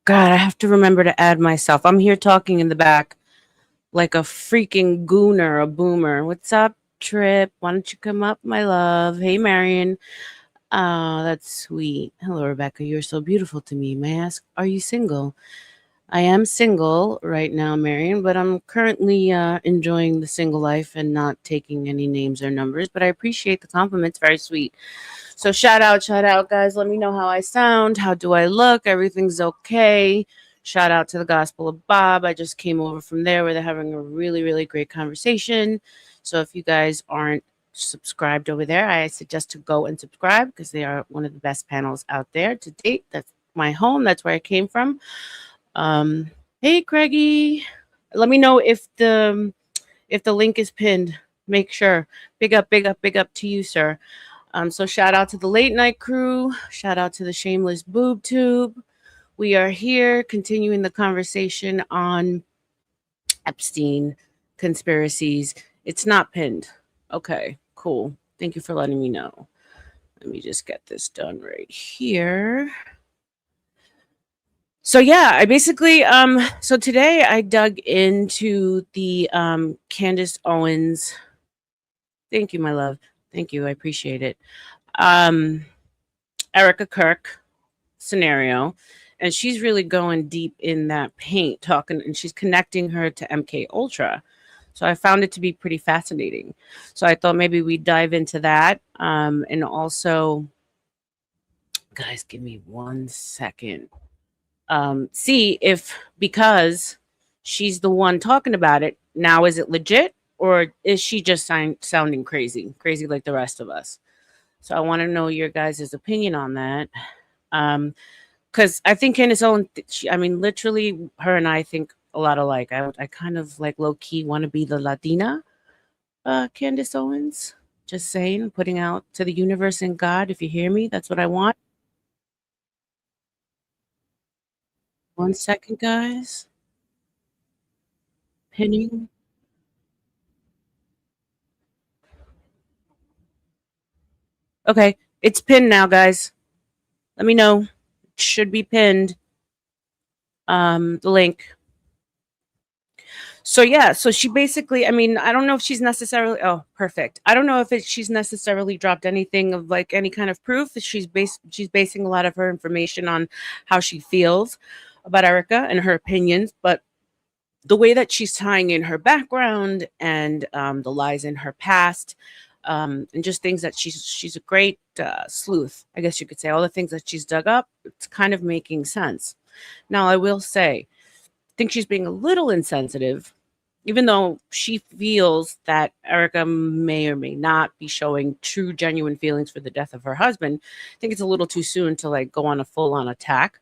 God, I have to remember to add myself. I'm here talking in the back like a freaking gooner, a boomer. What's up, Trip? Why don't you come up, my love? Hey, Marion. That's sweet. Hello, Rebecca. You're so beautiful to me. May I ask, are you single? I am single right now, Marion, but I'm currently enjoying the single life and not taking any names or numbers. But I appreciate the compliments. Very sweet. So shout out, guys. Let me know how I sound. How do I look? Everything's okay. Shout out to the Gospel of Bob. I just came over from there where they're having a really, really great conversation. So if you guys aren't subscribed over there, I suggest to go and subscribe because they are one of the best panels out there to date. That's my home. That's where I came from. Hey, Craigie. Let me know if the link is pinned. Make sure. Big up, big up, big up to you, sir. So shout out to the late night crew. Shout out to the shameless boob tube. We are here continuing the conversation on Epstein conspiracies. It's not pinned. Okay, cool. Thank you for letting me know. Let me just get this done right here. So yeah, I basically so today I dug into the Candace Owens. Thank you, my love. Thank you. I appreciate it. Um Erica Kirk scenario, and she's really going deep in that paint talking, and she's connecting her to MK Ultra. So I found it to be pretty fascinating. So I thought maybe we'd dive into that. And also, guys, give me 1 second. See if, because she's the one talking about it now, is it legit or is she just sounding crazy like the rest of us? So I want to know your guys' opinion on that. Because I think Candace Owens, I mean, literally, her and I think a lot alike. I kind of like low key want to be the Latina Candace Owens. Just saying, putting out to the universe and God, if you hear me, that's what I want. 1 second, guys. Pinning. Okay, it's pinned now, guys. Let me know. It should be pinned. The link. So yeah, so she basically, I mean, I don't know if she's necessarily, oh, perfect. I don't know if she's necessarily dropped anything of like any kind of proof. She's basing a lot of her information on how she feels about Erica and her opinions, but the way that she's tying in her background and the lies in her past, and just things that she's a great sleuth, I guess you could say. All the things that she's dug up, it's kind of making sense. Now, I will say, I think she's being a little insensitive, even though she feels that Erica may or may not be showing true, genuine feelings for the death of her husband. I think it's a little too soon to like go on a full-on attack.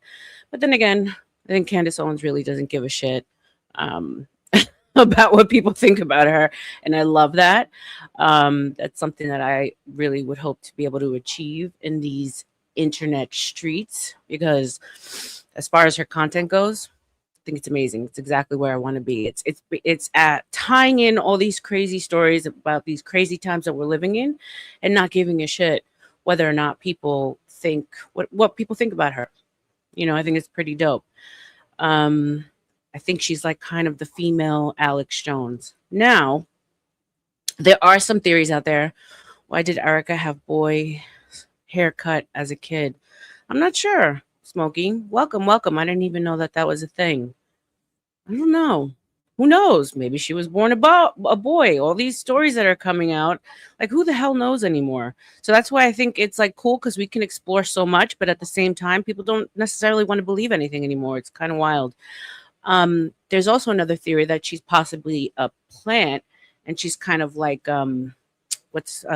But then again, I think Candace Owens really doesn't give a shit um, about what people think about her, and I love that. That's something that I really would hope to be able to achieve in these internet streets because, as far as her content goes, think it's amazing. It's exactly where I want to be. It's at tying in all these crazy stories about these crazy times that we're living in, and not giving a shit whether or not people think what people think about her. You know, I think it's pretty dope. Um, I think she's like kind of the female Alex Jones. Now, there are some theories out there. Why did Erica have boy haircut as a kid? I'm not sure. Smokey, welcome, welcome. I didn't even know that that was a thing. I don't know. Who knows? Maybe she was born a boy. All these stories that are coming out, like who the hell knows anymore? So that's why I think it's like cool because we can explore so much, but at the same time, people don't necessarily want to believe anything anymore. It's kind of wild. There's also another theory that she's possibly a plant, and she's kind of like what's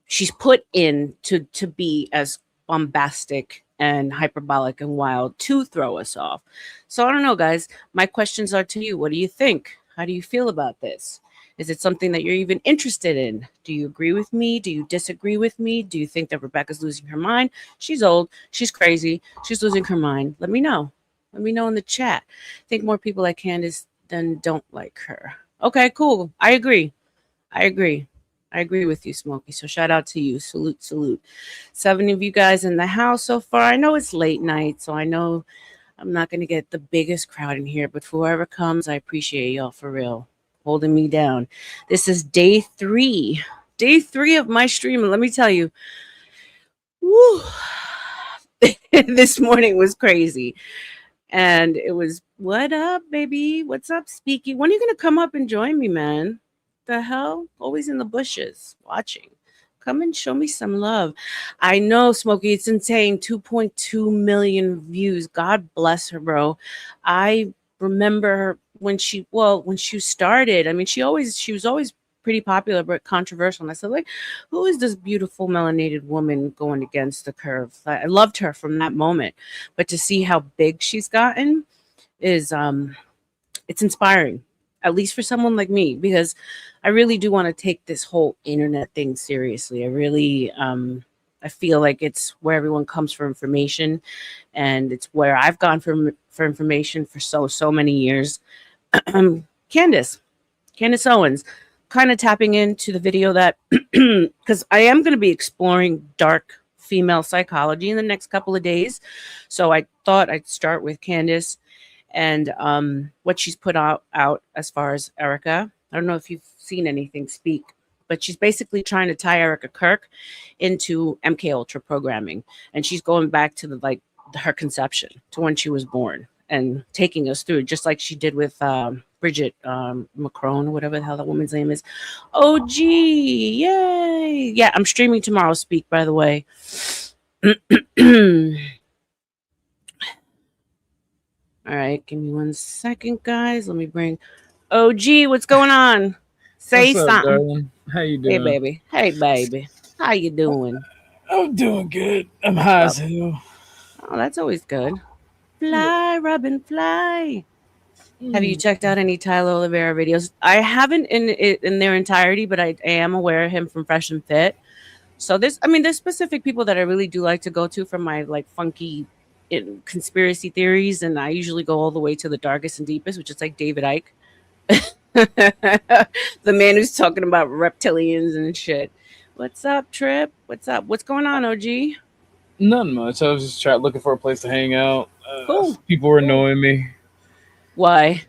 she's put in to be as bombastic and hyperbolic and wild to throw us off. So I don't know, guys. My questions are to you. What do you think? How do you feel about this? Is it something that you're even interested in? Do you agree with me? Do you disagree with me? Do you think that Rebecca's losing her mind? She's old. She's crazy. She's losing her mind. Let me know. Let me know in the chat. I think more people like Candace than don't like her. Okay, cool. I agree. I agree. I agree with you, Smokey. So shout out to you. Salute, salute. 7 of you guys in the house so far. I know it's late night, so I know I'm not going to get the biggest crowd in here, but whoever comes, I appreciate y'all for real, holding me down. This is day 3. Day 3 of my stream. And let me tell you, woo, this morning was crazy. And it was, what up, baby? What's up, Speaky? When are you going to come up and join me, man? The hell? Always in the bushes watching. Come and show me some love. I know, Smokey, it's insane. 2.2 million views. God bless her, bro. I remember when she started. I mean, she was always pretty popular, but controversial. And I said, like, who is this beautiful melanated woman going against the curve? I loved her from that moment. But to see how big she's gotten is it's inspiring, at least for someone like me, because I really do want to take this whole internet thing seriously. I really I feel like it's where everyone comes for information, and it's where I've gone for information for so many years. Candace Owens, kind of tapping into the video that because I am going to be exploring dark female psychology in the next couple of days. So I thought I'd start with Candace and what she's put out as far as Erica. I don't know if you've seen anything speak, but she's basically trying to tie Erica Kirk into MK Ultra programming, and she's going back to her conception, to when she was born, and taking us through, just like she did with Bridget Macron, whatever the hell that woman's name is. Oh, gee, yay! Yeah, I'm streaming tomorrow. Speak, by the way. All right, give me 1 second, guys. Let me bring OG. What's going on? Say What's up, something. darling? How you Hey, doing? baby. Hey, baby. How you doing? I'm doing good. I'm What's high up? as hell. Oh, that's always good. Yeah. Fly, Robin, fly. Have you checked out any Tyler Oliveira videos? I haven't in their entirety, but I am aware of him from Fresh and Fit. So there's specific people that I really do like to go to for my like funky conspiracy theories, and I usually go all the way to the darkest and deepest, which is like David Icke, the man who's talking about reptilians and shit. What's up, Trip? What's up? What's going on, OG? Nothing much. I was just looking for a place to hang out. Cool. People were annoying me. Why?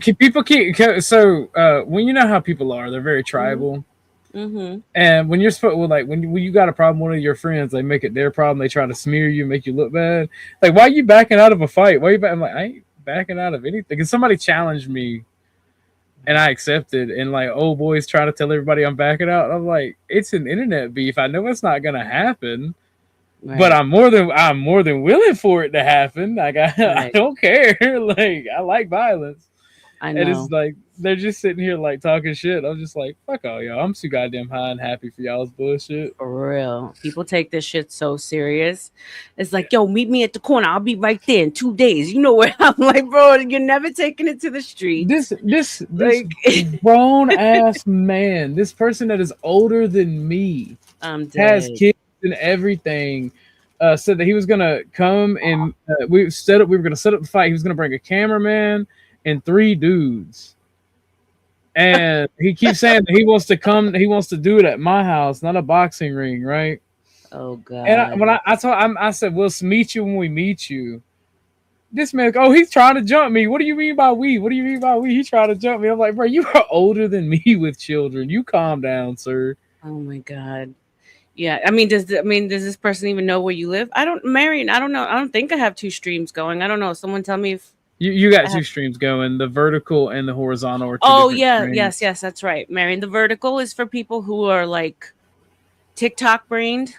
People keep so when you know how people are, they're very tribal. Mm-hmm. And when you're supposed like when you got a problem with one of your friends, they make it their problem. They try to smear you, make you look bad. Like, why are you backing out of a fight? Why are you I'm like, I ain't backing out of anything. Because somebody challenged me and I accepted, and like old boys trying to tell everybody I'm backing out. I'm like, it's an internet beef. I know it's not gonna happen, but Right. I'm more than willing for it to happen. Like I Right. don't care. Like, I like violence, I and it's know. like they're just sitting here like talking shit. I'm just like, fuck all y'all. I'm too goddamn high and happy for y'all's bullshit. For real. People take this shit so serious. It's like, yo, meet me at the corner. I'll be right there in 2 days. You know where I'm like, bro, you're never taking it to the streets. This Like, grown ass man, this person that is older than me, I'm has dead. kids and everything, said that he was gonna come and we were gonna set up the fight. He was gonna bring a cameraman and 3 dudes, and he keeps saying that he wants to come. He wants to do it at my house, not a boxing ring, right? Oh And God. when I told him, I said, "We'll meet you when we meet you." This man, oh, he's trying to jump me. What do you mean by we? What do you mean by we? He's trying to jump me. I'm like, bro, you are older than me with children. You calm down, sir. Oh my God. Yeah. Does this person even know where you live? I don't, Marion, I don't know. I don't think I have 2 streams going. I don't know. Someone tell me if You got I 2 have. streams going. The vertical and the horizontal are 2 Oh different yeah, yes, streams. yes, that's right. Marion. The vertical is for people who are like TikTok brained,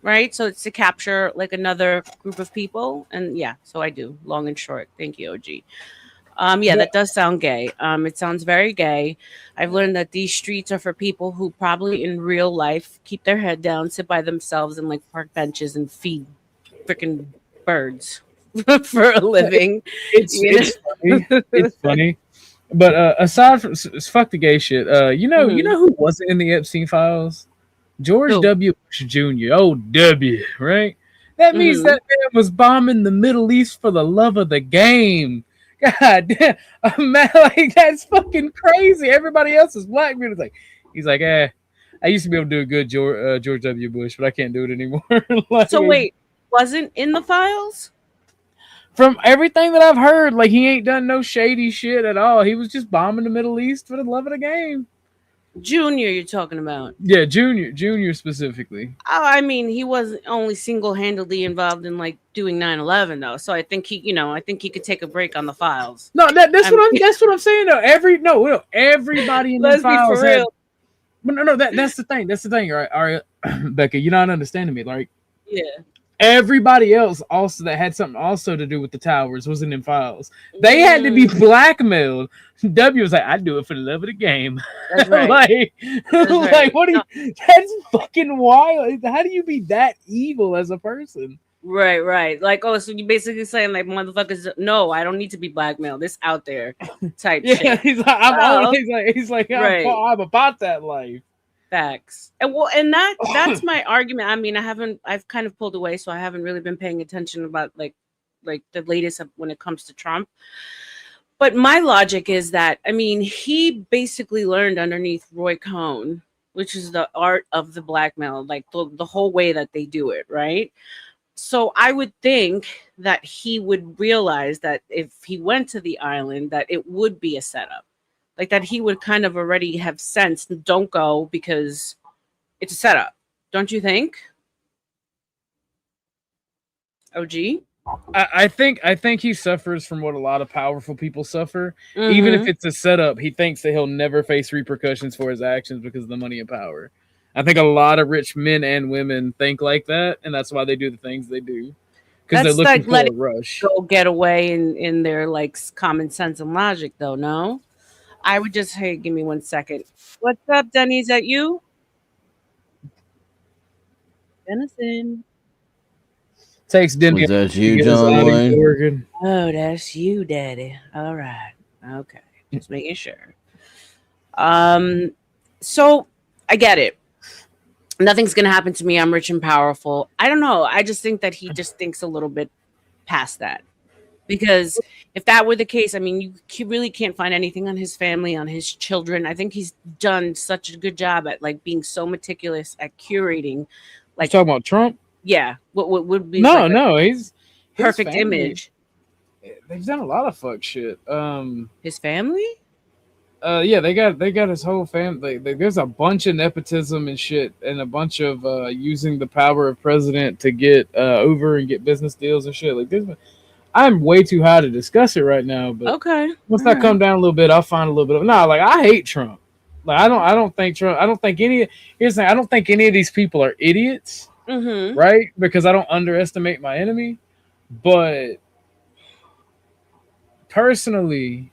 right? So it's to capture like another group of people. And yeah, so I do, long and short. Thank you, OG. Yeah, The, that does sound gay. It sounds very gay. I've learned that these streets are for people who probably in real life keep their head down, sit by themselves in like park benches and feed freaking birds for a living. You it's funny. know? It's funny. But aside from fuck the gay shit, you Hmm. know who wasn't in the Epstein files? George Who? W. Bush Jr. Oh, W, right? That means Hmm. that man was bombing the Middle East for the love of the game. God damn, man, like that's fucking crazy. Everybody else is black people. He's like, I used to be able to do a good George W. Bush, but I can't do it anymore. So Like, wait, wasn't in the files? From everything that I've heard, like he ain't done no shady shit at all. He was just bombing the Middle East for the love of the game. Junior, you're talking about? Yeah, Junior specifically. Oh, I mean, he was only single-handedly involved in like doing 9/11, though. So I think I think he could take a break on the files. No, that's what I'm saying. Though everybody in the Let's be files for had. real. But no, that's the thing. That's the thing, all right, Becca. You're not understanding me. Like Yeah. everybody else also that had something also to do with the towers wasn't in files. They had to be blackmailed. W was like, "I do it for the love of the game." That's right. That's right. Like, what? That's fucking wild. How do you be that evil as a person? Right. Like, oh, so you basically saying like, motherfuckers, no, I don't need to be blackmailed. This out there type shit. Yeah, he's like, I'm about that life. Facts. And that's my argument. I mean, I've kind of pulled away, so I haven't really been paying attention about like the latest when it comes to Trump. But my logic is that, I mean, he basically learned underneath Roy Cohn, which is the art of the blackmail, like the whole way that they do it, right? So I would think that he would realize that if he went to the island, that it would be a setup. Like that he would kind of already have sensed, don't go because it's a setup. Don't you think? OG? I think he suffers from what a lot of powerful people suffer. Even if it's a setup, he thinks that he'll never face repercussions for his actions because of the money and power. I think a lot of rich men and women think like that, and that's why they do the things they do. Because they're looking for a rush. Go get away in their like common sense and logic, though, no? I would just, hey, give me 1 second. What's up, Denny? Is that you? Denison. Takes Denny. Was that you, John Wayne? Oh, that's you, Daddy. All right. Okay. Just making sure. So I get it. Nothing's gonna happen to me. I'm rich and powerful. I don't know. I just think that he just thinks a little bit past that. Because if that were the case, I mean, you really can't find anything on his family, on his children. I think he's done such a good job at like being so meticulous at curating. Like, you're talking about Trump? Yeah. What would be he's perfect image. They've done a lot of fuck shit. His family? Yeah, they got his whole family. There's a bunch of nepotism and shit, and a bunch of using the power of president to get over and get business deals and shit. Like this. I'm way too high to discuss it right now, but okay. Once I come down a little bit, I'll find a little bit of like I hate Trump. Like I don't think Trump. I don't think any. Here's the thing. I don't think any of these people are idiots, right? Because I don't underestimate my enemy. But personally,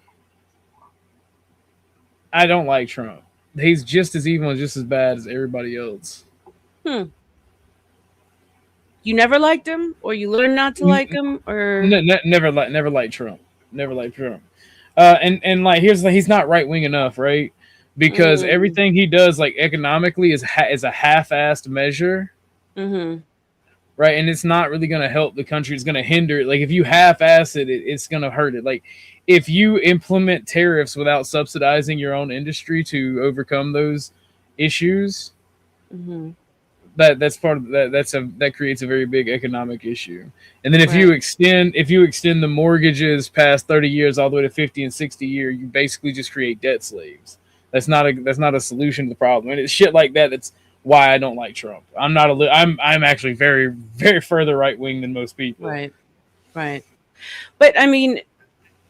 I don't like Trump. He's just as evil and just as bad as everybody else. You never liked him, or you learned not to like him, or never liked Trump. Never liked Trump. And like he's not right wing enough, right? Because everything he does, like economically, is a half-assed measure, right? And it's not really going to help the country. It's going to hinder it. Like if you half-ass it, it's going to hurt it. Like if you implement tariffs without subsidizing your own industry to overcome those issues. That's part of that. That creates a very big economic issue. And then if you extend the mortgages past 30 years all the way to 50 and 60 years, you basically just create debt slaves. That's not a solution to the problem. And it's shit like that. That's why I don't like Trump. I'm actually very, very further right wing than most people. Right. But I mean,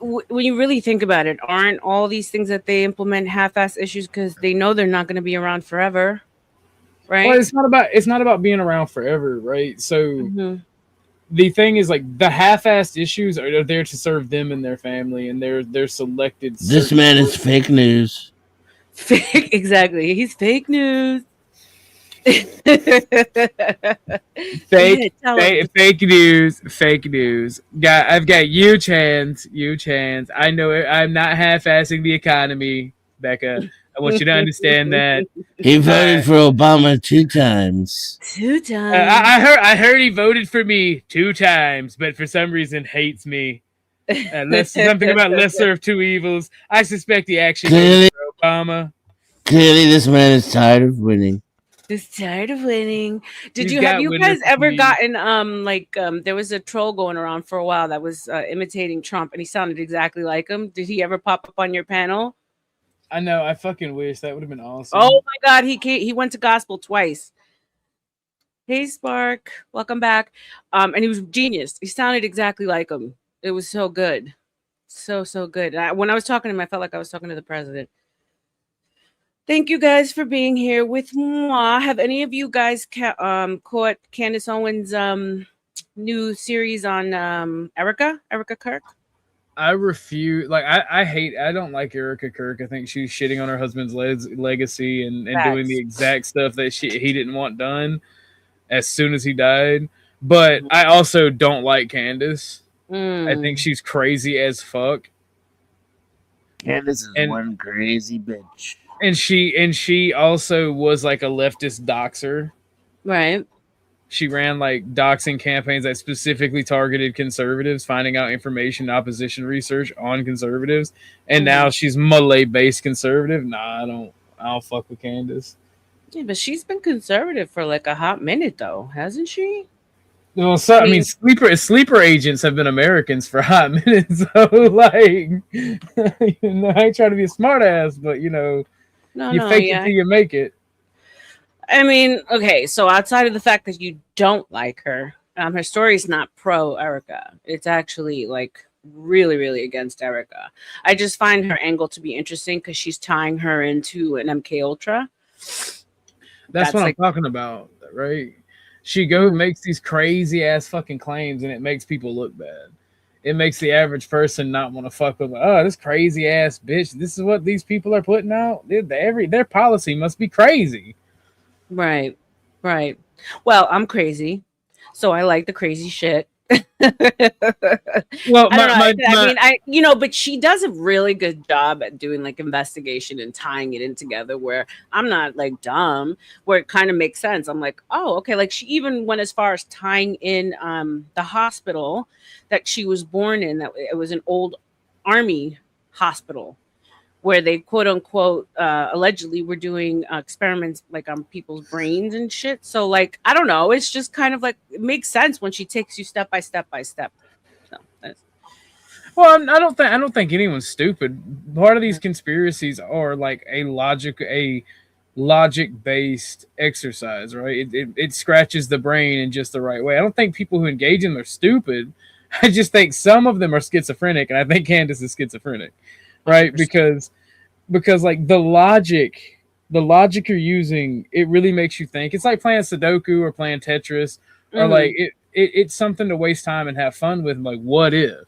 when you really think about it, aren't all these things that they implement half-ass issues because they know they're not going to be around forever? Right. Well, it's not about being around forever, right? So the thing is, like, the half-assed issues are there to serve them and their family, and they're selected. This man is fake news. Exactly. He's fake news. Fake news. I've got huge hands. I know it. I'm not half-assing the economy, Becca. I want you to understand that. He voted for Obama 2 times. 2 times. I heard he voted for me 2 times, but for some reason hates me. Something about lesser of 2 evils. I suspect he actually voted for Obama. Clearly, this man is tired of winning. Just tired of winning. He's Have got you winner guys ever fatigue. gotten there was a troll going around for a while that was imitating Trump and he sounded exactly like him. Did he ever pop up on your panel? I know. I fucking wish that would have been awesome. Oh my god, he went to gospel twice. Hey Spark, welcome back. And he was genius. He sounded exactly like him. It was so good. So good. When I was talking to him, I felt like I was talking to the president. Thank you guys for being here with moi. Have any of you guys caught Candace Owens' new series on Erica Kirk? I refuse. Like, I don't like Erica Kirk. I think she's shitting on her husband's legacy and doing the exact stuff that he didn't want done as soon as he died. But I also don't like Candace. I think she's crazy as fuck. Candace is one crazy bitch. And she also was like a leftist doxer. Right. She ran like doxing campaigns that specifically targeted conservatives, finding out information, opposition research on conservatives. And now she's Malay-based conservative. Nah, I don't fuck with Candace. Yeah, but she's been conservative for like a hot minute though, hasn't she? Well, so I mean, sleeper agents have been Americans for hot minutes. So, like, I ain't trying to be a smartass, but you fake it till you make it. I mean, okay, so outside of the fact that you don't like her, her story is not pro Erica. It's actually like really, really against Erica. I just find her angle to be interesting because she's tying her into an MK Ultra. That's what I'm talking about, right? She makes these crazy ass fucking claims, and it makes people look bad. It makes the average person not want to fuck with. Oh, this crazy ass bitch. This is what these people are putting out. Their policy must be crazy. Right. Well, I'm crazy, so I like the crazy shit. Well, but she does a really good job at doing like investigation and tying it in together where I'm not like dumb, where it kind of makes sense. I'm like, oh, okay. Like she even went as far as tying in the hospital that she was born in, that it was an old army hospital where they quote unquote allegedly were doing experiments like on people's brains and shit. So like, I don't know, it's just kind of like, it makes sense when she takes you step by step by step. So well, I don't think anyone's stupid. Part of these conspiracies are like a logic based exercise, right? It scratches the brain in just the right way. I don't think people who engage in them are stupid. I just think some of them are schizophrenic, and I think Candace is schizophrenic. Right, 100%. because like the logic you're using, it really makes you think. It's like playing Sudoku or playing Tetris, or like it's something to waste time and have fun with. Like, what if?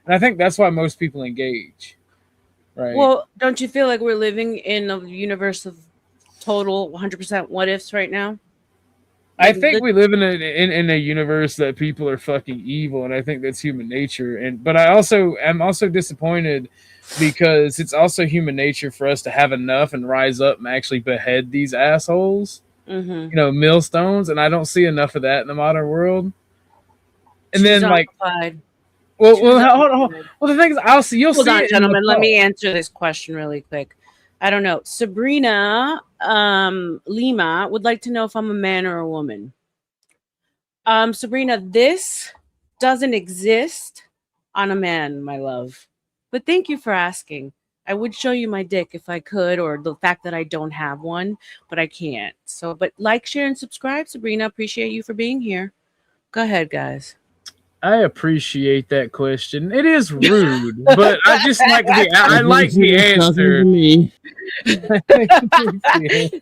And I think that's why most people engage. Right. Well, don't you feel like we're living in a universe of total 100% what ifs right now? I think we live in a universe that people are fucking evil, and I think that's human nature. But I'm also disappointed because it's also human nature for us to have enough and rise up and actually behead these assholes, millstones, and I don't see enough of that in the modern world. And then like, well, hold on. Well, the thing is, you'll see it, gentlemen. Let me answer this question really quick. I don't know. Sabrina Lima would like to know if I'm a man or a woman. Sabrina, this doesn't exist on a man, my love. But thank you for asking. I would show you my dick if I could, or the fact that I don't have one, but I can't. So, but like, share, and subscribe, Sabrina. Appreciate you for being here. Go ahead, guys. I appreciate that question. It is rude, but I just like I like the answer.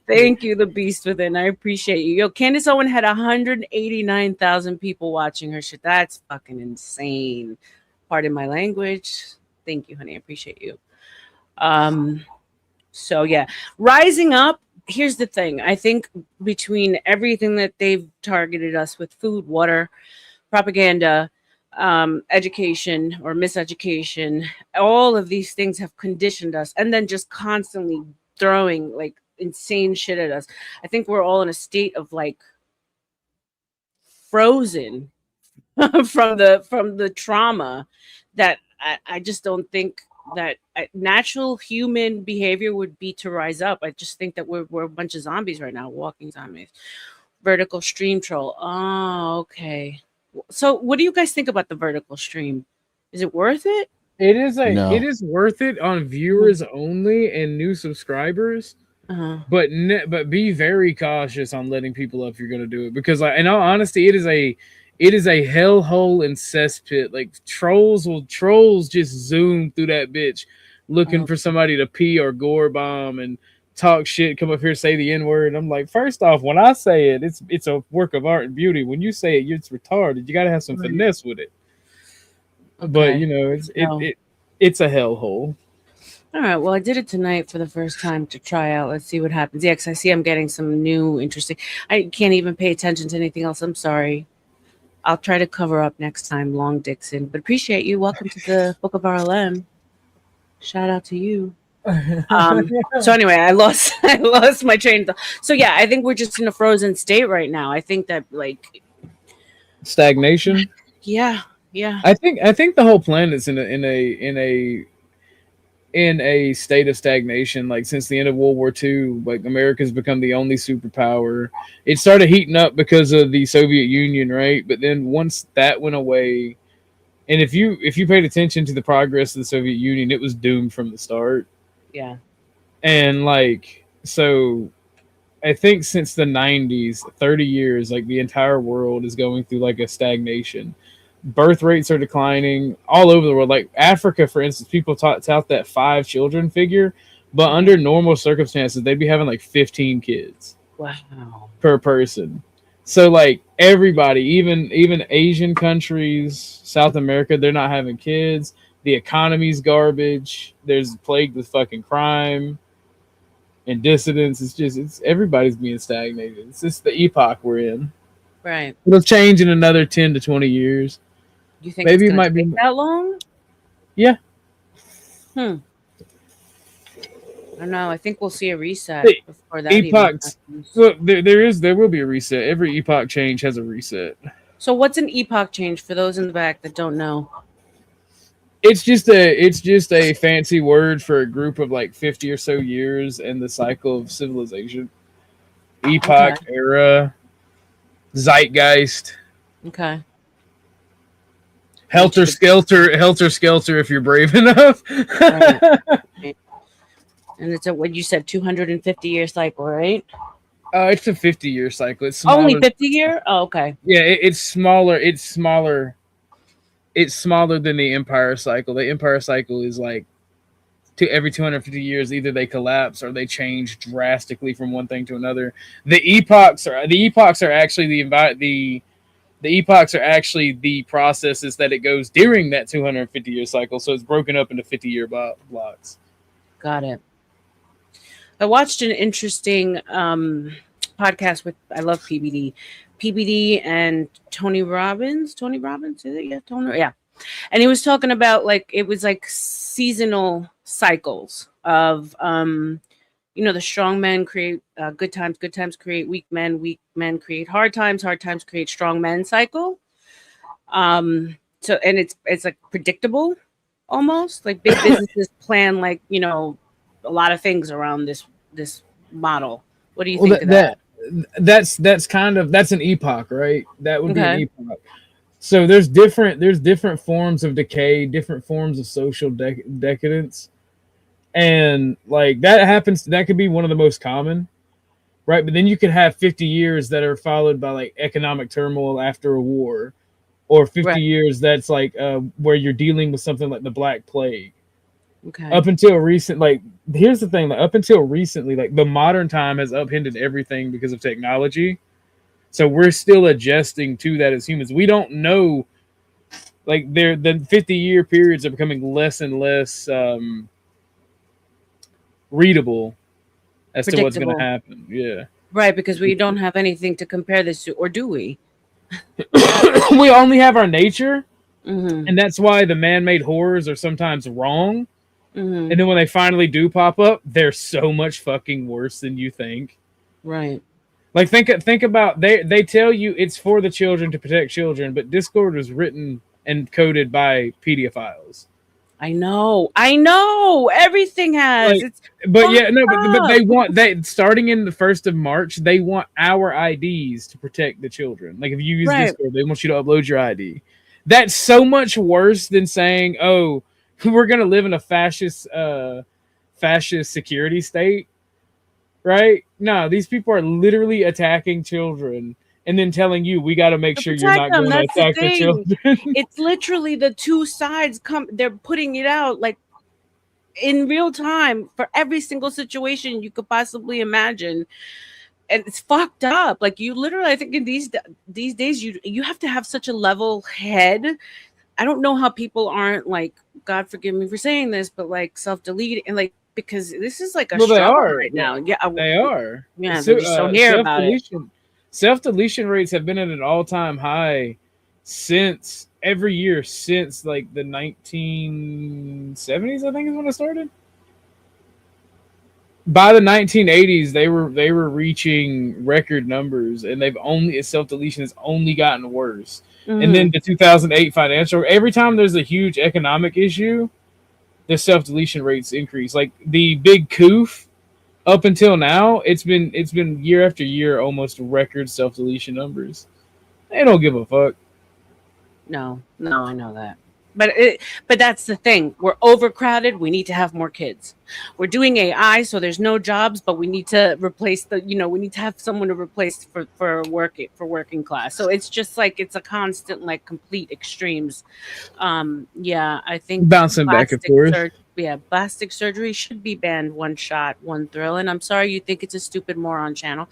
Thank you, the beast within. I appreciate you. Yo, Candace Owens had 189,000 people watching her shit. That's fucking insane. Pardon my language. Thank you, honey. I appreciate you. So yeah, rising up. Here's the thing. I think between everything that they've targeted us with, food, water, propaganda, education or miseducation, all of these things have conditioned us, and then just constantly throwing like insane shit at us. I think we're all in a state of like frozen from the trauma that I just don't think natural human behavior would be to rise up. I just think that we're a bunch of zombies right now, walking zombies. Vertical stream troll. Oh, okay. So, what do you guys think about the vertical stream? Is it worth it? It is No. it is worth it on viewers only and new subscribers. Uh-huh. But be very cautious on letting people up if you're going to do it, because like, in all honesty, it is a hellhole and cesspit. Like trolls just zoom through that bitch looking for somebody to pee or gore bomb and talk shit, come up here, say the N-word. I'm like, first off, when I say it, it's a work of art and beauty. When you say it, it's retarded. You got to have some finesse with it. Okay. But you know, it's a hellhole. All right. Well, I did it tonight for the first time to try out. Let's see what happens. Yeah, because I see I'm getting some new interesting. I can't even pay attention to anything else. I'm sorry. I'll try to cover up next time, Long Dixon. But appreciate you. Welcome to the Book of R.L.M. Shout out to you. So anyway, I lost my train of thought. So yeah, I think we're just in a frozen state right now. I think that like stagnation. Yeah. I think the whole planet's in a state of stagnation. Like since the end of World War II, like America's become the only superpower. It started heating up because of the Soviet Union, right? But then once that went away, and if you paid attention to the progress of the Soviet Union, it was doomed from the start. Yeah. And like, so I think since the 90s, 30 years, like the entire world is going through like a stagnation. Birth rates are declining all over the world. Like Africa, for instance, people tout that 5 children figure, but under normal circumstances, they'd be having like 15 kids. Wow. Per person. So like everybody, even Asian countries, South America, they're not having kids. The economy's garbage. There's plagued with fucking crime and dissidents. It's everybody's being stagnated. It's just the epoch we're in. Right. It'll change in another 10 to 20 years. You think maybe it's it might take be that long? Yeah. I don't know. I think we'll see a reset before that. Epochs. Look, there will be a reset. Every epoch change has a reset. So what's an epoch change for those in the back that don't know? It's just a fancy word for a group of like 50 or so years in the cycle of civilization. Epoch, era, zeitgeist. Okay. Helter skelter if you're brave enough. Right. And it's what you said, 250-year cycle, right? It's a 50-year cycle. It's smaller. Only 50-year? Oh, okay. Yeah, it's smaller. It's smaller than the Empire cycle. The Empire cycle is like every 250 years, either they collapse or they change drastically from one thing to another. The epochs are actually the epochs are actually the processes that it goes during that 250-year cycle. So it's broken up into 50-year blocks. Got it. I watched an interesting podcast with, I love PBD and Tony Robbins. Tony Robbins, is it? Yeah, Tony. Yeah. And he was talking about like, it was like seasonal cycles of, the strong men create good times create weak men create hard times create strong men cycle. So, and it's like predictable almost, like big businesses plan like, a lot of things around this model. What do you think of that? That's an epoch, right? That would be an epoch. So there's different forms of decay, different forms of social decadence. And like that could be one of the most common, right? But then you could have 50 years that are followed by like economic turmoil after a war, or 50 years that's like where you're dealing with something like the Black Plague. Okay. Up until recent, like here's the thing, like up until recently, like the modern time has upended everything because of technology. So we're still adjusting to that as humans. We don't know, like the 50-year periods are becoming less and less readable as to what's going to happen. Yeah. Right, because we don't have anything to compare this to, or do we? We only have our nature, mm-hmm. and that's why the man-made horrors are sometimes wrong. Mm-hmm. And then when they finally do pop up, they're so much fucking worse than you think. Right. Like think about they tell you it's for the children to protect children, but Discord was written and coded by pedophiles. I know. Everything has. Like, It's but yeah, no, but up. they want starting in the 1st of March, they want our IDs to protect the children. Like if you use Right. Discord, they want you to upload your ID. That's so much worse than saying, "Oh, we're gonna live in a fascist security state." Right? No, these people are literally attacking children and then telling you we got to make To sure you're protect not them. going to That's the attack the thing. children. It's literally the two sides they're putting it out like in real time for every single situation you could possibly imagine. And it's fucked up. Like you literally, I think in these days, you have to have such a level head. I don't know how people aren't like, God forgive me for saying this, but like self-delete and like, because this is like a Well, they struggle are. right now. Yeah, They are. yeah, So, they just don't hear about it. Self-deletion rates have been at an all-time high since every year since like the 1970s, I think is when it started. By the 1980s, they were reaching record numbers, and self-deletion has only gotten worse. And then the 2008 financial, every time there's a huge economic issue, the self-deletion rates increase. Like the big coof, up until now, it's been year after year almost record self-deletion numbers. They don't give a fuck. No, I know that. But that's the thing. We're overcrowded. We need to have more kids. We're doing AI, so there's no jobs, but we need to replace we need to have someone to replace for working class. So it's just like it's a constant like complete extremes. Yeah, I think Bouncing back and forth. Plastic surgery should be banned. One shot, one thrill. And I'm sorry you think it's a stupid moron channel,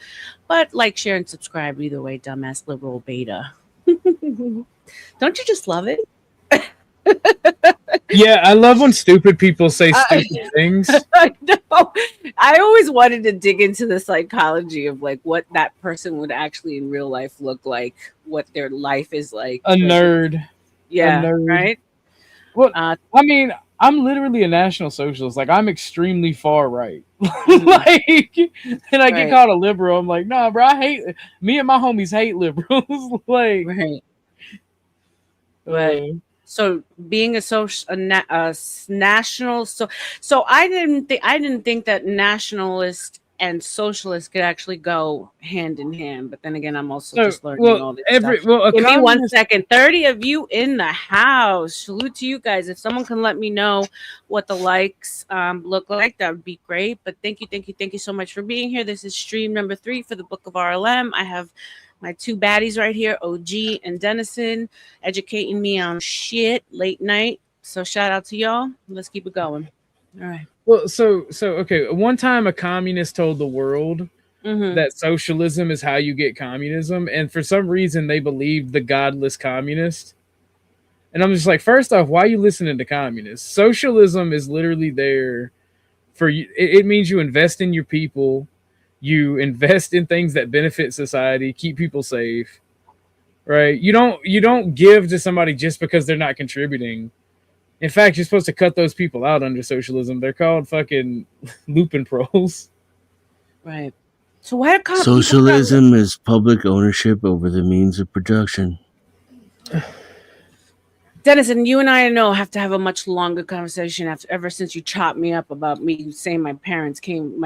but like, share, and subscribe either way, dumbass liberal beta. Don't you just love it? Yeah, I love when stupid people say stupid things. I know. I always wanted to dig into the psychology of like what that person would actually in real life look like, what their life is like. A nerd. Yeah, a nerd. right? Well, I mean, I'm literally a national socialist. Like, I'm extremely far right. Like, and I get called a liberal. I'm like, nah, bro, me and my homies hate liberals. Like, right. So being national, so I didn't think that nationalist and socialist could actually go hand in hand. But then again, I'm also just learning all this stuff. Give me 1 second. 30 of you in the house. Salute to you guys. If someone can let me know what the likes look like, that would be great. But thank you so much for being here. This is stream number 3 for the Book of R.L.M. I have my 2 baddies right here, OG and Dennison, educating me on shit late night. So shout out to y'all. Let's keep it going. All right. Well, so okay. One time a communist told the world that socialism is how you get communism, and for some reason they believed the godless communist. And I'm just like, first off, why are you listening to communists? Socialism is literally there for you. It means you invest in your people. You invest in things that benefit society, keep people safe, right? You don't give to somebody just because they're not contributing. In fact, you're supposed to cut those people out under socialism. They're called fucking lupin proles. Right. So why socialism is public ownership over the means of production. Dennison, you and I know have to have a much longer conversation ever since you chopped me up about me saying my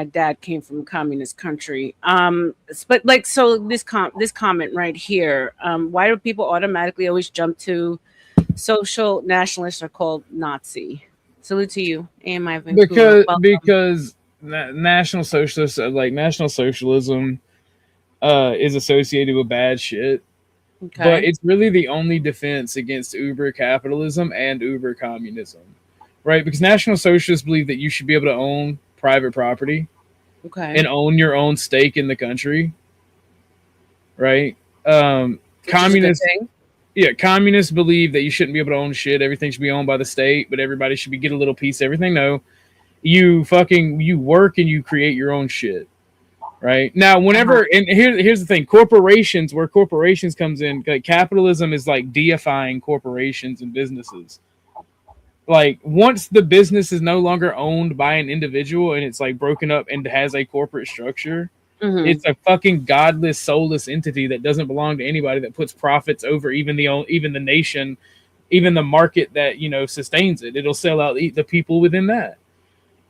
dad came from a communist country. But like, so this comment right here, why do people automatically always jump to social nationalists are called Nazi? Salute to you, AMI Vancouver. Because national socialists, like national socialism, is associated with bad shit. Okay. But it's really the only defense against uber capitalism and uber communism, right? Because National Socialists believe that you should be able to own private property, and own your own stake in the country, right? Communists believe that you shouldn't be able to own shit. Everything should be owned by the state, but everybody should get a little piece of everything. No, you work and you create your own shit. Right now, whenever and here's the thing: where corporations comes in, like capitalism is like deifying corporations and businesses. Like once the business is no longer owned by an individual and it's like broken up and has a corporate structure, it's a fucking godless, soulless entity that doesn't belong to anybody, that puts profits over even the nation, even the market that sustains it. It'll sell out the people within that.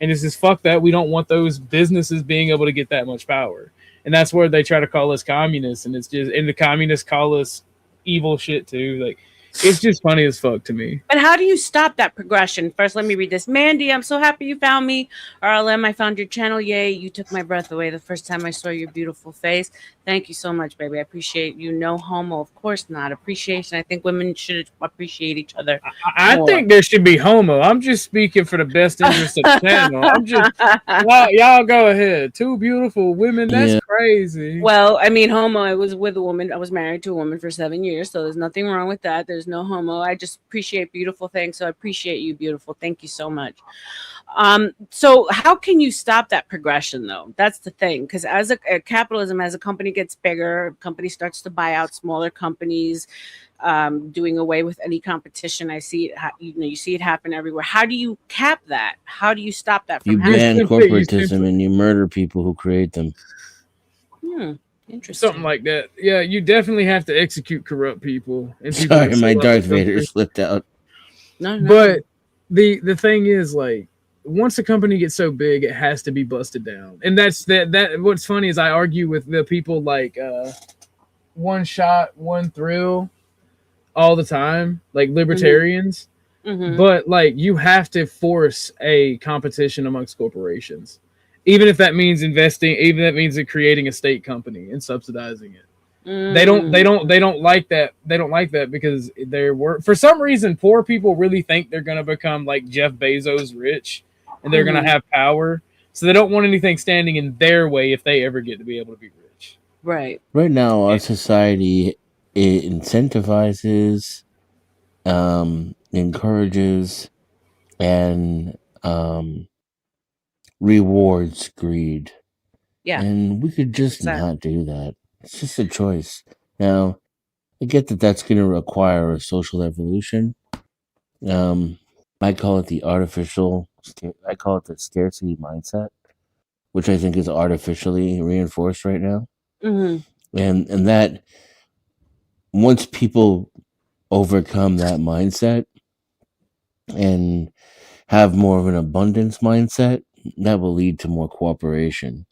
And it's just fuck that. We don't want those businesses being able to get that much power. And that's where they try to call us communists, and the communists call us evil shit too. Like, it's just funny as fuck to me. But how do you stop that progression? First, let me read this. Mandy, I'm so happy you found me. R.L.M, I found your channel. Yay, you took my breath away the first time I saw your beautiful face. Thank you so much, baby. I appreciate you. No homo, of course not. Appreciation. I think women should appreciate each other. I think there should be homo. I'm just speaking for the best interest of the channel. I'm just y'all go ahead. Two beautiful women. That's crazy. Well, I mean, homo. I was with a woman. I was married to a woman for 7 years, so there's nothing wrong with that. There's no homo. I just appreciate beautiful things. So I appreciate you, beautiful. Thank you so much. So how can you stop that progression, though? That's the thing. Because as a capitalism, as a company gets bigger, company starts to buy out smaller companies, doing away with any competition. I see it. You see it happen everywhere. How do you cap that? How do you stop that from You happening? ban corporatism and you murder people who create them. Interesting. Something like that. Yeah, you definitely have to execute corrupt people. And Sorry, my Darth Vader slipped out. No. But the thing is, like, once a company gets so big, it has to be busted down. And that's that. What's funny is I argue with the people like One Shot, One Thrill all the time, like libertarians. Mm-hmm. But like, you have to force a competition amongst corporations, even if that means investing, even if that means creating a state company and subsidizing it. They don't like that. They don't like that because for some reason, poor people really think they're going to become like Jeff Bezos rich and they're going to have power. So they don't want anything standing in their way if they ever get to be able to be rich. Right. Right now, our society, it incentivizes, encourages, and rewards greed. Yeah. And we could just not do that. It's just a choice. Now, I get that that's going to require a social evolution. I call it the scarcity mindset, which I think is artificially reinforced right now. Mm-hmm. And that once people overcome that mindset and have more of an abundance mindset, that will lead to more cooperation.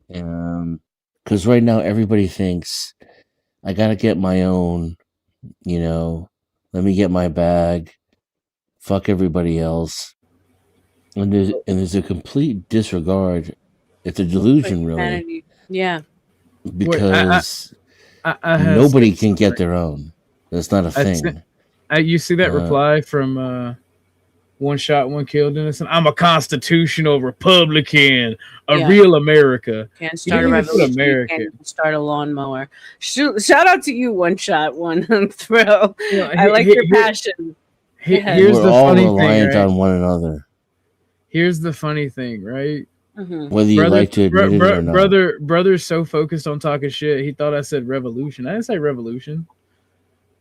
Because right now everybody thinks, I gotta get my own, let me get my bag, fuck everybody else. And there's a complete disregard. It's a delusion, really. Yeah. Because I nobody can get their own. That's not a thing. You see that reply from One Shot, One Killed Innocent? I'm a constitutional Republican, real America. Can't start a revolution. Can't start a lawnmower. Shout out to you, One Shot, One Thrill. I like your passion. Here's We're all reliant on one another. Here's the funny thing, right? Mm-hmm. Whether you like to admit it or not. Brother's so focused on talking shit, he thought I said revolution. I didn't say revolution.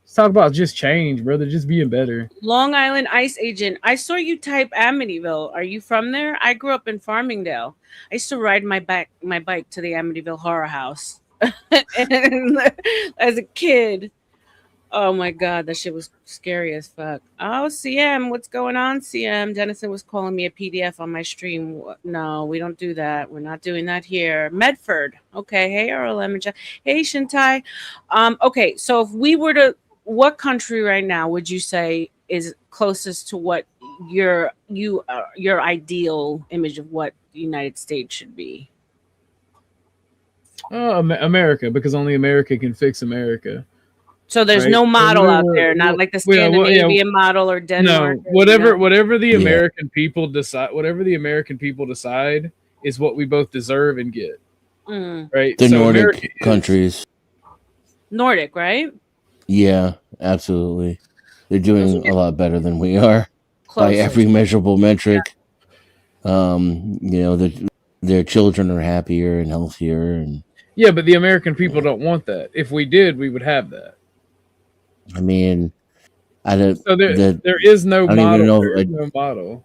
Let's talk about just change, brother. Just being better. Long Island ICE agent. I saw you type Amityville. Are you from there? I grew up in Farmingdale. I used to ride my bike to the Amityville Horror House as a kid. Oh my God, that shit was scary as fuck. Oh, CM, what's going on, CM? Dennison was calling me a PDF on my stream. No, we don't do that. We're not doing that here. Medford. Okay. Hey, R.L.M. Hey, Shintai. Okay, so if we were to, what country right now would you say is closest to what your ideal image of what the United States should be? America, because only America can fix America. So there's no model out there, not like the Scandinavian model or Denmark. No, whatever the American people decide, is what we both deserve and get. Right? The Nordic countries. Nordic, right? Yeah, absolutely. They're doing a lot better than we are by every measurable metric. Their children are happier and healthier, and but the American people don't want that. If we did, we would have that. I mean, I don't. So there is no model. Even know, there is no model.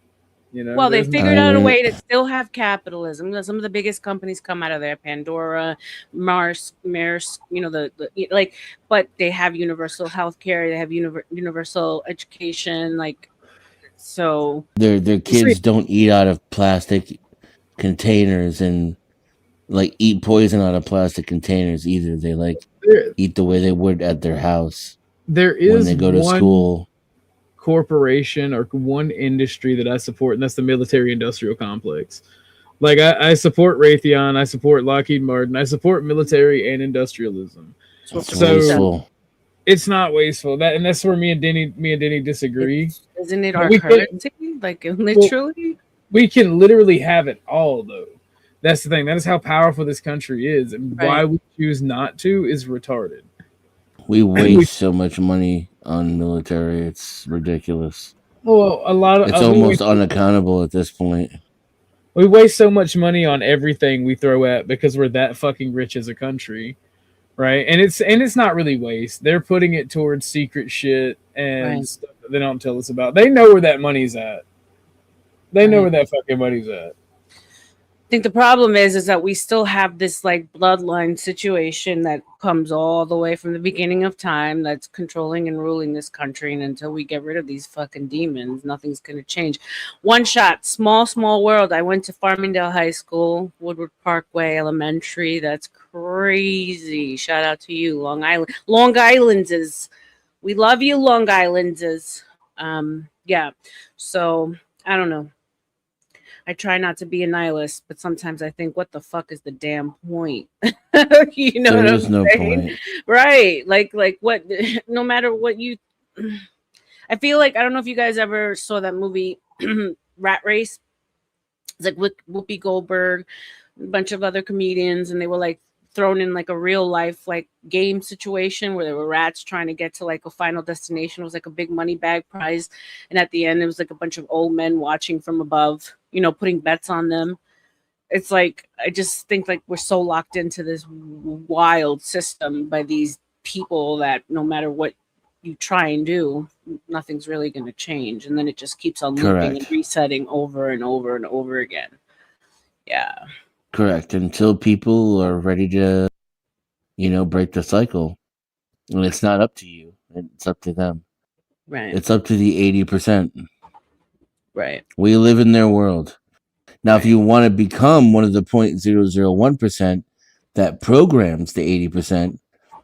You know, Well, they there's figured I out a mean, way to still have capitalism. Some of the biggest companies come out of there, Pandora, Mars, you know, like, but they have universal health care, they have universal education, like, so their kids don't eat out of plastic containers and like eat poison out of plastic containers either. They like there, eat the way they would at their house there when is they go to one school. corporation or one industry that I support, and that's the military industrial complex. Like I support Raytheon, I support Lockheed Martin, I support military and industrialism. we're It's supposed to. wasteful. It's not wasteful. That's where me and Denny disagree. Isn't it But our currency? Like, literally? we can literally have it all though. That's the thing. That is how powerful this country is, and why Right. we choose not to is retarded. We waste so much money on military. It's ridiculous. Well, a lot of It's almost unaccountable at this point. we waste so much money on everything we throw at because we're that fucking rich as a country, right? And it's not really waste. They're putting it towards secret shit and Right. stuff that they don't tell us about. They know where that money's at. They know Right. where that fucking money's at. I think the problem is that we still have this like bloodline situation that comes all the way from the beginning of time that's controlling and ruling this country. And until we get rid of these fucking demons, nothing's going to change. One shot, small world. I went to Farmingdale High School, Woodward Parkway Elementary. That's crazy. Shout out to you, Long Island. Long Islanders. We love you, Long Islanders. Yeah. So I don't know. I try not to be a nihilist, but sometimes I think, what the fuck is the damn point? You know There what is I'm no saying? point. Right. Like what, no matter what you, I feel like, I don't know if you guys ever saw that movie, Rat Race. It's like with Whoopi Goldberg, a bunch of other comedians, and they were like thrown in like a real life like game situation where there were rats trying to get to like a final destination. It was like a big money bag prize, and at the end it was like a bunch of old men watching from above, you know, putting bets on them. It's like, I just think like we're so locked into this wild system by these people that no matter what you try and do, nothing's really going to change, and then it just keeps on looping and Correct. resetting over and over and over again. Yeah. Correct. Until people are ready to, break the cycle. And it's not up to you. It's up to them. Right. It's up to the 80%. Right. We live in their world. Now, if Right. you want to become one of the 0.001% that programs the 80%,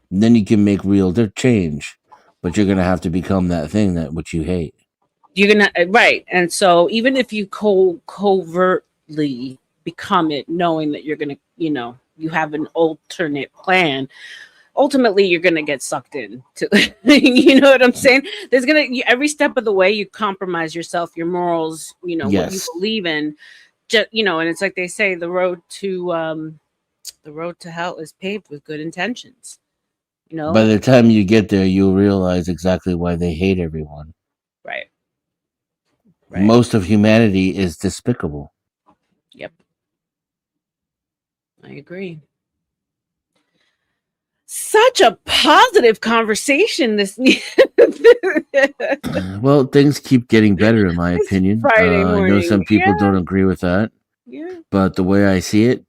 then you can make real change. But you're going to have to become that thing that which you hate. You're gonna right, and so even if you covertly become it, knowing that you're gonna, you know, you have an alternate plan, ultimately you're gonna get sucked in to you know what I'm saying? There's gonna every step of the way you compromise yourself, your morals, you know, what you Yes. believe in. Just, you know, and it's like they say, the road to hell is paved with good intentions. You know, By the time you get there, you'll realize exactly why they hate everyone. right. Right. Most of humanity is despicable. Yep. I agree. Such a positive conversation this Well, things keep getting better, in my It's opinion. Friday I know morning. some people Yeah. don't agree with that, Yeah. but the way I see it,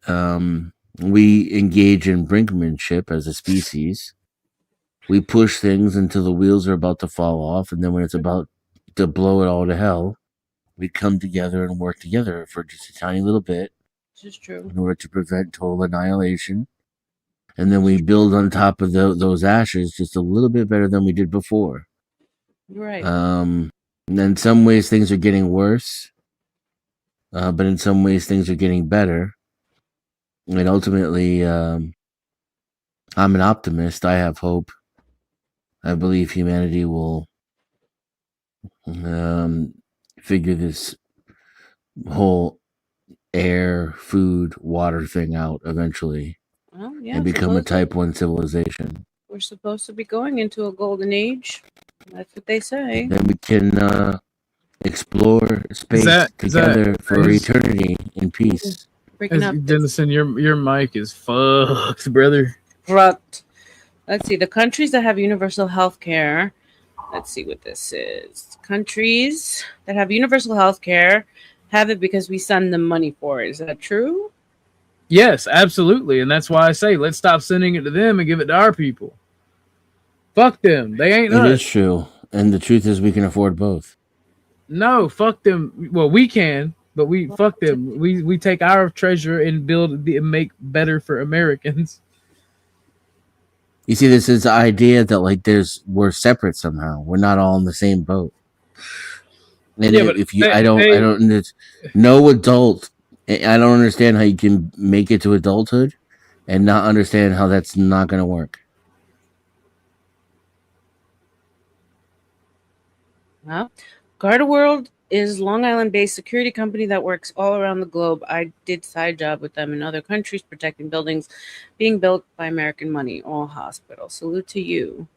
we engage in brinkmanship as a species. We push things until the wheels are about to fall off, and then when it's about to blow it all to hell, we come together and work together for just a tiny little bit This is true. in order to prevent total annihilation. And then we build on top of those ashes just a little bit better than we did before. You're right. And in some ways, things are getting worse, but in some ways, things are getting better. And ultimately, I'm an optimist. I have hope. I believe humanity will figure this whole air, food, water thing out eventually, Well, yeah, and become a supposedly type 1 civilization. we're supposed to be going into a golden age. That's what they say. Then we can explore space Zach, together for is- eternity in peace. Breaking up. Dennison, your mic is fucked, brother. Corrupt. Let's see. The countries that have universal health care. Let's see what this is. Countries that have universal health care have it because we send them money for it. Is that true? Yes, absolutely. And that's why I say let's stop sending it to them and give it to our people. Fuck them. They ain't It is us. true, and the truth is, we can afford both. No, fuck them. Well, we can, but we fuck them. We take our treasure and make better for Americans. You see, this is the idea that like we're separate somehow. We're not all in the same boat. And Yeah, but if you, I don't. No adult. I don't understand how you can make it to adulthood and not understand how that's not going to work. Well, Garda World is Long Island-based security company that works all around the globe. I did side job with them in other countries, protecting buildings being built by American money. All hospitals. Salute to you.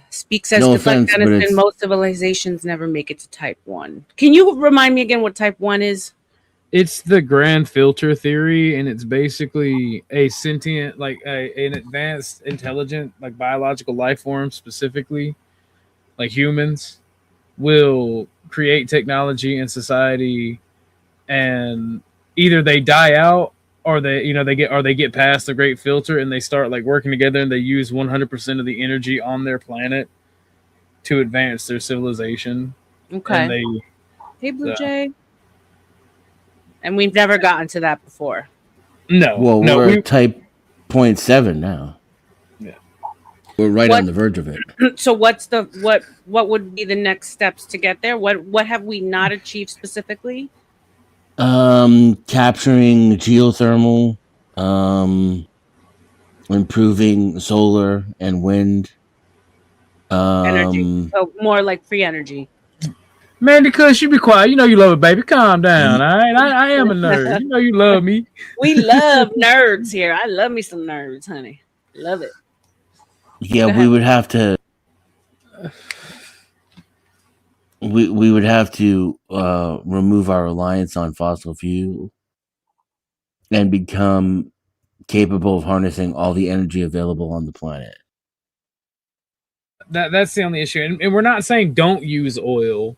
Speak says, No good luck, offense, but Denison. it's Most civilizations never make it to type 1. Can you remind me again what type 1 is? It's the grand filter theory, and it's basically a sentient, like an advanced, intelligent, like biological life form, specifically like humans, will create technology in society, and either they die out or they get past the great filter and they start like working together and they use 100% of the energy on their planet to advance their civilization. Okay. And they Hey, Blue Jay. And we've never gotten to that before. we're type 0.7 now. Yeah, we're right on the verge of it. So what's what would be the next steps to get there? What have we not achieved specifically? Capturing geothermal, improving solar and wind. Energy. So more like free energy. Mandy Kush, you be quiet. You know you love it, baby. Calm down, all right? I am a nerd. You know you love me. We love nerds here. I love me some nerds, honey. Love it. Yeah, we would have to. We would have to remove our reliance on fossil fuel and become capable of harnessing all the energy available on the planet. That's the only issue, and we're not saying don't use oil,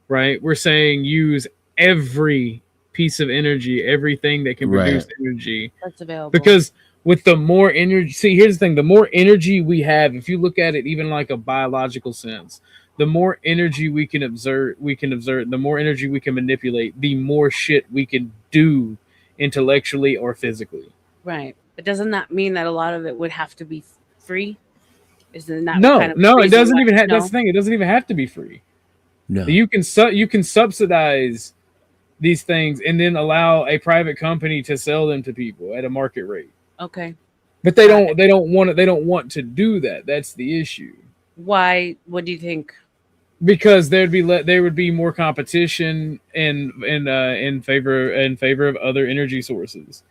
right? We're saying use every piece of energy, everything that can produce energy that's available. Because with the more energy, see, here's the thing: the more energy we have, if you look at it even like a biological sense, the more energy we can observe, the more energy we can manipulate, the more shit we can do intellectually or physically. Right, but doesn't that mean that a lot of it would have to be free? Isn't that no, kind of it doesn't even have. That's the thing; it doesn't even have to be free. No, you can subsidize these things and then allow a private company to sell them to people at a market rate. Okay, but they don't want to do that. That's the issue. Why? What do you think? Because there would be more competition in favor of other energy sources.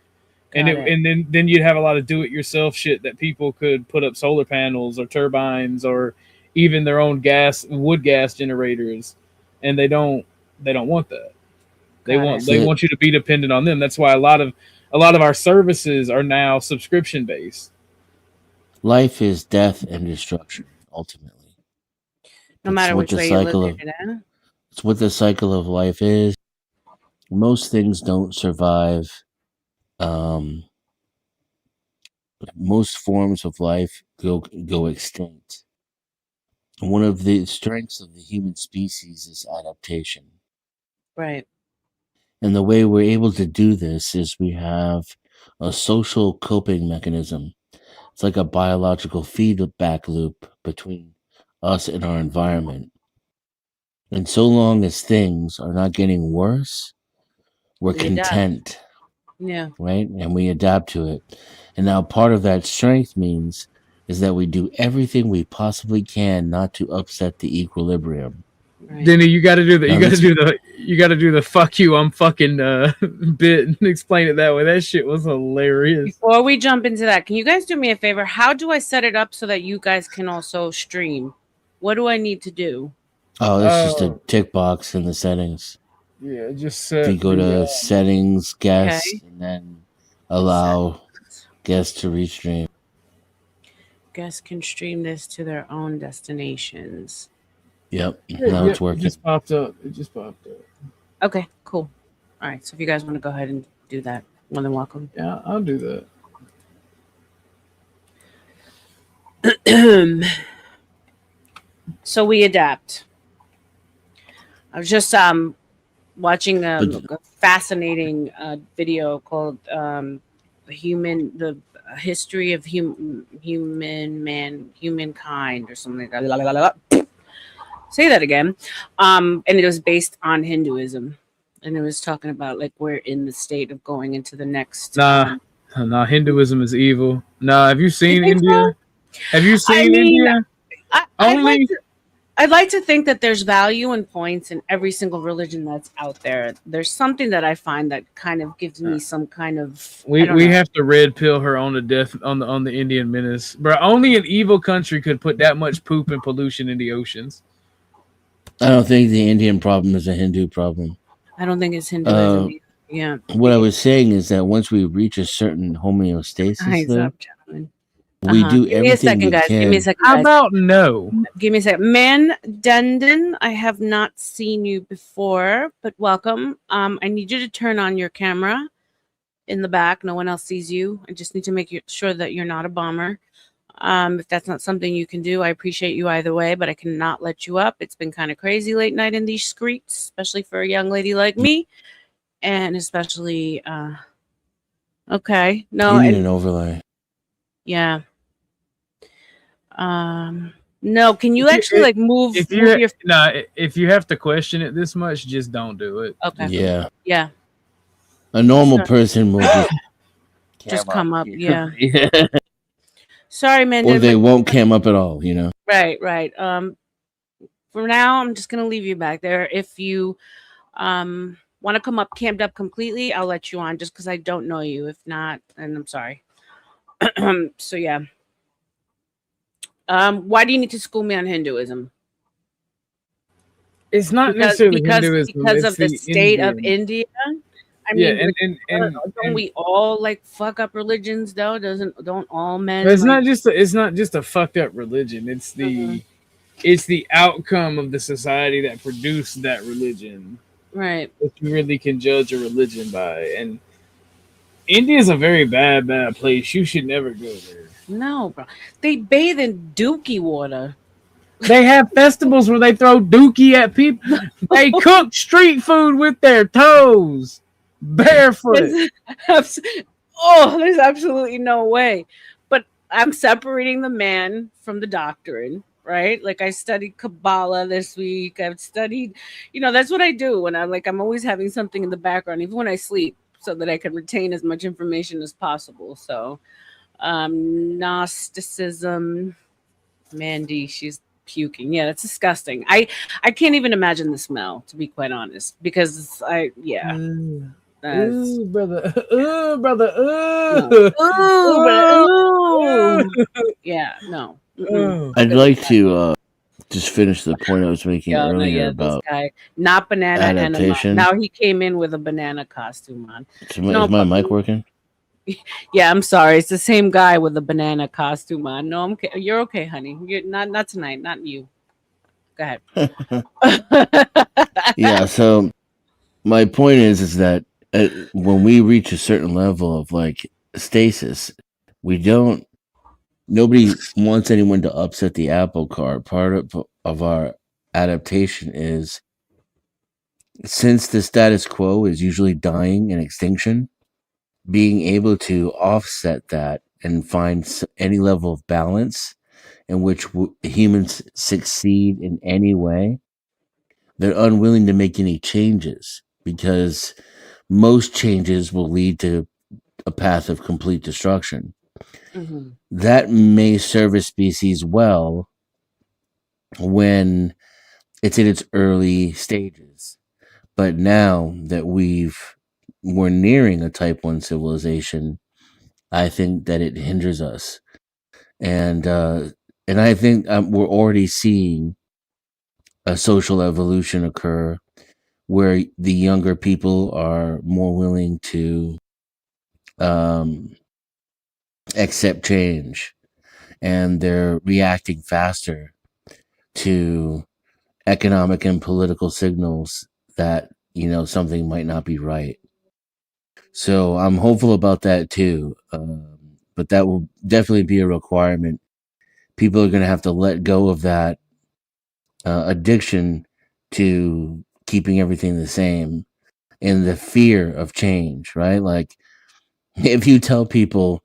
And then you'd have a lot of do-it-yourself shit that people could put up solar panels or turbines or even their own wood gas generators, and they don't want that. They want you to be dependent on them. That's why a lot of our services are now subscription based. Life is death and destruction, ultimately. No matter which way you live it. It's what the cycle of life is. Most things don't survive. Most forms of life go extinct. One of the strengths of the human species is adaptation. Right. And the way we're able to do this is we have a social coping mechanism. It's like a biological feedback loop between us and our environment. And so long as things are not getting worse, we're content. Yeah. Right? And we adapt to it. And now part of that strength means is that we do everything we possibly can not to upset the equilibrium. Right. Denny, you got to do the fuck you, I'm fucking bit and explain it that way. That shit was hilarious. Before we jump into that, can you guys do me a favor? How do I set it up so that you guys can also stream? What do I need to do? Oh, that's just a tick box in the settings. Yeah, just if you go to settings, guests, and then allow guests to restream. Guests can stream this to their own destinations. Yep, now it's working. It just popped up. Okay, cool. All right. So if you guys want to go ahead and do that, more than welcome. Yeah, I'll do that. So we adapt. I was just watching But a fascinating video called the history of humankind or something like that. Say that again. And it was based on Hinduism, and it was talking about like we're in the state of going into the next. Nah, Hinduism is evil. Nah, have you You seen think India? so? Have you I seen mean, India? I'd Only like to think that there's value and points in every single religion that's out there. There's something that I find that kind of gives me some kind of I don't we know. have to red pill her on the death on the Indian menace, bro. Only an evil country could put that much poop and pollution in the oceans. I don't think the Indian problem is a Hindu problem. I don't think it's Hinduism. Yeah. What I was saying is that once we reach a certain homeostasis, Eyes though, up, gentlemen. we do Give me a everything second, we guys. Give me a can. second, How guys. about no? Give me a second. Man Dundon, I have not seen you before, but welcome. I need you to turn on your camera in the back. No one else sees you. I just need to make sure that you're not a bomber. If that's not something you can do, I appreciate you either way, but I cannot let you up. It's been kind of crazy late night in these streets, especially for a young lady like me, and especially okay. No, You need and an overlay. yeah. No, can you actually like move If move you your if you have to question it this much, just don't do it. okay. Yeah. Yeah. A normal Sorry. person will Just come up. yeah. Yeah. Sorry, man. Or they won't cam up at all, you know. Right. For now, I'm just gonna leave you back there. If you want to come up cammed up completely, I'll let you on just because I don't know you. If not, and I'm sorry. So yeah. Why do you need to school me on Hinduism? It's not Because necessarily because Hinduism. because It's of the the state of Indian. India. I Yeah, mean, like, and don't we all like fuck up religions though? Don't all men? but it's like, not just a fucked up religion. It's the outcome of the society that produced that religion right. that you really can judge a religion by. And India is a very bad place. You should never go there. No, bro. They bathe in dookie water. They have festivals where they throw dookie at people. They cook street food with their toes, barefoot. There's absolutely no way. But I'm separating the man from the doctrine, right? Like I studied Kabbalah this week. I've studied, that's what I do when I'm always having something in the background, even when I sleep, so that I can retain as much information as possible. So, Gnosticism, Mandy, she's puking. Yeah, that's disgusting. I can't even imagine the smell, to be quite honest, because Ooh, brother. Ooh, brother. Yeah, no. I'd like to just finish the point I was making earlier This about guy, not banana adaptation. enema. Now he came in with a banana costume on. Is my mic working? Yeah, I'm sorry. It's the same guy with the banana costume on. No, I'm okay. You're okay, honey. You're not tonight. Not you. Go ahead. Yeah. So my point is that when we reach a certain level of like stasis, nobody wants anyone to upset the apple cart. Part of our adaptation is, since the status quo is usually dying and extinction, being able to offset that and find any level of balance in which humans succeed in any way. They're unwilling to make any changes because most changes will lead to a path of complete destruction. That may serve a species well when it's in its early stages. But now that we're nearing a type 1 civilization, I think that it hinders us. And I think we're already seeing a social evolution occur where the younger people are more willing to accept change, and they're reacting faster to economic and political signals that something might not be right. So I'm hopeful about that too. But that will definitely be a requirement. People are going to have to let go of that addiction to keeping everything the same and the fear of change, right? Like if you tell people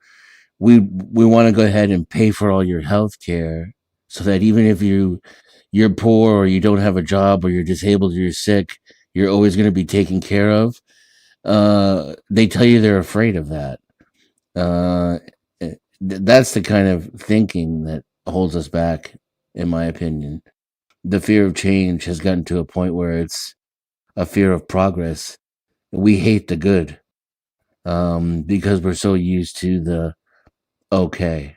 we want to go ahead and pay for all your health care so that even if you're poor or you don't have a job or you're disabled or you're sick, you're always going to be taken care of. They tell you they're afraid of that. That's the kind of thinking that holds us back, in my opinion. The fear of change has gotten to a point where it's a fear of progress. We hate the good because we're so used to the okay.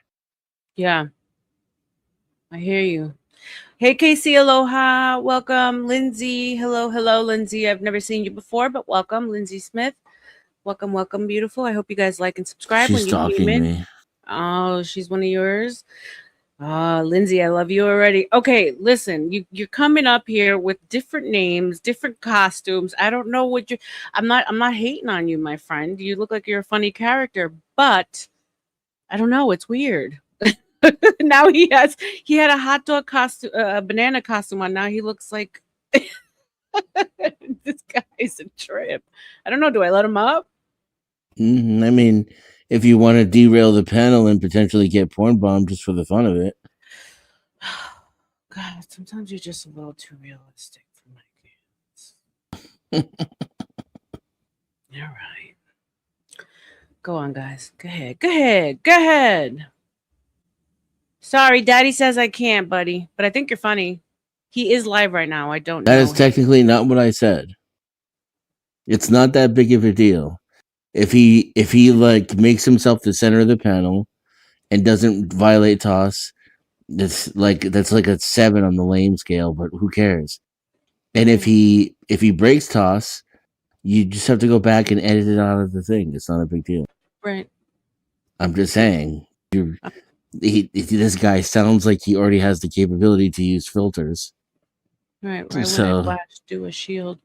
Yeah, I hear you. Hey, Casey, aloha. Welcome, Lindsay. Hello, Lindsay. I've never seen you before, but welcome, Lindsay Smith. Welcome, beautiful. I hope you guys like and subscribe She's when you came stalking in. me. Oh, she's one of yours. Lindsay, I love you already. Okay, listen, you're coming up here with different names, different costumes. I don't know what I'm not hating on you, my friend. You look like you're a funny character, but I don't know, it's weird. Now he had a hot dog costume, a banana costume on. Now he looks like this guy's a trip. I don't know. Do I let him up? I mean, if you want to derail the panel and potentially get porn bombed just for the fun of it. God, sometimes you're just a little too realistic for my kids. All right. Go on, guys. Go ahead. Sorry, Daddy says I can't, buddy. But I think you're funny. He is live right now. I don't know. That is technically not what I said. It's not that big of a deal. If he like makes himself the center of the panel and doesn't violate toss, that's like a 7 on the lame scale, but who cares? And if he breaks toss, you just have to go back and edit it out of the thing. It's not a big deal. Right. I'm just saying, this guy sounds like he already has the capability to use filters. Right. When So I flash, do a shield.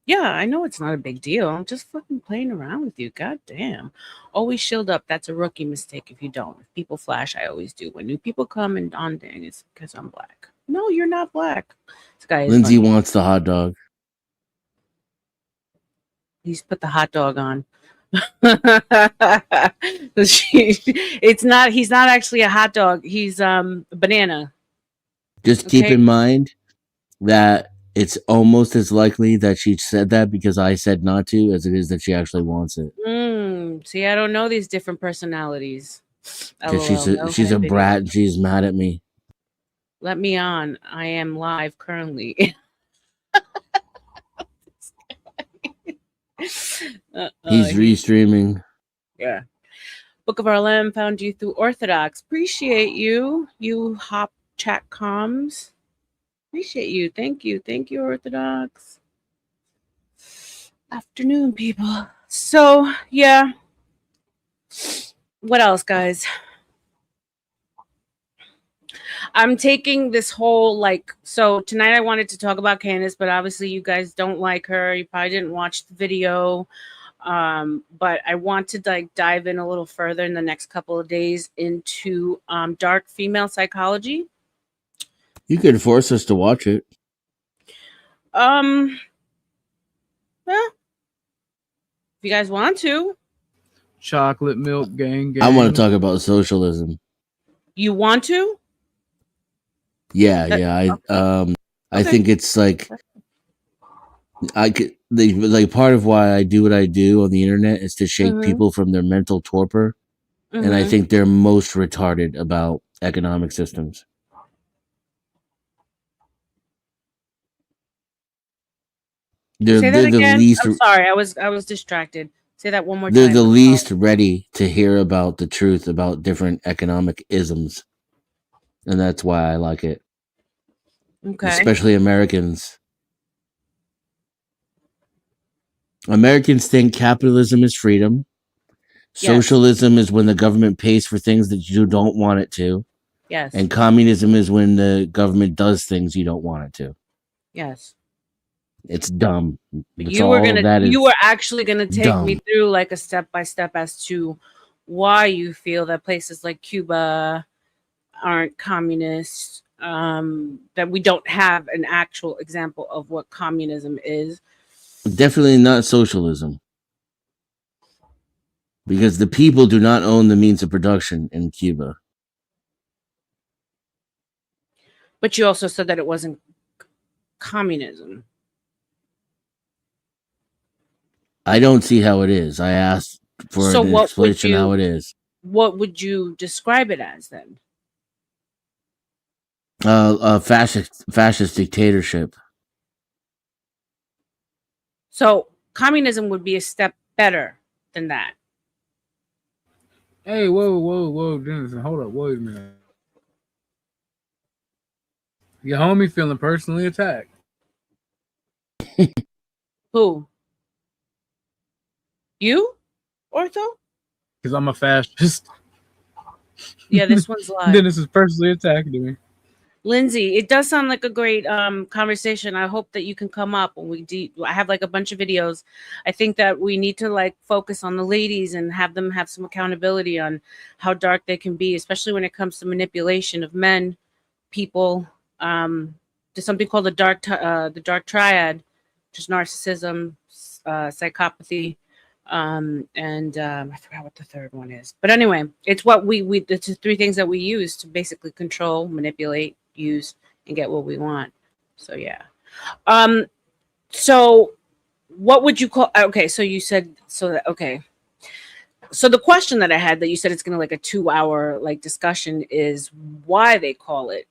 Yeah, I know it's not a big deal. I'm just fucking playing around with you. God damn. Always shield up. That's a rookie mistake if you don't. If people flash, I always do. When new people come and on dang, it's because I'm black. No, you're not black. This guy is Lindsay funny. wants the hot dog. He's put the hot dog on. He's not actually a hot dog. He's a banana. Just keep in mind that it's almost as likely that she said that because I said not to as it is that she actually wants it. See, I don't know these different personalities. Because she's a brat and she's mad at me. Let me on. I am live currently. He's restreaming. Yeah. Book of R.L.M. found you through Orthodox. Appreciate you. You hop chat comms. Appreciate you. Thank you, Orthodox. Afternoon, people. So, yeah. What else, guys? I'm taking this whole so tonight I wanted to talk about Candace, but obviously you guys don't like her. You probably didn't watch the video. But I want to dive in a little further in the next couple of days into dark female psychology. You could force us to watch it. If you guys want to. Chocolate milk gang. I want to talk about socialism. You want to? Yeah. I think it's like part of why I do what I do on the internet is to shake people from their mental torpor. And I think they're most retarded about economic systems. Say that again. I'm sorry, I was distracted. Say that one more time. They're the least ready to hear about the truth about different economic isms. And that's why I like it. Okay. Especially Americans. Americans think capitalism is freedom. Socialism is when the government pays for things that you don't want it to. Yes. And communism is when the government does things you don't want it to. Yes. It's dumb. It's You all that is you were actually gonna take me dumb. through like a step by step as to why you feel that places like Cuba aren't communist, that we don't have an actual example of what communism is. Definitely not socialism. Because the people do not own the means of production in Cuba. But you also said that it wasn't communism. I don't see how it is. I asked for So an explanation how it is. what would you describe it as then? A fascist dictatorship. So communism would be a step better than that. Hey, whoa, Dennis, hold up, wait a minute. Your homie feeling personally attacked. Who? You? Ortho? Because I'm a fascist. Yeah, this one's live. Dennis is personally attacking me. Lindsay, it does sound like a great conversation. I hope that you can come up when I have like a bunch of videos. I think that we need to like focus on the ladies and have them have some accountability on how dark they can be, especially when it comes to manipulation of men, people. There's something called the dark triad, which is narcissism, psychopathy, and I forgot what the third one is. But anyway, it's what it's the three things that we use to basically control, manipulate, use, and get what we want. So yeah. So what would you call? Okay, so you said okay. So the question that I had that you said it's gonna like a 2-hour like discussion is why they call it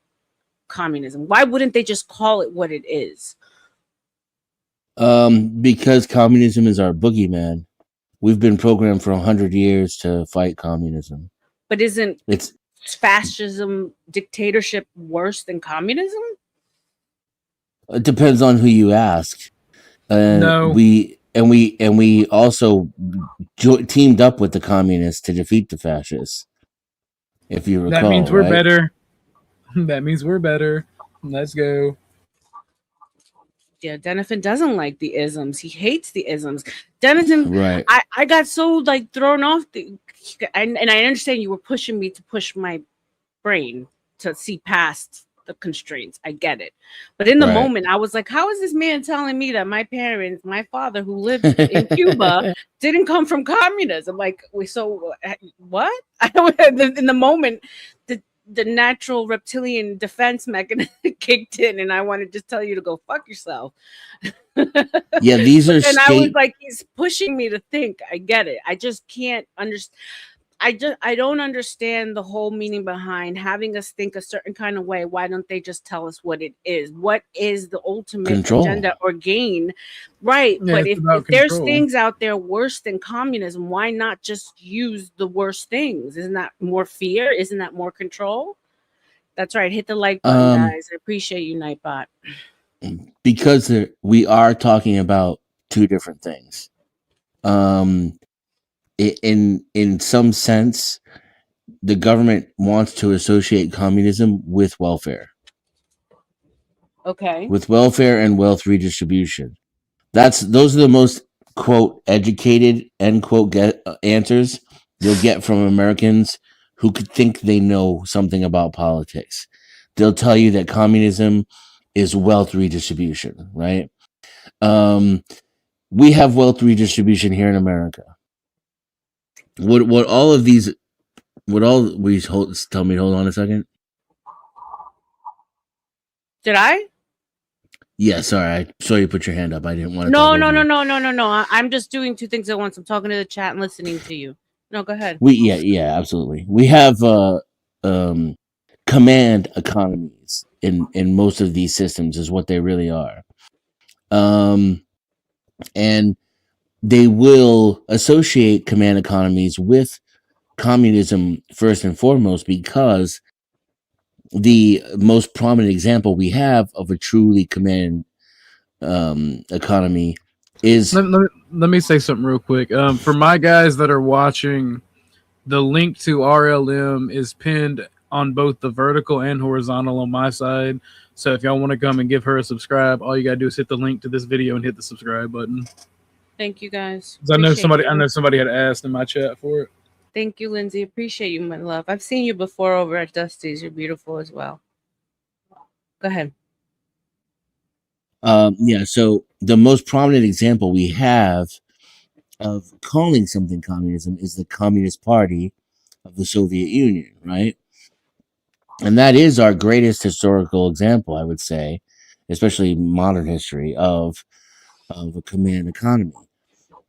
communism. Why wouldn't they just call it what it is? Because communism is our boogeyman. We've been programmed for 100 years to fight communism. But isn't fascism, dictatorship worse than communism? It depends on who you ask. No. We also teamed up with the communists to defeat the fascists. If you recall, that means we're right? better. That means we're better. Let's go. Yeah, Denison doesn't like the isms. He hates the isms. Denison, right? I got so like thrown off, and I understand you were pushing me to push my brain to see past the constraints. I get it, but in the moment, I was like, "How is this man telling me that my parents, my father who lived in Cuba, didn't come from communism?" Like, so what? In the moment, the natural reptilian defense mechanism kicked in, and I want to just tell you to go fuck yourself. Yeah, these are. And I was like, he's pushing me to think. I get it. I just can't understand. I don't understand the whole meaning behind having us think a certain kind of way. Why don't they just tell us what it is? What is the ultimate agenda or gain? Right. Yeah, but if there's things out there worse than communism, why not just use the worst things? Isn't that more fear? Isn't that more control? That's right. Hit the like button, guys. I appreciate you, Nightbot. Because we are talking about two different things. In some sense, the government wants to associate communism with welfare. Okay. With welfare and wealth redistribution. Those are the most quote educated end quote answers you'll get from Americans who could think they know something about politics. They'll tell you that communism is wealth redistribution, right? We have wealth redistribution here in America. What all of these? What all we tell me? Hold on a second. Did I? Yeah, sorry. I saw you put your hand up. I didn't want to. No. I'm just doing two things at once. I'm talking to the chat and listening to you. No, go ahead. Yeah, absolutely. We have command economies in most of these systems is what they really are. And they will associate command economies with communism first and foremost because the most prominent example we have of a truly command economy is. Let me say something real quick. For my guys that are watching, the link to R.L.M is pinned on both the vertical and horizontal on my side. So if y'all want to come and give her a subscribe, all you gotta do is hit the link to this video and hit the subscribe button. Thank you, guys. 'Cause I know Appreciate somebody you. had asked in my chat for it. Thank you, Lindsay. Appreciate you, my love. I've seen you before over at Dusty's. You're beautiful as well. Go ahead. Yeah, so the most prominent example we have of calling something communism is the Communist Party of the Soviet Union, right? And that is our greatest historical example, I would say, especially modern history of a command economy.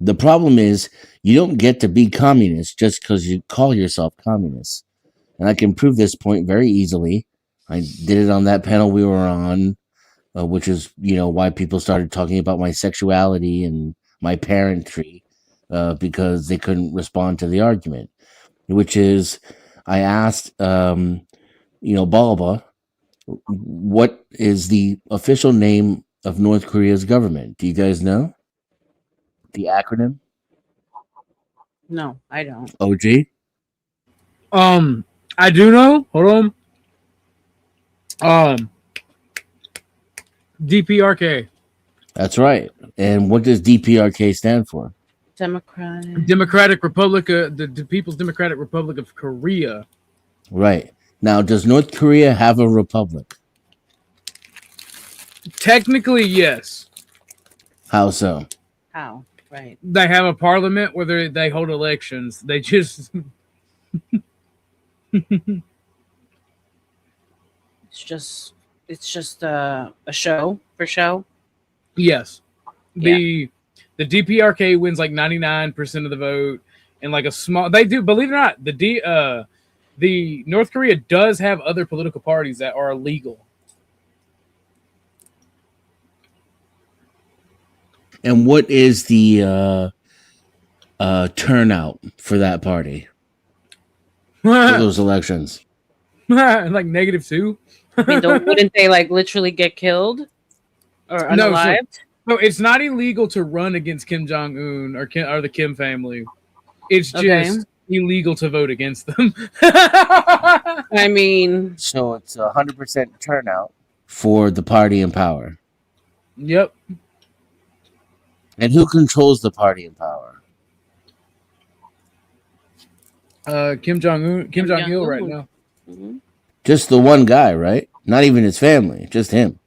The problem is you don't get to be communist just because you call yourself communist. And I can prove this point very easily. I did it on that panel we were on, which is, why people started talking about my sexuality and my parentry, because they couldn't respond to the argument, which is I asked, Balba, what is the official name of North Korea's government? Do you guys know the acronym? No, I don't. OG? I do know. Hold on. DPRK. That's right. And what does DPRK stand for? Democratic Republic, the People's Democratic Republic of Korea. Right. Now, does North Korea have a republic? Technically, yes. How so? How? Right. They have a parliament where they hold elections. They just It's just a show for show. Yes. The DPRK wins like 99% of the vote, and like a small. They do, believe it or not, the North Korea does have other political parties that are illegal. And what is the turnout for that party for those elections? Like -2. I mean, wouldn't they like literally get killed or unalived? No, it's not illegal to run against Kim Jong Un or the Kim family. It's just illegal to vote against them. I mean, so it's 100% turnout for the party in power. Yep. And who controls the party in power? Kim Jong-il right now. Mm-hmm. Just the one guy, right? Not even his family, just him.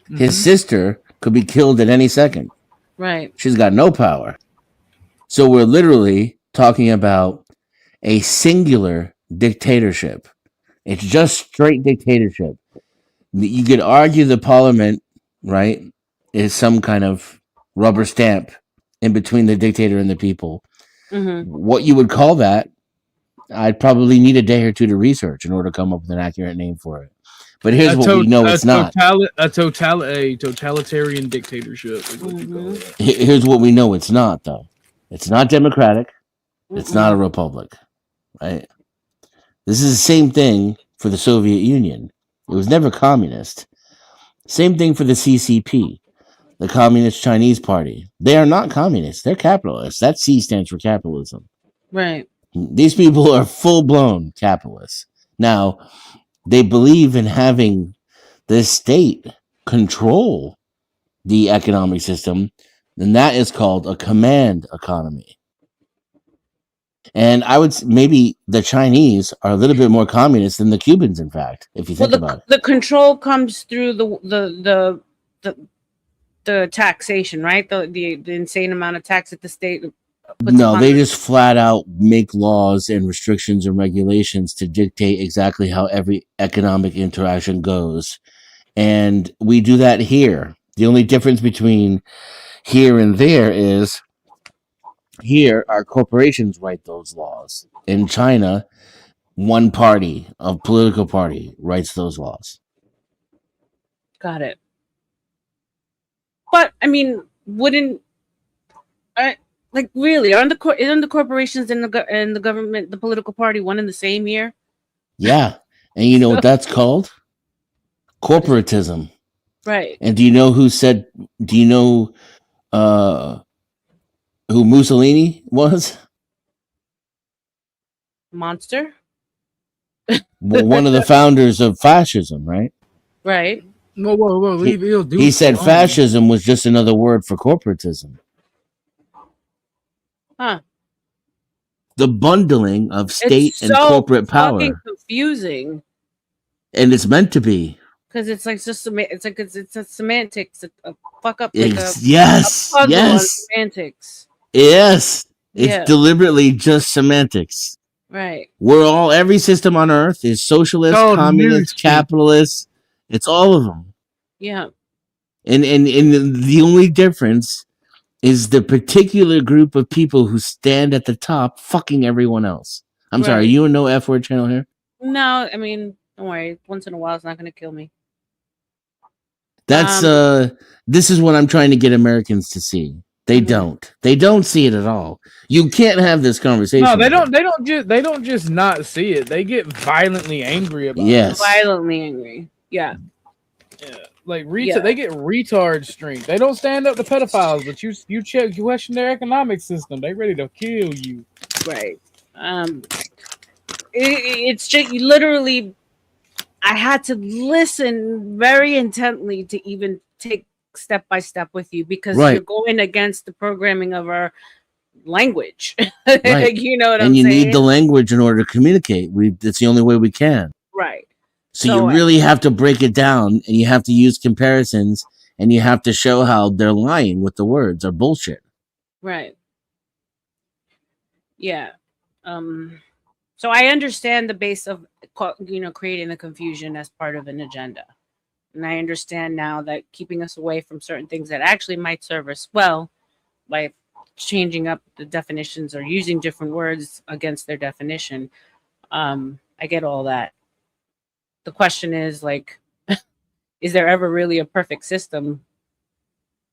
Mm-hmm. His sister could be killed at any second. Right. She's got no power. So we're literally talking about a singular dictatorship. It's just straight dictatorship. You could argue the parliament, right, is some kind of rubber stamp in between the dictator and the people. Mm-hmm. What you would call that, I'd probably need a day or two to research in order to come up with an accurate name for it. But here's what we know it's not. A totalitarian dictatorship. Mm-hmm. Here's what we know it's not, though. It's not democratic. Mm-mm. It's not a republic, right? This is the same thing for the Soviet Union. It was never communist. Same thing for the CCP, the Communist Chinese Party. They are not communists. They're capitalists. That C stands for capitalism. Right. These people are full-blown capitalists. Now, they believe in having the state control the economic system, and that is called a command economy. And I would maybe the Chinese are a little bit more communist than the Cubans, in fact, if you think about it. The control comes through the taxation, right? The insane amount of tax that the state puts No, they just flat out make laws and restrictions and regulations to dictate exactly how every economic interaction goes. And we do that here. The only difference between here and there is here our corporations write those laws. In China, one party, a political party, writes those laws. Got it. But I mean, wouldn't like really aren't the corporations and the government, the political party, one in the same year? Yeah, and you know what that's called? Corporatism. Right. And do you know who said? Do you know who Mussolini was? Monster. one of the founders of fascism, right? Right. Whoa, leave ill He dudes said alone. fascism was just another word for corporatism. Huh. The bundling of state It's and so corporate fucking power, confusing and it's meant to be. because it's like just it's a semantics, a fuck up, like a Yes, puzzle on yes, semantics. yes. It's Yeah. deliberately just semantics. Right. Every system on earth is socialist, Oh, communist, newspeak. capitalist. It's all of them. Yeah. And the only difference is the particular group of people who stand at the top fucking everyone else. I'm sorry, are Right. you a no F word channel here? No, I mean, don't worry. Once in a while, it's not going to kill me. That's this is what I'm trying to get Americans to see. They don't. They don't see it at all. You can't have this conversation. No, they with don't. them. They don't just not see it. They get violently angry about Yes. it. Violently angry. Yeah. Yeah. Like they get retard strength. They don't stand up to pedophiles, but you question their economic system. They ready to kill you. Right. It's just literally. I had to listen very intently to even take step by step with you because Right. you're going against the programming of our language. Right. You know what and I'm you saying? need the language in order to communicate. It's the only way we can. Right. So you really have to break it down, and you have to use comparisons, and you have to show how they're lying with the words or bullshit. Right. Yeah. So I understand the base of creating the confusion as part of an agenda. And I understand now that keeping us away from certain things that actually might serve us well by changing up the definitions or using different words against their definition. I get all that. The question is like, is there ever really a perfect system?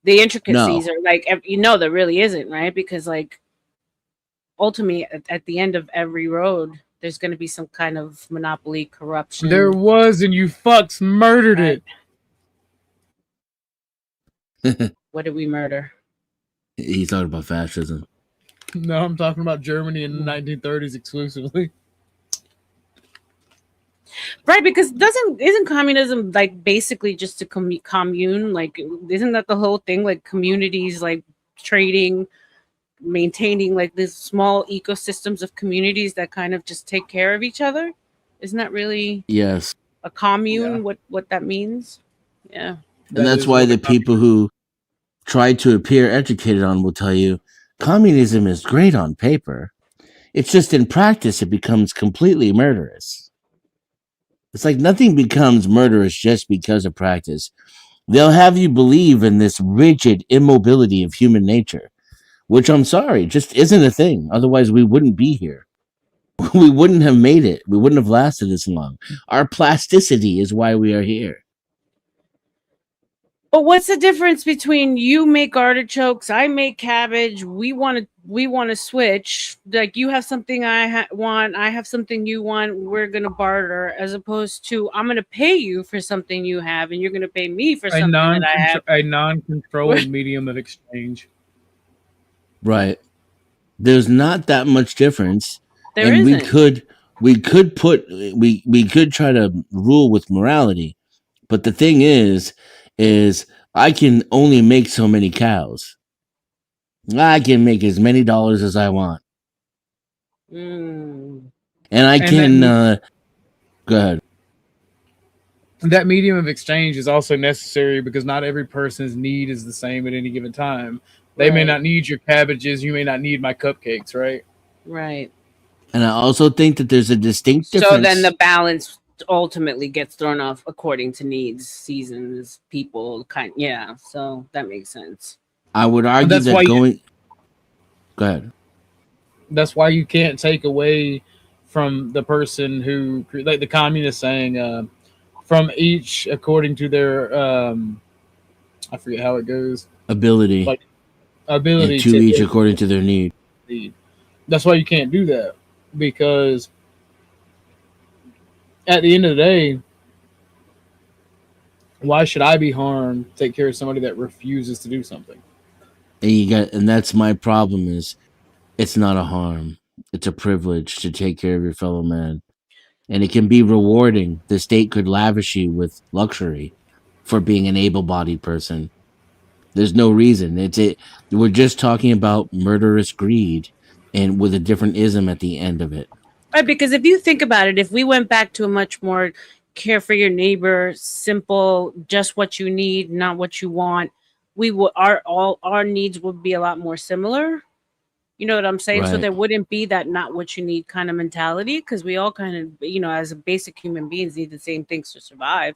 The intricacies are like, there really isn't, right? Because like ultimately at the end of every road, there's going to be some kind of monopoly, corruption. There was, and you fucks murdered it. What did we murder? He's talking about fascism. No, I'm talking about Germany in the 1930s exclusively. Right, because isn't communism like basically just a commune? Like, isn't that the whole thing? Like communities, like trading, maintaining like these small ecosystems of communities that kind of just take care of each other. Isn't that really a commune? Yeah. What that means? Yeah. And that's why the people who try to appear educated on will tell you communism is great on paper. It's just in practice it becomes completely murderous. It's like nothing becomes murderous just because of practice. They'll have you believe in this rigid immobility of human nature, which I'm sorry, just isn't a thing. Otherwise, we wouldn't be here. We wouldn't have made it. We wouldn't have lasted this long. Our plasticity is why we are here. But what's the difference between you make artichokes, I make cabbage, we want to switch, like you have something I want, I have something you want, we're going to barter, as opposed to I'm going to pay you for something you have and you're going to pay me for something that I have. A non-controlled medium of exchange. Right. There's not that much difference. There isn't. we could try to rule with morality. But the thing is I can only make so many cows. I can make as many dollars as I want. And I can go ahead. That medium of exchange is also necessary because not every person's need is the same at any given time. They may not need your cabbages, you may not need my cupcakes, right? Right. And I also think that there's a distinct difference. So then the balance ultimately gets thrown off according to needs, seasons, people, so that makes sense. I would argue that go ahead. That's why you can't take away from the person who, like the communist saying, from each according to their I forget how it goes. Ability. Like ability and to each according to their need. That's why you can't do that, because at the end of the day, why should I be harmed to take care of somebody that refuses to do something? And that's my problem is it's not a harm. It's a privilege to take care of your fellow man. and it can be rewarding. The state could lavish you with luxury for being an able-bodied person. There's no reason. We're just talking about murderous greed, and with a different ism at the end of it. Right, because if you think about it, if we went back to a much more care for your neighbor, simple, just what you need, not what you want, we would all our needs would be a lot more similar. You know what I'm saying? So Right. there wouldn't be that not what you need kind of mentality because we all kind of, as a basic human beings need the same things to survive.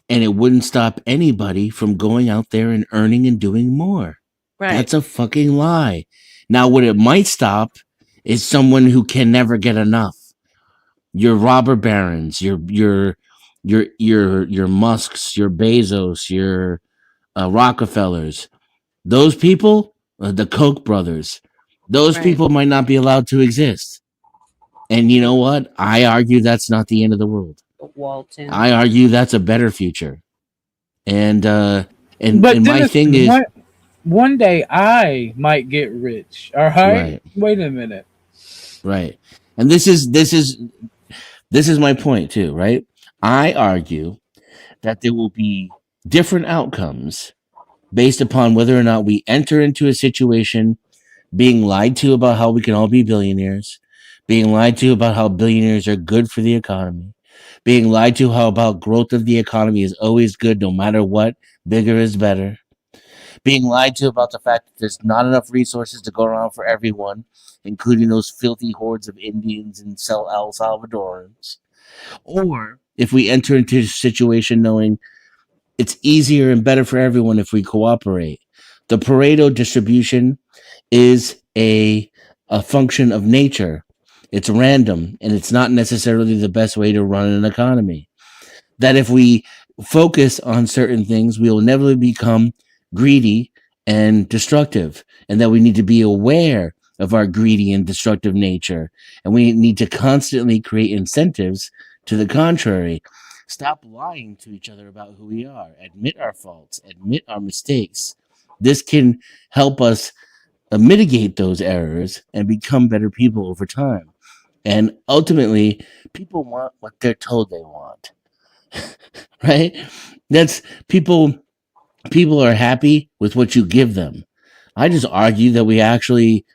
And it wouldn't stop anybody from going out there and earning and doing more. Right. That's a fucking lie. Now, what it might stop is someone who can never get enough. Your robber barons, your Musks, your Bezos, your Rockefellers. Those people, the Koch brothers, those Right. people might not be allowed to exist. And you know what? I argue that's not the end of the world. Walton. I argue that's a better future. And But my Dennis, thing is, one day I might get rich. All right? Right. Wait a minute. Right. And this is my point too, right? I argue that there will be different outcomes based upon whether or not we enter into a situation being lied to about how we can all be billionaires, being lied to about how billionaires are good for the economy, being lied to how about growth of the economy is always good no matter what, bigger is better, being lied to about the fact that there's not enough resources to go around for everyone, including those filthy hordes of Indians and El Salvadorans. Or if we enter into a situation knowing it's easier and better for everyone if we cooperate. The Pareto distribution is a function of nature. It's random, and it's not necessarily the best way to run an economy. That if we focus on certain things, we will inevitably become greedy and destructive, and that we need to be aware of our greedy and destructive nature, and we need to constantly create incentives to the contrary. Stop lying to each other about who we are. Admit our faults. Admit our mistakes. This can help us mitigate those errors and become better people over time. And ultimately, people want what they're told they want. Right? That's people are happy with what you give them. I just argue that we actually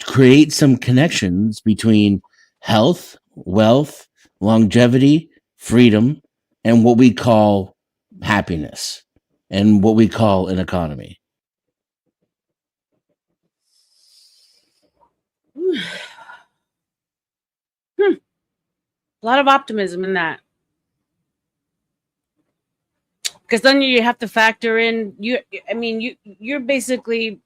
create some connections between health, wealth, longevity, freedom, and what we call happiness and what we call an economy. A lot of optimism in that. Because then you have to factor in you're basically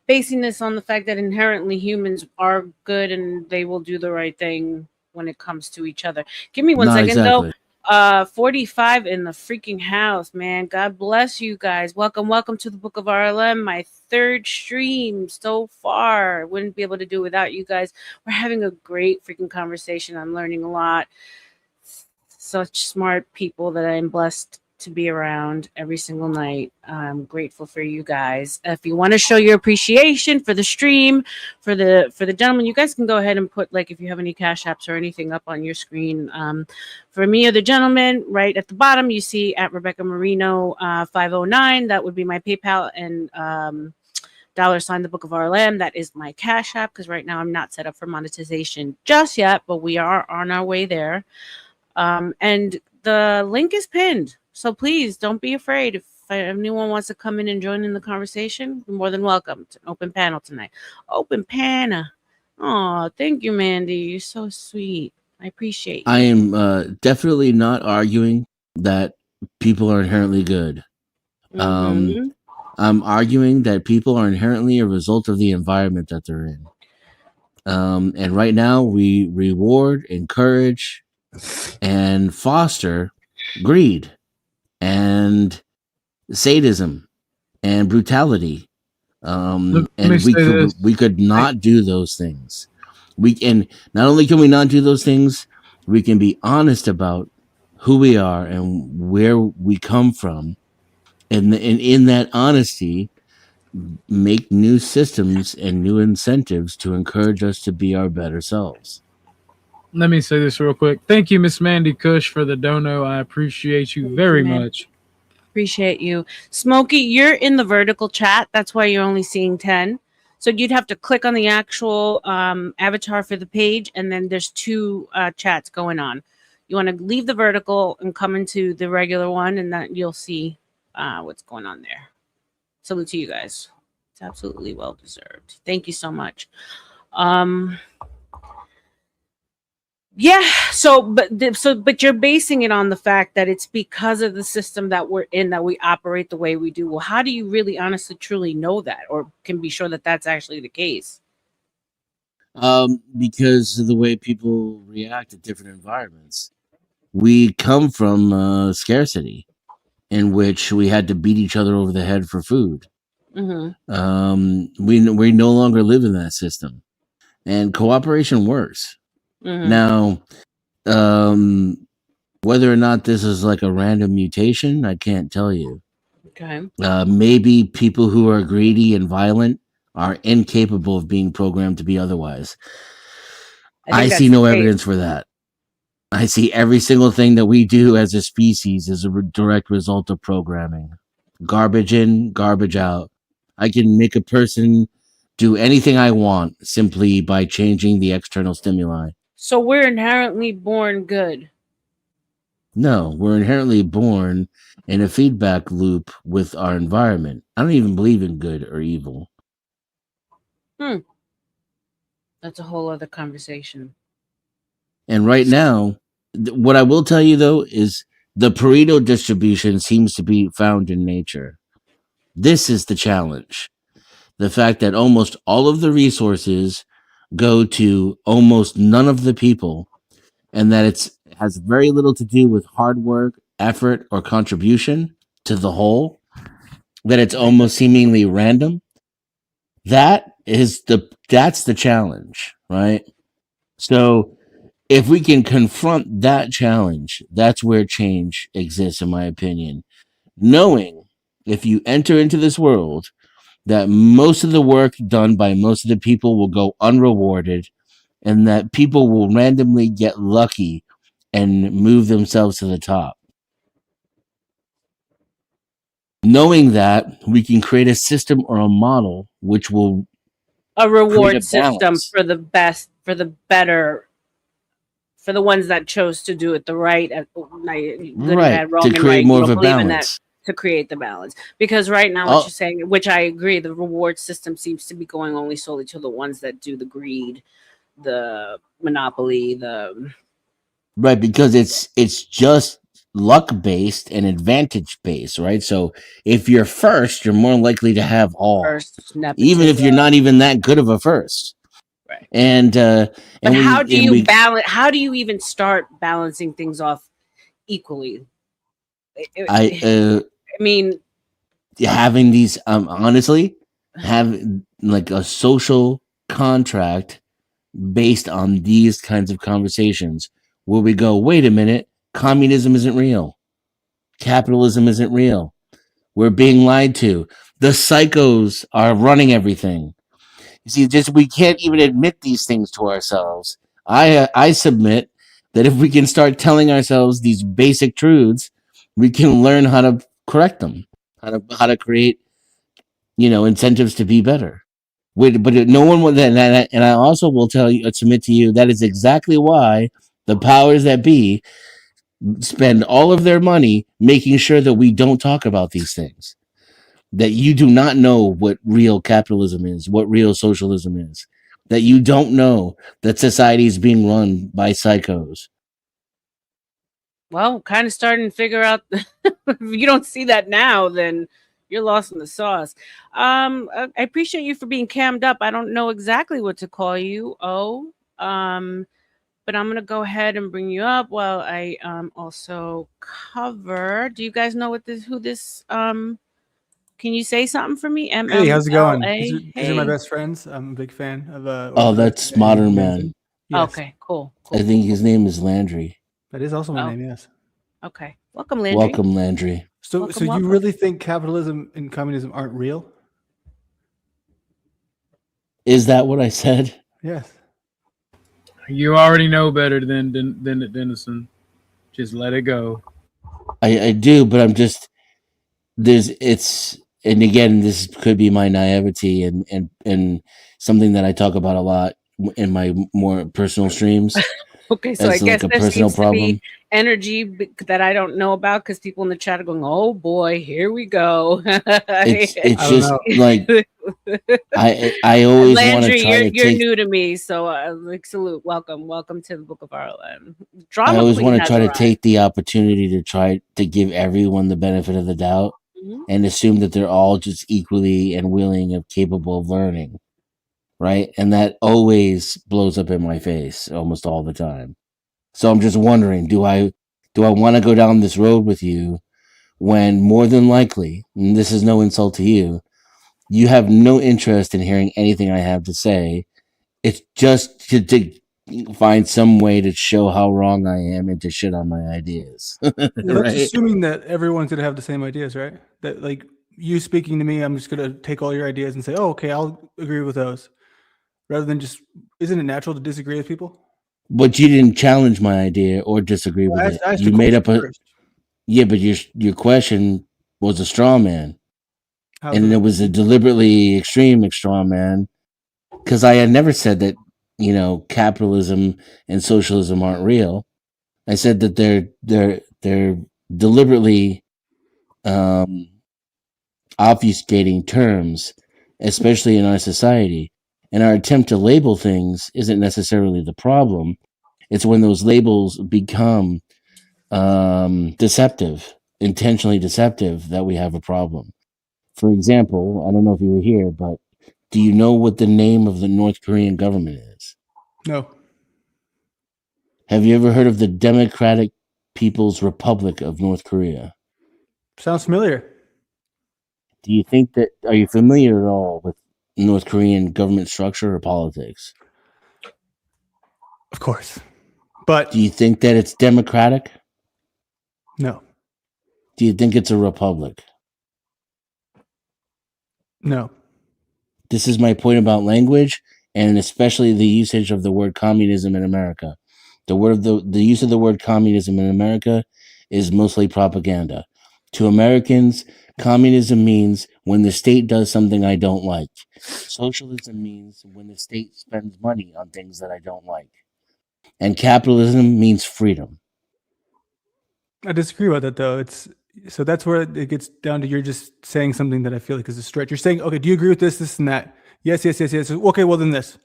basing this on the fact that inherently humans are good and they will do the right thing when it comes to each other. Give me one Not second exactly. though. 45 in the freaking house, man. God bless you guys. Welcome to the Book of R.L.M. My third stream so far. Wouldn't be able to do without you guys. We're having a great freaking conversation. I'm learning a lot. Such smart people that I'm blessed to be around every single night. I'm grateful for you guys. If you want to show your appreciation for the stream, for the gentlemen, you guys can go ahead and put, like, if you have any cash apps or anything up on your screen. For me or the gentleman, right at the bottom, you see at Rebecca Marino 509. That would be my PayPal, and $ the Book of R.L.M. That is my cash app, because right now I'm not set up for monetization just yet, but we are on our way there. And the link is pinned. So please don't be afraid. If anyone wants to come in and join in the conversation, you're more than welcome. It's an open panel tonight. Open panel. Oh, thank you, Mandy. You're so sweet. I appreciate you. I am definitely not arguing that people are inherently good. Mhm. I'm arguing that people are inherently a result of the environment that they're in. And right now, we reward, encourage, and foster greed and sadism and brutality. And we could not do those things. We can not only can we not do those things, we can be honest about who we are and where we come from, and in that honesty, make new systems and new incentives to encourage us to be our better selves. Let me say this real quick. Thank you, Miss Mandy Cush, for the dono. I appreciate you Thank you, very man. much. Appreciate you. Smokey, you're in the vertical chat. That's why you're only seeing 10. So you'd have to click on the actual avatar for the page, and then there's two chats going on. You want to leave the vertical and come into the regular one, and that you'll see what's going on there. Salute to you guys. It's absolutely well deserved. Thank you so much. Yeah, but you're basing it on the fact that it's because of the system that we're in that we operate the way we do. Well, how do you really honestly truly know that, or can be sure that that's actually the case? Because of the way people react to different environments. We come from scarcity, in which we had to beat each other over the head for food. We no longer live in that system, and cooperation works. Now, whether or not this is like a random mutation, I can't tell you. Okay. Maybe people who are greedy and violent are incapable of being programmed to be otherwise. I see no evidence for that. I see every single thing that we do as a species as a direct result of programming. Garbage in, garbage out. I can make a person do anything I want simply by changing the external stimuli. So we're inherently born good. No, we're inherently born in a feedback loop with our environment. I don't even believe in good or evil. That's a whole other conversation. And right now, what I will tell you though is the Pareto distribution seems to be found in nature. This is the challenge. The fact that almost all of the resources go to almost none of the people, and that it has very little to do with hard work, effort, or contribution to the whole, that it's almost seemingly random. That's the challenge, right? So if we can confront that challenge, that's where change exists, in my opinion. Knowing if you enter into this world that most of the work done by most of the people will go unrewarded, and that people will randomly get lucky and move themselves to the top. Knowing that, we can create a system or a model which will a reward a system balance. for the best, for the better, for the ones that chose to do it the right, good and bad, wrong to and create right. more You of don't a believe in that, balance. to create the balance. Because right now, what you're saying, which I agree, the reward system seems to be going only solely to the ones that do the greed, the monopoly, the right, because it's just luck based and advantage based, right? So if you're first, you're more likely to have all, first nepotism. even if you're not even that good of a first. Right. And but how do you balance? How do you even start balancing things off equally? I mean, having these honestly, have like a social contract based on these kinds of conversations where we go, wait a minute, communism isn't real, capitalism isn't real, we're being lied to, the psychos are running everything. You see, just we can't even admit these things to ourselves. I submit that if we can start telling ourselves these basic truths, we can learn how to correct them, how to create, incentives to be better. But no one will. And I also will submit to you, that is exactly why the powers that be spend all of their money making sure that we don't talk about these things. That you do not know what real capitalism is, what real socialism is. That you don't know that society is being run by psychos. Well, kind of starting to figure out. If you don't see that now, then you're lost in the sauce. I appreciate you for being cammed up. I don't know exactly what to call you. But I'm gonna go ahead and bring you up while I also cover. Do you guys know who this Can you say something for me? Hey, how's it going? Hey. These are my best friends. I'm a big fan of that's Modern Man. Yes. Okay, cool. I think his name is Landry. That is also my name, yes. Okay. Welcome, Landry. Welcome, Landry. So you really think capitalism and communism aren't real? Is that what I said? Yes. You already know better than Dennison. Just let it go. I do, but I'm just and again, this could be my naivety and something that I talk about a lot in my more personal streams Okay, so I as like guess a there personal seems to be problem. energy that I don't know about because people in the chat are going, "Oh boy, here we go." It's I don't just know. like I always want to Landry, try to you're take new to me, so like salute, welcome to the Book of R.L.M. I Drama always Queen want to has try to arrived. take the opportunity to try to give everyone the benefit of the doubt Mhm. and assume that they're all just equally and willing and capable of learning, right? And that always blows up in my face almost all the time. So I'm just wondering, do I want to go down this road with you when more than likely, and this is no insult to you, you have no interest in hearing anything I have to say. It's just to find some way to show how wrong I am and to shit on my ideas. Well, that's Right? assuming that everyone's gonna have the same ideas, right? That like you speaking to me, I'm just gonna take all your ideas and say, "Oh, okay, I'll agree with those," rather than just. Isn't it natural to disagree with people? But you didn't challenge my idea or disagree with it. I asked a You made question up a first. yeah, but your question was a straw man, How is and it? it was a deliberately extreme straw man because I had never said that capitalism and socialism aren't real. I said that they're deliberately um, obfuscating terms, especially in our society. And our attempt to label things isn't necessarily the problem. It's when those labels become deceptive, intentionally deceptive, that we have a problem. For example, I don't know if you were here, but do you know what the name of the North Korean government is? No. Have you ever heard of the Democratic People's Republic of North Korea? Sounds familiar. Do you think that are you familiar at all with North Korean government structure or politics? Of course. But Do you think that it's democratic? no. Do you think it's a republic? No. This is my point about language and especially the usage of the word communism in America. The use of the word communism in America is mostly propaganda. To Americans, communism means when the state does something I don't like. Socialism means when the state spends money on things that I don't like. And capitalism means freedom. I disagree with that though. It's so that's where it gets down to you're just saying something that I feel like is a stretch. You're saying, okay, do you agree with this, and that? Yes, yes, yes, yes. Okay, well then this.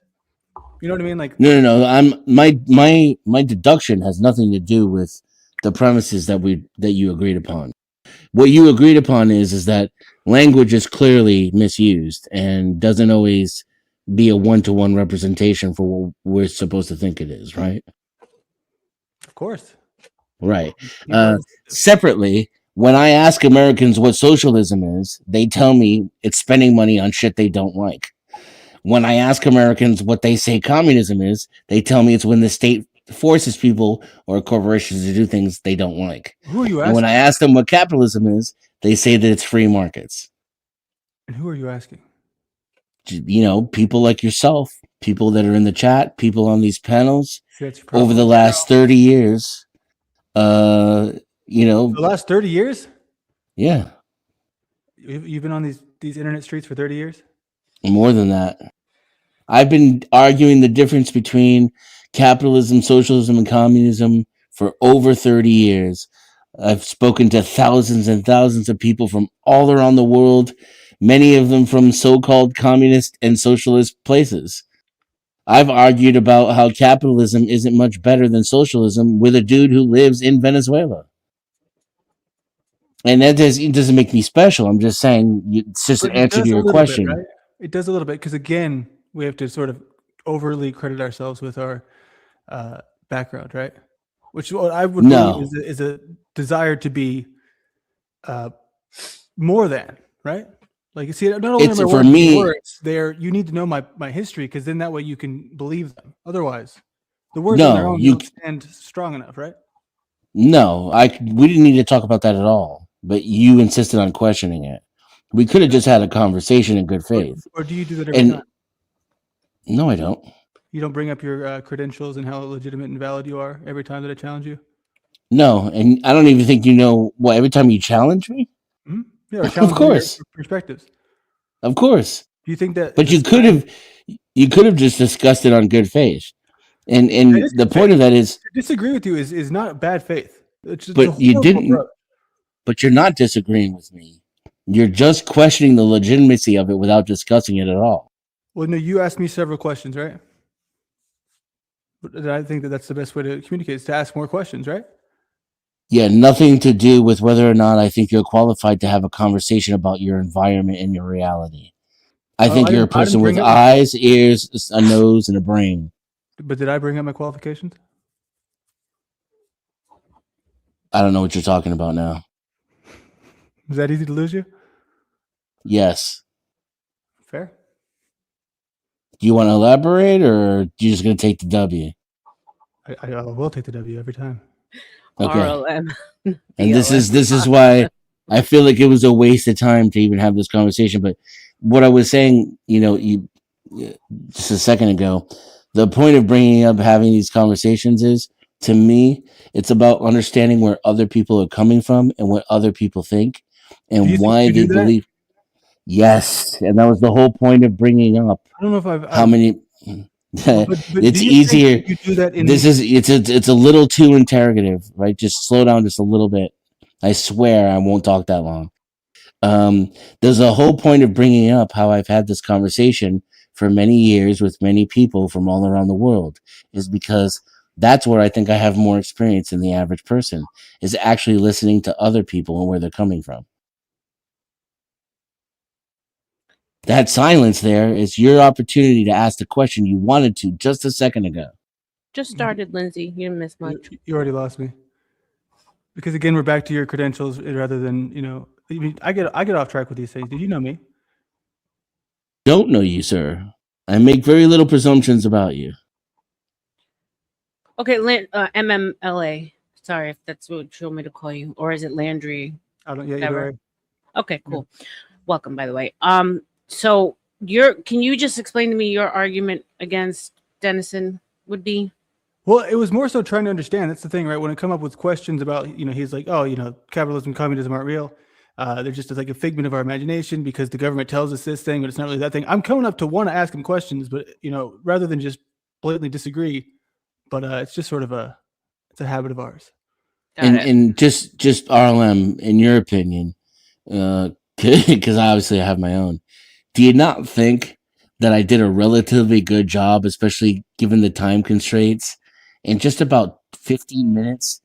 You know what I mean? Like No. I'm my deduction has nothing to do with the premises that you agreed upon. What you agreed upon is that language is clearly misused and doesn't always be a one-to-one representation for what we're supposed to think it is, right? of course. Right. People are Separately, when I ask Americans what socialism is, they tell me it's spending money on shit they don't like. When I ask Americans what they say communism is, they tell me it's when the state forces people or corporations to do things they don't like. who are you And when asking? I ask them what capitalism is, they say that it's free markets. And who are you asking? People like yourself, people that are in the chat, people on these panels See, that's your over problem. the last 30 years. The last 30 years? Yeah, You've been on these internet streets for 30 years? more than that. I've been arguing the difference between capitalism, socialism, and communism for over 30 years. I've spoken to thousands and thousands of people from all around the world, many of them from so called communist and socialist places. I've argued about how capitalism isn't much better than socialism with a dude who lives in Venezuela. And it doesn't make me special. I'm just saying it's just an But it answer to does a your little bit, question. right? It does a little bit because again, we have to sort of overly credit ourselves with our background, right? Which what I would believe No, is a desire to be more than, right? Like you see, not only it's are my for words being me. words, you need to know my history because then that way you can believe them. Otherwise, the words on their No, own you don't stand strong enough, right? no. We didn't need to talk about that at all. But you insisted on questioning it. We could have just had a conversation in good faith. Or do you do that every time? And no, I don't. You don't bring up your credentials and how legitimate and valid you are every time that I challenge you? No, and I don't even think you know what. Every time you challenge me, Mm-hmm. Yeah, or of challenging your course, perspectives. of course. Do you think that? But you could have just discussed it on good faith. And That is the good point faith. of that is, To disagree with you is not bad faith. It's a but you horrible didn't. approach. But you're not disagreeing with me. You're just questioning the legitimacy of it without discussing it at all. Well, no, you asked me several questions, right? But I think that that's the best way to communicate is to ask more questions, right? Yeah, nothing to do with whether or not I think you're qualified to have a conversation about your environment and your reality. I think you're a I didn't person with bring up, eyes, ears, a nose, and a brain. but did I bring up my qualifications? I don't know what you're talking about now. Is that easy to lose you? Yes. Fair. Do you want to elaborate, or are you just going to take the W? I will take the W every time. Okay. R.L.M. And this is why I feel like it was a waste of time to even have this conversation. But what I was saying, just a second ago, the point of bringing up having these conversations is, to me, it's about understanding where other people are coming from and what other people think and why they believe. Yes, and that was the whole point of bringing up I don't know if I've how many. but It's do you easier. think you do that in It's a little too interrogative, right? Just slow down just a little bit. I swear I won't talk that long. There's a whole point of bringing up how I've had this conversation for many years with many people from all around the world, is because that's where I think I have more experience than the average person, is actually listening to other people and where they're coming from. That silence there is your opportunity to ask the question you wanted to just a second ago. Just started, Lindsay. You didn't miss much. You already lost me. Because again, we're back to your credentials rather than, I mean, I get off track with these things. Did you know me? Don't know you, sir. I make very little presumptions about you. Okay, MMLA. Sorry if that's what you want me to call you, or is it Landry? I don't. Yeah, Whatever. either way. Okay, cool. Welcome, by the way. So can you just explain to me your argument against Dennison would be? Well, it was more so trying to understand. That's the thing, right? When it come up with questions about, he's like, oh, capitalism, communism aren't real. They're just like a figment of our imagination because the government tells us this thing, but it's not really that thing. I'm coming up to want to ask him questions, but rather than just blatantly disagree, but it's just sort of it's a habit of ours. And just R.L.M, in your opinion, because obviously I have my own, do you not think that I did a relatively good job, especially given the time constraints, in just about 15 minutes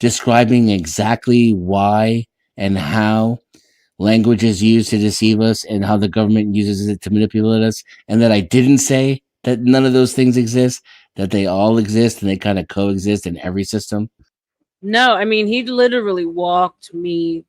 describing exactly why and how language is used to deceive us and how the government uses it to manipulate us, and that I didn't say that none of those things exist, that they all exist and they kind of coexist in every system? No, I mean, he literally walked me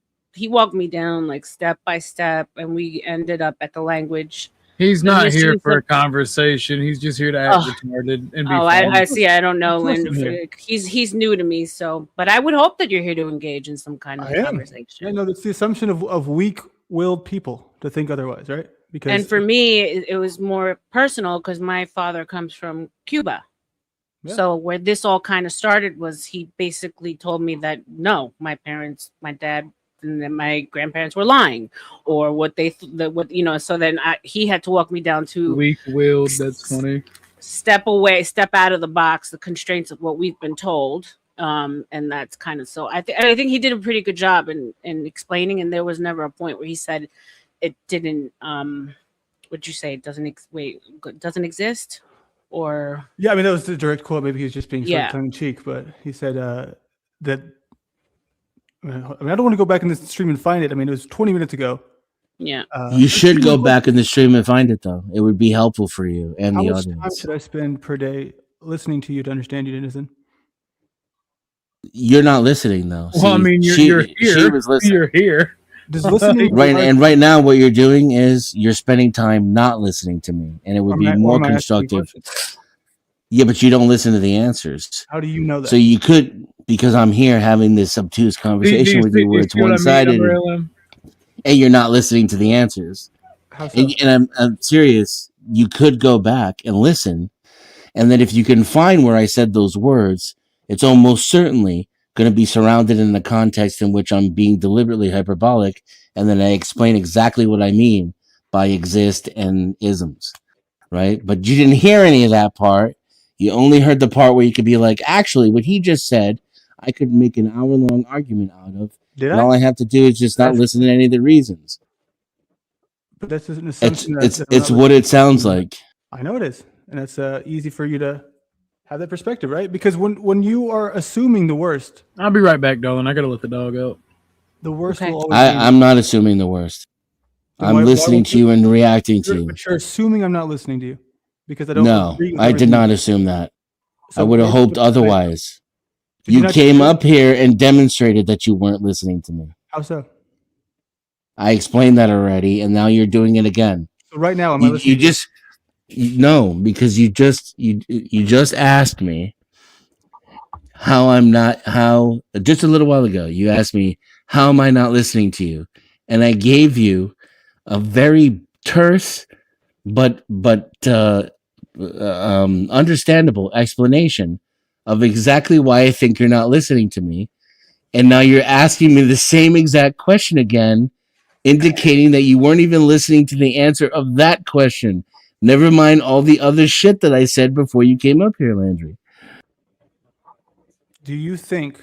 down like step by step, and we ended up at the language. He's not here for a conversation. He's just here to act retarded and be I see. I don't know. Listen, he's new to me, but I would hope that you're here to engage in some kind of conversation. I know that's the assumption of weak-willed people to think otherwise, right? And for me, it was more personal because my father comes from Cuba. Yeah. So where this all kind of started was he basically told me that no, my dad and my grandparents were lying, or what so then he had to walk me down to weak-willed. That's funny. Step out of the box, the constraints of what we've been told, and that's kind of so. I think he did a pretty good job in explaining, and there was never a point where he said it didn't. What'd you say? It doesn't exist, or yeah, I mean that was the direct quote. Maybe he was just being sort of tongue in cheek, but he said that. I mean, I don't want to go back in the stream and find it. I mean, it was 20 minutes ago. Yeah. You should go back in the stream and find it, though. It would be helpful for you and the audience. How much time should I spend per day listening to you to understand you, Dennison? You're not listening, though. Well, I mean, you're here. She was listening. You're here. Just listening. Right now, what you're doing is you're spending time not listening to me, and it would be more constructive. Yeah, but you don't listen to the answers. How do you know that? So you could, because I'm here having this obtuse conversation with you where it's one-sided, and you're not listening to the answers. How so? And I'm serious. You could go back and listen And that if you can find where I said those words, it's almost certainly going to be surrounded in a context in which I'm being deliberately hyperbolic, and then I explain exactly what I mean by exist and isms, right? But you didn't hear any of that part. You only heard the part where you could be like, actually, what he just said, I could make an hour-long argument out of. Did And I? all I have to do is just not listen to any of the reasons. But that's just an assumption It's that I'm not what listening it sounds to you. like. I know it is, and it's easy for you to have that perspective, right? Because when you are assuming the worst, I'll be right back, darling. I gotta let the dog out. the worst Okay. will always be. I'm not assuming the worst. Then I'm why listening would to you and reacting to you. But you're assuming I'm not listening to you because I don't. No, agree with I did everything not you- assume that. So I would have what- hoped what- otherwise. did you You not came do- up here and demonstrated that you weren't listening to me. How so? I explained that already, and now you're doing it again. So right now, am I You listening? just no, because you just asked me how I'm not how just a little while ago you asked me how am I not listening to you, and I gave you a very terse but understandable explanation of exactly why I think you're not listening to me, and now you're asking me the same exact question again, indicating that you weren't even listening to the answer of that question. Never mind all the other shit that I said before you came up here, Landry. Do you think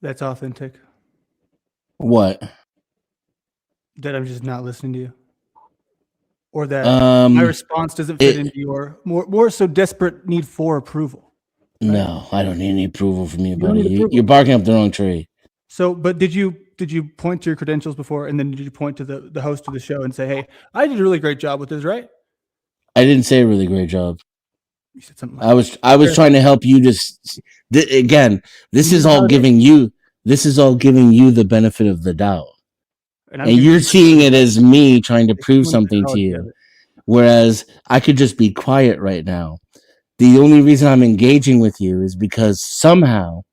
that's authentic? What? That I'm just not listening to you, or that Um, my response doesn't fit into your more so desperate need for approval? No, I don't need any approval from you, You don't need buddy. approval. You're barking up the wrong tree. So, but did you point to your credentials before, and then did you point to the host of the show and say, "Hey, I did a really great job with this," right? I didn't say a really great job. You said something like I was trying to help you. Again, this is all giving you the benefit of the doubt, I'm and giving you're you- seeing it as me trying to prove Explain something how to I you. get it. Whereas I could just be quiet right now. The only reason I'm engaging with you is because somehow,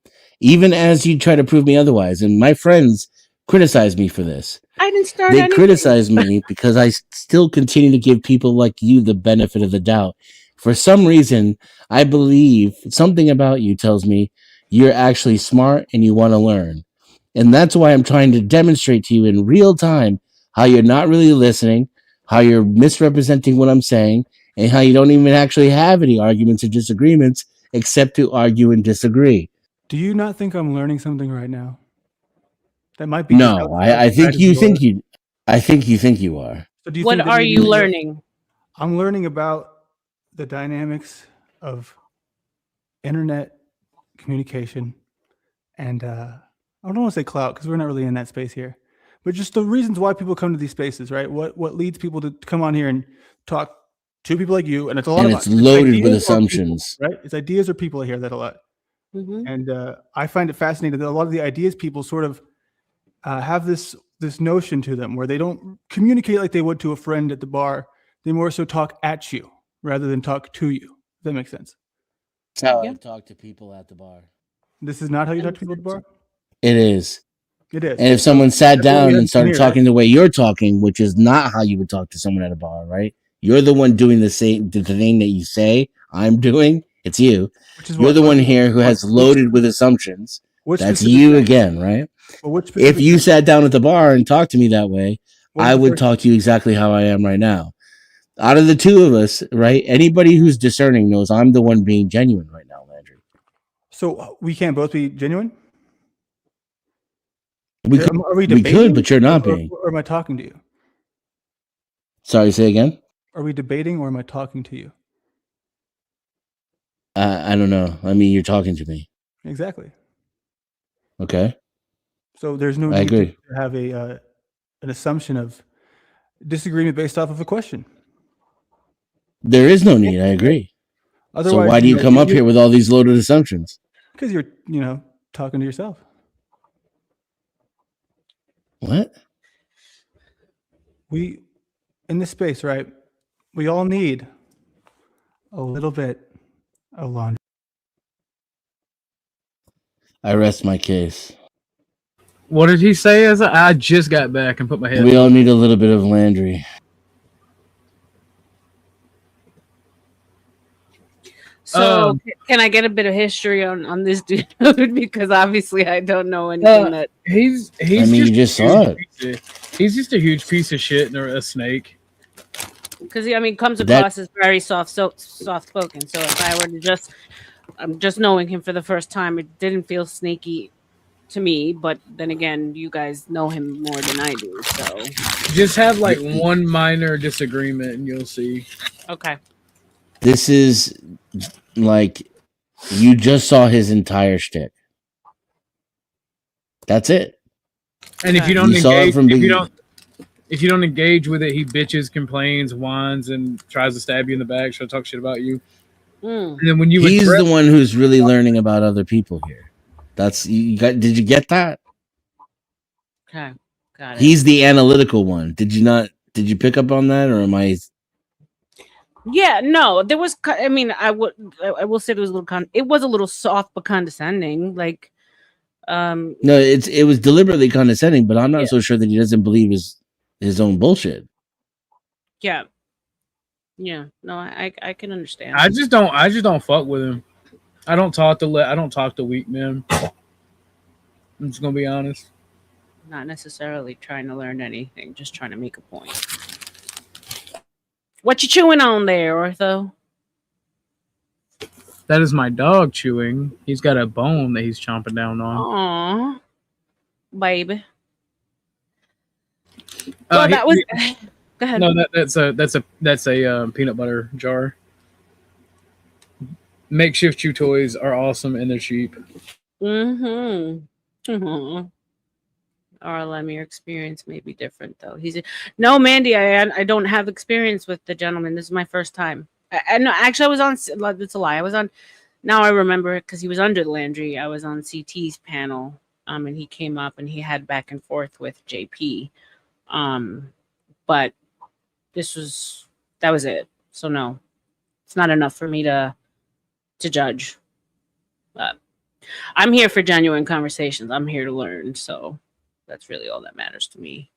even as you try to prove me otherwise, and my friends criticize me for this, I didn't start they anything. criticize me because I still continue to give people like you the benefit of the doubt. For some reason, I believe something about you tells me you're actually smart and you want to learn. And that's why I'm trying to demonstrate to you in real time how you're not really listening, how you're misrepresenting what I'm saying, and how you don't even actually have any arguments or disagreements except to argue and disagree. Do you not think I'm learning something right now? That might be No, I think you think you are. So do you What think that are maybe you you're- learning? I'm learning about the dynamics of internet communication and I don't want to say clout because we're not really in that space here, but just the reasons why people come to these spaces, right? What leads people to come on here and talk to people like you, and it's a lot And of it's loaded with ideas or assumptions. people, right? It's ideas or people. I hear that a lot, Mhm. and I find it fascinating that a lot of the ideas people sort of have this notion to them where they don't communicate like they would to a friend at the bar. They more so talk at you rather than talk to you. If that makes sense. That's how Yeah. I talk to people at the bar. This is not how you talk to people at the bar. It is. It is. And if someone sat that's what we down had and started here, talking the way you're talking, which is not how you would talk to someone at a bar, right? You're the one doing the thing that you say I'm doing. It's you. which is You're what the one here who has loaded with assumptions. That's you again, right? If you sat down at the bar and talked to me that way, I would talk to you exactly how I am right now. Out of the two of us, right? Anybody who's discerning knows I'm the one being genuine right now, Landry. So we can't both be genuine. We Are we could, debating? but you're not being. Or am I talking to you? Sorry, say again. Are we debating or am I talking to you? I don't know. I mean, you're talking to me. Exactly. Okay. So there's no I need agree. to have an assumption of disagreement based off of a question. There is no need. I agree. Otherwise, So why do you come up here with all these loaded assumptions? Because you're, talking to yourself. What? We, in this space, right? We all need a little bit of laundry. I rest my case. What did he say? As I just got back and put my head. We all need a little bit of Landry. So can I get a bit of history on this dude? Because obviously I don't know anything that. He's I mean, you just saw it. He's just a huge piece of shit and a snake. Because I mean, comes That- across as very soft spoken. So if I were to I'm just knowing him for the first time, it didn't feel snaky to me. But then again, you guys know him more than I do, so Just have like one minor disagreement, and you'll see. okay. This is like you just saw his entire shtick. That's it. And if you don't You saw it engage, from if you don't engage with it, he bitches, complains, whines, and tries to stab you in the back, try to talk shit about you. And then when you He's address- the one who's really learning about other people here. That's you got. Did you get that? Okay, got it. He's the analytical one. Did you not? Did you pick up on that, or am I? Yeah, no, there was. I mean, I will say it was a little. It was a little soft but condescending. Like, No, it was deliberately condescending, but I'm not so sure that he doesn't believe his own bullshit. yeah, no, I can understand. I just don't fuck with him. I don't talk to weak men. I'm just gonna be honest. Not necessarily trying to learn anything, just trying to make a point. What you chewing on there, Ortho? That is my dog chewing. He's got a bone that he's chomping down on. Aw, baby. Well, that was. Go ahead. No, that's a peanut butter jar. Makeshift chew toys are awesome and they're cheap. R.L.M, your experience may be different though. No, Mandy. I don't have experience with the gentleman. This is my first time. No, actually, I was on. It's a lie. I was on. Now I remember it because he was under Landry. I was on CT's panel, and he came up and he had back and forth with JP, but that was it. So no, it's not enough for me to judge. But I'm here for genuine conversations. I'm here to learn. So that's really all that matters to me.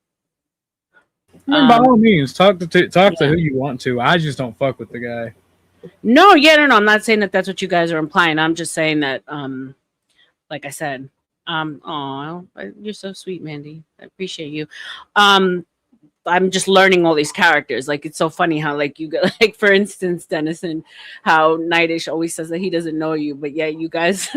I mean, by all means, talk to who you want to. I just don't fuck with the guy. No. I'm not saying that that's what you guys are implying. I'm just saying that, like I said, you're so sweet, Mandy. I appreciate you. I'm just learning all these characters. Like, it's so funny how, like, you get, like, for instance, Dennison, how Nightish always says that he doesn't know you, but yeah, you guys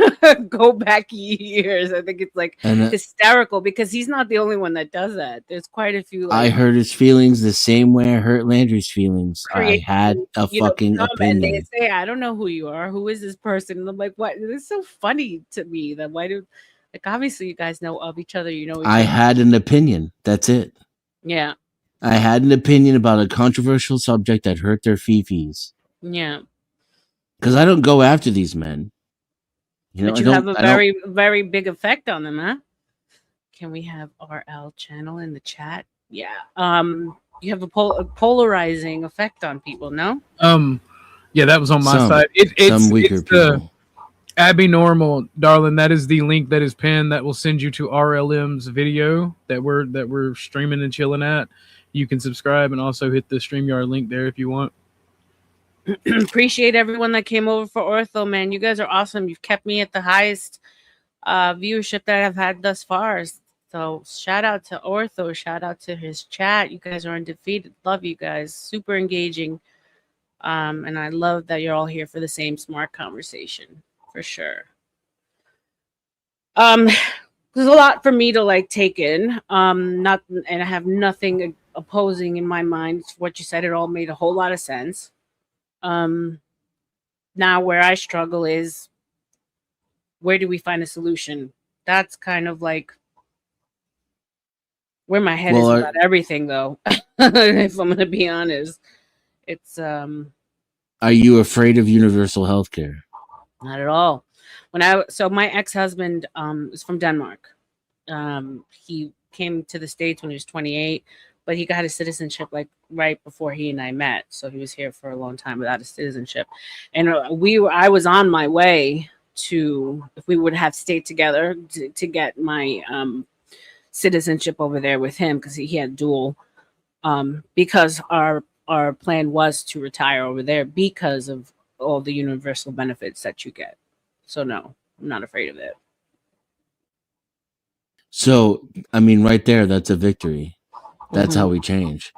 go back years. I think it's like hysterical because he's not the only one that does that. There's quite a few. Like, I hurt his feelings the same way I hurt Landry's feelings. I had a fucking opinion. They say, I don't know who you are. Who is this person? And I'm like, what? It's so funny to me that like, obviously you guys know of each other. You know each other. I had an opinion. That's it. Yeah. I had an opinion about a controversial subject that hurt their fifis. Yeah. Because I don't go after these men. But you have a very, very big effect on them, huh? Can we have RL channel in the chat? Yeah. You have a polarizing effect on people, no? Yeah, that was on my side. Some weaker people. Abby Normal, darling, that is the link that is pinned that will send you to R.L.M's video that we're streaming and chilling at. You can subscribe and also hit the StreamYard link there if you want. Appreciate everyone that came over for Ortho, man. You guys are awesome. You've kept me at the highest viewership that I've had thus far. So shout out to Ortho. Shout out to his chat. You guys are undefeated. Love you guys. Super engaging. And I love that you're all here for the same smart conversation. For sure. There's a lot for me to like take in. And I have nothing opposing in my mind. What you said, it all made a whole lot of sense. Now where I struggle is, where do we find a solution? That's kind of like where my head is about everything, though. If I'm gonna be honest, it's Are you afraid of universal health care? Not at all. So my ex-husband is from Denmark. He came to the States when he was 28, but he got his citizenship like right before he and I met. So he was here for a long time without a citizenship. And I was on my way to, if we would have stayed together to get my citizenship over there with him, because he had dual, because our plan was to retire over there because of all the universal benefits that you get. So no, I'm not afraid of it. So, I mean, right there, that's a victory. That's how we change.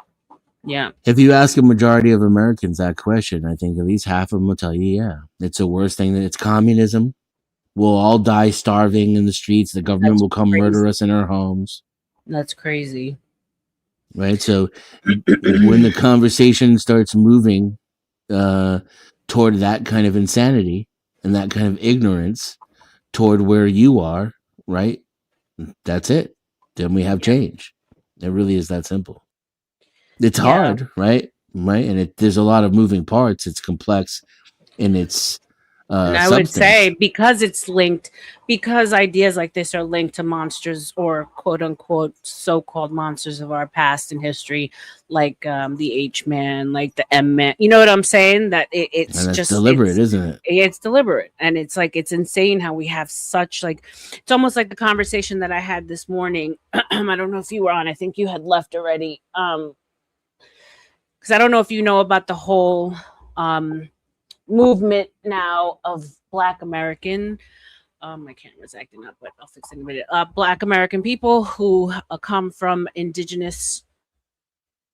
Yeah. If you ask a majority of Americans that question, I think at least half of them will tell you, yeah, it's the worst thing. That it's communism. We'll all die starving in the streets. The government That's will come crazy. murder us in our homes. That's crazy. Right. So when the conversation starts moving toward that kind of insanity and that kind of ignorance toward where you are, right? That's it. Then we have change. It really is that simple. It's hard, right? Right. And there's a lot of moving parts. It's complex in its And I would say because it's linked, because ideas like this are linked to monsters or quote unquote so-called monsters of our past in history, like the H-man, like the M-man. You know what I'm saying? That it's just deliberate, isn't it? It's deliberate, and it's like it's insane how we have such like it's almost like the conversation that I had this morning. I don't know if you were on. I think you had left already. Because I don't know if you know about the whole movement now of Black American, my camera's acting up, but I'll fix it in a minute. Black American people who come from indigenous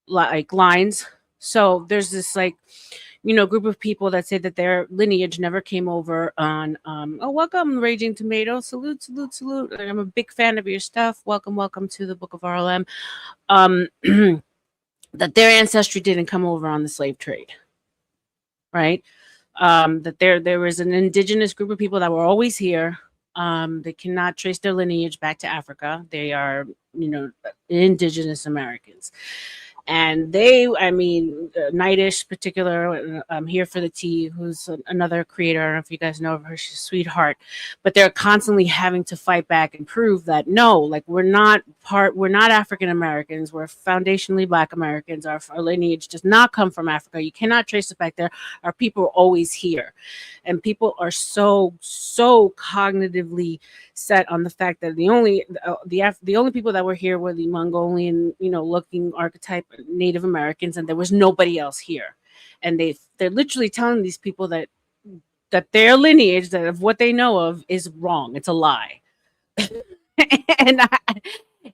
like lines. So there's this like, you know, group of people that say that their lineage never came over on oh, welcome Raging Tomato, salute. I'm a big fan of your stuff. Welcome to the Book of R.L.M. That their ancestry didn't come over on the slave trade, right? That there was an indigenous group of people that were always here. They cannot trace their lineage back to Africa. They are, you know, indigenous Americans. And they, I mean, Nightish particular, Here for the Tea, who's another creator. I don't know if you guys know of her. She's a sweetheart. But they're constantly having to fight back and prove that, no, like we're not African Americans. We're foundationally Black Americans. Our lineage does not come from Africa. You cannot trace it back there. Our people are always here. And people are so cognitively set on the fact that the only people that were here were the Mongolian, you know, looking archetype Native Americans, and there was nobody else here. And they're literally telling these people that their lineage, that of what they know of, is wrong. It's a lie.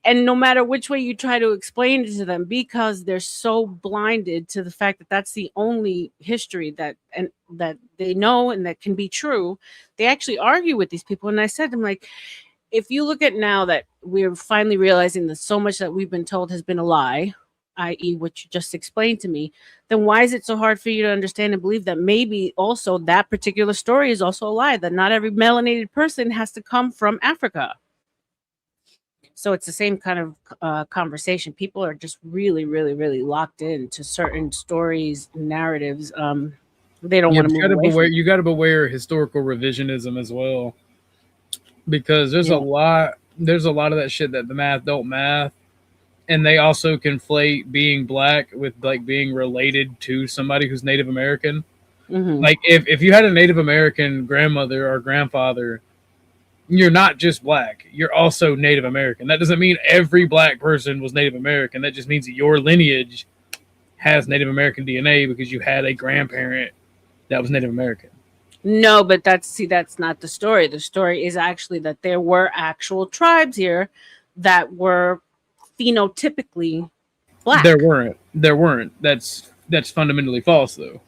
and no matter which way you try to explain it to them, because they're so blinded to the fact that that's the only history that they know and that can be true, they actually argue with these people. And I said to them, like, if you look at now that we're finally realizing that so much that we've been told has been a lie, i.e. what you just explained to me, then why is it so hard for you to understand and believe that maybe also that particular story is also a lie, that not every melanated person has to come from Africa? So it's the same kind of conversation. People are just really locked into certain stories, narratives. They don't want to move away from it. You got to beware historical revisionism as well, because there's a lot of that shit that the math don't math, and they also conflate being Black with like being related to somebody who's Native American. Mm-hmm. Like if you had a Native American grandmother or grandfather, you're not just Black, you're also Native American. That doesn't mean every Black person was Native American. That just means that your lineage has Native American DNA because you had a grandparent that was Native American. No, but that's not the story. The story is actually that there were actual tribes here that were phenotypically Black. There weren't. That's fundamentally false, though.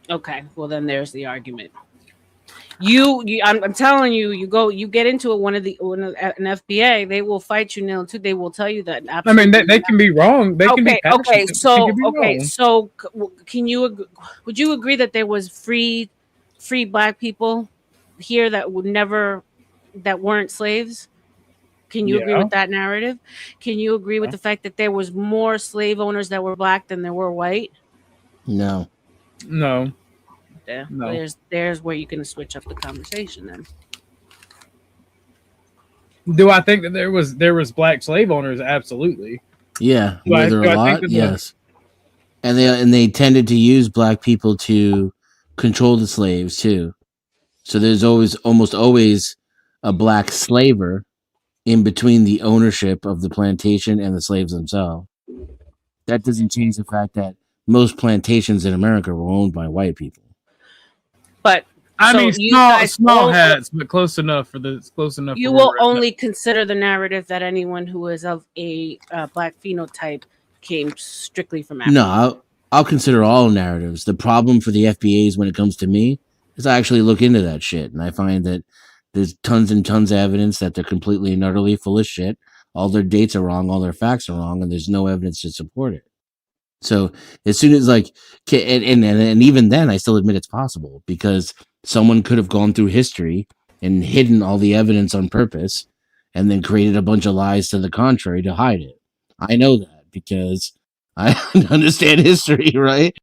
Okay, well then there's the argument. I'm telling you, you get into an FBA, they will fight you nail too. They will tell you that. I mean, they can be wrong. They can be passionate. So would you agree that there was free Black people here that weren't slaves? Can you agree with that narrative? Can you agree with the fact that there was more slave owners that were Black than there were white? No. Yeah, no. There's where you can switch up the conversation then. Do I think that there was Black slave owners? Absolutely. Yeah, were there a lot? Yes. And they tended to use Black people to control the slaves too. So there's almost always a Black slaver in between the ownership of the plantation and the slaves themselves. That doesn't change the fact that most plantations in America were owned by white people. But I so mean, you small guys small only- hats, but close enough for the it's close enough. you for will where we're at. only consider the narrative that anyone who is of a black phenotype came strictly from Africa. No, I'll consider all narratives. The problem for the FBAs when it comes to me is I actually look into that shit, and I find that there's tons and tons of evidence that they're completely and utterly full of shit. All their dates are wrong, all their facts are wrong, and there's no evidence to support it. So as soon as like, and even then, I still admit it's possible because someone could have gone through history and hidden all the evidence on purpose, and then created a bunch of lies to the contrary to hide it. I know that because I understand history, right?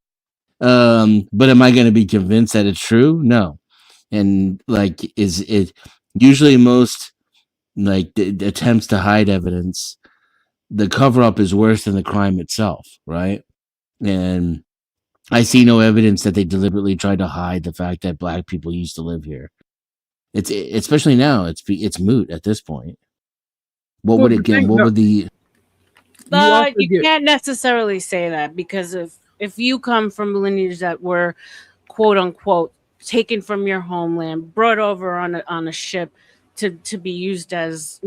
But am I going to be convinced that it's true? No. And like, is it usually most like the attempts to hide evidence? The cover up is worse than the crime itself, right? And I see no evidence that they deliberately tried to hide the fact that black people used to live here. It's especially now. It's moot at this point. What Well, would the it get? thing- What no, would the? also You get- can't necessarily say that because if you come from lineage that were quote unquote taken from your homeland, brought over on a ship to be used as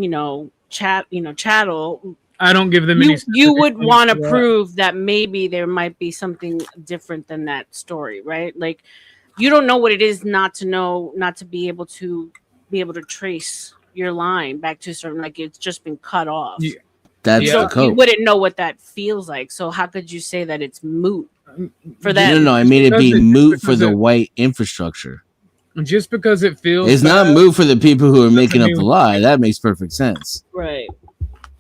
chattel, I don't give them any. you specific would points want to for that. prove that maybe there might be something different than that story, right? Like you don't know what it is not to be able to trace your line back to a certain, like it's just been cut off. Yeah. That's Yeah. the So you cope. wouldn't know what that feels like. So how could you say that it's moot for Yeah, that? No, I mean it'd be Because moot for the it- white infrastructure. Just because it feels It's not bad- moot for the people who are making up mean- the lie. That makes perfect sense. Right.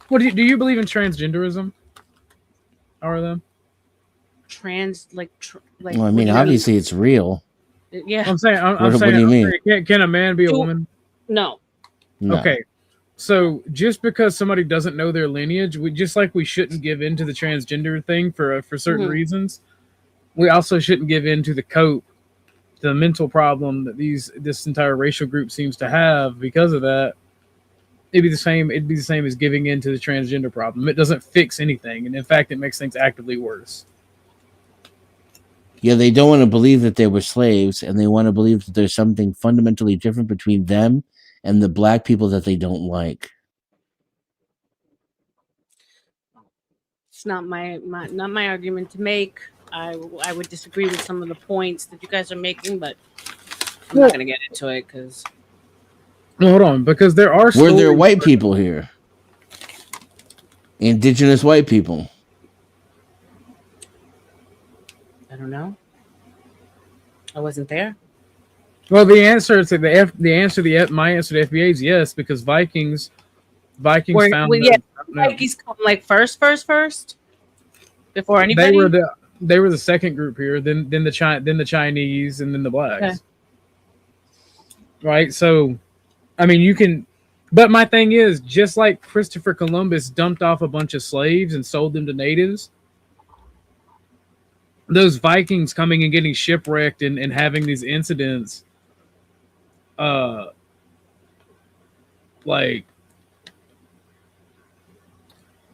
What do you believe in transgenderism? R.L.M. Well, I mean, obviously it's real. Yeah. I'm saying. What do you mean? Can a man be a Two- woman? No. No. Okay. So just because somebody doesn't know their lineage, we shouldn't give in to the transgender thing for certain Mhm. reasons. We also shouldn't give in to the mental problem that this entire racial group seems to have because of that. It'd be the same as giving in to the transgender problem. It doesn't fix anything, and in fact, it makes things actively worse. Yeah, they don't want to believe that they were slaves, and they want to believe that there's something fundamentally different between them and the black people that they don't like. It's not my argument to make. I would disagree with some of the points that you guys are making, but I'm not going to get into it because No, hold on, because there are Were there stories white people here? Indigenous white people. I don't know. I wasn't there. Well, my answer to the FBA is yes, because Vikings found Vikings come like first before anybody. they were the second group here, then the Chinese, and then the blacks. Okay. Right? So I mean, you can, but my thing is, just like Christopher Columbus dumped off a bunch of slaves and sold them to natives, those Vikings coming and getting shipwrecked and having these incidents, like,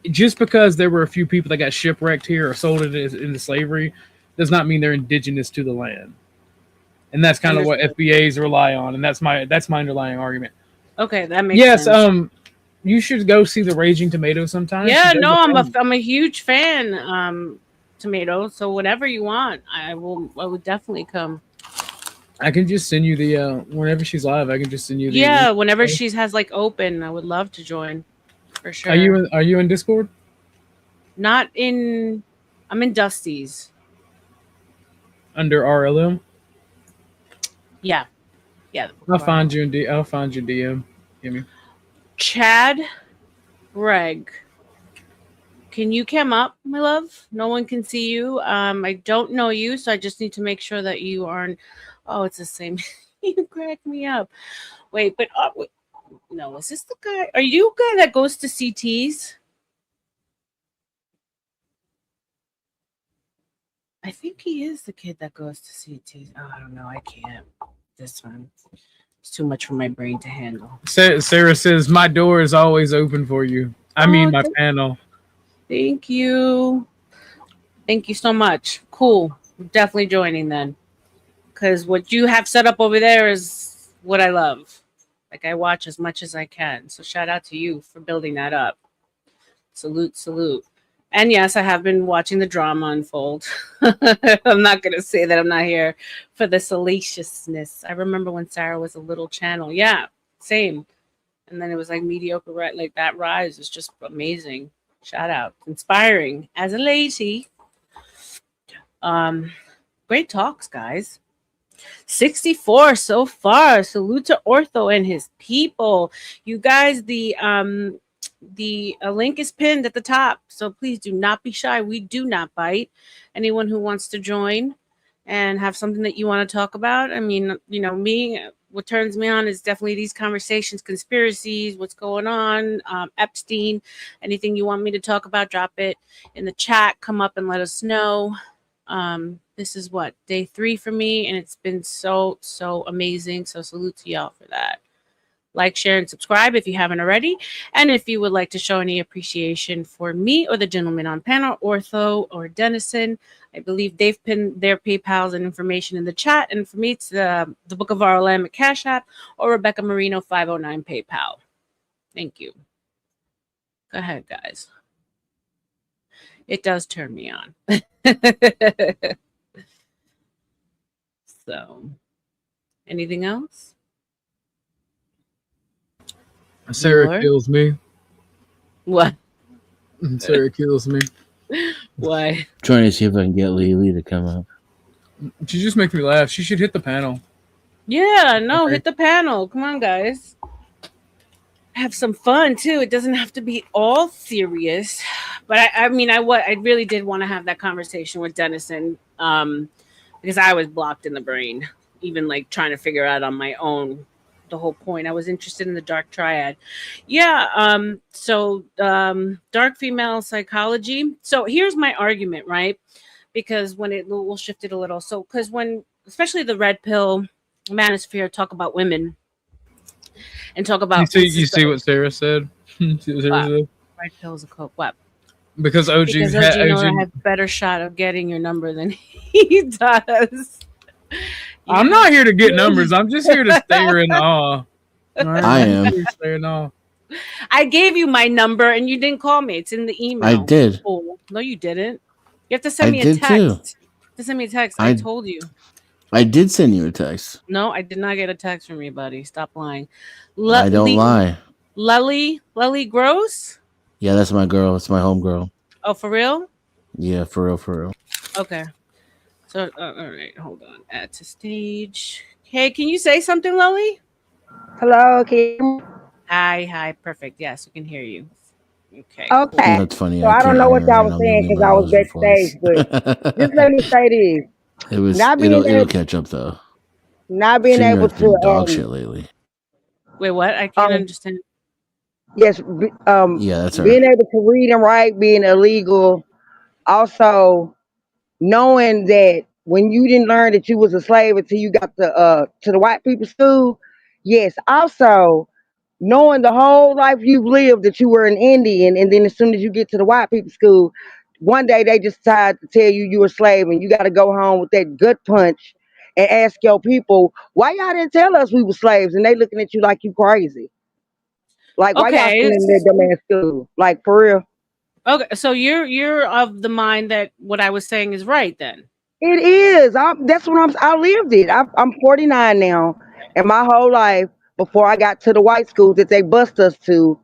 just because there were a few people that got shipwrecked here or sold into slavery does not mean they're indigenous to the land. And that's kind of what FBAs rely on, and that's my underlying argument. Okay, that makes sense. Yes, you should go see the Raging Tomato sometime. Yeah, no, I'm a huge fan. Tomato. So whatever you want, I would definitely come. I can just send you the whenever she's live. I can just send you the Yeah, whenever she has like open, I would love to join for sure. Are you in Discord? I'm in Dusty's. Under R.L.M. Yeah. I'll find you in DM. Give me. Chad Reg. Can you come up, my love? No one can see you. I don't know you, so I just need to make sure that you aren't. Oh, it's the same. You crack me up. Wait, but wait. No, is this the guy? Are you a guy that goes to CTs? I think he is the kid that goes to CTs. Oh, I don't know. I can't. This one. It's too much for my brain to handle. Sarah says, my door is always open for you. I mean, my panel. Thank you. Thank you so much. Cool. I'm definitely joining then. because what you have set up over there is what I love. Like, I watch as much as I can. So shout out to you for building that up. Salute, salute. And yes, I have been watching the drama unfold. I'm not going to say that I'm not here for the salaciousness. I remember when Sarah was a little channel. Yeah, same. And then it was like mediocre, right? Like that rise was just amazing. Shout out. Inspiring as a lady. Great talks, guys. 64 so far. Salute to Ortho and his people. You guys, the link is pinned at the top, so please do not be shy. We do not bite. Anyone who wants to join and have something that you want to talk about, I mean, you know, me, what turns me on is definitely these conversations, conspiracies, what's going on, Epstein, anything you want me to talk about, drop it in the chat, come up and let us know. This is what, day 3 for me, and it's been so amazing. So salute to y'all for that. Like, share, and subscribe if you haven't already. And if you would like to show any appreciation for me or the gentleman on panel, Ortho or Dennison, I believe they've pinned their PayPals and information in the chat. And for me, it's the Book of R.L.M. at Cash App or Rebecca Marino 509 PayPal. Thank you. Go ahead, guys. It does turn me on. So, anything else? Sarah Bueller? kills me. What? Sarah kills me. Why? Trying to see if I can get Lily to come up. She just makes me laugh. She should hit the panel. Yeah, no, Okay. hit the panel. Come on, guys. Have some fun too. It doesn't have to be all serious. But I really did want to have that conversation with Dennison, because I was blocked in the brain, even like trying to figure out on my own the whole point. I was interested in the dark triad. Yeah, dark female psychology. So here's my argument, right? Because we'll shift it a little. So because when especially the red pill manosphere talk about women and talk about You see what Sarah said? See what Sarah said? red pills a coke. What? Because OG Nora has better shot of getting your number than he does. I'm not here to get numbers. I'm just here to stare in awe. Right? I am. Stare in awe. I gave you my number and you didn't call me. It's in the email. I did. Oh, no, you didn't. You have to send me a did text. too. To send me a text. I told you. I did send you a text. No, I did not get a text from you, buddy. Stop lying. I don't lie. Lely Gross? Yeah, that's my girl. It's my home girl. Oh, for real? Yeah, for real. Okay. So, all right, hold on. Add to stage. Hey, can you say something, Lely? Hello, can you hear me? Hi, perfect. Yes, we can hear you. Okay. Okay. That's funny. So I don't know what y'all was saying because I was backstage, but just let me say this. It'll catch up though. Not being able Shinra's been dog to shit lately. Wait, what? I can't understand. yes, Yeah, that's her. being able to read and write, being illegal, also knowing that when you didn't learn that you was a slave until you got to the white people's school. Yes, also knowing the whole life you've lived that you were an Indian, and then as soon as you get to the white people's school, one day they just decide to tell you you're a slave and you got to go home with that gut punch and ask your people, why y'all didn't tell us we were slaves? And they looking at you like you crazy. Like, why y'all still in that dumbass school? Like, for real. Okay, so you're of the mind that what I was saying is right then. It is. That's what I lived it. I'm 49 now, and my whole life before I got to the white schools that they bust us to,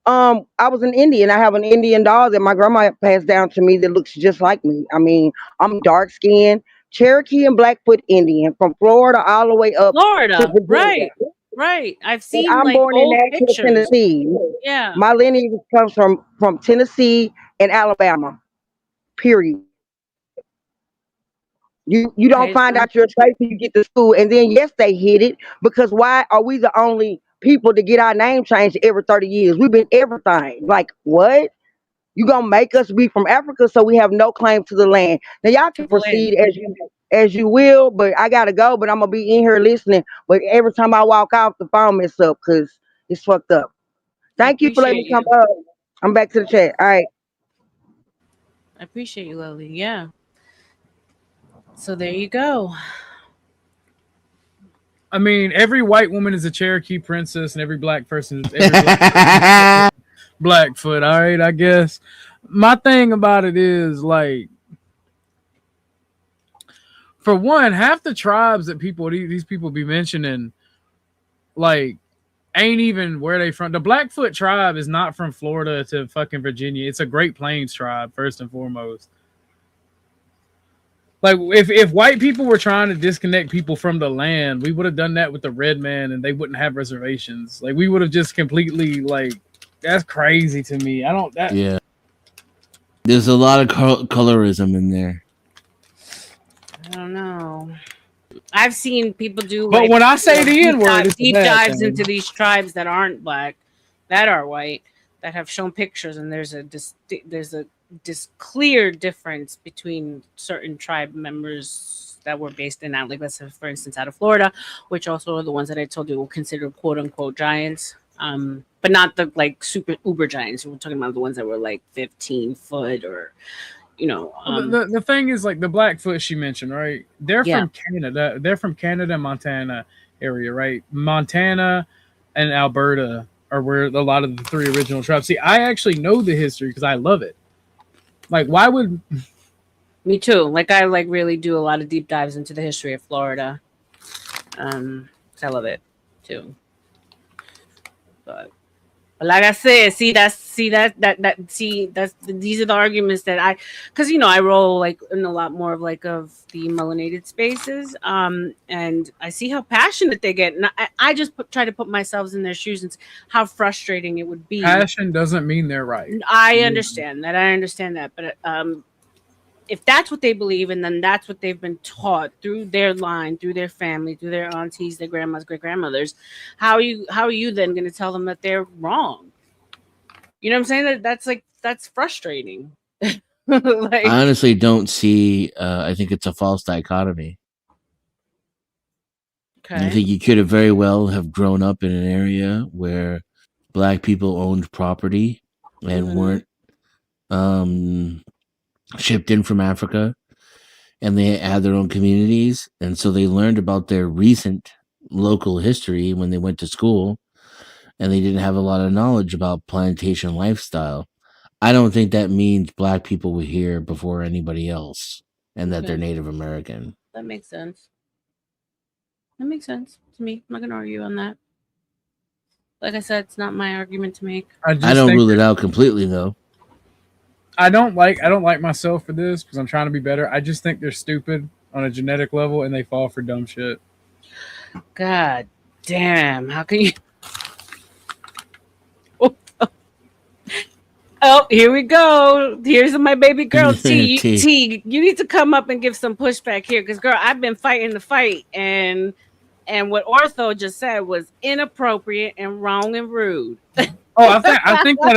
I was an Indian. I have an Indian doll that my grandma passed down to me that looks just like me. I mean, I'm dark skinned, Cherokee and Blackfoot Indian from Florida all the way up to Virginia. Right. I've And seen I'm like born in old Nashville, pictures. Tennessee. Yeah. My lineage comes from Tennessee and Alabama. Period. You don't find out you're a slave till you get to school, and then yes, they hid it because why are we the only people to get our name changed every 30 years? We've been everything. Like what? You gonna make us be from Africa so we have no claim to the land? Now y'all can proceed as you will, but I gotta go. But I'm gonna be in here listening. But every time I walk off, the phone mess up because it's fucked up. Thank you for letting me come up. I'm back to the chat. All right. I appreciate you, Lily. Yeah. So there you go. I mean, every white woman is a Cherokee princess, and every black person is every black person is Blackfoot. All right, I guess. My thing about it is like, for one, half the tribes that these people be mentioning, like, ain't even where they from. The Blackfoot tribe is not from Florida to fucking Virginia. It's a Great Plains tribe, first and foremost. Like, if white people were trying to disconnect people from the land, we would have done that with the red man, and they wouldn't have reservations. Like, we would have just completely, like, that's crazy to me. I don't that. Yeah, there's a lot of colorism in there. I don't know. I've seen people do, But like, when I say the N word, deep dives into these tribes that aren't black, that are white, that have shown pictures, and there's this clear difference between certain tribe members that were based in, like, let's say, for instance, out of Florida, which also are the ones that I told you were considered quote unquote giants, but not the like super uber giants. We're talking about the ones that were like 15 foot or, you know. The thing is, like, the Blackfoot she mentioned, right? They're from Canada. They're from Canada, Montana area, right? Montana and Alberta are where a lot of the three original tribes. See, I actually know the history because I love it. Like, why would... Me too. Like, I like really do a lot of deep dives into the history of Florida. I love it too. But like I said, these are the arguments that because, you know, I roll like in a lot more of like of the melanated spaces, and I see how passionate they get, and I just try to put myself in their shoes and how frustrating it would be. Passion doesn't mean they're right. I understand that, but if that's what they believe, and then that's what they've been taught through their line, through their family, through their aunties, their grandmas, great grandmothers, how are you then going to tell them that they're wrong? You know what I'm saying? That's frustrating. Like, I honestly don't see. I think it's a false dichotomy. okay. I think you could have very well have grown up in an area where black people owned property and weren't shipped in from Africa, and they had their own communities, and so they learned about their recent local history when they went to school, and they didn't have a lot of knowledge about plantation lifestyle. I don't think that means black people were here before anybody else and that they're Native American. That makes sense. That makes sense to me. I'm not gonna argue on that. Like I said, it's not my argument to make. I don't rule it out completely, though. I don't like myself for this because I'm trying to be better. I just think they're stupid on a genetic level and they fall for dumb shit. God damn! How can you? Oh, here we go. Here's my baby girl T. T, you need to come up and give some pushback here, because, girl, I've been fighting the fight, and what Ortho just said was inappropriate and wrong and rude. Oh, I think that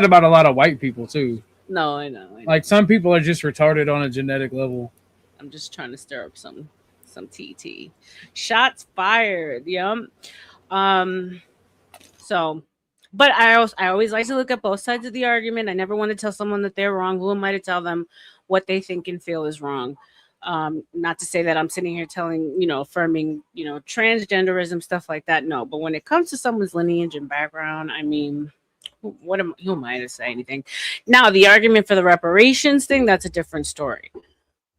about a lot of white people too. No, I know. Like, some people are just retarded on a genetic level. I'm just trying to stir up some TT. Shots fired. Yeah. So, but I always like to look at both sides of the argument. I never want to tell someone that they're wrong. Who am I to tell them what they think and feel is wrong? Not to say that I'm sitting here telling, affirming, transgenderism, stuff like that. No, but when it comes to someone's lineage and background, I mean, who am I to say anything? Now, the argument for the reparations thing, that's a different story.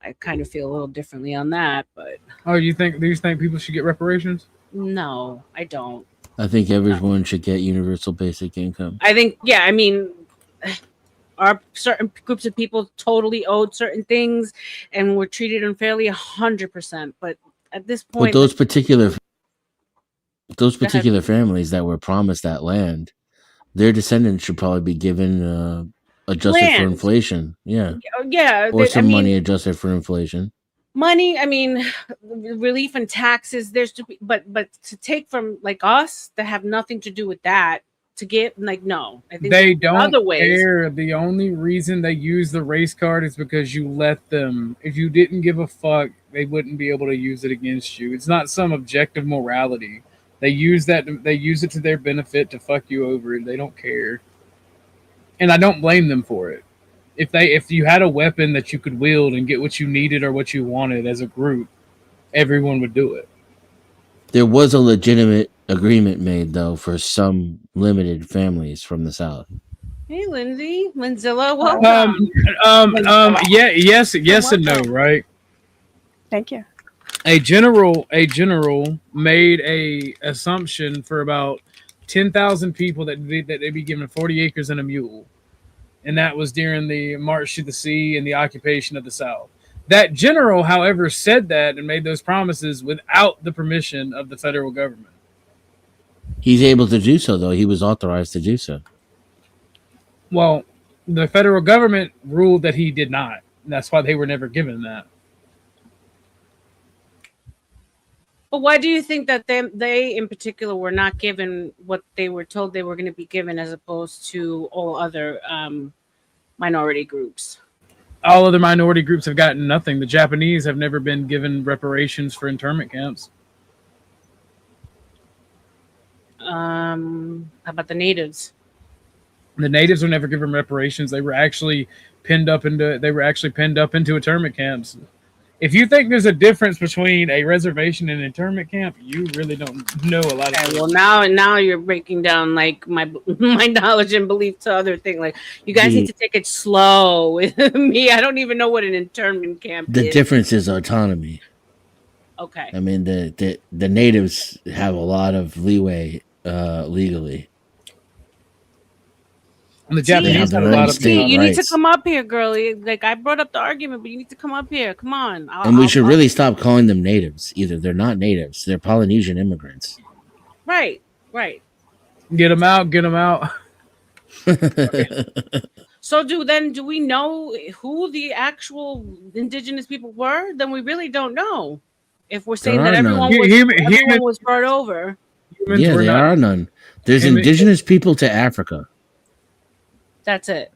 I kind of feel a little differently on that, but. Oh, do you think people should get reparations? No, I don't. I think everyone should get universal basic income. I think, yeah, I mean, are certain groups of people totally owed certain things and were treated unfairly? 100%. But at this point, those particular families that were promised that land, their descendants should probably be given adjusted for inflation. Yeah, or some money adjusted for inflation. Money, I mean, relief and taxes. There's to be, but to take from like us that have nothing to do with that to get no. I think they don't other ways. care. The only reason they use the race card is because you let them. If you didn't give a fuck, they wouldn't be able to use it against you. It's not some objective morality. They use that. They use it to their benefit to fuck you over. They don't care, and I don't blame them for it. If you had a weapon that you could wield and get what you needed or what you wanted as a group, everyone would do it. There was a legitimate agreement made though for some limited families from the South. Hey, Lindsay, Linzilla, Um, welcome. yeah, yes and no, Welcome. right? Thank you. A general made a assumption for about 10,000 people that they'd be given 40 acres and a mule, and that was during the March to the Sea and the occupation of the South. That general, however, said that and made those promises without the permission of the federal government. He's able to do so though. He was authorized to do so. Well, the federal government ruled that he did not. And that's why they were never given that. But why do you think that they in particular were not given what they were told they were going to be given, as opposed to all other minority groups? All other minority groups have gotten nothing. The Japanese have never been given reparations for internment camps. How about the natives? The natives were never given reparations. They were actually pinned up into internment camps. If you think there's a difference between a reservation and an internment camp, you really don't know a lot of Okay, things. well now you're breaking down like my knowledge and belief to other thing. Like, you guys need to take it slow with me. I don't even know what an internment camp The is. difference is autonomy. Okay. I mean, the natives have a lot of leeway legally. And the Japanese have have their a own lot of state You need to rights. come up here, girlie. Like, I brought up the argument, but you need to come up here. Come on. And we should really stop calling them natives either. They're not natives. They're Polynesian immigrants. Right. Get them out. Get them out. So do we know who the actual indigenous people were? Then we really don't know. If we're saying that everyone was brought over. Yeah, there are none. There's indigenous people to Africa. That's it.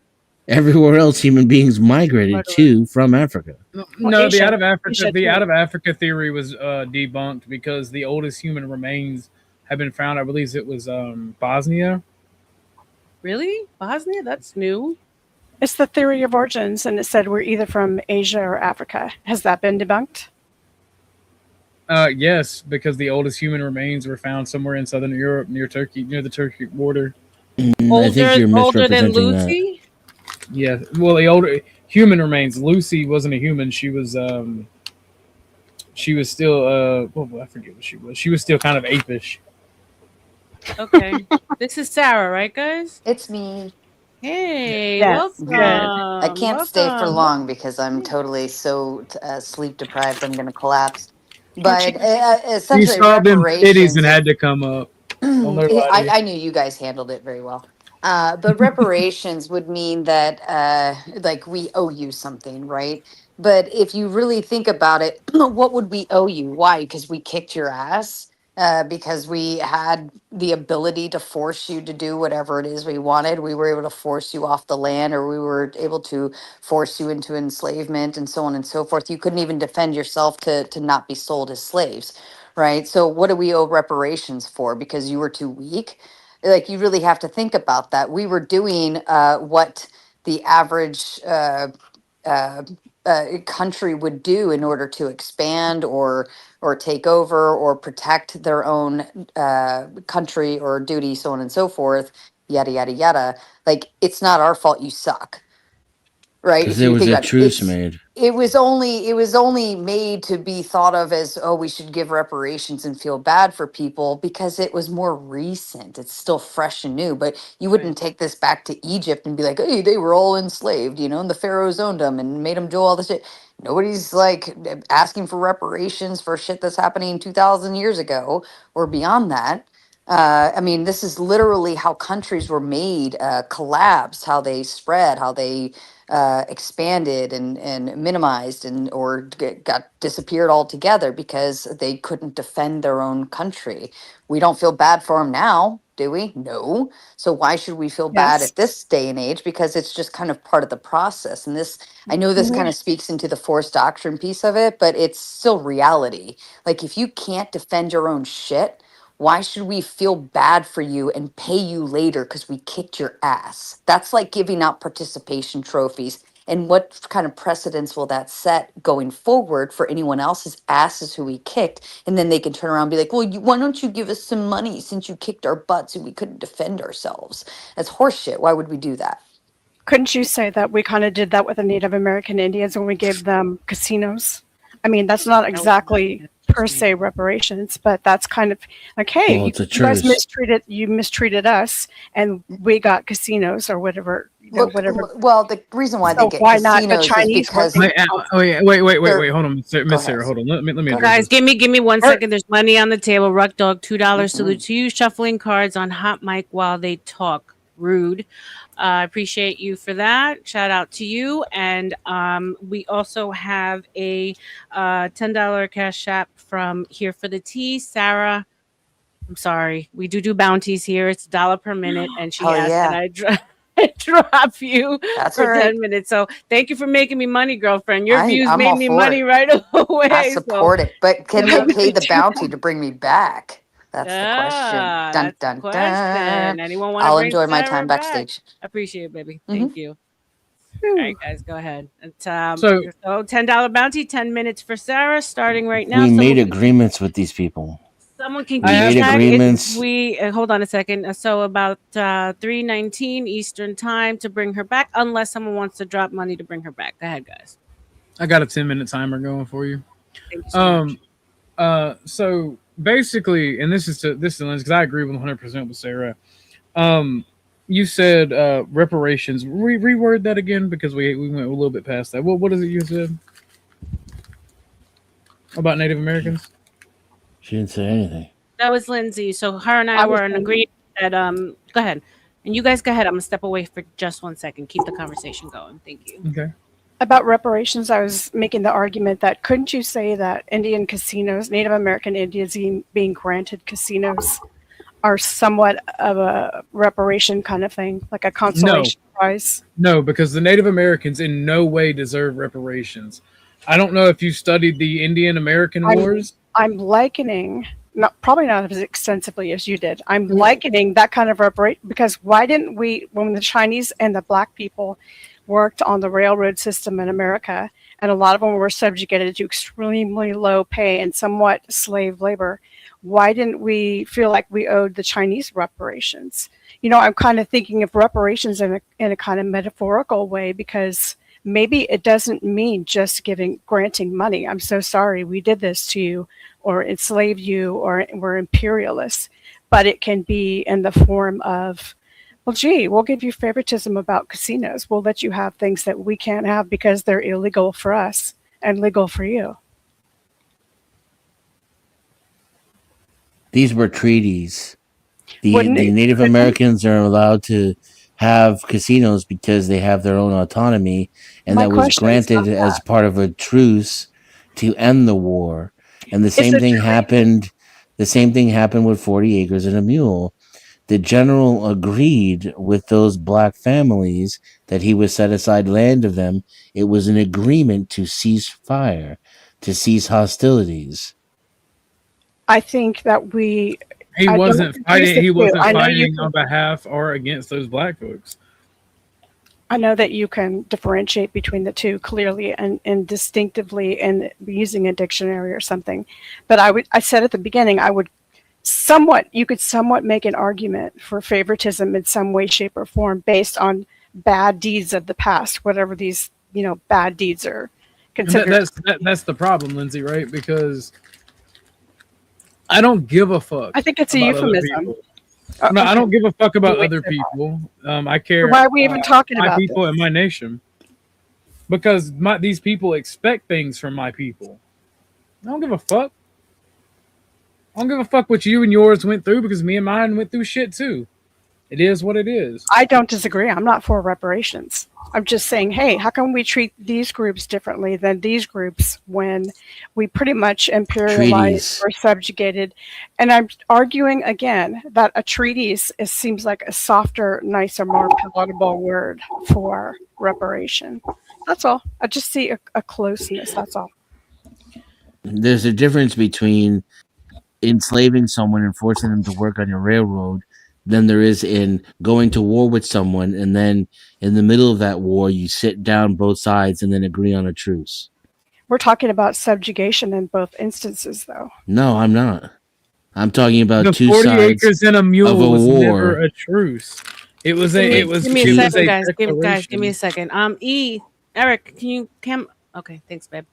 Everywhere else, human beings migrated to from Africa. No, the out of Africa theory was debunked because the oldest human remains have been found. I believe it was Bosnia. Really? Bosnia? That's new. It's the theory of origins, and it said we're either from Asia or Africa. Has that been debunked? Yes, because the oldest human remains were found somewhere in southern Europe, near Turkey, near the Turkey border. I think you're older than misrepresenting Lucy? that. Yeah, well, the older human remains. Lucy wasn't a human. She was still I forget what she was. She was still kind of apish. Okay. This is Sarah, right, guys? It's me. Hey, Yes, welcome. good. I can't stay for Welcome. long because I'm totally so sleep deprived. I'm going to collapse. But essentially, You saw them titties reparations. and had to come up. I knew you guys handled it very well. But reparations would mean that like we owe you something, right? But if you really think about it, what would we owe you? Why? Because we kicked your ass? Because we had the ability to force you to do whatever it is we wanted. We were able to force you off the land, or we were able to force you into enslavement and so on and so forth. You couldn't even defend yourself to not be sold as slaves, right? So what do we owe reparations for? Because you were too weak? Like, you really have to think about that. We were doing what the average uh, country would do in order to expand or take over or protect their own country or duty, so on and so forth, yada yada yada. Like, it's not our fault you suck, right? Because If there you was think a about it, truce made. it was only made to be thought of as, oh, we should give reparations and feel bad for people because it was more recent. It's still fresh and new, but you wouldn't take this back to Egypt and be like, hey, they were all enslaved, and the pharaohs owned them and made them do all this shit. Nobody's like asking for reparations for shit that's happening 2,000 years ago or beyond that. I mean, this is literally how countries were made, collapsed, how they spread, how they expanded and minimized or got disappeared altogether because they couldn't defend their own country. We don't feel bad for them now, do we? No. So why should we feel bad Yes. at this day and age? Because it's just kind of part of the process. And this, I know this kind of speaks into the forced doctrine piece of it, but it's still reality. Like, if you can't defend your own shit, why should we feel bad for you and pay you later because we kicked your ass? That's like giving out participation trophies. And what kind of precedence will that set going forward for anyone else's asses who we kicked? And then they can turn around and be like, well, why don't you give us some money since you kicked our butts and we couldn't defend ourselves? That's horseshit. Why would we do that? Couldn't you say that we kind of did that with the Native American Indians when we gave them casinos? I mean, that's not exactly per se reparations, but that's kind of like, hey, Well, it's a you guys truce. mistreated us, and we got casinos or whatever, whatever. Well, the reason why So they get why not? The casinos is Chinese because weren't Wait, hold on, Miss ahead. Sarah, hold on. Let me Go address Guys, this. give me 1 second. There's money on the table. Ruck Dog, $2. Salute to you. Shuffling cards on hot mic while they talk. Rude. I appreciate you for that. Shout out to you. And we also have a $10 cash app from Here for the Tea. Sarah, I'm sorry. We do bounties here. It's $1 per minute. And she Hell asked yeah. that I drop you That's for all right. 10 minutes. So thank you for making me money, girlfriend. Your views I'm made all me for money it. right away. I support it. But can they pay the do bounty to bring me back? That's the question. Dun, That's the dun, question. dun. Anyone want to I'll bring enjoy my Sarah time back? backstage. Appreciate it, baby. Mhm. Thank you. All right, guys, go ahead. It's, So so $10 bounty, 10 minutes for Sarah, starting right now. We made Someone, agreements with these people. someone can I We keep have made track. agreements. We hold on a second. So about 3:19 Eastern time to bring her back, unless someone wants to drop money to bring her back. Go ahead, guys. I got a 10-minute timer going for you. Thank you so much. So basically, and this is Lindsay, because I agree with 100% with Sarah. You said reparations. Reword that again, because we went a little bit past that. What is it you said about Native Americans? She didn't say anything. That was Lindsay. So her and I I was were in saying- agreement that go ahead. And you guys go ahead. I'm gonna step away for just 1 second. Keep the conversation going. Thank you. Okay. About reparations, I was making the argument that couldn't you say that Indian casinos, Native American Indians being granted casinos, are somewhat of a reparation kind of thing, like a consolation prize? No, because the Native Americans in no way deserve reparations. I don't know if you studied the Indian American Wars. I'm likening, probably not as extensively as you did. I'm likening that kind of reparation because why didn't we, when the Chinese and the Black people worked on the railroad system in America, and a lot of them were subjugated to extremely low pay and somewhat slave labor, why didn't we feel like we owed the Chinese reparations? You know, I'm kind of thinking of reparations in a kind of metaphorical way, because maybe it doesn't mean just granting money. I'm so sorry we did this to you, or enslaved you, or we're imperialists. But it can be in the form of, well, gee, we'll give you favoritism about casinos. We'll let you have things that we can't have because they're illegal for us and legal for you. These were treaties. The Wouldn't it- Native Americans are allowed to have casinos because they have their own autonomy, and My that was question is granted not as part of a truce to end the war. And the same it thing true? happened. The same thing happened with 40 Acres and a Mule. The general agreed with those black families that he would set aside land of them. It was an agreement to cease fire, to cease hostilities. I think that He I don't wasn't confuse fighting. the He two. wasn't I know you fighting can- on behalf or against those black folks. I know that you can differentiate between the two clearly and distinctively, and using a dictionary or something. But I said at the beginning, you could somewhat make an argument for favoritism in some way, shape, or form based on bad deeds of the past, whatever these, bad deeds are considered. That's the problem, Lindsay, right? Because I don't give a fuck. I think it's a about other euphemism. people. No, I don't give a fuck about Wait, other say that. people. I care. Why are we even talking my about people this? and my nation? Because these people expect things from my people. I don't give a fuck. I don't give a fuck what you and yours went through, because me and mine went through shit too. It is what it is. I don't disagree. I'm not for reparations. I'm just saying, hey, how come we treat these groups differently than these groups when we pretty much imperialized Treaties. or subjugated? And I'm arguing again that a treaties seems like a softer, nicer, more palatable word for reparation. That's all. I just see a closeness. That's all. There's a difference between enslaving someone and forcing them to work on your railroad than there is in going to war with someone, and then in the middle of that war, you sit down both sides and then agree on a truce. We're talking about subjugation in both instances, though. No, I'm not. I'm talking about The two 40 sides acres and a mule of a was war. never a truce. It was a. It was. Give me It a was second, a guys. Give me a declaration. second. Eric, can you Okay, thanks, babe.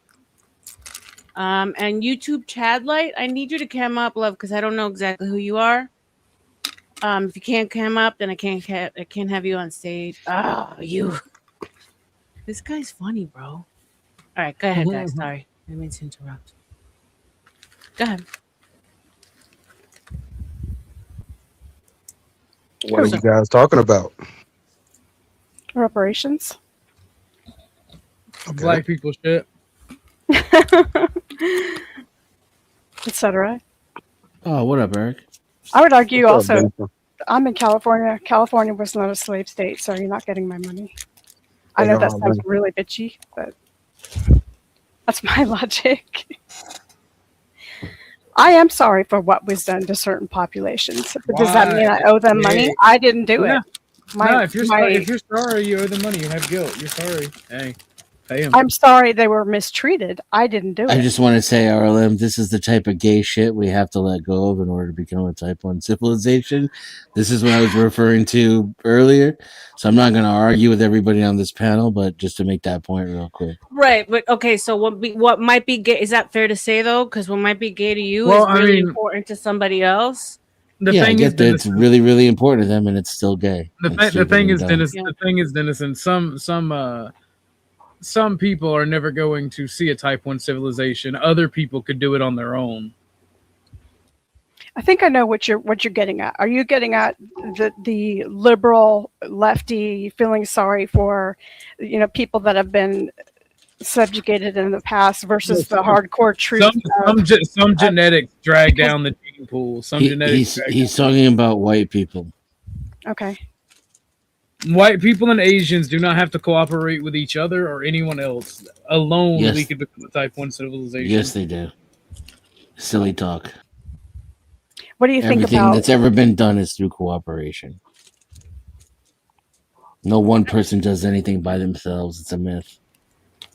And YouTube Chad Light, I need you to cam up, love, because I don't know exactly who you are. If you can't cam up, then I can't have you on stage. Oh, you. This guy's funny, bro. All right, go ahead, guys. Sorry, I didn't mean to interrupt. Go ahead. What are you guys talking about? Reparations. Okay. Black people shit. Etc. Oh, what up, Eric? I would argue What's up, also, Benson? I'm in California. California was not a slave state, so you're not getting my money. I Hey, know that hold sounds on. really bitchy, but that's my logic. I am sorry for what was done to certain populations. But does that mean I owe them money? Yeah. I didn't do Yeah. it. My, No, if you're my- if you're sorry, you owe the money. You have guilt. You're sorry. Hey, pay him. I'm sorry they were mistreated. I didn't do I it. just want to say, R.L.M, this is the type of gay shit we have to let go of in order to become a type 1 civilization. This is what I was referring to earlier. So I'm not going to argue with everybody on this panel, but just to make that point real quick. Right, but okay. So what might be gay? Is that fair to say though? Because what might be gay to you Well, is I really mean, important to somebody else. The Yeah, I thing is, get that it's Dennis, really, really important to them, and it's still gay. the and stupid thing and is, dumb. Dennis. Yeah. The thing is, Dennis, and some people are never going to see a type 1 civilization. Other people could do it on their own. I think I know what you're getting at. Are you getting at the liberal lefty feeling sorry for, people that have been subjugated in the past versus the hardcore truth? Some genetics drag down the gene pool. Some genetics. He's talking about white people. Okay. White people and Asians do not have to cooperate with each other or anyone else. Alone, Yes. we could become a type 1 civilization. Yes, they do. Silly talk. What do you think Everything about? that's ever been done is through cooperation. No one person does anything by themselves. It's a myth.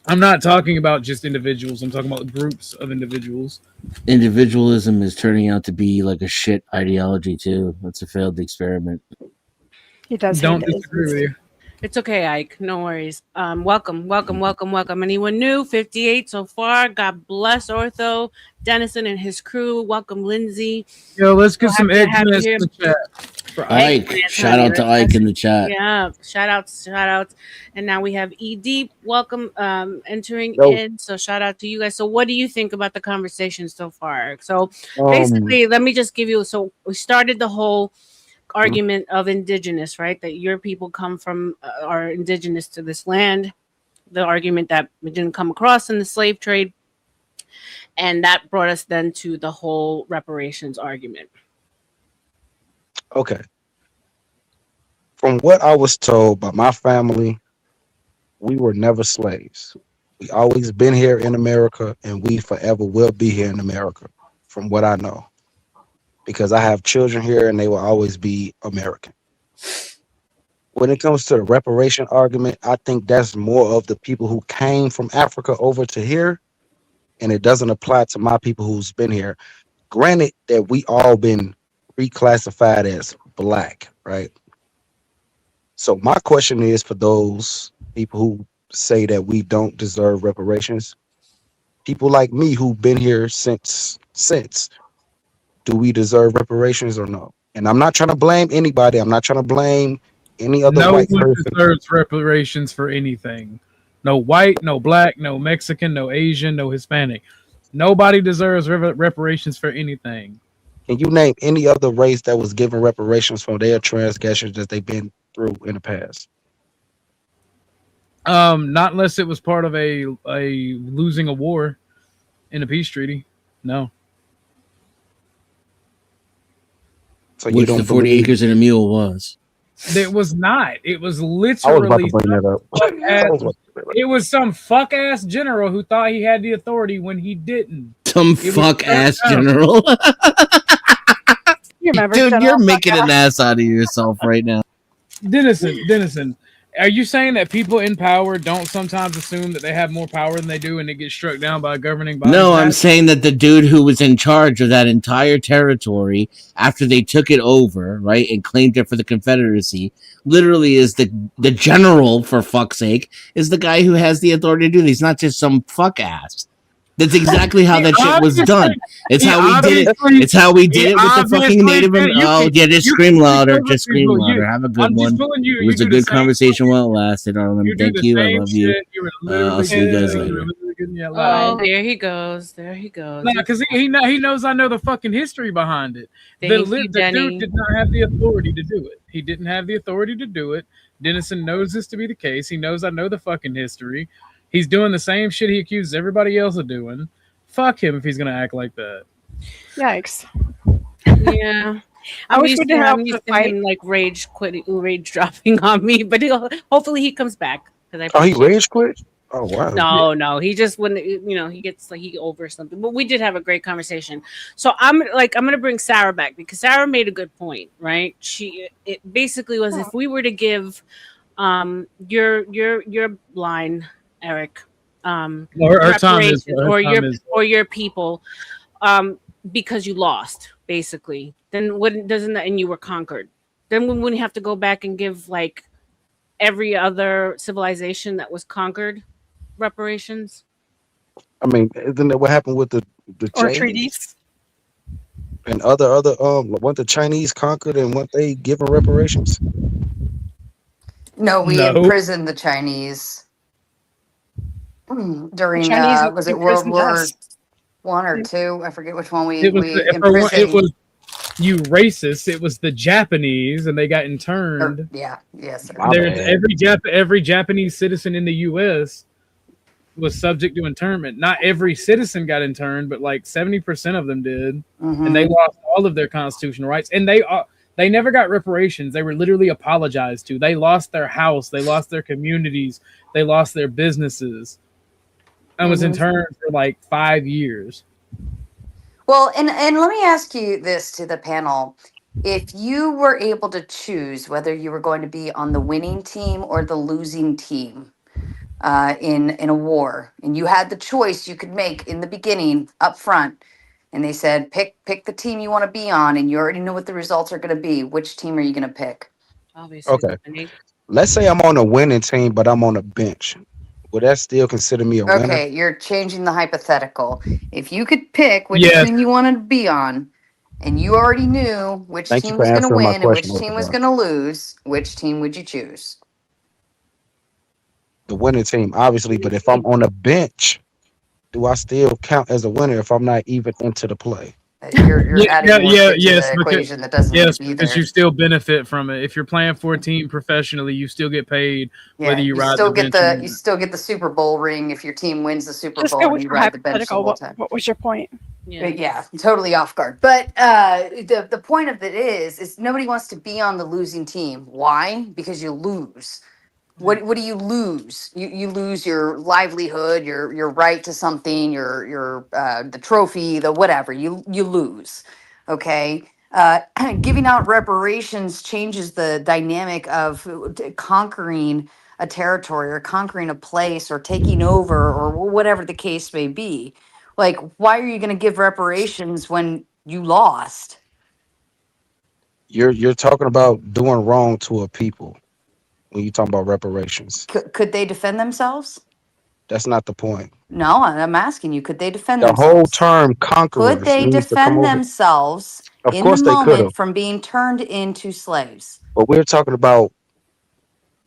I'm not talking about just individuals. I'm talking about groups of individuals. Individualism is turning out to be like a shit ideology too. It's a failed experiment. He does. Don't hate disagree with you. It's okay, Ike. No worries. Welcome. Anyone new? 58 so far. God bless Ortho, Dennison, and his crew. Welcome, Lindsay. Yo, let's get some Happy to have eggs you in the chat. For Ike, shout out to Ike in the chat. Yeah, shout outs. And now we have Deep. Welcome, entering Yo. in. So shout out to you guys. So what do you think about the conversation so far? So basically, let me just give you. So we started the whole argument of indigenous, right? That your people come from, are indigenous to this land. The argument that we didn't come across in the slave trade. And that brought us then to the whole reparations argument. Okay. From what I was told by my family, we were never slaves. We always been here in America, and we forever will be here in America, from what I know. Because I have children here, and they will always be American. When it comes to the reparation argument, I think that's more of the people who came from Africa over to here, and it doesn't apply to my people who's been here. Granted that we all been reclassified as black, right? So my question is for those people who say that we don't deserve reparations, people like me who've been here since, do we deserve reparations or no? And I'm not trying to blame anybody. I'm not trying to blame any other No white one person. deserves reparations for anything. No white, no black, no Mexican, no Asian, no Hispanic. Nobody deserves reparations for anything. Can you name any other race that was given reparations for their transgressions that they've been through in the past? Not unless it was part of a losing a war in a peace treaty. No. So you Which don't the 40 believe? acres and a mule was. It was not. It was I was about literally to bring that up. I was about to bring that up. it was some fuck ass general who thought he had the authority when he didn't. Some It was fuck ass straight up. general. You remember Dude, General you're making an Maka? ass out of yourself right now. Dennison, are you saying that people in power don't sometimes assume that they have more power than they do and it gets struck down by a governing body? No, I'm saying that the dude who was in charge of that entire territory after they took it over, right, and claimed it for the Confederacy, literally is the general, for fuck's sake, is the guy who has the authority to do this. He's not just some fuck ass. That's exactly how that shit was done. It's how we did it. It's how we did it with the fucking Native Americans. Oh, yeah, just scream louder. Just scream louder. Have a good one. It was a good conversation while it lasted, R.L.M. Thank you. I love you. I'll see you guys later. Oh, there he goes. There he goes. Nah, because he knows I know the fucking history behind it. The Thank you, dude Denny. did not have the authority to do it. He didn't have the authority to do it. Dennison knows this to be the case. He knows I know the fucking history. He's doing the same shit he accuses everybody else of doing. Fuck him if he's gonna act like that. Yikes. Yeah. I wish we didn't have I'm to used to fight. him like rage dropping on me, but hopefully he comes back. Oh, he rage quit? Oh, wow. No, he just when he gets like he over something. But we did have a great conversation. So I'm gonna bring Sarah back because Sarah made a good point, right? It basically was if we were to give your line, Eric, Her time is or your people, because you lost, basically, then doesn't that and you were conquered, then we wouldn't have to go back and give like every other civilization that was conquered reparations? I mean, isn't that what happened with the Or Chinese treaties. and other weren't the Chinese conquered and weren't they given reparations? No, we No. imprisoned the Chinese during Chinese was it World imprisoned War us. One or two? I forget which one we It imprisoned. was you racist. It was the Japanese, and they got interned. Yeah, yes, sir. My There's bad. every Japanese citizen in the U.S. was subject to internment. Not every citizen got interned, but like 70% of them did, and they lost all of their constitutional rights. And they never got reparations. They were literally apologized to. They lost their house, they lost their communities, they lost their businesses, and was interned for like 5 years. Well, and let me ask you this to the panel. If you were able to choose whether you were going to be on the winning team or the losing team in a war, and you had the choice you could make in the beginning up front, and they said pick the team you want to be on, and you already know what the results are going to be, which team are you going to pick? Obviously. Okay. Let's say I'm on a winning team, but I'm on a bench. Would that still consider me a winner? Okay, you're changing the hypothetical. If you could pick which team you wanted to be on, and you already knew which Thank you team for was going to answering my win and which question, team was Oprah. going to lose, which team would you choose? The winning team, obviously, but if I'm on a bench, do I still count as a winner if I'm not even into the play? You're adding more shit to the equation that doesn't need to be there. Because you still benefit from it. If you're playing for a team professionally, you still get paid whether you ride still the get bench. you still get the Super Bowl ring if your team wins the Super Just Bowl go and with you your ride the bench the hypothetical. whole time. What was your point? Yeah, totally off guard. But the point of it is nobody wants to be on the losing team. Why? Because you lose. What do you lose? You lose your livelihood, your right to something, your the trophy, the whatever. You lose. Okay. Giving out reparations changes the dynamic of conquering a territory or conquering a place or taking over or whatever the case may be. Like, why are you going to give reparations when you lost? You're talking about doing wrong to a people when you talk about reparations. Could they defend themselves? That's not the point. No, I'm asking you, could they defend The themselves? whole term Could conquerors they means to come defend over. themselves Of in the course they could have, moment from being turned into slaves? but we're talking about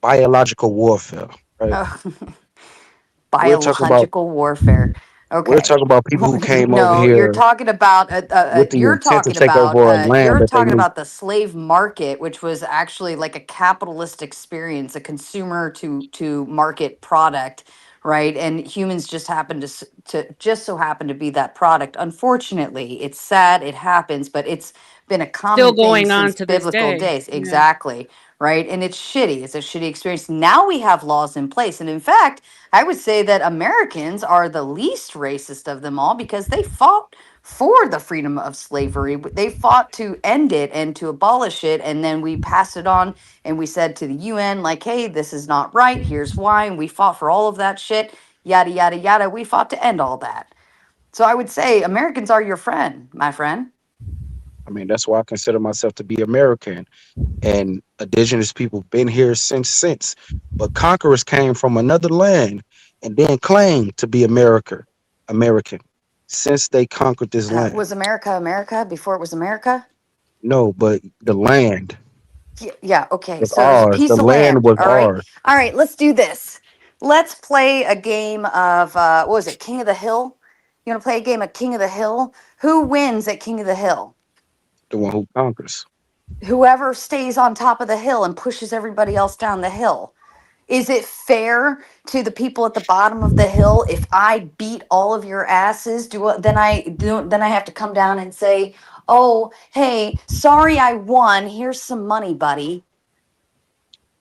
biological warfare, right? We're talking about Biological warfare. Okay. we're talking about people who came over No, you're here talking about with the intent to take over a land you're that they talking knew. about the slave market, which was actually like a capitalist experience, a consumer to market product, right? And humans just happen to just so happen to be that product. Unfortunately, it's sad, it happens, but it's been a common Still thing going on since to this biblical day. days. Yeah. Exactly. Right. And it's shitty. It's a shitty experience. Now we have laws in place. And in fact, I would say that Americans are the least racist of them all because they fought for the freedom of slavery. They fought to end it and to abolish it. And then we passed it on and we said to the UN, like, hey, this is not right. Here's why. And we fought for all of that shit, yada, yada, yada. We fought to end all that. So I would say Americans are your friend, my friend. I mean, that's why I consider myself to be American. And indigenous people been here since. But conquerors came from another land and then claimed to be American since they conquered this land. Was America America before it was America? No, but the land Yeah, okay. was So it was a ours. piece The of land land. was All right. ours. All right, let's do this. Let's play a game of what was it, King of the Hill? You want to play a game of King of the Hill? Who wins at King of the Hill? The one who conquers. Whoever stays on top of the hill and pushes everybody else down the hill. Is it fair to the people at the bottom of the hill if I beat all of your asses? Then I have to come down and say, "Oh, hey, sorry I won. Here's some money, buddy."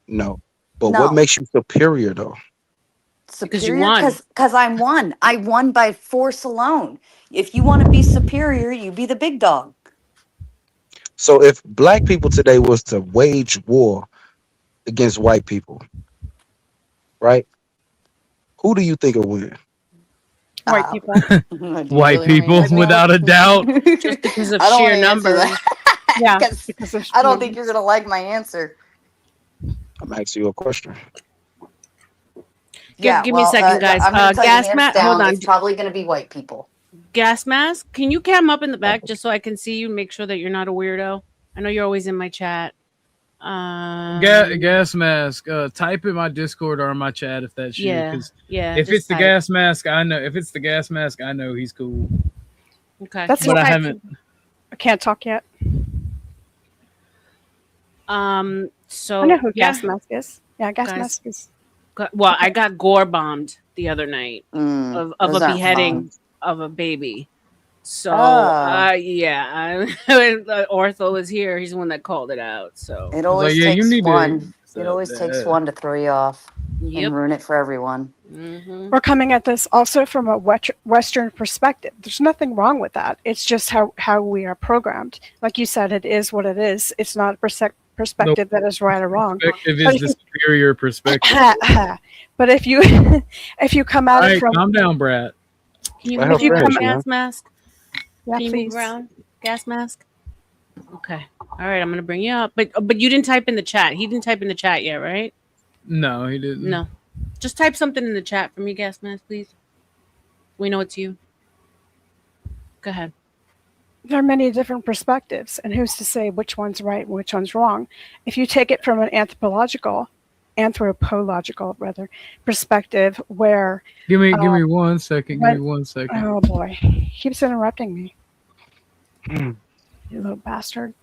No. But what No. makes you superior though? Because you Superior won. because I won. I won by force alone. If you want to be superior, you be the big dog. So if black people today was to wage war against white people, right? Who do you think will win? White people. White people, without a doubt. Just because of I don't sheer wanna answer numbers. that. Yeah, Because because of I don't think you're gonna like my answer. I'm asking you a question. Give me a second, guys. I'm gonna tell you Gas hands mask. down, Hold on. it's probably gonna be white people. Gas mask. Can you cam up in the back just so I can see you? Make sure that you're not a weirdo. I know you're always in my chat. Gas mask. Type in my Discord or in my chat if that's you. Yeah. 'Cause Yeah. if just it's the type. gas mask, I know. If it's the gas mask, I know he's cool. Okay. That's But I okay. haven't. I can't talk yet. So I know who yeah. Gas Mask is. Yeah, Gas Guys. Mask is. Well, I got gore bombed the other night of a those aren't beheading fun. of a baby. So Oh. yeah, Ortho was here. He's the one that called it out. So It always yeah, you takes need to one. It accept always takes that. one to throw you off yep. and ruin it for everyone. Mm-hmm. We're coming at this also from a Western perspective. There's nothing wrong with that. It's just how we are programmed. Like you said, it is what it is. It's not a perspective that is right or wrong. Perspective But is the superior perspective. But if you if you come at All it right, from calm down, Brat. Can you Let move her around, finish, gas mask? yeah, Can you please. move around, gas mask? Okay. All right, I'm gonna bring you up. But you didn't type in the chat. He didn't type in the chat yet, right? No, he didn't. No. Just type something in the chat for me, gas mask, please. We know it's you. Go ahead. There are many different perspectives, and who's to say which one's right and which one's wrong? If you take it from an anthropological perspective, where Give me 1 second. Give when- me 1 second. oh boy, he keeps interrupting me, Mm. you little bastard.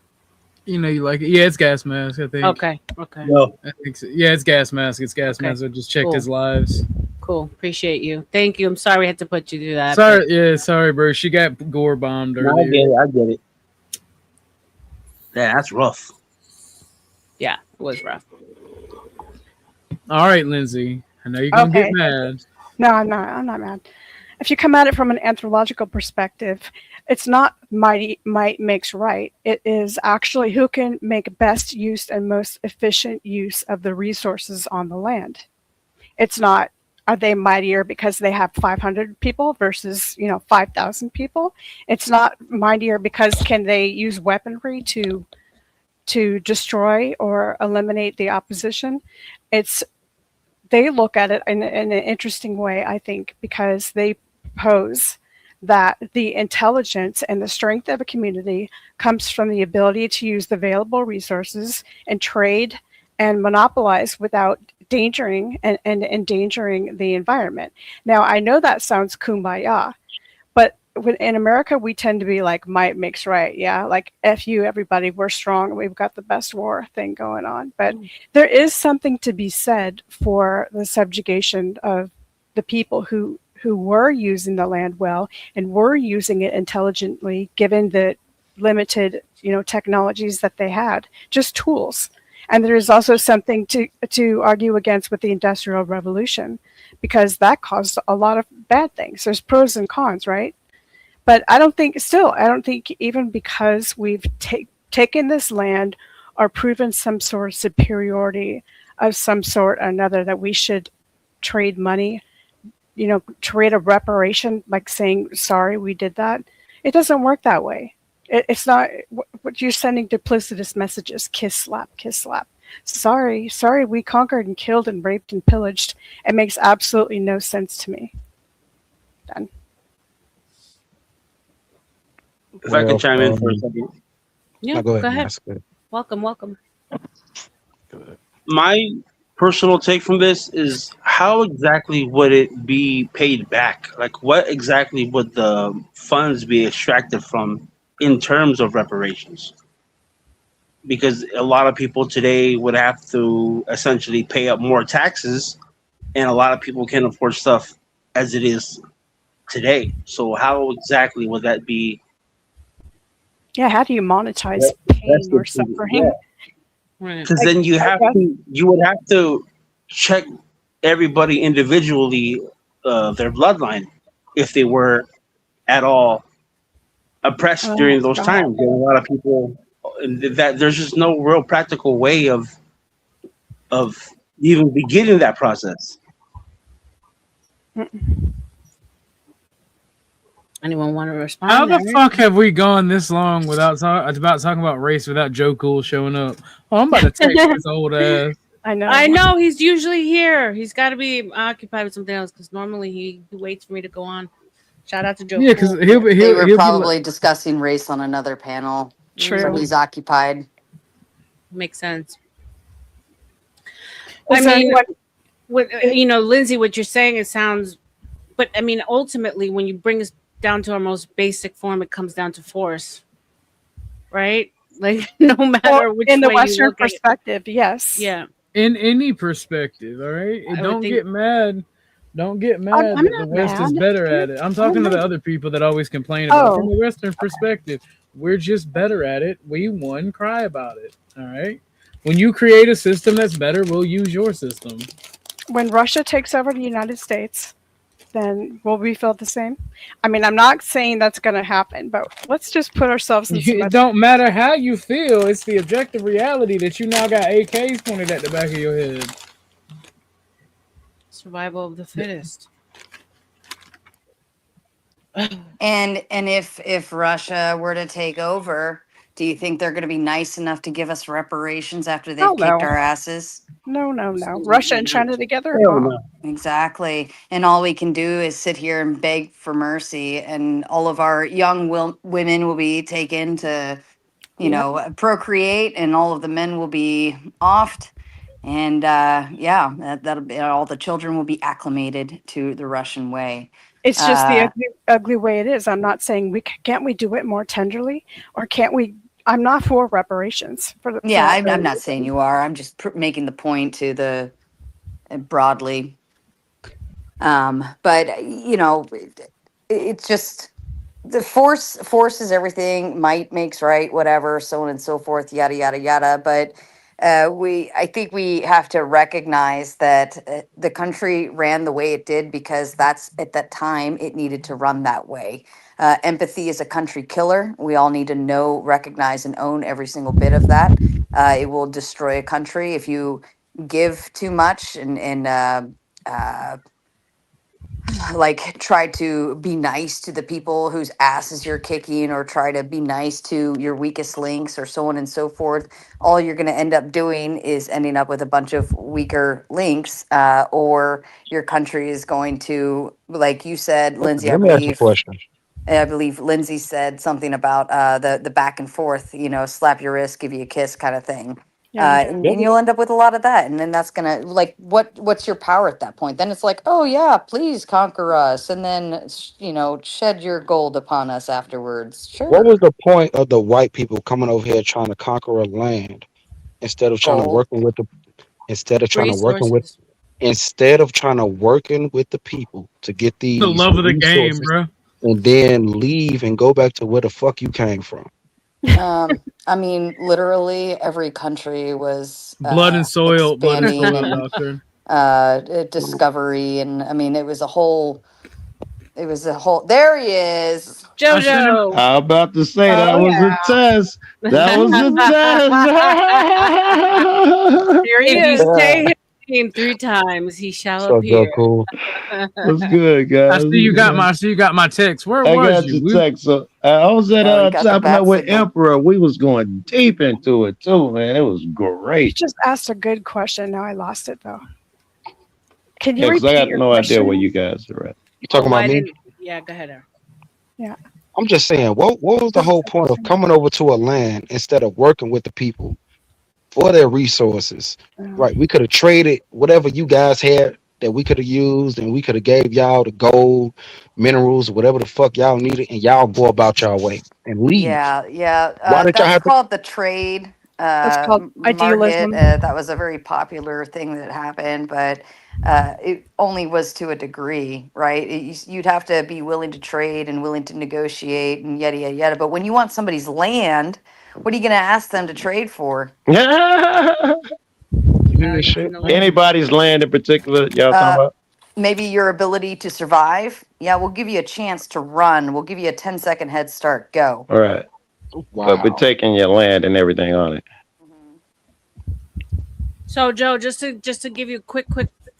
You know you like it. Yeah, it's gas mask. I think. Okay. No, I think so. Yeah, it's gas mask. It's gas Okay. mask. I just checked Cool. his lives. Cool. Appreciate you. Thank you. I'm sorry I had to put you through that. Sorry, yeah, sorry, bro. She got gore bombed no, I get earlier. it. I get it. Yeah, that's rough. Yeah, it was rough. All right, Lindsay. I know you're gonna Okay. get mad. No, I'm not mad. If you come at it from an anthropological perspective, it's not might makes right. It is actually who can make best use and most efficient use of the resources on the land. It's not, are they mightier because they have 500 people versus 5,000 people? It's not mightier because can they use weaponry to destroy or eliminate the opposition? They look at it in an interesting way, I think, because they pose that the intelligence and the strength of a community comes from the ability to use the available resources and trade and monopolize without endangering the environment. Now, I know that sounds kumbaya, but in America, we tend to be like, might makes right. Yeah, like F you, everybody, we're strong and we've got the best war thing going on. But there is something to be said for the subjugation of the people who were using the land well and were using it intelligently, given the limited technologies that they had, just tools. And there is also something to argue against with the Industrial Revolution, because that caused a lot of bad things. There's pros and cons, right? But I don't think even because we've taken this land or proven some sort of superiority of some sort or another, that we should trade money, trade a reparation, like saying, sorry, we did that. It doesn't work that way. It's not what you're sending duplicitous messages, kiss slap, kiss slap. Sorry, we conquered and killed and raped and pillaged. It makes absolutely no sense to me. Done. If I can chime in for a second. Yeah, go ahead. go ahead. That's good. Welcome. My personal take from this is, how exactly would it be paid back? Like, what exactly would the funds be extracted from in terms of reparations? Because a lot of people today would have to essentially pay up more taxes, and a lot of people can't afford stuff as it is today. So how exactly would that be? Yeah, how do you monetize pain or suffering? Because then you would have to check everybody individually, their bloodline, if they were at all oppressed during those times. There were a lot of people that there's just no real practical way of even beginning that process. Anyone want to respond? How the fuck have we gone this long without talking about race without Joe Cool showing up? Oh, I'm about to text his old ass. I know. He's usually here. He's got to be occupied with something else, because normally he waits for me to go on. Shout out to Joe. Yeah, because they were probably discussing race on another panel. True. So he's occupied. Makes sense. I mean, Lindsay, what you're saying, it sounds, but I mean, ultimately, when you bring us down to our most basic form, it comes down to force, right? Like, no matter which in the way Western you look perspective, yes. Yeah. In any perspective, all right? Don't get mad. Don't get mad I'm that the West is better at it. I'm talking to the other people that always complain about it. From a Western perspective, we're just better at it. We won, cry about it, all right? When you create a system that's better, we'll use your system. When Russia takes over the United States, then will we feel the same? I mean, I'm not saying that's going to happen, but let's just put ourselves in It don't matter how you feel. It's the objective reality that you now got AKs pointed at the back of your head. Survival of the fittest. And if Russia were to take over, do you think they're going to be nice enough to give us reparations after they've kicked our asses? No. Russia and China together? No. Exactly. And all we can do is sit here and beg for mercy, and all of our young women will be taken to, procreate, and all of the men will be offed. And that'll be, all the children will be acclimated to the Russian way. It's just the ugly way it is. I'm not saying can't we do it more tenderly, or can't we? I'm not for reparations. I'm not saying you are. I'm just making the point to the broadly. But it's just the force is everything. Might makes right, whatever, so on and so forth, yada yada yada. But I think we have to recognize that the country ran the way it did because that's at that time it needed to run that way. Empathy is a country killer. We all need to know, recognize, and own every single bit of that. It will destroy a country if you give too much and like try to be nice to the people whose asses you're kicking, or try to be nice to your weakest links, or so on and so forth. All you're going to end up doing is ending up with a bunch of weaker links, or your country is going to, like you said, Lindsay, Let me ask you a question. I believe Lindsay said something about the back and forth, slap your wrist, give you a kiss kind of thing. And you'll end up with a lot of that. And then that's going to, like, what's your power at that point? Then it's like, oh, yeah, please conquer us. And then, shed your gold upon us afterwards. Sure. What was the point of the white people coming over here trying to conquer a land instead of trying to working with the people to get these the love of the game, bro, and then leave and go back to where the fuck you came from? I mean, literally every country was blood and soil, expanding and discovery, and I mean, it was a whole. There he is. Jojo. I'm about to say that Oh, was a test. That was a test. Here he If you is. say his name 3 times, he shall So appear. cool. What's good, I guys? see you got my text. Where I was got you? your text. So I was at Oh, he got the chopping bat up with signal. Emperor. We was going deep into it too, man. It was You great. just asked a good question. Now I lost it though. Can you Yeah, 'cause I repeat got your no idea question? where you guys are at. You talking why about me? didn't? Yeah, go ahead. Eric. Yeah. I'm just saying, what was the whole point of coming over to a land instead of working with the people for their resources? Right. We could have traded whatever you guys had that we could have used, and we could have gave y'all the gold, minerals, whatever the fuck y'all needed, and y'all go about y'all way and leave. Yeah. Why did y'all That's have to? called the trade That's called market. idealism. That was a very popular thing that happened, but it only was to a degree, right? You'd have to be willing to trade and willing to negotiate and yada, yada, yada. But when you want somebody's land, what are you going to ask them to trade for? You hear this shit? Anybody's land in particular, y'all talking Uh, about? maybe your ability to survive. Yeah, we'll give you a chance to run. We'll give you a 10-second head start. Go. All right. But we're Wow. taking your land and everything on it. So, Joe, just to give you a quick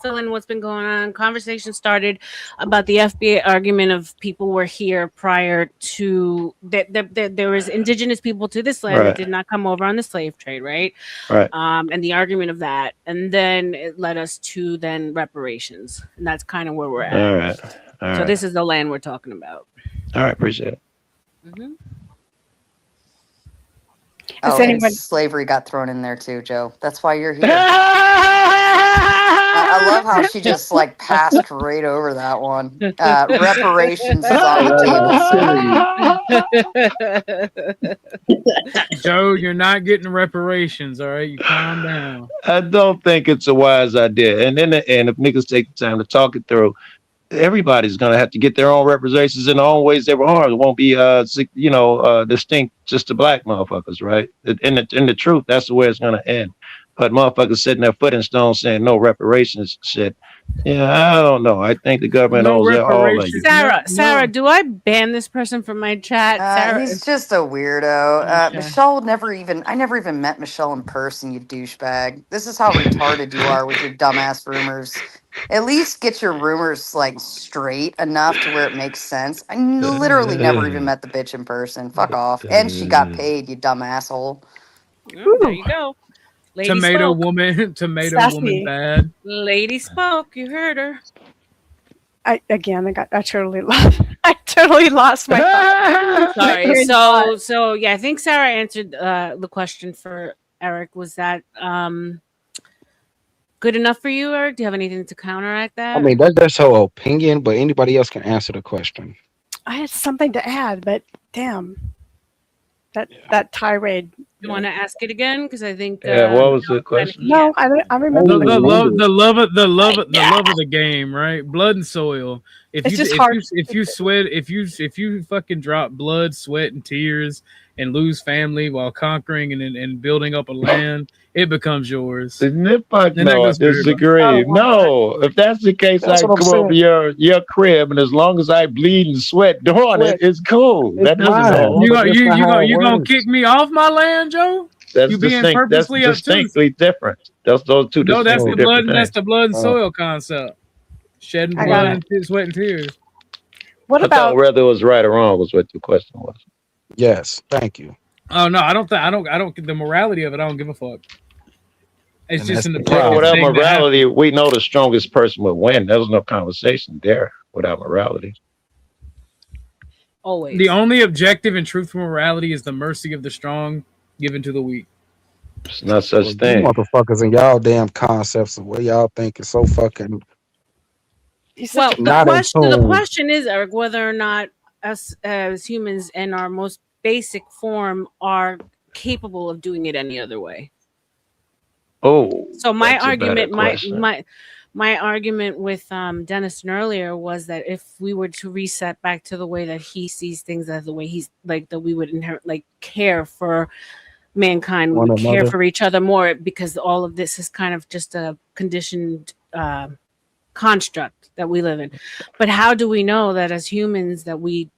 fill in what's been going on. Conversation started about the FBA argument of people were here prior to that. There was indigenous people to this land that did not come over on the slave trade, right? Right. And the argument of that, and then it led us to then reparations, and that's kind of where we're at. All right. So this is the land we're talking about. All right. Appreciate it. Mm-hmm. Oh, and slavery got thrown in there too, Joe. That's why you're here. I love how she just like passed right over that one. Reparations is on the table, sir. Joe, you're not getting reparations. All right, you calm down. I don't think it's a wise idea. And in the end, if niggas take the time to talk it through, everybody's gonna have to get their own reparations in their own ways they were harmed. It won't be distinct just to black motherfuckers, right? In the truth, that's the way it's gonna end. But motherfuckers sitting their foot in stone saying no reparations shit. Yeah, I don't know. I think the government owes it all of you. Sarah, do I ban this person from my chat? Sarah, He's just a weirdo. Okay. Michelle I never even met Michelle in person, you douchebag. This is how retarded you are with your dumbass rumors. At least get your rumors like straight enough to where it makes sense. I literally never even met the bitch in person. Fuck off. And she got paid, you dumb asshole. Oh, there you go. Lady Tomato spoke. woman bad. Lady spoke. You heard her. I totally lost my thought. Sorry. So yeah, I think Sarah answered the question for Eric. Was that good enough for you, Eric? Do you have anything to counteract that? I mean, that's her opinion, but anybody else can answer the question. I had something to add, but damn, that tirade. You want to ask it again? Because I think. What was the question? No, I remember. The love of the game, right? Blood and soil. If you fucking drop blood, sweat, and tears and lose family while conquering and building up a land, it becomes yours. No, I disagree. No, if that's the case, I can come over your crib, and as long as I bleed and sweat doing it, it's cool. That doesn't matter. You gonna kick me off my land, Joe? That's you being purposely that's distinctly different. Those two. No, that's the blood. Things. That's the blood and soil concept. Shedding blood and sweat and tears. What about whether it was right or wrong was what the question was. Yes, thank you. Oh no, I don't. The morality of it, I don't give a fuck. It's just in the without morality, we know the strongest person would win. There was no conversation there without morality. Always. The only objective and truthful morality is the mercy of the strong given to the weak. It's not such thing. You motherfuckers and y'all damn concepts of what y'all think is so fucking. Well, the question is, Eric, whether or not us as humans in our most basic form are capable of doing it any other way. Oh, so my argument, my argument with Dennis earlier was that if we were to reset back to the way that he sees things, as the way he's like, that we would care for mankind, we would care for each other more, because all of this is kind of just a conditioned construct that we live in. But how do we know that as humans that we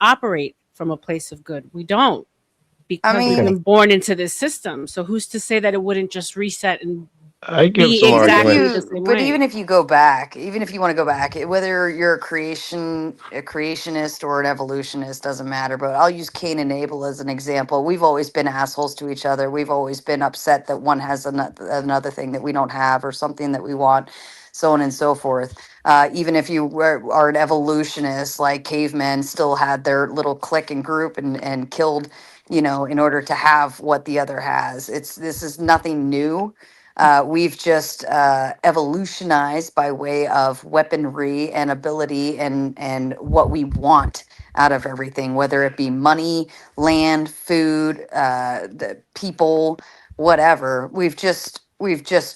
operate from a place of good. We don't, because I we've mean, been born into this system. So who's to say that it wouldn't just reset and I give be some even if exactly the arguments. you, same but way? even if you go back, even if you want to go back, whether you're a creationist or an evolutionist, doesn't matter. But I'll use Cain and Abel as an example. We've always been assholes to each other. We've always been upset that one has another thing that we don't have, or something that we want, so on and so forth. Even if you are an evolutionist, like cavemen still had their little clique and group and killed, in order to have what the other has. This is nothing new. We've just evolutionized by way of weaponry and ability and what we want out of everything, whether it be money, land, food, the people, whatever. We've just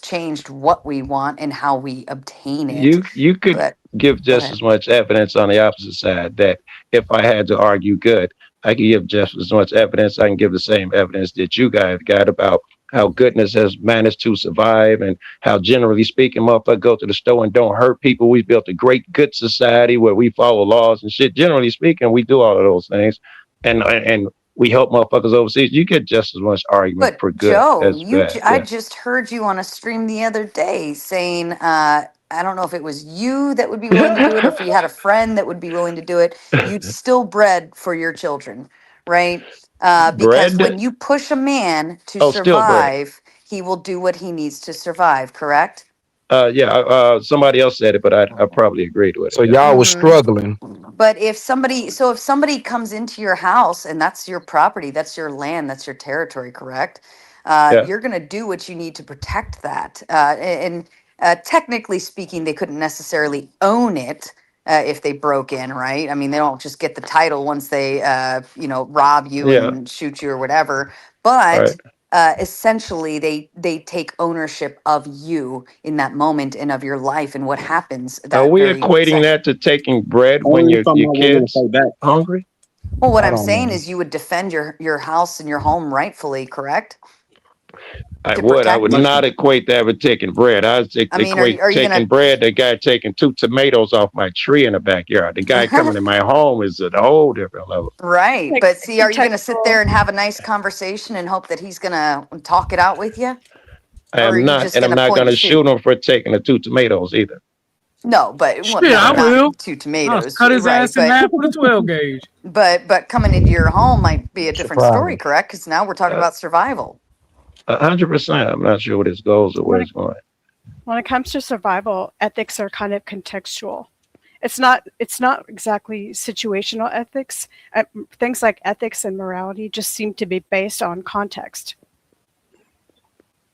changed what we want and how we obtain it. You could But give go just ahead. as much evidence on the opposite side that if I had to argue good, I could give just as much evidence. I can give the same evidence that you guys got about how goodness has managed to survive, and how, generally speaking, motherfuckers go to the store and don't hurt people. We built a great good society where we follow laws and shit. Generally speaking, we do all of those things, and we help motherfuckers overseas. You get just as much argument But for good Joe, as bad. I Yeah. just heard you on a stream the other day saying, I don't know if it was you that would be willing to do it, or if you had a friend that would be willing to do it. You'd still bread for your children, right? Because Bread? when you push a man to Oh, still bread. survive, he will do what he needs to survive, correct? Yeah, somebody else said it, but I probably agreed with it. So Yeah. y'all was Mm-hmm. struggling. But if somebody comes into your house and that's your property, that's your land, that's your territory, correct? Yeah. You're going to do what you need to protect that. And technically speaking, they couldn't necessarily own it if they broke in, right? I mean, they don't just get the title once they, rob you Yeah. and shoot you or whatever. All But right. essentially, they take ownership of you in that moment and of your life and what happens Are that we very equating second. that to taking bread when Only if I'm your not willing to kids fight back. hungry? Well, what I I'm don't saying know. is you would defend your house and your home rightfully, correct? I To would. I protect would it. not equate that with taking bread. I would I mean, equate are you taking gonna bread. The guy taking 2 tomatoes off my tree in the backyard. The guy coming in my home is at a whole different level. right? Like But see, are you gonna sit there contextual. and have a nice conversation and hope that he's gonna talk it out with you, I or are am you not, just and I'm gonna not point going and to shoot? shoot him for taking the 2 tomatoes either. No, but well, Shit, no, I not will. 2 I'll tomatoes, cut his right? ass in But half with a 12 gauge. coming into your home might be a different story, Surprise. correct? Because now we're talking Uh, about survival. 100%. I'm not sure what his goals or where When it, it's going. when it comes to survival, ethics are kind of contextual. It's not exactly situational ethics. Things like ethics and morality just seem to be based on context.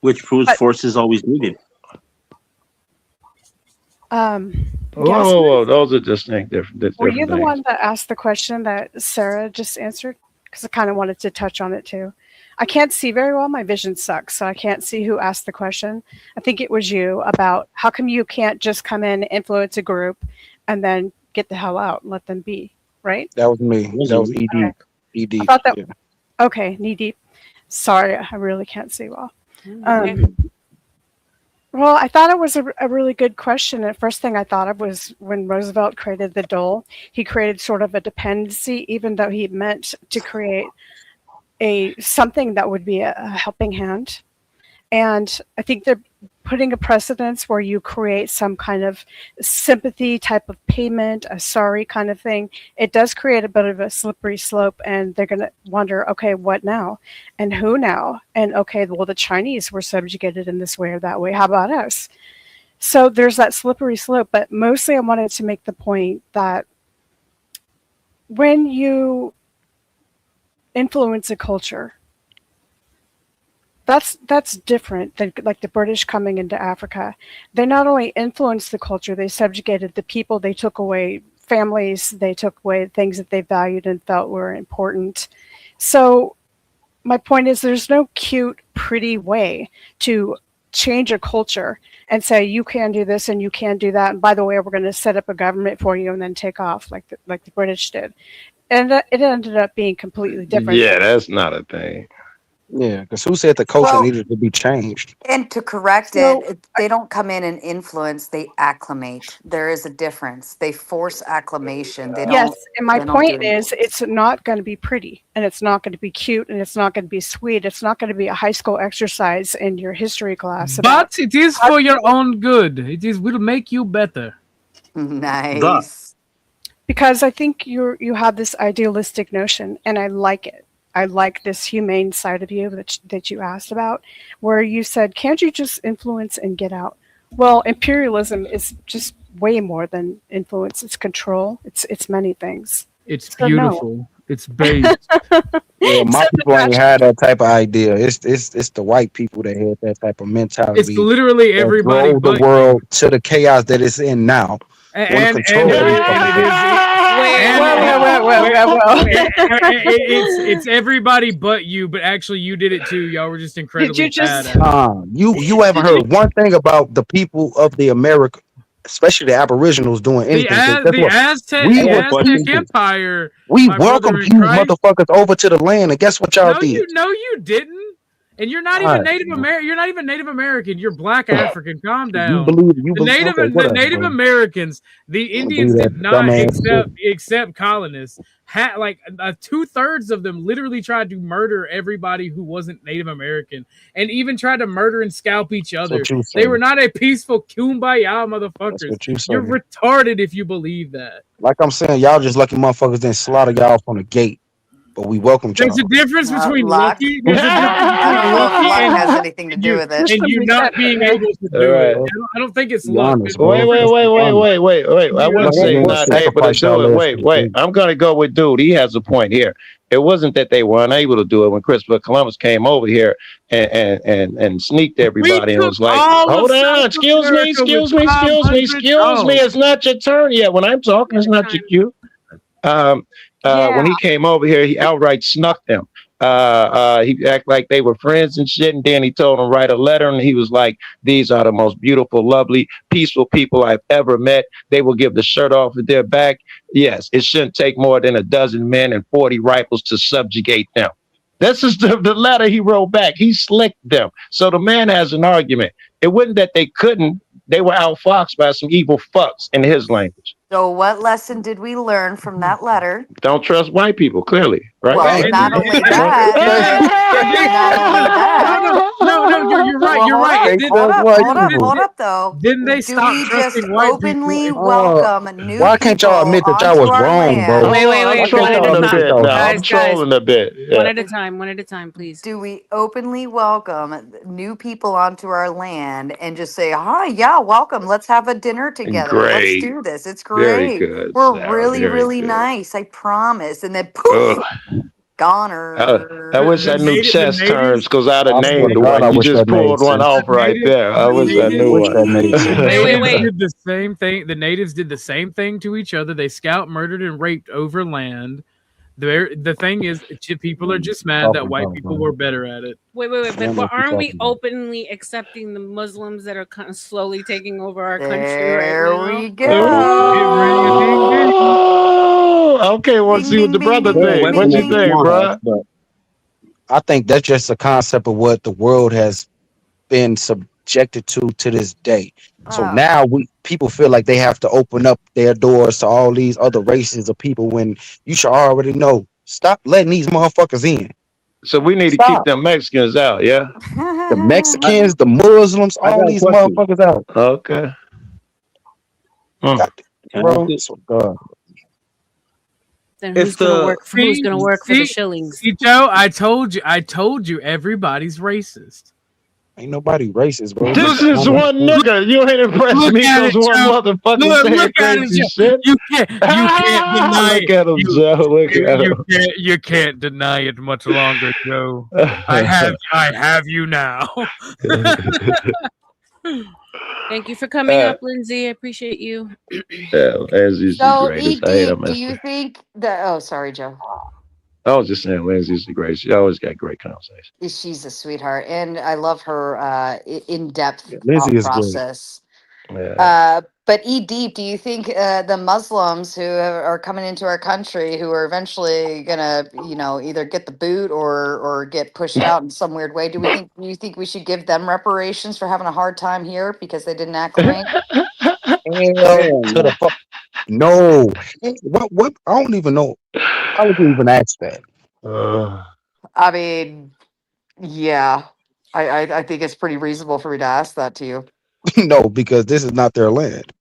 Which proves But force is always needed. um, Whoa, yes, whoa, whoa! Those are distinct, were different you the things. one that asked the question that Sarah just answered? Because I kind of wanted to touch on it too. I can't see very well. My vision sucks, so I can't see who asked the question. I think it was you about how come you can't just come in, influence a group, and then get the hell out and let them be, right? That was me. That was Wasn't E Okay. deep. E I deep. thought that. Yeah. Okay, knee deep. Sorry, I really can't see well. Okay. Well, I thought it was a really good question. The first thing I thought of was when Roosevelt created the dole, he created sort of a dependency, even though he meant to create something that would be a helping hand. And I think they're putting a precedence where you create some kind of sympathy type of payment, a sorry kind of thing. It does create a bit of a slippery slope, and they're going to wonder, okay, what now? And who now? And okay, well, the Chinese were subjugated in this way or that way. How about us? So there's that slippery slope. But mostly I wanted to make the point that when you influence a culture, that's different than like the British coming into Africa. They not only influenced the culture, they subjugated the people, they took away families, they took away things that they valued and felt were important. So my point is there's no cute, pretty way to change a culture and say you can do this and you can do that. And by the way, we're going to set up a government for you and then take off like the British did. And it ended up being completely different. Yeah, that's not a thing. Yeah, because who said the culture Well, needed to be changed? and to correct So they don't come in and influence, they acclimate. There is a difference. They force acclamation. yes, and my They don't do point is, influence. it's not going to be pretty, and it's not going to be cute, and it's not going to be sweet. It's not going to be a high school exercise in your history class. About But it is for your own good. It will make you better. Nice. because I think you have this idealistic notion, and I like it. I like this humane side of you that you asked about, where you said, "Can't you just influence and get out?" Well, imperialism is just way more than influence. It's control. It's many things. It's So no. beautiful. It's based. Yeah, my So people ain't had that type of idea. It's the white people that had that type of mentality. It's literally that everybody drove the but world to the chaos that it's in now. and control it's everybody but you, but actually you did it too. Y'all were just incredibly you just- bad at it. You haven't heard one thing about the people of the America, especially the Aboriginals, doing anything. The Aztec Empire. We my welcomed brother in you Christ. motherfuckers over to the land, and guess what y'all did? No, you didn't. And you're not even Native American. You're not even Native American. You're Black African. Calm down. The Native Americans, the Indians did not accept colonists. Like 2/3 of them literally tried to murder everybody who wasn't Native American, and even tried to murder and scalp each other. They were not a peaceful kumbaya motherfuckers. You're retarded if you believe that. Like I'm saying, y'all just lucky motherfuckers didn't slaughter y'all from the gate. But we welcome y'all. There's a difference between lucky. Luck has anything to do with it. And you not being able to do it. I don't think it's luck. Wait. I wouldn't say not able to do it. Wait. I'm going to go with dude. He has a point here. It wasn't that they were unable to do it when Christopher Columbus came over here and sneaked everybody and was like, hold on, excuse me. It's not your turn yet. When I'm talking, it's not your cue. When he came over here, he outright snuck them. He acted like they were friends and shit, and then he told them write a letter, and he was like, these are the most beautiful, lovely, peaceful people I've ever met. They will give the shirt off of their back. Yes, it shouldn't take more than a dozen men and 40 rifles to subjugate them. This is the letter he wrote back. He slicked them. So the man has an argument. It wasn't that they couldn't. They were outfoxed by some evil fucks in his language. So what lesson did we learn from that letter? Don't trust white people, clearly, right? Well, not only that. No, you're right. You're right. Hold up, though. Didn't they stop trusting white people? Openly welcome new Why can't y'all admit that y'all was wrong, bro? Wait. I'm trolling a bit. Yeah. One at a time, please. Do we openly welcome new people onto our land and just say, hi, yeah, welcome. Let's have a dinner together. Great. Let's do this. It's great. Very good. We're Sarah, really good. Nice. I promise. And then poof, goner. I wish I knew chess terms because I'd have named one. You just pulled one off right there. I wish I knew one. Wait. Did the same thing. The natives did the same thing to each other. They scalped, murdered, and raped over land. The thing is, people are just mad that white people were better at it. Wait, but aren't we openly accepting the Muslims that are kind of slowly taking over our country right now? There we go. Okay, let's see what the brother thinks. What you think, bro? I think that's just a concept of what the world has been subjected to this day. So now people feel like they have to open up their doors to all these other races of people when you should already know. Stop letting these motherfuckers in. So we need to keep them Mexicans out, yeah? The Mexicans, the Muslims, all these motherfuckers out. Okay. Then who's gonna work for the shillings? See, Joe, I told you everybody's racist. Ain't nobody racist, bro. This is one nigga. You ain't impressed me because one motherfucker saying crazy shit. You can't deny it. Look at him, Joe. Look at him. You can't deny it much longer, Joe. I have you now. Thank you for coming up, Lindsay. I appreciate you. Yeah, Lindsay's the greatest. I hate him. Do you think that? Oh, sorry, Joe. I was just saying, Lindsay's the greatest. She always got great conversation. She's a sweetheart, and I love her in-depth Lindsay is process. Yeah. But Deep, do you think the Muslims who are coming into our country, who are eventually gonna, either get the boot or get pushed out in some weird way, do you think we should give them reparations for having a hard time here because they didn't acclimate? Hell Hell to the no. fuck. No. What? I don't even know. How would you even ask that? I mean, yeah, I think it's pretty reasonable for me to ask that to you. No, because this is not their land.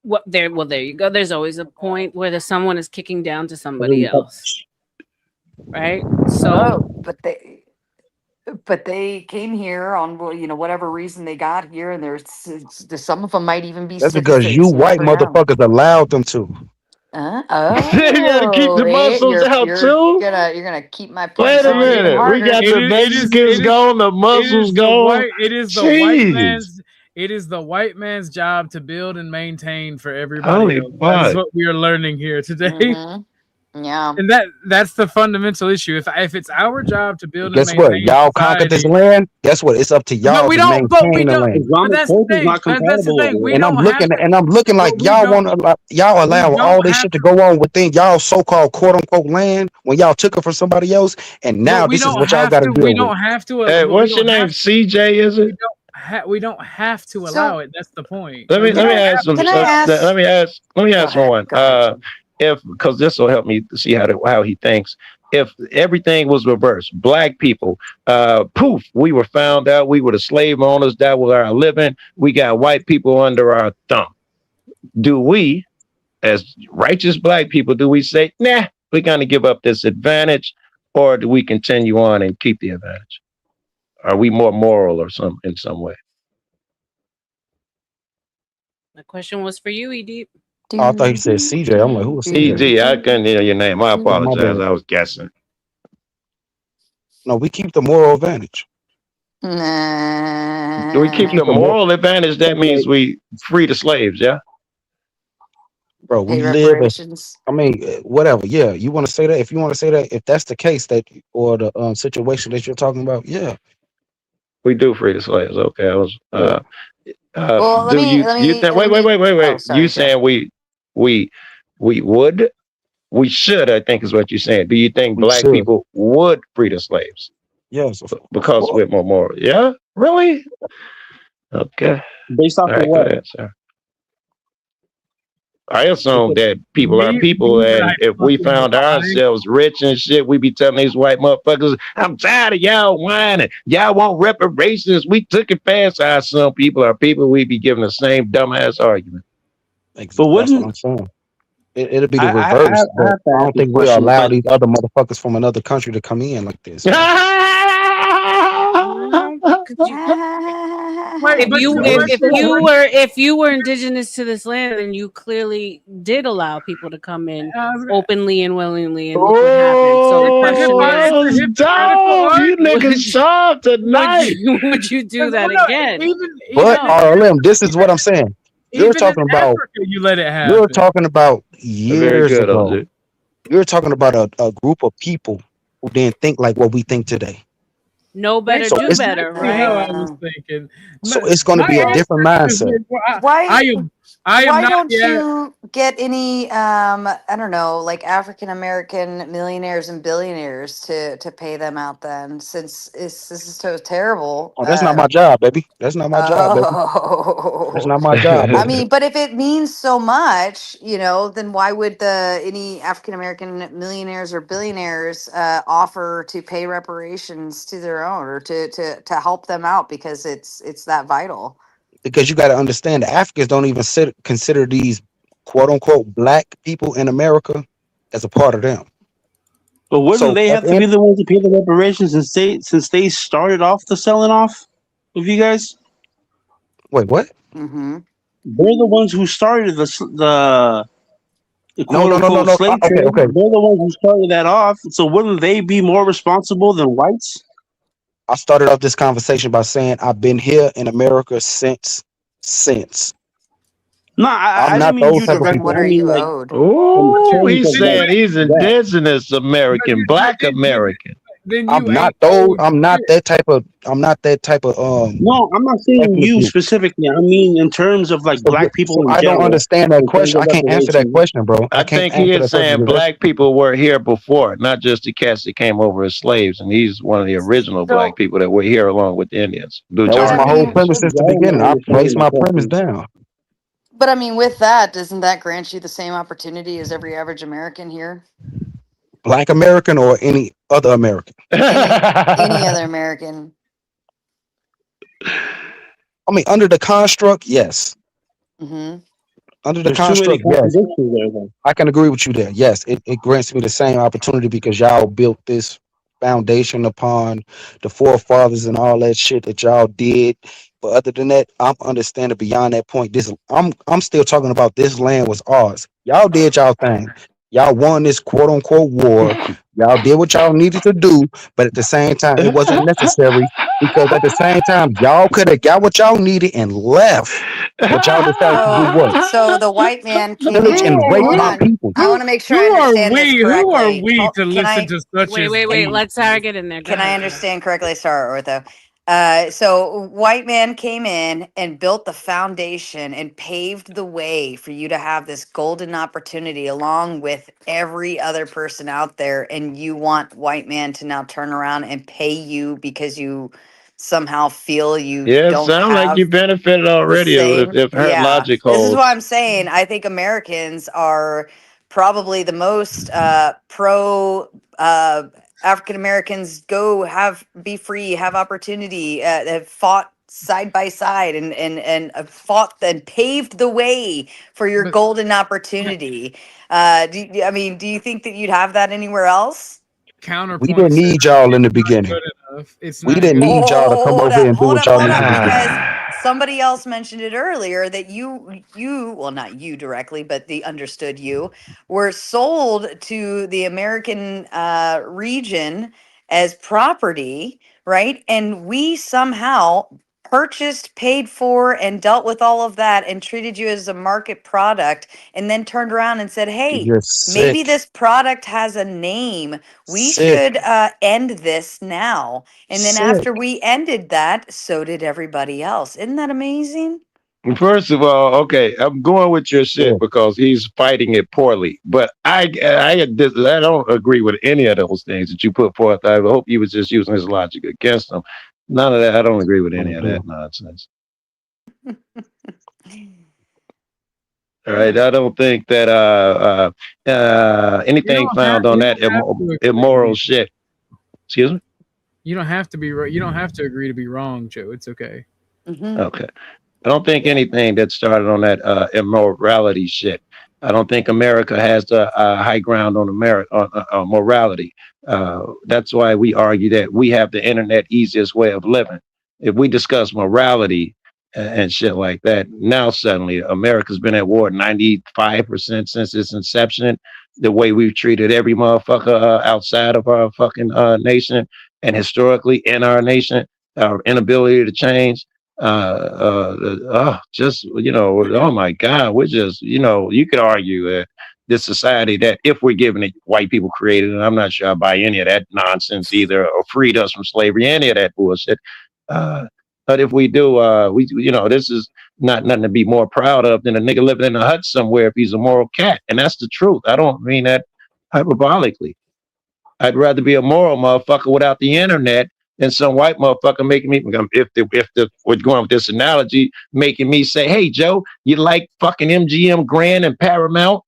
Well, there you go. There's always a point where someone is kicking down to somebody else, right? So, But they came here on whatever reason they got here, and there's some of them might even be That's because you citizens. You white never know. motherfuckers allowed them to. They gotta keep the Muslims out too. You're gonna keep my Wait points a on even minute, we harder. got the Mexicans gone, the Muslims gone. It is the white man's job to build and maintain for everybody Holy else. That is fuck. what we are learning here today. Mhm. Yeah. And that's the fundamental issue. If it's our job to build Guess and what? maintain Y'all conquered this society, land. Guess what? It's up to y'all to maintain the land. But Islamic that's the culture is thing. not That's the compatible thing. with We it. And I'm don't have looking to. and I'm looking like But we y'all don't. y'all allow We all don't this have shit to to. go on within y'all so-called quote-unquote land when y'all took it from somebody else, and now But we this is don't what y'all have got to to. deal We with. don't have to. Hey, But we what's your don't name? have. CJ, is it? We don't have to allow So it. That's the point. Let Like, me we don't ask have them. to can I allow it. ask? Let me Go ask ahead. one. Go ahead. If because this will help me to see how he thinks. If everything was reversed, black people, poof, we were found out. We were the slave owners. That was our living. We got white people under our thumb. Do we, as righteous black people, do we say, nah, we're going to give up this advantage, or do we continue on and keep the advantage? Are we more moral or in some way? The question was for you, Deep. Oh, I thought he said CJ. I'm like, who was CJ? EG, I couldn't hear your name. I Oh, my apologize. bad. I was guessing. No, we keep the moral advantage. Do we keep the moral advantage? That means we free the slaves, yeah? Bro, we Pay live as, reparations. I mean, whatever. Yeah, you want to say that? If you want to say that, if that's the case that or the situation that you're talking about, yeah. We do free the slaves. Okay, I was. Well, Do you think? Wait. Oh, sorry, You saying we would? We should. I think is what you're saying. Do you think We black should. people would free the slaves Yes, because we're more moral? Yeah, really? Okay. Based off All of right, what? go ahead, sir. I assume that people are Me people, that and I if we fucking found lie. ourselves rich and shit, we be telling these white motherfuckers, I'm tired of y'all whining. Y'all want reparations. We took it past our some people are people, we be giving the same dumbass argument. But that's what wouldn't I'm saying. It'll be the I reverse, I but have to I ask don't this think we'll question, allow but these other motherfuckers from another country to come in like this. No, 'cause Wait, but the if you were indigenous to this land, then you clearly did allow people to come in openly and willingly, and look what happened. So the question is, you niggas sharp tonight. would you do that again? But R.L.M, this is what I'm saying. You're Even talking in about Africa, you let it happen. You're talking about Very years good, ago. OG. You're talking about a group of people who didn't think like what we think today. Know better, So do it's, better, Exactly how right? I was thinking. so it's going to be a different mindset. Why not don't yet. you get any I don't know, like African American millionaires and billionaires to pay them out then, since this is so terrible. Oh, that's not my job, baby. That's not my job, baby. That's Oh, not my job, I baby. mean, but if it means so much, then why would any African American millionaires or billionaires offer to pay reparations to their own, or to help them out, because it's that vital? Because you got to understand, the Africans don't even consider these quote unquote black people in America as a part of them. But wouldn't So they at have the to end, be the ones to pay the reparations since they started off the selling off of you guys? wait, what? Mm-hmm. They're the ones who started the quote unquote no. slave Okay, trade. okay. They're the ones who started that off. So wouldn't they be more responsible than whites? I started off this conversation by saying I've been here in America since. No, I'm I not didn't mean those you type of Then directly. people. what I are mean you like owed? in Oh, terms he's of like saying he's that. indigenous American, black American. then I'm you not ain't those. old I'm not shit. that type of. I'm not that type of No, I'm not saying ethnic you group. specifically. I mean in terms of like black people So in I don't general. understand that In terms question. of I can't answer that reparations. question, bro. I I can't think he answer is that question saying because black people were here before, not just the cats that came over as slaves. And he's one of the original black So, people that were here along with the Indians. that was but I my whole mean, premise since the Y'all are not beginning. I understanding placed my my premise question. down. with that, doesn't that grant you the same opportunity as every average American here? Black American or any other American. Any other American? I mean, under the construct, yes. Hmm. Under the There's too many construct, yes. contradictions there, though. I can agree with you there. Yes, it grants me the same opportunity because y'all built this foundation upon the forefathers and all that shit that y'all did. But other than that, I'm understanding beyond that point. This I'm still talking about this land was ours. Y'all did y'all thing. Y'all won this quote unquote war. Y'all did what y'all needed to do, but at the same time, it wasn't necessary because at the same time, y'all could have got what y'all needed and left. But y'all decided to do what? So the white man came Pillage in. and rape Hold my on. people. I want to make sure Who I are understand this we? Who are correctly. we to Can listen I? to such Wait, as wait, wait. these? Let Sarah get in there. Go Can I ahead, Sarah. understand correctly? Sorry, Ortho. So white man came in and built the foundation and paved the way for you to have this golden opportunity along with every other person out there. And you want white man to now turn around and pay you because you somehow feel you Yeah, it don't sounds like you have benefited the already same. if her Yeah, logic this is what holds. I'm saying. I think Americans are probably the most pro African Americans go have be free, have opportunity, have fought side by side and fought and paved the way for your But golden opportunity. Do you think that you'd have that anywhere else? We counterpoint didn't says need y'all in the it's not beginning. good enough. It's We not didn't good need enough. y'all to come over here and do what y'all Hold needed up, to do. because somebody else mentioned it earlier that well, not you directly, but the understood you were sold to the American region as property, right? And we somehow purchased, paid for, and dealt with all of that and treated you as a market product, and then turned around and said, hey, You're maybe sick. this product has a name. We Sick. should end this now. And then Sick. after we ended that, so did everybody else. Isn't that amazing? First of all, okay, I'm going with your shit Sick. because he's fighting it poorly. But I don't agree with any of those things that you put forth. I hope you was just using his logic against him. None of that. I don't agree with any of that nonsense. All right, I don't think that You anything don't have. found on You that don't have to immoral agree. shit. Excuse me. You don't have to be. You don't have to agree to be wrong, Joe. It's okay. Mm-hmm. Okay. I don't think anything that started on that immorality shit. I don't think America has the high ground on morality. That's why we argue that we have the internet easiest way of living. If we discuss morality and shit like that, now suddenly America's been at war 95% since its inception. The way we've treated every motherfucker outside of our fucking nation and historically in our nation, our inability to change just oh my god, we're just you could argue that this society that if we're giving it white people created, and I'm not sure I buy any of that nonsense either, or freed us from slavery, any of that bullshit, but if we do, this is not nothing to be more proud of than a nigga living in a hut somewhere if he's a moral cat, and that's the truth. I don't mean that hyperbolically. I'd rather be a moral motherfucker without the internet than some white motherfucker making me, if we're going with this analogy, making me say, hey, Joe, you like fucking MGM Grand and Paramount?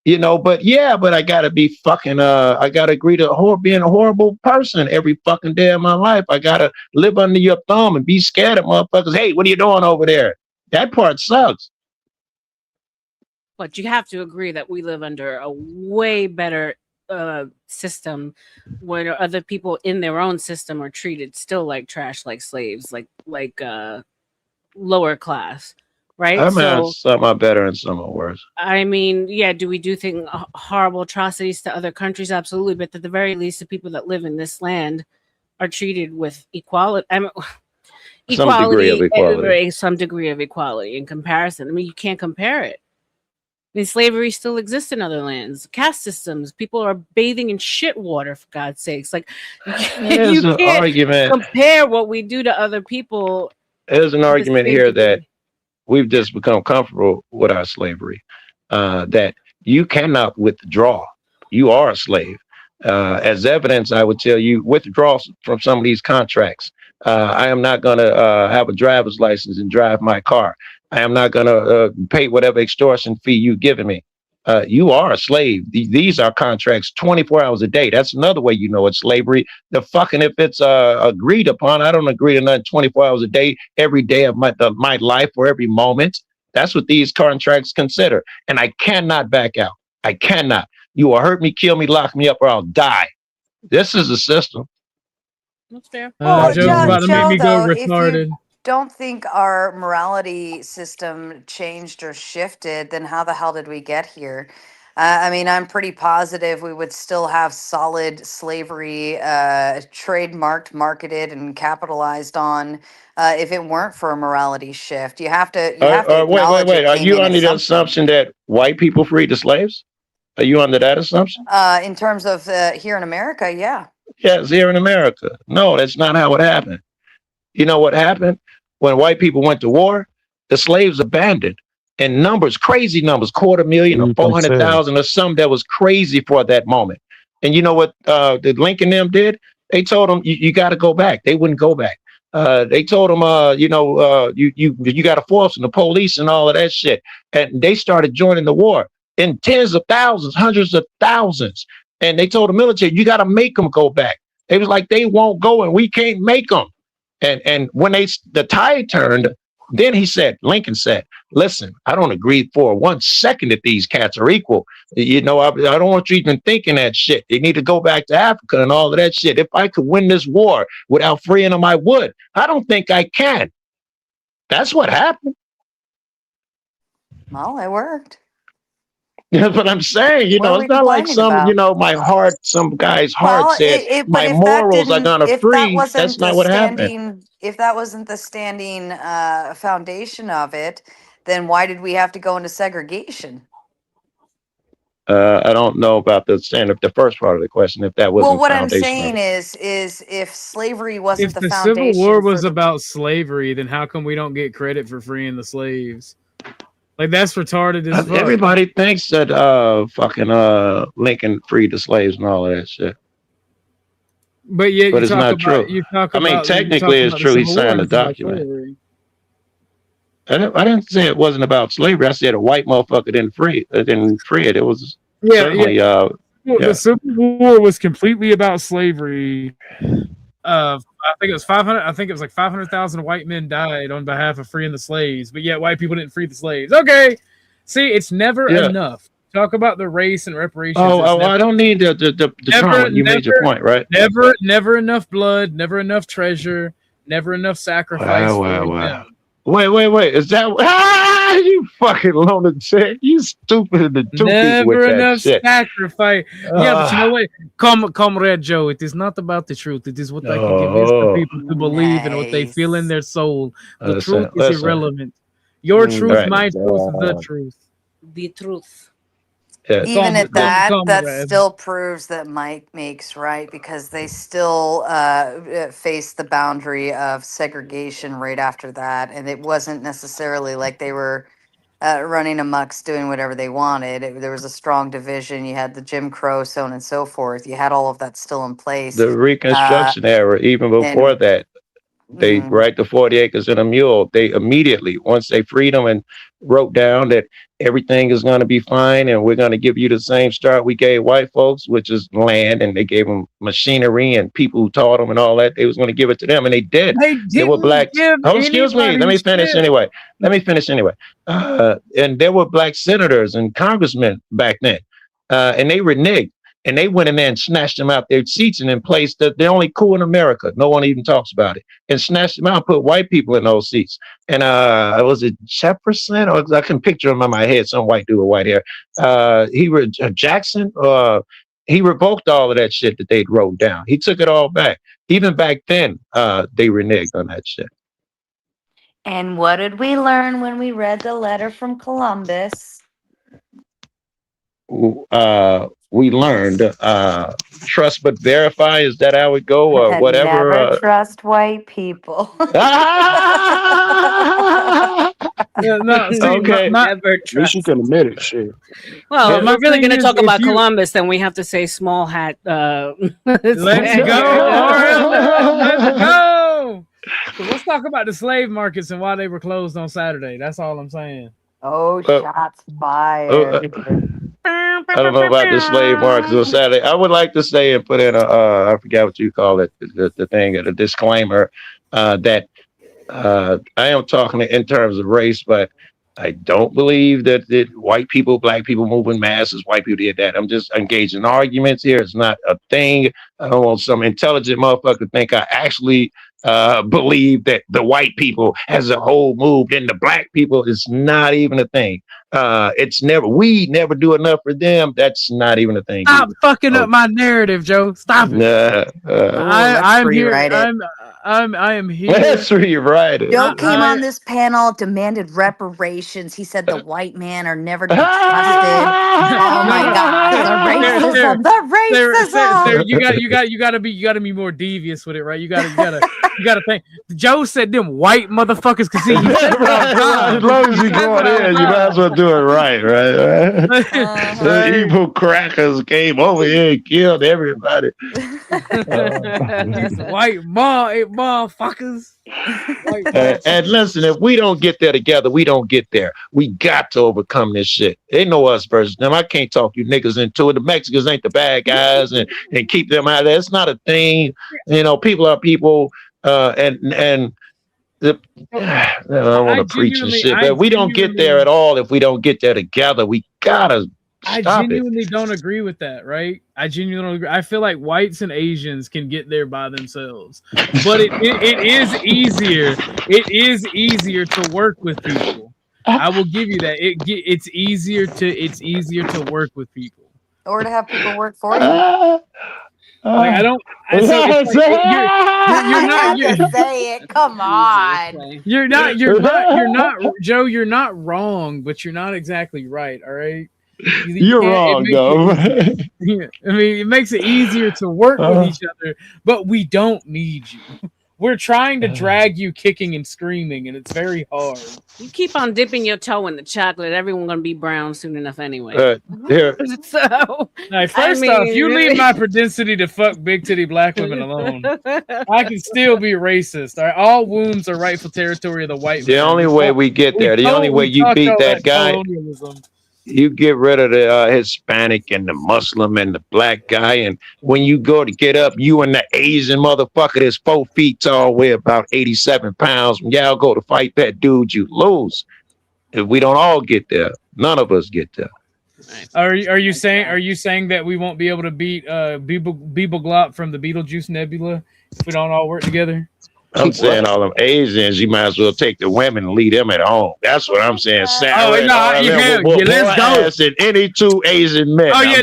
But I gotta be fucking, I gotta agree to being a horrible person every fucking day of my life. I gotta live under your thumb and be scared of motherfuckers. Hey, what are you doing over there? That part sucks. But you have to agree that we live under a way better system where other people in their own system are treated still like trash, like slaves, like lower class, right? I'm at So some are better and some are worse. I mean, yeah, do we do horrible atrocities to other countries? Absolutely, but at the very least, the people that live in this land are treated with equality. I mean, Some degree of equality. some degree of equality in comparison. I mean, you can't compare it. mean, slavery still exists in other lands. Caste systems, people are bathing in shit water, for God's sakes. Like, There's you an can't argument. compare what we do to other people There's an to the argument same here that degree. we've just become comfortable with our slavery. That you cannot withdraw. You are a slave. As evidence, I would tell you withdraw from some of these contracts. I am not going to have a driver's license and drive my car. I am not going to pay whatever extortion fee you've given me. You are a slave. These are contracts 24 hours a day. That's another way you know it's slavery. The fucking, if it's agreed upon, I don't agree to nothing 24 hours a day, every day of my life or every moment. That's what these contracts consider. And I cannot back out. I cannot. You will hurt me, kill me, lock me up, or I'll die. This is the system. That's fair. Well, Joe's about to make Joe, me go though, if you retarded. don't think our morality system changed or shifted, then how the hell did we get here? I mean, I'm pretty positive we would still have solid slavery, trademarked, marketed, and capitalized on if it weren't for a morality shift. You have to acknowledge it Wait. Are came you in under as the something. assumption that white people freed the slaves? Are you under that assumption? In terms of here in America, yeah. Yes, here in America. No, that's not how it happened. You know what happened? When white people went to war, the slaves abandoned. And numbers, crazy numbers, 250,000 or 400,000 or something that was crazy for that moment. And you know what the Lincoln them did? They told them, you got to go back. They wouldn't go back. They told them, you got to force them, the police and all of that shit. And they started joining the war in tens of thousands, hundreds of thousands. And they told the military, you got to make them go back. They was like, they won't go and we can't make them. And when the tide turned, then Lincoln said, listen, I don't agree for 1 second that these cats are equal. You know, I don't want you even thinking that shit. They need to go back to Africa and all of that shit. If I could win this war without freeing them, I would. I don't think I can. That's what happened. Well, it worked. That's what I'm saying. You What know, are we it's not like complaining about? some guy's heart said, But my if that morals are didn't, going to if that free. wasn't That's the not what happened. standing foundation of it, then why did we have to go into segregation? I don't know about the first part of the question, if that Well, wasn't what I'm foundational. saying is if slavery wasn't If the the Civil foundation War for was the, about slavery, then how come we don't get credit for freeing the slaves? Like, that's retarded as fuck. Everybody thinks that Lincoln freed the slaves and all of that shit. But yet But it's not true. I mean, technically it's true. He signed the document. I didn't say it wasn't about slavery. I said a white motherfucker didn't free it. It was certainly the Civil War was completely about slavery. I think it was 500. I think it was like 500,000 white men died on behalf of freeing the slaves, but yet white people didn't free the slaves. Okay, see, it's never enough. Talk about the race and reparations. I don't need the trauma. You made your point, right? Never enough blood, never enough treasure, never enough sacrifice. Wow. Wait. Is that you fucking lunatic? You stupid and two people with that enough shit. Sacrifice. Yeah, but you know what? Comrade Joe, it is not about the truth. It is what I can convince the people to believe and what they feel in their soul. The truth is irrelevant. Your truth, my truth, the truth. The truth. Yeah. Even at that still proves that Mike makes right, because they still faced the boundary of segregation right after that, and it wasn't necessarily like they were running amok, doing whatever they wanted. There was a strong division. You had the Jim Crow, so on and so forth. You had all of that still in place. The Reconstruction era, even before that, they right the 40 acres and a mule. They immediately, once they freed them and wrote down that everything is going to be fine and we're going to give you the same start we gave white folks, which is land, and they gave them machinery and people who taught them and all that. They was going to give it to them, and they did. There were black. Oh, excuse me. Let me finish anyway. And there were black senators and congressmen back then, and they reneged. And they went in there and snatched them out their seats and in place that they're only cool in America. No one even talks about it. And snatched them out and put white people in those seats. And was it Jefferson? Or I can picture him in my head, some white dude with white hair. Jackson, he revoked all of that shit that they'd wrote down. He took it all back. Even back then, they reneged on that shit. And what did we learn when we read the letter from Columbus? we learned trust but verify. Is that how it go or And never whatever? trust white people. No, see, Okay. Never At least you trust. can admit it. Shit. Well, if Yeah. we're really thing going to is, talk if about you Columbus, then we have to say small hat. let's go, R.L.M. Let's go. So let's talk about the slave markets and why they were closed on Saturday. That's all I'm saying. Oh, Uh, shots uh, fired. I don't know about the slave markets on Saturday. I would like to say and put in a I forgot what you call it, the thing, a disclaimer that I am talking in terms of race, but I don't believe that white people, black people moving masses, white people did that. I'm just engaging in arguments here. It's not a thing. I don't want some intelligent motherfucker to think I actually believe that the white people as a whole moved and the black people is not even a thing. It's never, we never do enough for them. That's not even a thing. Stop either. fucking up my narrative, Joe. Stop it. I'm here. rewrite it. I am here. Let's rewrite it. Joe came on this panel, demanded reparations. He said the white man are never to be trusted. Oh my gosh, the racism, the racism. Sarah, you gotta be more devious with it, right? You gotta think. Joe said them white motherfuckers could see you. As long as you going in, you might as well do it right? The evil crackers came over here and killed everybody. These white motherfuckers. And listen, if we don't get there together, we don't get there. We got to overcome this shit. They know us versus them. I can't talk you niggas into it. The Mexicans ain't the bad guys and keep them out of there. It's not a thing. You know, people are people. I don't want to preach and shit, but we don't get there at all if we don't get there together. We gotta I genuinely don't agree with that, right? I genuinely don't agree. I feel like whites and Asians can get there by themselves, but it is easier. It is easier to work with people. I will give you that. It's easier to work with people, or to have people work for you. Like I don't. So it's like, you're not. You're, say it. Come on. You're not, Joe. You're not wrong, but you're not exactly right. All right. You're wrong, though. I mean, it makes it easier to work with each other, but we don't need you. We're trying to drag you kicking and screaming, and it's very hard. You keep on dipping your toe in the chocolate, everyone's gonna be brown soon enough anyway. So, first off, you leave my propensity to fuck big titty black women alone. I can still be racist. All right? All wounds are rightful territory of the white man. The only way we get there, the only way you beat that guy, you get rid of the Hispanic and the Muslim and the black guy. And when you go to get up, you and the Asian motherfucker that's 4 feet tall, weigh about 87 pounds. When y'all go to fight that dude, you lose. If we don't all get there, none of us get there. Are you saying that we won't be able to beat Beeble Glop from the Beetlejuice Nebula if we don't all work together? I'm saying all them Asians, you might as well take the women and leave them at home. That's what I'm saying. Let's go. Than any 2 Asian men. Oh yeah,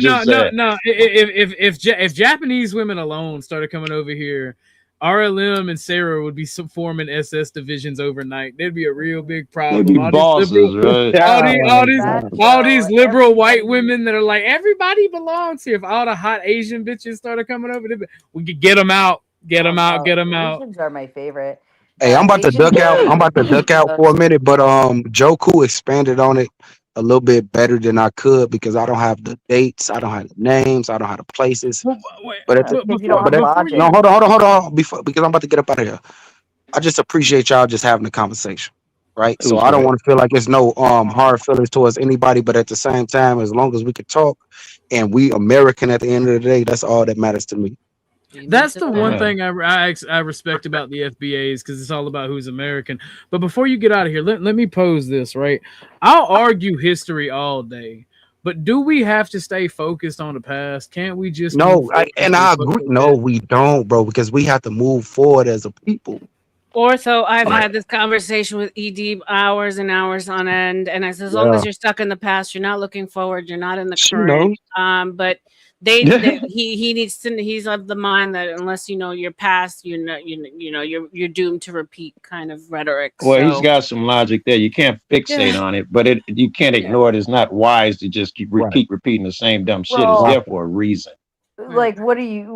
no. If Japanese women alone started coming over here, R.L.M. and Sarah would be forming SS divisions overnight. There'd be a real big problem. They'd be bosses, right? All these liberal white women that are like, everybody belongs here. If all the hot Asian bitches started coming over, we could get them out. Get them out. Asians are my favorite. Hey, I'm about to duck out for a minute, but Joku expanded on it a little bit better than I could because I don't have the dates, I don't have the names, I don't have the places. Hold on, because I'm about to get up out of here. I just appreciate y'all just having the conversation, right? So I don't want to feel like there's no hard feelings towards anybody, but at the same time, as long as we can talk and we American at the end of the day, that's all that matters to me. That's the one thing I respect about the FBAs, because it's all about who's American. But before you get out of here, let me pose this, right? I'll argue history all day, but do we have to stay focused on the past? Can't we just I agree. No, we don't, bro, because we have to move forward as a people. Ortho, I've had this conversation with ED hours and hours on end, and as long Yeah, as you're stuck in the past, you're not looking forward, you're not in the she current. knows. But he needs to. He's of the mind that unless you know your past, you're doomed to repeat kind of rhetoric. Well, he's So got some logic there. You can't fixate yeah, on it, but you can't yeah, ignore it. It's not wise to just Right, keep repeating the same dumb shit. It's Well, there exactly. for a reason. right. like what are you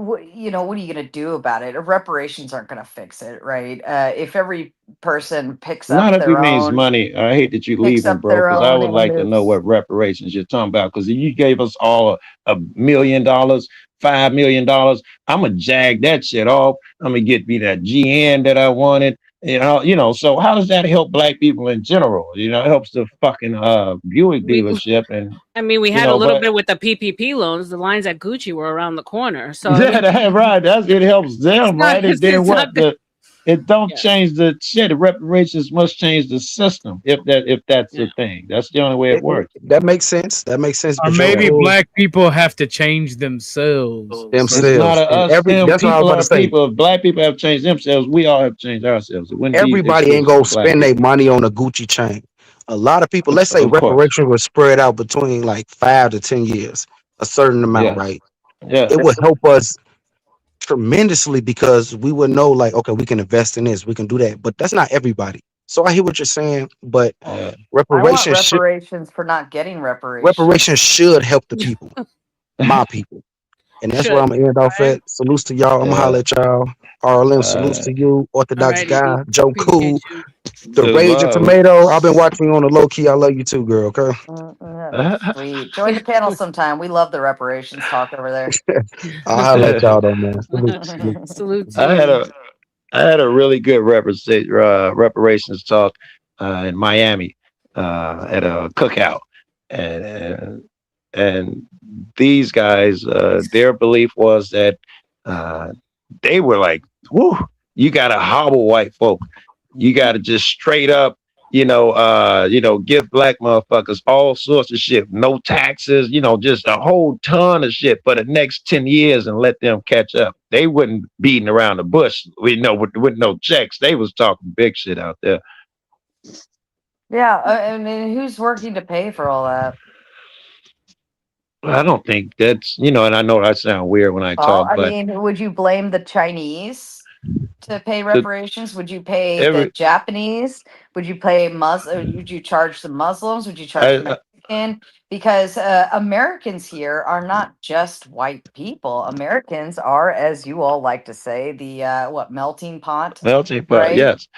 going to do about it? Reparations aren't going to fix it, right? If every person Not if it means money. I hate that you're picks leaving, up bro, their because I own would and like to know is what reparations you're talking about. Because if you gave us all $1 million, $5 million, I'm gonna jag that shit off. I'm gonna get me that GN that I wanted. So how does that help black people in general? It helps the fucking Buick we dealership and I mean, we had a little but bit with the PPP loans. The lines at Gucci were around the corner, so I yeah, mean, that, right. It helps it's them, not right? And then it's what not good. it don't Yeah, change the shit. The reparations must change the system if that's yeah. the thing. That's the only way it works. That makes sense. That makes sense. Or But your Yeah. maybe full black people have to change themselves. It's not themselves a and us, them. that's what I was People about to are say. people. If black people have changed themselves, we all have changed ourselves. It wouldn't be Everybody ain't exclusive gonna to black spend their people. money on a Gucci chain. A lot of people, let's say Of course. reparations were spread out between like 5 to 10 years, a certain amount, Yes. right? Yes. It would help us tremendously because we would know, like, okay, we can invest in this, we can do that. But that's not everybody. So I hear what you're saying, but Uh, I want reparations should reparations for not getting reparations reparations. should help the people, my people. And that's where I'm Should gonna end off right. at. Salutes to y'all. I'm gonna yeah. holler at y'all. R.L.M. Salutes Uh, to you, All Orthodox right, Edie. guy, Joe Appreciate Cool, you. the the Raging love. Tomato. I've been watching you on the low key. I love you too, girl. Okay. That's sweet. Join the panel sometime. We love the reparations talk over there. I'll holler at y'all though, man. Salute, salute. Salute to I had you. a really good reparations talk in Miami at a cookout, and and these guys, their belief was that uh, they were like, "Whoo, you got to hobble white folk. You got to just straight up." Give black motherfuckers all sorts of shit, no taxes, just a whole ton of shit for the next 10 years and let them catch up. They wouldn't beating around the bush, with no checks. They was talking big shit out there. Yeah, I mean, who's working to pay for all that? I don't think that's, and I know I sound weird when I Well, talk, I but mean, would you blame the Chinese to pay the reparations? Would you pay the every Japanese? Would you pay Would you charge the Muslims? Would you charge the I, Mexican? Because Americans here are not just white people. Americans are, as you all like to say, the melting pot, melting pot, right? yes.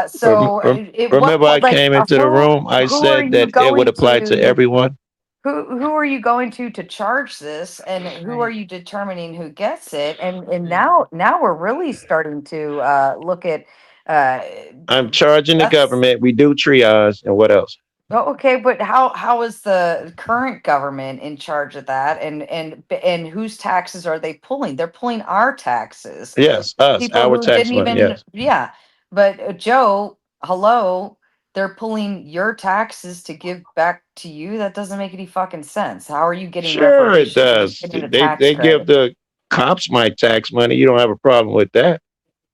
So Remember I came into the room, I who are said you that it would going apply to to? everyone. Who are you going to charge this, and who are Right. you determining who gets it? And now we're really starting to look at uh I'm charging the that's government. We do triage, and what else? okay, but how is the current government in charge of that, and whose taxes are they pulling? They're pulling our taxes, Yes, us, people our who tax didn't money. even, Yes, yeah. But Joe, hello, they're pulling your taxes to give back to you. That doesn't make any fucking sense. How are you getting sure it reparations? You're just does. getting a tax They give credit. the cops my tax money. You don't have a problem with that.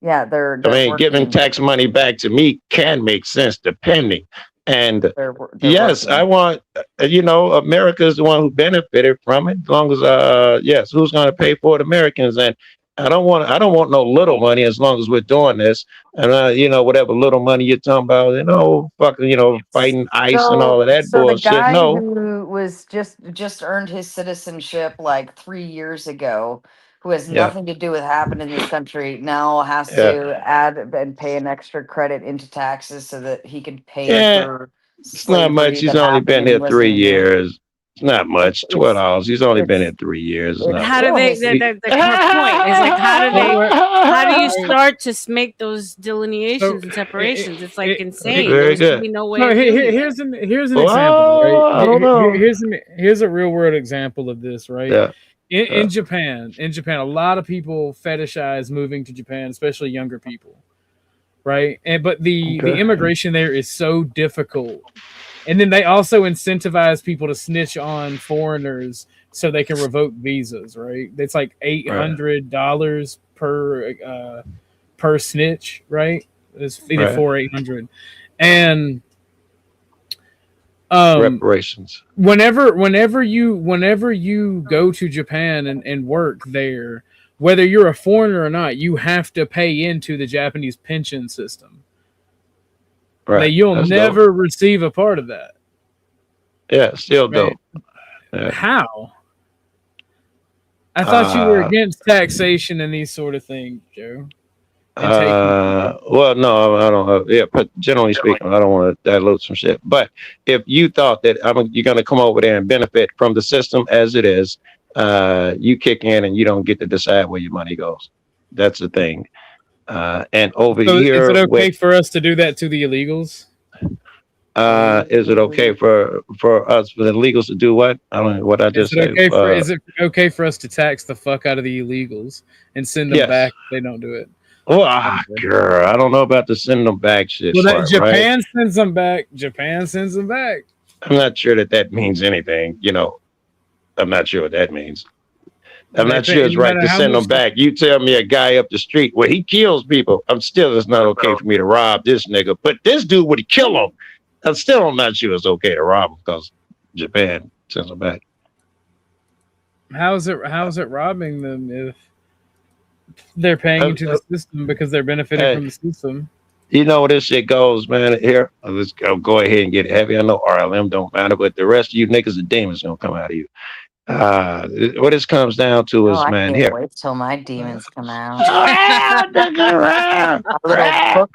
Yeah, I they're mean, giving working. tax money back to me can make sense depending. And They're yes, I working. want, America is the one who benefited from it. As long as, yes, who's going to pay for it? Americans. And I don't want no little money as long as we're doing this. And, whatever little money you're talking about, fucking, fighting ICE and all of that So the bullshit. guy No, who was just earned his citizenship like 3 years ago, who has yeah, nothing to do with happening in this country, now has yeah, to add and pay an extra credit into taxes so that he can pay yeah. for It's not much. slavery He's that only happened been and he here wasn't three even here. years. It's not much. It's $12. He's only been it's here 3 years. It's it's not How much. do still they his. her point is like So what? how do you Right. start to make those So delineations and separations? It's like insane. There Very should good. be no way so of doing it. here's an example, right? Well, I don't know. Here's a real world example of this, right? Yeah. In Japan, a lot of people fetishize moving to Japan, especially younger people, right? But the Okay. immigration there is so difficult, and then they also incentivize people to snitch on foreigners so they can revoke visas, right? It's like Right. $800 per snitch, right? It's either Right. 4 or 800, and Reparations. whenever you go to Japan and work there, whether you're a foreigner or not, you have to pay into the Japanese pension system. Right. You'll That's never dope. receive a part of that. Yeah, still Right? dope. Yeah. How? I thought you were Uh, against taxation and these sort of things, Joe. And taking well, no, I don't. Yeah, but generally speaking, I don't want to dilute some shit. But if you thought that you're going to come over there and benefit from the system as it is, you kick in and you don't get to decide where your money goes. That's the thing. And over so is it here, okay for us to do that to the illegals? is it okay for us for the illegals to do what? I don't know what I just said. Is it okay for us to tax the fuck out of the illegals and send them Yes. back if they don't do it? Well, girl, I don't know about the send them back shit. Well, part, right? Japan sends them back. Japan sends them back. I'm not sure that means anything. You know, I'm not sure what that means. I'm not sure it's right to send them back. You tell me a guy up the street where he kills people. It's not okay for me to rob this nigga. But this dude would kill him. I'm still not sure it's okay to rob him because Japan sends them back. How's it robbing them if they're paying into the system because they're benefiting from the system? You know where this shit goes, man. Here, let's go ahead and get it heavy. I know R.L.M. don't matter, but the rest of you niggas and demons gonna come out of you. What this comes down to is, man, I here. can't wait till my demons come out.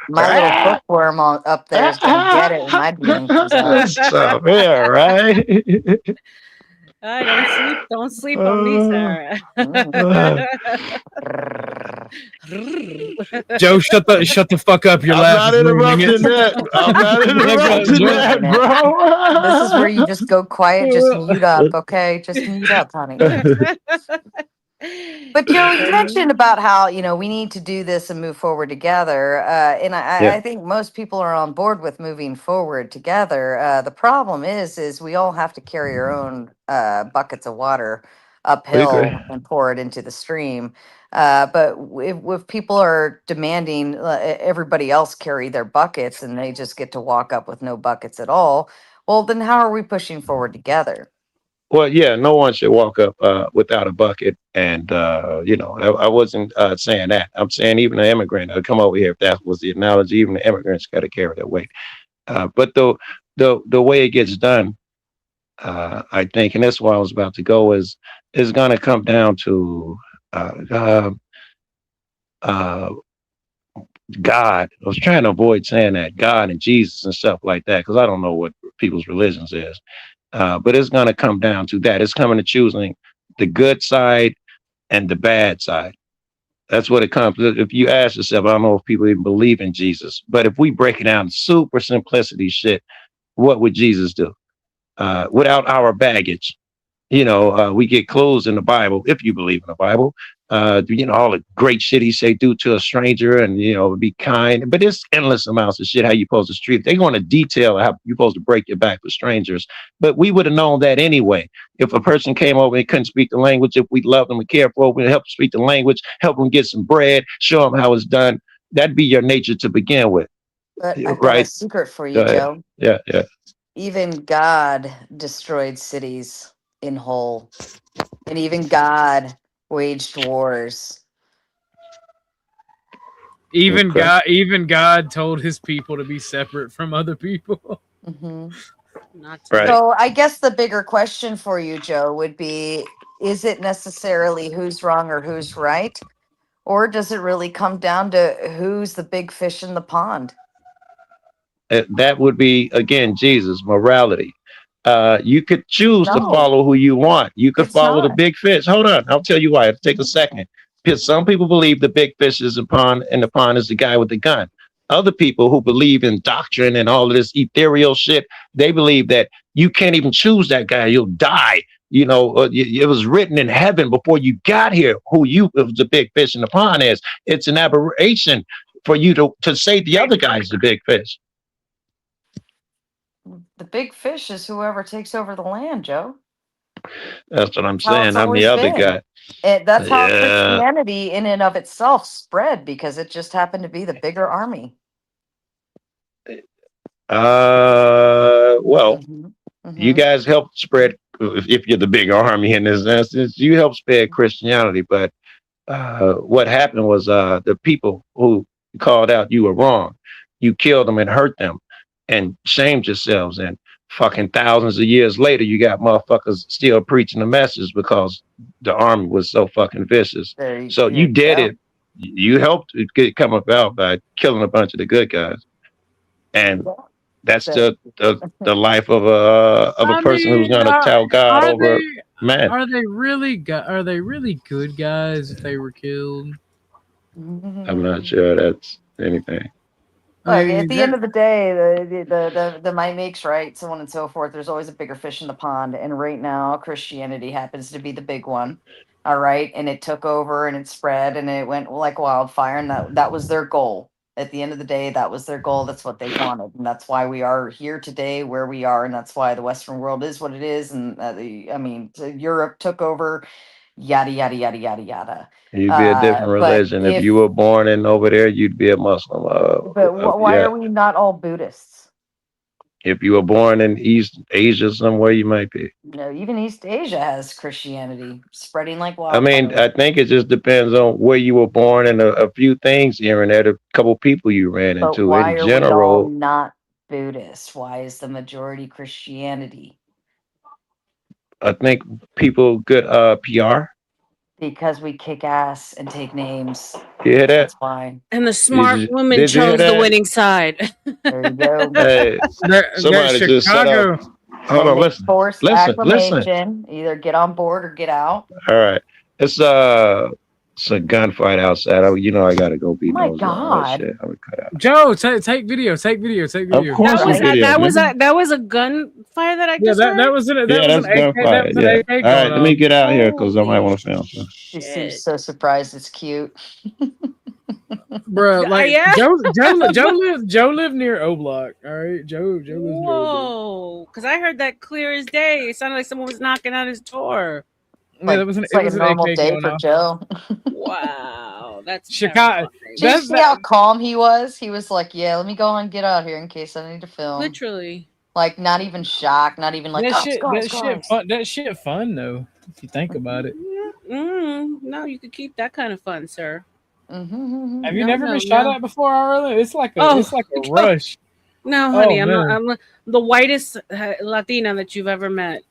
My little bookworm up there is gonna get it when my demon comes out. So, yeah, right. Don't sleep on me, Sarah. Joe, shut the fuck up. You're laughing. I'm not interrupting that, bro. This is where you just go quiet, just mute up, okay? Just mute up, honey. But Joe, you mentioned about how we need to do this and move forward together, and I think most people are on board with moving forward together. The problem is we all have to carry our own buckets of water uphill and pour it into the stream. But if people are demanding everybody else carry their buckets and they just get to walk up with no buckets at all, well, then how are we pushing forward together? Well, yeah, no one should walk up without a bucket. And, I wasn't saying that. I'm saying even an immigrant would come over here, if that was the analogy, even the immigrants got to carry their weight. But the way it gets done, I think, and that's where I was about to go, is going to come down to God. I was trying to avoid saying that, God and Jesus and stuff like that, because I don't know what people's religions is. But it's going to come down to that. It's coming to choosing the good side and the bad side. That's what it comes to. If you ask yourself, I don't know if people even believe in Jesus, but if we break it down super simplicity shit, what would Jesus do without our baggage? We get clues in the Bible, if you believe in the Bible, all the great shit he say do to a stranger and, be kind. But it's endless amounts of shit how you supposed to treat. They're going to detail how you're supposed to break your back with strangers. But we would have known that anyway. If a person came over and couldn't speak the language, if we loved them and cared for them, we'd help them speak the language, help them get some bread, show them how it's done. That'd be your nature to begin with. But I've got a secret for you, Joe. Yeah. Even God destroyed cities in whole, and even God waged wars. Even God told his people to be separate from other people. Mm-hmm. Right. So I guess the bigger question for you, Joe, would be: is it necessarily who's wrong or who's right, or does it really come down to who's the big fish in the pond? That would be, again, Jesus, morality. You could choose to follow who you want. You could follow the big fish. Hold on. I'll tell you why. It'll take a second. Because some people believe the big fish is a pond and the pond is the guy with the gun. Other people who believe in doctrine and all of this ethereal shit, they believe that you can't even choose that guy. You'll die. It was written in heaven before you got here who the big fish in the pond is. It's an aberration for you to say the other guy's the big fish. The big fish is whoever takes over the land, Joe. That's what I'm saying. I'm the other guy. That's how Christianity in and of itself spread, because it just happened to be the bigger army. Well, Mm-hmm. you guys helped spread. If you're the big army in this instance, you helped spread Christianity. But what happened was the people who called out you were wrong, you killed them and hurt them, and shamed yourselves. And fucking thousands of years later, you got motherfuckers still preaching the message because the army was so fucking vicious. So you did it. You helped it come about by killing a bunch of the good guys, and that's the life of a person who's going to tell God over man. Are they really good guys if they were killed? I'm not sure that's anything. Look, at the end of the day, the might makes right, so on and so forth. There's always a bigger fish in the pond, and right now Christianity happens to be the big one. All right, and it took over and it spread and it went like wildfire, and that was their goal. At the end of the day, that was their goal. That's what they wanted, and that's why we are here today, where we are, and that's why the Western world is what it is. And Europe took over, yada yada yada yada yada. You'd be a different religion. If you were born in over there, you'd be a Muslim. But why are we not all Buddhists? If you were born in East Asia somewhere, you might be. No, even East Asia has Christianity spreading like wildfire. I mean, I think it just depends on where you were born and a few things here and there, a couple people you ran but into. Why in are general, we all not Buddhist? Why is the majority Christianity? I think people get PR. Because we kick ass and take names. You hear that? That's why. And the smart woman chose the winning side. There you go. Hey, somebody just set up. Hold on, listen. Forced acclamation. Either get on board or get out. All right. It's a gunfight outside. I gotta go beat my God. Shit. I would cut out. Joe, take video. Of course, that was a gunfire that I just heard? That was an AK. All right, let me get out here because I might want to film some. She seems so surprised. It's cute. Bro, like Joe lived near O Block. All right, Joe lives near O Block. Whoa, because I heard that clear as day. It sounded like someone was knocking on his door. Yeah, that was it's like a normal day for Joe. Wow, that's Chicago. Did you see how calm he was? He was like, "Yeah, let me go and get out here in case I need to film." Literally, like not even shocked, not even like that shit fun though. If you think about it. No, you could keep that kind of fun, sir. Mm-hmm. Have you never been shot at before, R.L.M? It's like a rush. No, honey, I'm the whitest Latina that you've ever met.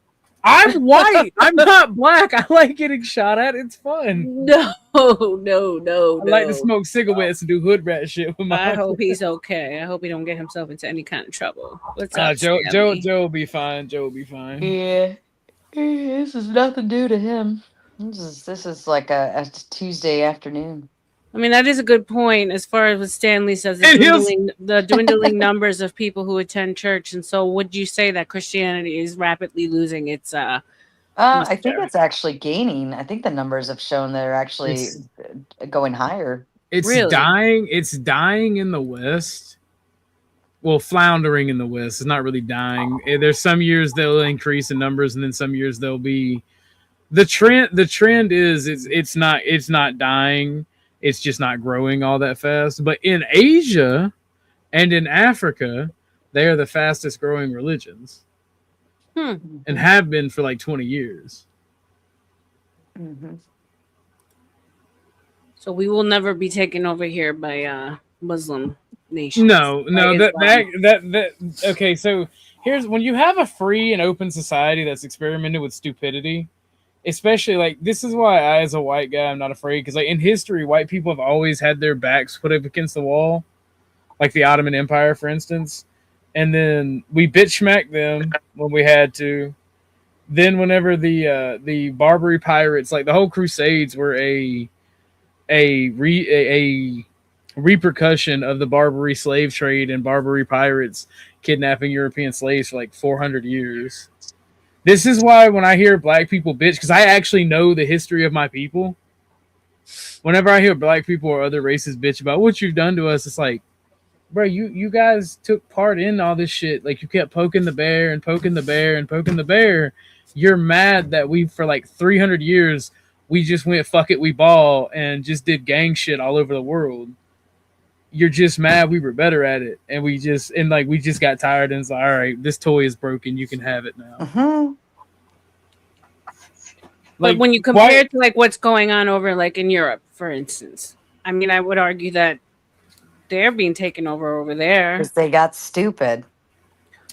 I'm white. I'm not black. I like getting shot at. It's fun. No. I like to smoke cigarettes and do hood rat shit with my. I hope he's okay. I hope he don't get himself into any kind of trouble. What's up, Joe will be fine. Yeah, this is nothing new to him. This is like a Tuesday afternoon. I mean, that is a good point as far as what Stanley says, the dwindling numbers of people who attend church. And so would you say that Christianity is rapidly losing its I think it's actually gaining. I think the numbers have shown they're actually going higher. It's dying. It's dying in the West. Well, floundering in the West. It's not really dying. There's some years they'll increase in numbers, and then some years they'll be the trend is it's not dying. It's just not growing all that fast. But in Asia and in Africa, they are the fastest growing religions. And have been for like 20 years. Mm-hmm. So we will never be taken over here by Muslim nations. No, that okay, so here's when you have a free and open society that's experimented with stupidity. Especially like this is why I, as a white guy, I'm not afraid because like in history, white people have always had their backs put up against the wall, like the Ottoman Empire, for instance. And then we bitch smacked them when we had to. Then whenever the Barbary pirates, like the whole Crusades, were a repercussion of the Barbary slave trade and Barbary pirates kidnapping European slaves for like 400 years. This is why when I hear black people bitch, because I actually know the history of my people. Whenever I hear black people or other races bitch about what you've done to us, it's like, bro, you guys took part in all this shit. Like you kept poking the bear and poking the bear and poking the bear. You're mad that we, for like 300 years, we just went fuck it, we ball and just did gang shit all over the world. you're just mad we were better at it, and we just got tired, and it's like, all right, this toy is broken, you can have it now. Mhm. But Like, when you why? compare it to like what's going on over like in Europe, for instance, I mean, I would argue that they're being taken over there, Because they got stupid.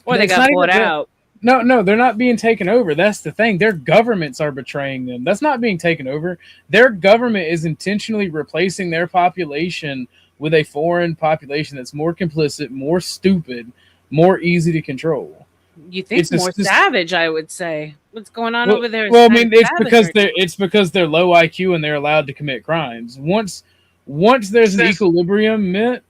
or they It's got not bought even that. out. No, they're not being taken over. That's the thing. Their governments are betraying them. That's not being taken over. Their government is intentionally replacing their population with a foreign population that's more complicit, more stupid, more easy to control. You think It's more just savage? I would say what's going on well, over there is well, I kind of mean, it's savage because right now. they're low IQ and they're allowed to commit crimes. Once there's an equilibrium met,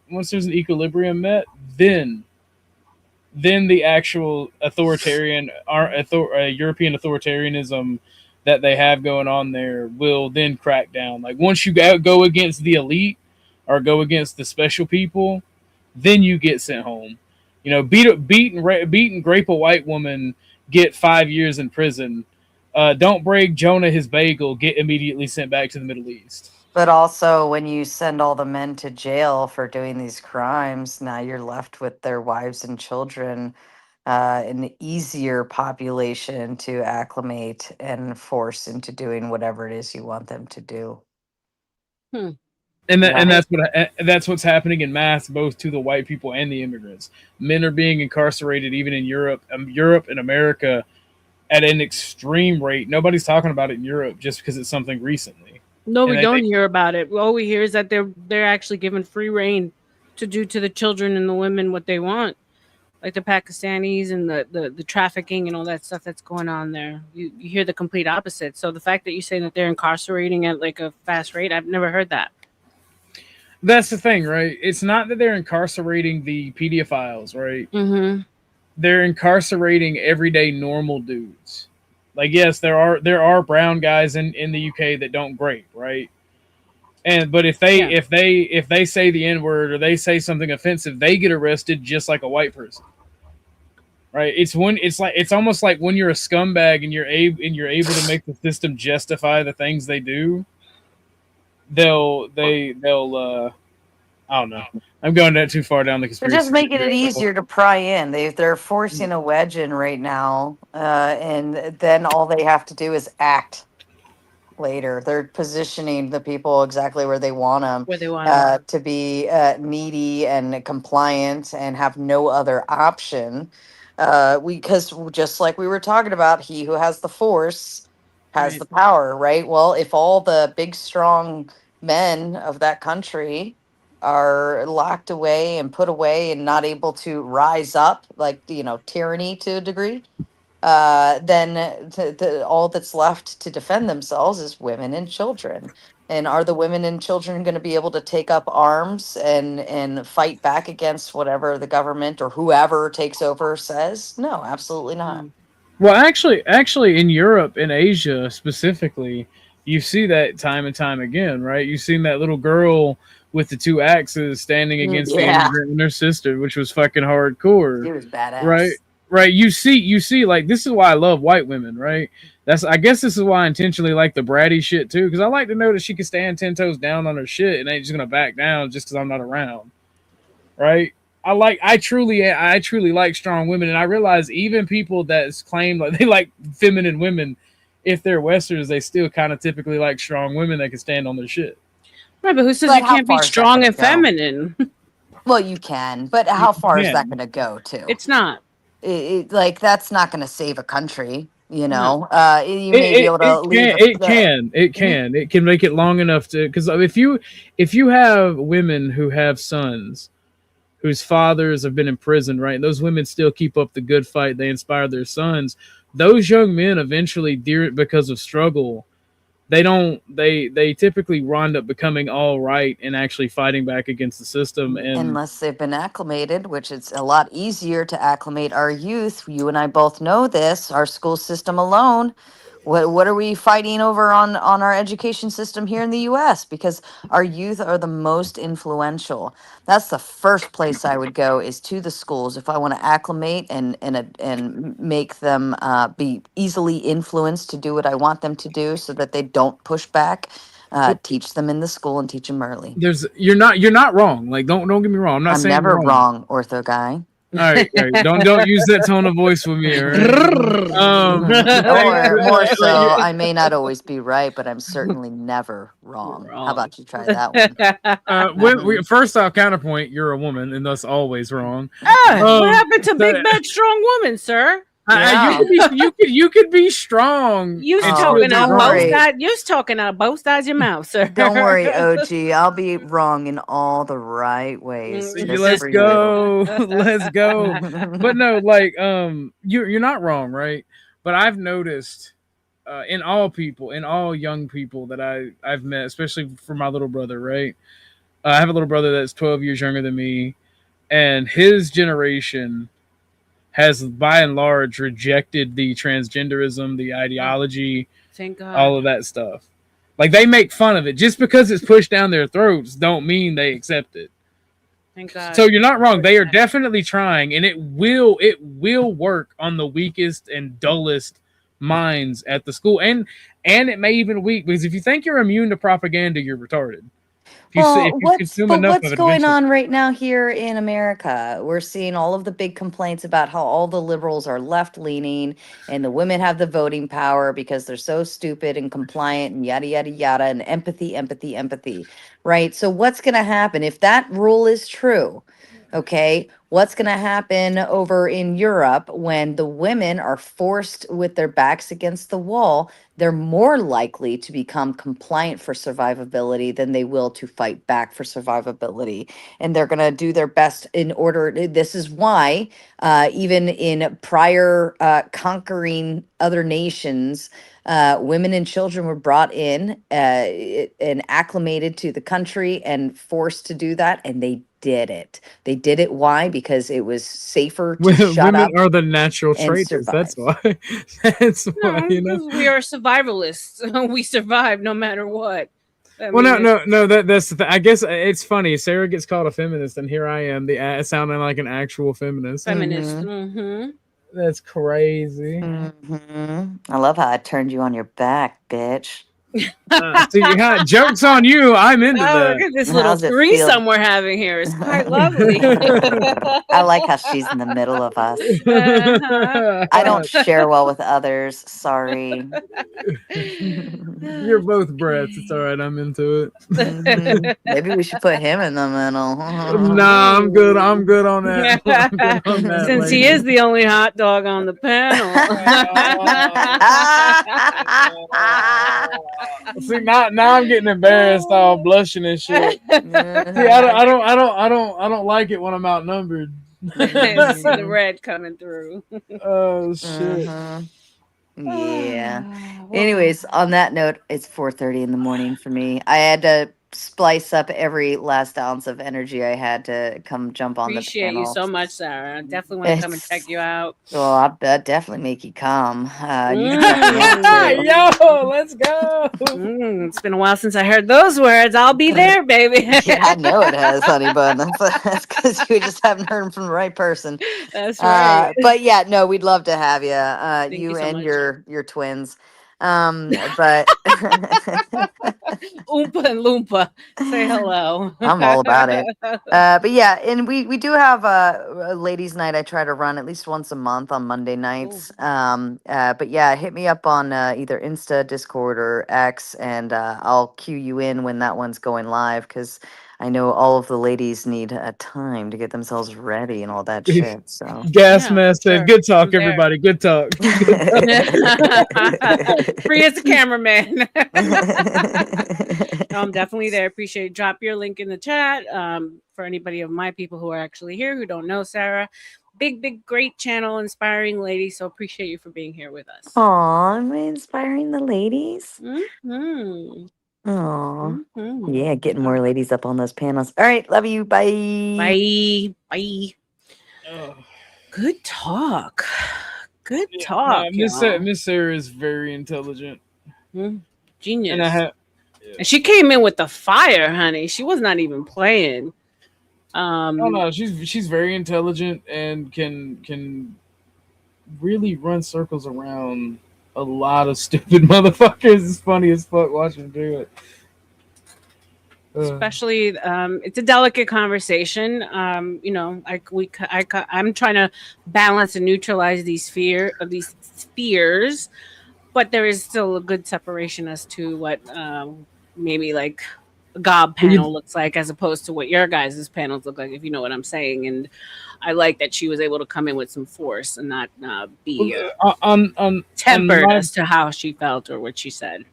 then the actual European authoritarianism that they have going on there will then crack down. Like once you go against the elite or go against the special people, then you get sent home. You know, beat and grape a white woman, get 5 years in prison. Don't break Jonah his bagel, get immediately sent back to the Middle East. But also, when you send all the men to jail for doing these crimes, now you're left with their wives and children, an easier population to acclimate and force into doing whatever it is you want them to do. Hmm. And Right. that's what's happening in mass, both to the white people and the immigrants. Men are being incarcerated even in Europe and America at an extreme rate. Nobody's talking about it in Europe just because it's something recently. No, we And I don't think hear about it. All we hear is that they're actually given free reign to do to the children and the women what they want, like the Pakistanis and the trafficking and all that stuff that's going on there. You hear the complete opposite. So the fact that you say that they're incarcerating at like a fast rate, I've never heard that. that's the thing, right? It's not that they're incarcerating the pedophiles, right? Mm-hmm. They're incarcerating everyday normal dudes. Like yes, there are brown guys in the UK that don't grape, right? But Yeah. if they say the N word or they say something offensive, they get arrested just like a white person. Right? It's almost like when you're a scumbag and you're able to make the system justify the things they do, they'll I don't know. I'm going that too far down the They're just conspiracy making it theory. easier to pry in. They're forcing a wedge in right now, and then all they have to do is act later. They're positioning the people exactly where they want them, Where they want them. to be needy and compliant and have no other option. Because just like we were talking about, he who has the force has Right. the power, right? Well, if all the big, strong men of that country are locked away and put away and not able to rise up, like, tyranny to a degree, then all that's left to defend themselves is women and children. And are the women and children going to be able to take up arms and fight back against whatever the government or whoever takes over says? No, absolutely not. Mm. Well, actually, in Europe and Asia specifically, you see that time and time again, right? You've seen that little girl with the two axes standing against the Yeah, immigrant and her sister, which was fucking hardcore, she was right? badass. Right. You see, like this is why I love white women, right? I guess this is why I intentionally like the bratty shit too, because I like to know that she can stand 10 toes down on her shit and ain't just gonna back down just because I'm not around, right? I truly like strong women, and I realize even people that claim like they like feminine women, if they're Westerns, they still kind of typically like strong women that can stand on their shit. Right, but who says But you how can't be far is that strong going to and go? feminine? Well, you can, but You how far is that can. going to go to? It's not. Like, that's not going to save a country. No. You may be able to leave It can make it long enough to, because if you have women who have sons whose fathers have been in prison, right? And those women still keep up the good fight. They inspire their sons. Those young men eventually, because of struggle, they typically wind up becoming all right and actually fighting back against the system. And unless they've been acclimated, which it's a lot easier to acclimate our youth. You and I both know this. Our school system alone. What are we fighting over on our education system here in the U.S.? Because our youth are the most influential. That's the first place I would go, is to the schools if I want to acclimate and make them be easily influenced to do what I want them to do, so that they don't push back. Teach them in the school and teach them early. You're not wrong. Like don't get me wrong. I'm not I'm saying never you're wrong. ortho guy. All right. Don't use that tone of voice with me. All right. More so, I may not always be right, but I'm certainly never wrong. How about you try that one? First off, counterpoint, you're a woman and thus always wrong. What happened to big bad strong woman, sir? You could be strong. You's talking out both sides. You's talking out both sides of your mouth, sir. Don't worry, OG. I'll be wrong in all the right ways. Let's go. Let's go. But no, like you're not wrong, right? But I've noticed in all young people that I've met, especially for my little brother, right? I have a little brother that's 12 years younger than me, and his generation has by and large rejected the transgenderism, the ideology, thank God, all of that stuff. Like they make fun of it. Just because it's pushed down their throats don't mean they accept it. Thank God. So you're not wrong. They are definitely trying, and it will work on the weakest and dullest minds at the school. And it may even weak, because if you think you're immune to propaganda, you're retarded. What's going on right now here in America? We're seeing all of the big complaints about how all the liberals are left-leaning and the women have the voting power because they're so stupid and compliant and yada, yada, yada, and empathy, right? So what's going to happen if that rule is true? Okay, what's going to happen over in Europe when the women are forced with their backs against the wall? They're more likely to become compliant for survivability than they will to fight back for survivability. And they're going to do their best in order. This is why even in prior conquering other nations, women and children were brought in and acclimated to the country and forced to do that. And they did it. They did it. Why? Because it was safer to shut up. Women are the natural traitors. That's why. That's why. You know, we are survivalists. We survive no matter what. No. That's I guess it's funny. Sarah gets called a feminist, and here I am, sounding like an actual feminist. Mm-hmm. That's crazy. Mm-hmm. I love how I turned you on your back, bitch. Joke's on you. I'm into that. Look at this little threesome we're having here. It's quite lovely. I like how she's in the middle of us. I don't share well with others. Sorry. You're both breaths. It's all right. I'm into it. Maybe we should put him in the middle. Nah, I'm good. I'm good on that. Good on that, since he is the only hot dog on the panel. See, now I'm getting embarrassed, all blushing and shit. See, I don't like it when I'm outnumbered. See the red coming through. Oh shit. Yeah. Anyways, on that note, it's 4:30 in the morning for me. I had to splice up every last ounce of energy I had to come jump on the Appreciate panel. you so much, Sarah. I definitely want to come and check you out. Well, I'll definitely make you come. You can Yo, let's go. It's been a while since I heard those words. I'll be there, baby. Yeah, I know it has, honey bun. That's because you just haven't heard them from the right person. That's right. But yeah, no, we'd love to have you. You so and much. your twins. But Oompa and Loompa, say hello. I'm all about it. But yeah, and we do have a ladies' night. I try to run at least once a month on Monday nights. But yeah, hit me up on either Insta, Discord, or X, and I'll cue you in when that one's going live, because I know all of the ladies need time to get themselves ready and all that shit. So gas mask said, "Good talk, everybody. Good talk." Free as a cameraman. I'm definitely there. Appreciate it. Drop your link in the chat. For anybody of my people who are actually here who don't know Sarah, big, great channel, inspiring lady. So appreciate you for being here with us. Aw, am I inspiring the ladies? Mm-hmm. Oh, yeah, getting more ladies up on those panels. All right, love you. Bye. Bye. Good talk. Good talk. Miss Sarah is very intelligent. Genius. And she came in with the fire, honey. She was not even playing. No, she's very intelligent and can really run circles around a lot of stupid motherfuckers. It's funny as fuck watching her do it. Especially, it's a delicate conversation. I'm trying to balance and neutralize these fears, but there is still a good separation as to what maybe like a gob Well, panel looks like as opposed to what your guys' panels look like, if you know what I'm saying. And I like that she was able to come in with some force and not be tempered my, as to how she felt or what she said.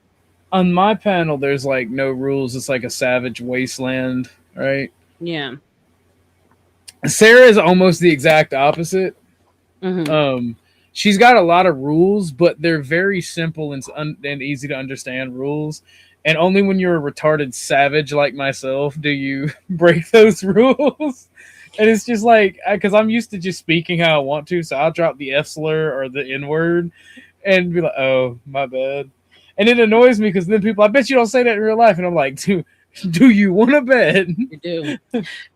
on my panel, there's like no rules. It's like a savage wasteland, right? Yeah. Sarah is almost the exact opposite. She's got a lot of rules, but they're very simple and easy to understand rules. And only when you're a retarded savage like myself do you break those rules. And it's just like, because I'm used to just speaking how I want to, so I'll drop the F slur or the N word and be like, oh, my bad. And it annoys me because then people, I bet you don't say that in real life. And I'm like, do you want to bet? You do.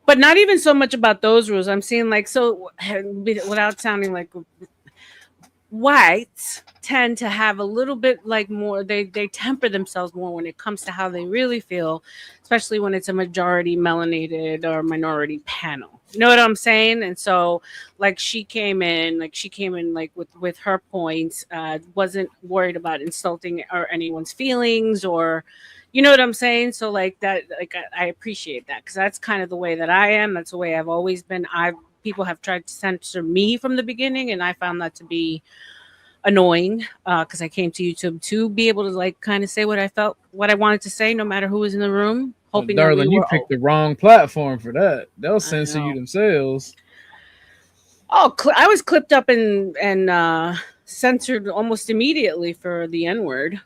But not even so much about those rules. I'm seeing like, so without sounding like whites tend to have a little bit like more, they temper themselves more when it comes to how they really feel, especially when it's a majority melanated or minority panel. You know what I'm saying? And so like she came in like with her points, wasn't worried about insulting or anyone's feelings, or you know what I'm saying? So like that, like I appreciate that, because that's kind of the way that I am. That's the way I've always been. People have tried to censor me from the beginning, and I found that to be annoying, because I came to YouTube to be able to like kind of say what I felt, what I wanted to say, no matter who was in the room. Hoping darling, that you picked the wrong platform for that. They'll censor you themselves. Oh, I was clipped up and censored almost immediately for the N-word.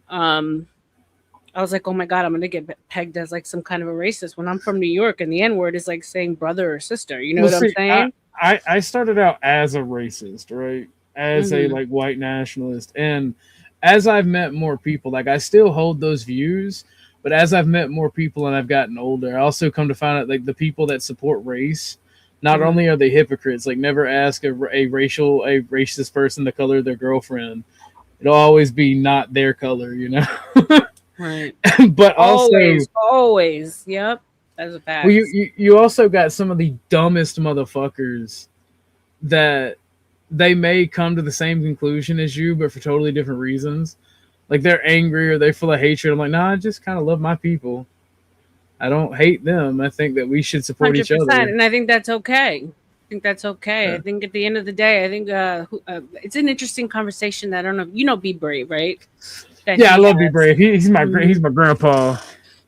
I was like, oh my God, I'm going to get pegged as like some kind of a racist when I'm from New York and the N-word is like saying brother or sister. You know what I'm saying? I started out as a racist, right? As a like white nationalist. And as I've met more people, like I still hold those views, but as I've met more people and I've gotten older, I also come to find out like the people that support race, not only are they hypocrites, like never ask a racist person the color of their girlfriend. It'll always be not their color, you know? Right. But always. Yep. That's a fact. Well, you also got some of the dumbest motherfuckers that they may come to the same conclusion as you, but for totally different reasons. Like they're angry or they're full of hatred. I'm like, nah, I just kind of love my people. I don't hate them. I think that we should support each other. And I think that's okay. Yeah. I think at the end of the day, I think it's an interesting conversation. I don't know. You know, Be Brave, right? I love Be Brave. He's my grandpa.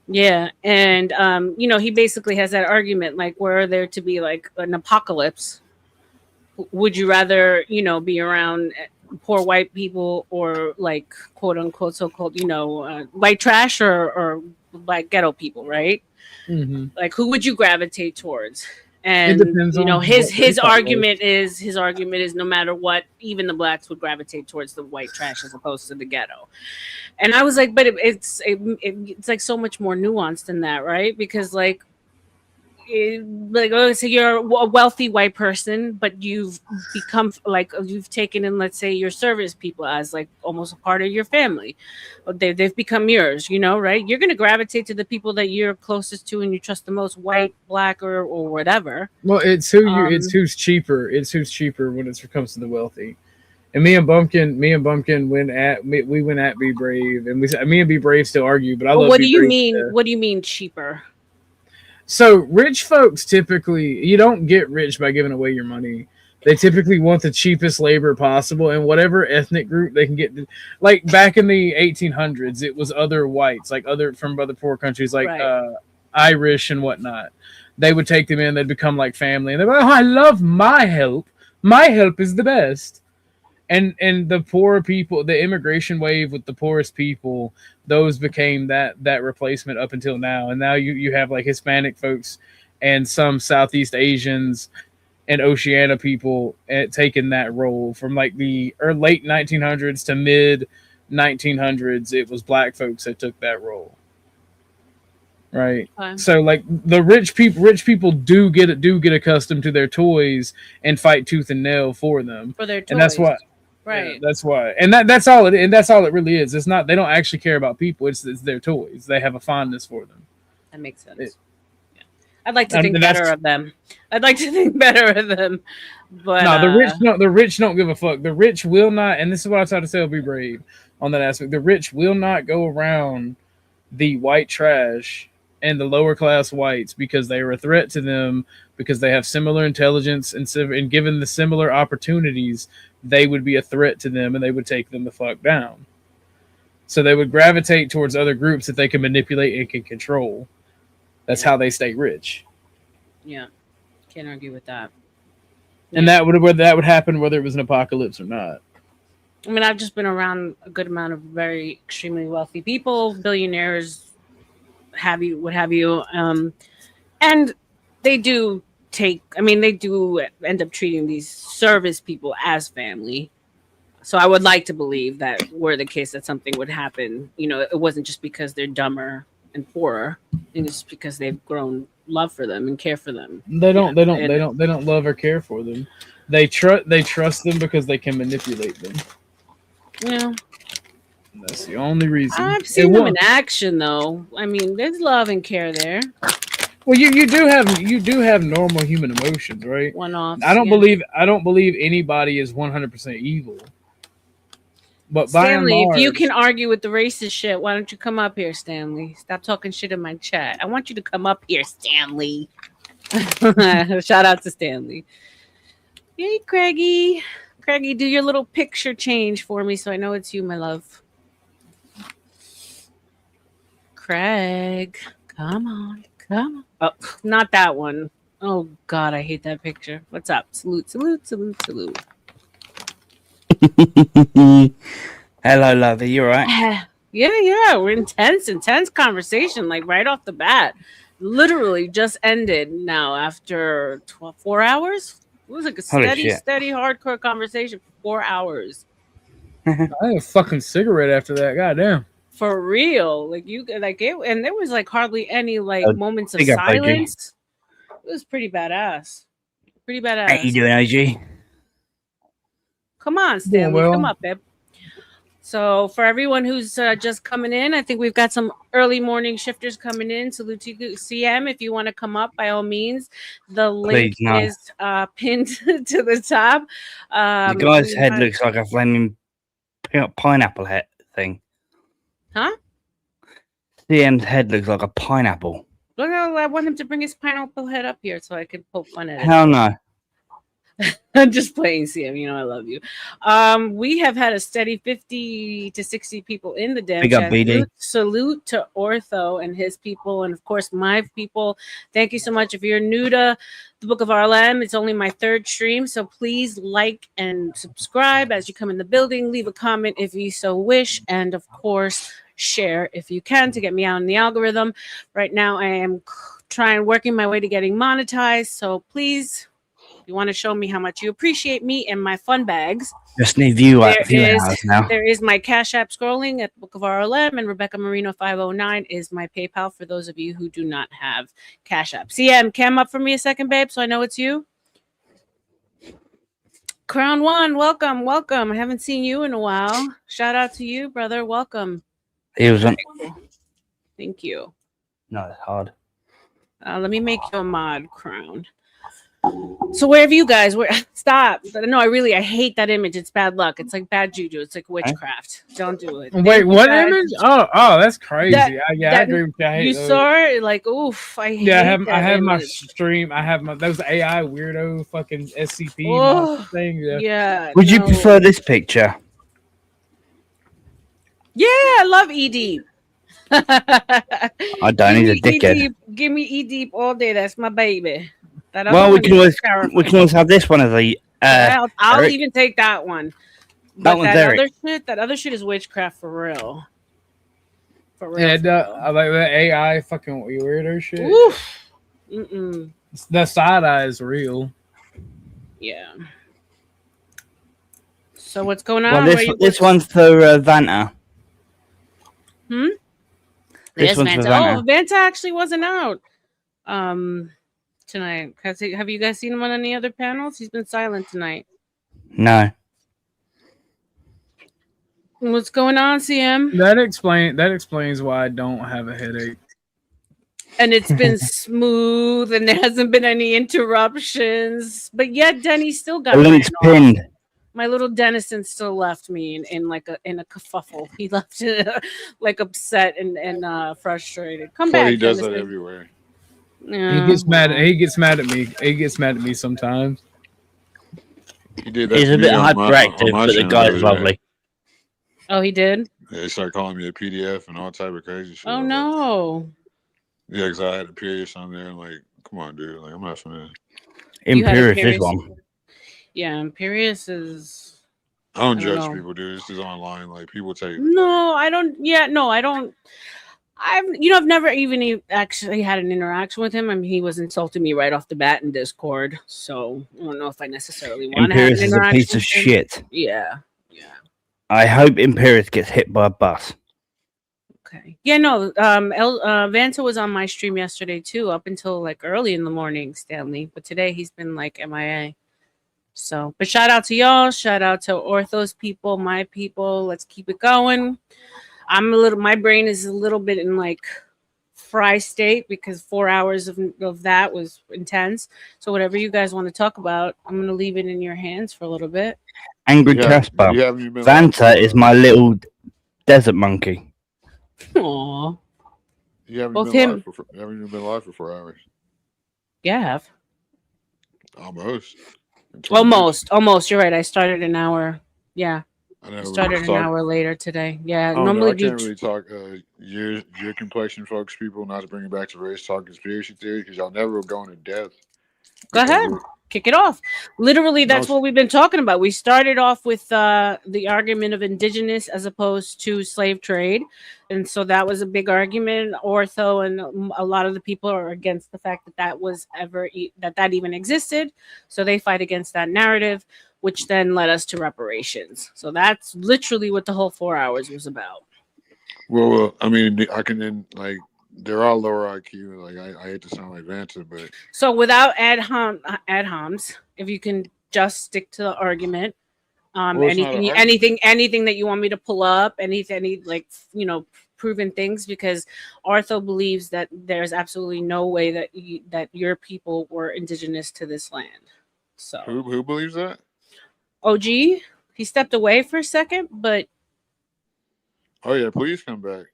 Yeah, and you know, he basically has that argument like, were there to be like an apocalypse, would you rather, you know, be around poor white people or like quote unquote so-called, you know, white trash or like ghetto people, right? Like who would you gravitate towards? And you know, his argument is no matter what, even the blacks would gravitate towards the white trash as opposed to the ghetto. And I was like, but it's like so much more nuanced than that, right? Because like so you're a wealthy white person, but you've become like, you've taken in, let's say, your service people as like almost a part of your family. They've become yours, you know, right? You're going to gravitate to the people that you're closest to and you trust the most, white, black, or whatever. Well, it's who's cheaper. It's who's cheaper when it comes to the wealthy. And me and Bumpkin went at Be Brave, and me and Be Brave still argue. But I love. What do you mean? What do you mean cheaper? So rich folks typically, you don't get rich by giving away your money. They typically want the cheapest labor possible, and whatever ethnic group they can get. Like back in the 1800s, it was other whites, like from other poor countries, like Irish and whatnot. They would take them in. They'd become like family, and they're like, "Oh, I love my help. My help is the best." And the poor people, the immigration wave with the poorest people, those became that replacement up until now. And now you have like Hispanic folks and some Southeast Asians and Oceania people taking that role from like the late 1900s to mid 1900s. It was black folks that took that role. Right. So like the rich people do get accustomed to their toys and fight tooth and nail for them. For their toys. And that's why. Right. Yeah, that's why. And that's all it really is. It's not, they don't actually care about people. It's their toys. They have a fondness for them. That makes sense. It- Yeah. I'd like to And think that's- better of them. I'd like to think better of them. But No, the rich don't give a fuck. The rich will not, and this is what I try to say, be brave on that aspect. The rich will not go around the white trash and the lower class whites because they are a threat to them, because they have similar intelligence and given the similar opportunities, they would be a threat to them and they would take them the fuck down. So they would gravitate towards other groups that they can manipulate and can control. That's how they stay rich. Yeah, can't argue with that. And that would happen whether it was an apocalypse or not. I mean, I've just been around a good amount of very extremely wealthy people, billionaires, what have you, and they do they do end up treating these service people as family. So I would like to believe that were the case that something would happen, it wasn't just because they're dumber and poorer, it's just because they've grown love for them and care for them. They don't love or care for them. They trust them because they can manipulate them. Yeah. That's the only reason. I've seen them in action, though. I mean, there's love and care there. Well, you do have normal human emotions, right? One-offs. I don't believe anybody is 100% evil. But Stanley, by and large, if you can argue with the racist shit, why don't you come up here, Stanley? Stop talking shit in my chat. I want you to come up here, Stanley. Shout out to Stanley. Yay, Craigie. Craigie, do your little picture change for me so I know it's you, my love. Craig, come on. Oh, not that one. Oh, God, I hate that picture. What's up? Salute. Hello, lovey. You all right? Yeah. We're intense conversation, like right off the bat. Literally just ended now after 4 hours. It was like a steady, hardcore conversation for 4 hours. I had a fucking cigarette after that. Goddamn. For real. And there was like hardly any moments of silence. It was pretty badass. How you doing, OG? Come on, Stanley. Come up, babe. So for everyone who's just coming in, I think we've got some early morning shifters coming in. Salute to you, CM. If you want to come up, by all means, the link is pinned to the top. The guy's head looks like a flaming pineapple head thing. Huh? CM's head looks like a pineapple. Look, I want him to bring his pineapple head up here so I can poke fun at it. Hell no. I'm just playing, CM. I love you. We have had a steady 50 to 60 people in the damn chat. Salute to Ortho and his people, and of course my people. Thank you so much. If you're new to the Book of R.L.M, it's only my third stream, so please like and subscribe as you come in the building. Leave a comment if you so wish, and of course share if you can to get me out in the algorithm. Right now I am working my way to getting monetized, so please, you want to show me how much you appreciate me and my fun bags. Just need view hours now. There is my Cash App scrolling at the Book of R.L.M, and Rebecca Marino 509 is my PayPal for those of you who do not have Cash App. CM, cam up for me a second, babe, so I know it's you. Crown One, welcome. I haven't seen you in a while. Shout out to you, brother. Welcome. He wasn't. Thank you. No, it's hard. Let me make you a mod, Crown. So where have you guys? Stop. No, I hate that image. It's bad luck. It's like bad juju. It's like witchcraft. Don't do it. Wait, what image? Oh, that's crazy. I agree with you. You saw it? Like, oof. I have my stream. I have those AI weirdo fucking SCP thing. Yeah. Would you prefer this picture? Yeah, I love E-Deep. I don't. He's a dickhead. Give me E-Deep all day. That's my baby. Well, we can always have this one as a. I'll even take that one. But that other shit is witchcraft for real. For real. Yeah, I like that AI fucking weirdo shit. Oof. The side eye is real. Yeah. So what's going on? Well, this one's for Vanta. This one's Vanta. Vanta actually wasn't out. Tonight. Have you guys seen him on any other panels? He's been silent tonight. No. What's going on, CM? That explains why I don't have a headache. and it's been smooth, and there hasn't been any interruptions. But yet, Denny still got The link's ran off. pinned. My little Dennison still left me in like a kerfuffle. He left like upset and frustrated. Come Well, he back, does that Dennison. everywhere. He gets mad. He gets mad at me. He gets mad at me sometimes. He did that He's to a me bit on hyperactive, my but the channel guy's the other day. lovely. Oh, he did? Yeah, they started calling me a PDF and all type of crazy shit. Oh no. Yeah, because I had a period on there. And like, come on, dude. Like, I'm not finna. Imperious is one. Yeah, Imperious is. I don't judge people, dude. This is online. Like, people take. No, I don't. Yeah, no, I don't. I've never even actually had an interaction with him. I mean, he was insulting me right off the bat in Discord, so I don't know if I necessarily want to have an Imperious is a interaction piece of with him. shit. Yeah. I hope Imperious gets hit by a bus. Okay. Yeah, no. Vanta was on my stream yesterday too, up until like early in the morning, Stanley. But today he's been like MIA. So, but shout out to y'all. Shout out to Orthos people, my people. Let's keep it going. My brain is a little bit in like fry state because 4 hours of that was intense. So whatever you guys want to talk about, I'm going to leave it in your hands for a little bit. Angry Casper. Vanta is my little desert monkey. Aww. You haven't Both been him. haven't even been live for 4 hours. Yeah, I have. Almost. Almost. You're right. I started an hour. Yeah. I started an hour later today. Yeah. Normally I can't really talk your complexion folks, people, not to bring it back to race talk conspiracy theory, because y'all never will go into depth. Go ahead. Kick it off. Literally, that's what we've been talking about. We started off with the argument of indigenous as opposed to slave trade. And so that was a big argument. Ortho and a lot of the people are against the fact that was that even existed. So they fight against that narrative, which then led us to reparations. So that's literally what the whole 4 hours was about. Well, I mean, I can then like they're all lower IQ. Like I hate to sound like Vanta, but so without ad homs, if you can just stick to the argument, anything that you want me to pull up, any like proven things, because Artho believes that there's absolutely no way that your people were indigenous to this land. So who believes that? OG, he stepped away for a second, but oh yeah, please come back.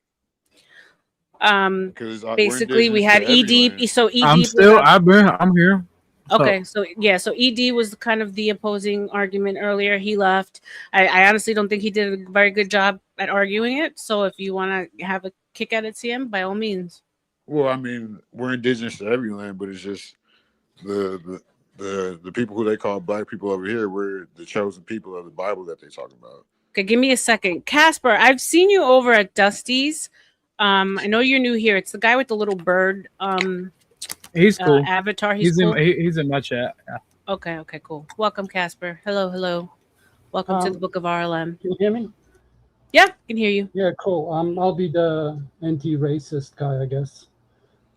Basically we had ED. So ED. I'm here. Okay, so ED was kind of the opposing argument earlier. He left. I honestly don't think he did a very good job at arguing it. So if you want to have a kick at it, CM, by all means. Well, I mean, we're indigenous to every land, but it's just the people who they call black people over here, we're the chosen people of the Bible that they talk about. Okay, give me a second. Casper, I've seen you over at Dusty's. I know you're new here. It's the guy with the little bird. He's cool. Avatar. He's cool. He's in my chat. Yeah. Okay, cool. Welcome, Casper. Hello. Welcome to the Book of R.L.M. Can you hear me? Yeah, I can hear you. Yeah, cool. I'll be the anti-racist guy, I guess.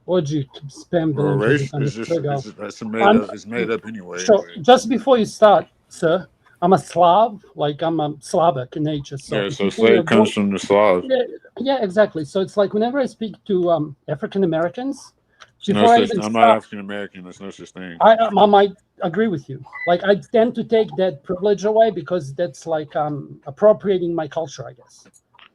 OG spam well, race is it's made up anyway. So just before you start, sir, I'm a Slav, like I'm a Slavic in nature. So slave comes from the Slav. Yeah, exactly. So it's like whenever I speak to African Americans, I'm not African American. There's no such thing. I might agree with you. Like I tend to take that privilege away because that's like appropriating my culture, I guess.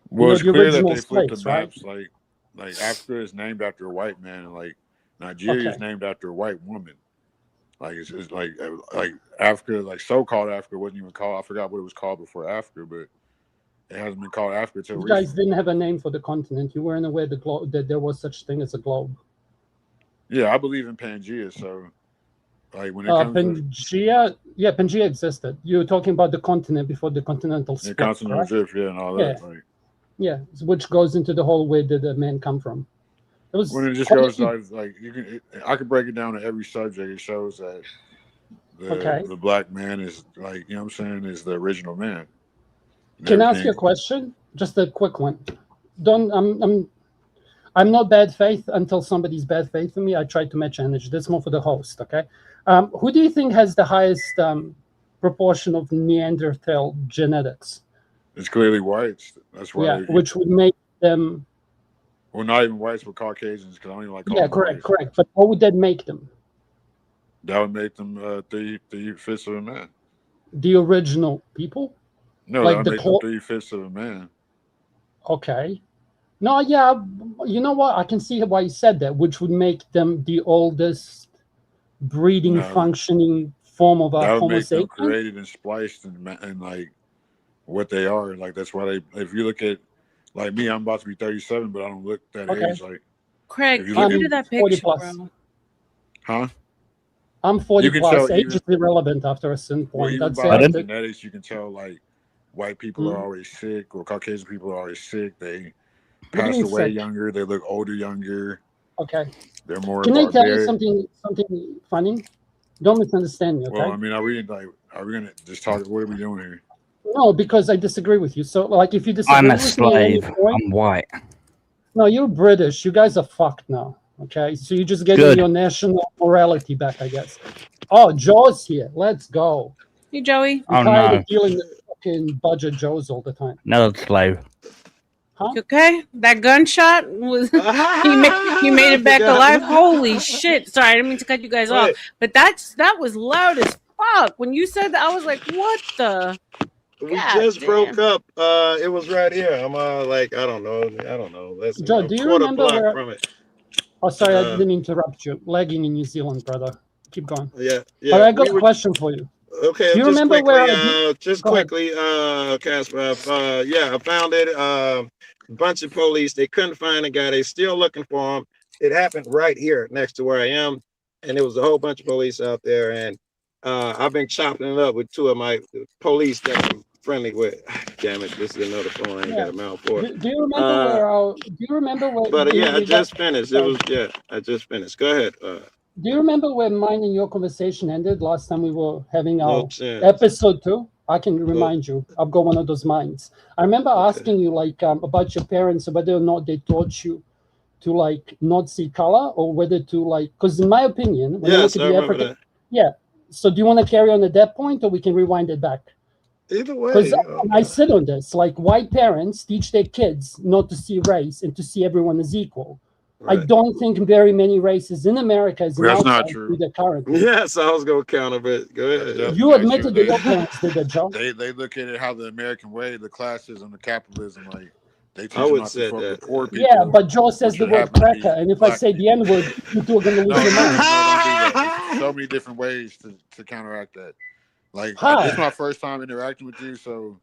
Well, it's clear that they flipped the maps. Right? Like Africa is named after a white man, and like Nigeria is named after a white woman. Like it's like Africa, like so-called Africa wasn't even called. I forgot what it was called before Africa, but it hasn't been called Africa till recently. You guys didn't have a name for the continent. You weren't aware that there was such thing as a globe. Yeah, I believe in Pangea. So, like when it comes Pangea, Pangea existed. You were talking about the continent before the continental split, the continental drift, and all that. Like, yeah, which goes into the whole way that the man come from. It was when it just goes like you can. I could break it down to every subject. It shows that the black man is like what I'm saying is the original man. Can I ask you a question? Just a quick one. I'm not bad faith until somebody's bad faith for me. I try to match energy. That's more for the host, okay? Who do you think has the highest proportion of Neanderthal genetics? It's clearly whites. That's why. Yeah, which would make them Well, not even whites, but Caucasians, because I don't even like calling Yeah, them correct, white. correct. But what would that make them? That would make them 3/5 of a man. The original people? No, that Like would the make them 3/5 of a man. Okay. No, yeah, you know what? I can see why you said that, which would make them the oldest breeding, No, functioning form of a that would Homo make them sapien. created and spliced and like what they are. Like that's why they. If you look at like me, I'm about to be 37, but I don't look that Okay. age. Like Craig, if you get look rid at, of that 40 picture, plus. bro. huh? I'm 40 You can plus. tell Age even is irrelevant after a certain well, point. even That's by it. like Pardon? genetics, you can tell like white people are always sick or Caucasian people are always sick. They What do you pass mean away sick? younger. They look older younger. Okay. They're more Can I tell you barbaric. something funny? Don't misunderstand me, Well, okay? I mean, are we gonna just talk? What are we doing here? No, because I disagree with you. So, like, if you I'm disagree a with me at any slave. point, I'm white. no, you're British. You guys are fucked now. Okay, so you're just getting Good. your national morality back, I guess. Oh, Joe's here. Let's go. Hey, Joey. I'm Oh tired no, of dealing with fucking budget Joes all the time. another slave. Huh? You okay? That gunshot was he made it back alive. Holy shit! Sorry, I didn't mean to cut you guys off, but that was loud as fuck. When you said that, I was like, "What the?" We God just broke damn. up. It was right here. I'm like, I don't know. Less Joe, a do you quarter remember block where? from it. Oh, sorry, I didn't interrupt you. Lagging in New Zealand, brother. Keep going. Yeah, But yeah. I got a question for you. Okay, Do you just remember quickly, where? Casper. Yeah, I found it. A bunch of police. They couldn't find the guy. They still looking for him. It happened right here next to where I am, and there was a whole bunch of police out there. And I've been chopping it up with two of my police that I'm friendly with. Damn it, this is another phone. I ain't got a mouth for it. Do you remember where? Do you remember where? But yeah, I we just got- finished. sorry. I just finished. Go ahead. Do you remember where mine and your conversation ended last time we were having our No chance. episode 2? I can remind you. I've got one of those minds. I remember asking you like about your parents, whether or not they taught you to like not see color, or whether to like, because in my opinion, when I look Yes, at I the remember African, that. yeah. So do you want to carry on at that point, or we can rewind it back? Either Because way. I sit on this, like white parents teach their kids not to see race and to see everyone as equal. I Right. don't think very many races in America as an That's not outside true. do that currently. Yes, I was gonna counter, but go ahead. You admitted that your parents did that, Joe. They look at it how the American way, the classism, the capitalism, like they teach I you would not to say fuck that. with poor people. Yeah, but Joe says which the would word happen to be cracker, and if I black say the N word, you two are going to lose your mind. No, don't do that. There's so many different ways to counteract that. Like How? this is my first time interacting with you, so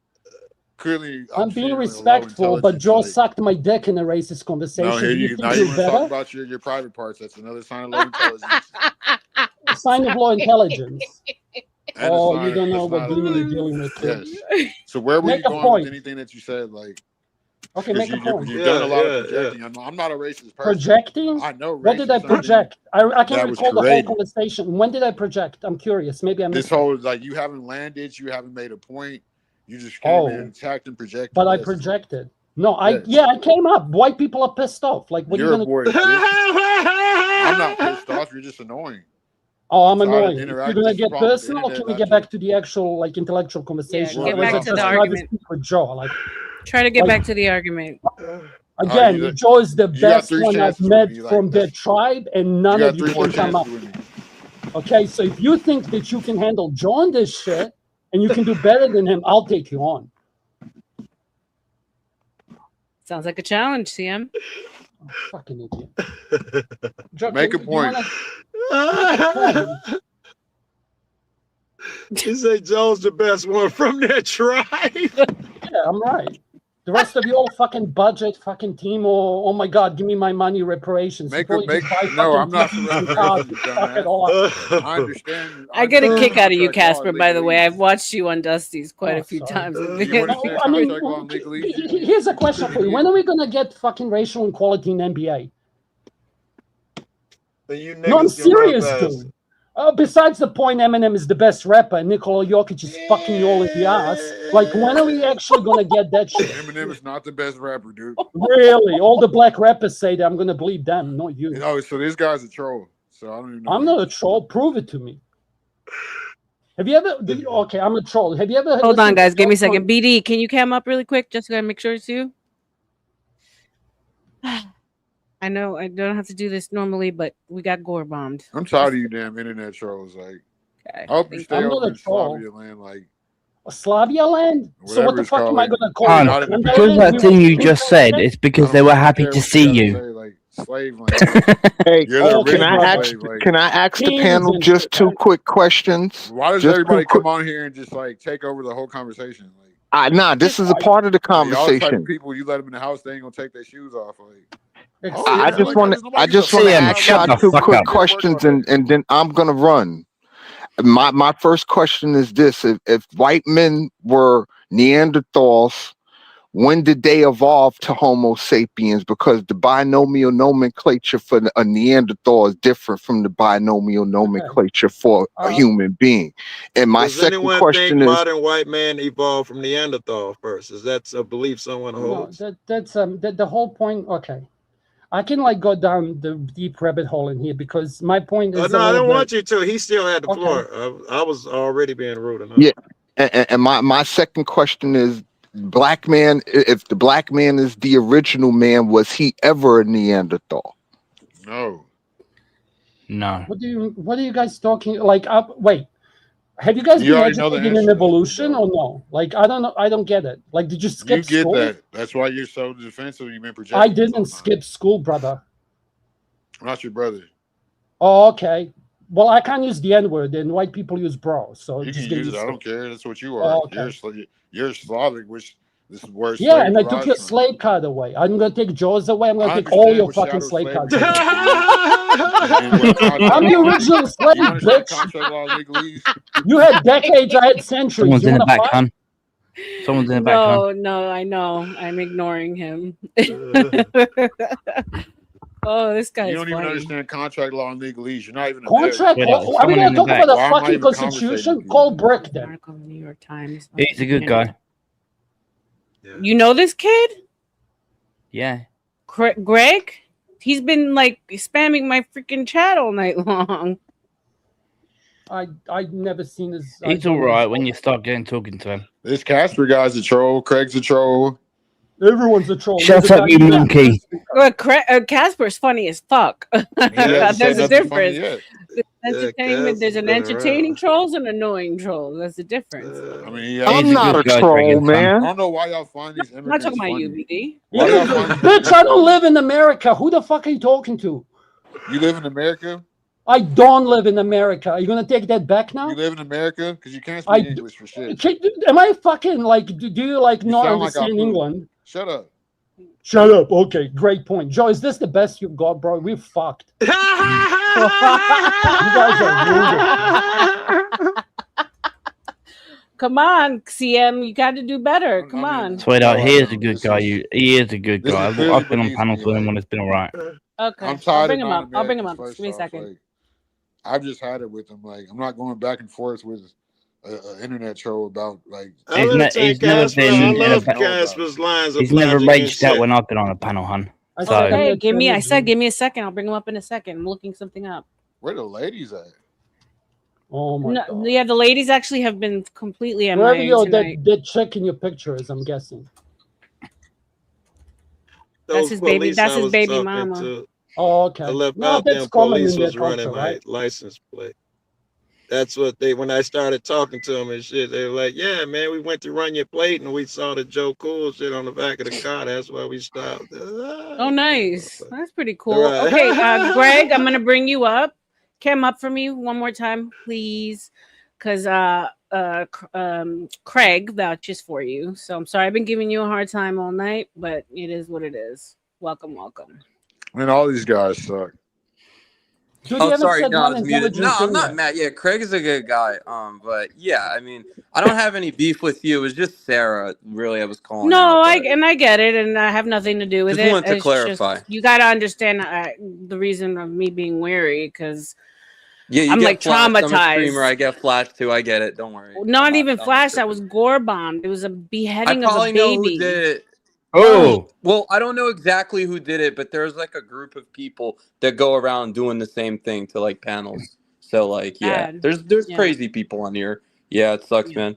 clearly I'm being seeing a low respectful, but intelligence, Joe like, sucked my dick in a racist conversation. no, here Do you you think now you you're want to talk better? about your private parts. That's another sign of low intelligence. Sign of low intelligence. And Oh, a you sign don't know of, what demon you're dealing with. Too. yes. So where were Make you a going point. with anything that you said? Like, Okay, make a point. You've done a lot of projecting. I'm not a racist person. Projecting? I know. What did I race is something project? I can that was recall the whole created. conversation. When did I project? I'm curious. Maybe I missed This it. whole like you haven't landed, you haven't made a point. You just came in and attacked and projected. But I Yes. projected. No, Yes. I came up. White people are pissed off. Like, what You're are you a boy. gonna? I'm not pissed off. You're just annoying. Oh, I'm So how to annoying. If interact- you're gonna this is the get problem with the personal, or internet, can we not get back to the actual like intellectual conversation? get Otherwise, back I'll to the just rather argument. speak with Joe. Like, Try to get like, back to the argument. again, you- Joe is the you got best 3 one I've chances with met me, like, from their that's- tribe, and none you of got you 3 more can come up. chances with me. Okay, so if you think that you can handle Joe on this shit and you can do better than him, I'll take you on. Sounds like a challenge, CM. Oh, fucking idiot. Joe, Make a do you point. wanna- You say Joe's the best one from that tribe. Yeah, I'm right. The rest of you all fucking budget, fucking team, or oh my god, give me my money, reparations. Make People a make. just buy No, fucking I'm not for TVs and cars, reparations, fuck it dumbass. all up. I understand. I get a kick out of you, contract law Casper. and By the way, legalese. I've watched you on Dusty's quite Oh, a few sorry. times. Do you understand I mean, contract law and legalese? here's a question for you. When are we gonna get fucking racial equality in NBA? You No, I'm niggas can run serious, fast. dude. Besides the point, Eminem is the best rapper, and Nikola Jokic is fucking you all in the ass. Like, when are we actually gonna get that shit? Eminem is not the best rapper, dude. Really? All the black rappers say that. I'm gonna believe them, not you. Oh, so this guy's a troll. So I don't even know. I'm not a troll. Prove it to me. Have you ever? Okay, I'm a troll. Have you ever? Hold on, listened to guys. Give me a Joe second. BD, can you cam up really quick? Just to make sure it's you. I know I don't have to do this normally, but we got gore bombed. I'm tired of you damn internet trolls. Like, Okay. I hope you stay I'm over not in a troll. Slavia land, like Slavia land? So what whatever the it's fuck called. am I Like, gonna call Han, it? because that thing you just said, it's I because they don't were fucking happy care to what you see gotta you. say. Like, slave land. Hey, You're the can original I ask? slave. Like, Can I ask the Kings panel and just shit, two right? quick questions? why does Just everybody two quick. come on here and just like take over the whole conversation? Like, Nah, this is a part of the like y'all the type of conversation. people, you let them in the house, they ain't gonna take their shoes off. Like, I just like, want to. I just want to CM, ask shut y'all the two fuck quick up. questions, and then I'm gonna run. My first question is this: if white men were Neanderthals, when did they evolve to Homo sapiens? Because the binomial nomenclature for a Neanderthal is different from the binomial nomenclature for a human being. And my Does second anyone question think is: modern white man evolved from Neanderthal first? Is that a belief someone No, holds? that's the whole point. Okay, I can like go down the deep rabbit hole in here because my point is No, a I little don't bit. want you to. He still had the Okay. floor. I was already being rude enough. yeah, and my second question is: black man, if the black man is the original man, was he ever a Neanderthal? no. No. What are you guys talking like? Wait, have you guys You been already know the educated in answer to those, evolution bro. or no? Like I don't know. I don't get it. Like, did you skip You get school? that. That's why you're so defensive. You've been I projecting this whole didn't time. skip school, brother. I'm not your brother. Oh, okay. Well, I can't use the N word, and white people use bro. So You can just get use it. used I to don't it. care. That's what you are. Oh, okay. You're Slavic, which this is where Yeah, slave and I took derives your from. slave card away. I'm gonna take Joe's away. I'm gonna I take all understand your what fucking shadow slave slavery cards means away. to you, and what contract I'm the law. original slave, Do you understand bitch. contract law and legalese? You had decades, I had centuries. Someone's You in the want to back, fight? Han. Someone's in the back, Han. No, I know. I'm ignoring him. Oh, this guy You is don't even funny. understand contract law and legalese. You're not even Contract? Wait up, Are we someone gonna in the talk back. about the Why am I fucking even conversating constitution? with you? Call Brick then. Article in the New York Times. He's a good guy. You know this kid? Yeah. Greg? He's been like spamming my freaking chat all night long. I've never seen his. He's all right when you start talking to him. This Casper guy's a troll. Craig's a troll. Everyone's a troll. Shut up, you monkey. Casper's funny as fuck. There's a difference. Yet. There's entertainment. There's an entertaining trolls and annoying trolls. That's the difference. I mean, I'm not a troll, man. I don't know why y'all find these I'm not immigrants talking about you, funny. BD. Why y'all find these Bitch, I don't live in America. Who the fuck are you talking to? You live in America? I don't live in America. Are you gonna take that back now? You live in America? Because you can't speak English for shit. Am I fucking like? Do you like You not sound like understand Apu. England? Shut up. Shut up. Okay, great point, Joe. Is this the best you've got, bro? We're fucked. You guys are rude. Come on, CM. You got to do better. Come on. Sweetheart, he is a good guy. He is a good guy. I've been on panels with him when it's been all right. Okay, I'm tired I'll bring of him up. I'll bring him up. non-Americans, Give me a first off. second. Like, I've just had it with him. Like, I'm not going back and forth with an internet troll about like. He's never been. I love Casper's lines of He's never logic and raged out shit. when I've been on a panel, hun. So Okay, give me a second. I'll bring him up in a second. I'm looking something up. Where the ladies at? Oh my god. Yeah, the ladies actually have been completely Wherever MIA tonight. that chick in your picture is, I'm guessing. That's his baby. That's his baby mama. Oh, okay. I left No, out that's them common police in their was running culture, my right? license plate. That's what when I started talking to them and shit, they were like, yeah, man, we went to run your plate and we saw the Joe Cool shit on the back of the car. That's why we stopped. Oh, nice. That's pretty cool. Right. Okay, Greg, I'm gonna bring you up. Come up for me one more time, please, because Craig vouches for you. So I'm sorry I've been giving you a hard time all night, but it is what it is. Welcome. Man, all these guys suck. Dude, oh, sorry, no, I was muted. No, I'm not mad. Yeah, Craig is a good guy. But yeah, I mean, I don't have any beef with you. It was just Sarah, really, I was calling No, out. I get it, and I have nothing to do with Just it. wanted to It's clarify. just, you got to understand the reason of me being wary, because Yeah, you I'm get like flashed. I'm a streamer. traumatized. I get flashed too. I get it. Don't worry. Not even flash. I was gore bombed. It was a I beheading of a probably know who baby. did it. Oh, Well, I don't know exactly who did it, but there's like a group of people that go around doing the same thing to like panels. So like, yeah, Bad. there's Yeah. crazy people on here. Yeah, it sucks, man.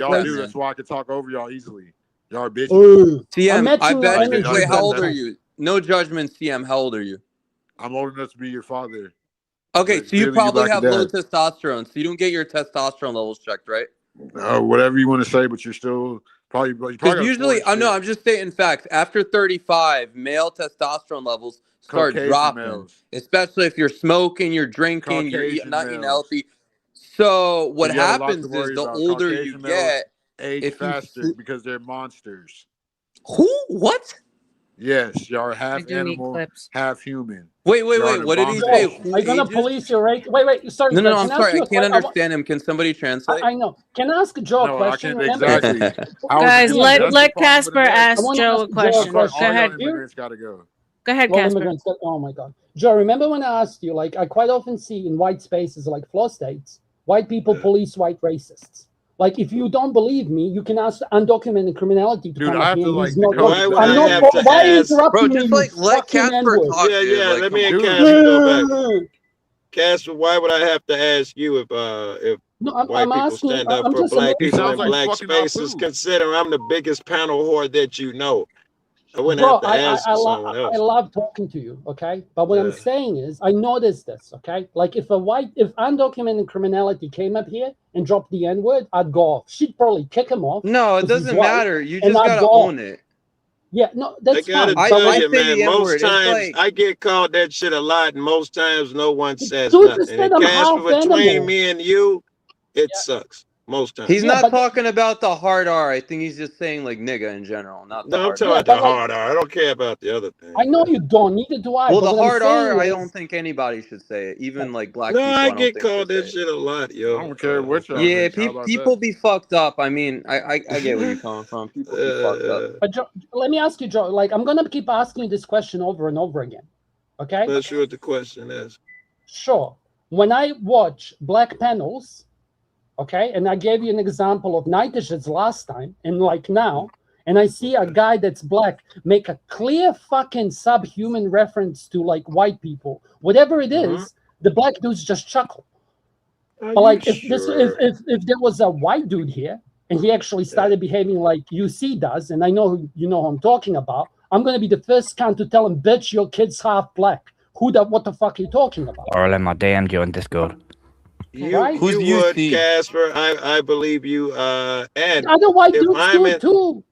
what y'all like, do. That's why I can talk over y'all easily. Y'all are bitches. oh, I CM, met I you bet. energy Wait, how old are sometimes. you? No judgment, CM. How old are you? I'm old enough to be your father. Okay, but so you clearly you probably lack a have low dad. testosterone, so you don't get your testosterone levels checked, right? Whatever you want to say, but you're still probably Because got a usually, foreign no, shit. I'm just stating facts. After 35, male testosterone levels start Caucasian dropping, males, especially if you're smoking, you're drinking, you're Caucasian not eating males. healthy. So So what you have a lot to happens is worry the about. older you Caucasian males get, age if you faster because they're monsters. who what? Yes, y'all are I half do need animal, clips. half human. Wait, Y'all are an what did he say? Joe, abomination. Who are you gonna ages? police your rate? Wait. Sorry, No, like, I'm can I ask sorry, I you a can't question? understand him. Can somebody translate? I know. Can I ask Joe a No, I question? can't Remember, exactly. How is Guys, it? yeah, That's Joe, the let problem with Casper I ask Americans. want to Joe ask a Joe a That's question. why Go all question. y'all ahead. immigrants got to go. Go ahead, Well, Casper. immigrants. Oh my God, Joe. Remember when I asked you? Like, I quite often see in white spaces, like floor states, white people police white racists. Like, if you don't believe me, you can ask undocumented criminality to Dude, come I up have here to and he's like not. decode Why the would I'm I not. have definition. to Why are you ask? Bro, interrupting me, just you like let fucking Casper N-word? talk, dude. Yeah. Like, Let come me and on. Casper go back. Casper, why would I have to ask you if No, I'm white people asking. stand up I'm for just black He people sounds in like black fucking spaces? Apu. Consider I'm the biggest panel whore that you know. I wouldn't Bro, have to ask someone I else. love talking to you, okay? But what I'm saying is, I noticed this, okay? Like, if undocumented criminality came up here and dropped the N-word, I'd go off. She'd probably kick him off No, it because he's doesn't white, matter. You and just I'd gotta go off. own it. Yeah, no, I that's gotta fine. tell But you, say the man, most N-word. It's times like, I get called that shit a lot, and most times no one says dude nothing. just said And I'm Casper, half between animal. me and you, it sucks most times. he's Yeah, not but talking about the hard R. I think he's just saying like nigga in general, not the No, I'm hard talking R. about the hard R. I don't care about the other I thing, know man. you don't, neither do I. Well, But the what I'm hard R, saying I is, don't think anybody should say it. Even like black No, people, I I don't get think should called say that it. shit a lot, I yo. don't care what y'all Yeah, think. How about people that? be fucked up. I mean, I get where you're coming from. People be fucked up. but Joe, let me ask you, Joe. Like, I'm gonna keep asking you this question over and over again. Okay? Not sure what the question is. Sure. When I watch black panels, okay, and I gave you an example of Nightishes last time, and like now, and I see a guy that's black make a clear fucking subhuman reference to like white people, whatever it is, the black dudes just chuckle. Are But you like, sure? if there was a white dude here and he actually started behaving like UC does, and I know you know who I'm talking about, I'm gonna be the first cunt to tell him, bitch, your kid's half black. What the fuck are you talking about? R.L.M, I DM'd you on Discord. You would, Casper. I believe you. And Other white if dudes I'm do it in, too.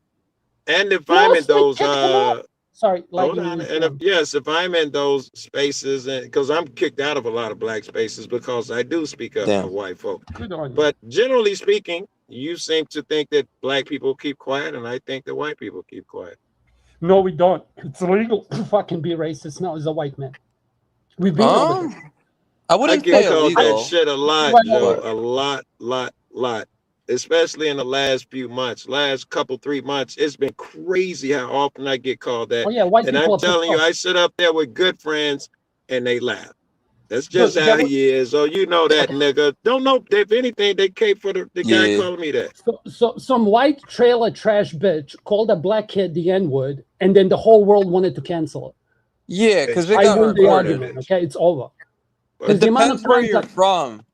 and if They I'm all in straight those, kick them off. Sorry, hold like on. And if I'm in those spaces, and because I'm kicked out of a lot of black spaces because I do speak up for white folk. Good on you. But generally speaking, you seem to think that black people keep quiet, and I think that white people keep quiet. No, we don't. It's illegal to fucking be racist now as a white man. We've been over this. I I wouldn't get say called that illegal. shit a lot, Right, Joe. right. A lot. Especially in the last few months, last couple, 3 months. It's been crazy how often I get called that. Oh yeah, white And people I'm are pissed telling you, off. I sit up there with good friends and they laugh. That's Dude, just how he is. Oh, you know that nigga. Don't know if anything, they cape for the guy calling me that. So some white trailer trash bitch called a black kid the N-word, and then the whole world wanted to cancel it. Yeah, because it I got won the recorded. argument. Okay, it's over. It The amount of depends where times you're that, from.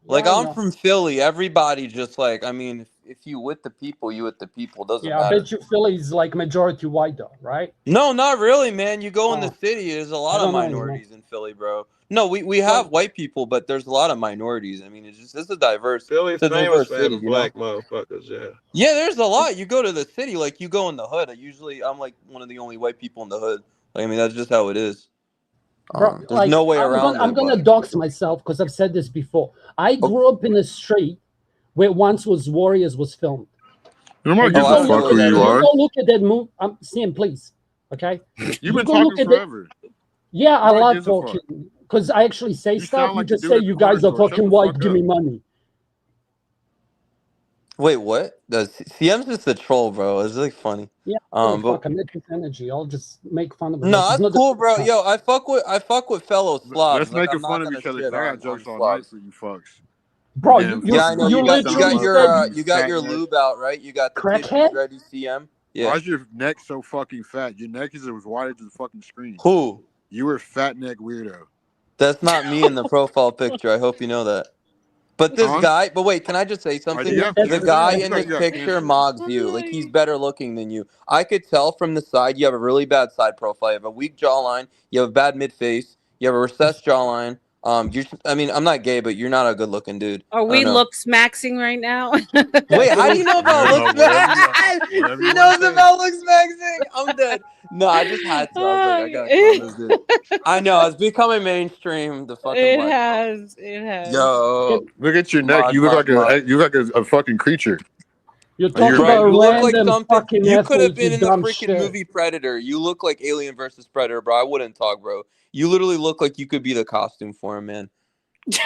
Like, Yeah, I I'm know. from Philly. Everybody just like, I mean, if you with the people, you with the people. Doesn't Yeah, I matter. bet you Philly's like majority white though, right? No, not really, man. You go in the Oh, city, there's a I lot of don't know anymore. minorities in Philly, bro. No, we have white people, but there's a lot of minorities. I mean, it's a diverse, Philly it's a famous diverse for city, having you know? black motherfuckers, yeah. Yeah, there's a lot. You go to the city, like you go in the hood. I'm like one of the only white people in the hood. Like, I mean, that's just how it is. Bro, There's like no way around I'm it. gonna But dox myself because I've said this before. I grew up in a street where once was Warriors was filmed. Nobody gives a fuck who you are. You go look at that movie. Sam, please. Okay. You've been go look talking at forever. Yeah, I Nobody love gives a fuck. talking because I actually say You stuff. sound You like the just say dude at you the corner guys are store. Shut fucking the white. fuck Give up. me money. wait, what? The CM's just a troll, bro. It's like funny. Yeah, But fuck. I'm making energy. I'll just make fun of it. no, Like, it's that's not cool, bro. Yo, I fuck with fellow Slavs. Let's Like, make I'm not fun of gonna each other shit because I got on jokes all night Slavs. for you fucks. Bro, damn Yeah, I know. You got literally your lube out, right? You got the Crackhead? tissues ready, CM. Yeah. Why is your neck so fucking fat? Your neck is as wide as the fucking screen. Who? You were a fat neck weirdo. That's not me in the profile picture. I hope you know that. But this guy, but wait, can I just say something? The guy in the picture mocks you. Like, he's better looking than you. I could tell from the side you have a really bad side profile. You have a weak jawline. You have a bad mid face. You have a recessed jawline. I mean, I'm not gay, but you're not a good looking dude. Are we looks maxing right now? Wait, how do you know about looks maxing? She knows about looks maxing. I'm dead. No, I just had to. I was like, I gotta call this dude. I know it's becoming mainstream. The fucking It black has. It has. Yo, look at your neck. You look like a fucking creature. You're talking Bro, about you look like random something. fucking You could have athletes, been you in the dumb freaking shit. movie Predator. You look like Alien versus Predator, bro. I wouldn't talk, bro. You literally look like you could be the costume for him, man.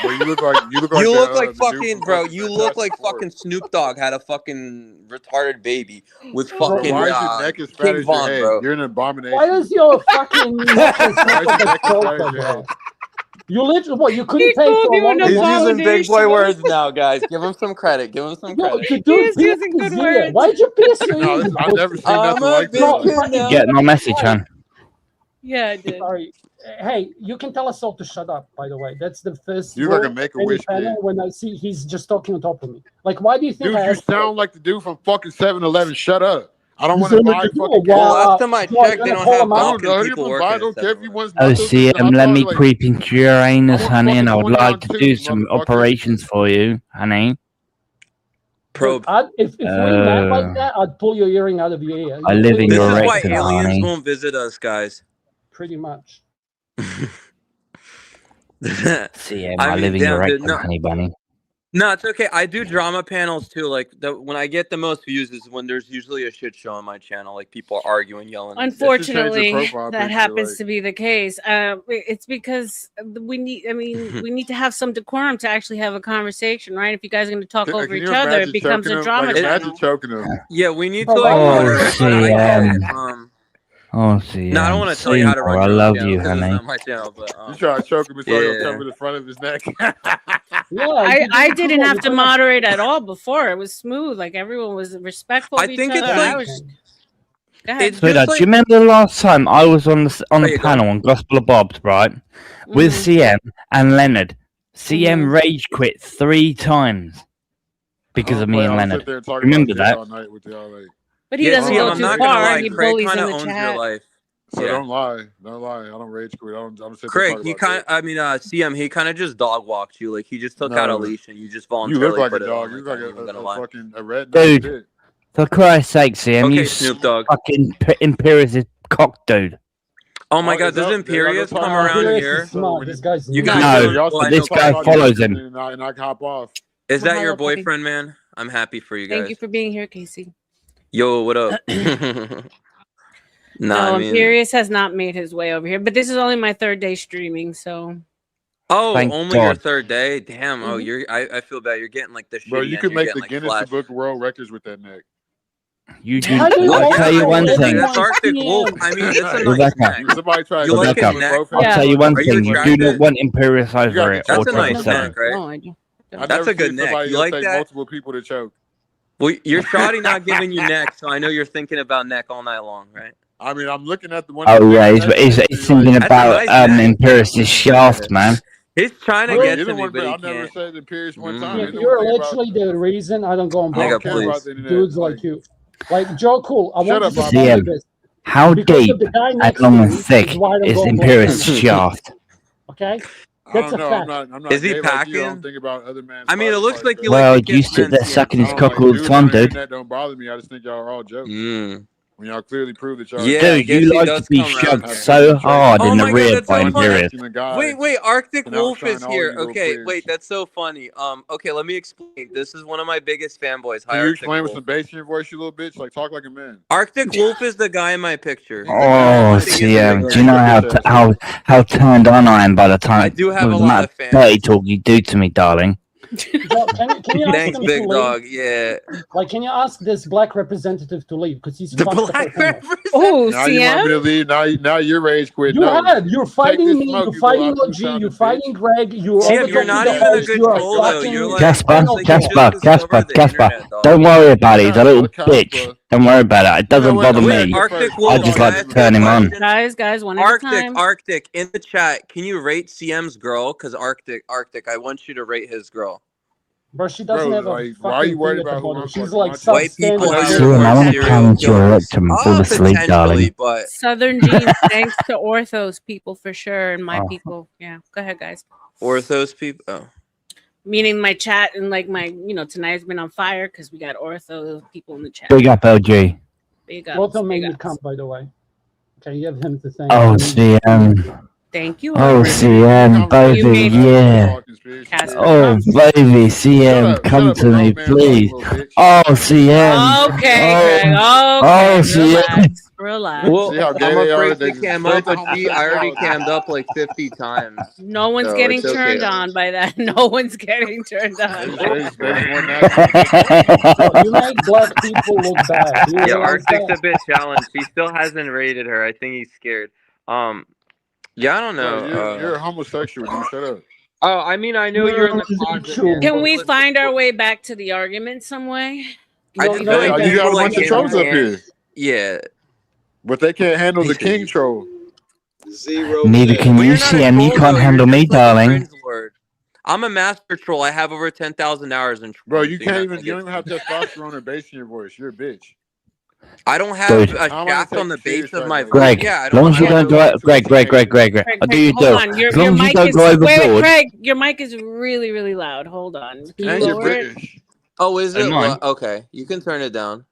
Bro, you look like You look like fucking, bro. You look like fucking Snoop Dogg had a fucking retarded baby with fucking why is your neck as fat King as your Von, head? bro. You're an abomination. Why is your fucking neck and stuff like a filter, bro? You literally, what, you couldn't pay for a longer He's neck? using big boy words now, guys. Give him some credit. Give him some No, credit. the dude pierced his ear. Why'd you pierce your ear? you I've never pussy? seen nothing like that. You get my message, hon. Yeah, I did. Sorry. Hey, you can tell us all to shut up, by the way. That's the first You look rule like a of Make-A-Wish any panel kid. when I see he's just talking on top of me. Like, why do you think Dude, you sound like the dude from fucking 7-Eleven. Shut up. I don't want to buy fucking Well, last time I checked, they don't have Balkan people working. I don't care if you want OCM, let me creep into your anus, honey, and I would like to do some operations for you, honey. Look, if we met like that, I'd pull your earring out of your ear. I live in This your is why rectum, aliens honey. won't visit us, guys. Pretty much. CM, I live in your rectum, honey bunny. No, it's okay. I do drama panels too. Like when I get the most views is when there's usually a shit show on my channel, like people arguing, yelling. Unfortunately, that happens to be the case. It's because we need. I mean, we need to have some decorum to actually have a conversation, right? If you guys are going to talk over each other, it becomes a drama channel. Choking him. Yeah, we need to Oh, like. CM. Oh, CM. No, I don't want to tell you how to run I your love channel you, 'cause it's honey. not my channel, but You try to choke him so yeah. he'll cover the front of his neck. I didn't have to moderate at all before. It was smooth. Like everyone was respectful of each think other. it's like- I was. Go ahead. Sweetheart, do you remember the last time I was on the panel on Gospel of Bob's, right? With CM and Leonard. CM rage quit 3 times because of me and Leonard. Remember that? But he doesn't go I'm too not gonna far. lie. He Craig bullies kind in of the owns chat. your life. So don't lie. Don't lie. I don't rage quit. I'm Craig, he kind of, CM, he kind of just dog walked you. Like he just took out a leash and you just voluntarily You look like put a it dog. on. You look like a fucking a red Dude, for Christ's sake, CM, Okay, you Snoop Dogg. fucking imperialist cock dude. Oh my God, does Imperius come around here? This guy's You No, guys well, this guy follows him. And I hop off. Is that your Mahalo, puppy. boyfriend, man? I'm happy for you guys. Thank you for being here, Casey. Yo, what up? No, I mean, Imperius has not made his way over here, but this is only my 3rd day streaming, so. oh, Thank only your God. 3rd day? Damn. Oh, I feel bad. You're getting like the shit. Bro, you could make the Guinness Book of World Records with that neck. You do. I'll tell you one thing. That's Arctic Wolf. I mean, it's a nice Rebecca. neck. Somebody try You like Rebecca, his neck? I'll tell you one Are you thing. You do attracted? not want Imperius over it. That's or a nice 777. neck, right? No, I do. That's a good neck. You like take that? multiple people to choke. Well, you're shoddy not giving you neck, so I know you're thinking about neck all night long, right? I mean, I'm looking at the one. Oh yeah, he's thinking That's a about nice neck. Imperius' shaft, man. He's trying to I mean, get you to don't me, want but he I've never can't. said Imperius one time. Yeah, you're literally the reason I don't go on Nigga, podcasts. please. Dudes like you. Like Joe Cool, I want up, you to Bob. tell me CM, this. how Because deep of the guy and next long to and me thick is why I don't is go on Imperius' podcasts. shaft? Okay? I That's don't a know. fact. I'm not Is he gay like you. I packing? don't think about other men's I mean, it body looks parts like you crazy. Well, like to you kiss sit men, there CM. sucking his I don't cock like all the dudes time, on the dude. internet don't bother me. I just think y'all are all jokes. When y'all clearly prove that y'all Yeah, are I Dude, guess you he like does to be come around. shoved have so penetration. hard Oh in the my God, rear that's by so funny. Imperius. And guys Wait, Arctic can Wolf outshine is all here. you little Okay, quiz. wait, that's so funny. Okay, let me explain. This is one of my biggest fanboys. Hi, Can you Arctic explain with Wolf. some bass in your voice, you little bitch? Like, talk like a man. Arctic Wolf is the guy in my picture. Oh, CM, do you know how turned on I am by the time I do have with a the lot amount of of fans. dirty talk you do to me, darling? Joe, can you ask Thanks, him to big leave? dog. Yeah. Like, can you ask this black representative to leave? Because he's The fucked the black whole panel. Oh, Now you want me to CM? leave? Now you're rage quit. You No. have. You're Take fighting this me. smoke, You're you fighting little OG. apple-sounding You're bitch. fighting Greg. You're CM, you're overtalking not the even a host. good You're a troll, though. fucking You're like, Casper, it's like you just Casper, discovered the internet, dog. don't worry about it. He's a little Casper. bitch. Don't worry about it. It doesn't bother Wait, me. Arctic I Wolf, just can like I to ask turn you a him on. question? Guys, one at a time. Arctic, in the chat, can you rate CM's girl? Because Arctic, I want you to rate his girl. Bro, she doesn't Bro, have a like, fucking why are you thing worried at the about who bottom. I'm She's fucking? like My White people substandard. out here CM, I are want to serial come into your killers. rectum and fall asleep, Potentially, darling. but Southern genes, thanks to Orthos people for sure, and my people. Yeah, go ahead, guys. Orthos people. Oh. Meaning my chat and like my, tonight's been on fire because we got ortho people in the chat. Big up, LG. Big up. Ortho made me come, by the way. Okay, you have him to thank. Oh, CM. Thank you. Oh, CM, baby, yeah. Oh, baby, CM, come to me, please. Oh, CM. Okay, Greg. Oh, CM. Relax. Well, See how gay I'm they are? afraid They to just cam straight up, to but I already homosexuality. cammed up like 50 times. No one's So getting it's turned okay. on by that. No one's getting turned on. They just want natural. Bro, you make black people look bad. Do you Yeah, realize Arctic's that? a bit challenged. He still hasn't rated her. I think he's scared. Yeah, I don't know. Bro, you're a homosexual, dude. Shut up. Oh, I mean, I know you're in the closet. Man, Can but we listen, find our way back to the argument some way? I No, just no, feel Hey, like you got a people, bunch of trolls up here, Yeah. but they can't handle the king troll. Neither can you, CM. You can't handle me, darling. I'm a master troll. I have over 10,000 hours in Bro, trolling, you so can't you're even. not You gonna don't even have testosterone or bass in your voice. You're a bitch. I don't have Dude. a shaft on the base of my voice. Greg, Yeah, I as long don't as you have don't go, Greg. I'll do you Hold do. on. Your As long as you mic don't is go overboard. Greg, your mic is really, really loud. Hold on. Can you And you're lower it? British. Oh, is it? mine? Okay, you can turn it down.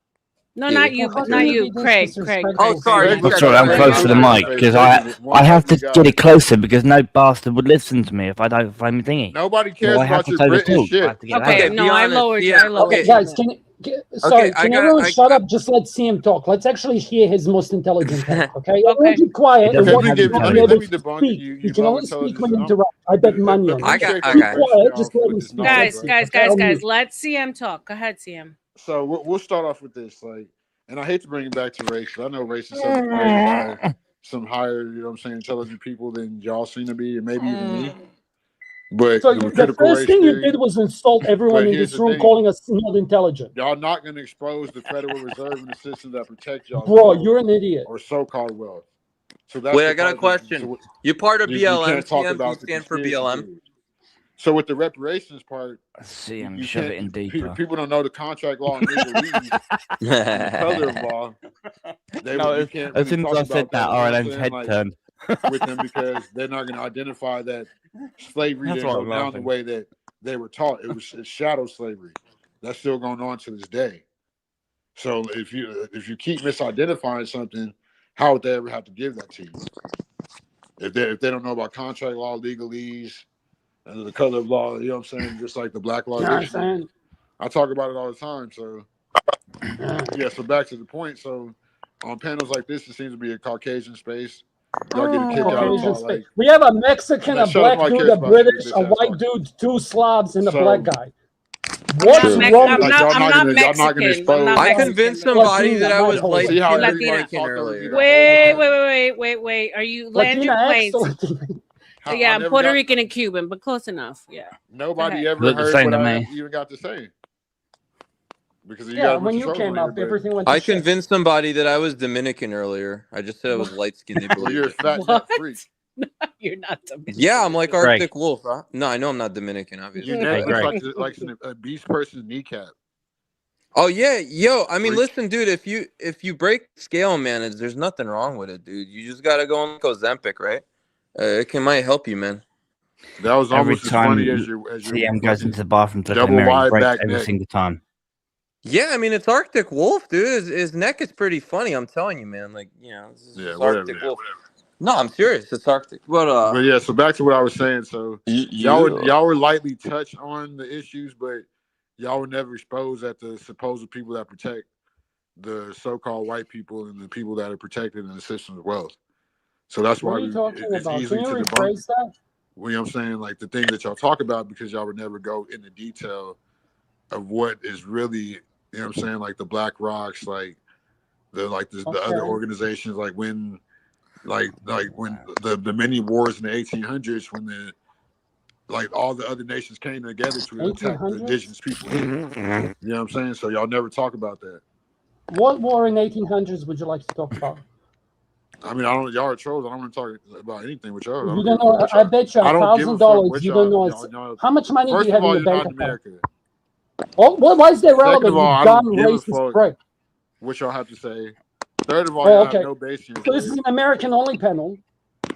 No, Yeah. not you, but not you. Craig. Oh, sorry. That's right. I'm close to the mic because I have to get it closer because no bastard would listen to me if I don't find me thingy. Nobody So cares I have about to your say the British talk. I shit. have to get Okay, out. no, I lowered you. I lowered Okay, you. guys, sorry, can everyone shut up? Just let CM talk. Let's actually hear his most intelligent take, okay? Everyone keep quiet. He And doesn't watch have you not be intelligence. able Let me to debunk speak. you. You can love only speak intelligence. when you interrupt. I bet money on Let me it. shake Keep that question quiet. off Just let him with this speak. knowledge, Let's right? see. Guys, let CM talk. Go ahead, CM. So we'll start off with this, and I hate to bring it back to race. I know race is something created by some higher, intelligent people than y'all seem to be, and maybe even me. But So the the critical first race thing you theory. did was insult everyone But in here's this the room, thing. calling us not intelligent. Y'all not going to expose the Federal Reserve and the system that protect y'all's Bro, wealth you're an idiot. or so-called wealth. So that's Wait, the I got a part that- question. You're part of you BLM, can't talk CM? You about the stand for conspiracy BLM? theories. So with the reparations part, CM, you shove it can't. in deeper. People don't know the contract law and legalese and the color of law. You can't as really soon as talk I said about that, that. You know what I'm R.L.M's saying? head Like, turned. with them because they're not going to identify that slavery That's didn't why go I'm down laughing. the way that they were taught. It's shadow slavery. That's still going on to this day. So if you keep misidentifying something, how would they ever have to give that to you? If they don't know about contract law, legalese, and the color of law, you know what I'm saying? Just like the black law dictionary. I talk about it all the time. So yeah, so back to the point. So on panels like this, it seems to be a Caucasian space. Y'all get a kick out of talk like We have a Mexican, a black dude, a British, a white dude, 2 Slavs, and a black guy. What's wrong with I'm not Mexican. I'm not I Mexican. convinced somebody that I was light See how skinned everybody Dominican talked over earlier. Wait. Are you land Latina your X planes? How Yeah, I I'm never Puerto got- Rican and Cuban, but close enough. Yeah. Nobody ever Look the heard same what to I me. even got to say. Because you Yeah, got a when bunch you of trolls came on here, up, but everything went to I shit. convinced somebody that I was Dominican earlier. I just said I was light skinned. They well, believed you're a it. fat neck freak. You're not Dominican. Yeah, I'm like Greg. Arctic Wolf. Huh? No, I know I'm not Dominican, obviously. Your neck looks like a beast person's kneecap. Oh yeah, yo. I mean, Freak. listen, dude. If you break scale, man, there's nothing wrong with it, dude. You just gotta go on Ozempic, right? It might help you, man. That was Every almost as time funny as your CM goes into the bathroom to look in double the mirror, he wide breaks back every neck. single time. Yeah, I mean, it's Arctic Wolf, dude. His neck is pretty funny. I'm telling you, man. Like, this is Arctic Wolf. No, I'm serious. It's Arctic. But yeah, so back to what I was saying. So y'all were lightly touched on the issues, but y'all were never exposed at the supposed people that protect the so-called white people and the people that are protected in the system's wealth. So that's What why are you talking it's about? easy Can you to debunk. rephrase that? You know what I'm saying? Like the things that y'all talk about because y'all would never go into detail of what is really, you know what I'm saying? Like the Black Rocks, like the other organizations, like when the many wars in the 1800s when all the other nations came together to attack the indigenous people. You know what I'm saying? So y'all never talk about that. What war in 1800s would you like to talk about? I mean, y'all are trolls. I don't want to talk about anything with y'all. You don't know. I bet you $1,000 you don't know. Y'all. How much money do First you of have in all, your you're bank not account? America. Why is that Second relevant? of all, You I dumb don't give a racist fuck prick. what y'all have to say. Third of all, y'all have no base in your So this is an American-only panel.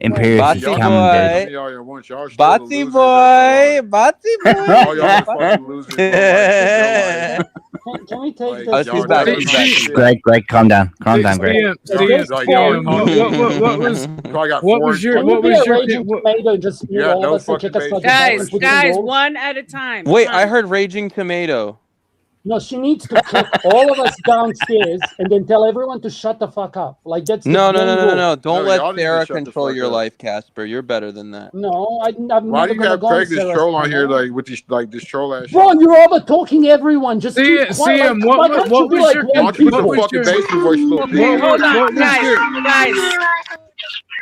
Imperialists Botsy come, dude. boy. Y'all at once. Y'all still the Botsy losers. boy. Botsy All boy. y'all fucking losers. Bro. Can we take Like, this? He's back. He's back. He's back. Greg, calm down. Calm down, Greg. What was your tomato? Just mute all of us and kick us out the back and put some Guys, rules? one at a time. Wait, Come I on. heard Raging Tomato. No, she needs to kick all of us downstairs and then tell everyone to shut the fuck up. Like that's No. the main rule. Don't let Sarah control your life, Casper. You're better than that. No, I'm Why never do you gonna have go on Craig this Sarah's troll on here channel. like with this troll ass shit? Bro, you're over talking everyone. Just keep quiet. CM, Why can't you be like one people? fucking basement voice, little Okay, hold on, guys.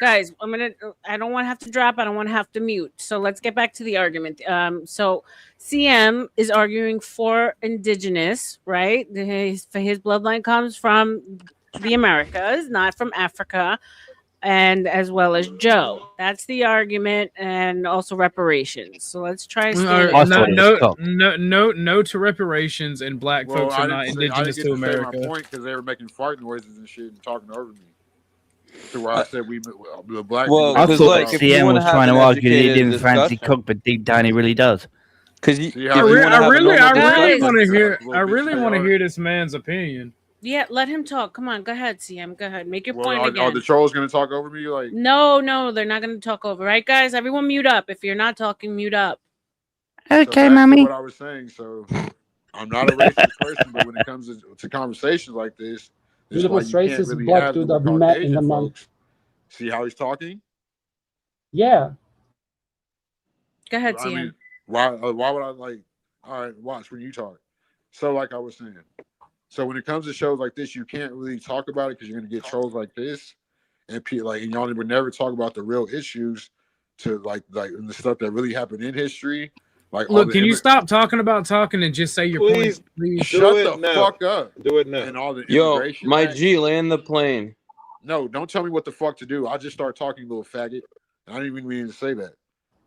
guys, I don't want to have to drop. I don't want to have to mute. So let's get back to the argument. So CM is arguing for indigenous, right? His bloodline comes from the Americas, not from Africa, and as well as Joe. That's the argument, and also reparations. So let's try Stanley. No to reparations, and black folks are not indigenous to America. Say my point because they were making fart noises and shit and talking over me. To where I said the black. Well, I thought CM was trying to argue that he didn't fancy cook, but deep down he really does. Because I really want to hear this man's opinion. Yeah, let him talk. Come on, go ahead, CM. Go ahead, make your point again. Are the trolls going to talk over me? Like, no, they're not going to talk over. Right, guys? Everyone, mute up. If you're not talking, mute up. Okay, mommy. What I was saying. So, I'm not a racist person, but when it comes to conversations like this, the most racist black dude I've met in a month. See how he's talking? Yeah. Go ahead, CM. I mean, why would I like? All right, watch when you talk. So, like I was saying. So when it comes to shows like this, you can't really talk about it because you're gonna get trolls like this, and y'all would never talk about the real issues to like the stuff that really happened in history. Like, look, can you stop talking about talking and just say your point? Please shut the fuck up. Do it now. And all the Yo, my G, land the plane. No, don't tell me what the fuck to do. I'll just start talking, little faggot. I didn't even mean to say that.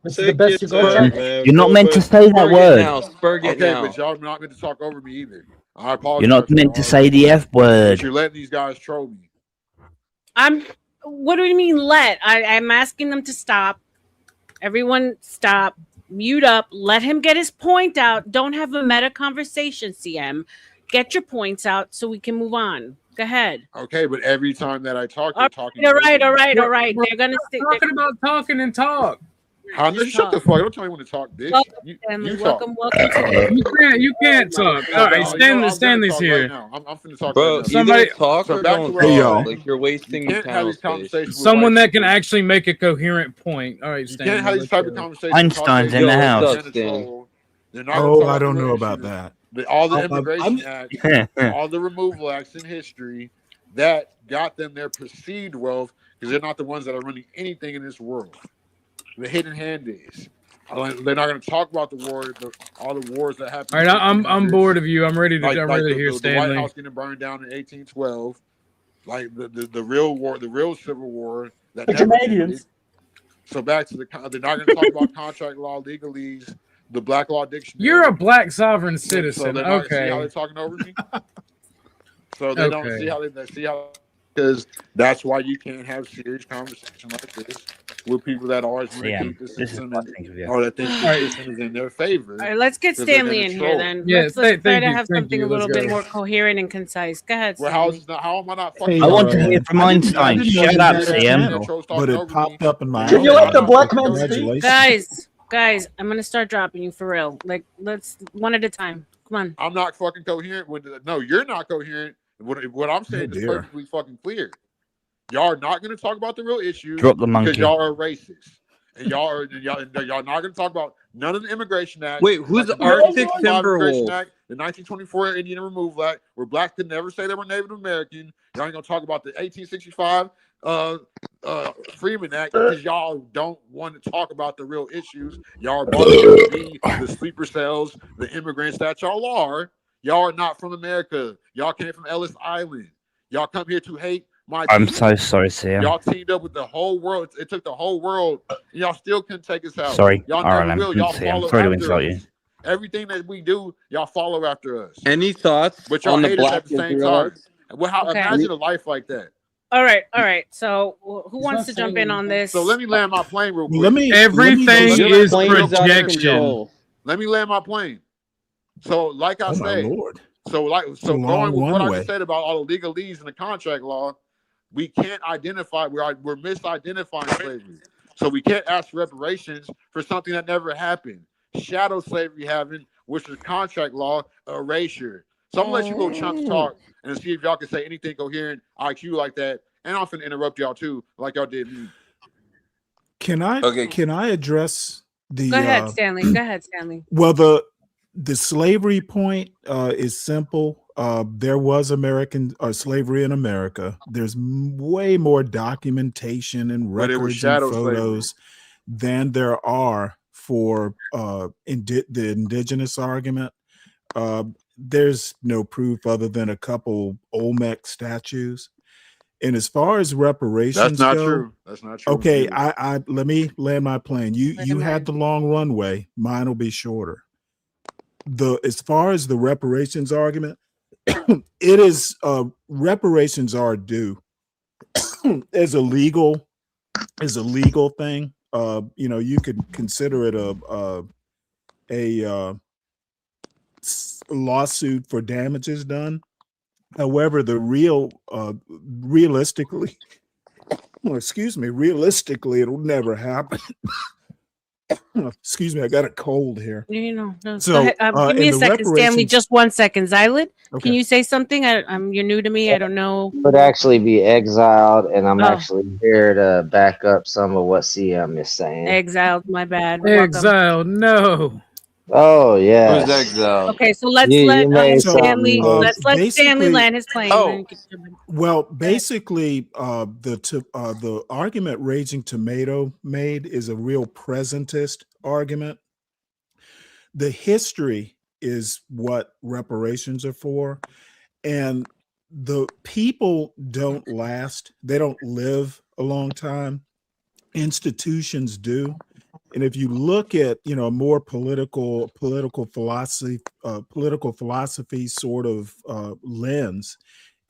This is the best you got. You're not meant to say that word. Okay, but y'all not meant to talk over me either. I apologize. You're not meant to say the F word. You're letting these guys troll me. What do you mean let? I'm asking them to stop. Everyone stop. Mute up. Let him get his point out. Don't have a meta conversation, CM. Get your points out so we can move on. Go ahead. Okay, but every time that I talk, they're talking. All right. They're gonna stick. Talking about talking and talk. Shut the fuck! Don't tell me when to talk, bitch. Welcome. You can't talk. All right, Stanley's here. Right I'm finna talk. Bro, right somebody talk or don't talk. Like you're wasting your space. Someone that can actually make a coherent point. All right, Stanley. You can't have these type of conversations. Einstein's in the house. I don't know about that. All the immigration acts, all the removal acts in history that got them their perceived wealth because they're not the ones that are running anything in this world. The hidden hand is. They're not going to talk about the war, all the wars that happened. All right, I'm bored of you. I'm ready to hear Stanley. The White House getting burned down in 1812, like the real war, the real Civil War. That the Canadians. So back to they're not going to talk about contract law, legalese, the Black Law Dictionary. You're a black sovereign citizen. So okay. See how they're talking over me. So they don't see how. Because that's why you can't have serious conversation like this with people that always want to keep the system or that think the system is in their favor. All right, let's get Stanley in here then. Yeah, let's try to have something a little bit more coherent and concise. Go ahead, Stanley. How am I not fucking? I want to hear from Einstein. Shut up, CM. But it popped up in my. Did you let the black man speak? Guys, I'm gonna start dropping you for real. Like, let's one at a time. Come on. I'm not fucking coherent. No, you're not coherent. What I'm saying is perfectly fucking clear. Y'all are not going to talk about the real issues because y'all are racist, and y'all not going to talk about none of the Immigration Act. Wait, who's the Arctic Timberwolf? Act, the 1924 Indian Removal Act, where blacks could never say they were Native American. Y'all ain't going to talk about the 1865 Freeman Act because y'all don't want to talk about the real issues. Y'all are both to be the sleeper cells, the immigrants that y'all are. Y'all are not from America. Y'all came from Ellis Island. Y'all come here to hate my I'm so sorry, Sam. Y'all teamed up with the whole world. It took the whole world. And y'all still couldn't take us out. Sorry, y'all R.L.M. never will. Y'all follow sorry to after insult us. you. Everything that we do, y'all follow after us. Any thoughts but y'all on the hate us black at the same time. Well, imagine a life like that. All right. So, who wants to jump in on this? So let me land my plane real quick. Everything is projection. Let me land my plane. So, like I said, so going with what I just said about all the legalese and the contract law, we can't identify. We're misidentifying slavery. So we can't ask reparations for something that never happened. Shadow slavery happened, which is contract law erasure. So I'm gonna let you little chunks talk and see if y'all can say anything coherent IQ like that. And I'm finna interrupt y'all too, like y'all did me. Can I address the? Go ahead, Stanley. Well, the slavery point is simple. there was American or slavery in America. There's way more documentation and But it was records and shadow slavery. photos than there are for the indigenous argument. There's no proof other than a couple Olmec statues. And as far as reparations That's not go, true. That's not true. okay, either. I let me land my plane. You had the long runway, mine will be shorter. As far as the reparations argument, it is reparations are due as a legal thing. You could consider it a lawsuit for damages done. However, the realistically, realistically, it'll never happen. Excuse me, I got a cold here. No. So, Go ahead. Give me in a the second, Stanley. reparations- Just 1 second. Xylid, Okay. can you say something? You're new to me. I don't know. Would actually be exiled, and I'm Oh. actually here to back up some of what CM is saying. Exiled. My bad. Exile, no. Oh yeah. Who's exiled? Okay, so let's You let made Stanley. something. Let's let Stanley land his plane. Oh. Then you can- Well, basically, the argument Raging Tomato made is a real presentist argument. The history is what reparations are for, and the people don't last. They don't live a long time. Institutions do. And if you look at a more political philosophy sort of lens,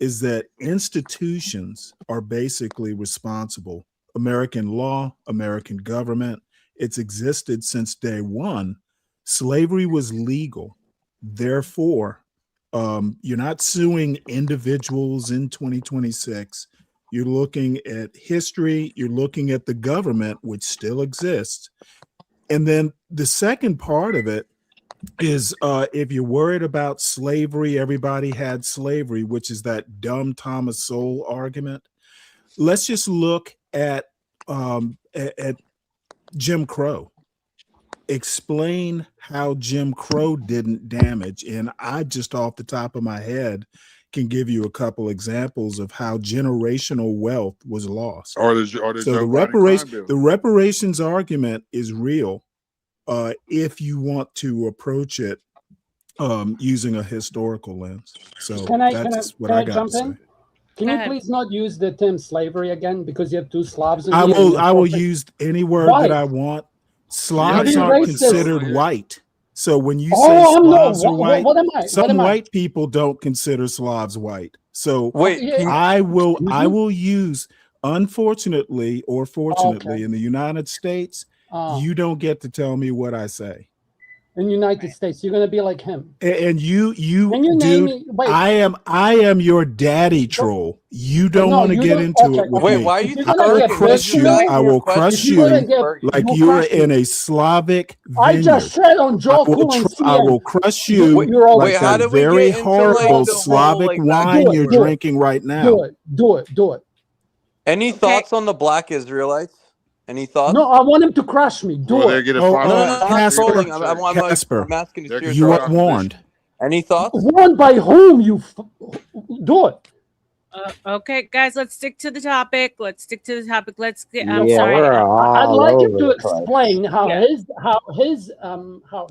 is that institutions are basically responsible. American law, American government, it's existed since day one. Slavery was legal. Therefore, you're not suing individuals in 2026. You're looking at history, you're looking at the government, which still exists. And then the second part of it is if you're worried about slavery, everybody had slavery, which is that dumb Thomas Sowell argument. Let's just look at Jim Crow. Explain how Jim Crow didn't damage. And I just off the top of my head can give you a couple examples of how generational wealth was lost. Or the So Joe Biden crime bill. the reparations argument is real if you want to approach it using a historical lens. So that's what I got to say. Can you please not use the term slavery again, because you have two Slavs in I here? will use any word that I want. Slavs aren't considered white. So when you say Slavs are white, some white people don't consider Slavs white. So I will use, unfortunately or fortunately, in the United States, you don't get to tell me what I say. In the United States, you're going to be like him. And you dude, I am your daddy troll. You don't want to get into it with me. Why are you I will crush you. I will crush you like you are in a Slavic vineyard. I just said on Joe I will crush you like that very horrible Slavic wine you're drinking right now. Do it. Any thoughts on the black Israelites? Any thoughts? No, I want him to crush me. Do it. Casper, you are warned. Any thoughts? Warned by whom? Do it. Okay, guys, let's stick to the topic. Let's get. I'm Yeah, sorry. we're all I'd like him over to the place. explain how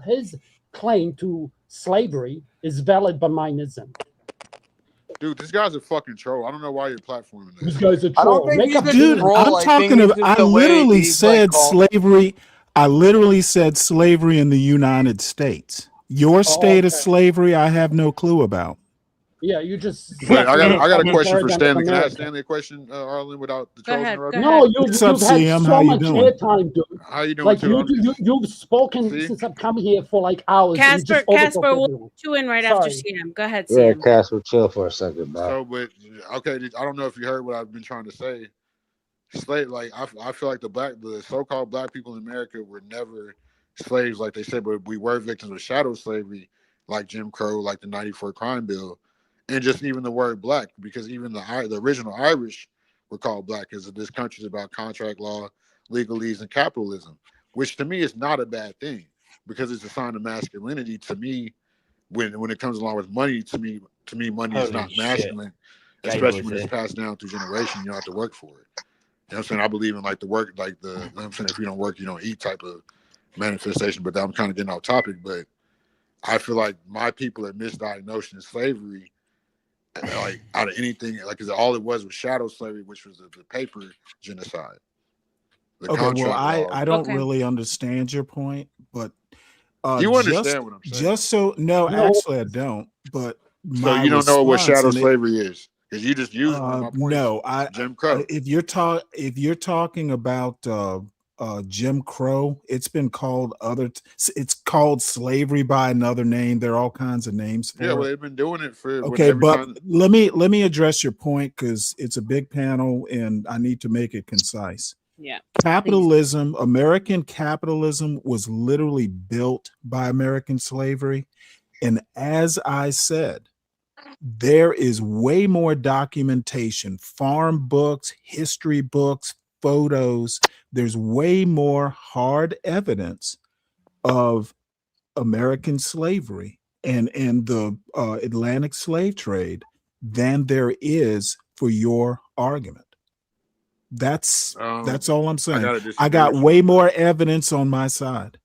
his claim to slavery is valid by mine isn't. Dude, this guy's a fucking troll. I don't know why you're platforming this. This guy's a troll. Dude, I'm talking about. I literally said slavery. I literally said slavery in the United States. Your state of slavery, I have no clue about. Yeah, you just. Wait, I got a question for Stanley. Can I ask Stanley a question, R.L.M, without the trolls interrupting? No, you've had so much airtime, dude. How you doing? Like you've spoken since I've come here for like hours. Casper, we'll put you in right after CM. Go ahead, Yeah, CM. Casper, chill for a second, bro. So, but okay, I don't know if you heard what I've been trying to say. Slave, like I feel like the so-called black people in America were never slaves, like they said, but we were victims of shadow slavery, like Jim Crow, like the '94 crime bill. And just even the word black, because even the original Irish were called black, because this country is about contract law, legalese, and capitalism, which to me is not a bad thing, because it's a sign of masculinity to me. When it comes along with money, to me, to me, money is not masculine, especially when it's passed down through generation. You don't have to work for it. You know what I'm saying? I believe in like the work, like the, you know what I'm saying, if you don't work, you don't eat type of manifestation. But I'm kind of getting off topic. But I feel like my people are misdiagnosing slavery, like out of anything, like because all it was shadow slavery, which was the paper genocide. Okay, well, I don't really understand your point, but you understand what I'm saying? Just so no, actually I don't. But so you don't know what shadow slavery is because you just used one of my points. No, Jim Crow. If you're talking about Jim Crow, it's been called it's called slavery by another name. There are all kinds of names for it. Well, they've been doing it for okay, but let me address your point because it's a big panel and I need to make it concise. Yeah. Capitalism, American capitalism was literally built by American slavery. And as I said, there is way more documentation, farm books, history books, photos. There's way more hard evidence of American slavery and the Atlantic slave trade than there is for your argument. That's all I'm saying. I got way more evidence on my side.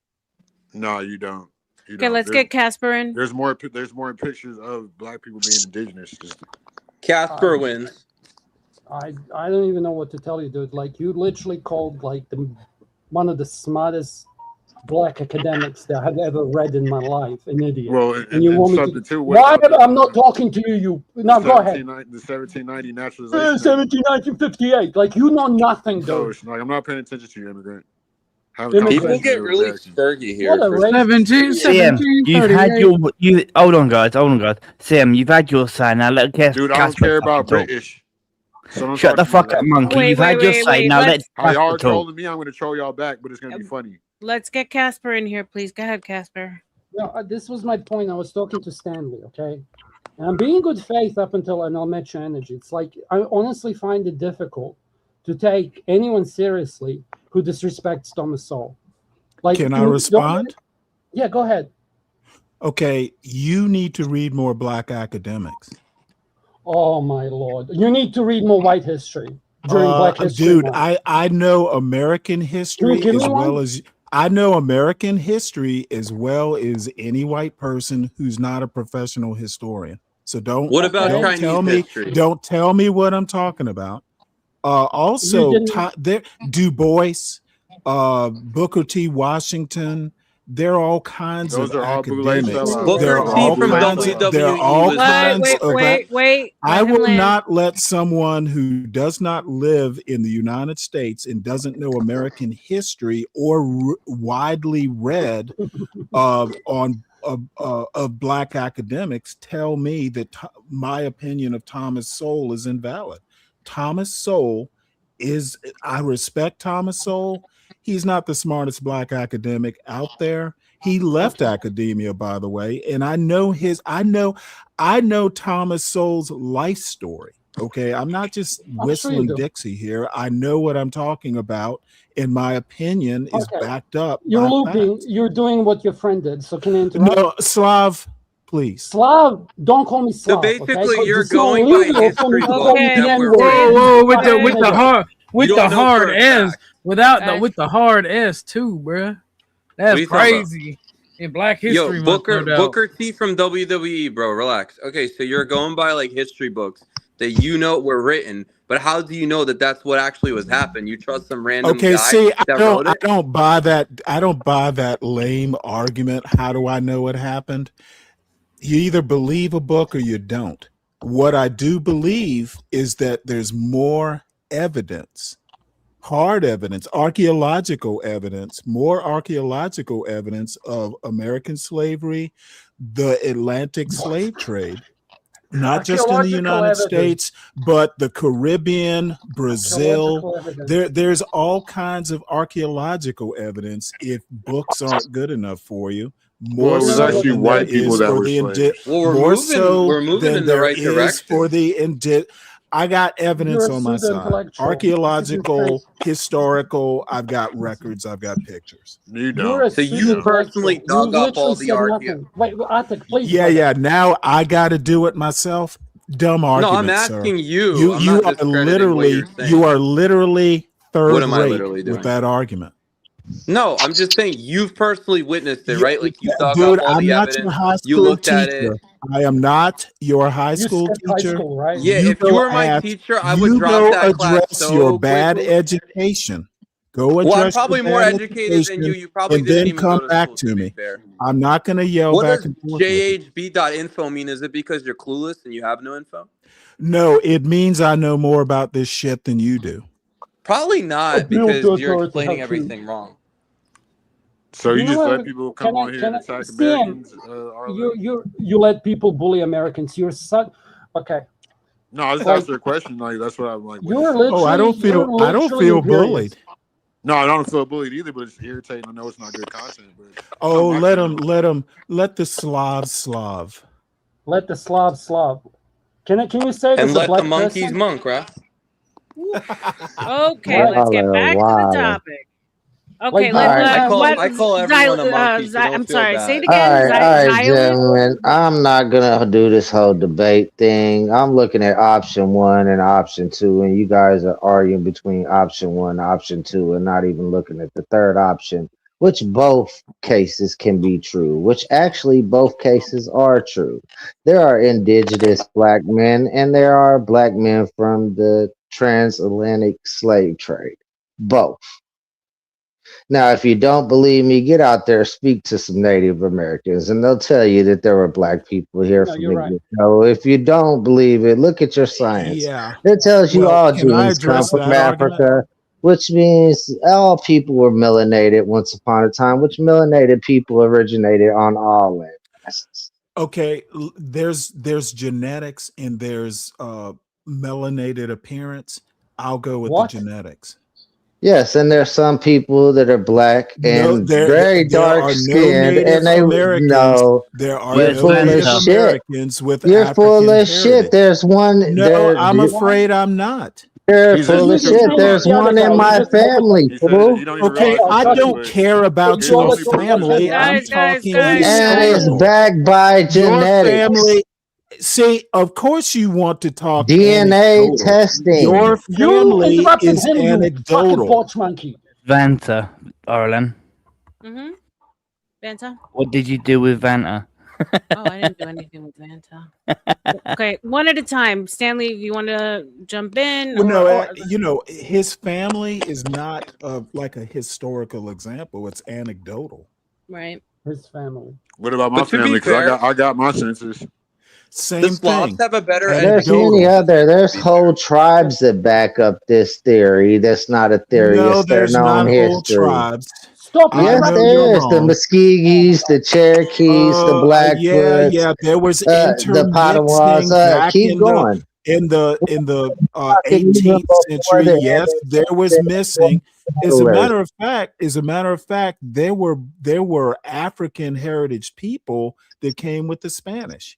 No, you don't. Okay, let's get Casper in. There's more pictures of black people being indigenous. Casper wins. I don't even know what to tell you, dude. Like you literally called like one of the smartest black academics that I've ever read in my life an idiot. Well, and you want me to? Why I'm not talking to you? No, go ahead. The 1790 naturalization. 1958. Like you know nothing, dude. No, I'm not paying attention to you, immigrant. People get really spurgy here. 17, you've had your hold on guys. Sam, you've had your say now. Let Casper. Dude, I don't care about British. So shut the fuck up, monkey. You've had your say now. Let y'all are trolling me. I'm going to troll y'all back, but it's going to be funny. Let's get Casper in here, please. Go ahead, Casper. No, this was my point. I was talking to Stanley, okay? And I'm being good faith up until I'll match your energy. It's like I honestly find it difficult to take anyone seriously who disrespects Thomas Sowell. Like, can I respond? Yeah, go ahead. Okay, you need to read more black academics. Oh my Lord. You need to read more white history during Black History Dude, Month. I know American history as well as any white person who's not a professional historian. So don't tell me what I'm talking about. Also, Du Bois, Booker T. Washington, there are all kinds of academics. There are all kinds of. Wait. I will not let someone who does not live in the United States and doesn't know American history or widely read of black academics tell me that my opinion of Thomas Sowell is invalid. Thomas Sowell I respect Thomas Sowell. He's not the smartest black academic out there. He left academia, by the way, and I know Thomas Sowell's life story. Okay, I'm not just whistling Dixie here. I know what I'm talking about, and my opinion is backed up. You're looping. Facts. You're doing what your friend did. So can I interrupt? No, Slav, please. Slav, don't call me Slav. So basically, okay? you're going by history books. Whoa, with the hard S, with the hard S too, bruh. That's crazy. In Black History Month, Booker T from WWE, bro. Relax. Okay, so you're going by like history books that you know were written, but how do you know that that's what actually was happening? You trust some random guy I don't buy that. I don't buy that lame argument. How do I know what happened? You either believe a book or you don't. What I do believe is that there's more evidence, hard evidence, archaeological evidence, more archaeological evidence of American slavery, the Atlantic slave trade, not just in the United States, but the Caribbean, Brazil. There's all kinds of archaeological evidence if books aren't good enough for you. More so actually white people that were slaves. We're moving in the right direction. For the I got evidence You're a on my side. pseudo-intellectual. Archaeological, historical. I've got records. I've got pictures. You You're a So you pseudo-intellectual. personally You dug up all literally the said archaeo. nothing. Wait, Arctic, please. Yeah, brother. yeah. Now I got to do it myself. Dumb No, argument, I'm asking sir. you. I'm You not are discrediting what you're saying. you are literally What third am I rate literally with doing? that argument. No, I'm just saying you've personally witnessed it, Yeah, right? Like you dug dude, up all I'm the not your evidence. high You school looked at it. teacher. I am not your high You school skipped high teacher. school, right? Yeah, You if you go were my teacher, I would you drop go that class address your so bad quickly. education. Go Well, I'm address your probably more bad educated than you. education You probably and didn't then even come go to back school, to to be me. fair. I'm not going to yell What back does and forth with you. jhb.info mean? Is it because you're clueless and you have no info? No, it means I know more about this shit than you do. Probably not, because you're explaining everything wrong. So you know just what? let people come on here and attack Stan, Americans? you let people bully Americans. You're such okay. No, I just Like, asked her a question. Like that's what I'm like. You're literally. I don't feel bullied. No, I don't feel bullied either, but it's irritating. I know it's not good content, but Oh, let the Slavs Slav. Let the Slav Slav. Can you say this? And let the black monkeys person? monk, right? Okay, let's get back to the topic. Okay, I call everyone a monkey, so don't I'm feel sorry. bad. Say it All again. right, gentlemen. I'm not gonna do this whole debate thing. I'm looking at option 1 and option 2, and you guys are arguing between option 1 and option 2, and not even looking at the third option, which both cases can be true. Which actually both cases are true. There are indigenous black men, and there are black men from the transatlantic slave trade. Both. Now, if you don't believe me, get out there, speak to some Native Americans, and they'll tell you that there were black people here from the get-go. If you don't believe it, look at your science. Yeah. It tells you all can I genes come address from that argument? Africa, which means all people were melanated once upon a time, which melanated people originated on all land masses. Okay, there's genetics and there's melanated appearance. I'll go with the genetics. Yes, and there's some people that are black and very dark skinned, and they know there are you're no full of Native shit. Americans with You're African full of heritage. shit. There's one. No, I'm afraid I'm not. You're full of shit. There's one in my family, fool. Okay, I don't care about your family. I'm talking. And it's backed by Your genetics. family. See, of course you want to talk DNA anecdotal. testing. Your family is anecdotal. Vanta, R.L.M. Mm-hmm. Vanta? What did you do with Vanta? Oh, I didn't do anything with Vanta. Okay, one at a time. Stanley, you want to jump in? Well, no, his family is not like a historical example. It's anecdotal. Right. His family. What about my family? Because I got my census. Same the Slavs have a better There's many other. There's whole tribes that back up this theory. That's not a theory. No, it's their there's known not whole history. tribes. Stop. Yes, there is. The Muschegees, the Cherokees, the Blackfoots. Yeah. There was the Potawatomi. Keep going. In the 18th century, yes, there was missing. As a matter of fact, there were African heritage people that came with the Spanish.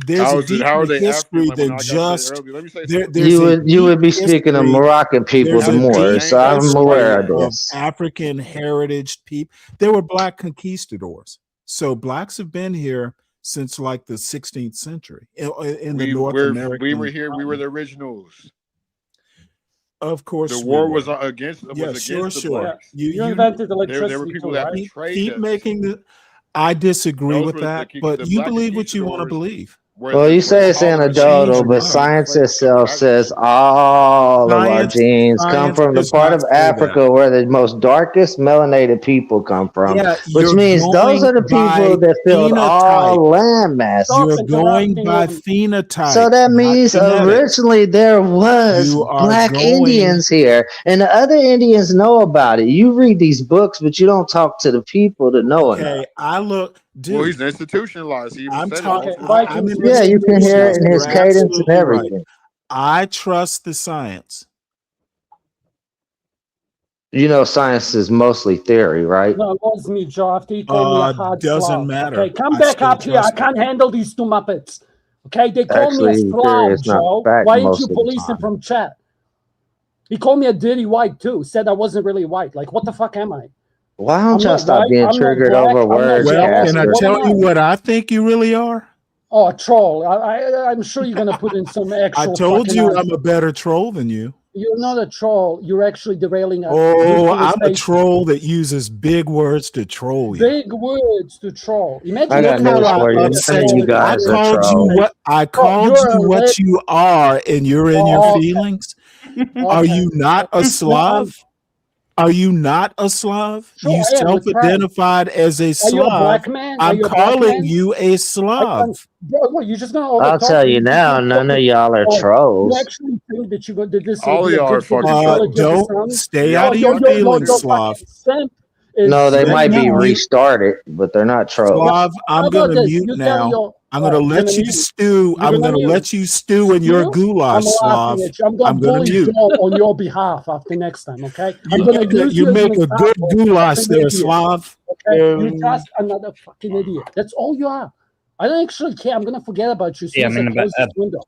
There's a deeper history than just. You would be speaking of Moroccan people the more, so I'm aware of this. African heritage people. There were black conquistadors, so blacks have been here since like the 16th century in the North American. We were here. We were the originals. Of course, the war was against. Sure. Blacks. You invented electricity. There were people that betrayed keep us. making the. I disagree with that, but you believe what you want to believe. Well, you say it's anecdotal, but science itself says all of our genes come from the part of Africa where the most darkest melanated people come from, which means those are the people that filled all land masses. You're going by phenotype. So that means originally there was black Indians here, and the other Indians know about it. You read these books, but you don't talk to the people to know it. Okay, I look. Dude, well, he's institutionalized. I'm talking. Yeah, you can hear it in his cadence and everything. Right. I trust the science. You know, science is mostly theory, right? No, it was me, Joe. After you called me a hard doesn't slog. matter. Okay, come back up here. I can't handle these two Muppets. Okay, they call me a Actually, Slav, it's not Joe. fact Why didn't you most of the police him time. from chat? He called me a dirty white too. Said I wasn't really white. Like, what the fuck am I? Why don't I'm y'all not stop white. being I'm not triggered black. over I'm not words, Well, yellow. can I Casper? What am tell you I? what I think you really are? Oh, a troll. I'm sure you're gonna put in some I actual told fucking you answer. I'm a better troll than you. You're not a troll. You're actually derailing a Oh, good I'm a conversation. troll that uses big words to troll you. Big words to troll. Imagine I got Look how news I for you. upset None of you. you guys are trolls. I Oh, called you're you a what you are, and you're in your okay. feelings. Are Okay. you not a Slav? Are you not a Slav? Sure, You I am with pride. self-identified as a Are you a Slav. black man? I'm Are you a black calling man? you a Slav. Bro, what, you're just gonna I'll overtalk tell me? you now, none of y'all are You trolls. actually think that that this will All of be a y'all are good for the fucking trolls. psychology of the Don't sound? stay Y'all out of your fucking feelings, Your stupid. Slav. fucking simp is No, they Let might me be now. mute. restarted, but they're not trolls. Slav, How I'm about gonna this? mute You tell now. your I'm gonna you're let gonna you mute. stew. You're I'm gonna gonna mute. let you stew in your Stew? goulash, I'm laughing Slav. at you. I'm gonna I'm gonna bully mute. Joe on your behalf after next time, okay? I'm You gonna make use you you as an make a good example goulash of an there, idiot. Slav. Okay? You're just another fucking idiot. That's all you are. I don't actually care. I'm gonna forget about you as soon Yeah, as I close this window. Like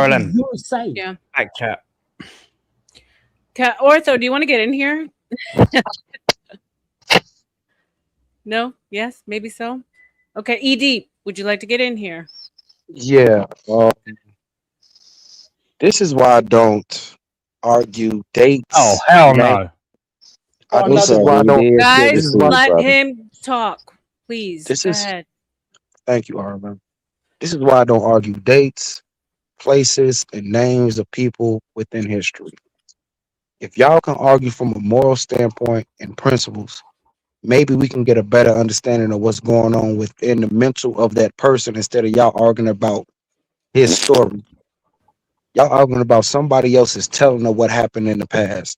R.L.M. you're insane. Yeah. Back chat. Ortho, do you want to get in here? No? Yes? Maybe so? Okay, ED, would you like to get in here? Yeah. This is why I don't argue dates. Oh, hell name- no. This is why I don't. Guys, This is why. let him talk, please. This Go is. ahead. Thank you, R.L.M. This is why I don't argue dates, places, and names of people within history. If y'all can argue from a moral standpoint and principles, maybe we can get a better understanding of what's going on within the mental of that person instead of y'all arguing about his story. Y'all arguing about somebody else's telling of what happened in the past.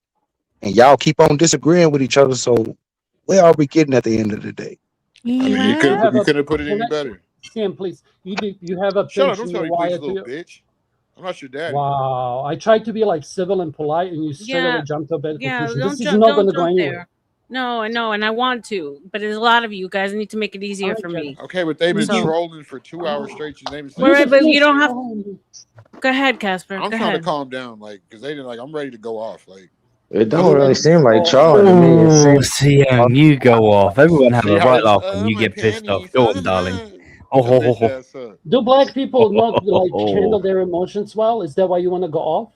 And y'all keep on disagreeing with each other. So where are we getting at the end of the day? I mean, you couldn't have put it any connection. better. Sam, please. You have a Shut up! pinch Don't in tell your me, please, wire you to little you. bitch. I'm not your daddy. Wow. I tried to be like civil and polite, and you straight away Yeah. jumped to a better Yeah, conclusion. don't This is jump, not don't going to go jump anywhere. there. No, I know, and I want to, but there's a lot of you guys. I need to make it easier for me. Okay, but they've been So- trolling for 2 hours straight. You name it. All right, but you don't have. Go ahead, Casper. I'm Go trying ahead. to calm down, like, because they didn't like. I'm ready to go off, like. It don't really seem like trolling to me. It Oh, seems CM, you go off. Everyone have See a how right he's, laugh when you my get pissed off. panties, Go on, darling. Oh, ho, ho, ho. Do black people not like handle their emotions well? Is that why you want to go off?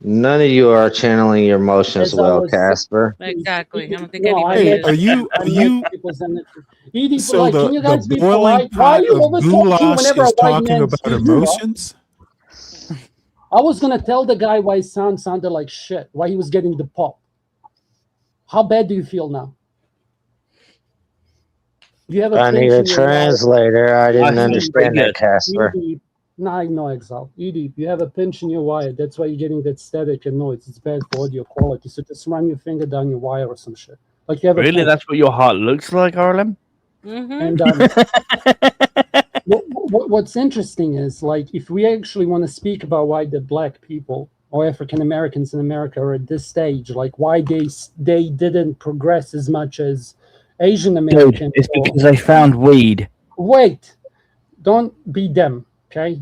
none of you are channeling your emotions As I well, was Casper. Exactly. I don't think No, I anybody hate is. Are you people's energy. Edie, so like, can you the guys be boiling polite? Why are pot you of over talking goulash whenever a is white talking man about speaks, bro? emotions? I was gonna tell the guy why his sound sounded like shit, why he was getting the pop. How bad do you feel now? You have a I need pinch a in your wallet. translator. I didn't feel understand pretty that, good. Casper. No, I know, Exile. Edie, you have a pinch in your wire. That's why you're getting that static and noise. It's bad for audio quality. So just run your finger down your wire or some shit. Like you have a Really? pinch. That's what your heart looks like, R.L.M.? And what's interesting is, like, if we actually want to speak about why the black people or African Americans in America are at this stage, like why they didn't progress as much as Asian Americans. It's because they found weed. Wait, don't be them, okay?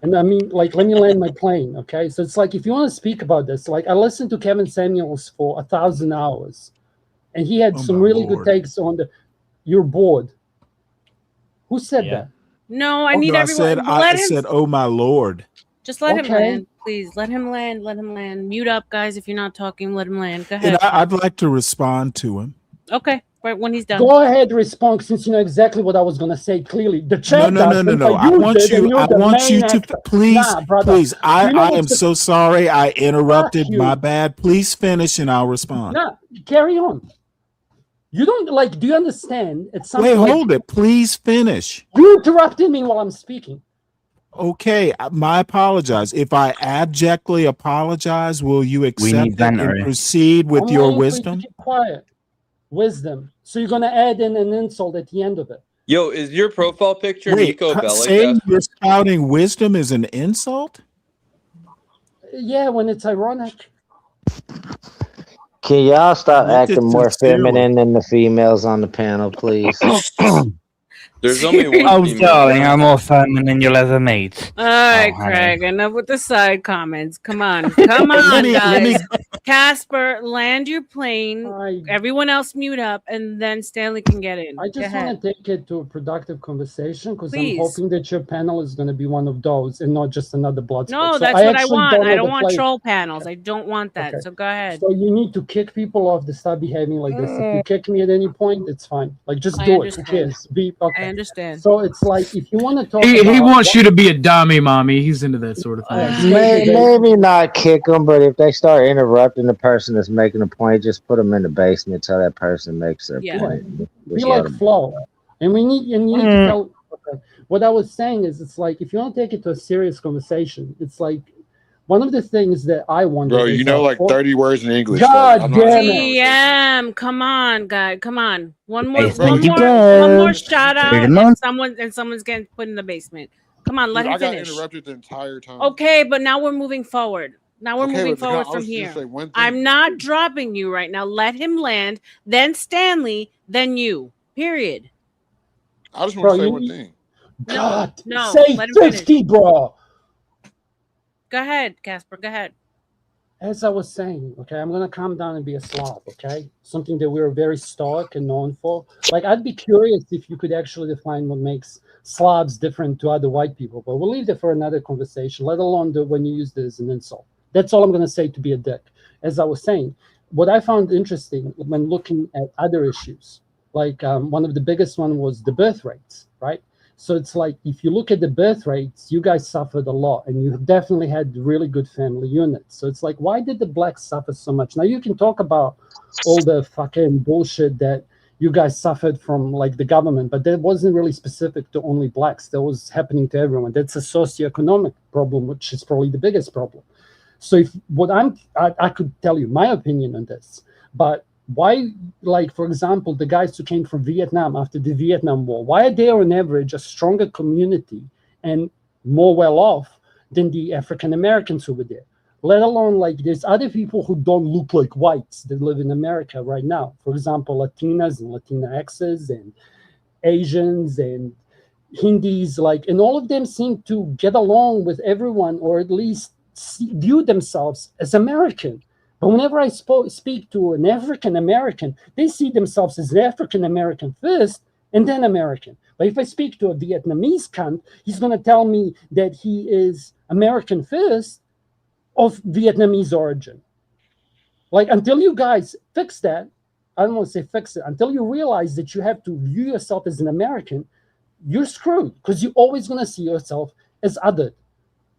And I mean, like, let me land my plane, okay? So it's like, if you want to speak about this, like, I listened to Kevin Samuels for 1,000 hours, and he had some really good takes on the. You're bored. Who said that? No, I need No, everyone. I said, oh my Lord. Just let him land, please. Let him land. Let him land. Mute up, guys. If you're not talking, let him land. Go ahead. And I'd like to respond to him. Okay, right when he's done. Go ahead, respond, since you know exactly what I was going to say clearly. The chat No. I want you to please, please. I am so sorry. I interrupted. My bad. Please finish and I'll respond. Nah, carry on. You don't like. Do you understand? It's something. Wait, like, hold it. Please finish. You interrupted me while I'm speaking. Okay, my apologize. If I abjectly apologize, will you accept it and proceed with your wisdom? Keep quiet. Wisdom. So you're going to add in an insult at the end of it. Yo, is your profile picture Nico Bellic? Saying you're spouting wisdom is an insult? Yeah, when it's ironic. Can y'all stop acting more feminine than the females on the panel, please? There's only one Oh, female. darling, I'm more feminine than you'll ever meet. All right, honey. Craig, enough with the side comments. Come on. Come on, guys. Casper, land your plane. Everyone else mute up, and then Stanley can get in. I Go just ahead. want to take it to a productive conversation because I'm Please. hoping that your panel is going to be one of those and not just another blood No, sport. that's I what I actually want. don't I know don't the want play. troll panels. I don't want that. Okay. So go ahead. So you need to kick people off to start behaving like this. If you kick me at any point, it's fine. Like just I do it. understand. Who cares? Be okay. I understand. So it's like if you want to talk He about wants you to be a dummy, mommy. He's into that sort of thing. Maybe not kick them, but if they start interrupting the person that's making a point, just put them in the basement until that person makes their point. Be Just like let 'em- Flo. And you need to tell. Okay. What I was saying is, it's like if you want to take it to a serious conversation, it's like one of the things that I wonder. Bro, you know like 30 words in English. God I'm damn it! DM, come on, guy, come on. One more shout out, and someone's getting put in the basement. Come on, let Dude, him I got finish. interrupted the entire time. Okay, but now we're moving forward. Now we're Okay, moving but can I forward from also here. just say one thing? I'm not dropping you right now. Let him land, then Stanley, then you. Period. I just want to say one thing. God, No, say let him 50, finish. bro. Go ahead, Casper. Go ahead. As I was saying, okay, I'm gonna calm down and be a Slav, okay? Something that we're very stoic and known for. Like, I'd be curious if you could actually define what makes Slavs different to other white people, but we'll leave that for another conversation, let alone when you use this as an insult. That's all I'm gonna say to be a dick. As I was saying, what I found interesting when looking at other issues, like one of the biggest one was the birth rates, right? So it's like, if you look at the birth rates, you guys suffered a lot and you definitely had really good family units. So it's like, why did the blacks suffer so much? Now you can talk about all the fucking bullshit that you guys suffered from like the government, but that wasn't really specific to only blacks. That was happening to everyone. That's a socioeconomic problem, which is probably the biggest problem. So if I could tell you my opinion on this, but why, like, for example, the guys who came from Vietnam after the Vietnam War, why are they on average a stronger community and more well off than the African Americans who were there? Let alone, like, there's other people who don't look like whites that live in America right now. For example, Latinas and Latinxes and Asians and Hindis, like, and all of them seem to get along with everyone, or at least view themselves as American. But whenever I speak to an African American, they see themselves as African American first and then American. But if I speak to a Vietnamese cunt, he's going to tell me that he is American first of Vietnamese origin. Like, until you guys fix that, I don't want to say fix it, until you realize that you have to view yourself as an American, you're screwed because you're always going to see yourself as other.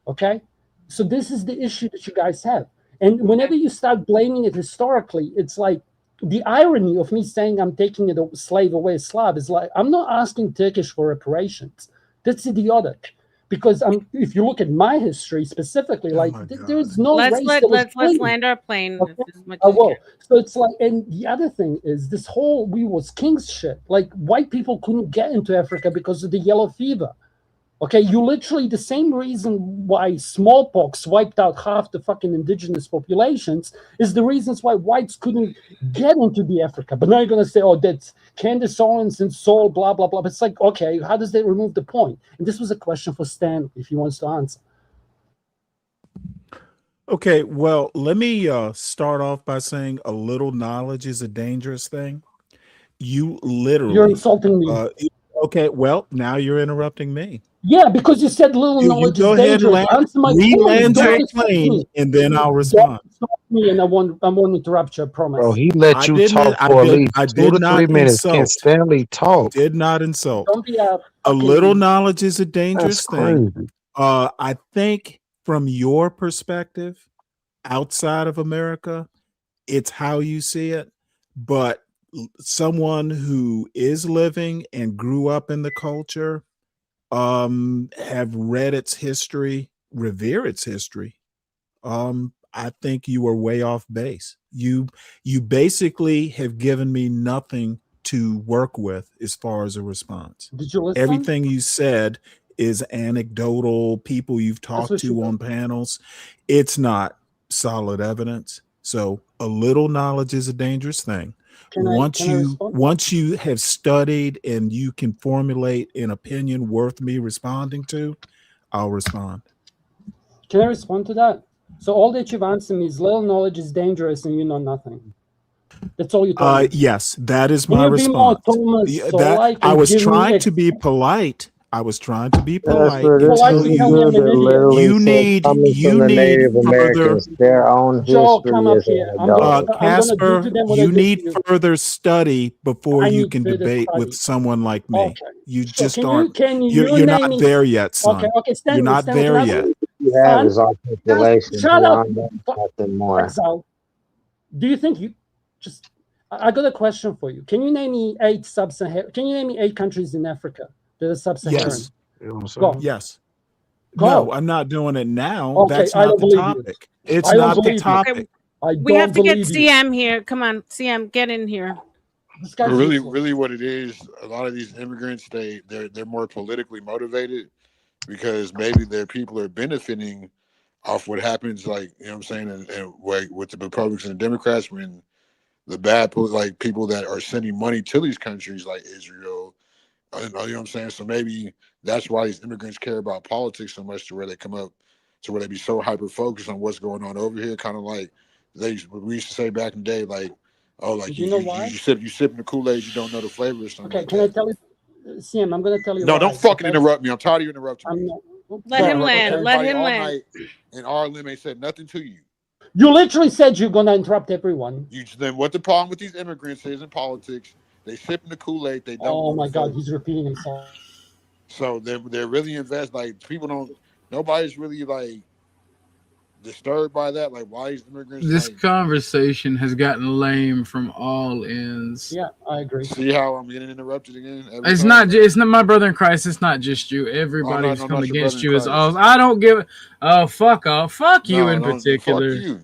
Okay? So this is the issue that you guys have. And whenever you start blaming it historically, it's like the irony of me saying I'm taking a slave away as Slav is like, I'm not asking Turkish for reparations. That's idiotic. Because if you look at my history specifically, like there's no race let's land our plane. Okay? I will. So it's like, and the other thing is this whole we was kings shit. Like white people couldn't get into Africa because of the yellow fever. Okay, you literally, the same reason why smallpox wiped out half the fucking indigenous populations is the reasons why whites couldn't get into the Africa. But now you're going to say, oh, that's Candace Owens and Saul, blah, blah, blah. But it's like, okay, how does that remove the point? And this was a question for Stan, if he wants to answer. Okay, well, let me start off by saying a little knowledge is a dangerous thing. You literally... You're insulting me. Okay, well, now you're interrupting me. Yeah, because you said little knowledge is dangerous. Go ahead and land your plane, and then I'll respond. Don't stop me, and I won't interrupt you, I promise. Bro, he let you talk for at least 2 to 3 minutes. Can Stanley talk? Did not insult. Don't be a little knowledge is a dangerous thing. I think from your perspective, outside of America, it's how you see it. But someone who is living and grew up in the culture, have read its history, revere its history, I think you are way off base. You basically have given me nothing to work with as far as a response. Did you listen? Everything you said is anecdotal, people you've talked to on panels. It's not solid evidence. So a little knowledge is a dangerous thing. Once you have studied and you can formulate an opinion worth me responding to, I'll respond. Can I respond to that? So all that you've answered me is little knowledge is dangerous and you know nothing. That's all you told me. Yes, that is my response. I was trying to be polite. I was trying to be polite. You need further. Their own history. Casper, you need further study before you can debate with someone like me. Okay. You just aren't. You're not there yet, son. Okay, you're not there yet. You have is articulation. Shut up. Nothing more. Exile. Do you think you just? I got a question for you. Can you name me 8 sub-Saharan? Can you name me 8 countries in Africa that are sub-Saharan? Yes. Go. Yes. Go. No, I'm not doing it now. Okay, That's I not don't the believe topic. you. It's I don't not the believe you. topic. We have to get CM here. Come on, CM, get in here. But really, what it is, a lot of these immigrants, they're more politically motivated because maybe their people are benefiting off what happens, like, you know what I'm saying, and with the Republicans and Democrats, when the bad, like, people that are sending money to these countries like Israel, you know what I'm saying? So maybe that's why these immigrants care about politics so much, to where they come up, to where they be so hyper focused on what's going on over here, kind of like we used to say back in the day, like, oh, like you sipping the Kool-Aid, you don't know the flavor or something. Okay, can I tell you, CM? I'm going to tell you. No, don't fucking interrupt me. I'm tired of you interrupting me. Let him land. Let him land. And R.L.M ain't said nothing to you. You literally said you're going to interrupt everyone. Then what the problem with these immigrants is in politics? They sipping the Kool-Aid. They don't. Oh my God, he's repeating himself. So they're really invested. Like, people don't. Nobody's really like disturbed by that. Like, why these immigrants? This conversation has gotten lame from all ends. Yeah, I agree. See how I'm getting interrupted again? It's not my brother in Christ. It's not just you. Everybody who's come against you is all. I don't give. Oh, fuck off. Fuck you in particular. Fuck you.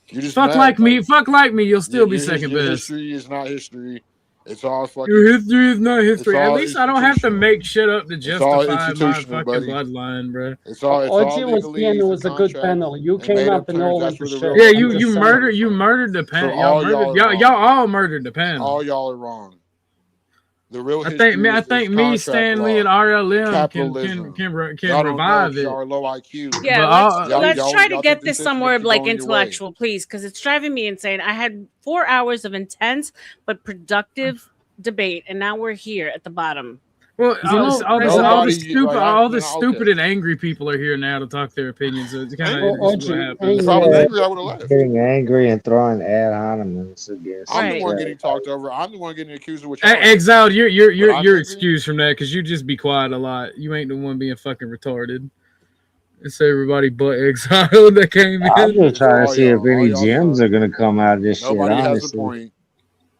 You just fuck like me. Fuck like me. You'll still be second best. History is not history. It's all fucking. Your history is not history. At least I don't have to make shit up to justify my fucking bloodline, bro. It's all. It was a good panel. You came up and all went to shit. Yeah, you murdered the panel. Y'all all murdered the panel. All y'all are wrong. The real. I think me, Stanley, and R.L.M. can revive it. Y'all are low IQ. Yeah, let's try to get this somewhere like intellectual, please, because it's driving me insane. I had 4 hours of intense but productive debate, and now we're here at the bottom. Well, all the stupid and angry people are here now to talk their opinions. So it's kind of what happens. If I was angry, I would have left. Getting angry and throwing ad hominems against. I'm the one getting talked over. I'm the one getting accused of what. Exiled, you're excused from that because you just be quiet a lot. You ain't the one being fucking retarded. It's everybody but Exiled that came in. I'm just trying to see if any gems are gonna come out of this shit. Nobody has a point.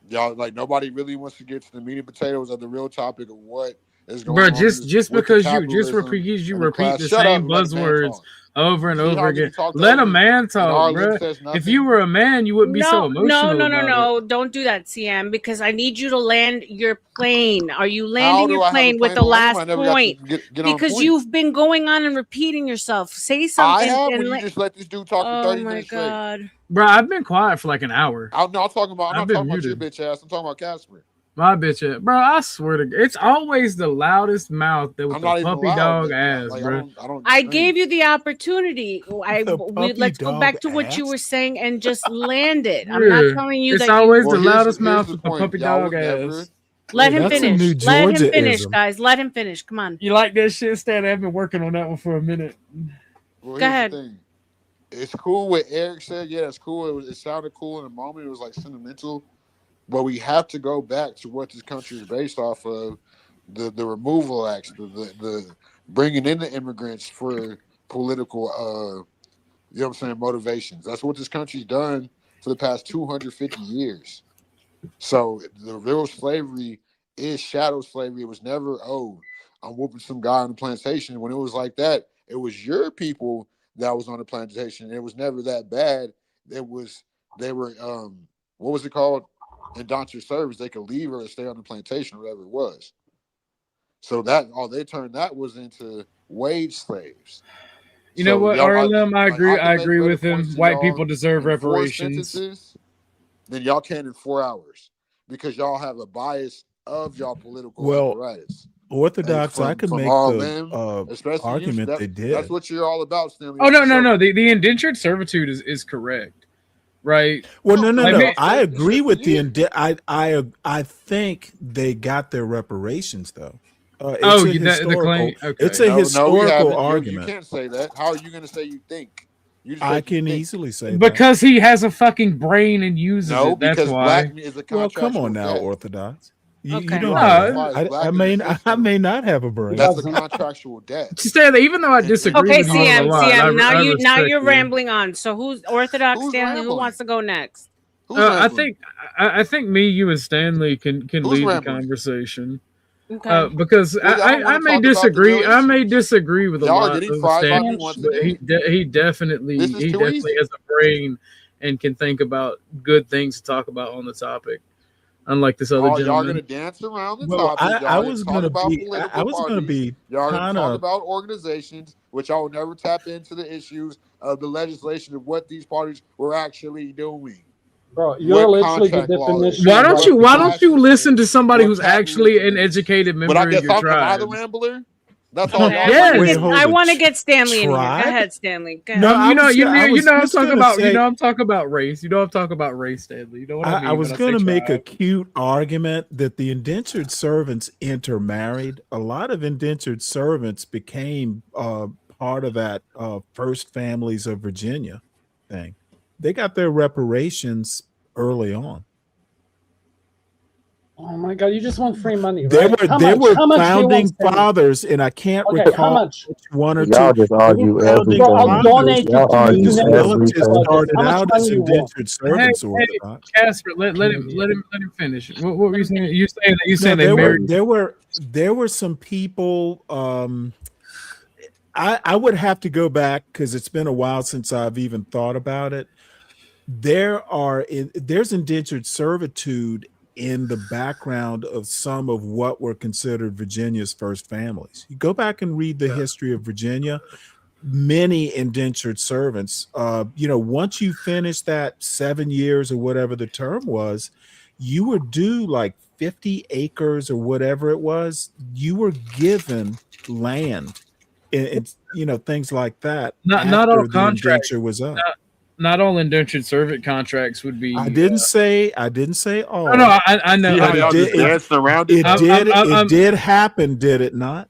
Y'all, like, nobody really wants to get to the meat and potatoes of the real topic of what is going on. Just because you repeat the same buzzwords over and over again. Let a man talk, bro. If you were a man, you wouldn't be so emotional. No. Don't do that, CM, because I need you to land your plane. Are you landing your plane with the last point? Because you've been going on and repeating yourself. Say something. I have, when you just let this dude talk for 30 minutes straight. Oh, my God. Bro, I've been quiet for like an hour. I'm not talking about your bitch ass. I'm talking about Casper. My bitch ass. Bro, I swear to God, it's always the loudest mouth that with the puppy dog ass, like, bro. I gave you the opportunity. Let's go back to what you were saying and just land it. I'm not telling you it's that. It's always the loudest mouth with the puppy dog ass. Let him finish. Let him finish, guys. Let him finish. Come on. You like that shit, Stan? I've been working on that one for a minute. Well, go ahead. It's cool what Eric said. Yeah, it's cool. It sounded cool in the moment. It was like sentimental. But we have to go back to what this country is based off of, the removal acts, the bringing in the immigrants for political, you know what I'm saying, motivations. That's what this country's done for the past 250 years. So the real slavery is shadow slavery. It was never, I'm whooping some guy on the plantation. When it was like that, it was your people that was on the plantation. It was never that bad. They were, what was it called? Indentured service. They could leave or stay on the plantation, or whatever it was. So they turned that was into wage slaves. You know what, R.L.M., I agree with him. White people deserve reparations. Then y'all can in 4 hours. because y'all have a bias of y'all political Well, apparatus. Orthodox, I could make R.L.M., the especially argument they did. That's what you're all about, Stanley. Oh no. The indentured servitude is correct, right? Well, no. mean, I agree with I think they got their reparations though. It's a historical. The claim. Okay. It's a historical argument. You can't say that. How are you going to say you think? I can easily say because he has a fucking brain and uses it. That's because why. black is a well, come on now, debt. Orthodox. You Okay. don't know that. I may not have a brain. That's a contractual debt. Stanley, even though I disagree with you on a lot, CM, now you're you. rambling on. So who's Orthodox Stanley? Who wants to go next? I think me, you, and Stanley can lead the conversation. Okay. Because I may disagree. I may disagree with a lot of Stanley, but he definitely has a brain and can think about good things to talk about on the topic. Unlike this other gentleman. Y'all gonna dance around the topic. I was gonna be y'all gonna talk about organizations, which I will never tap into the issues of the legislation of what these parties were actually doing. Bro, you're literally the definition. Why don't you listen to somebody who's actually an educated member of your tribe? Am I the rambler? That's all. Yes. I want to get Stanley in here. Go ahead, Stanley. Go ahead. No, I'm talking about race. You know, I'm talking about race, Stanley. You know what I mean? I was going to make a cute argument that the indentured servants intermarried. A lot of indentured servants became part of that First Families of Virginia thing. They got their reparations early on. Oh my God! You just want free money, right? There were founding fathers, and I can't recall which one or two. Y'all just argue everything. I'll donate to you. Started out as indentured servants. Casper, let him finish. What were you saying? You saying they married? There were some people. I would have to go back because it's been a while since I've even thought about it. There's indentured servitude in the background of some of what were considered Virginia's first families. You go back and read the history of Virginia, many indentured servants, once you finish that 7 years or whatever the term was, you were due like 50 acres or whatever it was. You were given land and things like that. Not all the contracts indenture was up. Not all indentured servant contracts would be. I didn't say all. No, I know. It did happen, did it not?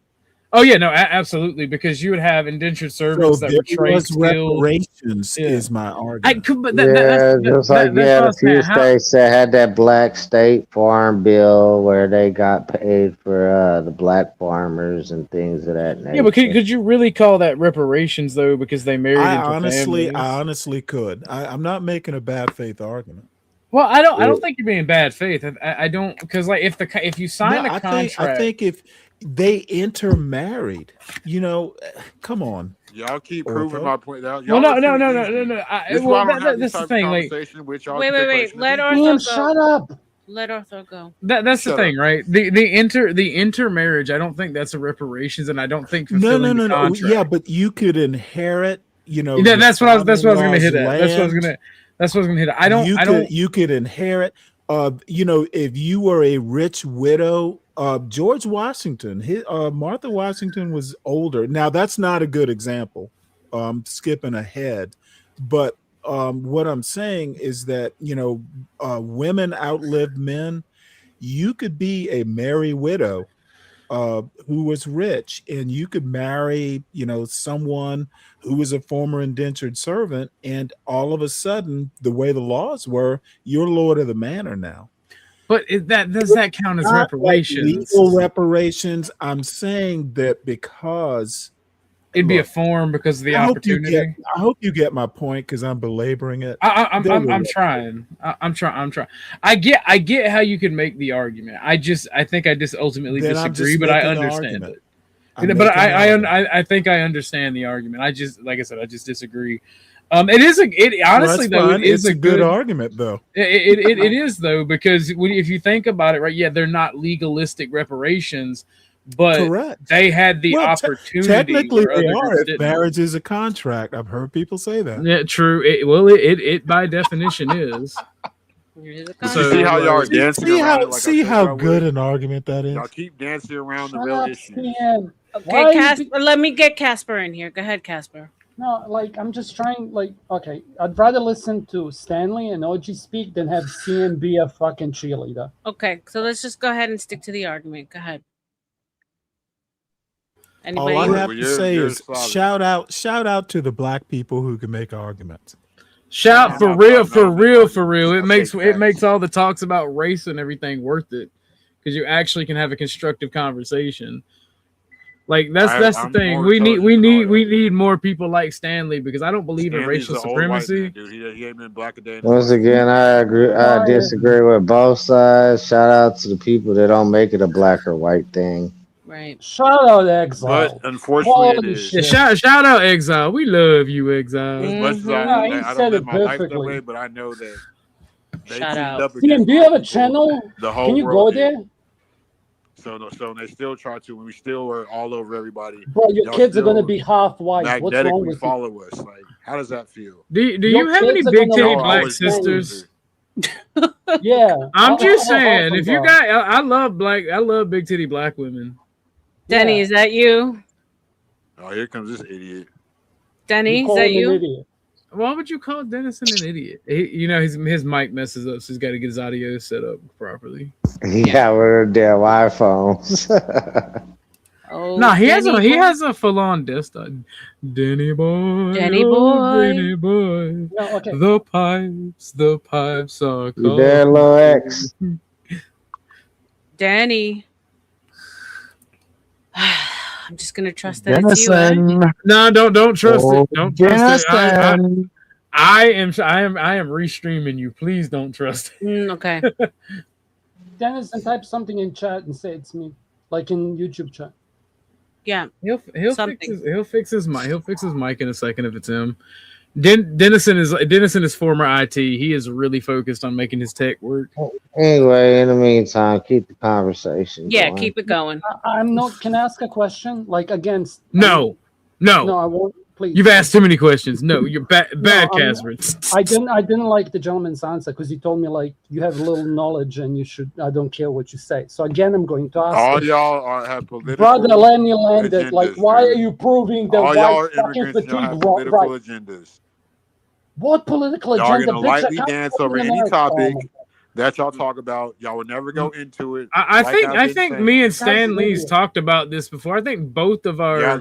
Oh yeah, no, absolutely, because you would have indentured servants that were trade skilled. Reparations is my argument. A few states that had that black state farm bill where they got paid for the black farmers and things of that nature. Yeah, but could you really call that reparations though? Because they married into families? I honestly could. I'm not making a bad faith argument. Well, I don't think you're being bad faith. I don't, because like if you sign a contract, I think if they intermarried, come on. Y'all keep proving my point out. No. That's the thing. Like, wait. Let Arthur go. Shut up. Let Arthur go. That's the thing, right? The intermarriage. I don't think that's a reparations, and I don't think fulfilling the contract. Yeah, but you could inherit. That's what I was going to hit at. That's what I was going to hit at. You could inherit. If you were a rich widow. George Washington, Martha Washington was older. Now that's not a good example. Skipping ahead, but what I'm saying is that women outlived men. You could be a merry widow who was rich, and you could marry someone who was a former indentured servant, and all of a sudden, the way the laws were, you're lord of the manor now. But does that count as reparations? Legal reparations. I'm saying that because it'd be a form because of the opportunity. I hope you get my point because I'm belaboring it. I'm trying. I'm trying. I get how you could make the argument. I think I just ultimately disagree, but I understand it. But I think I understand the argument. I just disagree. It is a good argument, though. It is though, because if you think about it, right? Yeah, they're not legalistic reparations, but correct. They had the opportunity. Technically, they are. If marriage is a contract, I've heard people say that. Yeah, true. It by definition is. But you see how y'all are dancing around it, like see I how y'all good would? an argument that is. Y'all keep dancing around the Shut real up, issues. CM. Okay, Casper, let me get Casper in here. Go ahead, Casper. No, like I'm just trying. Like, okay, I'd rather listen to Stanley and OG speak than have CM be a fucking cheerleader. Okay, so let's just go ahead and stick to the argument. Go ahead. All I Anybody? have to say is shout out to the black people who can make arguments. Shout for real. It makes all the talks about race and everything worth it, because you actually can have a constructive conversation. Like that's the thing. We need more people like Stanley, because I don't believe in racial supremacy. Man, dude. He ain't been black a day. Once again, I agree. I disagree with both sides. Shout out to the people that don't make it a black or white thing. Right. Shout out Exile. But unfortunately, it is. Yeah, shout out Exile. We love you, Exile. As much as I don't live my life that way, but I know that they Shout out. up CM, do you have a channel? The whole Can you world go there? So they still try to, when we still are all over everybody. Bro, your kids are gonna be half white. What's wrong with follow us? Like, how does that feel? Do you have any big titty black sisters? Yeah. I'm just saying, if you got, I love big titty black women. Denny, is that you? Oh, here comes this idiot. Denny, is that you? Why would you call Dennison an idiot? His mic messes up, so he's got to get his audio set up properly. Yeah, we're damn iPhones. He has a full on desktop. Denny boy, Denny Denny boy. No, okay. The pipes are You cold. there, Lil X? Danny. I'm just gonna trust that it's you. Eh? No, don't trust it. Don't trust it. I am restreaming you. Please don't trust it. Okay. Dennis, and type something in chat and say it's me, like in YouTube chat. Yeah, he'll fix his mic. He'll fix his mic in a second if it's him. Dennison is former IT. He is really focused on making his tech work. Anyway, in the meantime, keep the conversation going. Keep it going. I'm not. Can I ask a question? Like against? No, I won't. Please. You've asked too many questions. No, you're bad, Casper. I didn't like the gentleman's answer because he told me like you have little knowledge and you should. I don't care what you say. So again, I'm going to ask. All y'all have political. Brother, let me land it. Like, why are you proving that all white y'all fucking immigrants fatigue? have political Right. agendas. What political y'all agenda? Y'all gonna lightly dance over any topic that y'all talk about. Y'all will never go into it. I think me and Stan Lee's talked about this before. I think both of our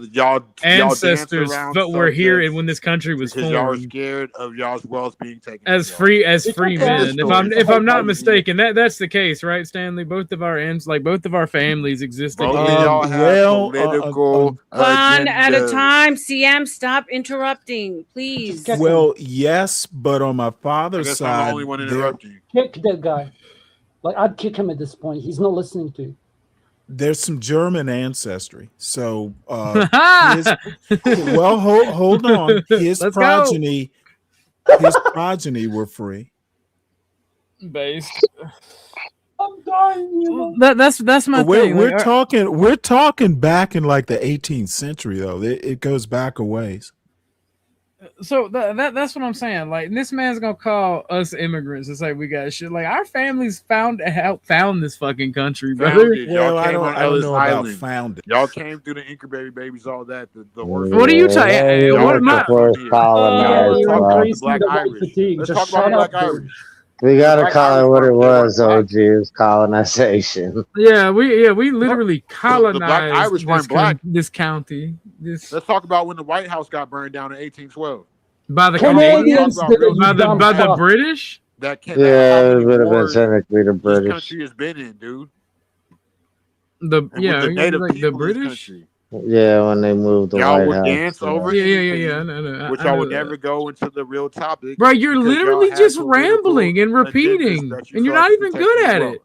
ancestors were here when this country was formed. Y'all are scared of y'all's wealth being taken as free men. If I'm not mistaken, that's the case, right, Stanley? Both of our families existed. Both of y'all have political one at a time. CM, stop interrupting, please. Well, yes, but on my father's side, I'm the only one interrupting. Kick that guy. Like, I'd kick him at this point. He's not listening to you. There's some German ancestry. So, hold on. His progeny were free. Based. I'm dying. That's my thing. We're talking back in like the 18th century, though. It goes back a ways. So that's what I'm saying. Like, this man's gonna call us immigrants and say we got shit. Like, our families found this fucking country, brother. Y'all came on Ellis Island. Found it. Y'all came through the incubator babies, all that. The worst. What are you talking? What am I? Let's talk about Black Irish. We gotta call it what it was, OG. It's colonization. Yeah, we literally colonized the Black Irish weren't black. This county. Let's talk about when the White House got burned down in 1812. By the Canadians, by the British? It would have been technically the British. This country has been in, dude. The native the British. Yeah, when they moved the y'all White would House. Dance over yeah. Which y'all would never go into the real topic. Bro, you're literally just rambling and repeating, and you're not even good at it.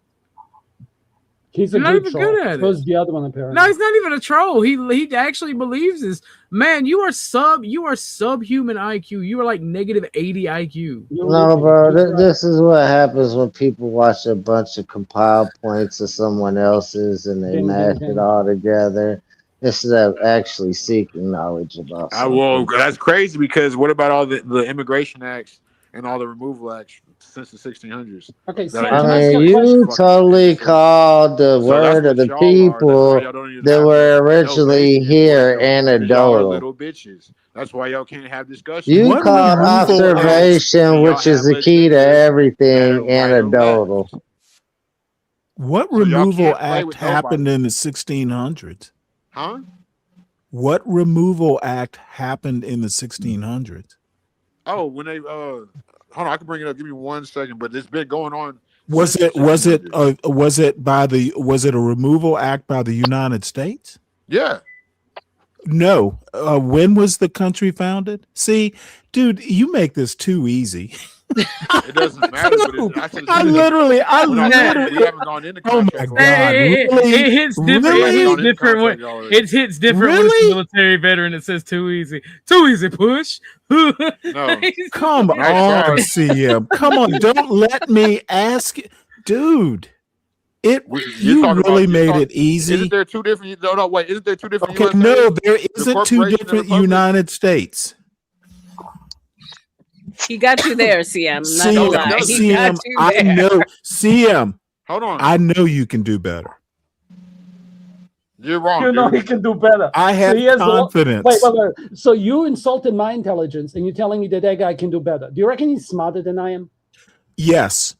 He's not even good at it. Who's the other one apparently? No, he's not even a troll. He actually believes this. Man, you are subhuman IQ. You are like negative 80 IQ. No, bro. This is what happens when people watch a bunch of compiled points of someone else's and they mash it all together. Instead of actually seeking knowledge about something. Well, that's crazy because what about all the immigration acts and all the removal acts? since the 1600s. Okay, That can ain't I ask you a you question? totally called the So that's word of what the y'all are. That's why people y'all don't even that have were no originally basic here wisdom, because y'all are anecdotal. little bitches. That's why y'all can't have discussions. You What called Y'all just removal act? know, observation, and y'all which is have the key to agendas that are everything, right or left. anecdotal. What So y'all removal can't play act with happened nobody. in the 1600s? Huh? What removal act happened in the 1600s? Oh, when they hold on, I can bring it up. Give me 1 second, but it's been going on Was since the it was it 1600s. was it a removal act by the United States? Yeah. No. When was the country founded? See, dude, you make this too easy. It doesn't matter, but I should have I said this literally, we haven't gone into oh my contract God, already. really? It hits different. We It haven't hits gone into different when contract already. it hits different when it's a military veteran. It says too easy. Too easy, push. No. Come Nice on, try. CM. Come on, don't let me ask you. Dude. You really made it easy. Isn't there two different? No, wait. Isn't there two different Okay, USAs? no, there The isn't two corporation and different republic? United States. He got you there, CM. Not CM, gonna lie. He CM, got you I there. know. CM, hold on. I know you can do better. You're wrong. You know dude. he can do better. I have he has confidence. wait. So you insulted my intelligence, and you're telling me that guy can do better. Do you reckon he's smarter than I am? Yes.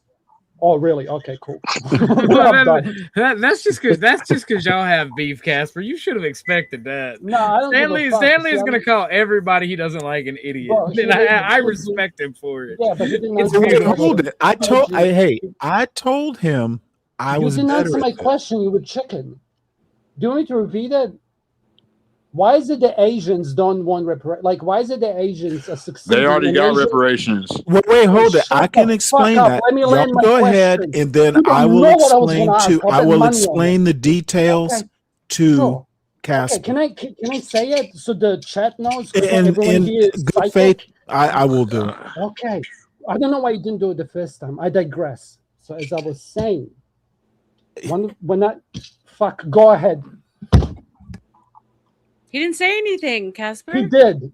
Oh, really? Okay, cool. Well, that's just because y'all have beef, Casper. You should have expected that. No, I don't give a fuck. Stanley is See, going to call everybody he doesn't like an idiot, Bro, and I respect him for it. Yeah, but he didn't It's answer my beautiful. Hold question. it. I told him I was You didn't better answer my at this. question. You were chicken. Do you want me to repeat it? Why is it the Asians don't want reparations? Like, why is it the Asians are succeeding? They already and got Asians... reparations. Wait, hold it. Shut I can the explain fuck up. that. Let me Y'all land my go ahead, question. and then You don't I will know what I was explain gonna ask. to. I'll I bet will money on explain it. the details Okay, to sure. Casper. Okay, can I say it so the chat knows? Because And everyone in here is good psychic. faith, I will do it. Okay. I don't know why you didn't do it the first time. I digress. So as I was saying, go ahead. He didn't say anything, Casper. He did.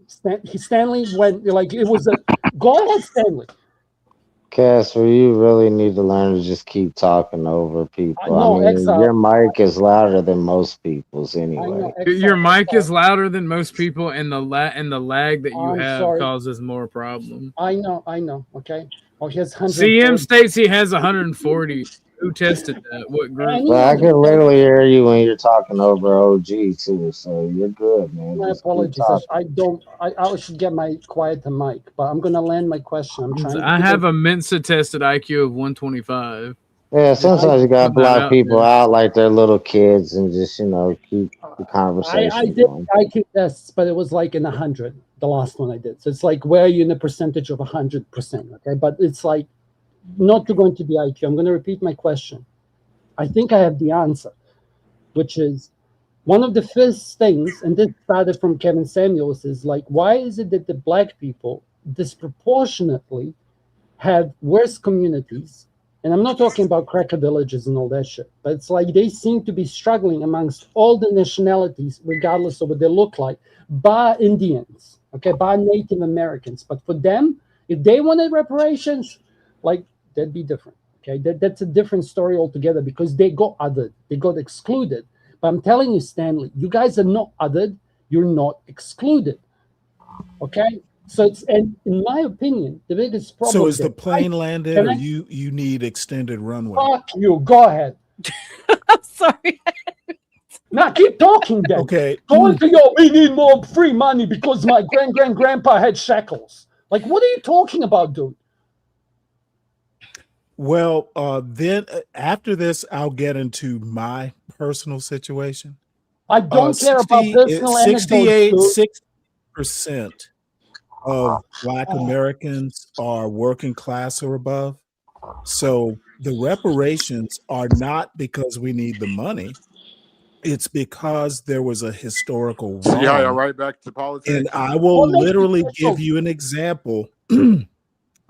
Stanley went like it was a go ahead, Stanley. Casper, you really need to learn to just keep talking over people. No, I mean, Exile. your mic is louder than most people's anyway. Your mic is louder than most people, and the lag that you I'm have sorry. causes more problem. I know. Okay. Oh, he has 140. CM states he has 140. Who tested that? What group? But I can literally hear you when you're talking over OG too, so you're good, man. My Just keep apologies. talking. I should get my quiet mic, but I'm gonna land my question. I'm trying. I have a Mensa tested IQ of 125. Yeah, sometimes you gotta Putting that block out people there. out like they're little kids and just keep the conversation I did going. IQ tests, but it was like in 100. The last one I did. So it's like where are you in a percentage of 100%? Okay, but it's like not to go into the IQ. I'm going to repeat my question. I think I have the answer, which is one of the first things, and this started from Kevin Samuels, is like, why is it that the black people disproportionately have worse communities? And I'm not talking about cracker villages and all that shit, but it's like they seem to be struggling amongst all the nationalities, regardless of what they look like, bar Indians, okay, bar Native Americans. But for them, if they wanted reparations, like that'd be different. Okay, that's a different story altogether because they got othered, they got excluded. But I'm telling you, Stanley, you guys are not othered, you're not excluded. Okay? So it's, and in my opinion, the biggest problem. So is the plane landed, or you need extended runway? Fuck you. Go ahead. I'm sorry. Now keep talking then. Okay. Go into we need more free money because my grandpa had shackles. Like, what are you talking about, dude? Well, then after this, I'll get into my personal situation. I don't care about personal anecdotes. 68% of Black Americans are working class or above. So the reparations are not because we need the money. It's because there was a historical wrong. See how y'all right back to politics? And I will literally give you an example.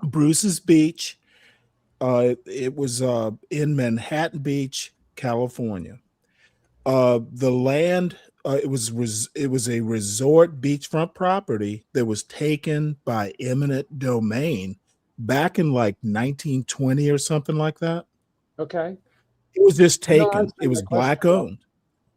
Bruce's Beach. It was in Manhattan Beach, California. The land, it was a resort beachfront property that was taken by eminent domain back in like 1920 or something like that. Okay. It was just No, taken. answer It was my question, black bro. owned.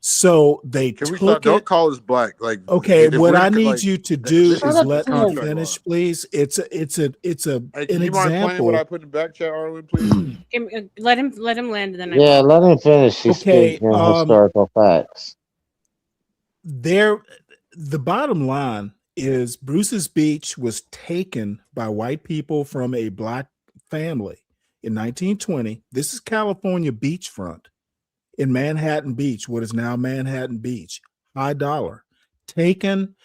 So they Can we took stop? Don't it. call us black. Like, Okay, if what we're I need like, you to do this is is let me contract finish, law. please. It's Hey, an can you mind playing what example. I put in the back chat, R.L.M, please? Let him land, and then I Yeah, will. let him finish. He's Okay, speaking historical facts. the bottom line is Bruce's Beach was taken by white people from a black family in 1920. This is California beachfront in Manhattan Beach, what is now Manhattan Beach. High dollar. Taken.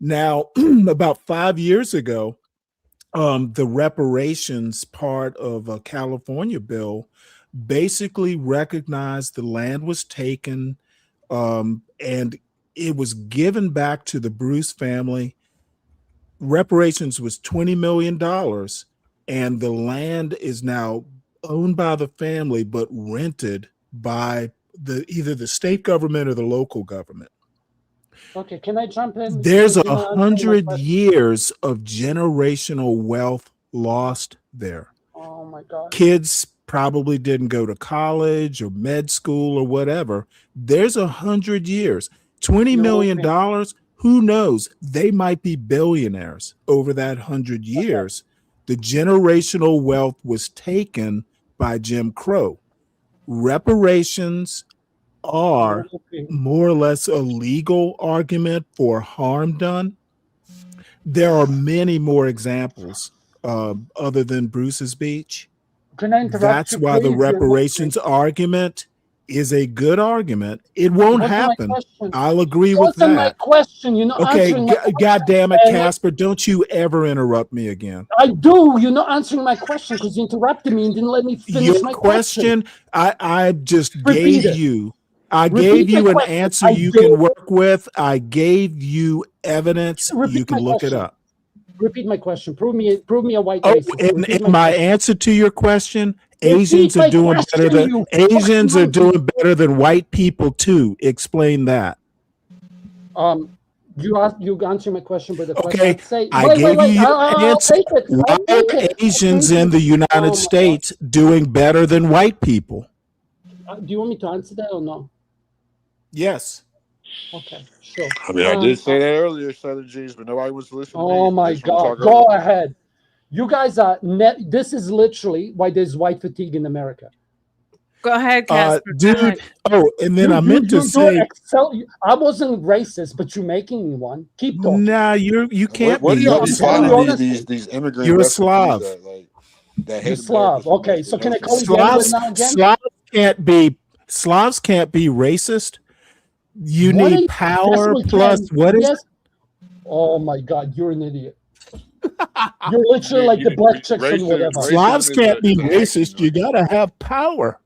Now, about 5 years ago, the reparations part of a California bill basically recognized the land was taken, and it was given back to the Bruce family. Reparations was $20 million, and the land is now owned by the family but rented by either the state government or the local government. Okay, can I jump in? There's You're not answering my 100 question. years of generational wealth lost there. Oh my God. Kids probably didn't go to college or med school or whatever. There's 100 years. $20 million, who knows? They might be billionaires over that 100 years. The generational wealth was taken by Jim Crow. Reparations are more or less a legal argument for harm done. There are many more examples other than Bruce's Beach. Can I interrupt That's you, why the please? You're not- reparations argument is a good argument. It won't What's my happen. question? I'll agree with Answer my that. question. You're not Okay, answering my question. God damn it, And Casper, don't you ever interrupt me again. I do. You're not answering my question because you interrupted me and didn't let me finish Your my question. I just Repeat gave it. you. I Repeat gave my you an question. answer I you gave can work with. I gave you evidence. Repeat You can my look it question. up. Repeat my question. Prove me a white Oh, racist. and Repeat my question. answer to your question, Repeat Asians are my doing better question, than you Asians fucking are monkey. doing better than white people too. Explain that. You answer my question, but the question Okay, I'd say, I wait, gave you your I'll answer. take it. Why I'll take are it. Asians I'll in take the it. United Oh my God. States doing better than white people? Do you want me to answer that or no? Yes. Okay, sure. I mean, I did say that earlier, Southern G's, but nobody wants to listen to me. Oh my God. Go ahead. You guys are this is literally why there's white fatigue in America. Go ahead, Casper. Dude. Oh, and then I meant to say, I wasn't racist, but you're making me one. Keep talking. nah, you can't What be. do y'all You're be a calling Slav. these immigrant You're a refugees Slav. that You're hate Slav. America so Okay, much, so but can no I call you citizenship? the N-word now again? Slavs can't be racist. You What are need you- power yes, we plus can. what is Yes. Oh my God, you're an idiot. You're literally like the black chicks and whatever. Slavs can't be racist. You gotta have power.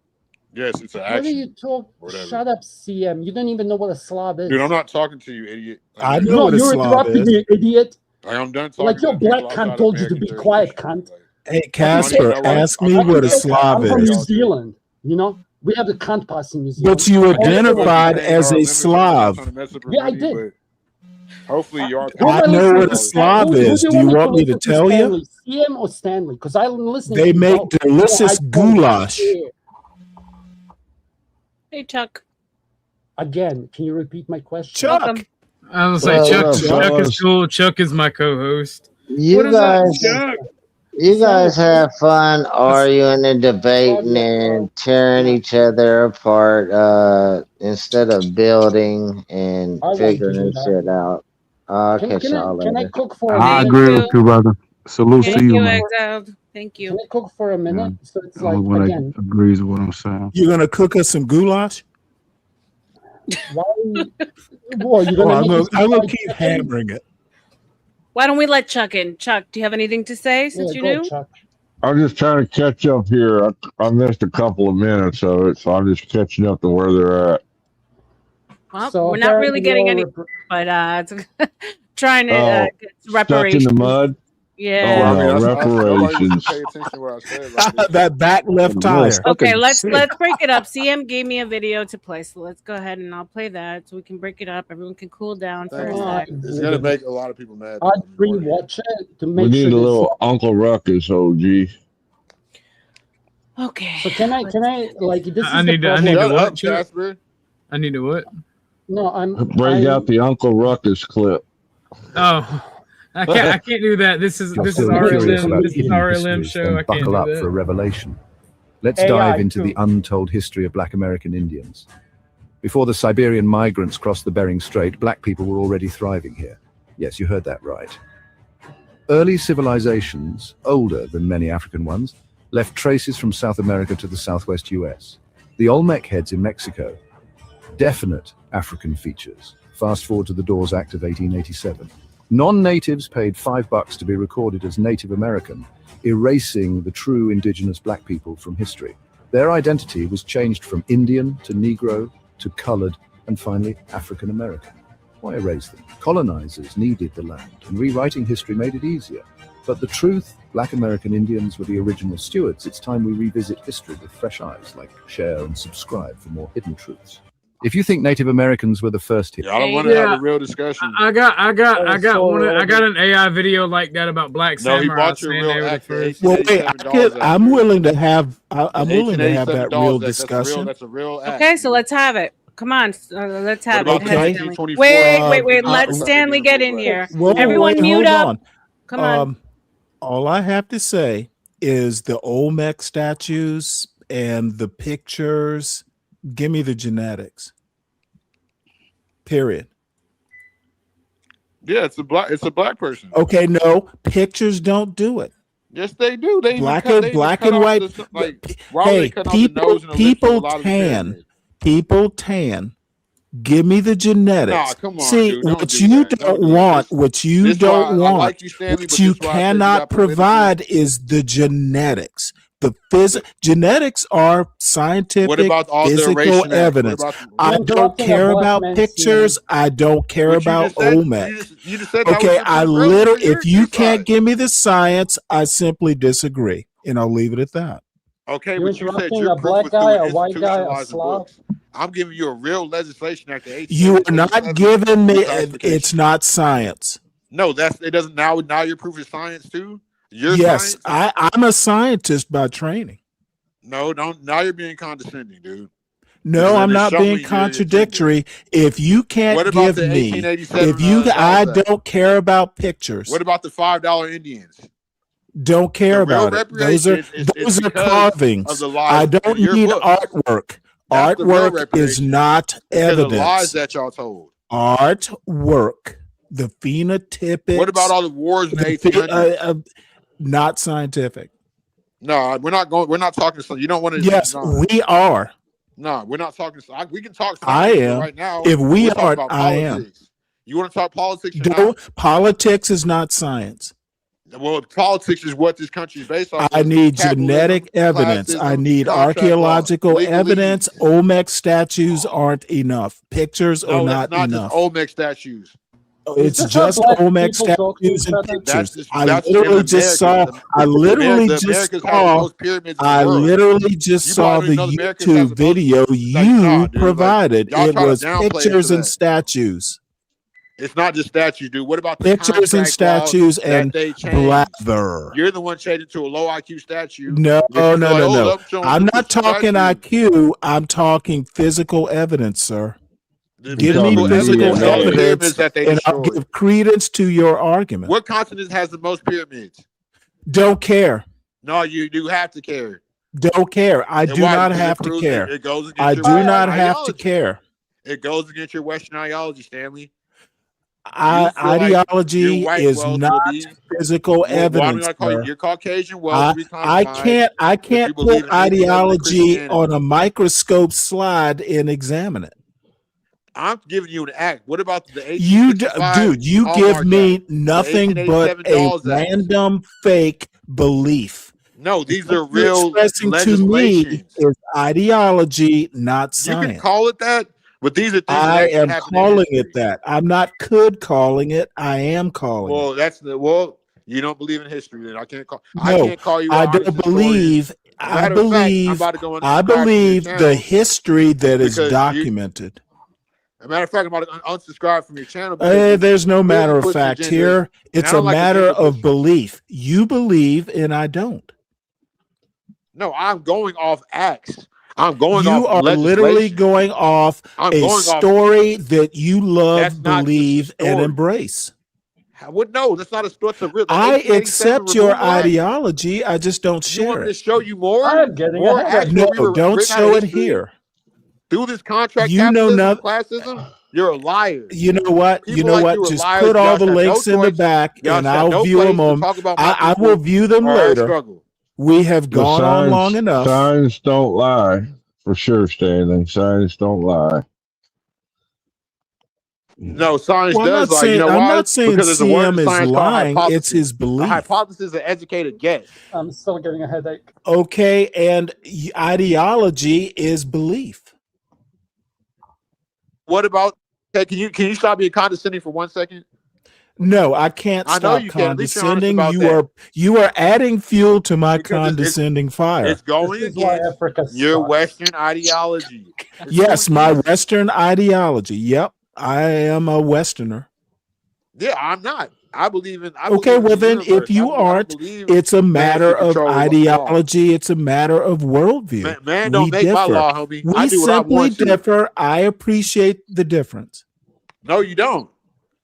Yes, it's an What are action. you talking? Whatever. Shut up, CM. You don't even know what a Slav is. Dude, I'm not talking to you, idiot. I know what a you're Slav interrupting is. me, idiot. Like, I'm done talking Like your to black people cunt outside told you to American be quiet, jurisdiction. cunt. Hey, Casper, ask me what a Slav I'm from New is. Zealand. You know, we have the cunt pass in New Zealand. But you Oh, identified Saying as a R.L.M. is somebody Slav. trying to mess up her Yeah, I money, did. but hopefully you are. I know what a Slav is. Do you want me to tell you? Stanley, CM or Stanley? Because I'm listening They to make both. delicious I don't goulash. care. Hey, Chuck. Again, can you repeat my question? Chuck. Welcome. I was like, Chuck is cool. Chuck is my co-host. You What is guys, up, Chuck? you guys have fun arguing and debating and tearing each other apart instead of building and I like to figuring do this that. shit out. I'll catch y'all Can I later. cook for a I minute? agree with you, brother. Salute to Thank you, you, man. Exiled. Thank you. Can I cook for a minute? Yeah. So it's Only like, one again, that agrees with what I'm saying. You're gonna cook us some goulash? why? Boy, you're gonna I'm make us gonna fried keep chicken? hammering it. Why don't we let Chuck in? Chuck, do you have anything to say since you knew? Chuck. I'm just trying to catch up here. I missed a couple of minutes of it, so I'm just catching up to where they're at. Well, So we're not really getting any, you're but it's trying to Oh, get stuck in reparations. the mud. Yeah. Well, I mean, nobody was reparations. to pay attention to what I said. Like, That back left tire. Okay, let's break it up. CM gave me a video to play, so let's go ahead and I'll play that so we can break it up. Everyone can cool down for a sec. it's gonna make a lot of people mad. I'd rewatch it to make We need sure a little Uncle Ruckus, OG. Okay. So can I like this is I need to what? Casper. I need to what? No, Break out the Uncle Ruckus clip. Oh, I can't do that. This is R.L.M. This is R.L.M. show. I can't buckle do up that. for a revelation. Let's AI dive into too. the untold history of Black American Indians. Before the Siberian migrants crossed the Bering Strait, Black people were already thriving here. Yes, you heard that right. Early civilizations, older than many African ones, left traces from South America to the southwest US. The Olmec heads in Mexico, definite African features. Fast forward to the Dawes Act of 1887. Non-natives paid $5 to be recorded as Native American, erasing the true indigenous Black people from history. Their identity was changed from Indian to Negro to colored and finally African American. Why erase them? Colonizers needed the land, and rewriting history made it easier. But the truth, Black American Indians were the original stewards. It's time we revisit history with fresh eyes, like share and subscribe for more hidden truths. If you think Native Americans were the first here, I don't want to have a real discussion. I got an AI video like that about Black No, he samurai. bought your real act. Well, wait, I'm willing to have. I'm willing to have that real discussion. That's a real act. Okay, so let's have it. Come on, let's have What it. about Wait, 1924? Let Stanley get in here. Well, Everyone wait, mute hold up. on. Come on. All I have to say is the Olmec statues and the pictures. Give me the genetics. Period. Yeah, it's a black person. Okay, no, pictures don't do it. Yes, they do. They Black even cut, black cut and off white. why would they cut off the nose and the lips with People tan. Give me the genetics. Nah, come on, See, dude, don't what do you that. don't want, what you don't want, like you, Stanley, what but you this is why I say you cannot got provide is the genetics. The genetics are scientific, What about all the physical erasing act? evidence. What about I don't care about pictures. I don't care about Olmec. You just said that was Okay, your I proof earlier. literally, You're if you your can't side. give me the science, I simply disagree, and I'll leave it at that. Okay, You're but you said interrupting your a proof black was guy, through a white guy, a institutionalizing Slav. books. I'm giving you a real legislation after 18. You are not giving me. It's not science. No, it doesn't. Now your proof is science too. Your Yes, science. I'm a scientist by training. No, don't. Now you're being condescending, dude. No, I'm not being contradictory. If you can't What about give the me, 1887? if you, I Dawes Act? don't care about pictures. What about the $5 Indians? Don't care The real about it. Those are reparation is those are because carvings. of the lies I in don't your need book. artwork. That's the real Artwork is not Because of the lies evidence. that y'all told. Artwork, the phenotypic. What about all the wars in the 1800s? Not scientific. No, we're not going. We're not talking. So you don't want to. Yes, we are. No, we're not talking. We can talk. I am. right now. If we We're talking aren't, about I am. politics. You want to talk politics? Or No, politics is not science. not? Well, politics is what this country is based on. I need genetic evidence. I need archaeological evidence. Olmec statues aren't enough. Pictures are not not enough. just Olmec statues. It's just Olmec statues and pictures. I literally just saw. I literally just saw. I literally just saw the YouTube video you provided. It was pictures and statues. It's not just statues, dude. What about the Pictures and contract laws statues that and they changed? blather. You're the one changed it to a low IQ statue. No, You're no, like, no, "Oh, no. I'm showing I'm you not this talking statue." IQ. I'm talking physical evidence, sir. The Give me physical physical evidence of the pyramids evidence, that they and I'll destroyed. give credence to your argument. What continent has the most pyramids? Don't care. No, you do have to care. Don't care. I And do why? not Because it have to proves care. it goes against I your do Western not have to ideology. care. It goes against your Western ideology, Stanley. You feel like Ideology your white is wealth will not be physical well, why evidence. do I call you? Sir. Your Caucasian wealth will be I compromised if you can't believe put in atheism and ideology Christianity. on a microscope slide and examine it. I'm giving you an act. What about the You, 1865 dude, you give Hallmark me Act? nothing The but 1887 a Dawes Act? random fake belief. No, these What are you're real expressing to me legislations. is ideology, not You can science. call it that, but these are things that I actually am happened in calling history. it that. I'm not calling it. I am calling it. Well, that's the well. You don't believe in history, then I can't call No, you I an honest don't historian. believe. I Matter of fact, I'm believe. about to go I unsubscribe from your believe the channel history that is because documented. as a matter of fact, I'm about to unsubscribe from your channel because There's no you clearly matter of push fact agendas, here. and It's I a don't like matter agenda of pushing. belief. You believe and I don't. No, I'm going off acts. I'm going You off are literally legislation. going off I'm a going off. story that you love, That's not just a believe, and story. embrace. What? No, that's not a story. It's a real. The I 1887 accept your Removal Act. ideology. I just don't You want share me to it. show you more? I'm getting More ahead acts of No, where we were don't written out of show it history here. through this contract You know capitalism, nothing. classism. You're a liar. You know what? People You know like what? you are Just liars. put all Y'all the had no links in the choice. back, Y'all and had I'll no view place them. to talk about my I will people view them or our later. struggle. We have The gone on long enough. signs don't lie, for sure, Stanley. Signs don't lie. No, science Well, does lie. You know I'm why? not saying Because there's a word in CM is science called lying. It's hypothesis. his A belief. hypothesis is an educated guess. I'm still getting a headache. Okay, and ideology is belief. What about? Okay, can you stop being condescending for 1 second? No, I can't I know stop you can. At least you're honest condescending. about You are adding fuel to my because condescending fire. it's going This is why against Africa your sucks. Western ideology. It's Yes, too my easy. Western ideology. Yep, I am a Westerner. Yeah, I'm not. I believe in. Okay, well the then, universe. if you I don't aren't, believe it's a man matter should of control law. ideology. It's a matter of worldview. Man We don't make my differ. law, homie. I We do what I simply want to. differ. I appreciate the difference. No, you don't,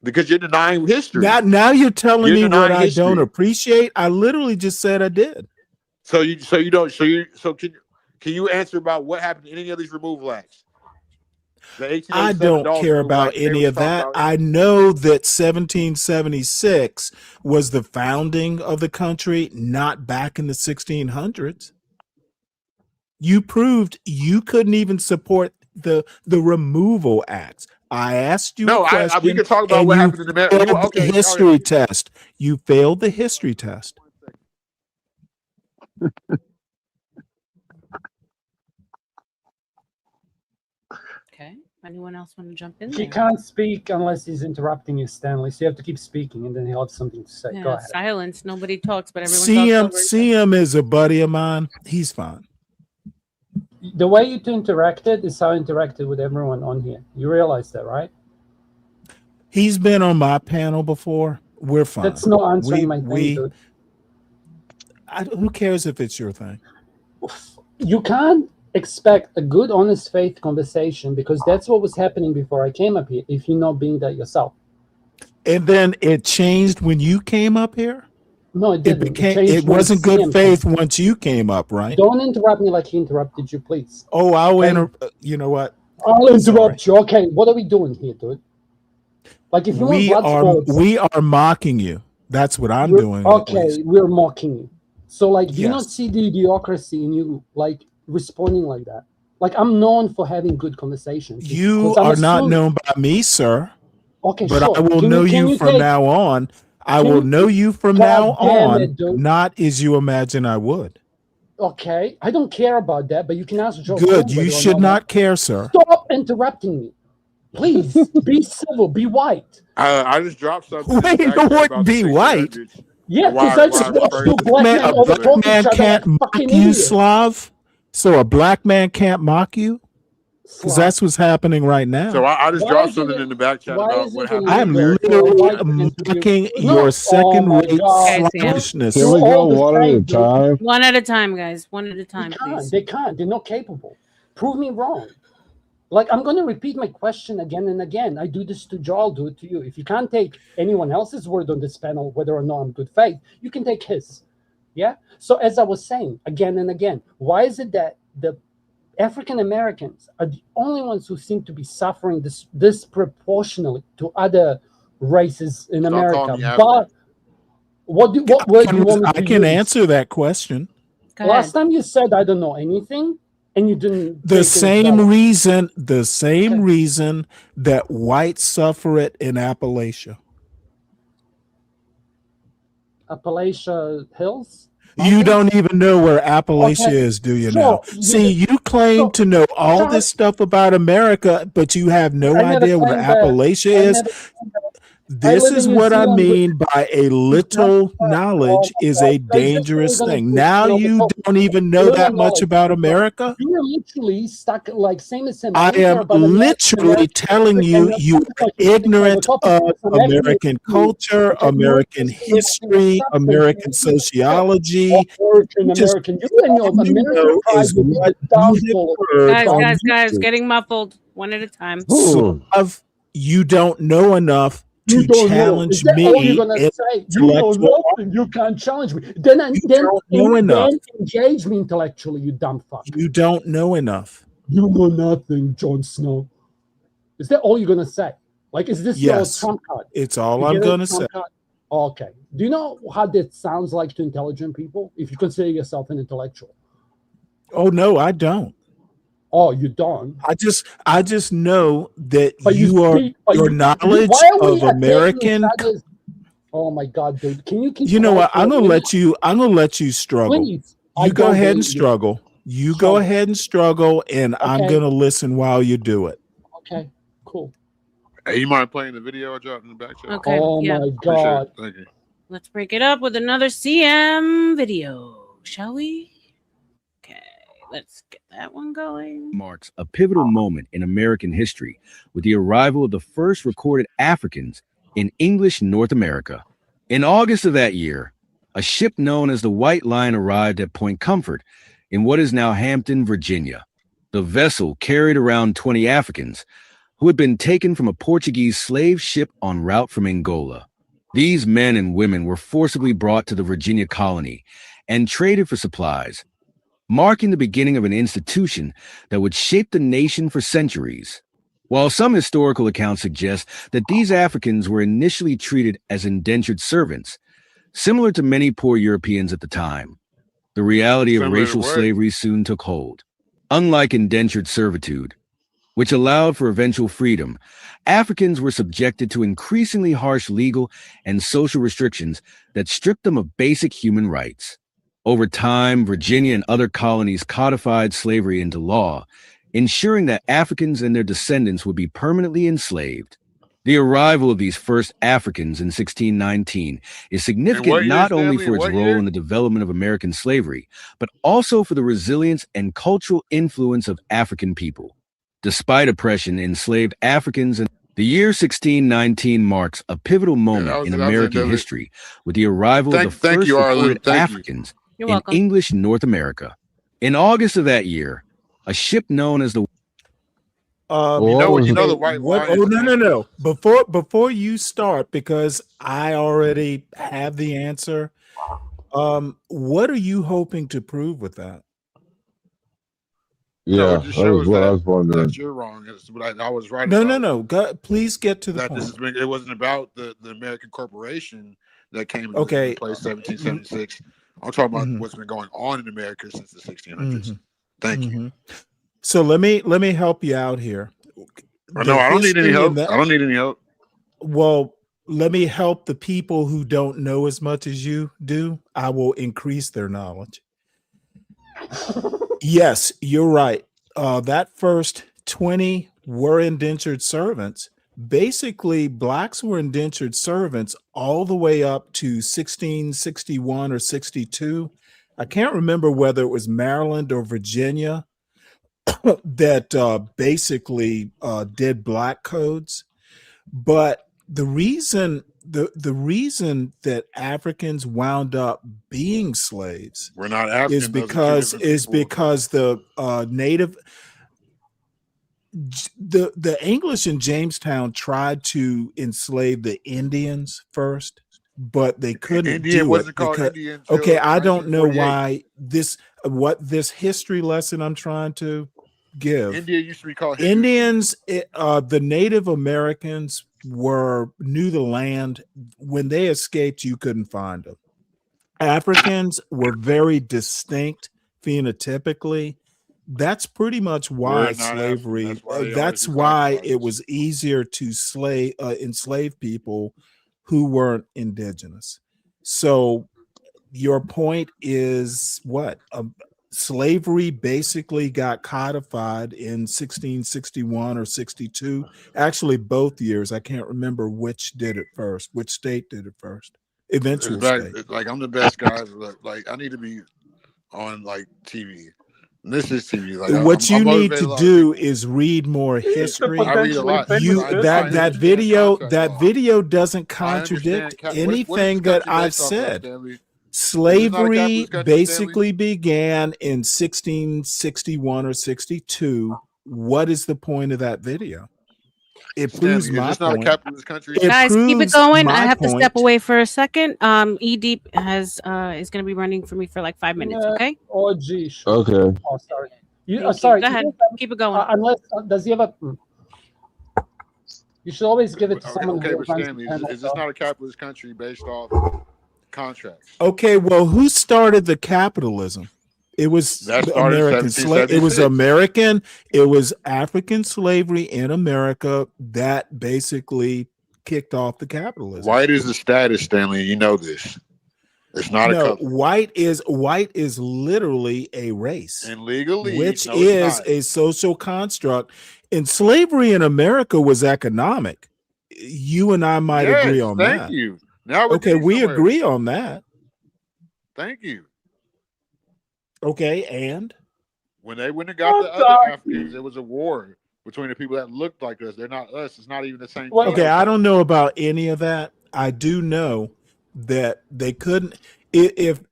because you're denying history. Now you're telling You're me what denying I don't history. appreciate. I literally just said I did. So can you answer about what happened in any of these removal acts? The 1887 I don't Dawes care Removal about Act, they any was of talking that. about I know that 1776 was the founding of the country, not back in the 1600s. You proved you couldn't even support the removal acts. I asked you a question, we could talk about and what you happened in America. failed the history test. You failed the history test. Okay. Anyone else want to jump in? He There? can't speak unless he's interrupting you, Stanley. So you have to keep speaking, and then he'll have something to say. Go Yeah, ahead. silence. Nobody talks, but everyone talks over. CM is a buddy of mine. He's fine. The way you two interacted is how I interacted with everyone on here. You realize that, right? He's been on my panel before. We're fine. That's not answering my thing, dude. Who cares if it's your thing? You can't expect a good, honest faith conversation because that's what was happening before I came up here, if you're not being that yourself. And then it changed when you came up here? No, it didn't. It wasn't good faith once you came up, right? Don't interrupt me like he interrupted you, please. Oh, you know what? I'll interrupt you. Okay, what are we doing here, dude? Like, if you want we are mocking you. That's what I'm doing. Okay, we're mocking you. So, like, do you not see the idiocracy in you, like, responding like that? Like, I'm known for having good conversations. You are not known by me, sir. Okay, but sure. I will know you from now on. I will know you from now on, not as you imagine I would. Okay, I don't care about that, but you can ask Joe. Good, you should not care, sir. Stop interrupting me. Please, be civil, be white. I just dropped something. Wait, what? Be white? Yeah, because I just watched two black men overtalk each other can't like mock fucking you, idiots. Slav? So a black man can't mock you? Because that's what's happening right now. So I just dropped something in the back chat about what happened. I'm literally mocking your second-rate selfishness. Can we go one at a time? One at a time, guys. One at a time, please. They can't. They're not capable. Prove me wrong. Like, I'm going to repeat my question again and again. I do this to Joe, I'll do it to you. If you can't take anyone else's word on this panel, whether or not I'm good faith, you can take his. Yeah? So as I was saying again and again, why is it that the African Americans are the only ones who seem to be suffering disproportionately to other races in America? But what word do you want me to use? I can answer that question. Last time you said I don't know anything, and you didn't. The same reason that whites suffer it in Appalachia. Appalachia Hills? You don't even know where Appalachia is, do you now? See, you claim to know all this stuff about America, but you have no idea where Appalachia is. This is what I mean by a little knowledge is a dangerous thing. Now you don't even know that much about America. You're literally stuck like same as I am literally telling you, you are ignorant of American culture, American history, American sociology. American. You and your American pride will be the downfall. Guys, getting muffled one at a time. So you don't know enough to challenge me. All you're gonna say, you know nothing, you can't challenge me. Then engage me intellectually, you dumb fuck. You don't know enough. You know nothing, Jon Snow. Is that all you're gonna say? Like, is this your trump card? It's all I'm gonna say. Okay. Do you know how that sounds like to intelligent people? If you consider yourself an intellectual. Oh no, I don't. Oh, you don't. I just know that your knowledge of American. Oh my God, dude! Can you? You know what? I'm gonna let you struggle. Please. You go ahead and struggle. You go ahead and struggle, and I'm gonna listen while you do it. Okay, cool. Hey, you mind playing the video I dropped in the back chat? Okay. Oh my God! Thank you. Let's break it up with another CM video, shall we? Okay, let's get that one going. Marks a pivotal moment in American history with the arrival of the first recorded Africans in English North America. In August of that year, a ship known as the White Line arrived at Point Comfort in what is now Hampton, Virginia. The vessel carried around 20 Africans who had been taken from a Portuguese slave ship en route from Angola. These men and women were forcibly brought to the Virginia colony and traded for supplies, marking the beginning of an institution that would shape the nation for centuries. While some historical accounts suggest that these Africans were initially treated as indentured servants, similar to many poor Europeans at the time, the reality of racial slavery soon took hold. Unlike indentured servitude, which allowed for eventual freedom, Africans were subjected to increasingly harsh legal and social restrictions that stripped them of basic human rights. Over time, Virginia and other colonies codified slavery into law, ensuring that Africans and their descendants would be permanently enslaved. The arrival of these first Africans in 1619 is significant not only for its role in the development of American slavery, but also for the resilience and cultural influence of African people. Despite oppression, enslaved Africans in the year 1619 marks a pivotal moment in American history with the arrival of the first recorded Africans in English North America. In August of that year, a ship known as the the White Line. Oh no! Before you start, because I already have the answer. What are you hoping to prove with that? Yeah, that was what I was wondering. That you're wrong. I was right. No. Please get to the point. It wasn't about the American corporation that came into place 1776. I'm talking about what's been going on in America since the 1600s. Thank you. So let me help you out here. No, I don't need any help. I don't need any help. Well, let me help the people who don't know as much as you do. I will increase their knowledge. Yes, you're right. That first 20 were indentured servants. Basically, blacks were indentured servants all the way up to 1661 or 62. I can't remember whether it was Maryland or Virginia that basically did black codes. But the reason that Africans wound up being slaves we're not African, is because the native the English in Jamestown tried to enslave the Indians first, but they couldn't do it. Okay, I don't know why what this history lesson I'm trying to give. India used to be called Indians. The Native Americans knew the land. When they escaped, you couldn't find them. Africans were very distinct phenotypically. That's pretty much why slavery. That's why it was easier to enslave people who weren't indigenous. So your point is what? slavery basically got codified in 1661 or 62. Actually, both years. I can't remember which did it first, which state did it first. Eventual state. It's like I'm the best guy. Like I need to be on like TV. This is TV. Like What you need to a do is read more history. I read a lot. That video doesn't contradict anything that I've said. Slavery basically began in 1661 or 62. What is the point of that video? It proves my it's not point. a capitalist country. Guys, keep it going. I have to step away for a second. E-Deep is going to be running for me for like 5 minutes. Okay. Oh, geez. Okay. Oh, sorry. Sorry. Go ahead. Keep it going. Unless does he have a? You should always give it to someone. Okay, but Stanley, is this not a capitalist country based off contracts? Okay, well, who started the capitalism? It was American slavery. It was American. It was African slavery in America that basically kicked off the capitalism. White is the status, Stanley. You know this. It's not a color. White is literally a race, and legally, which is a social construct. And slavery in America was economic. You and I might agree on that. Thank you. Now we agree on that. Thank you. Okay, and when they went and got the other Africans, there was a war between the people that looked like us. They're not us. It's not even the same. Okay, I don't know about any of that. I do know that they couldn't. If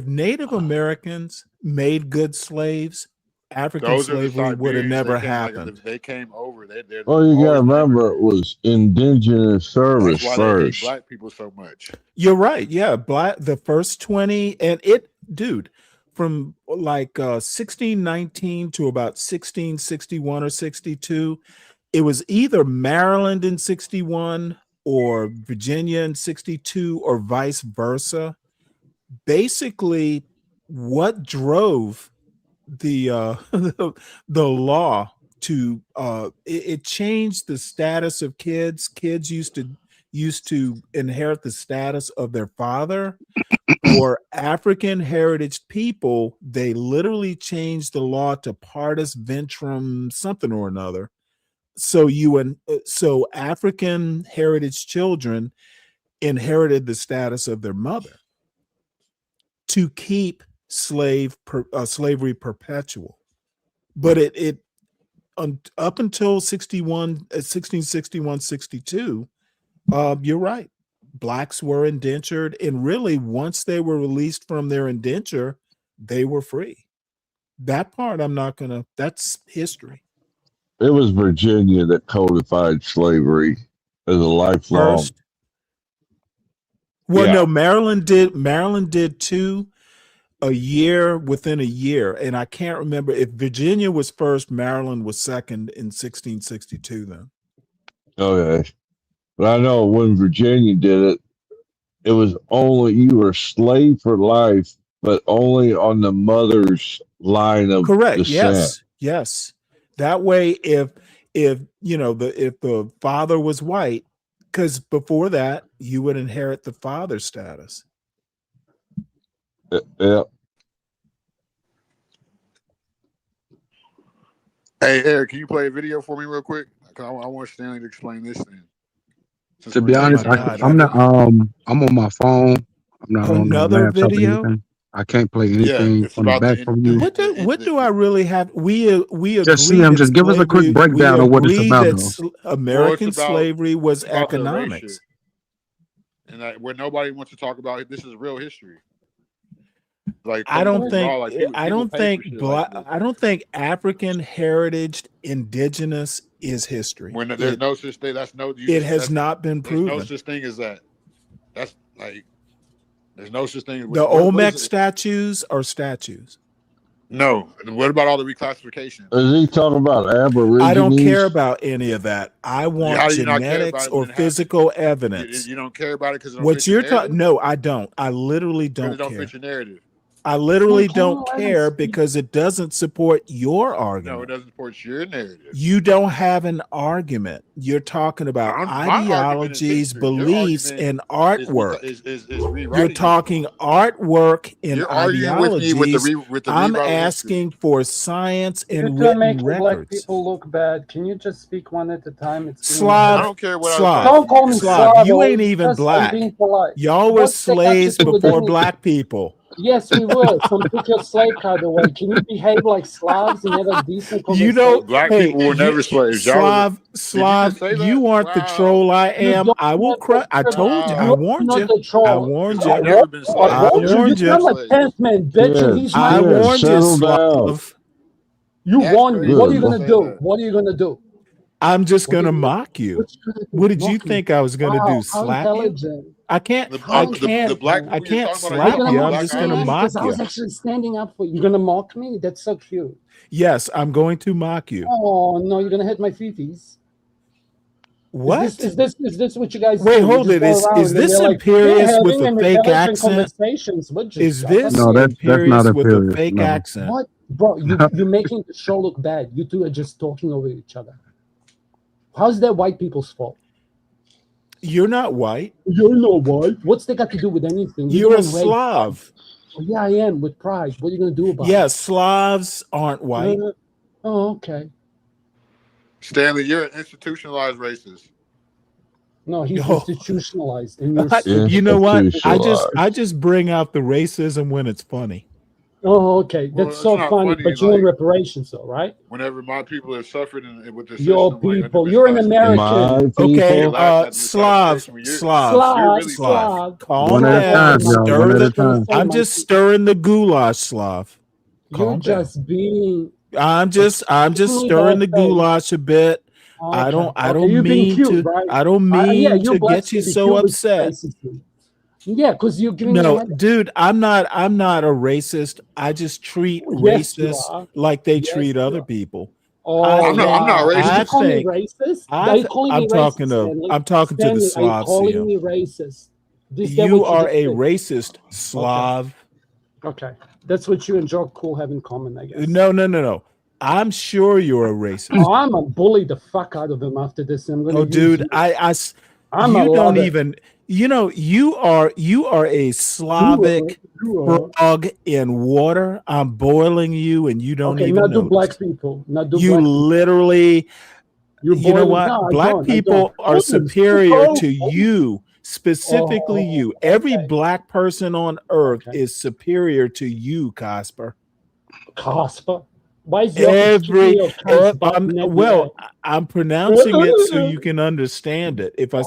Native Americans made good slaves, African slavery would have never happened. They came over. Well, you gotta remember, it was indigenous service That's why first. They hate black people so much. You're right. Yeah, the first 20, and dude, from like 1619 to about 1661 or 62, it was either Maryland in 61 or Virginia in 62 or vice versa. Basically, what drove the the law to it changed the status of kids. Kids used to inherit the status of their father. For African heritage people, they literally changed the law to partus ventrum something or another. So so African heritage children inherited the status of their mother to keep slavery perpetual. But it up until 1661, 62, you're right. Blacks were indentured, and really once they were released from their indenture, they were free. That part that's history. It was Virginia that codified slavery as a lifelong. First. Well, no, Maryland did too, within a year. And I can't remember if Virginia was first, Maryland was second in 1662 then. Okay. But I know when Virginia did it, it was only you were a slave for life, but only on the mother's line of descent. Yes. That way, if the father was white, because before that you would inherit the father's status. Yeah. Hey, Eric, can you play a video for me real quick? I want Stanley to explain this thing. To be honest, I'm not. I'm on my phone. I'm not on another laptop video. I can't play anything from the back from you. What do I really have? We just see him. Just give us a quick breakdown of what it's about. American slavery was economics, and where nobody wants to talk about it. This is real history. Like I don't think African heritage indigenous is history. When there's no such thing, it has not been proven. There's no such thing as that. That's like there's no such thing. The Olmec statues are statues. No. What about all the reclassification? Is he talking about Aborigines? I don't care about any of that. I want genetics or physical evidence. You don't care about it because what you're talking? No, I don't. I literally don't care. It don't care. fit your narrative. I literally don't care because it doesn't support your argument. No, it doesn't support your narrative. You don't have an argument. You're talking about ideologies, beliefs, and artwork. You're talking artwork and ideologies. I'm asking for science and written black records. people look bad. Can you just speak one at a time? It's Slav, I don't care what Slav, Don't call me Slav. You Slav, ain't even just black. being polite. Y'all were What's that got to slaves do with before anything? black people. Yes, we were. So put your slave card away. Can you behave like Slavs and have a decent conversation? You know, Black hey, people were never slaves. Y'all Slav, you aren't the troll I am. I will crush. I told you. I warned you. I warned you. I warned you. You're like 10th man, bitch, and he's I my warned you, Slav. You warned me. What are you gonna do? What are you gonna do? I'm just gonna mock you. What did you think I was gonna do? Slap you? I can't. I can't slap you. I'm just gonna mock I you. was actually standing up for you. You're gonna mock me? That's so cute. Yes, I'm going to mock you. Oh no, you're gonna hit my fifis. What? Is this what you guys Wait, do? hold it. Is this Imperious with a fake accent? Is this Imperious with a fake accent? What, bro? You're making the show look bad. You two are just talking over each other. How's that white people's fault? You're not white. You're not white. What's that got to do with anything? You're a Slav. Oh, yeah, I am with pride. What are you gonna do about it? Yeah, Slavs aren't white. Oh, okay. Stanley, you're an institutionalized racist. No, he's institutionalized. And you're you know what? I just bring out the racism when it's funny. Oh, okay. That's so funny. But you're in reparations, though, right? Whenever my people have suffered with the your people, you're an American. Okay, Slav. Calm down. I'm just stirring the goulash, Slav. You're just being. I'm just stirring the goulash a bit. Okay. I don't mean to. Right? I don't mean to get you so upset. Yeah, because you're giving me dude, I'm not a racist. I just treat racists like they treat other people. Oh, I'm not racist. I'm talking to the Slavs. Calling me racist. You are a racist, Slav. Okay. That's what you and Joe Cool have in common, I guess. No. I'm sure you're a racist. Oh, I'm gonna bully the fuck out of him after this. Dude, you don't even. You know, you are a Slavic frog in water. I'm boiling you, and you don't even know. Black people. Literally. You know what? No, black people are superior to you, specifically you. Every black person on earth is superior to you, Casper. Casper? Why is I'm pronouncing it so you can understand it. If I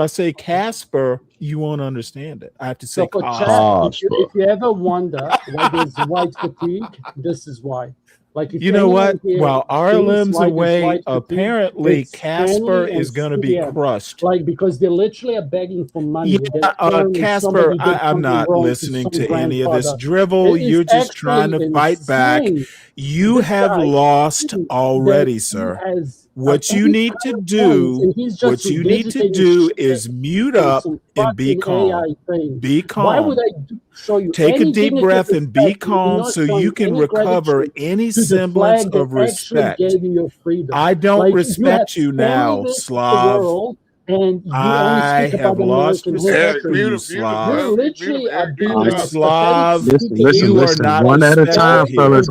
say Casper, you won't understand it. I have to say Casper. If you ever wonder why there's white fatigue, this is why. Like, you know what? While R.L.M's away, apparently Casper is going to be crushed. Like, because they literally are begging for money. Yeah, Casper, I'm not listening to any of this drivel. You're just trying to fight back. You have lost already, sir. What you need to do is mute up and be calm. Be calm. Why would I show you? Take a deep breath and be calm so you can recover any semblance of respect. I don't respect you now, Slav. And you I have lost respect for you, Slav. Slav, listen. One at a time, fellas.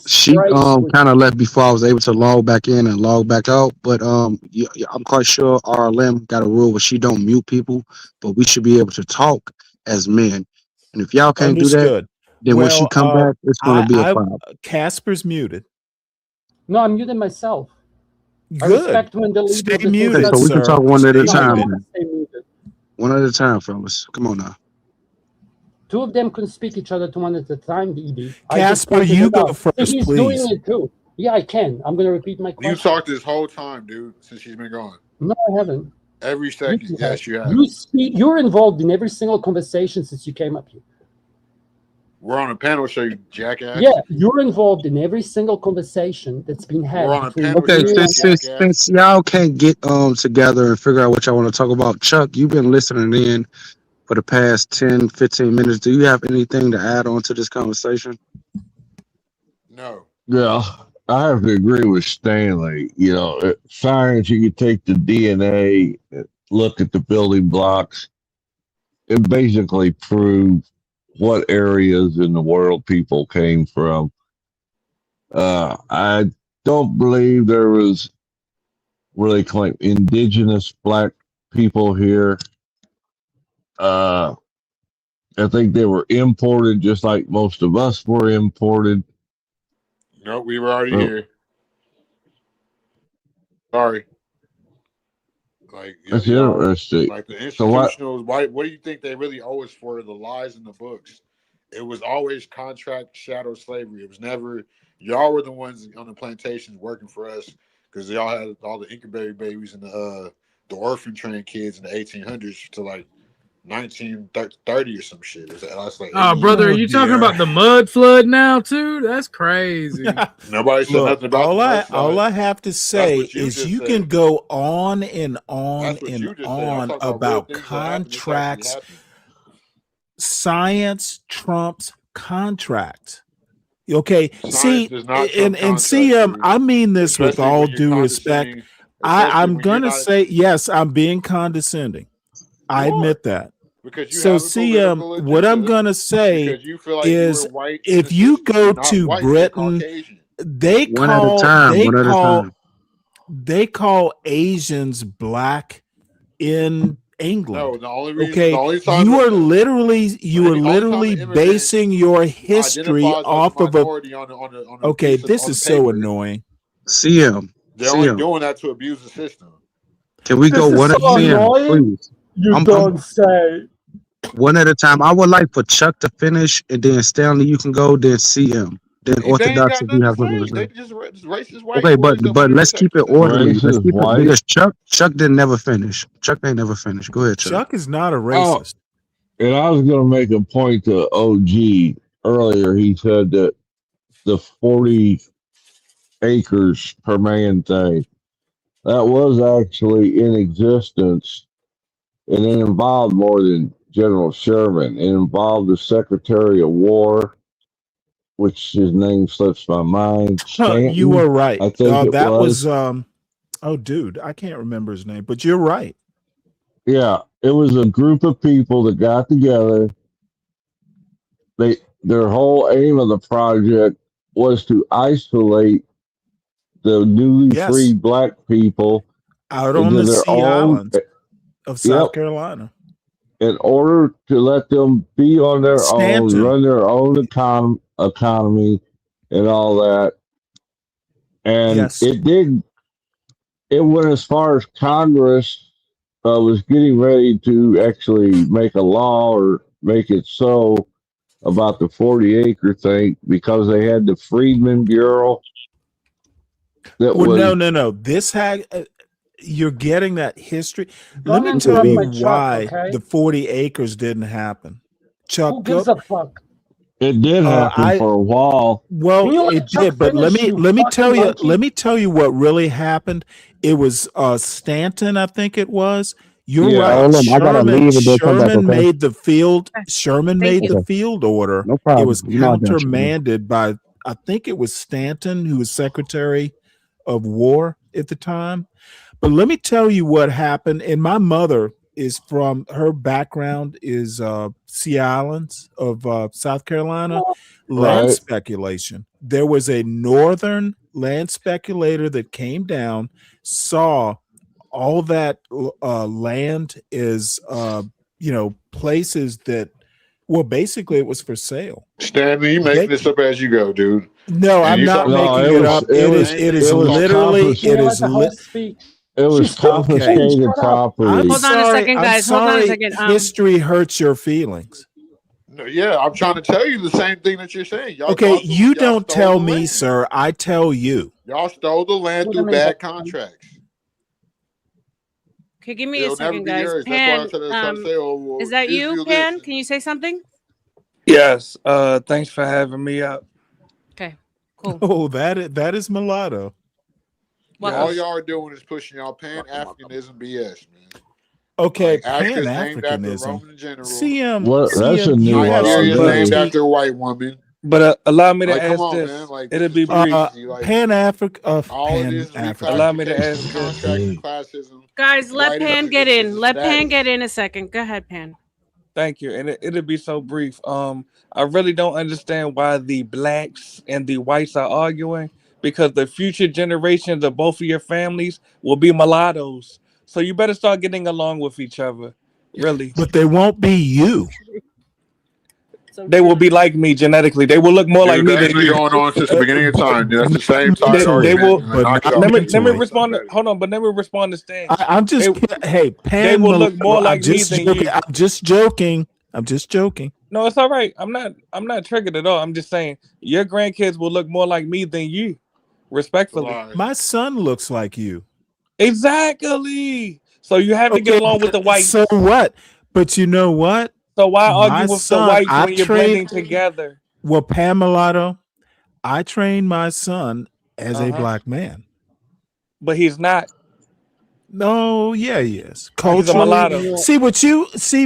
She kind of left before I was able to log back in and log back out. But I'm quite sure R.L.M got a rule where she don't mute people, but we should be able to talk as men. And if y'all can't do that, then when she come back, it's going to be a problem. Casper's muted. No, I'm muting myself. Good. Stay muted, so we can talk one at a time. One at a time, fellas. Come on now. Two of them can speak each other to one at a time, Edie. Casper, you go first, please. He's doing it too. Yeah, I can. I'm going to repeat my question. You talked this whole time, dude, since she's been gone. No, I haven't. Every second, yes, you have. You're involved in every single conversation since you came up here. We're on a panel show, you jackass. Yeah, you're involved in every single conversation that's been had. We're on a panel. Okay, since y'all can't get together and figure out what y'all want to talk about, Chuck, you've been listening in. for the past 10, 15 minutes. Do you have anything to add on to this conversation? No. Yeah, I have to agree with Stanley. You know, science, you can take the DNA, look at the building blocks, and basically prove what areas in the world people came from. I don't believe there was really claim indigenous black people here. I think they were imported just like most of us were imported. No, we were already here. Sorry. Like, That's interesting. like the institutionals, what do you think they really owe us for the lies in the books? It was always contract shadow slavery. It was never, y'all were the ones on the plantations working for us because y'all had all the incubator babies and the orphan train kids in the 1800s to like 1930 or some shit. That's like, oh, brother, are you talking about the mud flood now too? That's crazy. Nobody said nothing about all I have to say is you can go on and on and on about contracts. Science trumps contract. Okay, see, and CM, I mean this with all due respect. I'm gonna say yes. I'm being condescending. I admit that. So CM, what I'm gonna say is, if you go to Britain, they call Asians black in England. No, the only reason, okay, the only time you are literally basing your history off of a. Okay, this is so annoying. CM, they're only doing that to abuse the system. Can we go one at a time, please? You don't say. One at a time. I would like for Chuck to finish, and then Stanley, you can go. Then CM, then Orthodox, if you have something to say. Okay, but let's keep it orderly. Let's keep it, because Chuck didn't never finish. Chuck ain't never finished. Go ahead, Chuck. Chuck is not a racist. And I was going to make a point to OG earlier. He said that the 40 acres per man thing, that was actually in existence, and it involved more than General Sherman. It involved the Secretary of War, which his name slips my mind. Stanton, you were right. I think that was oh, dude, I can't remember his name, but you're right. Yeah, it was a group of people that got together. Their whole aim of the project was to isolate the newly freed black people out on the Sea Islands of South Carolina, in order to let them be on their own, run their own economy, and all that. And it went as far as Congress was getting ready to actually make a law or make it so about the 40-acre thing, because they had the Freedmen Bureau. No. This had you're getting that history. Let me tell you why the 40 acres didn't happen. Chuck, who gives a fuck? It did happen for a while. Well, it did, but let me tell you what really happened. It was Stanton, I think it was. You're right. Sherman made the field. Sherman made the field order. No problem. It was countermanded by, I think it was Stanton, who was Secretary of War at the time. But let me tell you what happened. And my mother is from, her background is Sea Islands of South Carolina, land speculation. There was a northern land speculator that came down, saw all that land is, places that, well, basically it was for sale. Stanley, you making this up as you go, dude. No, I'm not making it up. It is literally confiscated property. I'm Hold on a second, guys. Hold on a second. History hurts your feelings. No, yeah, I'm trying to tell you the same thing that you're saying. You don't tell me, sir. I tell you. Y'all stole the land through bad contracts. Okay, give me a second, guys. Pan, is that you, Pan? Can you say something? Yes. Thanks for having me up. Okay, cool. Oh, that is mulatto. All y'all are doing is pushing y'all Pan-Africanism BS, man. Okay, Like Africa's named after a Pan-Africanism. Roman general. CM, What? That's a CM, new you have some Nigeria's named observation. after a white woman. But allow me to Like, come ask on, this. man. Like, It'll this is be too brief. easy. Like, Pan-Africa, all it is Allow me to reclassification ask of this. contracts and classism. Guys, let White Pan is get a in. Let Pan status. get in a second. Go ahead, Pan. Thank you, and it'll be so brief. I really don't understand why the blacks and the whites are arguing, because the future generations of both of your families will be mulattoes. So you better start getting along with each other. Really. But they won't be you. They will be like me genetically. They will look more like Dude, me that's than been you. going on since the beginning of time. Dude. That's the same Not side mentally, They will. argument. but Knock it not off. Let me mentally. respond. Hold on, but let me respond to Stan. I'm just hey, They Pan will look Mulatto, more I'm like me just than joking. you. I'm just joking. I'm just joking. No, it's all right. I'm not triggered at all. I'm just saying your grandkids will look more like me than you, respectfully. My son looks like you. Exactly. So you have to get Okay, along with the whites. so what? But you know what? So why argue My with the son, whites I when you're blending trained together? well, Pan Mulatto, I trained my son as a black man. But he's not. No, yeah, he is. He's a Culturally, mulatto. see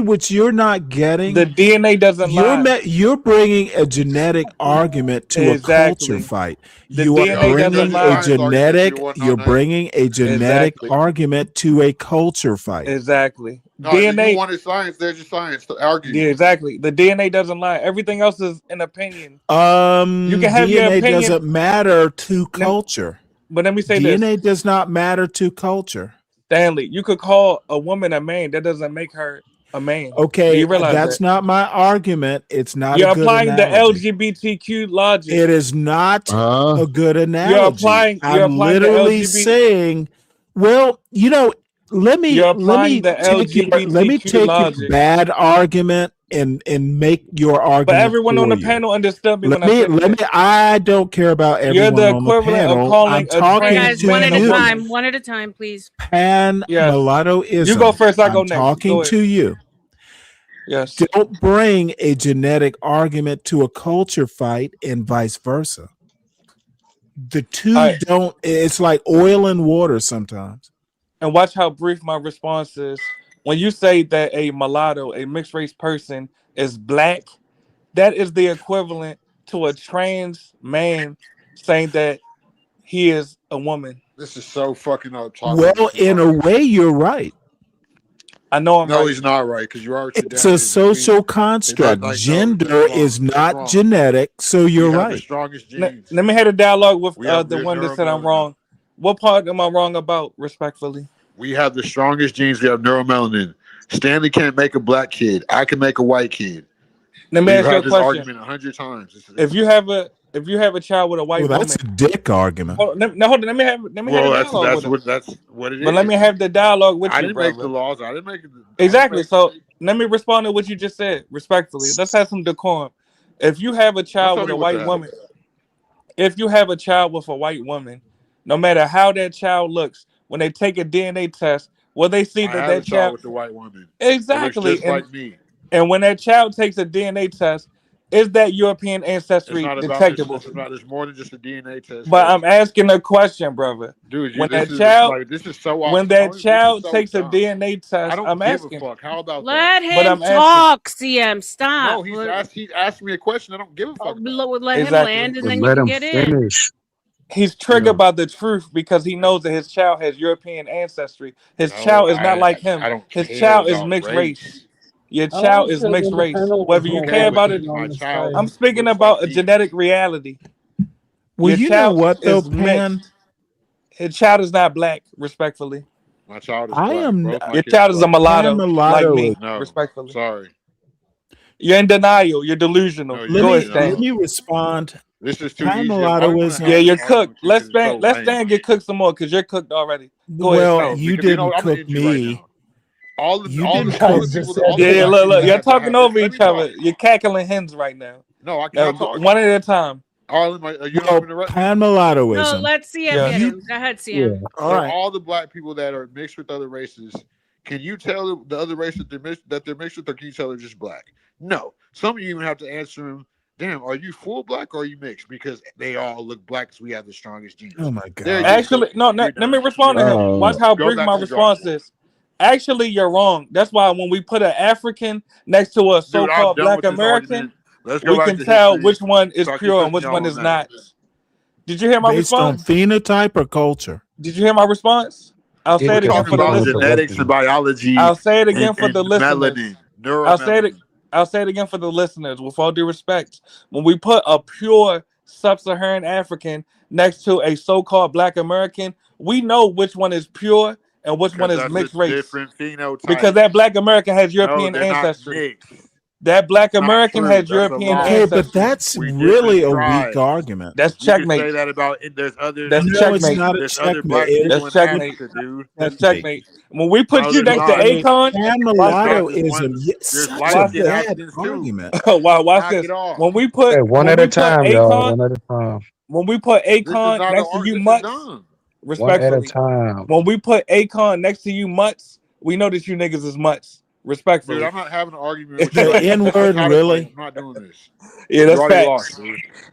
what you're not getting. The DNA doesn't lie. You're bringing a genetic argument to a culture Exactly. fight. The You are DNA doesn't bringing a lie. genetic. You're bringing a genetic Exactly. argument to a culture fight. Exactly. No, if you DNA. wanted science, there's your science to argue. Yeah, exactly. The DNA doesn't lie. Everything else is an opinion. You can have your DNA opinion. doesn't matter to culture. But let me say this. DNA does not matter to culture. Stanley, you could call a woman a man. That doesn't make her a man. Do Okay, you realize that's that? not my argument. It's not You're a good applying analogy. the LGBTQ logic. It is not a good analogy. You're applying I'm literally saying, well, you know, let me take your logic. bad argument and make your argument. But everyone for on the you. panel understood me Let when I said me. I don't care about You're everyone the on the equivalent of panel. calling I'm a talking trans to One at a you. time. One at a time, please. Pan Mulattoism. You go first. I go I'm next. talking Go ahead. to you. Yes. Don't bring a genetic argument to a culture fight and vice versa. The two don't. It's like oil and water sometimes. And watch how brief my response is. When you say that a mulatto, a mixed race person, is black, that is the equivalent to a trans man saying that he is a woman. This is so fucking up. Well, in a way, you're right. I know I'm no, right. he's not right because you are. It's a social construct. Gender is not genetic, so you're right. The strongest genes. Let me have a dialogue with We have the good one that said I'm neuromelanin. wrong. What part am I wrong about, respectfully? We have the strongest genes. We have neuromelanin. Stanley can't make a black kid. I can make a white kid. Let me ask you a had this question. argument 100 times. If you have a child with a white woman, that's a dick argument. Hold on, let me have a dialogue with that's what it is. But let me have the dialogue with I you, didn't brother. make the laws. I didn't make it. Exactly. So let me respond to what you just said respectfully. Let's have some decorum. If you have a child with a white woman, no matter how that child looks, when they take a DNA test, will they see that child with the white woman? Exactly. It looks just like me. And when that child takes a DNA test, is that European ancestry detectable? There's more than just a DNA test. But I'm asking a question, brother. Dude, This is so when that child takes a DNA test, I'm asking. Fuck. How about Let that? him talk, CM. Stop. No, he asked me a question. I don't give a fuck. Let him land, and then you can get in. He's triggered by the truth because he knows that his child has European ancestry. His child is not like him. His child is mixed race. Your child is mixed race. Whether you care about it, I'm speaking about a genetic reality. Well, you know what though, Pan? His child is not black, respectfully. My child is black. Your child is a mulatto, like me, No, respectfully. Sorry. You're in denial. You're delusional. Let me respond. This is too easy. Yeah, you're cooked. Let's stand get cooked some more because you're cooked already. Go ahead. You didn't cook me. All the Look, you're talking over each other. You're cackling hens right now. No, I can't talk. One at a time. Pan Mulattoism. No, let's CM get him. Go ahead, CM. All the black people that are mixed with other races, can you tell the other race that they're mixed with, or can you tell they're just black? No. Some of you even have to answer them. Damn, are you full black or are you mixed? Because they all look black because we have the strongest genes. Oh my god! Actually, no. Let me respond to him. Watch how brief my response is. Actually, you're wrong. That's why when we put an African next to a so-called Black American, we can tell which one is pure and which one is not. Did you hear my response? Based on phenotype or culture? Did you hear my response? I'll say it again for the listeners. Genetics and biology. I'll say it again for the listeners. Melanin, I'll say it again for the listeners. With all due respect, when we put a pure sub-Saharan African next to a so-called Black American, we know which one is pure and which one is mixed race. Different phenotype. Because that Black American has European ancestry. That Black American has European ancestry. But that's really a weak argument. That's checkmate. You can say that about there's other. That's checkmate. It's not a checkmate. That's checkmate. That's checkmate. When we put you next to Akon, mulatto is such a bad argument. Watch this. When we put one at a time, y'all. One at a time. When we put Akon next to you, Mutts, respectfully. When we put Akon next to you, Mutts, we know that you niggas is Mutts. Respectfully. Dude, I'm not having an argument with the you. N-word, really? I'm not doing this. Yeah, that's facts.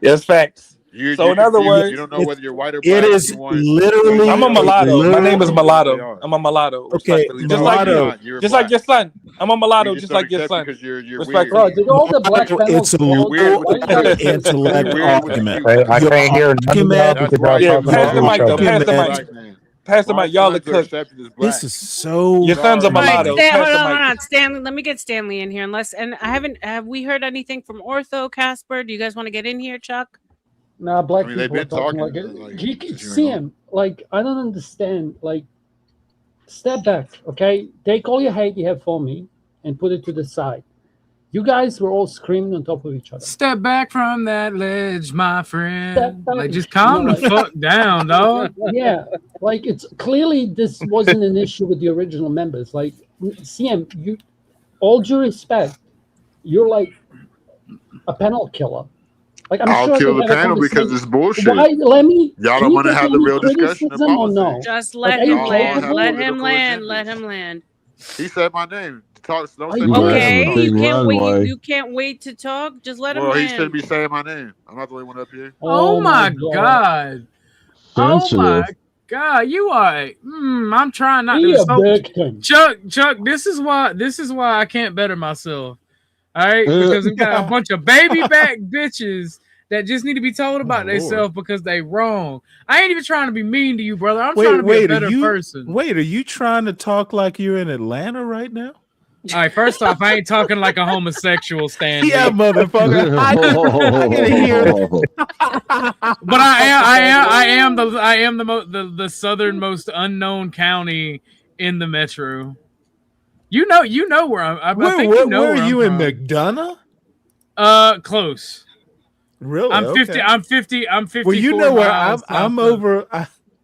That's facts. So in other words, you don't know whether you're white or black. It is literally. I'm a mulatto. My name is mulatto. I'm a mulatto. Okay, mulatto. Just like your son. I'm a mulatto, just like your son. Respectfully. Did all the black It's a weird intellect argument. I can't hear none of Yeah, pass the mic though. Pass the mic. Pass the mic. Y'all look cooked. This is so. Your son's a mulatto. Hold on. Stanley, let me get Stanley in here. Have we heard anything from Ortho, Casper? Do you guys want to get in here, Chuck? Nah, black they've people been talking like it. You can see him. Like, I don't understand. Like, step back, okay? Take all your hate you have for me and put it to the side. You guys were all screaming on top of each other. Step back from that ledge, my friend. Like, just calm the fuck down, dog. Yeah, like it's clearly this wasn't an issue with the original members. Like, CM, you, all due respect, you're like a panel killer. Like, I'll kill the panel because it's bullshit. Why, y'all don't want to have the real discussion or no? Just let him land. Let him land. Let him land. He said my name. Okay, you can't wait to talk. Just let him land. He shouldn't be saying my name. I'm not the only one up here. Oh my god. Oh my god, you are. I'm trying not to insult Chuck. This is why I can't better myself. All right, because we got a bunch of baby back bitches that just need to be told about themselves because they wrong. I ain't even trying to be mean to you, brother. I'm trying to be a better person. Wait, are you trying to talk like you're in Atlanta right now? All right, first off, I ain't talking like a homosexual stand. Yeah, motherfucker. I can hear it. But I am the southernmost unknown county in the metro. You know where I'm. Where are you in McDonough? Close. Really? I'm 50. I'm 50. I'm 50. Well, you know where I'm over.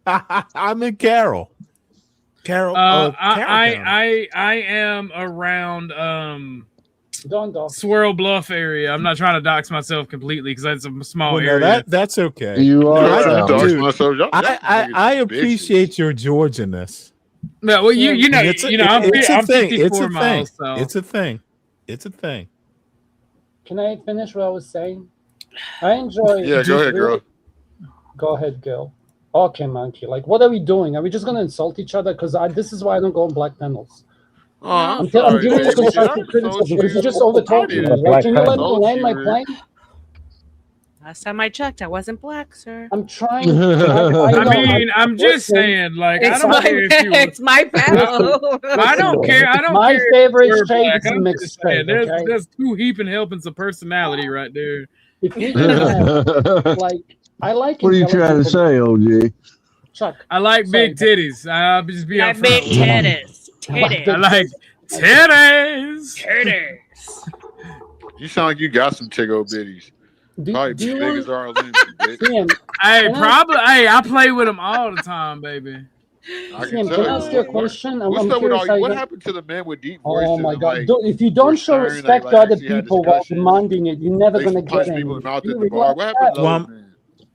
I'm in Carroll. Carroll. I am around Swirl Bluff area. I'm not trying to dox myself completely because that's a small area. That's okay. You are. I appreciate your Georgianness. No, well, you know, I'm 54 miles. So. It's a thing. It's a thing. Can I finish what I was saying? I enjoy. Yeah, go ahead, girl. Go ahead, girl. Okay, monkey. Like, what are we doing? Are we just going to insult each other? Because this is why I don't go on black panels. I'm giving you constructive criticism because you just over-talk me. Like, can you let me land my plane? Last time I checked, I wasn't black, sir. I'm trying. I'm just saying, like, I don't care if you. It's my panel. I don't care. I don't my care. My favorite shade is mixed shade. There's two heaping helpings of personality right there. If we can have, like, I like. What are you trying to say, OG? Chuck, I like big titties. I'll just be like big titties. I like titties. Titties. You sound like you got some tiggo bitties. Probably big as R.L.M. I play with them all the time, baby. Can I ask you a question? What happened to the men with deep voices? Oh my god! If you don't show respect to other people while demanding it, you're never gonna get any. What happened to those men?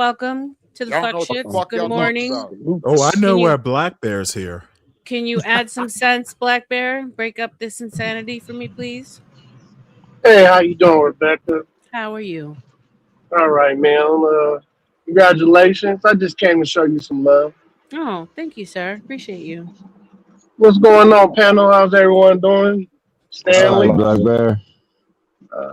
welcome to the Y'all fuck know what the shits. fuck Good y'all talking morning. about. Oh, I know Can where you Black Bear's here. can you add some sense, Black Bear? Break up this insanity for me, please. Hey, how you doing, Rebecca? How are you? All right, man. Congratulations. I just came to show you some love. Oh, thank you, sir. Appreciate you. What's going on, panel? How's everyone doing? Stanley. Black Bear.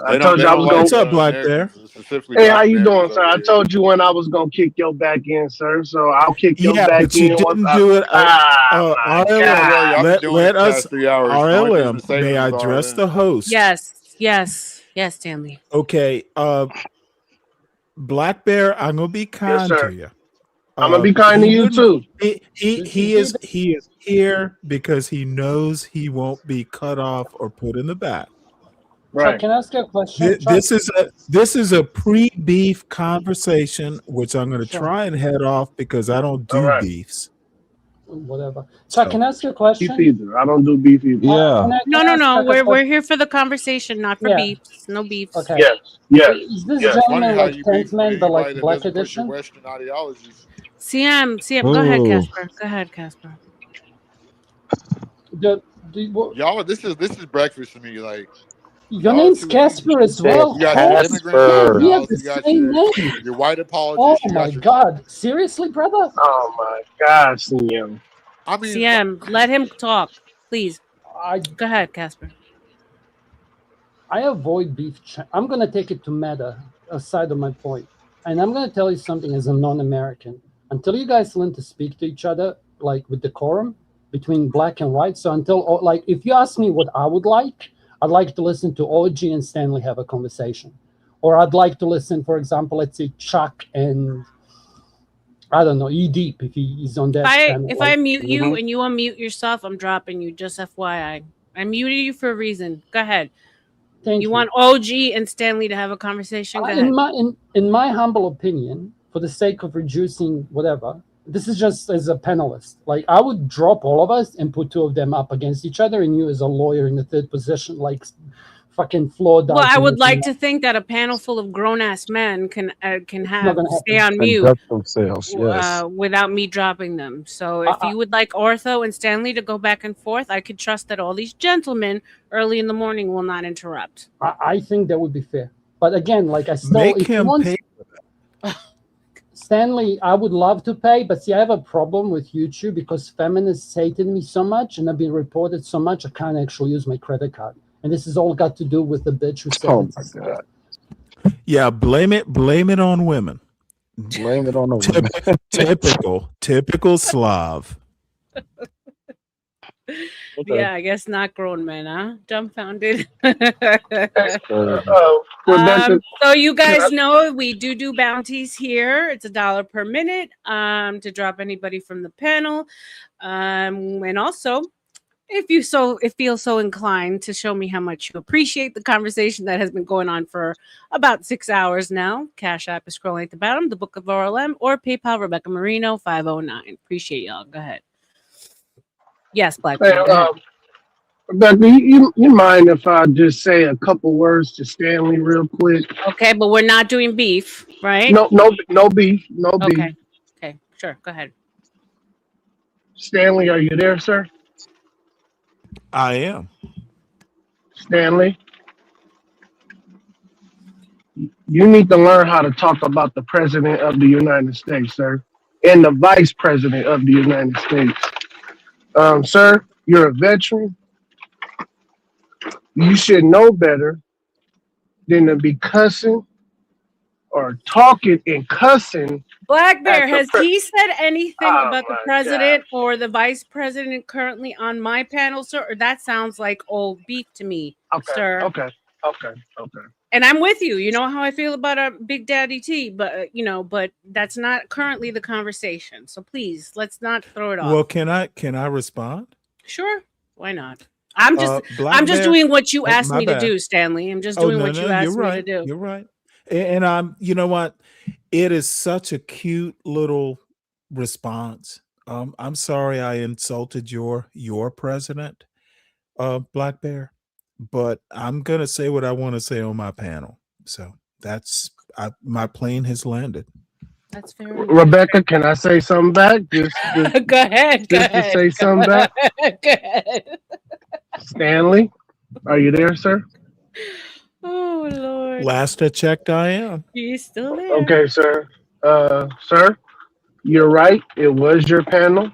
I told you I was going. What's up, Black Bear? Specifically, Hey, Black how you doing, Americans sir? over I here. told you when I was gonna kick your back in, sir. So I'll kick your Yeah, back but you in. didn't do it. My RLM, Don't worry, I've been doing it let the us. past 3 hours. The only thing's been RLM, saving may us I is address RLM. the host? Yes, Stanley. Okay, Black Bear, I'm gonna be kind to you. I'm gonna be kind to you too. He is here because he knows he won't be cut off or put in the back. Chuck, can I ask you a question? This is a pre-beef conversation, which I'm going to try and head off because I don't do beefs. Whatever. Chuck, can I ask you a question? Beef either. I don't do beef either. No. We're here for the conversation, not for beefs. No beefs. Okay. Yes. Is this Funny gentleman how like you beef 10th with man, the anybody like that black doesn't push your edition? Western ideologies. CM. Go ahead, Casper. Go ahead, Casper. Y'all, this is breakfast to me. Like, your name's Casper as well. You got your immigrant We have Gentiles, the you got same name. your white Oh apologists, you my got your. God! Seriously, brother? Oh my God, CM. I mean, CM, let him talk, please. Go ahead, Casper. I avoid beef. I'm going to take it to meta, aside of my point. And I'm going to tell you something as a non-American. Until you guys learn to speak to each other, like with decorum, between black and white. So until, like, if you ask me what I would like, I'd like to listen to OG and Stanley have a conversation. Or I'd like to listen, for example, let's say Chuck and, I don't know, E-Deep, if he's on that channel. If I mute you and you unmute yourself, I'm dropping you, just FYI. I muted you for a reason. Go ahead. Thank you. You want OG and Stanley to have a conversation? Go ahead. In my humble opinion, for the sake of reducing whatever, this is just as a panelist. Like, I would drop all of us and put two of them up against each other, and you as a lawyer in the third position, like fucking flawed. Well, I would like to think that a panel full of grown-ass men can stay on mute themselves, yes. without me dropping them. So if you would like Ortho and Stanley to go back and forth, I could trust that all these gentlemen early in the morning will not interrupt. I think that would be fair. But again, like I still make him pay. Stanley, I would love to pay, but see, I have a problem with YouTube because feminists hated me so much and I've been reported so much, I can't actually use my credit card. And this has all got to do with the bitch who said my God. Yeah, blame it on women. Blame it on the women. Typical Slav. Okay. Yeah, I guess not grown men, huh? Dumbfounded. So you guys know we do bounties here. It's $1 per minute to drop anybody from the panel. And also, if you feel so inclined to show me how much you appreciate the conversation that has been going on for about 6 hours now, Cash App is scrolling at the bottom, the Book of R.L.M, or PayPal Rebecca Marino 509. Appreciate y'all. Go ahead. Yes, Black. Hey, Rebecca, you mind if I just say a couple words to Stanley real quick? Okay, but we're not doing beef, right? No beef. Okay. Okay, sure. Go ahead. Stanley, are you there, sir? I am. Stanley, you need to learn how to talk about the President of the United States, sir, and the Vice President of the United States. Sir, you're a veteran. You should know better than to be cussing or talking and cussing. Black Bear, has he said anything about the president or the vice president currently on my panel, sir? Or that sounds like old beef to me, sir. Okay. And I'm with you. You know how I feel about Big Daddy T, but but that's not currently the conversation. So please, let's not throw it off. Well, can I respond? Sure. Why not? I'm just doing what you asked me to do, Stanley. I'm just doing what you asked me to do. You're right. And I'm, you know what? It is such a cute little response. I'm sorry I insulted your president, Black Bear, but I'm gonna say what I want to say on my panel. So that's my plane has landed. That's fair. Rebecca, can I say something back? Just go ahead. To say something back. Go ahead. Stanley, are you there, sir? Oh Lord. Last I checked, I am. He's still there. Okay, sir. Sir, you're right. It was your panel,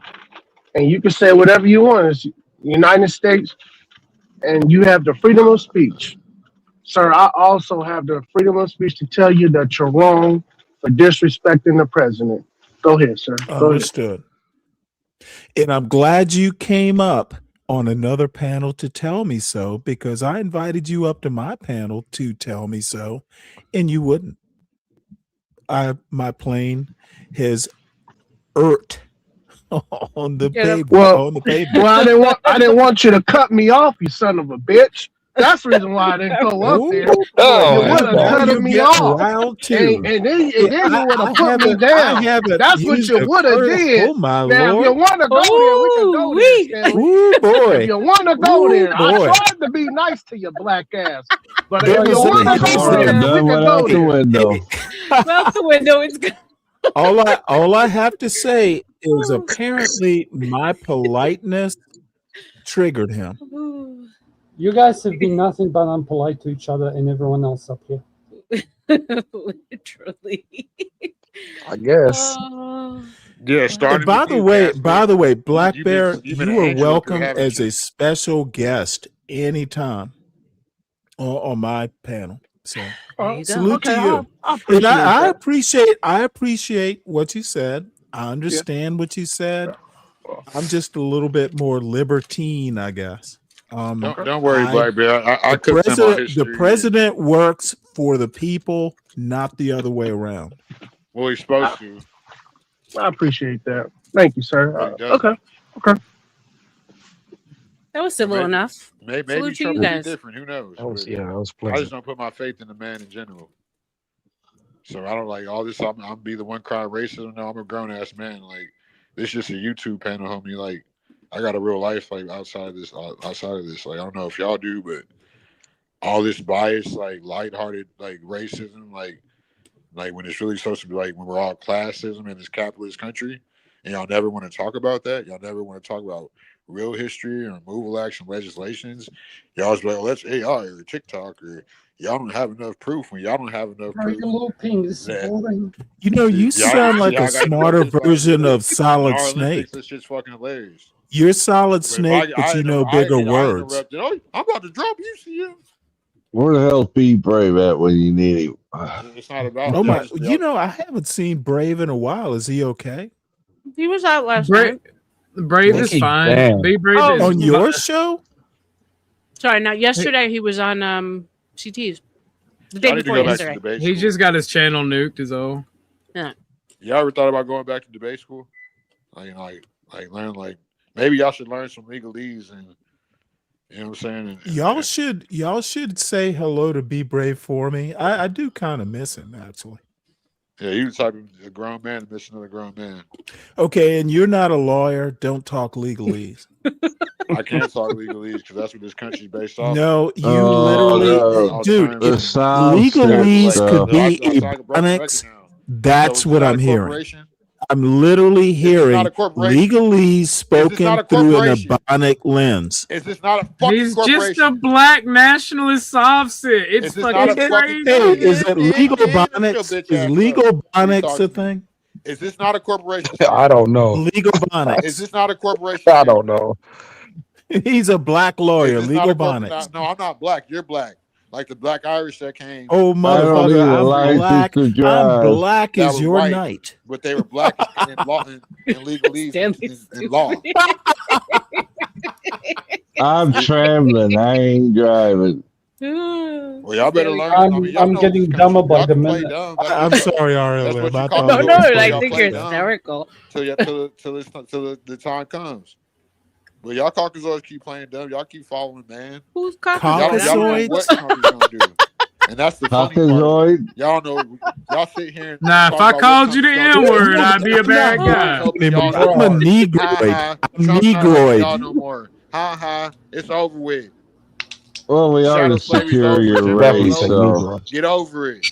and you can say whatever you want. It's United States. and you have the freedom of speech. Sir, I also have the freedom of speech to tell you that you're wrong for disrespecting the president. Go ahead, sir. Go ahead. Understood. And I'm glad you came up on another panel to tell me so, because I invited you up to my panel to tell me so, and you wouldn't. My plane has irked on the pavement. Well, on the pavement. well, I didn't want you to cut me off, you son of a bitch. That's the reason why I didn't go up there. You would have cut me off, and then you would have put me down. That's what you would have did. Oh my now, Lord! if you want to go there, we can go there, Stanley. Ooh, boy. If you want to go there, I boy. tried to be nice to your black ass, but if you want to go there, we can out go the there. window. Out the window. It's good. All I have to say is apparently my politeness triggered him. You guys have been nothing but unpolite to each other and everyone else up here. Literally. I guess. Yeah, starting. By the way, Black You've Bear, been an you are angel welcome through, haven't as you? a special guest anytime on my panel. So salute to you. And I appreciate what you said. I understand what you said. I'm just a little bit more libertine, I guess. Don't worry, Black Bear. I cut them on history. The president works for the people, not the other way around. Well, he's supposed to. I appreciate that. Thank you, sir. Okay. That was civil enough. Maybe Salute to Trump you will be guys. different. Who knows? That was I pleasant. just don't put my faith in the man in general. So I don't like all this. I'm be the one crying racism. No, I'm a grown ass man. Like this is just a YouTube panel, homie. Like I got a real life like outside of this. Like I don't know if y'all do, but all this bias, like lighthearted, like racism, like when it's really supposed to be like when we're all classism in this capitalist country, and y'all never want to talk about that. Y'all never want to talk about real history or removal action legislations. Y'all just be like, well, that's AI or TikTok or y'all don't have enough proof when y'all don't have enough proof. You know, you sound like a smarter version of Solid Snake. This shit's fucking hilarious. You're Solid Snake, but you know bigger words. Oh, I'm about to drop you, CM. Where the hell's Be Brave at when you need him? It's not about. Oh my! You know, I haven't seen Brave in a while. Is he okay? He was out last night. Brave is fine. Damn. Be Brave is on your show. Sorry, not yesterday. He was on CT's. The day before yesterday. He just got his channel nuked, is all. Yeah. Y'all ever thought about going back to debate school? Like learn maybe y'all should learn some legalese and you know what I'm saying. Y'all should say hello to Be Brave for me. I do kind of miss him actually. Yeah, you the type of a grown man to miss another grown man. Okay, and you're not a lawyer. Don't talk legalese. I can't talk legalese because that's what this country's based off. No, you literally, dude. Legalese could be ebonics. That's what I'm hearing. I'm literally hearing legalese spoken through an ebonic lens. Is this not a fucking He's corporation? just a black nationalist offset. It's fucking crazy. Hey, is it legal bonics? Is legal bonics a thing? Is this not a corporation? I don't know. Legal bonics. Is this not a corporation? I don't know. He's a black lawyer. Legal bonics. No, I'm not black. You're black. Like the black Irish that came. Oh, motherfucker, I'm black. I'm black as your white, night. But they were black in law and legalese in law. I'm traveling. I ain't driving. Well, y'all better learn. I'm getting dumber by the minute. I'm sorry, R.L.M. No, I think you're hysterical. Till the time comes. But y'all Caucasoids keep playing dumb. Y'all keep following, man. Who's Caucasoids? Y'all know what Trump's gonna do. And that's the funny part. Y'all know. Y'all sit here. Nah, if I called you the N-word, I'd be a bad guy. I'm a negroid. I'm negroid. Y'all no more. Ha ha. It's over with. Well, we are the superior race, so get over it.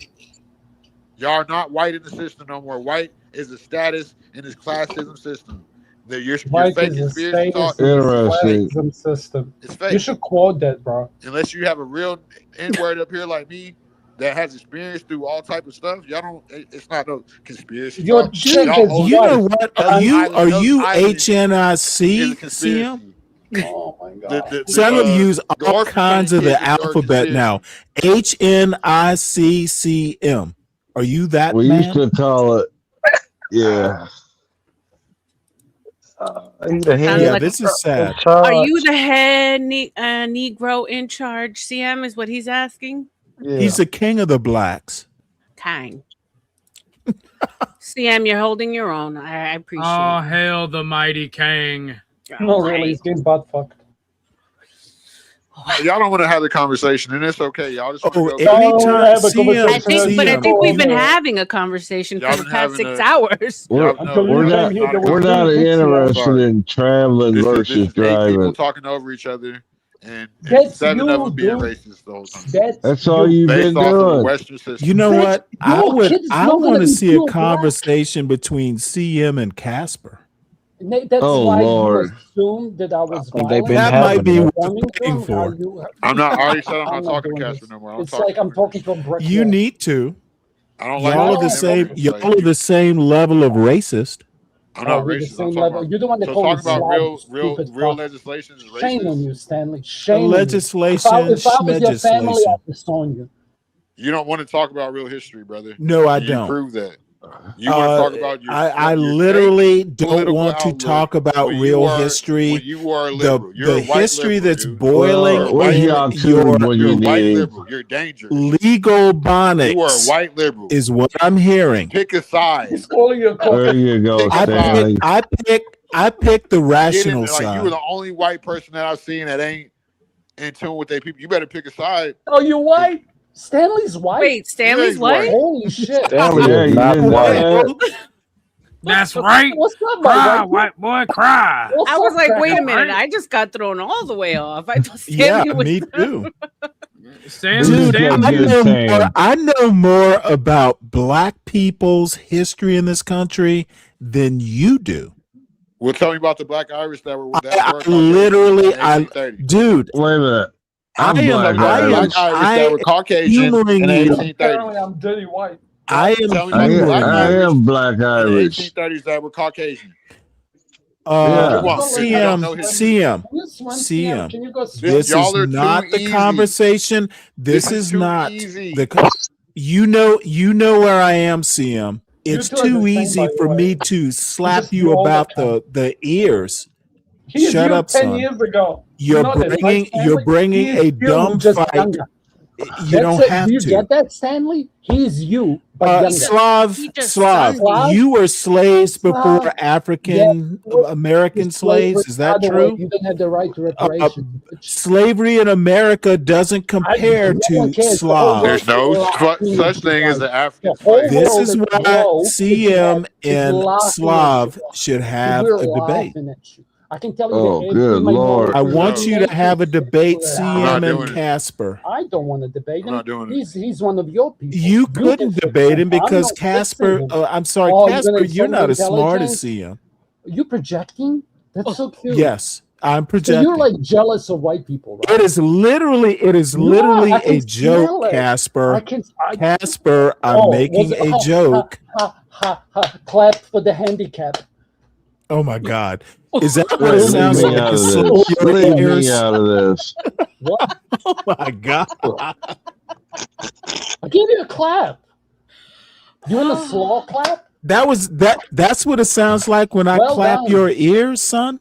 Y'all are not white in the system no more. White is a status in this classism system. Your fake conspiracy talk. Interesting. System. It's fake. You should quote that, bro. Unless you have a real N-word up here like me that has experience through all type of stuff, y'all don't. It's not no conspiracy. You're talk. You know what? Are you HNIC, CM? Oh my god. So I'm going to use all kinds of the alphabet now. HNICCM. Are you that We man? used to call it, yeah. Yeah, this is sad. Are you the head Negro in charge? CM is what he's asking. He's the king of the blacks. Kind. CM, you're holding your own. I appreciate Oh, it. hail the mighty king. No, really, he's getting butt fucked. Y'all don't want to have the conversation, and it's okay. Y'all just want to go. Anytime, I think we've been having a conversation for the past 6 hours. We're not interested in traveling versus People driving. talking over each other, and That's 7 of you, them being dude. racist the whole time. That's all you've been Based off of the doing. Western system. You know what? I want to be see a pure black. conversation between CM and Casper. That's Oh, why Lord. you assumed that I was they've violent. been That might be what Warning you're looking them, for. are you- I'm not. I already said I'm I'm not talking to doing Casper this. no more. It's like I'm talking to a brick You wall. need to. I don't like Y'all are talking the to same. him. Y'all are the same level of racist. I'm not we're the racist. same I'm talking level. about. You're the one that So called me talking about Slav, stupid real fuck. legislation is Shame on racist. you, Stanley. Shame on you. Legislation, If I was your family, schmegislation. I'd disown you. You don't want to talk about real history, brother. No, I And you don't. prove that. You want to talk about your. I your literally fake don't political want to outlook talk about when real you are, history. When you are liberal, you're The a white history liberal, that's dude. boiling You're a Where's white in y'all your tube when You're you a white need? liberal. You're dangerous. legal You are a bonics white liberal. is what I'm hearing. Pick a side. He's calling you a There you go, Pick a Stanley. I pick the Get in rational there. Like you side. were the only white person that I've seen that ain't in tune with their people. You better pick a side. Oh, you white? Stanley's white? Wait, Stanley's Yeah, he's white? Holy shit. Stanley Yeah, is you not didn't know white. that? That's right. What's up, my Cry, white? white boy, cry. What's I was up, like, cracker? wait a minute. Right. I just got thrown all the way off. I thought Yeah, Stanley was me too. Stanley, Dude, Stanley. I know more about black people's history in this country than you do. Well, tell me about the Black Irish that were Dude. Wait a minute. I'm Black Irish. Irish that were Caucasian in the 1830s. Apparently, I'm dirty white. I Tell me am about the Black I Irish am Black in the Irish. 1830s that were Caucasian. CM. Can you go swim? This Y'all are is not too the easy. conversation. This is too not easy. you know where I am, CM. It's two are the too same, easy by the for way. me to slap just you do all about that the ears. He's Shut you up, 10 son. years ago. You're You know this, bringing right, you're Stanley? bringing He is a you, dumb just fight. younger. You don't have Do you to. get that, Stanley? He's you, but younger. Slav, you were slaves before Slav. African American slaves. Is that By the way, true? you didn't have the right to reparations. Slavery in America doesn't compare no to one cares. The whole Slav. There's no such thing as an African The whole slave. This world is is why low. CM and laughing Slav at you. should have We're a debate. laughing at you. I can tell you Oh, that good Lord. I want you to have a debate, CM and it. Casper. I don't want to debate him. I'm not doing it. He's one of your people. You couldn't debate him because I'm not Casper. fixing him. I'm sorry, Oh, you're Casper. gonna You're insult not my as smart as intelligence? CM. You projecting? That's so cute. Yes, I'm So projecting. you're like jealous of white people, right? It is literally I can a joke, smell it. Casper. I- Casper, I'm Oh, making was it- a joke. Clap for the handicap. Oh my God. Is that what Hey, it leave sounds me like? out to of slow this. your Leave me ears? out of this. What? Oh my God. I gave you a clap. You want a slow clap? That's what it sounds like when I Well clap done. your ears, son.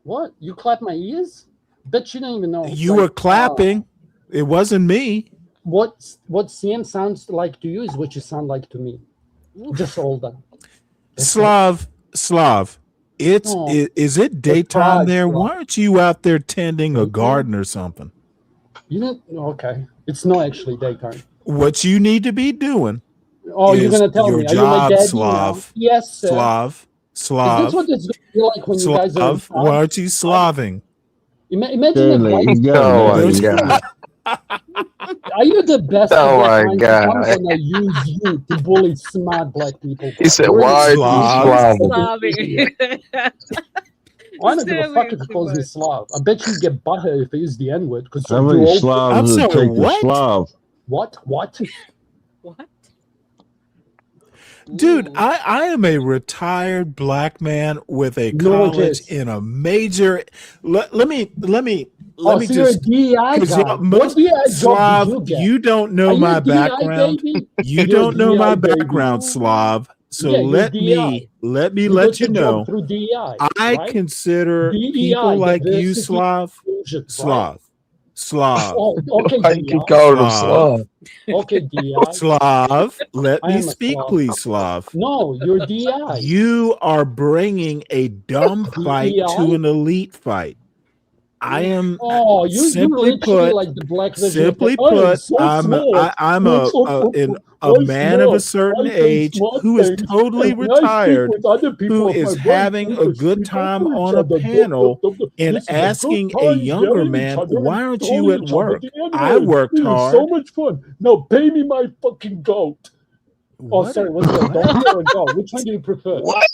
What? You clap my ears? Bet you don't even know. You were clapping. It wasn't me. What CM sounds like to you is what you sound like to me. Just hold on. Slav. Oh. Is it daytime there? Why aren't you out there tending a garden or something? You know, okay. It's not actually daytime. What you need to be doing. Oh, you're is gonna tell your me? Are you my job, daddy Slav. now? Yes, sir. Slav. Is this what it's gonna be like when you guys are? Slav. Why aren't you slaving? Imagine are you the best? Oh my God. I'm gonna use you to bully smart black people. He said, "Why Slav? Slav?" I don't give a fuck if he calls me Slav. I bet you get butthurt if he uses the N-word. How many Slavs does it take to Slav? What? Dude, I am a retired black man with a college in a major. Let me So you're just, a DEI guy. What DEI job Slav, did you get? you don't know Are you my a DEI background. baby? You You're a don't know my DEI baby. background, Slav. So Yeah, you're let me let You you got your know. job through DEI, I right? consider DEI, people like you, diversity, Slav, inclusion, Slav, Slav. Oh, okay, Why you keep DEI. calling him Slav? Okay, DEI. Slav, let I me am a speak, Slav. please, Slav. No, you're DEI. You are bringing a dumb fight to DEI? an elite fight. I am Oh, you simply literally put, like the black version. simply I am put, so I'm smart. I'm a man of a certain age who is totally retired, who is having a good time on a panel and asking a younger man, why aren't you at work? I worked This is so hard. much fun. Now pay me my fucking goat. Oh, sorry, what's that? Donkey or a goat? Which one do you prefer? What?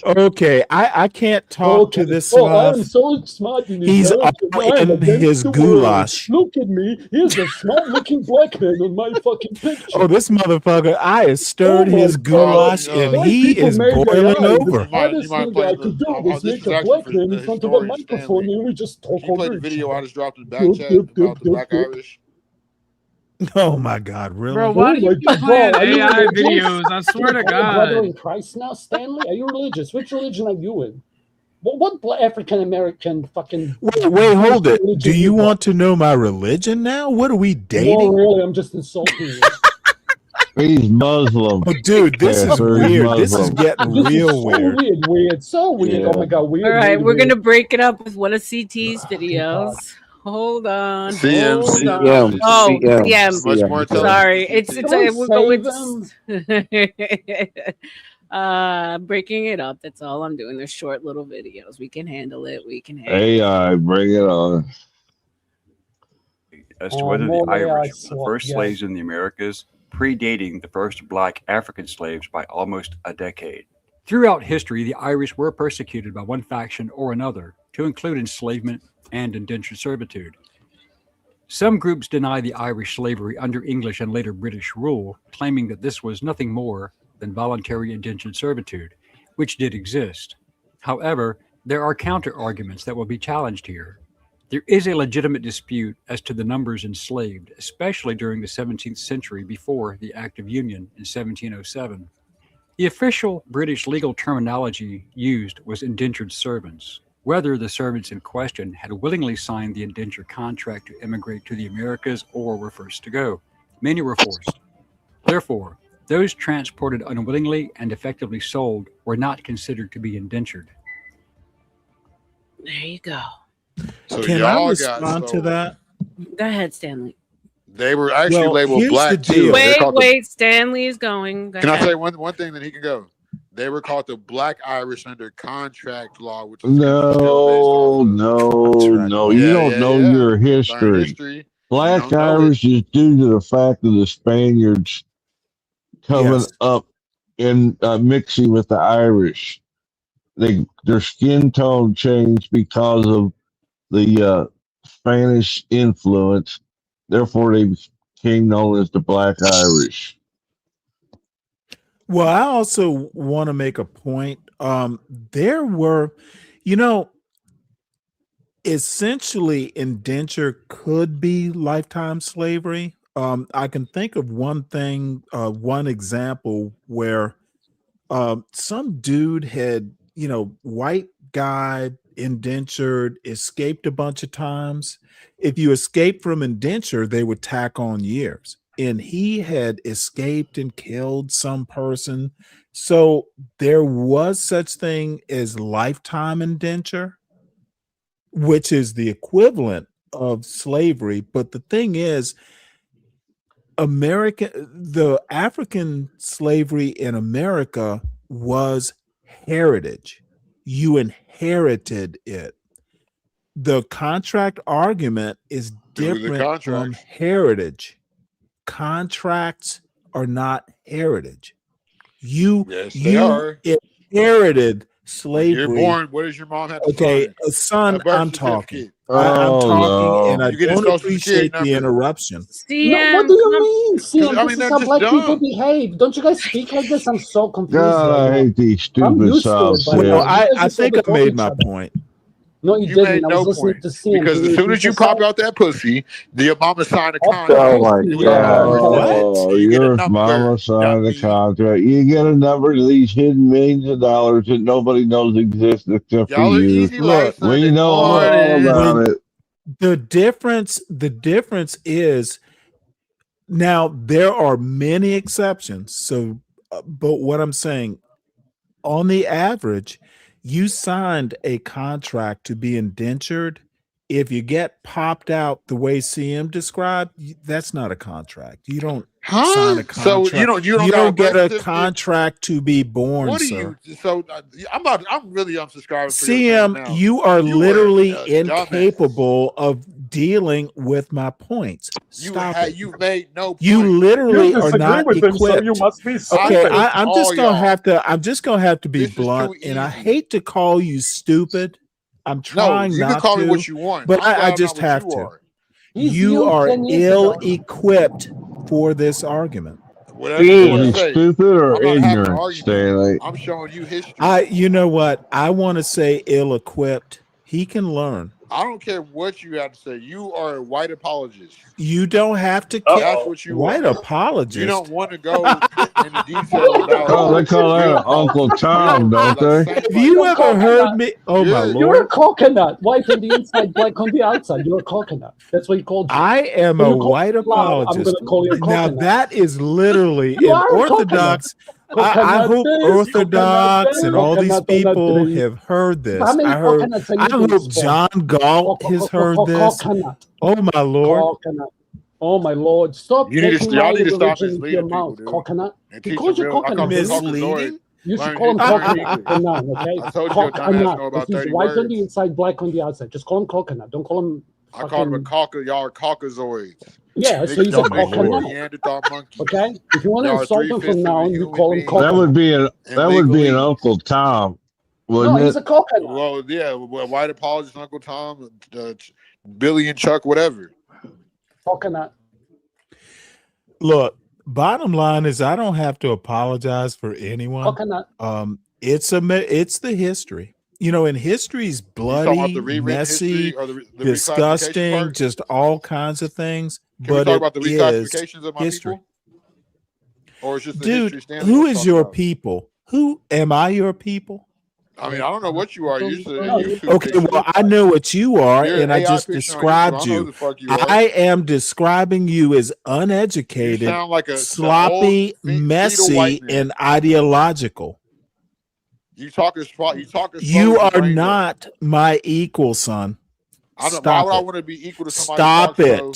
Okay, I can't talk to this Oh, I am Slav. so smart and He's intelligent. I am in against his the goulash. world. Look at me. Here's a smart-looking black man on my fucking picture. Oh, this motherfucker! I have stirred Oh my his goulash, God. and White he people is made boiling AI. The over. smartest thing I could do was this make is a actually black for man the in front of a historian microphone Stanley. and we just talk Can you play over the each video I other. just dropped in the back chat about the Black Irish? Oh my God, really? Bro, why do you keep playing AI videos? I swear to Are you a brother God. in Christ now, Stanley? Are you religious? Which religion are you in? What African American fucking Wait, hold it. religion Do you want to know my religion now? What are we No, dating? really, I'm just insulting you. He's Muslim. Oh, dude, this is Casper, he's weird. This is Muslim. getting This is real so weird. weird, so weird. Yeah. Oh my God, All weird. right, weird, we're gonna weird. break it up with one of CT's videos. Hold on. CM, Hold on. CM, Oh, CM, CM. much more CM. intelligent. Sorry, than CT. we'll go Save with breaking it up. That's all I'm doing. They're short little videos. We can handle it. We can handle it. AI, bring it on. As to whether the more AI Irish were the swap, first yeah. slaves in the Americas, predating the first black African slaves by almost a decade. Throughout history, the Irish were persecuted by one faction or another, to include enslavement and indentured servitude. Some groups deny the Irish slavery under English and later British rule, claiming that this was nothing more than voluntary indentured servitude, which did exist. However, there are counter-arguments that will be challenged here. There is a legitimate dispute as to the numbers enslaved, especially during the 17th century before the Act of Union in 1707. The official British legal terminology used was indentured servants. Whether the servants in question had willingly signed the indenture contract to emigrate to the Americas or were first to go. Many were forced. Therefore, those transported unwillingly and effectively sold were not considered to be indentured. There you go. So Can I y'all respond to that? Go ahead, Stanley. They were actually Well, labeled here's black the too. deal. They're called Wait, Stanley is going. Go Can I ahead. say one thing that he can go? They were called the Black Irish under contract law, which is No, no. You don't know your Learn history. history. You Black don't know it. Irish is due to the fact of the Spaniards coming Yes. up and mixing with the Irish. Their skin tone changed because of the Spanish influence. Therefore, they became known as the Black Irish. Well, I also want to make a point. There were, essentially indenture could be lifetime slavery. I can think of one thing, one example where some dude had, white guy indentured, escaped a bunch of times. If you escape from indenture, they would tack on years. And he had escaped and killed some person. So there was such thing as lifetime indenture, which is the equivalent of slavery. But the thing is, the African slavery in America was heritage. You inherited it. The contract argument is different from heritage. Contracts are not heritage. You inherited slavery. You're born. What does your mom have to Okay, sign? son, A birth I'm talking. certificate. I'm talking, and I You get a don't social security appreciate the number. interruption. No, what do you mean, CM? I This mean, is they're how just black people dumb. behave. Don't you guys speak like this? I'm so confused God, right I now. hate these I'm stupid used to South it, but Well, Sims. you guys I just think I overtalk made each my other. point. No, you You didn't. made I no was listening point to CM. because Can you as soon repeat as you pop yourself? out that pussy, your mama signed a Oh contract. my With God. Oh, you get a your number. mama signed a contract. You get a number to these hidden millions of dollars that nobody knows exist except for Y'all are you. easy Look, like Sunday We know all morning. about it. the difference is now there are many exceptions. So, but what I'm saying, on the average, you signed a contract to be indentured. If you get popped out the way CM described, that's not a contract. You don't sign a So contract. you don't got a get birth a certificate? contract to be born, What do sir. you? So I'm really unsubscribing for your CM, now. you are literally a incapable of dealing with my points. Stop it. You made no point. You literally You are disagree not with him, so equipped. you must be Okay, stupid. I'm just gonna y'all. have to be This is blunt, too and I easy. hate to call you stupid. I'm No, trying you not can call to, me what you want. but I'm glad I I'm just not what have you to. are. He's You you are 10 years ago. ill-equipped for this argument. Whatever you want Is to he say. stupid or I'm not having an ignorant, argument. Stanley? I'm showing you history. You know what? I want to say ill-equipped. He can learn. I don't care what you have to say. You are a white apologist. You don't have to That's what you white are. apologist. You don't want to go into detail about. Oh, they call that real Uncle politics. Tom, don't they? Have you ever heard me? Oh my You're a Lord! coconut. White on the inside, black on the outside. You're a coconut. That's what he called you. I am When a you call white me Slav, I'm apologist. going to call you a Now coconut. that is literally You an are a orthodox. I coconut hope this, Orthodox and all these coconut that, people this. have heard How this. many I coconuts are you hope going to John Galt has heard this. Coconut. Oh my Lord! Coconut. Oh my Lord! Stop taking y'all my need to stop religion into your misleading people, mouth, dude. coconut. And He teach calls them you real. I call coconut. them Misleading. You should Learn call him learn coconut English. from now, okay? I told you your dumb ass know about He's 30 white on the words. inside, black on the outside. Just call him coconut. Don't call him. I call him a caucus. Y'all are caucasoids. Yeah, so he's a coconut. Neanderthal monkeys. Okay, if you want to Y'all are insult him from now on, you call him That coconut. would be an legally. Uncle Tom, No, wouldn't he's it? a coconut. Well, yeah, white apologist, Uncle Tom, Billy and Chuck, whatever. Coconut. Look, bottom line is I don't have to apologize for anyone. Coconut. It's the history. You know, and history's bloody, the rewritten messy, history or the reclassification disgusting, part? just all kinds of things. Can we but talk it about the is reclassifications of my history. people? Or is just the Dude, history Stanley who wants to is talk your about? people? Who am I? Your people? I mean, I don't know what you are. You're just a YouTube Okay, picture. well, I know what you are, You're and an I AI just picture on YouTube. described I don't know who you. the fuck you are. I am describing you as uneducated, You sound like a sloppy, old fetal messy, white man. and ideological. You talk as slow You as your brain not my equal, son. I don't, why Stop would I it. want to be equal to somebody who talks slow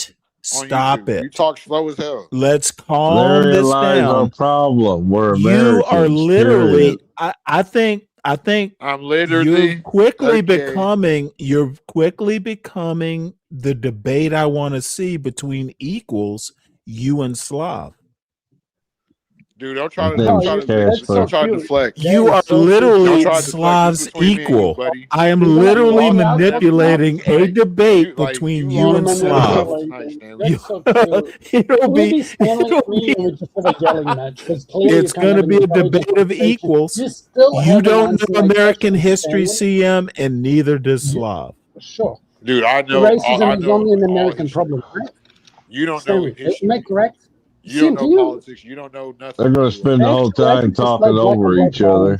on Stop YouTube? it. You talk slow as hell. Let's calm Therein this lies our down. problem. We're You are Americans. literally. Period. I think I'm literally you're quickly okay. becoming the debate I want to see between equals, you and Slav. Dude, don't try to deflect. You are literally Slav's equal. I am literally manipulating a debate between you and Slav. It'll be it's going to be a debate of equals. You don't know American history, CM, and neither does Slav. Sure. Dude, I know. Racism is only an American problem, right? You don't know history. Am I correct? You don't know politics. You don't know nothing. They're going to spend the whole time talking over each other.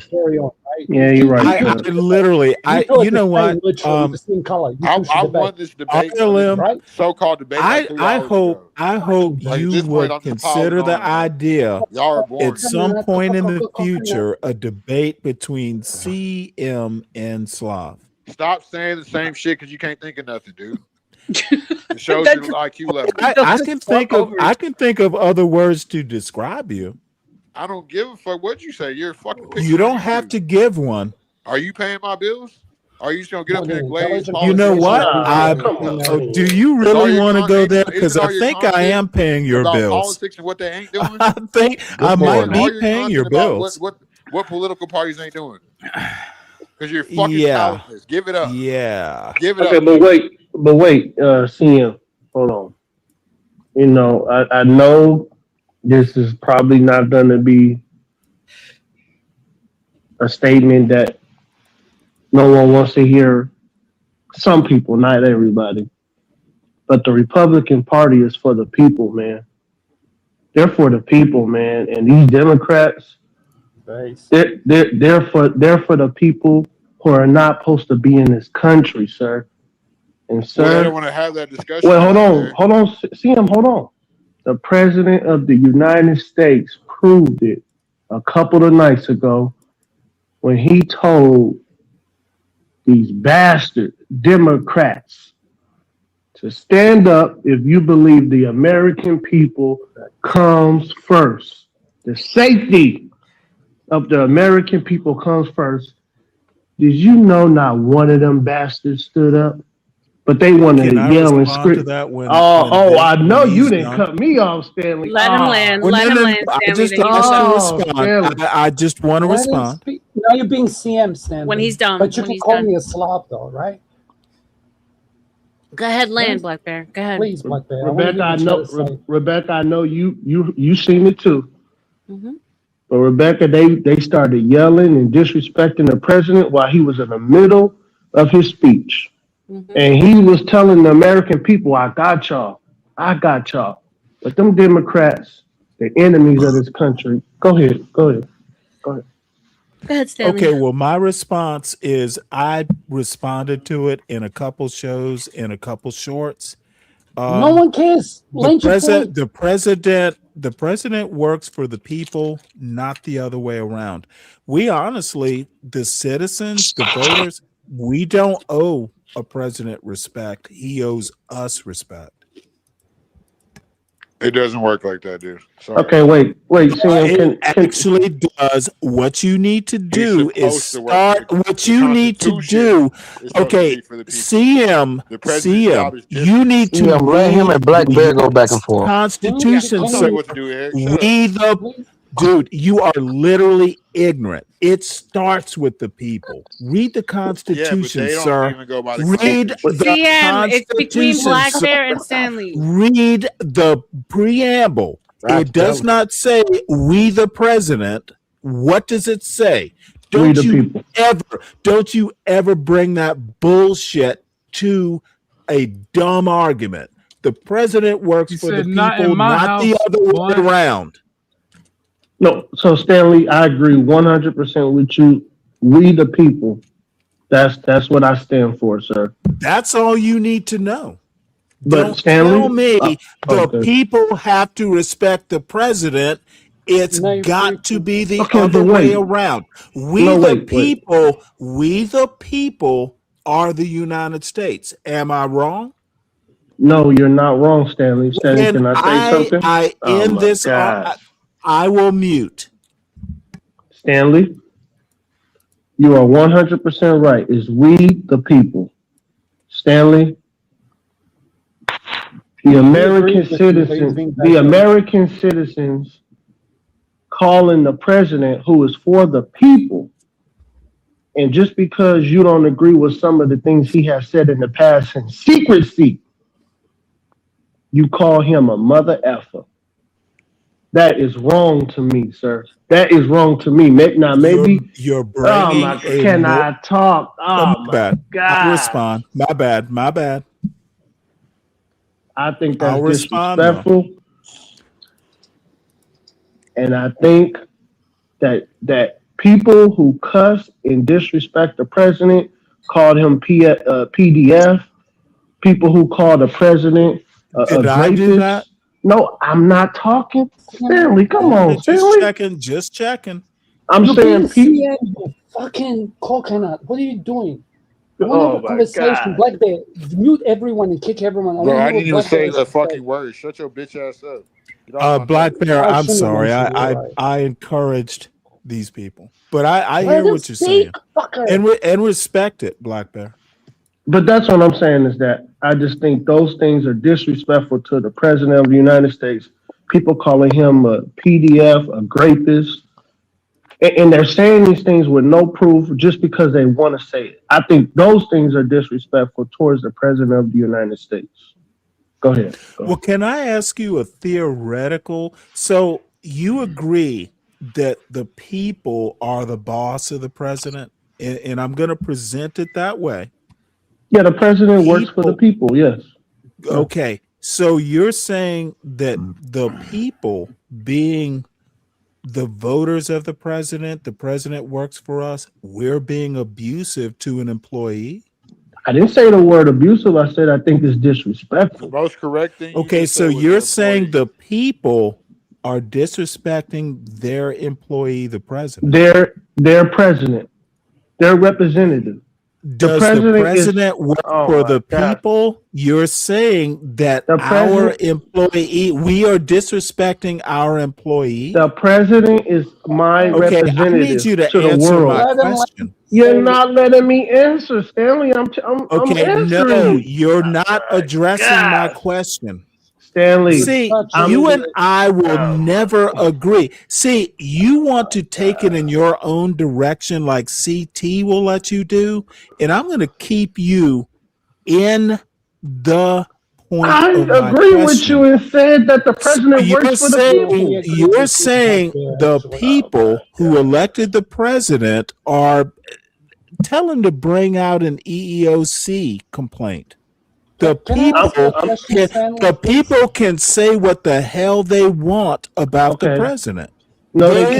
Yeah, you're right. I literally, you know what? I won this debate, R.L.M. so-called debate. I hope you would consider the idea at some point in the future a debate between CM and Slav. Stop saying the same shit because you can't think of nothing, dude. It shows your IQ level. I can think of other words to describe you. I don't give a fuck what you say. You're a fucking picture. You don't have to give one. Are you paying my bills? Are you just gonna get up here and glaze? You know what? Do you really want to go there? Because I think I am paying your about bills. Politics and what they ain't doing. I think I might be paying your bills. What political parties ain't doing? Because you're fucking talentless. Give it up. Yeah. Give it Okay, up. but wait, CM, hold on. You know, I know this is probably not going to be a statement that no one wants to hear. Some people, not everybody. But the Republican Party is for the people, man. They're for the people, man. And these Democrats, they're for the people who are not supposed to be in this country, sir. And sir, Well, they don't want to have that discussion. well, hold on, CM, hold on. The President of the United States proved it a couple of nights ago when he told these bastard Democrats to stand up if you believe the American people comes first. The safety of the American people comes first. Did you know not one of them bastards stood up? But they wanted Can to I yell and respond to scream. that when I know you he's didn't done? cut me off, Stanley. Let him land. Well, Let no, him no, land, no. I Stanley. just Then you want can to shut up. respond. I just want to Let him respond. speak. Now you're being CM, Stanley. When he's done. But you When can he's call done. me a slob, though, right? Go ahead, land, Please. Black Bear. Go ahead. Please, Black Bear. Rebecca, I know you seen it too. Mm-hmm. But Rebecca, they started yelling and disrespecting the president while he was in the middle of his speech. Mm-hmm. And he was telling the American people, I got y'all. I got y'all. But them Democrats, the enemies of this country. Go ahead. Go ahead, Stanley. Okay, well, my response is I responded to it in a couple shows, in a couple shorts. No one cares. The president works for the people, not the other way around. We honestly, the citizens, the voters, we don't owe a president respect. He owes us respect. It doesn't work like that, dude. Sorry. Okay, wait. It actually does. What you need to do is start. What you need to do. Okay, CM. You need to let him and Black Bear go back and forth. Constitution. Tell me what to do, Eric. Dude, you are literally ignorant. It starts with the people. Read the Constitution, sir. Read the CM, it's between Constitution, Black sir. Bear and Stanley. Read the preamble. It does not say we the president. What does it say? Don't you ever bring that bullshit to a dumb argument. The president works for the people, not the other way around. No, so Stanley, I agree 100% with you. We the people. That's what I stand for, sir. That's all you need to know. But Don't Stanley, tell me the people have to respect the president. It's got to be the other way around. We the people are the United States. Am I wrong? No, you're not wrong, Stanley. Stanley, can I say something? I will mute. Stanley, you are 100% right. It's we the people. Stanley, the American citizens calling the president who is for the people. And just because you don't agree with some of the things he has said in the past in secrecy, you call him a mother effer. That is wrong to me, sir. That is wrong to me. Now, maybe you're bringing. Can I talk? Oh my bad. God! I'll respond. My bad. I think that's disrespectful, and I think that people who cuss and disrespect the president called him PDF. People who call the president Did I do that? No, I'm not talking. Stanley, come on, Stanley. Just checking. I'm saying CM, you fucking coconut. What are you doing? I want to have a conversation. Black Bear, mute everyone and kick everyone. Bro, I didn't even say a fucking word. Shut your bitch ass up. Black Bear, I'm sorry. I encouraged these people, but I hear what you're saying and respect it, Black Bear. But that's what I'm saying is that I just think those things are disrespectful to the president of the United States. People calling him a PDF, a rapist, and they're saying these things with no proof just because they want to say it. I think those things are disrespectful towards the president of the United States. Go ahead. Well, can I ask you a theoretical? So you agree that the people are the boss of the president, and I'm going to present it that way. Yeah, the president works for the people. Yes. Okay, so you're saying that the people, being the voters of the president works for us, we're being abusive to an employee? I didn't say the word abusive. I said I think it's disrespectful. The most correct thing. Okay, so you're saying the people are disrespecting their employee, the president. Their president, their representative. Does the president work for the people? You're saying that our employee, we are disrespecting our employee? The president is my representative I need you to the answer world. my question. You're not letting me answer, Stanley. I'm answering. No, you're not addressing my question. Stanley, see, you and I will never agree. See, you want to take it in your own direction like CT will let you do, and I'm going to keep you in the point I of my agree with question. you and said that the president So works for the people. You're saying the people who elected the president are tell him to bring out an EEOC complaint. The people can say what the hell they want about the president. No, there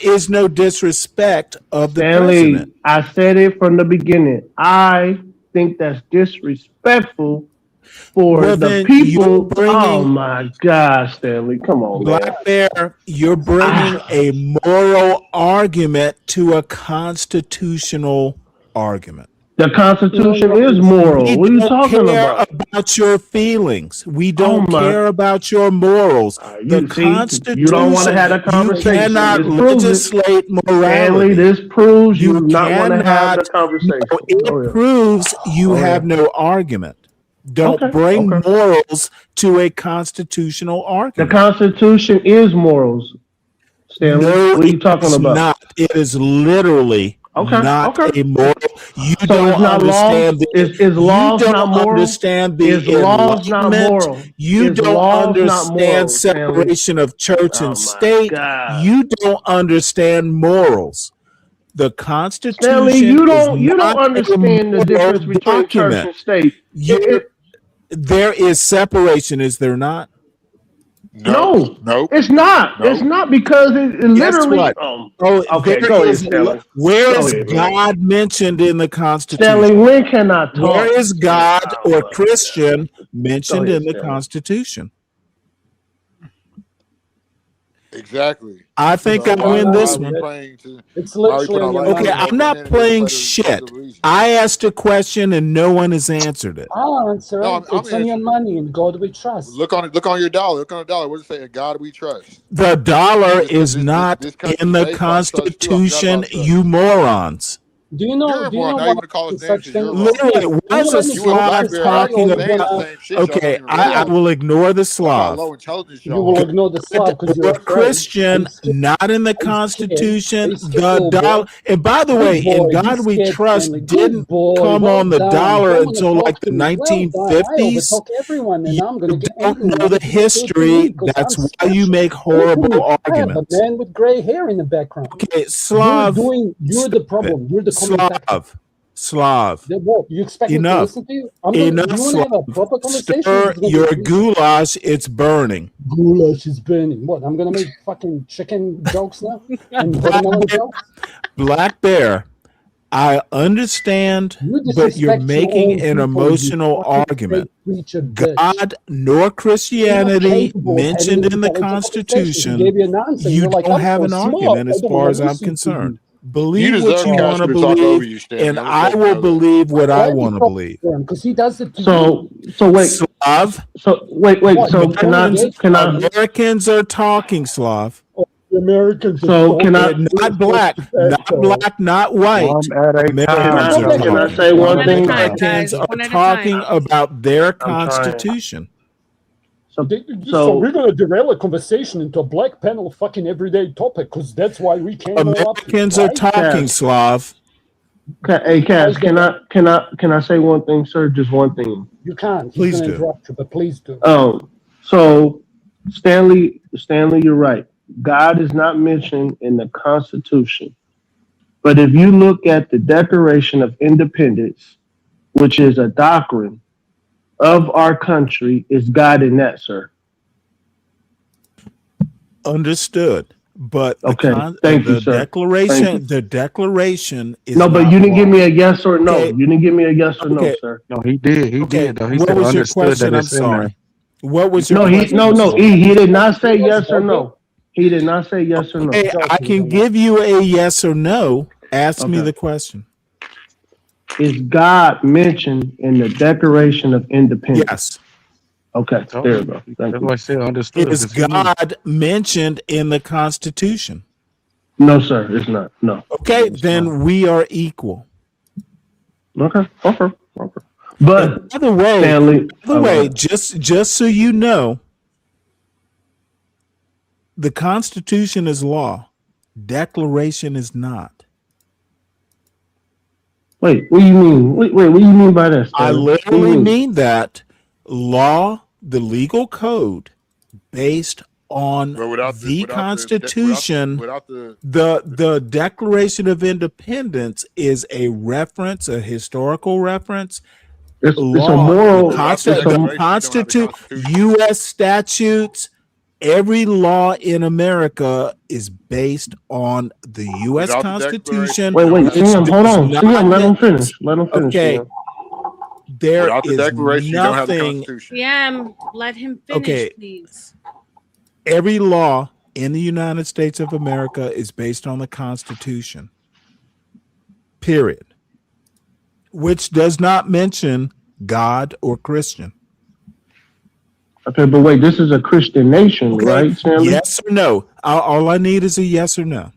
is no disrespect of the president. I said it from the beginning. I think that's disrespectful for the people. Oh my gosh, Stanley, come on, Black Bear, you're bringing a moral argument to a constitutional argument. The Constitution is moral. What are you talking about? About your feelings. We don't care about your morals. The Constitution. You don't want to have a conversation. You cannot legislate morality. Stanley, this proves you do not want to have the conversation. No, it proves you have no argument. Don't bring morals to a constitutional argument. The Constitution is morals. Stanley, no, what are you talking about? Not. It is literally not a moral. You so don't understand. Is laws not moral? Understand the is laws not moral? You don't understand separation of church and state. You don't understand morals. The Constitution. Stanley, you don't understand the difference between church and state. There is separation, is there not? No, it's not. It's not because it literally. Okay, go ahead, Stanley. Where is God mentioned in the Constitution? Stanley, when cannot talk? Where is God or Christian mentioned in the Constitution? Exactly. I think I win this one. It's literally okay. I'm not playing shit. I asked a question and no one has answered it. I'll answer it. It's on your money. In God we trust. Look on your dollar. Look on the dollar. What does it say? In God we trust. The dollar is not in the Constitution, you morons. Do you know what such thing? Literally, why is a Slav talking about? Okay, I will ignore the Slav. You will ignore the Slav because you're a Christian, not in the Constitution. The dollar, and by the way, in God We Trust didn't come on the dollar until like the 1950s. You don't know the history. That's why you make horrible arguments. A man with gray hair in the background. Okay, Slav. You're the problem. You're the Slav. You expect me to listen to you? Enough, Slav. Stir your goulash, it's burning. Goulash is burning. What? I'm going to make fucking chicken jokes now? And Black Bear, I understand, but you're making an emotional argument. God nor Christianity mentioned in the Constitution. You don't have an argument as far as I'm concerned. Believe what you want to believe, and I will believe what I want to believe. Because he does it. So wait, Slav. So wait. So can I? Americans are talking, Slav. Americans. So can I? Not black, not white. Americans can I say one thing? Americans are talking about their Constitution. So we're going to derail a conversation into a black panel fucking everyday topic because that's why we can't. Americans are talking, Slav. Hey, Cass, can I say one thing, sir? Just one thing. You can't. Please He's going to do. interrupt you, but please do. So Stanley, you're right. God is not mentioned in the Constitution. But if you look at the Declaration of Independence, which is a doctrine of our country, is God in that, sir? Understood. But thank you, sir. The declaration is no, but not you didn't wrong. give me a yes or no. Okay. You didn't give me a yes or no, sir. No, he did. He did. Though. He What said was your understood question? that I'm it's in there. sorry. What was your No, question? he did not say yes or no. He did not say yes or no. Okay, I can give you a yes or no. Ask me the question. Is God mentioned in the Declaration of Independence? Yes. Okay, there we go. Thank you. I said understood. Is God mentioned in the Constitution? No, sir, it's not. No. Okay, then we are equal. Okay. But by the way, Stanley, just so you know, the Constitution is law. Declaration is not. Wait, what do you mean? Wait, what do you mean by that, Stanley? I literally mean that law, the legal code, based on the Constitution, the Declaration of Independence is a reference, a historical reference. It's a moral. The Constitution, U.S. statutes, every law in America is based on the U.S. Constitution. Wait, Sam, hold on. Sam, let him finish. Okay. Sam. There is nothing. Yeah, let him finish, please. Every law in the United States of America is based on the Constitution. Period. Which does not mention God or Christian. Okay, but wait, this is a Christian nation, right, Stanley? Yes or no? All I need is a yes or no.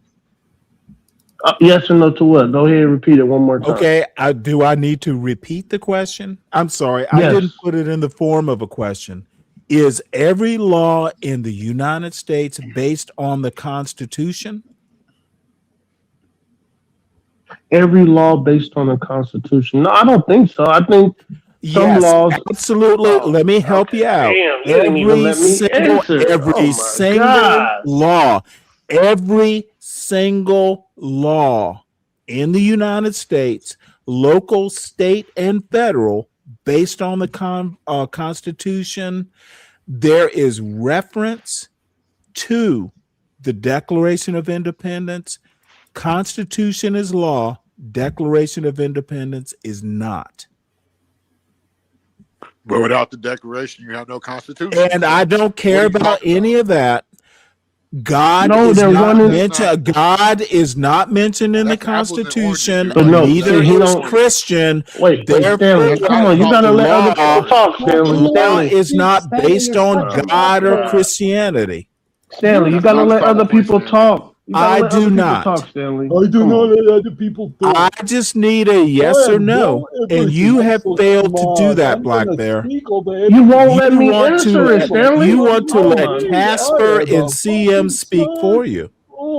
Yes or no to what? Go ahead and repeat it one more time. Okay, do I need to repeat the question? I'm sorry, Yes. I didn't put it in the form of a question. Is every law in the United States based on the Constitution? Every law based on the Constitution? No, I don't think so. I think some laws. Absolutely. Let me help you out. Damn, you didn't even let me answer. Every single law in the United States, local, state, and federal, based on the Constitution, there is reference to the Declaration of Independence. Constitution is law. Declaration of Independence is not. But without the Declaration, you have no Constitution. And I don't care about any of that. God is not mentioned in the Constitution. But no, neither is Christian. Wait, Stanley, come on, you gotta let other people talk, Stanley. Law is not based on God or Christianity. Stanley, you gotta let other people talk. I do not. Talk, Stanley. I do not let other people talk. I just need a yes or no, and you have failed to do that, Black Bear. You won't let me answer it, Stanley. You want to let Casper and CM speak for you.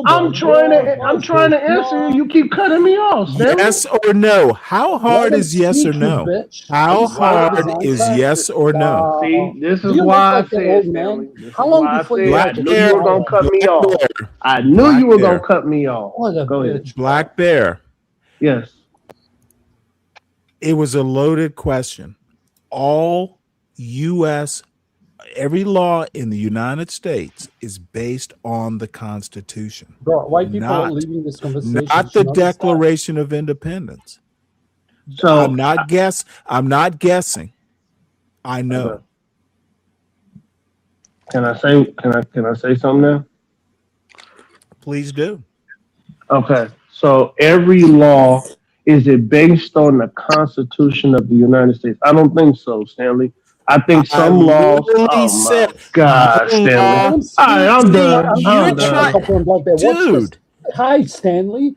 I'm trying to answer you. You keep cutting me off, Stanley. Yes or no? How hard is yes or no? How hard is yes or no? See, this is why I said, Stanley. How long before you I knew you were gonna cut me off. I knew you were gonna cut me off. Go ahead. Black Bear. Yes. It was a loaded question. All U.S. Every law in the United States is based on the Constitution. Bro, white people are leaving this conversation. Not the Declaration of Independence. So I'm not guessing. I know. Can I say something now? Please do. Okay. So every law, is it based on the Constitution of the United States? I don't think so, Stanley. I think some laws. Oh my God, Stanley! All right, I'm done. Dude. Hi, Stanley.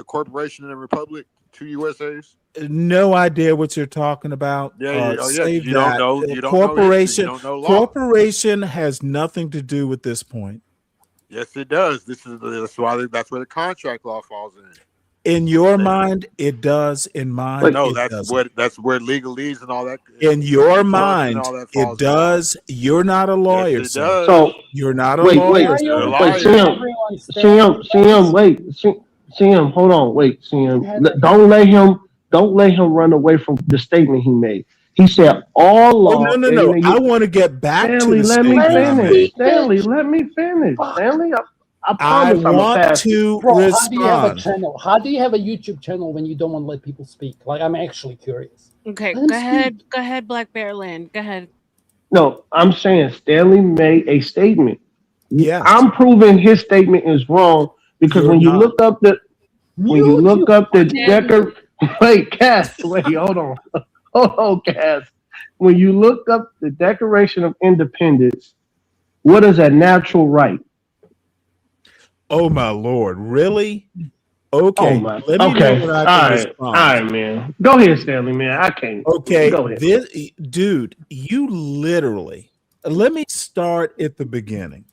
a corporation and a republic, 2 USAs. No idea what you're talking about. Save You that. don't know. You don't know history. Corporation. You don't know law. Corporation has nothing to do with this point. Yes, it does. That's where the contract law falls in. In your mind, it does. In mine, no, it doesn't. that's where legalese and all that. In your mind, it does. You're not a lawyer, Yes, it sir. does. So You're not a wait, lawyer. CM, hold on, wait, CM. Don't let him run away from the statement he made. He said all law. No. I want to get back Stanley, to the let me statement I made. finish. Stanley, let me finish. Stanley, I promise I'm want pass to Bro, how respond. do you have a channel? How do you have a YouTube channel when you don't want to let people speak? Like, I'm actually curious. Okay, Let him go ahead. speak. Go ahead, Black Bear Land. Go ahead. No, I'm saying Stanley made a statement. Yes. I'm proving his statement is wrong because when you look up the wait, Cass, wait, hold on, Cass. When you look up the Declaration of Independence, what is a natural right? Oh my Lord, really? Okay, Oh my. let me know when I can respond. All right, man. Go ahead, Stanley, man. I can't. Okay, Go ahead. Dude, you literally. Let me start at the beginning.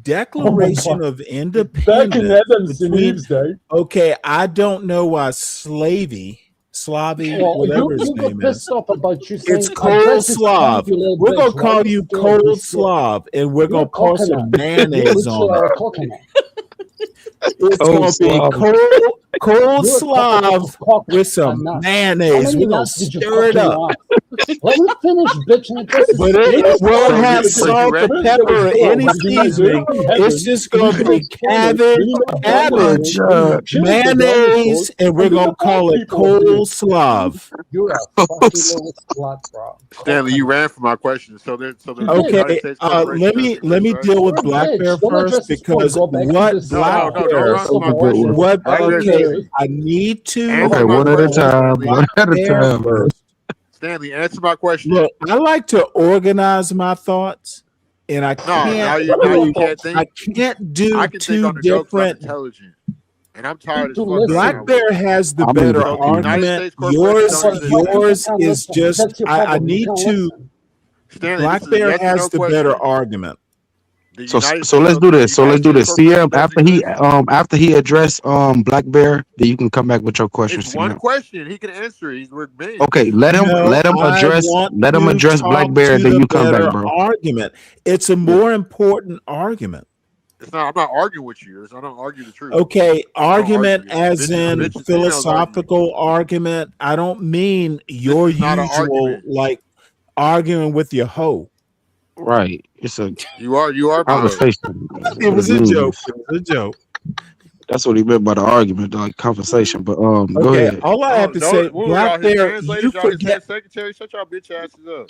Declaration of Independence. Back in Adam's and Eve's day. Okay, I don't know why Slavy, whatever his you got name pissed is. off about you saying It's Cold Slav. We're gonna call you Cold Slav, and we're gonna pour some mayonnaise on it. It's gonna be cold Slav with some mayonnaise. We're gonna stir it up. Let me finish, bitch. But it won't have salt or pepper or any seasoning. It's just gonna be cabbage, mayonnaise, and we're gonna call it cold Slav. You're a fucking little slut, bro. Stanley, you ran from my question. So there's Okay, let me deal with Black Bear first because what Black Bear? Okay, I need to. Okay, one at a time. One at a time. First. Stanley, answer my question. Look, I like to organize my thoughts, and I can't. you can't think. I can't do I can two think on the jokes, I'm different. intelligent, and I'm tired as fuck. Black Bear has the better argument. Yours is just. I need to. Stanley, Black Bear has the better argument. So let's do this. CM, after he addressed Black Bear, then you can come back with your question. It's one question. He can answer. He's with me. Okay, let him address Black Bear, then you come back, bro. Argument. It's a more important argument. It's not. I'm not arguing with you. I don't argue the truth. Okay, argument as in philosophical argument. I don't mean your usual like arguing with your hoe. Right. It's a you are conversation. It was a joke. It was a joke. That's what he meant by the argument, like conversation. But go ahead. All I have to say, Black Bear, you forget. Secretary, shut y'all bitch asses up.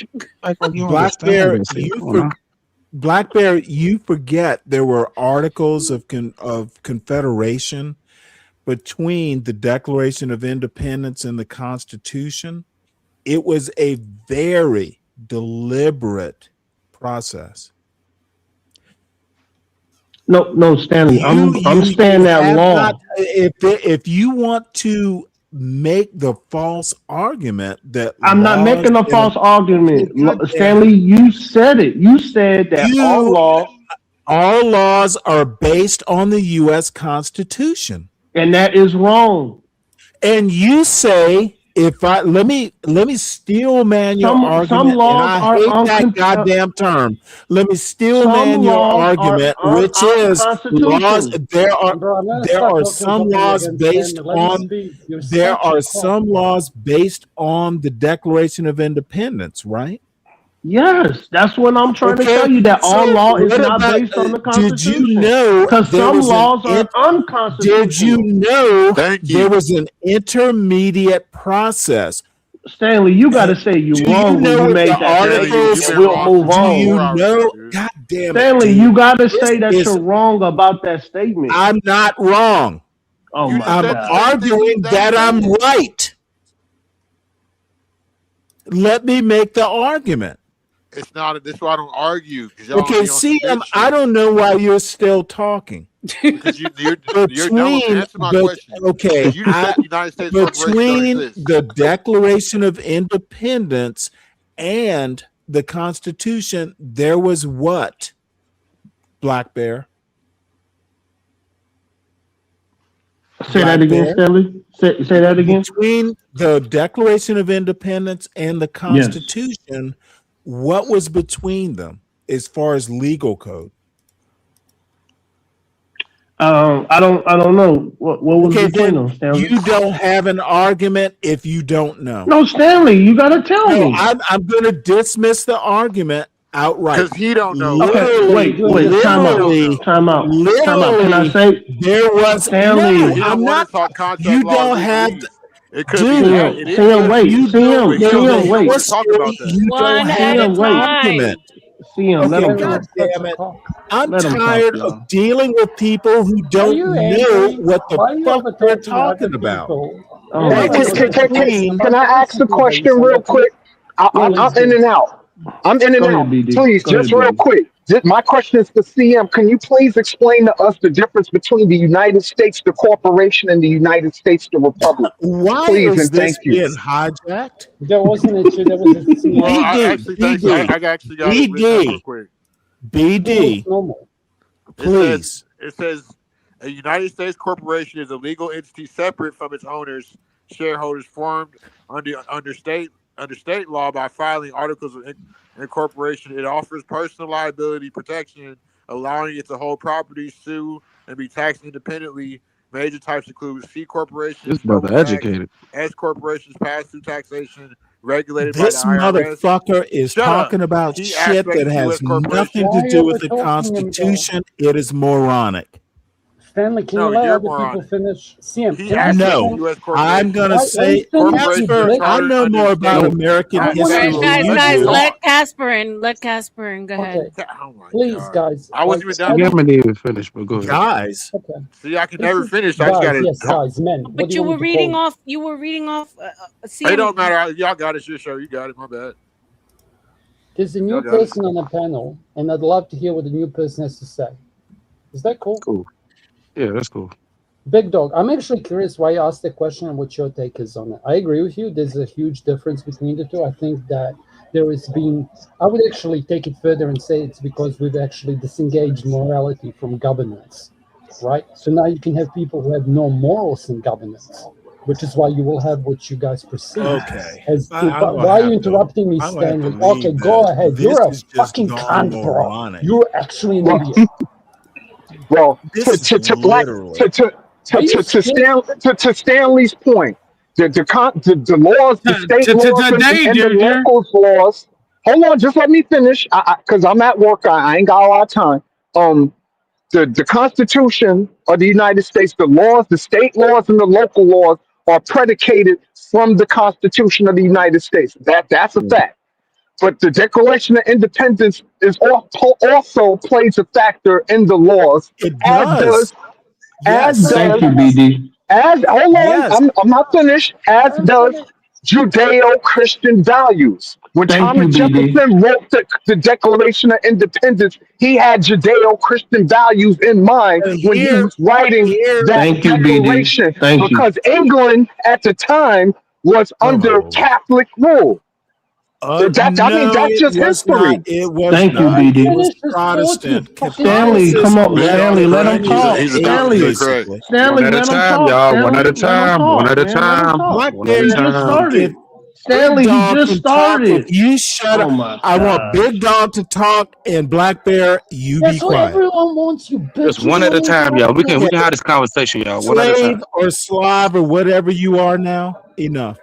Black Bear, you forget there were articles of confederation between the Declaration of Independence and the Constitution. It was a very deliberate process. No, Stanley. I'm staying that long. If you want to make the false argument that I'm not making a false argument, Stanley. You said it. You said that all laws are based on the U.S. Constitution, and that is wrong. And you say. Let me steel man your argument. Some laws and I hate that goddamn term. Let me steel man your argument, which is laws. There are some laws based on the Declaration of Independence, right? Yes, that's what I'm trying to tell you. That all law is not based on the Constitution. Did you know? Because some laws are unconstitutional. Did you know there was an intermediate process? Stanley, you got to say you're wrong when you made that articles. We'll move on. Do you know? God damn it, Stanley, you got to say that you're wrong about that statement. I'm not wrong. Oh my I'm God. arguing that I'm right. Let me make the argument. It's not. This is why I don't argue. Y'all Okay, see, I don't know why you're still talking. Because you're done with answer my question. Okay, you just said the United States corporation don't between exist. the Declaration of Independence and the Constitution, there was what? Black Bear. Say that again, Stanley. Say that again. Between the Declaration of Independence and the Constitution, what was between them as far as legal code? I don't know what was between them, Stanley. You don't have an argument if you don't know. No, Stanley, you gotta tell me. I'm going to dismiss the argument outright because he don't know. Okay, wait, time out. Can I say there was Stanley? No, I'm not. You don't have. It could Dude, be. Sam, wait. You don't talk about that. One at a time. God damn it. I'm tired of dealing with people who don't know what the fuck they're talking about. Can I ask a question real quick? I'm in and out. I'm in and out. Please, just real quick. My question is for CM. Can you please explain to us the difference between the United States, the corporation, and the United States, the republic? Why please, is and thank this you. being hijacked? There wasn't a there was a Well, I actually got it written real quick. BD, please. It says a United States corporation is a legal entity separate from its owners, shareholders, formed under state law by filing articles of incorporation. It offers personal liability protection, allowing it to hold property, sue, and be taxed independently. Major types include C corporations, This brother educated. S corporations, pass-through taxation, regulated This by the IRS. motherfucker is talking about shit that has nothing to do with the Constitution. It is moronic. Stanley, can you let other people finish? No, I'm gonna say, Casper, I know more about American history. Guys, let Casper in. Let Casper in. Go ahead. Please, guys. I wasn't even done. You haven't even finished, but go ahead. Guys. Okay. See, I can never finish. I just got to. Yes, guys, men. But you were reading off. You were reading off. It don't matter. Y'all got it. It's your show. You got it. My bad. There's a new person on the panel, and I'd love to hear what the new person has to say. Is that cool? Cool. Yeah, that's cool. Big Dog, I'm actually curious why you asked the question and what your take is on it. I agree with you. There's a huge difference between the two. I think that there has been, I would actually take it further and say it's because we've actually disengaged morality from governance, right? So now you can have people who have no morals in governance, which is why you will have what you guys perceive. As why are you interrupting me, Stanley? Okay, go ahead. You're a fucking cunt, bro. You're actually an idiot. Well, to Stanley's point, the laws, the state laws, and the local laws. Hold on, just let me finish, because I'm at work. I ain't got a lot of time. The Constitution of the United States, the laws, the state laws, and the local laws are predicated from the Constitution of the United States. That's a fact. But the Declaration of Independence is also plays a factor in the laws. It does. Thank you, BD. Hold on, I'm not finished. As does Judeo-Christian values. When Thomas Jefferson wrote the Declaration of Independence, he had Judeo-Christian values in mind when he was writing that declaration. Because England at the time was under Catholic rule. That's just history. Thank you, BD. It was Protestant. Stanley, come on, Stanley, let him talk. Stanley, let him talk. Y'all. One at a time. One at a time. Stanley, he just started. You shut up. I want Big Dog to talk and Black Bear, you be quiet. Everyone wants you, bitch. Just one at a time, y'all. We can have this conversation, y'all. One at a time. Slave or Slav or whatever you are now, enough.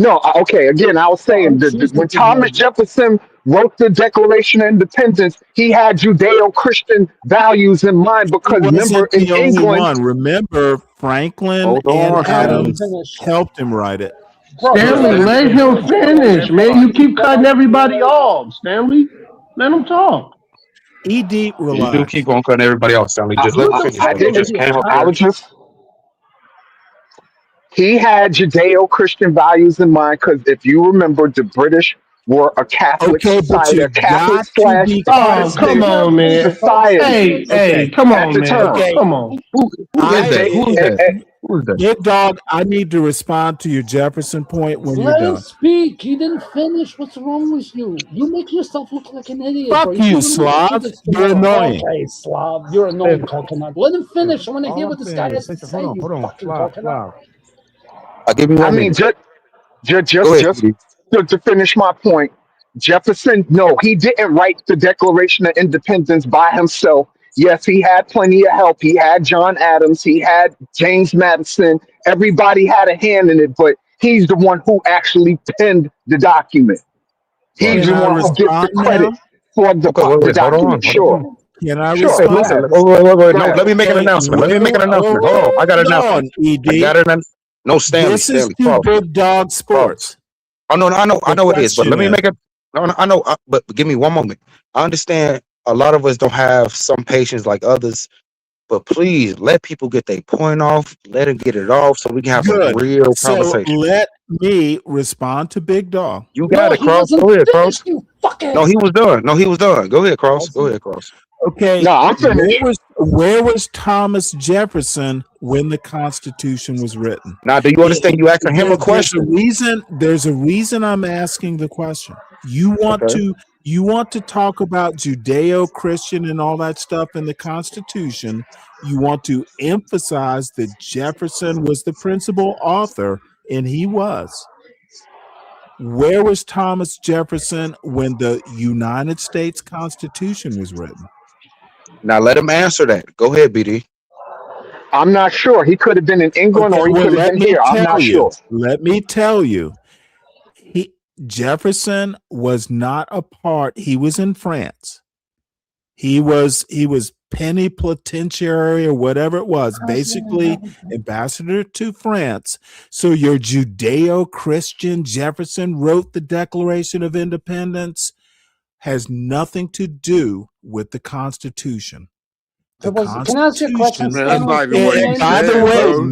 No, okay. Again, I was saying that when Thomas Jefferson wrote the Declaration of Independence, he had Judeo-Christian values in mind because remember in England. Remember, Franklin and Adams helped him write it. Stanley, let him finish, man. You keep cutting everybody off, Stanley. Let him talk. ED, relax. You do keep on cutting everybody off, Stanley. Just let him finish. He had Judeo-Christian values in mind because if you remember, the British were a Catholic Okay, but society, you a Catholic got to / be Oh, come Protestant on, man. society Hey, come at on, the man. time. Okay, Come on. Who is that? Who is that? And Who is that? Big Dog, I need to respond to your Jefferson point when you're Let him done. speak. He didn't finish. What's wrong with you? You make yourself look like an idiot, Fuck bro. you, You should really do Slav. this You're tomorrow. annoying. Okay, Slav, you're annoying, coconut. Let him finish. I want to hear All I'm what this saying guy has is, to say. hold You on, fucking Slav, coconut. give me I 1 mean, minute. just Go ahead, Speedy. to finish my point, Jefferson, no, he didn't write the Declaration of Independence by himself. Yes, he had plenty of help. He had John Adams, he had James Madison. Everybody had a hand in it, but he's the one who actually penned the document. He's Can the I one who gets the respond credit now? for Okay, the wait, hold document. on, hold Sure, on. Can I sure. Okay, Go respond? listen. ahead. Wait. Go No, ahead. let me make an Okay, announcement. Let me make an announcement. Hold on. I got an hold announcement. on, ED. I got an No, Stanley, This is Stanley, too Cross, Big Dog Cross. Sports. Oh no, I The know it is. But let question me is, make it. No, I know. But give me 1 moment. I understand a lot of us don't have some patience like others. But please let people get their point off. Let them get it off so we can have some good. real So conversation. let me respond to Big Dog. You got No, it, he Cross. wasn't Go ahead, finished, Cross. you fuckhead. No, he was done. No, he was done. Go ahead, Cross. Go ahead, Cross. Okay, No, I'm finished. where was Thomas Jefferson when the Constitution was written? Now, do you understand? You asking him a There's a question. reason. There's a reason I'm asking the question. You want Okay. to talk about Judeo-Christian and all that stuff in the Constitution. You want to emphasize that Jefferson was the principal author, and he was. Where was Thomas Jefferson when the United States Constitution was written? Now let him answer that. Go ahead, BD. I'm not sure. He could have been in England Okay, or he well, could have let been me here. I'm tell not you. sure. Let me tell you. Jefferson was not a part. He was in France. He was plenipotentiary or whatever it was, basically ambassador to France. So your Judeo-Christian Jefferson wrote the Declaration of Independence has nothing to do with the Constitution. The Can I ask you a question, Constitution, Man, that's not even what he and by the said, way, bro.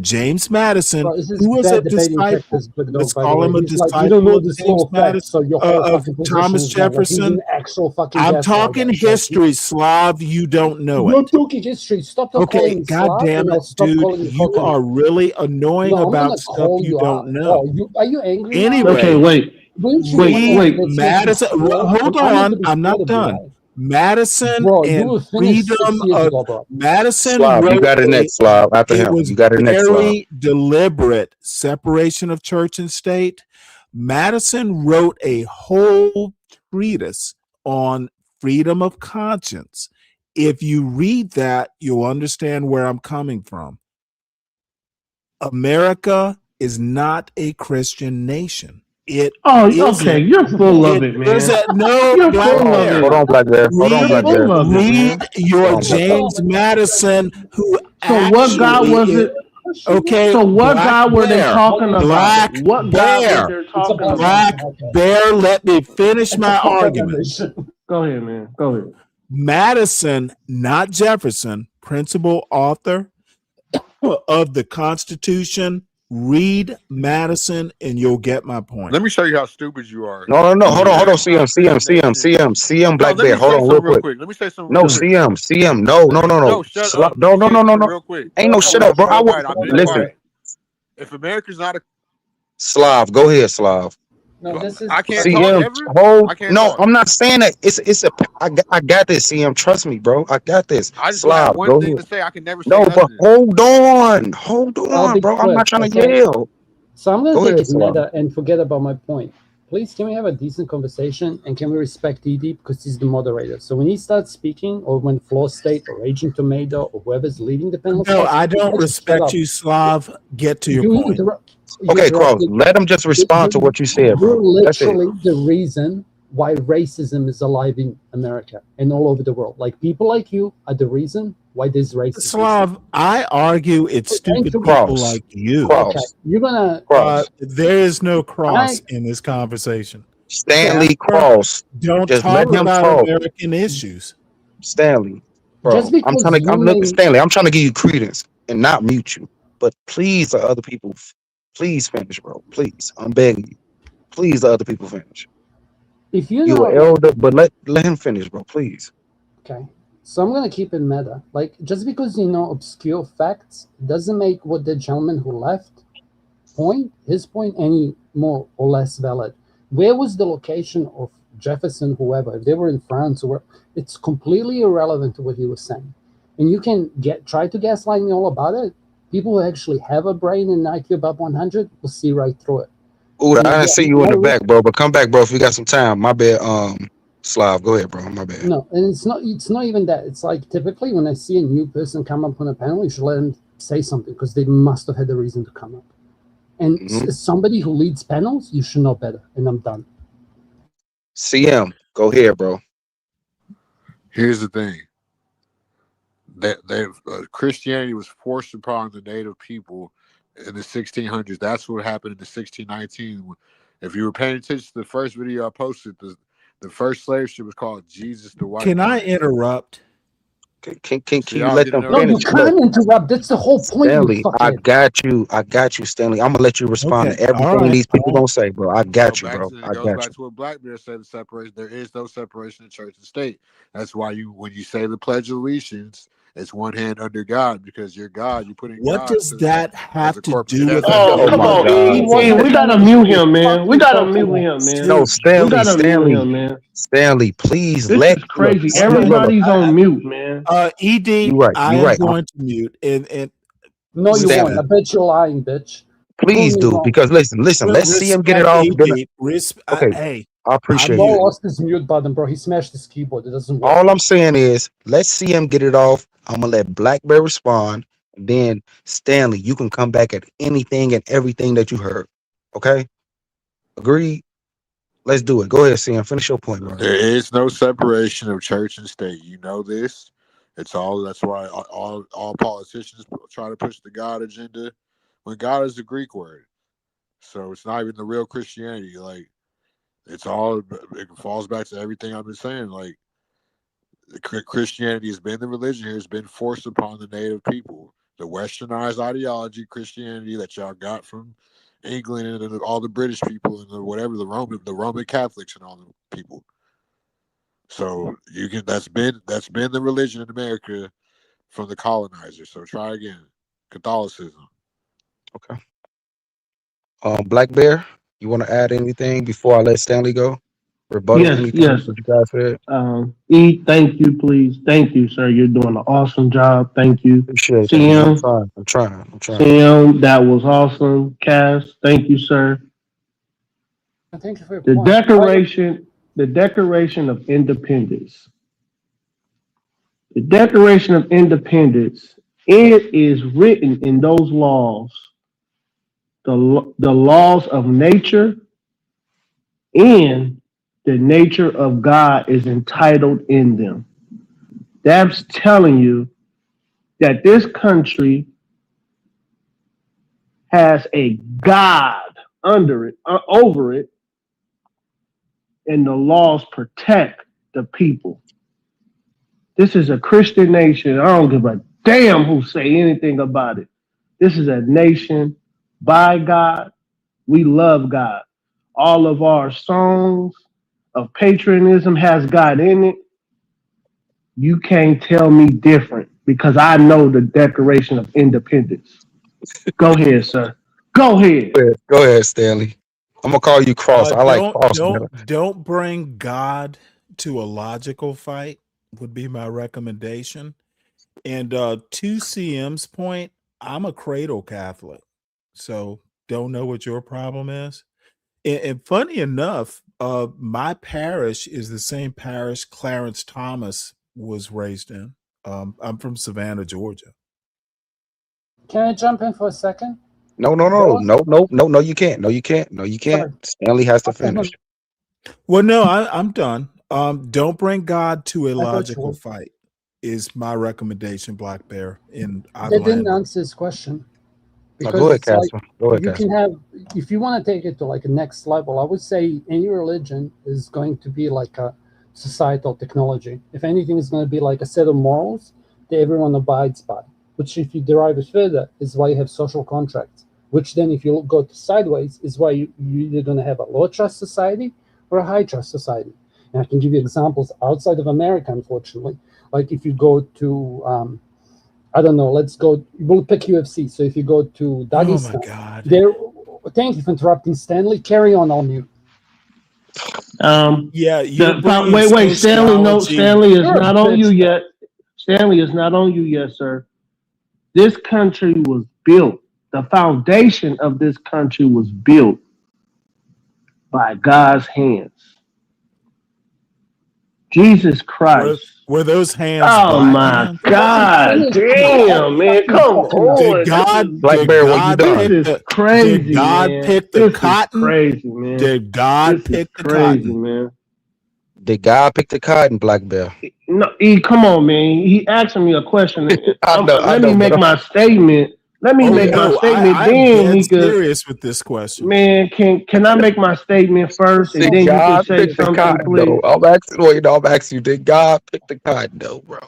James Madison, Bro, this is who was a bad debating disciple. tactics, Big Let's Dog, by the call way. him a He's like, you don't disciple know of this James little fact, Madison, so your whole of fucking position Thomas is wrong. Like he's Jefferson. an actual fucking I'm gaslighter. talking It's like history, Slav. You don't know you're it. talking history. Stop Okay, calling me God Slav, damn and it, I'll stop dude. calling you You coconut. are really annoying No, I'm about gonna stuff call you you out. don't know. Are you angry now? Anyway, Okay, wait. Wouldn't you want Madison. Hold on, I'm not done. Madison Bro, you and were finished 6 freedom years of ago, bro. Madison Slav, you wrote got it next, Slav. After it him. was You got it next, Slav. very deliberate separation of church and state. Madison wrote a whole treatise on freedom of conscience. If you read that, you'll understand where I'm coming from. America is not a Christian nation. It okay. You're full of it, man. No, Black Bear. Hold on, Black Bear. Hold on, Black Bear. Read your Hold on, Black Bear. James Madison, who So what God was it? Okay. So what Black God were they Bear. talking about? Black What God Bear. were they talking about? Black Bear. Let me finish my argument. Go ahead, man. Go ahead. Madison, not Jefferson, principal author of the Constitution. Read Madison and you'll get my point. Let me show you how stupid you are. No. Hold on. CM, Black Bear. Hold on, real quick. Let me say something No, real quick. CM. No. No, shut up. Let me say something real quick. Ain't no shut up, bro. All right, I've been Listen. quiet. If America's not a Slav, go ahead, Slav. No, this is I can't CM, talk ever. I can't talk. I'm not saying that. I got this, CM. Trust me, bro. I got this. I just Slav, have one go thing ahead. to say. I can never say No, but nothing. hold on, I'll be bro. I'm quick, not trying to okay? yell. So I'm Go going to ahead, take it Slav. meta and forget about my point. Please, can we have a decent conversation and can we respect ED because he's the moderator? So when he starts speaking or when Floor State or Agent Tomato or whoever's leading the panel, No, I don't respect you, Slav. Get to your point. Okay, Cross. Let him just respond to what you said, bro. You're That's it. literally the reason why racism is alive in America and all over the world. Like people like you are the reason why there's racism. Slav, I argue it's stupid people Cross. like you. Okay, you're gonna there is no cross in this conversation. Stanley Cross. Don't Just talk let him about talk. American issues. Stanley, bro. Just because Stanley, I'm trying to give you credence and not mute you. But please, the other people, please finish, bro. Please. I'm begging you. please let other people finish. If you You know, an elder, but let him finish, bro, please. okay. So I'm gonna keep it meta. Like, just because you know obscure facts doesn't make what the gentleman who left his point any more or less valid. Where was the location of Jefferson, whoever? If they were in France, or it's completely irrelevant to what he was saying. And you can try to gaslight me all about it. People who actually have a brain and IQ above 100 will see right through it. Ooh, I didn't see you in the back, bro. But come back, bro, if you got some time. My bad. Slav, go ahead, bro. My bad. No, and it's not even that. It's like typically when I see a new person come up on a panel, you should let them say something because they must have had a reason to come up. And as somebody who leads panels, you should know better. And I'm done. CM, go ahead, bro. Here's the thing. Christianity was forced upon the native people in the 1600s. That's what happened in the 1619. If you were paying attention to the first video I posted, the first slave ship was called Jesus the White. Can I interrupt? Can you let them finish? No, you can't interrupt. That's the whole point. Stanley, I got you, Stanley. I'm gonna let you respond to everything these people gonna say, bro. I got you, bro. It goes back to what Blackbeard said, the separation. There is no separation of church and state. That's why when you say the Pledge of Allegiance, it's one hand under God, because you're God. You put in what God does that have to do with? Oh, come on, E. We gotta mute him, man. We gotta mute him, man. No, Stanley, Him, man. Stanley, please This is crazy. Everybody's on mute, man. ED, you're right. I am going to mute. And no, you won't. I bet you're lying, bitch. Please do, because listen. Let's see him get it off. Okay, hey, I appreciate Bro it. lost his mute button, bro. He smashed his keyboard. It doesn't work. All I'm saying is, let's see him get it off. I'm gonna let Blackbear respond, and then Stanley, you can come back at anything and everything that you heard. Okay? Agreed? Let's do it. Go ahead, Sam. Finish your point, bro. There is no separation of church and state. You know this. It's all. That's why all politicians try to push the God agenda, when God is the Greek word. So it's not even the real Christianity. Like, it's all. It falls back to everything I've been saying. Like, Christianity has been the religion here. It's been forced upon the native people. The westernized ideology, Christianity that y'all got from England and all the British people and the Roman Catholics and all the people. So that's been the religion in America from the colonizers. So try again. Catholicism. Okay. Black Bear, you want to add anything before I let Stanley go? Rebuttal anything that you guys said? E, thank you, please. Thank you, sir. You're doing an awesome job. Thank you. Appreciate CM, that. I'm trying. CM, that was awesome. Cass, thank you, sir. Thank you for your The point. Declaration of Independence. The Declaration of Independence, it is written in those laws, the laws of nature, and the nature of God is entitled in them. That's telling you that this country has a God under it, over it, and the laws protect the people. This is a Christian nation. I don't give a damn who say anything about it. This is a nation by God. We love God. All of our songs of patriotism has God in it. You can't tell me different because I know the Declaration of Independence. Go ahead, sir. Go ahead. Go ahead, Stanley. I'm gonna call you Cross. I like Cross. Don't bring God to a logical fight would be my recommendation. And to CM's point, I'm a cradle Catholic, so don't know what your problem is. And funny enough, my parish is the same parish Clarence Thomas was raised in. I'm from Savannah, Georgia. Can I jump in for a second? No, you can't. No, you can't. Stanley has to finish. Well, no, I'm done. Don't bring God to a logical fight is my recommendation, Black Bear. That didn't answer his question. No, go ahead, Casper. You can have, if you want to take it to like a next level, I would say any religion is going to be like a societal technology. If anything, is going to be like a set of morals that everyone abides by, which if you derive it further is why you have social contracts. which then if you go to sideways is why you're either going to have a low trust society or a high trust society. And I can give you examples outside of America, unfortunately. Like if you go to, I don't know, we'll pick UFC. So if you go to Dagestan, oh my God. Thank you for interrupting, Stanley. Carry on mute. Yeah, wait, Stanley. No, Stanley is not on you yet. Stanley is not on you yet, sir. This country was built. The foundation of this country was built by God's hands. Jesus Christ. Were those hands? Oh my hands? God! Damn, man, come on! Did God? Black Bear, what you doing? This is crazy. Did God pick the cotton? Crazy, man. Did God pick the cotton? Man. Did God pick the cotton, Black Bear? No, come on, man. He asking me a question. Let me make my statement. Let me make my statement. Then he could. Serious with this question, man. Can I make my statement first, and then you can say something, please? I'm asking you. Did God pick the cotton, though, bro?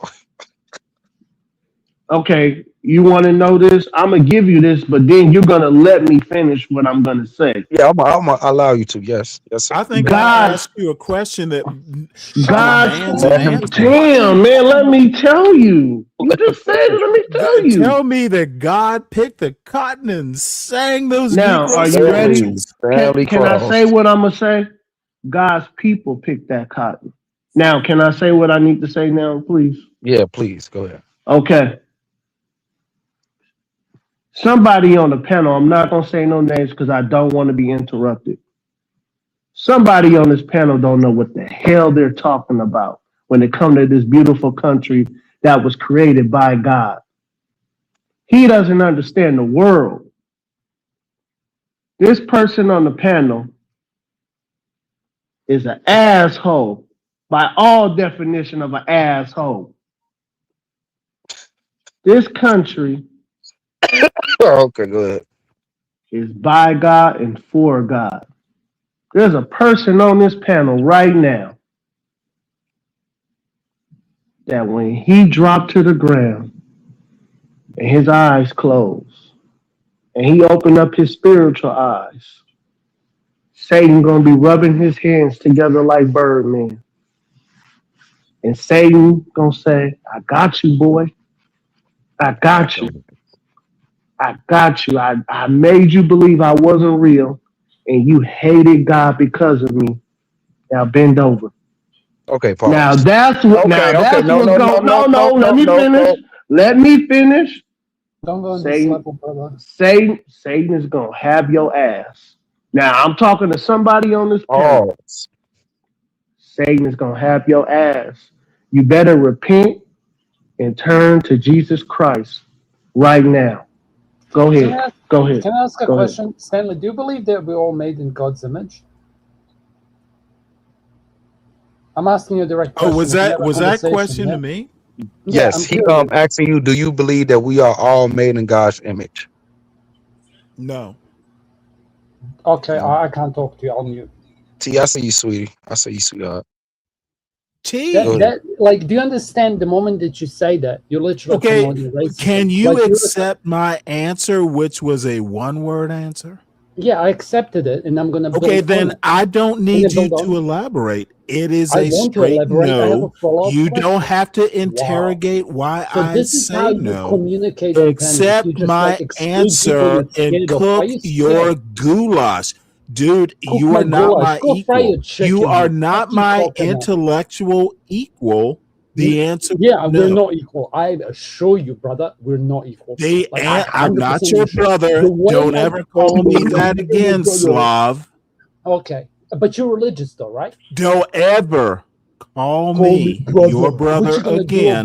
Okay, you want to know this? I'm gonna give you this, but then you're gonna let me finish what I'm gonna say. Yeah, I'm gonna allow you to. Yes, sir. I think I asked you a question that damn, man. Let me tell you. You just said it. Let me tell you. Tell me that God picked the cotton and sang those. Now, are you ready? Can I say what I'm gonna say? God's people picked that cotton. Now, can I say what I need to say now, please? Yeah, please go ahead. Okay. Somebody on the panel, I'm not going to say no names because I don't want to be interrupted. Somebody on this panel don't know what the hell they're talking about when it comes to this beautiful country that was created by God. He doesn't understand the world. This person on the panel is an asshole by all definition of an asshole. This country okay, go ahead. Is by God and for God. There's a person on this panel right now that when he dropped to the ground and his eyes closed and he opened up his spiritual eyes, Satan gonna be rubbing his hands together like Birdman. And Satan gonna say, I got you, boy. I got you. I got you. I made you believe I wasn't real and you hated God because of me. Now bend over. Okay, pause. Now that's what what's going on. No, let me finish. Let me finish. Don't go in this level, brother. Satan is gonna have your ass. Now I'm talking to somebody on this panel. Satan is gonna have your ass. You better repent and turn to Jesus Christ right now. Go ahead. Go ahead. Can I ask a question? Stanley, do you believe that we're all made in God's image? I'm asking you a direct question. Oh, was that question to me? Yes, he asking you, do you believe that we are all made in God's image? No. Okay, I can't talk to you. I'll mute. T, I see you, sweetie. I see you, sweetheart. T, like, do you understand the moment that you say that you're literally promoting racism? Can you accept my answer, which was a one-word answer? Yeah, I accepted it, and I'm gonna. Okay, then I don't need you to elaborate. It is a straight no. You don't have to interrogate why I say no. Accept my answer and cook your goulash. Dude, you are not my equal. You are not my intellectual equal. The answer is no. We're not equal. I assure you, brother, we're not equal. I'm not your brother. Don't ever call me that again, Slav. Okay, but you're religious though, right? Don't ever call me your brother again.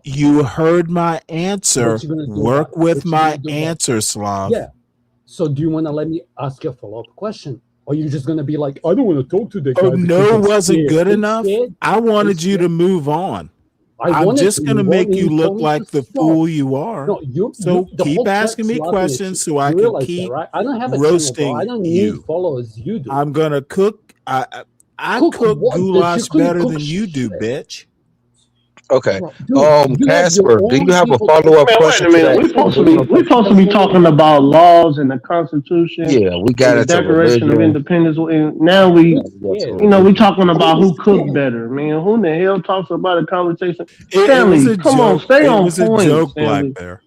You heard my answer. Work with my answer, Slav. Yeah. So do you want to let me ask you a follow-up question? Or are you just going to be like, I don't want to talk to that guy? Oh, no, wasn't good enough? I wanted you to move on. I'm just going to make you look like the fool you are. No, so keep asking me questions so I can keep roasting I don't need followers. You do. I'm going to cook. I cook goulash better than you do, bitch. Okay. Dude, you have your Casper, do own you have a people. follow-up Man, wait question a to minute. that? We supposed to be talking about laws and the Constitution Yeah, we and got the into Declaration of religion. Independence. And now we, Yeah, we got to we religion. talking about who cooked better, man. Who in the hell talks about a conversation? It was Stanley, a come on, joke. stay It on was a point, joke, Black Stanley. Bear.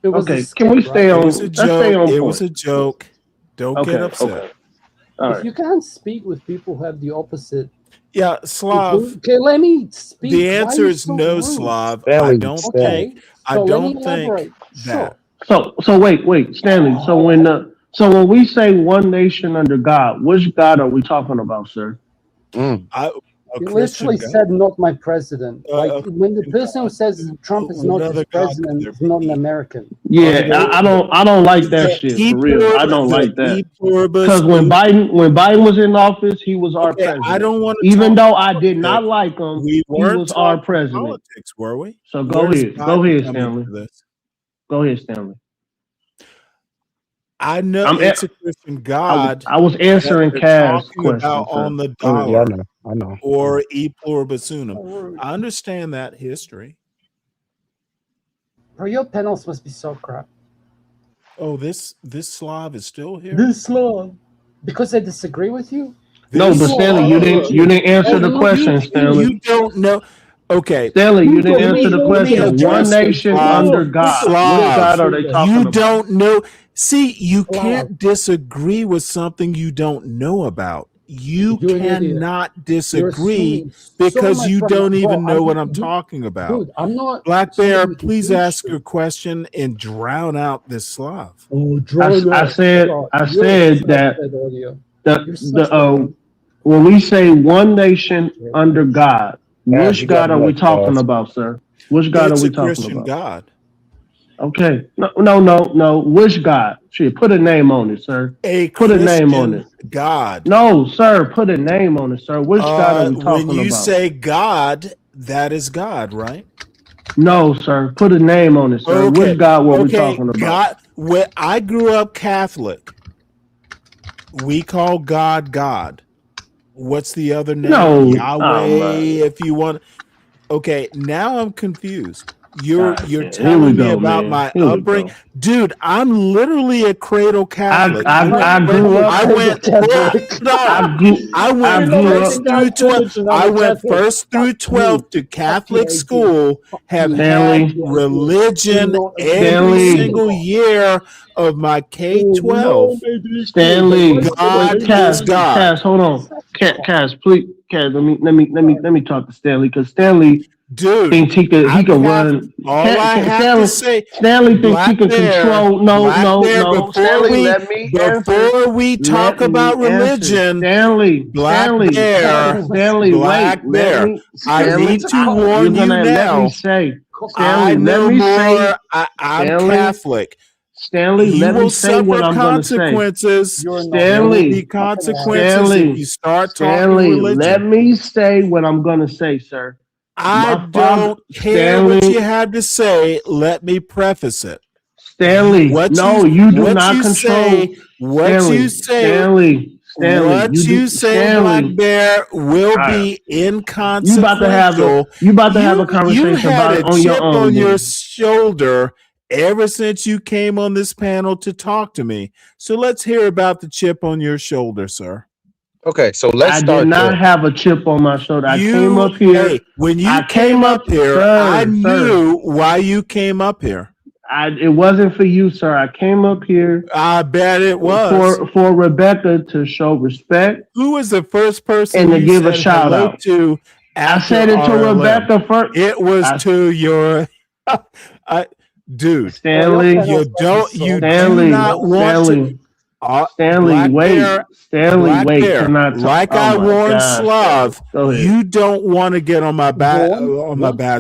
It was a Okay, can we skit, stay right? It on? was a Let's stay joke. on It point. was a joke. Don't get upset. Okay. All If right. you can't speak with people who have the opposite, Yeah, Slav. okay, let me speak. The Why are answer you is so no, rude? Slav. Stanley, I don't Okay, think. so let me elaborate. that. Sure. So wait, Stanley. So when we say one nation under God, which God are we talking about, sir? You literally said not my president. Like when the person who says Trump is not his president is not an American. Yeah, I don't like that shit for real. I don't like that because when Biden was in office, he was our president. I don't want to. Even though I did not like him, we he was our president. Politics, were we? So go ahead, Stanley. Go ahead, Stanley. I know it's a Christian God. I was answering Kaz's question on the dollar. I know. Or e pluribus unum. I understand that history. Bro, your panels must be so crap. Oh, this Slav is still here. This Slav, because I disagree with you. No, but Stanley, you didn't answer the question, Stanley. You don't know. Okay, Stanley, you didn't answer the question. One nation under God. Which God are they talking about? You don't know. See, you can't disagree with something you don't know about. You cannot disagree because you don't even know what I'm talking about. Dude, I'm not. Black Bear, please ask your question and drown out this Slav. Oh, I said that when we say one nation under God, which God are we talking about, sir? Which God are we talking Christian about? God. Okay. No. Which God? Shit, put a name on it, sir. Put a name on it. God. No, sir. Put a name on it, sir. Which God are we talking about? When you say God, that is God, right? No, sir. Put a name on it, sir. Which God were we talking about? God. When I grew up Catholic, we call God God. What's the other name? No. Yahweh, if you want. Okay, now I'm confused. You're telling me about my upbringing, dude. I'm literally a cradle Catholic. I grew up. I went first through 12 to Catholic school. Have had religion every single year of my K-12. Stanley, God is God. Cass, hold on, Cass, please, Cass. Let me talk to Stanley because Stanley. Dude, thinks he could run. All I have to say, Stanley thinks he can control. No. Stanley, before we talk about religion, Stanley, Black Bear, I need to warn you now. Let me say, I know more. I'm Catholic. Stanley, you will suffer consequences. Stanley, if you start talking religion. Let me say what I'm going to say, sir. I don't care what you had to say. Let me preface it. Stanley, you do not control. What you say, Black Bear, will be inconsequential. You about to have a conversation about it on your own. On your shoulder ever since you came on this panel to talk to me. So let's hear about the chip on your shoulder, sir. Okay, so let's start. I did not have a chip on my shoulder. I came up here. When you came up here, I knew why you came up here. It wasn't for you, sir. I came up here. I bet it was for Rebecca to show respect. Who was the first person and to give a shout out to? I said it to Rebecca first. It was to your, dude. Stanley, you do not want to. Stanley, wait. Stanley, wait. Like I warned Slav, you don't want to get on my bad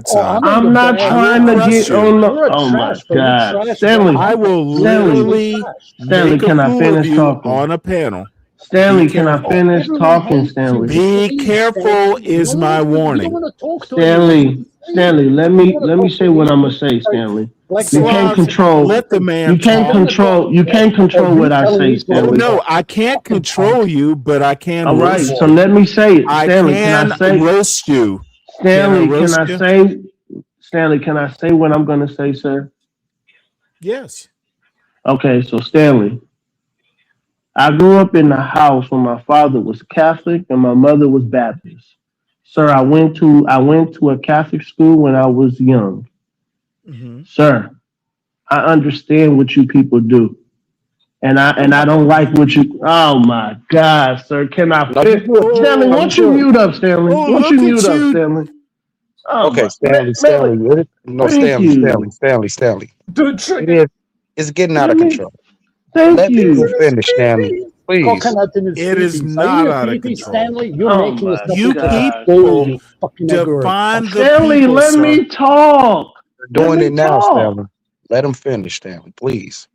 side. I'm not trying to get on the. Oh my God, Stanley! I will literally Stanley, can I finish talking on a panel? Stanley, can I finish talking? Stanley, be careful is my warning. Stanley, let me say what I'm gonna say, Stanley. You can't control. Let the man. You can't control. You can't control what I say, Stanley. No, I can't control you, but I can. All right, so let me say it, Stanley. Can I say roast you? Stanley, can I say? Stanley, can I say what I'm going to say, sir? Yes. Okay, so Stanley, I grew up in a house where my father was Catholic and my mother was Baptist. Sir, I went to a Catholic school when I was young. Mm-hmm. Sir, I understand what you people do. And I don't like what you. Oh my God, sir! Can I? Stanley, won't you mute up, Stanley? Won't you mute up, Stanley? Oh Okay, my, Stanley. No, thank you. Stanley. Dude, It's getting out of control. Thank Let you. people finish, Stanley. Please. Coconut in his It is feces. not Are out you of a creepy, control. Stanley? You're Oh making my us up You with that people bull, you fucking define the Stanley, people, let sir. me talk. They're Let doing me it now, talk. Stanley. Let them finish, Stanley. Please.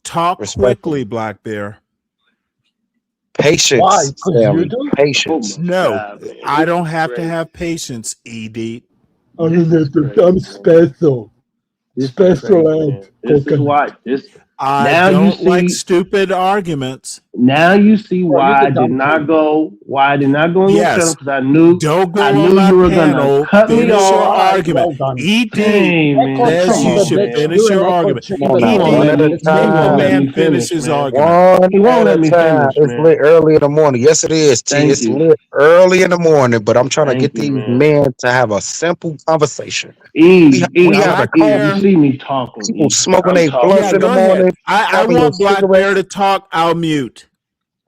Talk Respectfully. quickly, Black Bear. Patience, Why? Because you Stanley. do? Patience. No, God, man, I this don't is have to crazy. have patience, Edie. I'm special. This is Special crazy, ant. man. This is why. I Now you don't like see. stupid arguments. Now you see Bro, you're why the I did dumb not kid. go. Why I did not go on your channel Yes. because I knew Don't go on my you were gonna panel. cut me Finish your off. All right, argument. well done. ED Dang, man, Echo says come you chamber, on, should bitch. man. finish You're an your echo argument. Come on chamber. now, He won't one let at ED, a me. It's He let making the won't time. let noise. me man finish finish, his man. argument. He One won't at let a me time. finish, It's man. lit early in the morning. Yes, it is, T. Thank It's you. lit early in the morning, but I'm trying to Thank get you, these man. men to have a simple conversation. E, We E, having Black E, you Bear. coffee, see me talking, people E. smoking I'm their blunts Yeah, talking, in the go E. ahead. morning, I having a want Black Bear cigarette. to talk. I'll mute.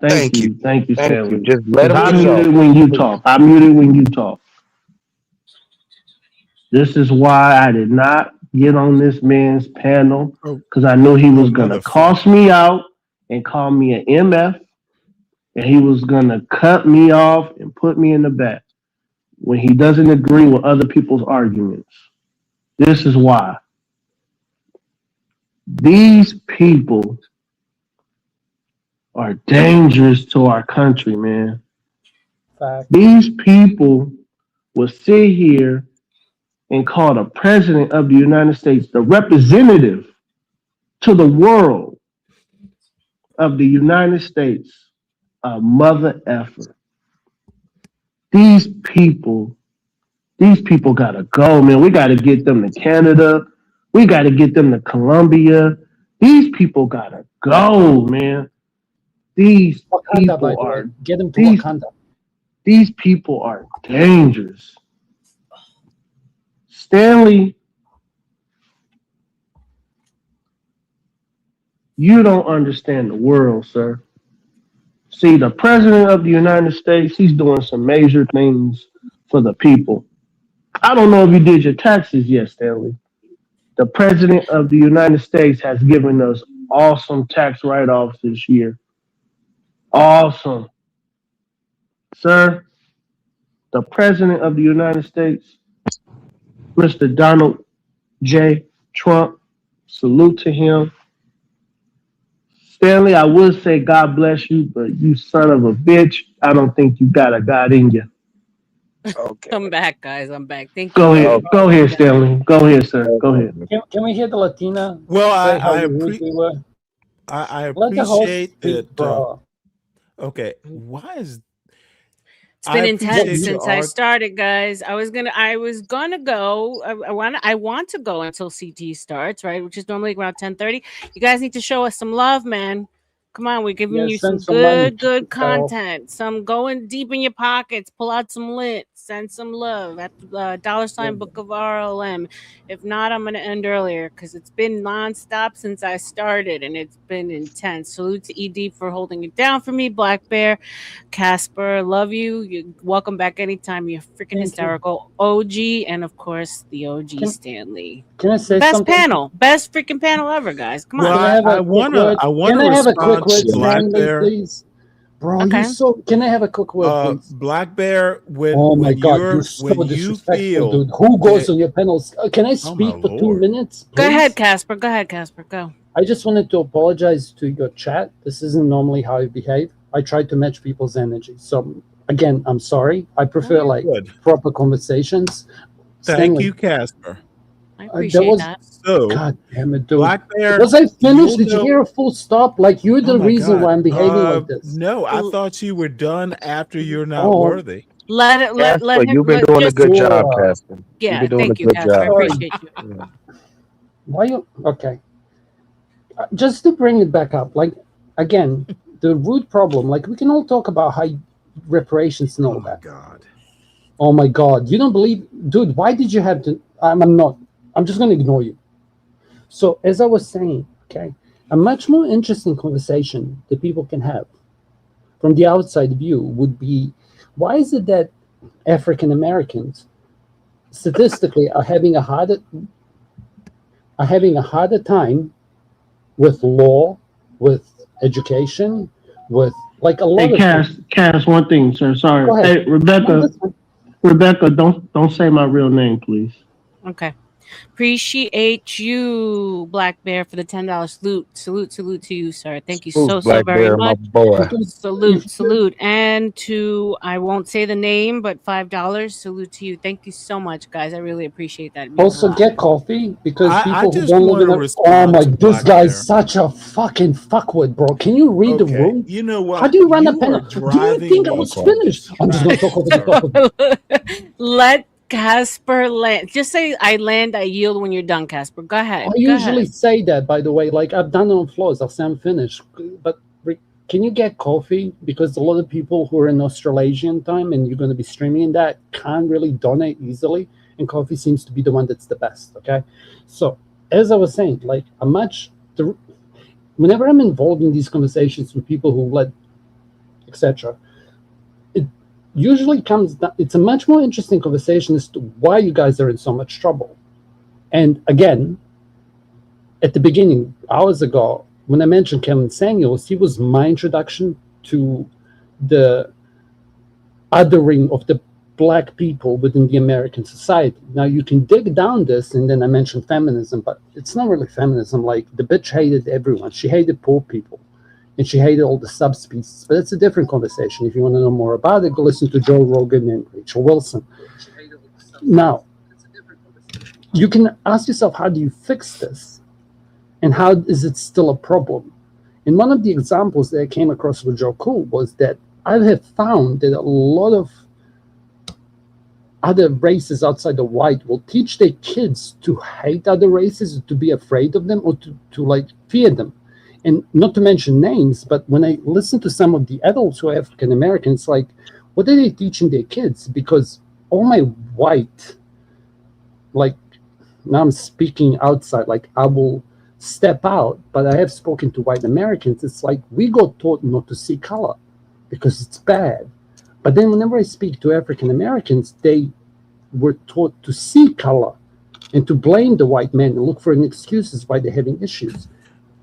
Thank Thank you. you. Thank you, Thank you. Stanley. Just let Because them I get it off. muted when you Please. talk. I muted when you talk. This is why I did not get on this man's panel because I knew he was going to cost me out and call me an MF and he was going to cut me off and put me in the back when he doesn't agree with other people's arguments. This is why. These people are dangerous to our country, man. Fact. These people will sit here and call the president of the United States the representative to the world of the United States a mother effer. These people gotta go, man. We gotta get them to Canada. We gotta get them to Colombia. These people gotta go, man. These Wakanda, by people the way. are Get him to Wakanda. these people are dangerous. Stanley, you don't understand the world, sir. See, the president of the United States, he's doing some major things for the people. I don't know if you did your taxes yet, Stanley. The president of the United States has given us awesome tax write-offs this year. Awesome. Sir, the president of the United States, Mr. Donald J. Trump, salute to him. Stanley, I would say God bless you, but you son of a bitch, I don't think you got a God in you. Okay. I'm back, guys. I'm back. Thank Go you. ahead. Go ahead, Stanley. Go ahead, sir. Go ahead. Can we hear the Latina Well, say how rude we were? I Let the host appreciate speak, that. bro. Okay, why is It's been I intense appreciate since your I started, guys. I was gonna go. I want to go until CT starts, right? Which is normally around 10:30. You guys need to show us some love, man. Come on, we're giving you some send some money. good content. Some going deep in your pockets. Pull out some lit. Send some love at the $ book of R.L.M. If not, I'm gonna end earlier because it's been nonstop since I started and it's been intense. Salute to ED for holding it down for me. Black Bear, Casper, love you. You're welcome back anytime. You're freaking hysterical. OG, and of course the OG Stanley. Can I say Best something? panel, best freaking panel ever, guys. Come Well, on. Can I have a I quick wanna word? I wanna Can I have a quick respond word, to Black Stanley, Bear. please? Bro, Okay. you so. Can I have a quick word, please? Black Bear, Oh my God, you're so when you disrespectful, feel dude. Who goes that, on your panels? Can I oh my speak for 2 lord. minutes, please? Go ahead, Casper. Go ahead, Casper. Go. I just wanted to apologize to your chat. This isn't normally how I behave. I try to match people's energy. So again, I'm sorry. I prefer like proper conversations. Thank Stanley, you, Casper. I appreciate that. So, God damn it, dude. Black Bear, Was I finished? you'll Did you know- hear a full stop? Like you're Oh the my reason God. why I'm behaving like this. No, I thought you were done after you're not Oh, worthy. Casper, let him you've been doing a just good job, Casper. You've yeah. been doing a Thank you, good Casper. I job. appreciate you. Yeah. Why you okay? Just to bring it back up, like again, the root problem. Like we can all talk about how reparations and all that. God. Oh my God! You don't believe, dude? Why did you have to? I'm not. I'm just going to ignore you. So as I was saying, okay, a much more interesting conversation that people can have from the outside view would be, why is it that African Americans statistically are having a harder time with law, with education, with like a lot Hey, of Cass, one thing, sir. Sorry. Go ahead. Hey, Rebecca, don't say my real name, please. Okay. Appreciate you, Black Bear, for the $10 salute to you, sir. Thank you Who's so Black very Bear, my much. boy? Salute, and to I won't say the name, but $5 salute to you. Thank you so much, guys. I really appreciate that. It means a Also lot. get coffee because I people who just don't live want in to a oh respond my to this Black guy's Bear. such a fucking fuckwit, bro. Can you read the Okay, room? you know what? How do you run a You are panel? Do you driving think I me was finished? I'm just gonna talk over the top of it. Let Casper land. Just say I land, I yield when you're done, Casper. Go ahead. I Go usually ahead. say that, by the way. Like I've done it on floors. I'll say I'm finished. But can you get coffee? Because a lot of people who are in Australasian time and you're going to be streaming that can't really donate easily, and coffee seems to be the one that's the best. Okay, so as I was saying, like whenever I'm involved in these conversations with people who let etc. It usually comes down. It's a much more interesting conversation as to why you guys are in so much trouble. And again, at the beginning, hours ago, when I mentioned Kevin Samuels, he was my introduction to the othering of the Black people within the American society. Now, you can dig down this, and then I mentioned feminism, but it's not really feminism. Like, the bitch hated everyone. She hated poor people, and she hated all the subspecies. But it's a different conversation. If you want to know more about it, go listen to Joe Rogan and Rachel Wilson. Now, you can ask yourself, how do you fix this? And how is it still a problem? And one of the examples that I came across with Joe Cool was that I have found that a lot of other races outside the white will teach their kids to hate other races, to be afraid of them, or to like fear them. And not to mention names, but when I listen to some of the adults who are African Americans, like, what are they teaching their kids? Because all my white, like, now I'm speaking outside, like I will step out, but I have spoken to white Americans. It's like we got taught not to see color because it's bad. But then whenever I speak to African Americans, they were taught to see color and to blame the white man and look for an excuses why they're having issues.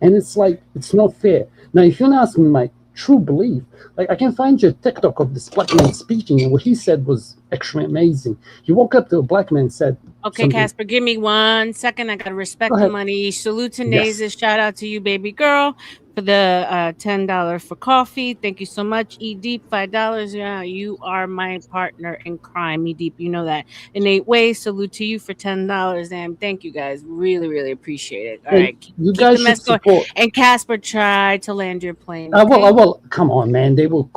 And it's like, it's not fair. Now, if you want to ask me my true belief, like I can find you a TikTok of this black man speaking, and what he said was actually amazing. He woke up to a black man and said, Okay, Casper, give me 1 second. I gotta respect the money. Salute to Nazis. Shout out to you, baby girl, for the $10 for coffee. Thank you so much. E Deep, $5. Yeah, you are my partner in crime. E Deep, you know that. Innate Way, salute to you for $10. And thank you guys. Really, really appreciate it. All right, keep the mess going. And Casper, try to land your plane. I will. Come on, man. They will.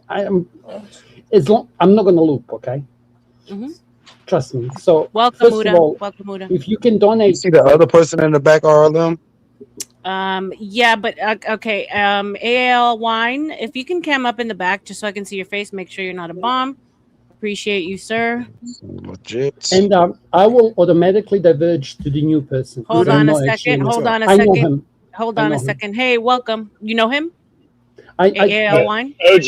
I'm not going to loop, okay? Mm-hmm. Trust me. So, welcome, first Muda. of all, welcome, Muda. If you can donate, You see the other person in the back, R.L.M? Yeah, but okay. AL Wine, if you can cam up in the back just so I can see your face, make sure you're not a bomb. Appreciate you, sir. Legit. And I will automatically diverge to the new person. Hold on a second. Hold on a I know second. him. Hold on a second. Hey, welcome. You know him? AL Wine? OG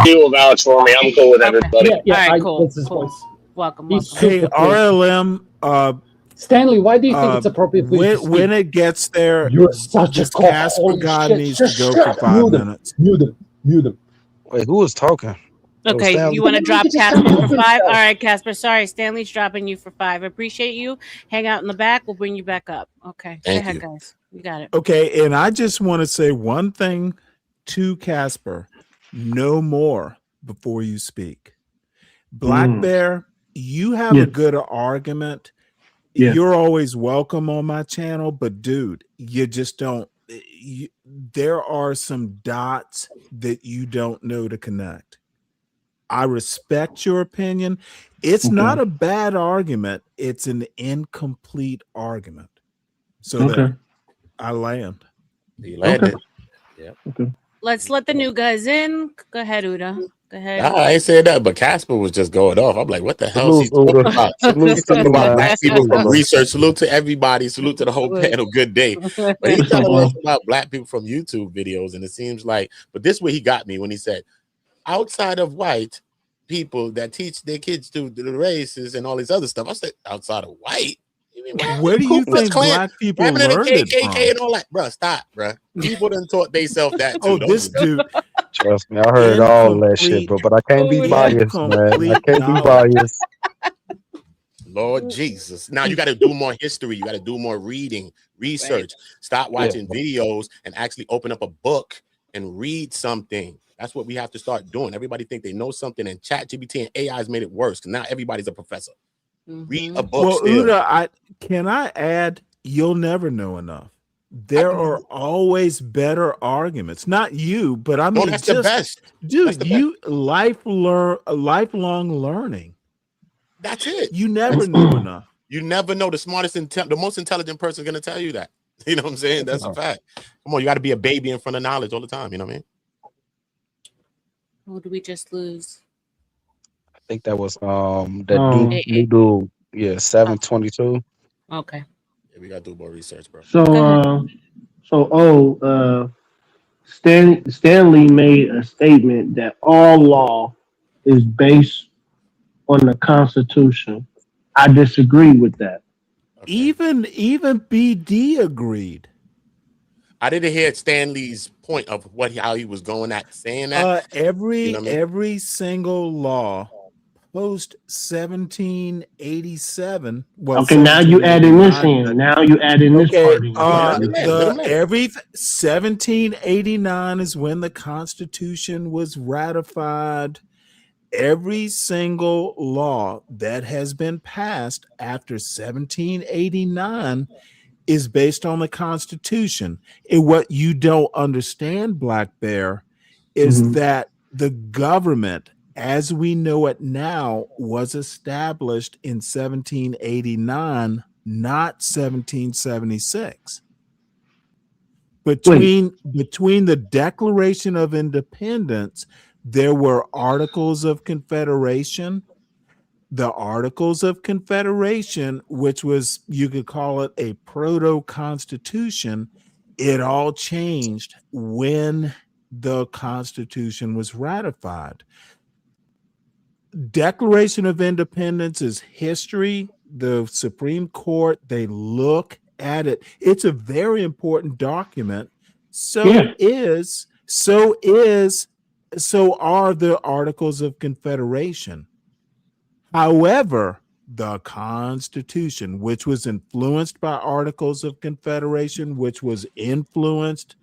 will vouch for me. I'm cool with everybody. Yeah, all right, cool. That's his voice. Welcome. Hey, R.L.M. Stanley, why do you think it's appropriate for you to speak? When it gets there, you're such a Casper God needs to go for 5 minutes. Mute him. Wait, who was talking? Okay, you want to drop Casper for 5? All right, Casper. Sorry, Stanley's dropping you for 5. Appreciate you. Hang out in the back. We'll bring you back up. Okay. Go ahead, guys. You got it. Okay, and I just want to say one thing to Casper. No more before you speak. Black Bear, you have a good argument. Yeah. You're always welcome on my channel, but dude, you just don't. There are some dots that you don't know to connect. I respect your opinion. It's not a bad argument. It's an incomplete argument. So there, I land. You landed. Yeah. Let's let the new guys in. Go ahead, Uda. Go ahead. I ain't saying that, but Casper was just going off. I'm like, what the hell is he talking about? He's talking about black people from research. Salute to everybody. Salute to the whole panel. Good day. But he's telling us about black people from YouTube videos, and it seems like, but this way he got me when he said, outside of white people that teach their kids to the races and all this other stuff. I said, outside of white? Where do you think black people learned it KKK from? and all that, bro? Stop, bro. People done taught themselves that too. Oh, this dude. Trust me, I heard all that shit, but I can't be biased, man. I can't be biased. Lord Jesus. Now you got to do more history. You got to do more reading, research. Stop watching videos and actually open up a book and read something. That's what we have to start doing. Everybody think they know something, and ChatGPT and AI has made it worse. Now everybody's a professor. Read a book. Well, still. Uda, can I add? You'll never know enough. There are always better arguments. Not you, but I mean, that's the best, dude. Lifelong learning. That's it. You never know enough. You never know. The smartest, the most intelligent person is going to tell you that. You know what I'm saying? That's a fact. Come on, you got to be a baby in front of knowledge all the time. You know what I mean? Who did we just lose? I think that was that new dude. Yeah, 722. Okay. Yeah, we got to do more research, bro. Stanley made a statement that all law is based on the Constitution. I disagree with that. Okay. Even BD agreed. I didn't hear Stanley's point of how he was going at saying that. Every single law post 1787. Well, okay, now you add in this in. Now you add in this part in. Every 1789 is when the Constitution was ratified. Every single law that has been passed after 1789 is based on the Constitution. And what you don't understand, Black Bear, is that the government, as we know it now, was established in 1789, not 1776. Between the Declaration of Independence, there were Articles of Confederation. The Articles of Confederation, which was, you could call it a proto-constitution, it all changed when the Constitution was ratified. Declaration of Independence is history. The Supreme Court, they look at it. It's a very important document. So are the Articles of Confederation. However, the Constitution, which was influenced by Articles of Confederation, which was influenced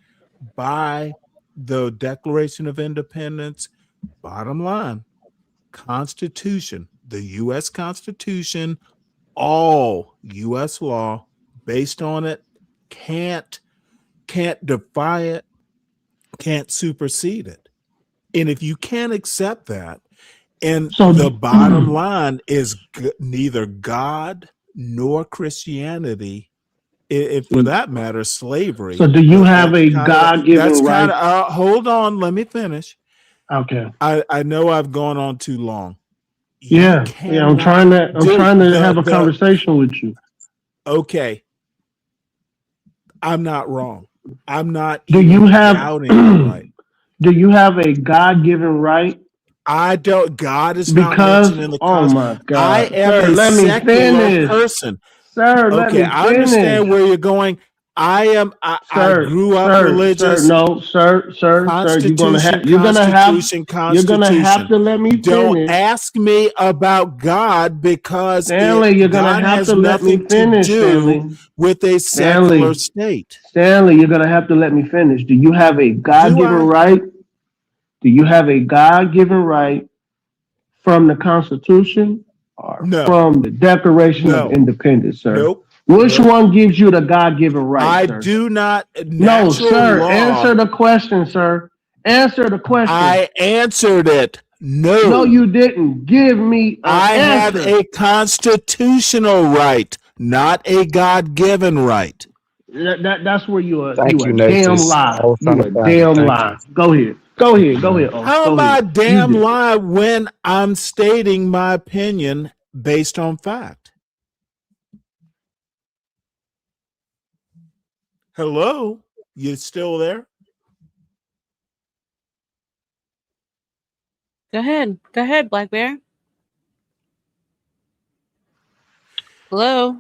by the Declaration of Independence, bottom line, Constitution, the U.S. Constitution, all U.S. law based on it can't defy it, can't supersede it. And if you can't accept that, and the bottom line is neither God nor Christianity, if for that matter, slavery. So do you have a God-given right? Hold on, let me finish. Okay. I know I've gone on too long. I'm trying to have a conversation with you. Okay. I'm not wrong. I'm not. Do you have right. Do you have a God-given right? I don't. God is not mentioned in the Constitution. Oh my God! I am a secular person. Sir, let me finish. I understand where you're going. I grew up religious. Sir, you're gonna have to let me finish. Don't ask me about God because Stanley, you're gonna have to let me finish. Stanley, with a secular state. Stanley, you're gonna have to let me finish. Do you have a God-given right? Do you have a God-given right from the Constitution or from the Declaration of Independence, sir? Nope. Which one gives you the God-given right, sir? I do not. No, sir. Law. Answer the question, sir. Answer the question. I answered it. No, you didn't give me an I have answer. a constitutional right, not a God-given right. That's where you are. Thank You a you, damn Natus. lie. Old son You of a family. damn Thank lie. you. Go ahead. Go ahead. Go ahead. Oh, How go am I a ahead. damn You did. lie when I'm stating my opinion based on fact? Hello? You still there? Go ahead. Go ahead, Black Bear. Hello.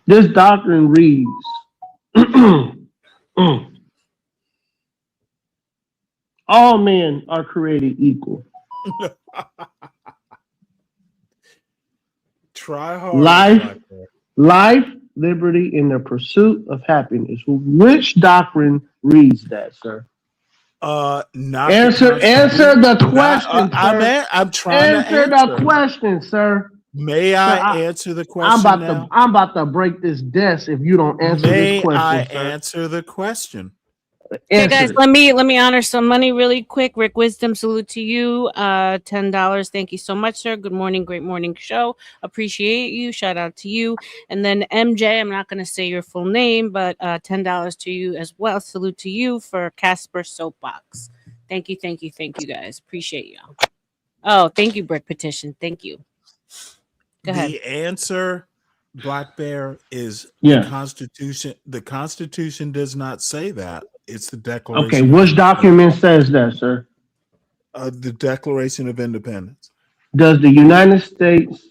This doctrine reads. All men are created equal. Try harder. Life, liberty, and the pursuit of happiness. Which doctrine reads that, sir? Not answer the question, sir. I'm trying to answer the question, sir. May Sir, I answer the question now? I'm about to break this desk if you don't answer this question, I sir. answer the question? Okay, guys, let me honor some money really quick. Rick Wisdom, salute to you. $10. Thank you so much, sir. Good morning, great morning show. Appreciate you. Shout out to you. And then MJ, I'm not gonna say your full name, but $10 to you as well. Salute to you for Casper Soapbox. Thank you, thank you, thank you, guys. Appreciate y'all. Oh, thank you, Brick Petition. Thank you. Go ahead. The answer, Black Bear, is Yeah. the Constitution. The Constitution does not say that. It's the Declaration. Okay, which document says that, sir? The Declaration of Independence. Does the United States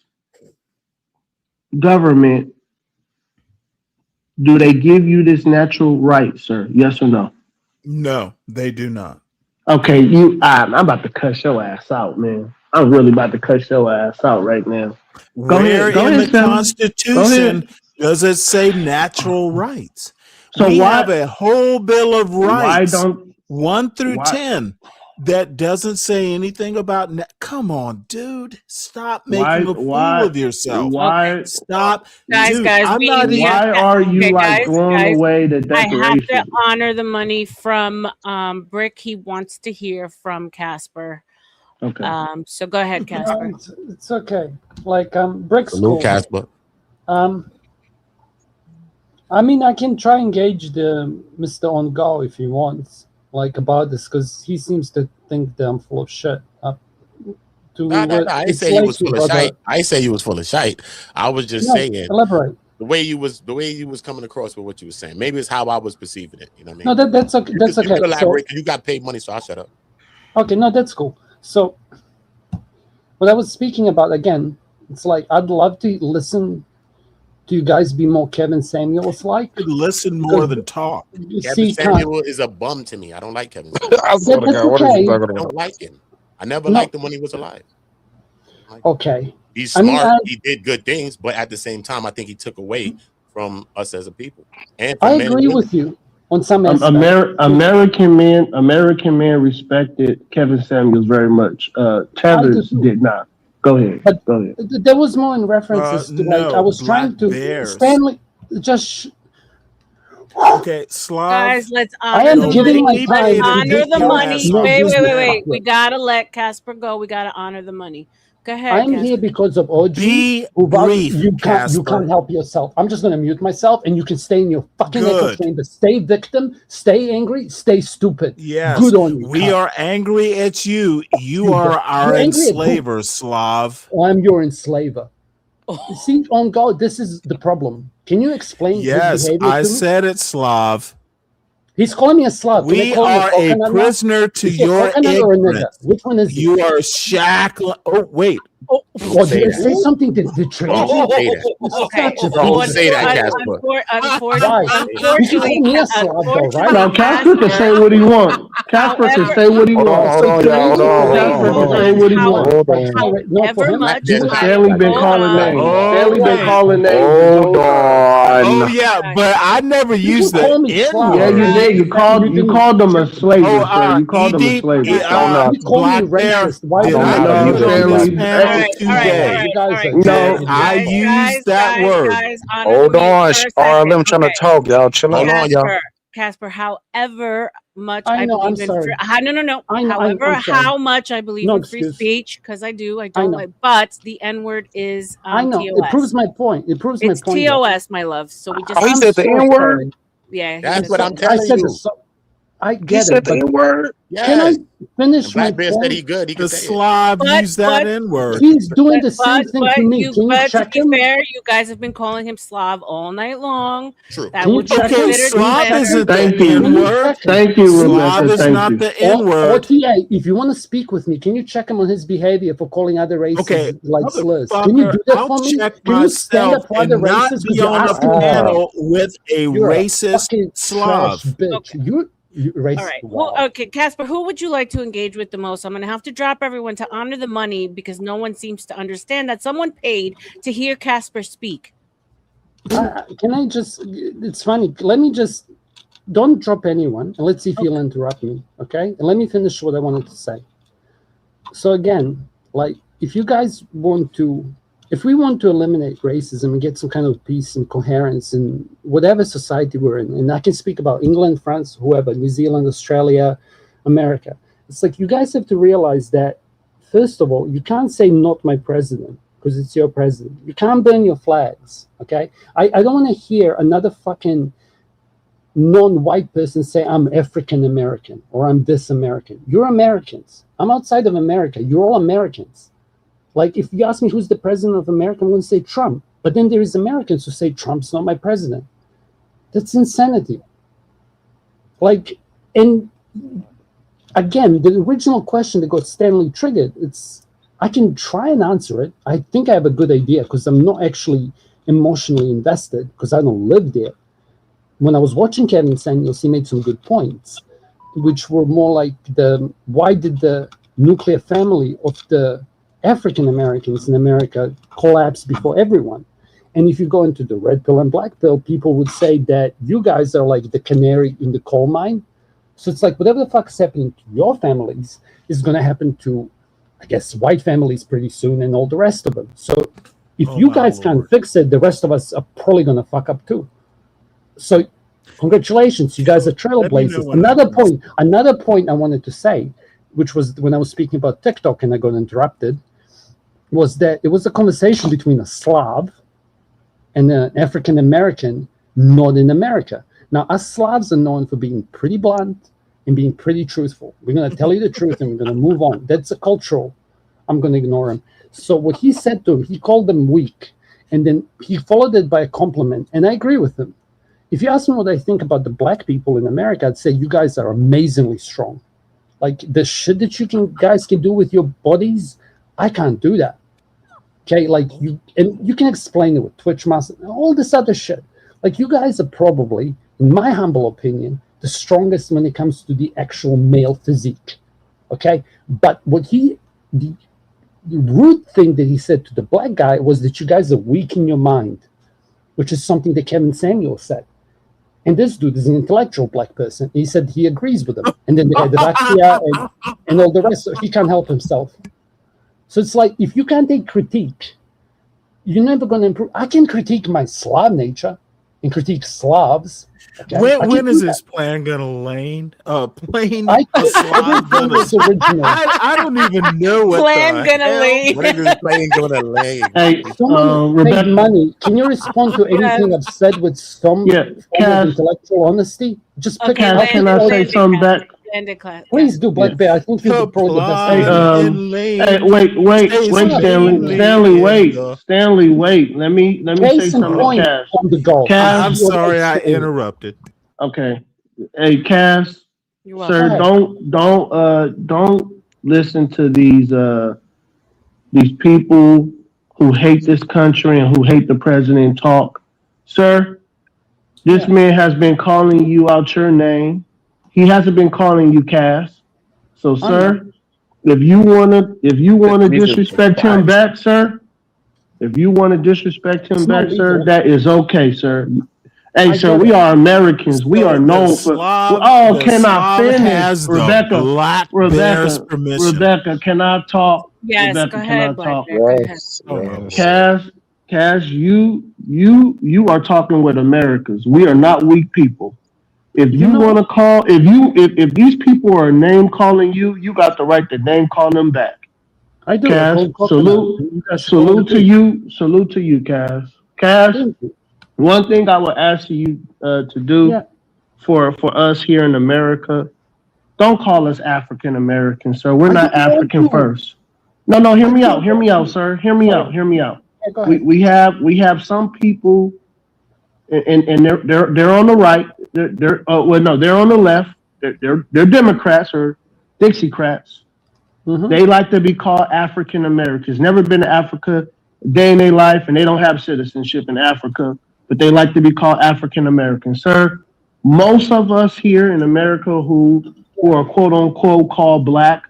government, do they give you this natural right, sir? Yes or no? No, they do not. Okay, I'm about to cuss your ass out, man. I'm really about to cuss your ass out right now. Where in the Sam. Constitution does it say natural rights? So we why- have a whole Bill of Rights, Why don't 1 through why- 10, that doesn't say anything about. Come on, dude, stop making a fool of yourself. Stop, Guys, dude, guys, I'm not even. Why are you throwing away the I have Declaration? to honor the money from Brick. He wants to hear from Casper. Okay. So go ahead, Casper. It's okay. Like Brick Hello, School. Casper. I mean, I can try engage the Mr. On Go if he wants, like about this, because he seems to think that I'm full of shit. No. I ain't say he was full of shite. I ain't say he was full of shite. I was just saying. Elaborate. The way you was coming across with what you were saying. Maybe it's how I was perceiving it. You know what I mean? No, that's okay. That's okay. You can elaborate. You got paid money, so I'll shut up. Okay, no, that's cool. So, what I was speaking about again, it's like I'd love to listen to you guys be more Kevin Samuels like. Listen more than talk. Kevin Samuel is a bum to me. I don't like Kevin Samuel. That's okay. I don't like him. I never liked him when he was alive. Okay. He's smart. He did good things, but at the same time, I think he took away from us as a people. And I agree with you on some aspects. American men respected Kevin Samuels very much. Tethers did not. Go ahead. Go ahead. There was more in references to like I was trying to Stanley just. Okay, Slav. Guys, let's I honor am the giving money. my Let's time. honor the money. Wait. No, We gotta let Casper go. We gotta honor the money. Go ahead. I'm here because of OG. Be who brief, you can't help yourself. I'm just gonna mute myself, and you can stay in your fucking echo chamber. Stay victim. Stay angry. Stay stupid. Yes. Good on you. We are angry at you. You are our enslaver, Slav. I'm your enslaver. See, on God, this is the problem. Can you explain his behavior I to me? said it, Slav. He's calling me a Slav. We are a prisoner to your ignorance. Which one is you? Are shackled. Oh, wait. Did I say something to betray you? Don't say that, Casper. Unfortunately, now Casper can say what he wants. Casper can say what he wants. Casper can say what he wants. Stanley been calling names. Stanley been calling names. Hold on. Oh yeah, but I never used the N-word. Yeah, you did. You called them a slave, sir. You called them a slave. You called me racist. Why don't No, I used that word. Hold on, R.L.M trying to talk, y'all. Chill out. Casper, however, much I know, I'm believe in sorry. no. I know, However, I'm sorry. how much I believe No in free excuse. speech, because I do. I I don't know. like, but the N word is I know. TOS. It proves my point. It proves my It's point. though. TOS, my love. So we just. Oh, he I'm said the so N word. sorry. Yeah, That's what I'm I telling said you. I He get said it, the but N word. can I Yes. finish And my Black Bear said he point? good. He The can say it. Slav But- used that but- N-word. He's doing the same thing to me. Can you But to check be him? fair, you guys have been calling him Slav all night long. True. That Can you would be check him? considered Slav slander. isn't Thank the you. N-word. Thank you, Slav Rebecca. is Thank not you. the N-word. OTA, if you want to speak with me, can you check him on his behavior for calling other races Okay, like slurs? Can you motherfucker, do that I'll for me? check Can you stand myself up for other and not races? be Because you're on a asking me. panel with a You're a racist fucking Slav. trash bitch. You racist. All right. Wow. Okay, Casper, who would you like to engage with the most? I'm going to have to drop everyone to honor the money because no one seems to understand that someone paid to hear Casper speak. Can I just? It's funny. Let me just. Don't drop anyone, and let's see if you'll interrupt me, okay? And let me finish what I wanted to say. So again, like, if you guys want to, if we want to eliminate racism and get some kind of peace and coherence in whatever society we're in, and I can speak about England, France, whoever, New Zealand, Australia, America, it's like you guys have to realize that, first of all, you can't say not my president because it's your president. You can't burn your flags, okay? I don't want to hear another fucking non-white person say I'm African American or I'm this American. You're Americans. I'm outside of America. You're all Americans. Like, if you ask me who's the president of America, I'm going to say Trump. But then there is Americans who say Trump's not my president. That's insanity. Like, and again, the original question that got Stanley triggered, I can try and answer it. I think I have a good idea because I'm not actually emotionally invested because I don't live there. When I was watching Kevin Samuels, he made some good points, which were more like why did the nuclear family of the African Americans in America collapse before everyone? And if you go into the red pill and black pill, people would say that you guys are like the canary in the coal mine. So it's like whatever the fuck is happening to your families is going to happen to, I guess, white families pretty soon and all the rest of them. So if you guys can't fix it, the rest of us are probably going to fuck up too. So congratulations, you guys are trailblazers. Another point I wanted to say, which was when I was speaking about TikTok and I got interrupted, was that it was a conversation between a Slav and an African American not in America. Now, us Slavs are known for being pretty blunt and being pretty truthful. We're going to tell you the truth and we're going to move on. That's a cultural. I'm going to ignore him. So what he said to him, he called them weak, and then he followed it by a compliment, and I agree with him. If you ask me what I think about the black people in America, I'd say you guys are amazingly strong. Like the shit that guys can do with your bodies, I can't do that. Okay, like you can explain it with Twitch muscle and all this other shit. Like you guys are probably, in my humble opinion, the strongest when it comes to the actual male physique. Okay, but the rude thing that he said to the black guy was that you guys are weak in your mind, which is something that Kevin Samuels said. And this dude is an intellectual black person. He said he agrees with him. And then they had the Daxia and all the rest. So he can't help himself. So it's like, if you can't take critique, you're never going to improve. I can critique my Slav nature and critique Slavs. Okay? When is this plan gonna land? Plane. I don't even know what plan gonna land. When is this plane gonna land? Hey, Rebecca, money. Can you respond to anything I've said with some form of intellectual honesty? Just pick can I say something back? Please do, Black Bear. I think you're probably the best. Stanley, wait. Let me say something to Cass. I'm sorry I interrupted. Okay. Hey, Cass. Sir, don't listen to these people who hate this country and who hate the president talk. Sir, this man has been calling you out your name. He hasn't been calling you Cass. So, sir, if you wanna disrespect him back, sir, that is okay, sir. Hey, sir, we are Americans. We are known for. Can I finish, Rebecca? Rebecca, can I talk? Yes, Rebecca, go ahead, Black Bear. Go ahead. Cass, you are talking with Americans. We are not weak people. If you want to call, if these people are name calling you, you got the right to name call them back. I do. Cass, salute to you, Cass. Cass, one thing I would ask you to do for us here in America, don't call us African Americans, sir. We're not African first. No, hear me out, sir. Hear me out. Yeah, we have some people, and they're on the right. They're on the left. They're Democrats or Dixiecrats. They like to be called African Americans. Never been to Africa a day in their life, and they don't have citizenship in Africa, but they like to be called African Americans. Sir, most of us here in America who are quote unquote called black,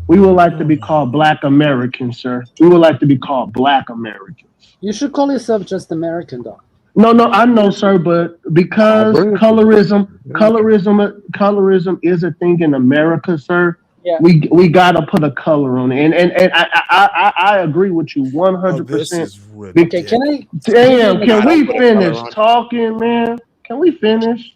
we would like to be called Black Americans, sir. We would like to be called Black Americans. You should call yourself just American, though. No, I know, sir, but because colorism is a thing in America, sir. Yeah. We gotta put a color on it, and I agree with you 100%. Okay, can I? Damn, can we finish talking, man? Can we finish?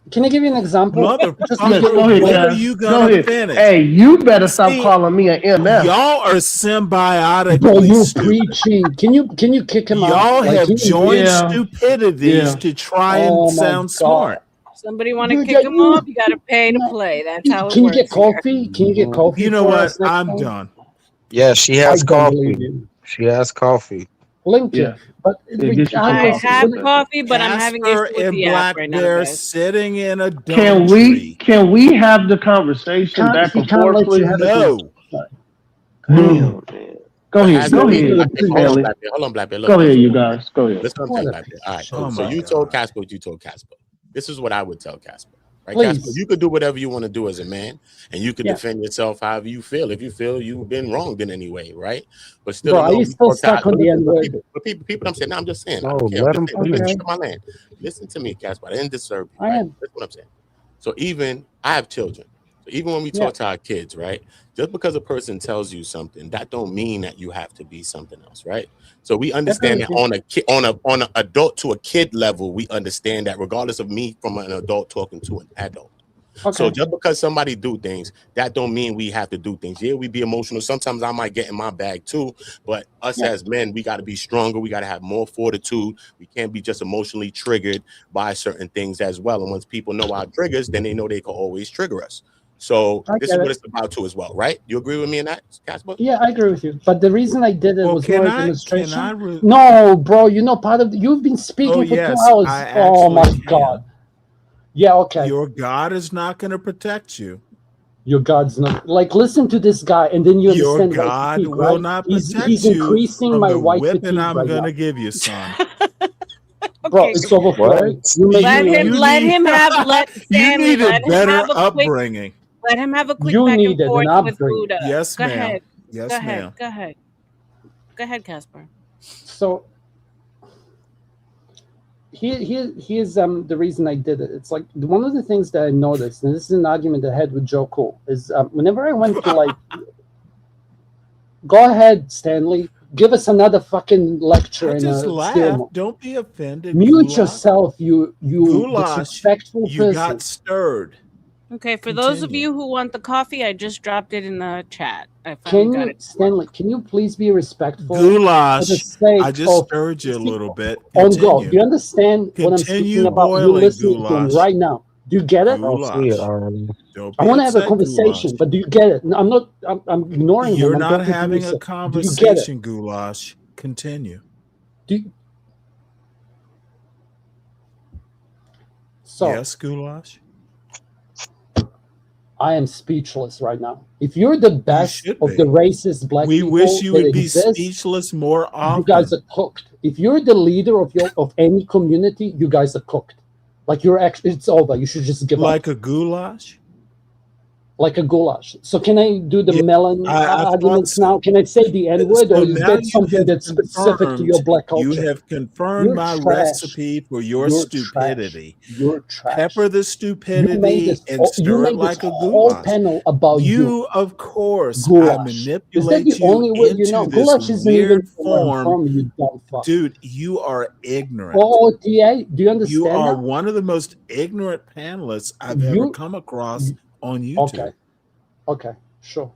Can I give you an example? Go ahead, when are you gonna finish? Hey, you better stop calling me an MF. Y'all are symbiotic. Bro, you preaching. Can you kick him out? Y'all have joined stupidities to try and sound smart. Somebody want to kick him off? You got to pay to play. That's how it works. Can you get coffee? Can you get coffee? You know what? I'm done. Yeah, she has coffee. She has coffee. Lincoln. But I have coffee, but I'm having issues with the app right now. They're sitting in a dumb Can we have the conversation back and forth, please? No. Damn. Go ahead. Hold on, Black Bear. Go ahead, you guys. Go ahead. Let's talk Black Bear. All right. So you told Casper what you told Casper. This is what I would tell Casper. Right, Casper? You could do whatever you want to do as a man, and you could defend yourself however you feel. If you feel you've been wronged in any way, right? But still, are you still stuck on the end word? But people, I'm saying, no, I'm just saying. No, let him my land. Listen to me, Casper. I didn't disturb you. Right? That's what I'm saying. So even I have children. So even when we talk to our kids, right? Just because a person tells you something, that don't mean that you have to be something else, right? So we understand that on an adult to a kid level, we understand that regardless of me from an adult talking to an adult. Okay. So just because somebody do things, that don't mean we have to do things. Yeah, we be emotional. Sometimes I might get in my bag too, but us as men, we got to be stronger. We got to have more fortitude. We can't be just emotionally triggered by certain things as well. And once people know our triggers, then they know they can always trigger us. So this is what it's about too as well, right? You agree with me in that, Casper? Yeah, I agree with you. But the reason I did it was more a demonstration. No, bro, you know, you've been speaking for 2 hours. Oh my God. Yeah, okay. Your God is not going to protect you. Your God's not. Like, listen to this guy, and then you understand. Your God will not protect he's you increasing from my the white whipping I'm right going now. to give you, son. Bro, it's overflowing. Let him have a better upbringing. Let him have a quick back and forth with Buddha. Yes, Go ma'am. ahead. Yes, Go ahead. ma'am. Go ahead. Go ahead, Casper. So here's the reason I did it. It's like one of the things that I noticed, and this is an argument I had with Joe Cole, is whenever I went to like, go ahead, Stanley, give us another fucking lecture. Just laugh. Don't be offended. Mute yourself, you disrespectful person. You got stirred. Okay, for those of you who want the coffee, I just dropped it in the chat. Stanley, can you please be respectful? Goulash, I just stirred you a little bit. On go. Do you understand what I'm speaking about? You're listening to him right now. Do you get it? I want to have a conversation, but do you get it? I'm not. I'm ignoring him. You're not having a conversation, Goulash. Continue. Yes, Goulash. I am speechless right now. If you're the best of the racist black people, we wish you would be speechless more often. You guys are cooked. If you're the leader of any community, you guys are cooked. Like it's over. You should just give up. Like a goulash? like a goulash. So can I do the melon arguments so. now? Can I say the N word, So or is now that you something have that's specific to your black culture? You have confirmed You're my trash. recipe for your You're stupidity. Trash. You're trash. Pepper the stupidity and stir it like a whole goulash. panel about you. Of course, goulash. I manipulate Is that the you only word you into know? this Goulash isn't even weird where I'm form. from, you dumb fuck. Dude, you are ignorant. OOTA, do you understand You are that? one of the most ignorant panelists I've ever come across on YouTube. Okay, sure.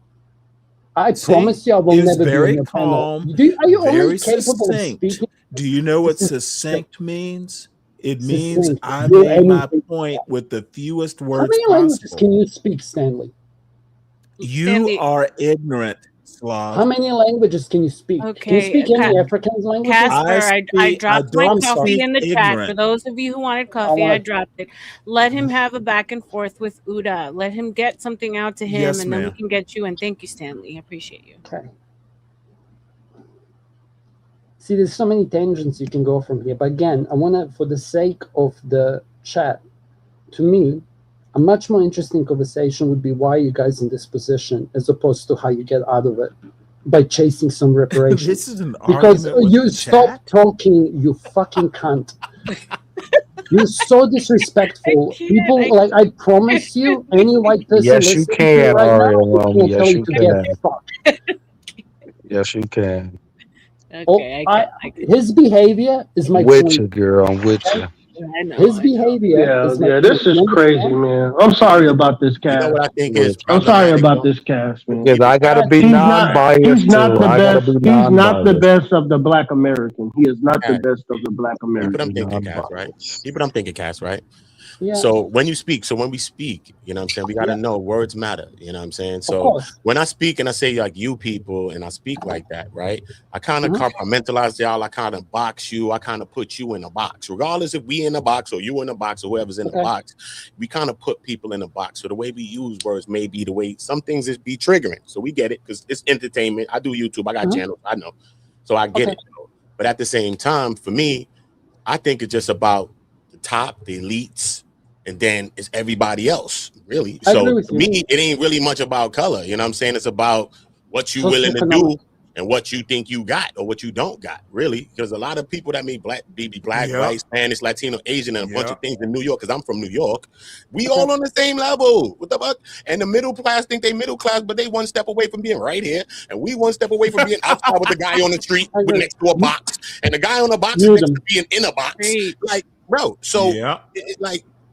I promise you I will never be in your panel. Are you only capable of speaking? Do you know what succinct means? It means Succinct. I You're made my anything. point with the fewest How words many languages possible. can you speak, Stanley? You are ignorant, Slav. How many languages can you speak? Okay, Can you speak any African languages? Casper, I dropped my coffee in the chat. ignorant. For those of you who wanted coffee, I dropped it. Let him have a back and forth with Uda. Let him get something out to him, Yes, and then we ma'am. can get you. And thank you, Stanley. I appreciate you. Okay. See, there's so many tangents you can go from here. But again, I want to, for the sake of the chat, to me, a much more interesting conversation would be why are you guys in this position, as opposed to how you get out of it by chasing some reparations. This is an because argument with you the stop chat? talking, you fucking cunt. You're so disrespectful. People, like, I promise you, any white person Yes, you listening to you can, right now R.L.M. will Yes, tell you you to can. get fucked. Yes, you can. Okay, his behavior is my With point. you, girl. I'm with you. I know. His behavior is my This point. is You crazy, understand? man. I'm sorry about this, You know Cass. what I think is I'm sorry problematic, about though? this, Cass, man. Because I gotta be He's non-biased not too. the I gotta best. be He's not the non-biased. best of the Black American. He is not the Cass. best of the Black Keep what I'm American. thinking, Cass, right? Keep what I'm thinking, Cass, right? Yeah. So when you speak, so when we speak, you know what I'm saying, we got to know words matter, you know what I'm saying? So when I speak and I say like you people and I speak like that, right? I kind of compartmentalize y'all, I kind of box you, I kind of put you in a box. Regardless if we in a box or you in a box or whoever's in a box, we kind of put people in a box. So the way we use words may be the way some things is be triggering. So we get it because it's entertainment. I do YouTube, I got channels, I know. So I get it. But at the same time, for me, I think it's just about the top, the elites, and then it's everybody else, really. So to me, it ain't really much about color. You know what I'm saying? It's about what you're willing to do and what you think you got or what you don't got, really. Because a lot of people that make black, white, Spanish, Latino, Asian, and a bunch of things in New York, because I'm from New York, we all on the same level. What the fuck? And the middle class think they middle class, but they one step away from being right here. And we one step away from being outside with the guy on the street with next to a box. And the guy on the box is next to being in a box. Like, bro, so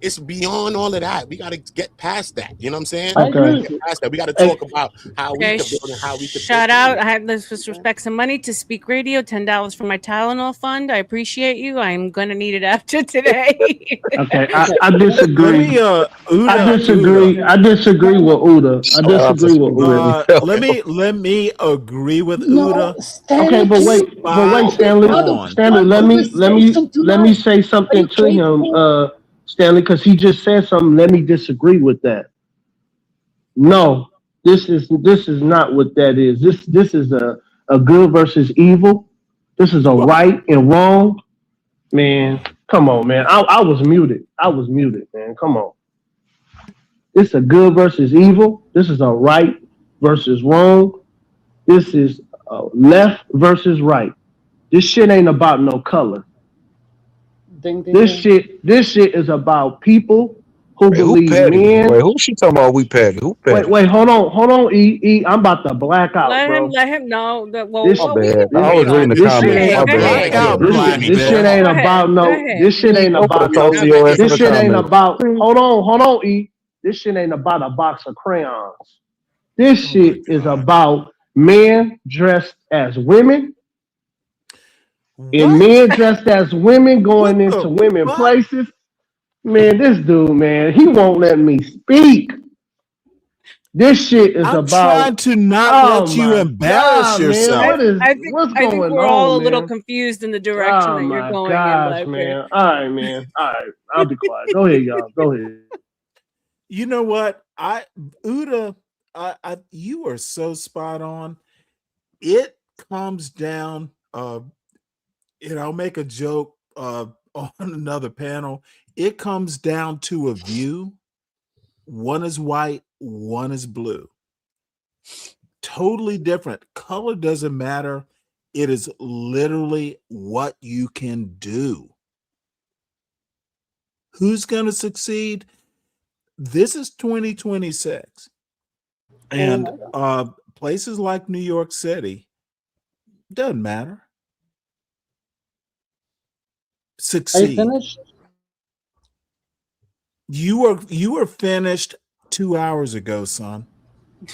it's beyond all of that. We got to get past that. You know what I'm saying? Get past that. We got to talk about how we could build and how we could shout out. I had this respect some money to Speak Radio, $10 for my Tylenol fund. I appreciate you. I'm gonna need it after today. Okay, I disagree. I disagree. I disagree with Uda. I disagree with Uda. Let me agree with Uda. Okay, but wait, Stanley. Let me say something to him, Stanley, because he just said something. Let me disagree with that. No, this is not what that is. This is a good versus evil. This is a right and wrong. Man, come on, man. I was muted. Man. Come on. This is a good versus evil. This is a right versus wrong. This is left versus right. This shit ain't about no color. This shit is about people who believe men. Wait, who she talking about? We petty. Who petty? Wait, hold on, E. I'm about to black out, bro. Let him know that. Well, This shit ain't about no. This shit ain't about no. This shit ain't about. Hold on, E. This shit ain't about a box of crayons. This shit is about men dressed as women. And men dressed as women going into women places. Man, this dude, man, he won't let me speak. This shit is I'm about. trying to not let you embarrass yourself. Man, I think we're all a little confused in the direction that you're going in, man. All right, man. All right, I'll be quiet. Go ahead, y'all. Go ahead. You know what? Uda, you are so spot on. It comes down, and I'll make a joke on another panel. It comes down to a view. One is white, one is blue. Totally different. Color doesn't matter. It is literally what you can do. Who's going to succeed? This is 2026. And places like New York City, doesn't matter. Succeed. Are you finished? You were finished 2 hours ago, son.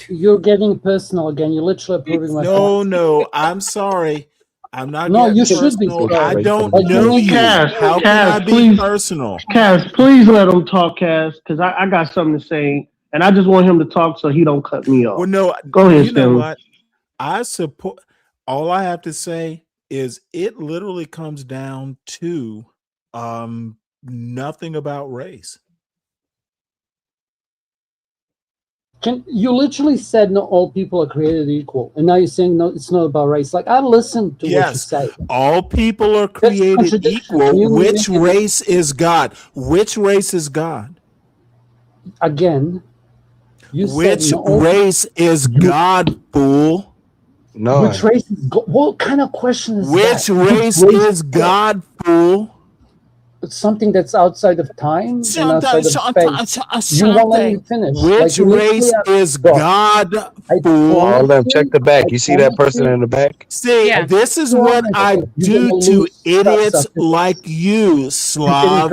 You're getting personal again. You're literally proving my point. No, I'm sorry. I'm not. No, getting you should be personal. sorry. I don't Like, know you. Cass, How can Cass, I be please, personal? Cass, please let him talk, Cass, because I got something to say, and I just want him to talk so he don't cut me off. Well, no. Go ahead, You know Stanley. what? I support. All I have to say is it literally comes down to nothing about race. You literally said not all people are created equal, and now you're saying no, it's not about race. Like, I listened to what you say. All people are created equal. Which race is God? Which race is God? Again, which race is God, fool? No. Which race is God? What kind of question is which that? Race is God, fool? It's something that's outside of time and outside of space. You won't let me finish. Which race is God, fool? R.L.M, check the back. You see that person in the back? See, this is what I do to idiots like you, Slav.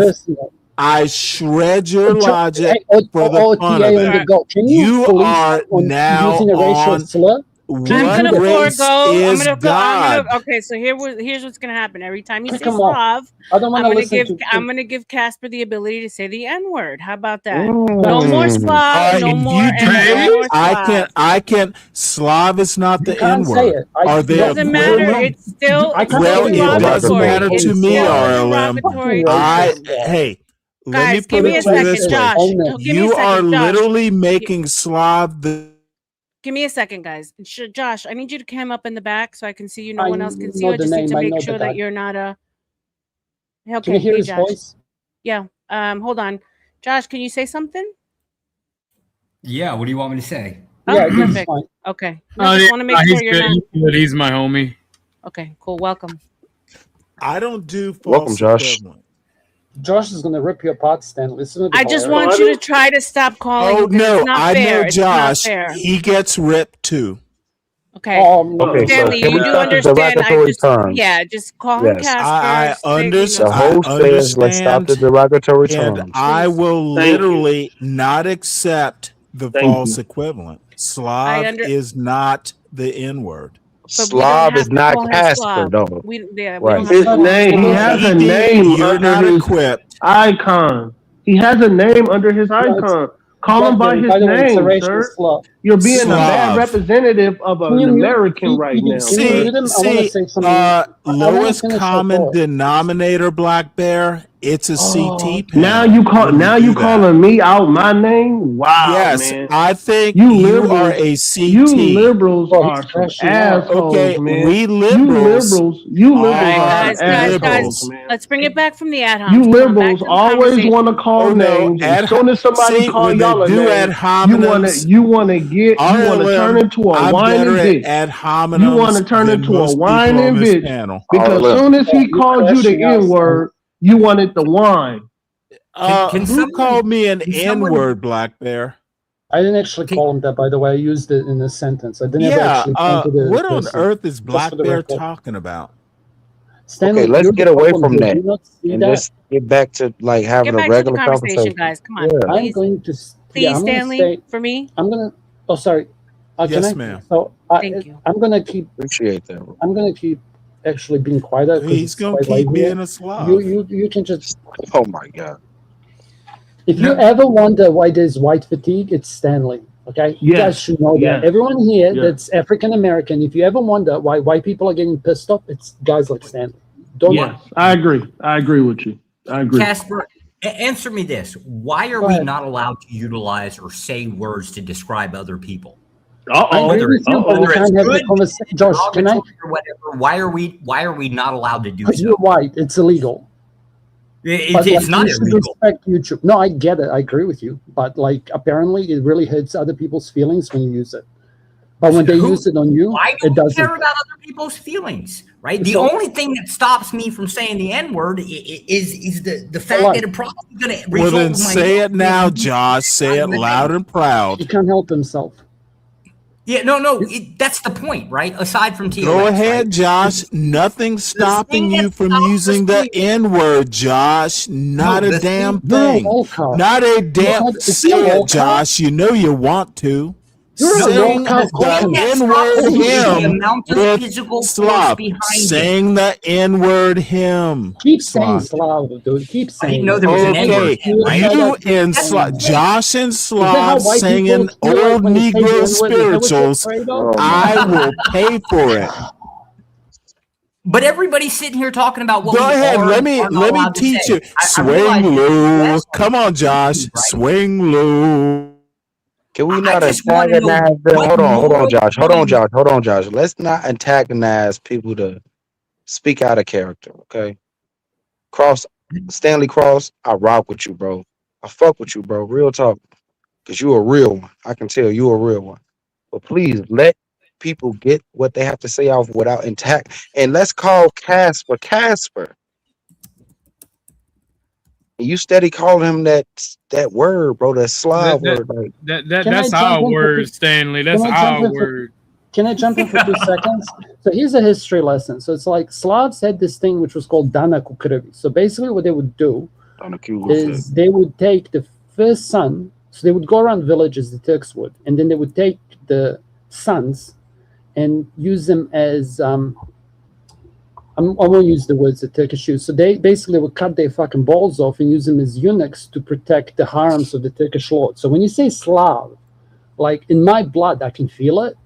I shred your logic for the fun of it. You are now using a racial on slur. what I'm gonna race forego. is God? Okay, so here's what's gonna happen. Every time you say him off. Slav, I don't want to listen to. I'm gonna give Casper the ability to say the N word. How about that? No more Slav. No If more. you do No more that, Slav. I can. Slav is not the N can't say word. it. Are they Doesn't matter. It's still. I It's can't still Well, it doesn't derogatory. matter It's to me, still a R.L.M. derogatory term. Hey, let me Guys, put give me it a to you second, this way. Josh. Give me a You are second, Josh. literally making Slav the. Give me a second, guys. Josh, I need you to come up in the back so I can see you. No I one else can see know you. I the just need name, to I make know the sure guy. that you're not a. Okay, Can you hear hey, his Josh. voice? Yeah. Hold on, Josh. Can you say something? Yeah. What do you want me to say? Oh, Yeah, he's perfect. fine. Okay. I just want to make sure you're not. He's my homie. Okay, cool. Welcome. I don't do false Welcome, Josh. equivalent. Josh is gonna rip you apart, Stan. Listen to the I just want you to try to stop calling him because no, it's not I fair. know It's not Josh. fair. He gets ripped too. Okay. Okay, so Stanley, can we you do stop the understand. derogatory terms? just call him Yes. Casper. I The I host says, let's stop the understand, derogatory and terms. I will Thank you. literally not accept the Thank false you. equivalent. Slav is not the N word. But we don't Slav have is to not call him Casper, Slav. though. We don't Right. have His to call him name. He Slav. has a ED, name you're under not his equipped. icon. He has a name under his icon. Call him by his By the way, it's a name, racial sir. slur. You're being a bad Slav. representative of Can an you mute? American right now, Can you sir. mute him? I want to say something. I wanna Lowest finish my common thought. denominator, Black Bear. It's a CT panel. Now you when now do you that. calling me out my name? Wow, Yes, man. I think You you liberals, are a CT. you liberals Oh, are he's some crashing out. assholes, Okay, man. we liberals you All right, liberals are guys, some guys. assholes, man. Let's bring it back from the ad homs. You Come on, back liberals to the always conversation. want to call names, and as soon as somebody see, call when they y'all a do ad name, hominems, you want to turn into a I'm whining better bitch. at ad hominems You want to turn than into a most people on whining this bitch panel. because as soon as he You're called you the crashing out, N word, you wanted to whine. Can Who someone- called me an can N someone- word, Black Bear? I didn't actually call him that, by the way. I used it in a sentence. I didn't ever Yeah, actually point to the what on person. earth is Just Black for the Bear record. talking about? Stanley, Okay, let's you're get the away problem from here. that Do you not see and that? let's get back to like having Get a back to the regular conversation, conversation. guys. Come on, Yeah. I'm please. going to. Please, I'm going to Stanley, stay. for me. I'm going to. Oh, sorry. Can Yes, I? ma'am. So Thank you. I'm going to keep. Appreciate that. I'm going to keep actually being quiet because He's it's gonna quite keep late being here. a Slav. You can just. Oh my God. If you ever wonder why there's white fatigue, it's Stanley. Okay, you guys should know that. Everyone here that's African American, if you ever wonder why white people are getting pissed off, it's guys like Stanley. Yes, I agree. I agree with you. I agree. Casper, answer me this. Why are Go we ahead. not allowed to utilize or say words to describe other people? Uh-oh. Whether with you, but we it's can't have the good, conversation. Josh, can I? derogatory, or whatever, why are we not allowed to do Because so? you're white, it's illegal. It's not you should illegal. respect YouTube. No, I get it. I agree with you. But like, apparently, it really hurts other people's feelings when you use it. But when they use it on you, Why it do you doesn't. care about other people's feelings, right? The So- only thing that stops me from saying the N-word is the fact what? that it probably going to Well, result then in my say it now, Josh. Say it loud and proud. He can't help himself. Yeah, no, that's the point, right? Aside from TOS, Go ahead, right? Josh. Nothing's stopping you from using the N-word, Josh. Not a damn thing. Not a damn. Say it, Josh. You know you want to. Sing the N-word hymn with Slav. Sing the N-word hymn. Keep saying Slav, dude. Keep saying. know there was an N-word hymn, right? You and Josh and Slav white singing people feel like old when they say the Negro N-word? Is that what you're spirituals. afraid of? I will pay for it. But everybody's sitting here talking about what Go we ahead. are Let and me are not allowed to teach say. you. I realize Swing low. that's Come on, Josh. Swing low. Can we not just wanna know antagonize them? what Hold on, moral Josh. point- Hold on, Josh. Let's not antagonize people to speak out of character, okay? Stanley Cross, I rock with you, bro. I fuck with you, bro. Real talk. Because you a real one. I can tell you a real one. But please let people get what they have to say off without intact. And let's call Casper Casper. You steady calling him that word, bro, that Slav word. Like, That's our word, Stanley. That's our word. Can I jump in for 2 seconds? So here's a history lesson. So it's like Slavs had this thing which was called Dana Kukrevi. So basically what they would do is they would take the first son. So they would go around villages, the Turks would, and then they would take the sons and use them as I won't use the words the Turkish use. So they basically would cut their fucking balls off and use them as eunuchs to protect the harems of the Turkish lord. So when you say Slav, like in my blood, I can feel it.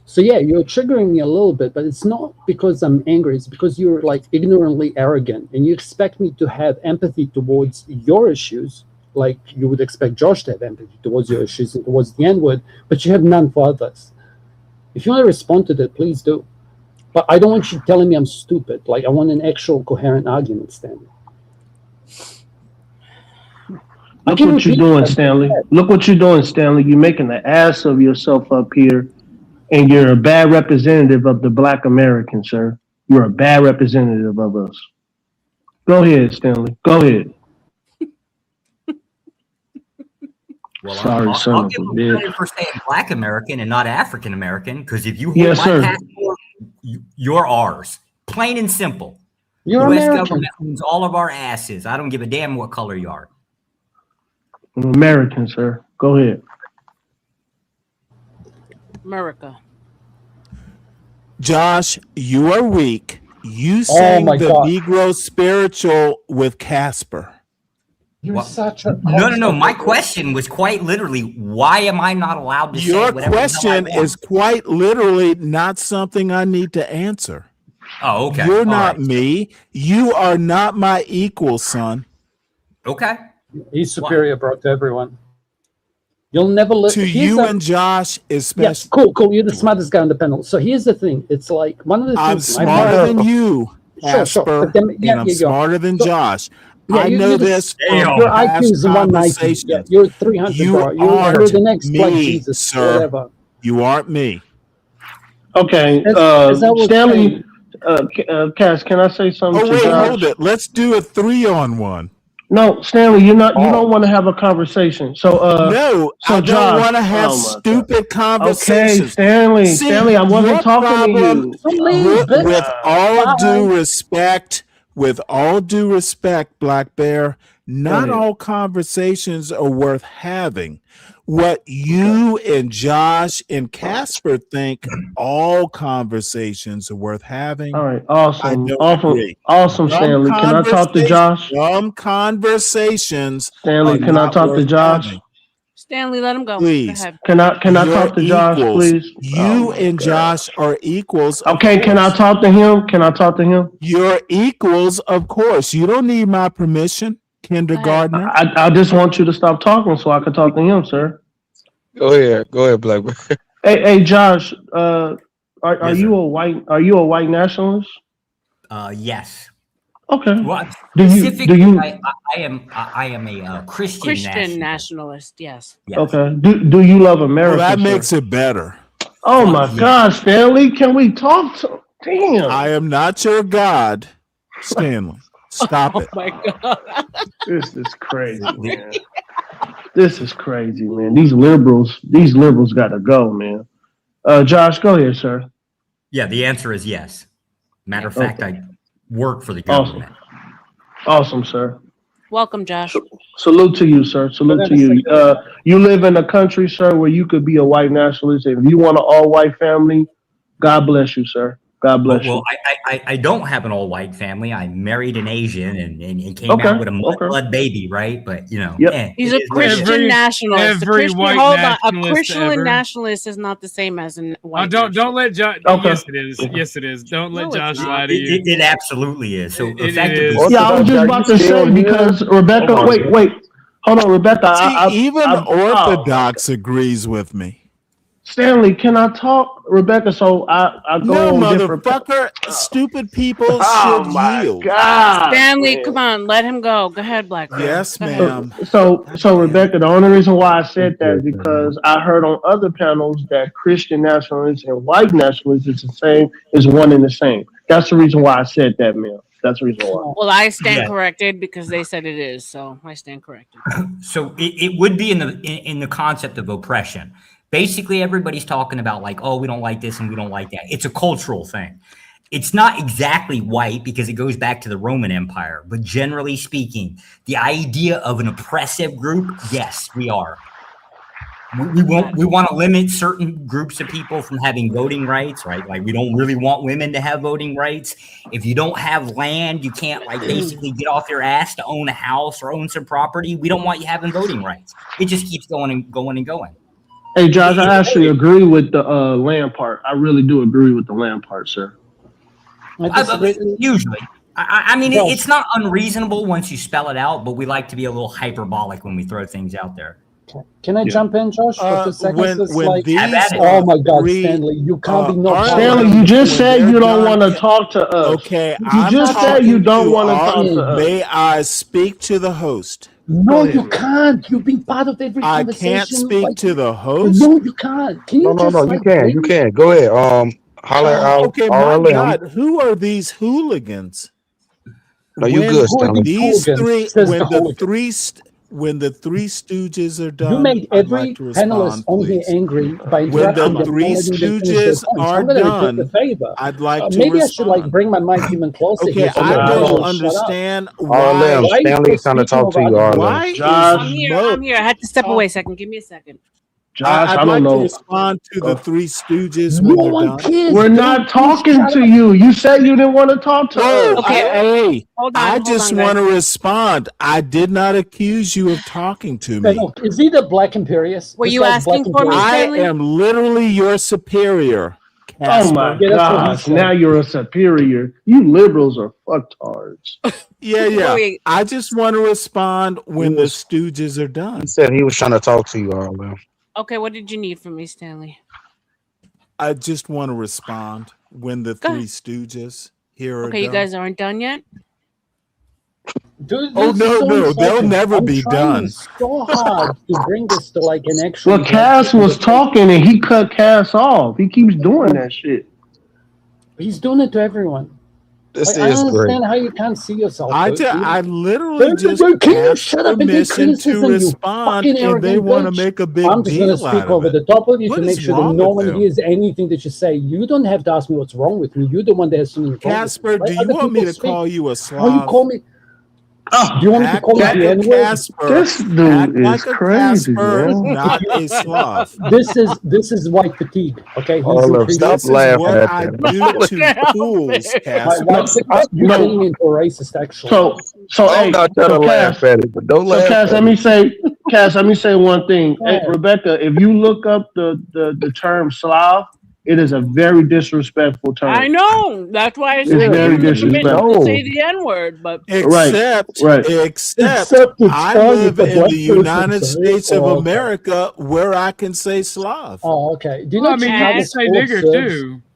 So yeah, you're triggering me a little bit, but it's not because I'm angry. It's because you're like ignorantly arrogant and you expect me to have empathy towards your issues, like you would expect Josh to have empathy towards your issues and towards the N-word, but you have none for others. If you want to respond to that, please do. But I don't want you telling me I'm stupid. Like, I want an actual coherent argument, Stanley. Look what you're doing, Stanley. Look what you're doing, Stanley. You're making an ass of yourself up here, and you're a bad representative of the Black American, sir. You're a bad representative of us. Go ahead, Stanley. Go ahead. Well, Sorry, I'll give him credit for saying Black American and not African American, because if you hold Yes, my sir. passport, you're ours. Plain and simple. You're U.S. American. government owns all of our asses. I don't give a damn what color you are. I'm American, sir. Go ahead. America. Josh, you are weak. You sang my the God. Negro spiritual with Casper. You're such a No. My question was quite literally, why am I not allowed to say Your whatever the hell I question want? is quite literally not something I need to answer. Oh, okay. You're All not right. me. You are not my equal, son. Okay. He's superior, bro, to everyone. You'll never listen. To you and Josh, especially. Yes, cool. You're the smartest guy on the panel. So here's the thing. It's like one of the I'm things. smarter than you, Sure. Casper, But then, and I'm smarter than Josh. I know this from Your IQ past is 190. conversations. Yeah, you're 300. You bro. You're aren't the next me, Black Jesus, sir. whatever. You aren't me. Okay, As I was Stanley, Cass, can I say something Oh, to wait, Josh? hold it. Let's do a 3-on-1. No, Stanley, you don't want to have a conversation. So no, so I don't Josh, want to have oh my stupid conversations. Okay, See, Stanley, I wasn't your talking to problem, you. with all due respect, Black Bear, not ahead. all conversations are worth having. What you and Josh and Casper think all conversations are worth having. All right, awesome, I don't awesome, agree. awesome, Stanley. Can I talk to Josh? Some conversations. Stanley, can I talk to Josh? Having. Stanley, let him go. Please. Go ahead. Can I You're talk to Josh, equals. please? You and Josh are equals. Okay, can I talk to him? Can I talk to him? You're equals, of course. You don't need my permission, kindergartner. I just want you to stop talking so I can talk to him, sir. Go ahead, Blackburn. Hey, Josh. Are Yes, you a white nationalist? Yes. Okay. Well, Do specifically, you I am a Christian nationalist. nationalist, yes. okay? Do you love America? Well, that sir? makes it better. Oh my gosh, Stanley, can we talk to? Damn. I am not your God, Stanley. Stop it. Oh my God. This is crazy, man. This is crazy, man. These liberals gotta go, man. Josh, go ahead, sir. Yeah, the answer is yes. Matter of fact, I work for the Awesome. government. Awesome, sir. Welcome, Josh. Salute to you, sir. Salute to you. You live in a country, sir, where you could be a white nationalist. If you want an all-white family, God bless you, sir. God bless you. I don't have an all-white family. I married an Asian and came out with a blood baby, right? But you know, He's a Christian nationalist. A Christian nationalist is not the same as a white. Don't let Josh. Okay. Yes, it is. Yes, it is. Don't let Josh lie to you. It absolutely is. So effectively, I was just about to say because Rebecca. Wait. Hold on, Rebecca. Even Orthodox agrees with me. Stanley, can I talk, Rebecca? So I go no, on different. Motherfucker, stupid people should yield. God, Stanley, man. come on, let him go. Go ahead, Black. Yes, Go ma'am. So Rebecca, the only reason why I said that is because I heard on other panels that Christian nationalists and white nationalists is the same, is one and the same. That's the reason why I said that, man. That's the reason why. Well, I stand corrected because they said it is, so I stand corrected. So it would be in the concept of oppression. Basically, everybody's talking about like, oh, we don't like this and we don't like that. It's a cultural thing. It's not exactly white because it goes back to the Roman Empire. But generally speaking, the idea of an oppressive group, yes, we are. We want to limit certain groups of people from having voting rights, right? Like we don't really want women to have voting rights. If you don't have land, you can't like basically get off your ass to own a house or own some property. We don't want you having voting rights. It just keeps going and going and going. Hey, Josh, I actually agree with the land part. I really do agree with the land part, sir. Usually. I mean, it's not unreasonable once you spell it out, but we like to be a little hyperbolic when we throw things out there. Can I jump in, Josh, for 2 seconds? Oh my God, Stanley, you can't be not. Stanley, you just said you don't want to talk to us. Okay, you just said you don't want to talk to us. May I speak to the host? No, you can't. You've been part of every I conversation. can't speak to the host. No, you can't. Can you No, you can. You can. Go ahead. Holler out. Okay, my God, who are these hooligans? No, you good, Stanley. These three, when the three stooges are done, you made every panelist on here angry by interrupting. When the three stooges are done, I'd like to maybe respond. I should like bring my mic even closer. Okay, I don't understand R.L.M. Stanley's trying to talk to you, R.L.M. Josh, I'm here. I had to step away a second. Give me a second. Josh, I'd I don't like know. to respond to the three stooges when they're done. We're not talking to you. You said you didn't want to talk to us. Okay, hold on. I just want to respond. I did not accuse you of talking to me. Is he the Black Imperious? Were you asking for me, I Stanley? am literally your superior. Casper. Oh my gosh! Now you're a superior. You liberals are fucktards. Yeah. I just want to respond when the stooges are done. He said he was trying to talk to you, R.L.M. Okay, what did you need from me, Stanley? I just want to respond when the three stooges here are okay, done. You guys aren't done yet? Dude, no, they'll never be done. So hard to bring this to like an actual. Well, Cass was talking and he cut Cass off. He keeps doing that shit. He's doing it to everyone. This I is understand great. how you can't see yourself. I literally just asked permission to respond, and they want to make a big deal out of it. I'm just going to speak over the top of you What to make is sure that wrong no with one them? hears anything that you say. You don't have to ask me what's wrong with me. You're the one that has something wrong with me. Casper, do you want me to call you a Slav? Oh, you call me. Do you want me to call you the N-word? This dude is crazy, Casper, man. not a Slav. This is white fatigue. Okay, Stop laughing what at I that. do to fools, Casper. You're getting into a racist, actually. So I'm hey, not trying to laugh at it, but don't laugh. Cass, at it. let me say one thing. Hey, Rebecca, if you look up the term Slav, it is a very disrespectful term. I know. That's why I said It's very disrespectful. to say the N-word, but Except I live in the United States of America where I can say Slav. Oh, okay. Do you know I mean, you can say nigger too.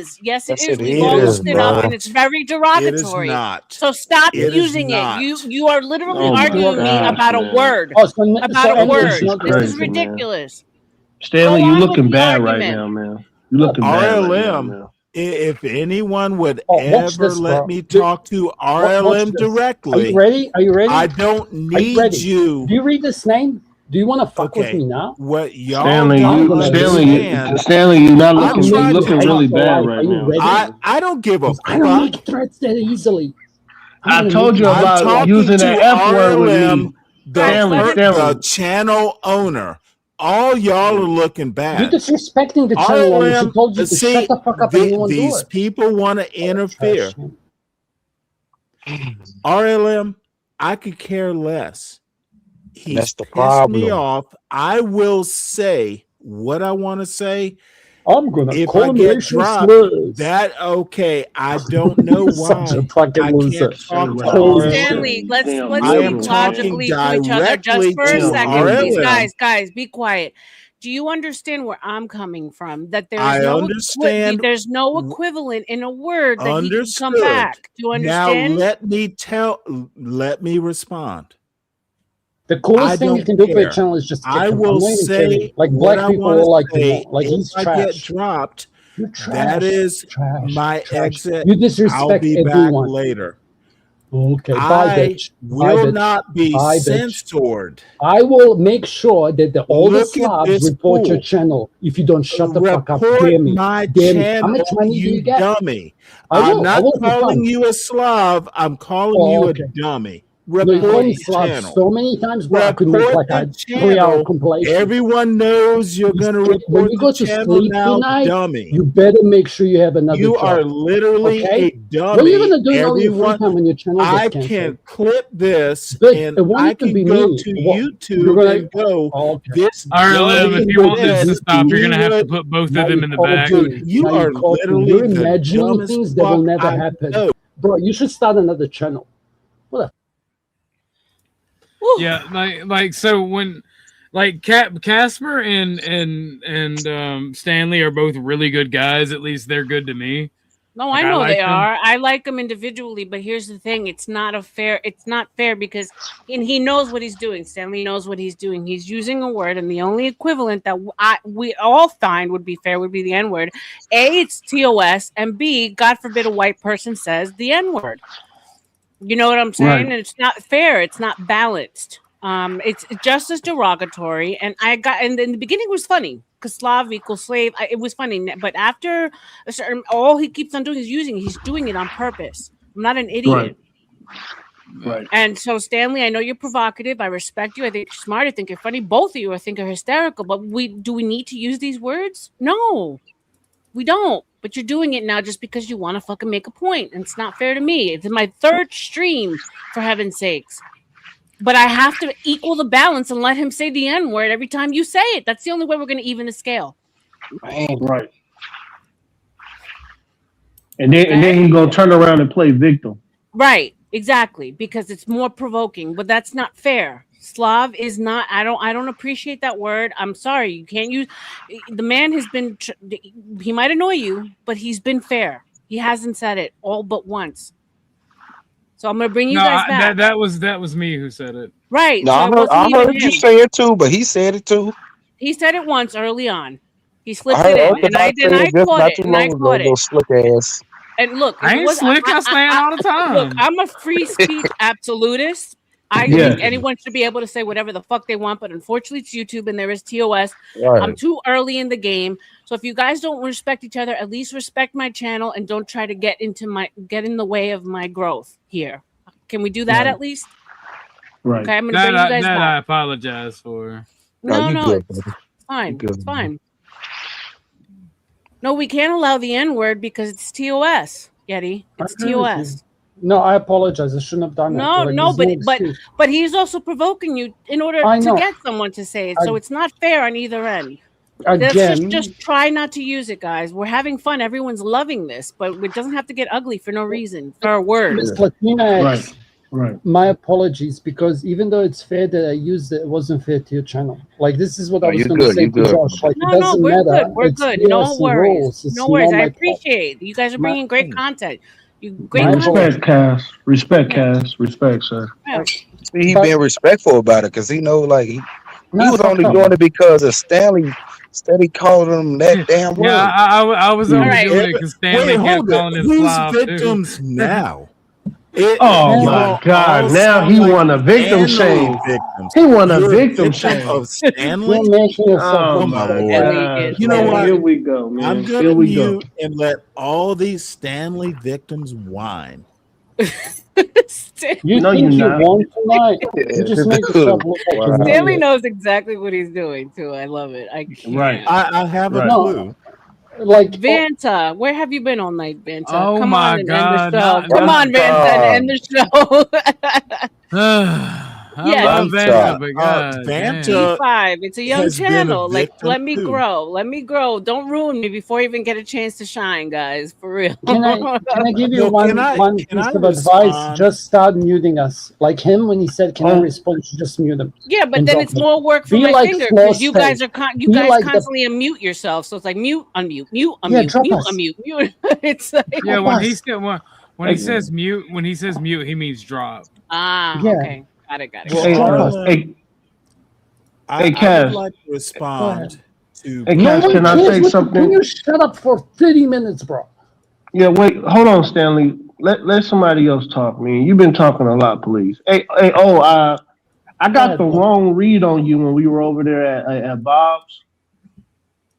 is. Yes, it Yes, is. it We've all is, looked it up, bro. and it's very It is derogatory. not. So stop It is using it. not. You are literally Oh my arguing me gosh, about a man. word. Oh, so About a anyway, word. This is This is crazy, man. ridiculous. Stanley, Go you on with looking the bad right argument. now, man. You looking bad right now, R.L.M. man. If anyone would watch ever this, let bro. me talk to Watch R.L.M. this. Are you directly, ready? Are you ready? I don't Are you need ready? you. Do you read this name? Do you want to fuck with me now? What y'all Stanley, don't Stanley, you're not I'm looking. You're trying looking to really talk bad life. right Are you now. ready? I don't give a I don't fuck. make threats that easily. I told you I'm about talking using to that F word with R.L.M, me. the Stanley. channel owner. All y'all are looking bad. You're disrespecting the channel owner. She R.L.M, told you to shut the fuck up and you won't do these it. people want to interfere. R.L.M, I could care less. He's That's the pissed me problem. off. I will say what I want to say. I'm gonna If call I him get racial dropped, slurs. that okay. I don't know Such a why fucking I loser. can't talk to Holy shit. Stanley, let's I am speak talking logically to each other just directly for a to second, please. R.L.M. Guys, be quiet. Do you understand where I'm coming from? That there is I no understand. there's no equivalent in a word that he can come Understood. back. Do you understand? Now let me respond. The coolest thing you can do for your channel is just kick I him. will I'm not even say kidding. Like what black I people want will to like him say. more. Like he's If I get trash. dropped, You're trash. that is Trash. my Trash. exit. You disrespect I'll be everyone. back later. Okay, bye, I bitch. Bye, will bitch. not be Bye, bitch. censored. I will make sure that all the Look at Slavs this report your fool. channel if you don't shut the fuck up. Report Dare me. my Dare me. How channel, much money do you you get? dummy. I I'm will. not I will for calling fun. you a Slav. I'm calling Oh, you okay. a dummy. No, you called Report me the Slav channel. so many times, bro. I could make Report like a the 3-hour channel. compilation. Everyone knows you're going to When report you go the to channel sleep now, tonight, dummy. you better make sure you have another You job. are literally Okay? a dummy. What are you gonna do in all your free Everyone, time when your channel gets I canceled? can clip this Good. and It won't I even can be go me. to You're YouTube gonna. and go, Okay. this R.L.M, if dummy you want this said to stop, you're he gonna have to would. put both Now of them you in the called back. Dude, me. you Now are you called me. literally You're the imagining dumbest things that will fuck never I happen. know. Bro, you should start another channel. What Yeah, like so when like Casper and Stanley are both really good guys. At least they're good to me. No, Like, I know like they them. are. I like them individually, but here's the thing: it's not fair because he knows what he's doing. Stanley knows what he's doing. He's using a word, and the only equivalent that we all find would be fair would be the N word. A, it's TOS, and B, God forbid a white person says the N word. You know what I'm saying? Right. And it's not fair. It's not balanced. It's just as derogatory. And in the beginning it was funny because Slav equals slave. It was funny, but after a certain, all he keeps on doing is he's doing it on purpose. I'm not an idiot. Right. And so, Stanley, I know you're provocative. I respect you. I think you're smart. I think you're funny. Both of you, I think, are hysterical. But do we need to use these words? No, we don't. But you're doing it now just because you want to fucking make a point. And it's not fair to me. It's my third stream, for heaven's sakes. But I have to equal the balance and let him say the N word every time you say it. That's the only way we're going to even the scale. Right. And then he's gonna turn around and play victim. Right. Exactly. Because it's more provoking. But that's not fair. Slav is not. I don't appreciate that word. I'm sorry. You can't use. The man has been. He might annoy you, but he's been fair. He hasn't said it all but once. So I'm gonna bring you guys back. That was me who said it. Right. No, So I heard you say it too, but he said it too. He said it once early on. He slipped I heard it in, and I just caught not it, too and I long ago. caught it. Little slick ass. And look, I ain't slick. I stand all the time. Look, I'm a free speech absolutist. I think anyone should be able to say whatever the fuck they want, but unfortunately, it's YouTube and there is TOS. Right. I'm too early in the game, so if you guys don't respect each other, at least respect my channel and don't try to get in the way of my growth here. Can we do that at least? Right. Okay, I'm gonna bring you guys back. I apologize for. No, it's fine. It's fine. No, we can't allow the N word because it's TOS, Yeti. It's TOS. No, I apologize. I shouldn't have done that. But he's also provoking you in order to get someone to say it. So it's not fair on either end. Let's just try not to use it, guys. We're having fun. Everyone's loving this, but it doesn't have to get ugly for no reason. For a word. Ms. Latinx, right. My apologies, because even though it's fair that I used it, it wasn't fair to your channel. Like, this is what I was going to say to Josh. Like, it doesn't matter. We're good. No worries. No worries. I appreciate it. You guys are bringing great content. Respect, Cass. Respect, Cass. Respect, sir. Yeah. He being respectful about it because he know, like, he was only doing it because of Stanley calling him that damn word. Yeah, I was only doing it because Stanley kept calling him Who's Slav victims now? Oh my God! Now he want a victim shame. He want a victim shame. Of Stanley. You're making yourself Oh look my bad. God! You know what? Here we go, man. I'm Here gonna we go. mute and let all these Stanley victims whine. You No, think you're you not. won tonight? You just make yourself look like an Stanley idiot. knows exactly what he's doing too. I love it. I can't. Right. I have a Right. clue. Like Vanta, where have you been all night, Vanta? Oh Come my on and end the God, show. not- Come not- on, Vanta, and end the show. I Yes. love Vanta, but God Vanta E5, it's a young has been a channel. Like, victim let me too. grow. Let me grow. Don't ruin me before I even get a chance to shine, guys. For real. Can I give you No, one can I piece of advice? respond? Just start muting us. Like him when he said, "Can I respond?" You just mute him. Yeah, but and then drop it's him. more work for Be my like finger Floor because you guys State. are you Be guys like the- constantly unmute yourself. So it's like mute, unmute, mute, Yeah, unmute, drop mute, us. unmute, mute. It's like, yeah, when he Hey. says mute, he means drop. Yeah. Okay, got it. Well, Hey, I would Cass. like to respond to. Hey, No Cass, one can I cares say what something? Can you shut up for 30 minutes, bro? Yeah, wait, hold on, Stanley. Let somebody else talk, man. You've been talking a lot, please. Hey, I got the wrong read on you when we were over there at Bob's.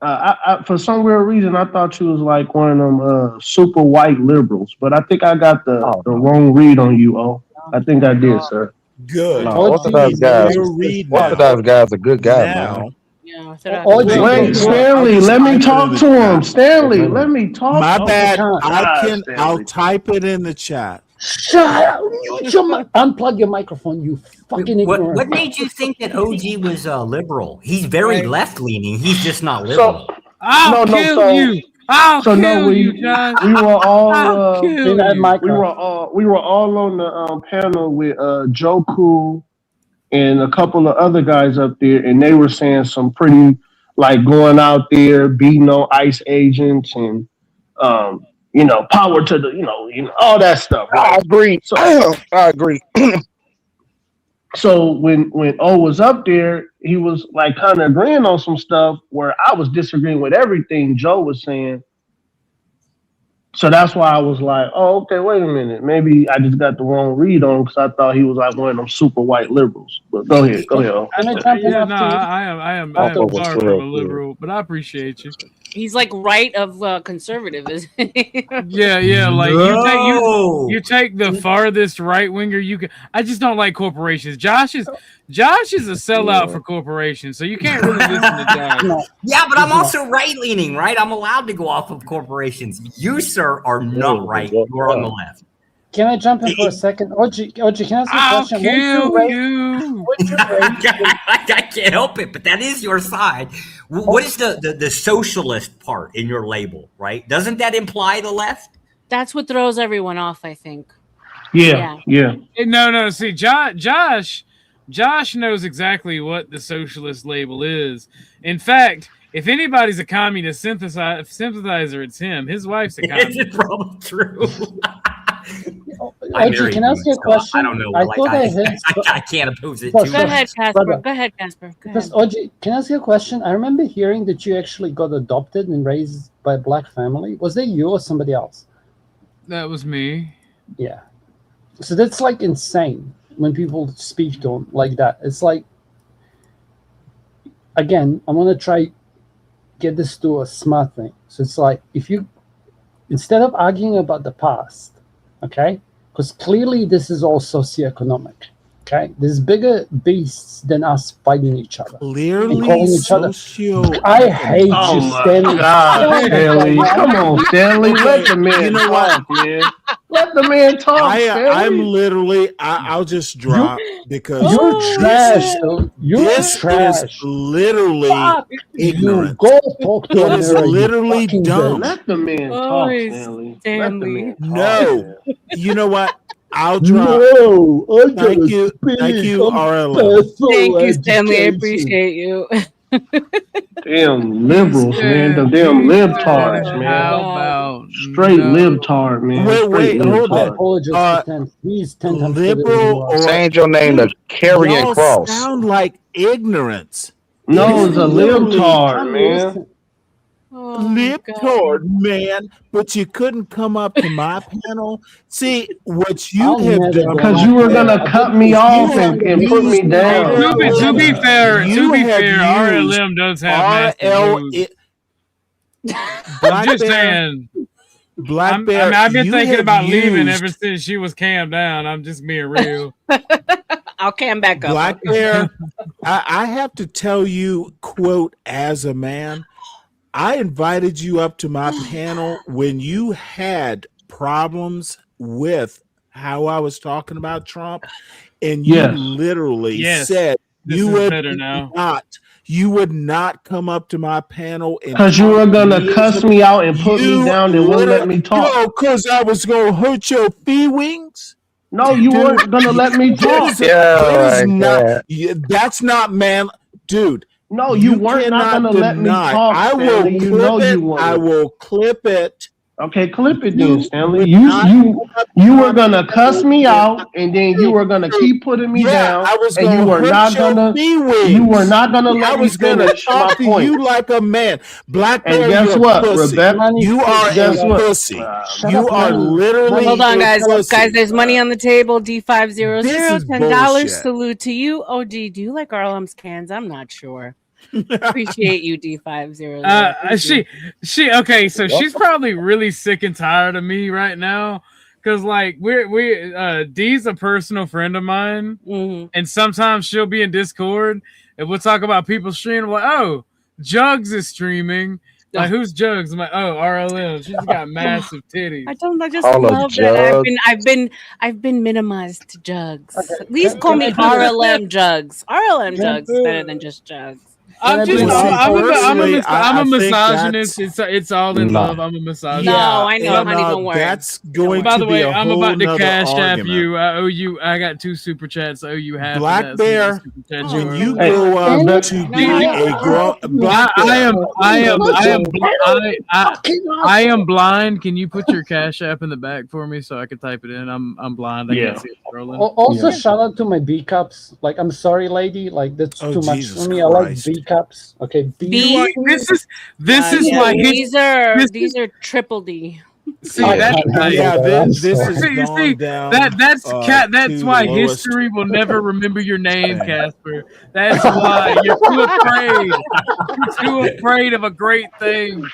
I for some weird reason I thought you was like one of them super white liberals, but I think I got the wrong read on you. I think I did, sir. Good. No, Orthodox guys. Orthodox guys are good guys, man. Yeah, Wait, Stanley, let me talk to him. Stanley, let me talk My to bad. him. I'll type it in the chat. Shut up! Mute your unplug your microphone, you fucking ignorant. What made you think that OG was liberal? He's very left leaning. He's just not liberal. I'll kill you. I'll kill you, John. We were all I'll kill you. we were all on the panel with Joe Cool and a couple of other guys up there, and they were saying some pretty like going out there beating on ICE agents and power to the all that stuff. Right? I agree. So, I agree. So when O was up there, he was like kind of agreeing on some stuff where I was disagreeing with everything Joe was saying. So that's why I was like, oh, okay, wait a minute. Maybe I just got the wrong read on him because I thought he was like one of them super white liberals. But go ahead. O. I am far from a liberal, but I appreciate you. He's like right of conservative, isn't he? Yeah, like you take the farthest right winger you can. I just don't like corporations. Josh is a sellout for corporations, so you can't really listen to Josh. Yeah, but I'm also right leaning, right? I'm allowed to go off of corporations. You, sir, are not right. You're on the left. Can I jump in for a second? OG, can I ask you a question? Kill you. I can't help it, but that is your side. What is the socialist part in your label, right? Doesn't that imply the left? That's what throws everyone off, I think. Yeah. No. See, Josh knows exactly what the socialist label is. In fact, if anybody's a communist sympathizer, it's him. His wife's a communist. It's probably true. OG, can I ask you a question? I don't know. I can't oppose it. Go ahead, Casper. Because OG, can I ask you a question? I remember hearing that you actually got adopted and raised by a black family. Was that you or somebody else? That was me. Yeah. So that's like insane when people speak to him like that. It's like, again, I'm gonna try get this to a smart thing. So it's like if you instead of arguing about the past, okay, because clearly this is all socioeconomic. Okay, there's bigger beasts than us fighting each other. Clearly, I hate you, Stanley. God, Stanley. Come on, Stanley. Let the man talk, man. Let the man talk, Stanley. I'm literally. I'll just drop because you're trash. This is literally ignorant. Go talk to it is literally dumb. Let the man talk, Stanley. Let the man talk. No, you know what? I'll drop. No, thank you, R.L.M. Thank you, Stanley. I appreciate you. Damn liberals, man. The damn libtards, man. How about straight libtard, man? Wait, hold on. He's 10 times liberal or change your name to Carrying Cross. Sound like ignorance. No, it's a libtard, man. libtard, man, but you couldn't come up to my panel. See, what you I'll have never done. Because you were gonna cut me off and put me down. To be fair, used R.L.M. does have massive moves. I'm just saying. Black Bear, I've been thinking about leaving used- ever since she was cammed down. I'm just being real. I'll cam back up. Black Bear, I have to tell you, quote, as a man, I invited you up to my panel when you had problems with how I was talking about Trump, and you literally said you would not come up to my panel because you were gonna cuss me out and put me down and wouldn't let me talk. No, because I was gonna hurt your feelings. No, you weren't gonna let me talk. That's not man, dude. No, you weren't not gonna let me talk. I will Stanley. clip it. I will clip it. Okay, clip it then, Stanley. You were gonna cuss me out, and then you were gonna keep putting me down. I was and gonna you were not gonna. You were not gonna let me finish my talk to point. you like a man. Black Bear, And guess you're a what, pussy. Rebecca? You are Guess a what? pussy. You are literally. Hold on, guys. a pussy. Guys, there's money on the table. D500, This is $10. bullshit. Salute to you. OG, do you like R.L.M.'s cans? I'm not sure. Appreciate you, D500. Okay, so she's probably really sick and tired of me right now. Cause like Dee's a personal friend of mine, and sometimes she'll be in Discord and we'll talk about people streaming. I'm like, oh, Jugs is streaming. Like, who's Jugs? I'm like, oh, R.L.M. She's got massive titties. I just love that. I've been minimized to Jugs. At least call me R.L.M. Jugs. R.L.M. Jugs is better than just Jugs. I'm a misogynist. It's all in love. I'm a misogynist. No, I know. I'm not even worried. That's going By to the be way, a I'm whole about to nother cash app argument. you. I owe you. I got 2 super chats. I owe you half. Black of that, Bear, so when you grow up to be a grown Black Bear, I am blind. Can you put your cash app in the back for me so I can type it in? I'm blind. I can't see it scrolling. Also, shout out to my B cups. Like, I'm sorry, lady. Like, that's too much for me. I like B cups. Okay, B. This is why these are triple D. See that's that's why history will never remember your name, Casper. That's why you're too afraid. You're too afraid of a great thing. Bro,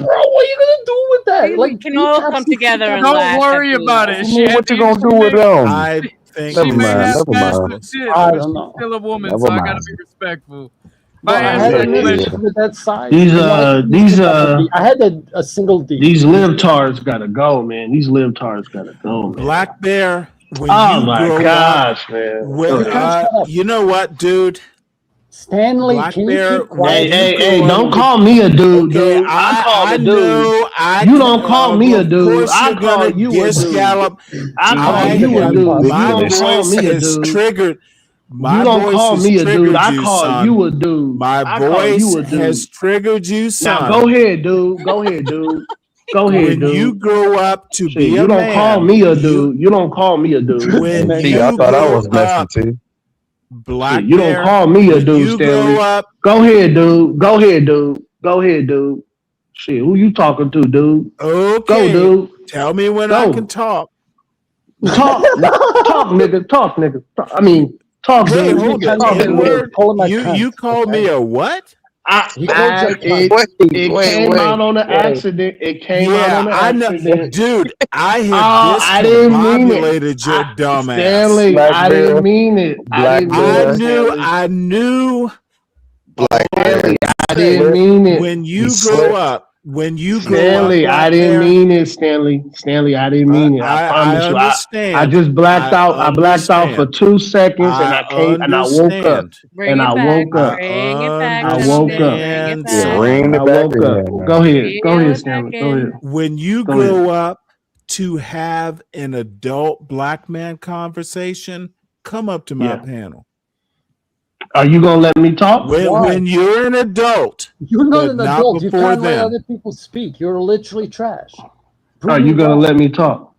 what are you gonna do with that? Like, we can all come together and don't laugh worry at about you. it. What you gonna do with them? I think she may have never mind. massive shit, I but don't she's know. still a woman, Never so I mind. gotta be respectful. Well, I had an issue with that side. I had a single D. These libtards gotta go, man. These libtards gotta go, man. Black Bear, when Oh you my grow gosh, up, man. you know what, dude? Stanley, Black can Bear, you keep quiet? Hey, don't call me a dude, dude. I call a dude. You don't call me a dude. I call you a dude. I call you a dude. You don't call me a dude. Triggered. You don't call me a dude. I call you a dude. My voice has triggered you, son. Now go ahead, dude. Go ahead, dude. Go ahead, dude. When you grow up to be you a don't man, call me a dude. You don't call me a dude. When See, I thought I was messing too. Black you don't call me a dude, you Stanley. grow up, go ahead, dude. Go ahead, dude. Go ahead, dude. Shit, who you talking to, dude? Okay. Go, dude. Tell me when I can talk. Talk, nigga. Talk, nigga. I mean, talk, Wait, dude. hold Talk, on. dude. You called me a what? It came out on an accident. It came out on an accident. Dude, I had discombobulated your dumb ass. Stanley, I didn't mean it. I knew. Stanley, I didn't mean it. When you grow up, Stanley, I didn't mean it, Stanley. Stanley, I didn't mean it. I promise you. Understand. I just blacked out. I blacked out for 2 seconds, and I came and I woke up. Bring it back. Bring it back. I woke up. Ring I woke up. Go ahead. Go ahead, Stanley. Go ahead. When you grow up to have an adult black man conversation, come up to my panel. Are you gonna let me talk? When you're an adult, you're not an not adult. You before can't let then. other people speak. You're literally trash. Are you gonna let me talk?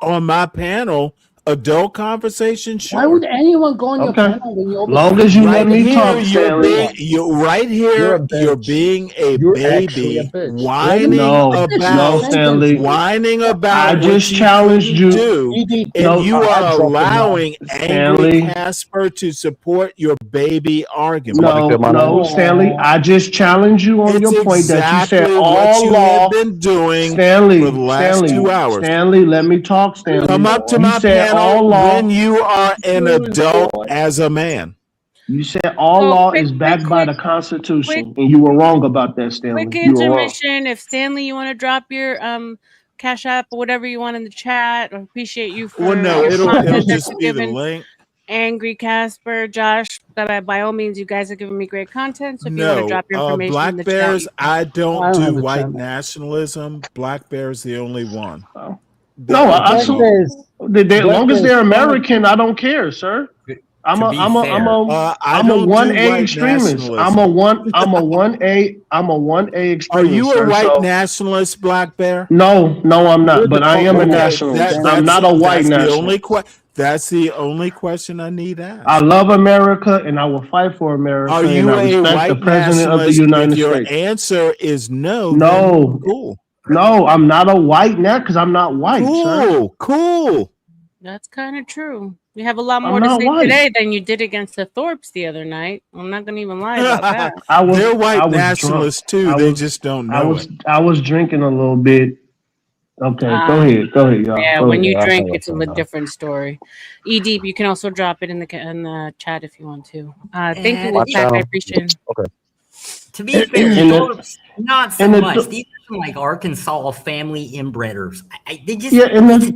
On my panel, Adult conversation, sure. Why would anyone go on your panel when you're Long as you let me talk, you're Stanley. being a actually a baby, bitch. whining about I what just you challenged you. and you are I dropped him off. allowing angry Casper to support your baby argument. No, Stanley. I just challenged you on your point that you said what all you law. have been doing Stanley, for the last 2 hours. Stanley, let me talk, Stanley. Come up to my panel when you are an adult as a man. You said all law is backed by the Constitution, and you were wrong about that, Stanley. Quick You were wrong. intermission. If Stanley, you want to drop your Cash App or whatever you want in the chat, I appreciate you for it'll just be the link. Angry Casper, Josh, by all means, you guys are giving me great content. So if you want to drop your information Black in the Bears, chat, I don't do white nationalism. Black Bear's the only one. No, as long as they're American, I don't care, sir. I'm a 1A extremist. I'm a 1A extremist. Are you a white nationalist, Black Bear? No, I'm not. But I am a nationalist. I'm not a white nationalist. That's the only question I need asked. I love America and I will fight for America. Are you and I respect the president of the United States. Your answer is no. No. Cool. No, I'm not a white now because I'm not white. Cool. that's kind of true. You have a lot more to say today than you did against the Thorpes the other night. I'm not going to even lie about that. They're white nationalists too. They just don't know I was drinking a little bit. Okay, go ahead, y'all. Yeah, when you drink, it's a different story. E-Deep, you can also drop it in the chat if you want to. Thank you, Wolfpack. I appreciate it. Okay. To be fair, not so much. These are some like Arkansas family inbreeders. They just type of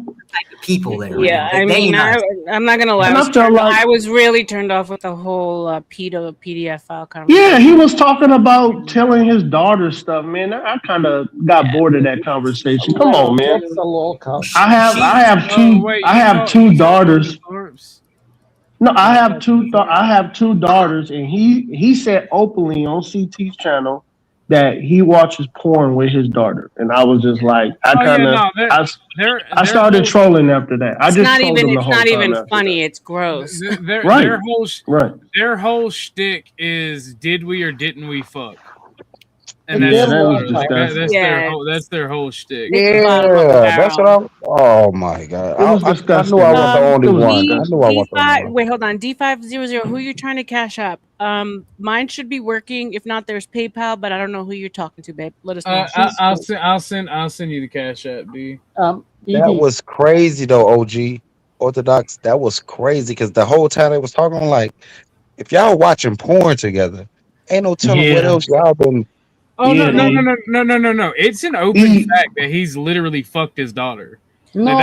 people there. Yeah, I mean, I'm not gonna lie. I was really turned off with the whole PDF file conversation. Yeah, he was talking about telling his daughter stuff, man. I kind of got bored of that conversation. Come on, man. I have two daughters. No, I have two daughters, and he said openly on CT's channel that he watches porn with his daughter, and I was just like, I started trolling after that. It's not even funny. It's gross. Right. Their whole shtick is, did we or didn't we fuck? And that's their whole shtick. Yeah, that's what I'm. Oh my god! I knew I wasn't the only one. I knew I wasn't the only one. Wait, hold on. D500. Who are you trying to cash up? Mine should be working. If not, there's PayPal, but I don't know who you're talking to, babe. Let us know. I'll send you the Cash App, B. That was crazy though, OG Orthodox. That was crazy because the whole time they was talking like, if y'all watching porn together, ain't no telling what else y'all been. Oh no! It's an open fact that he's literally fucked his daughter. No,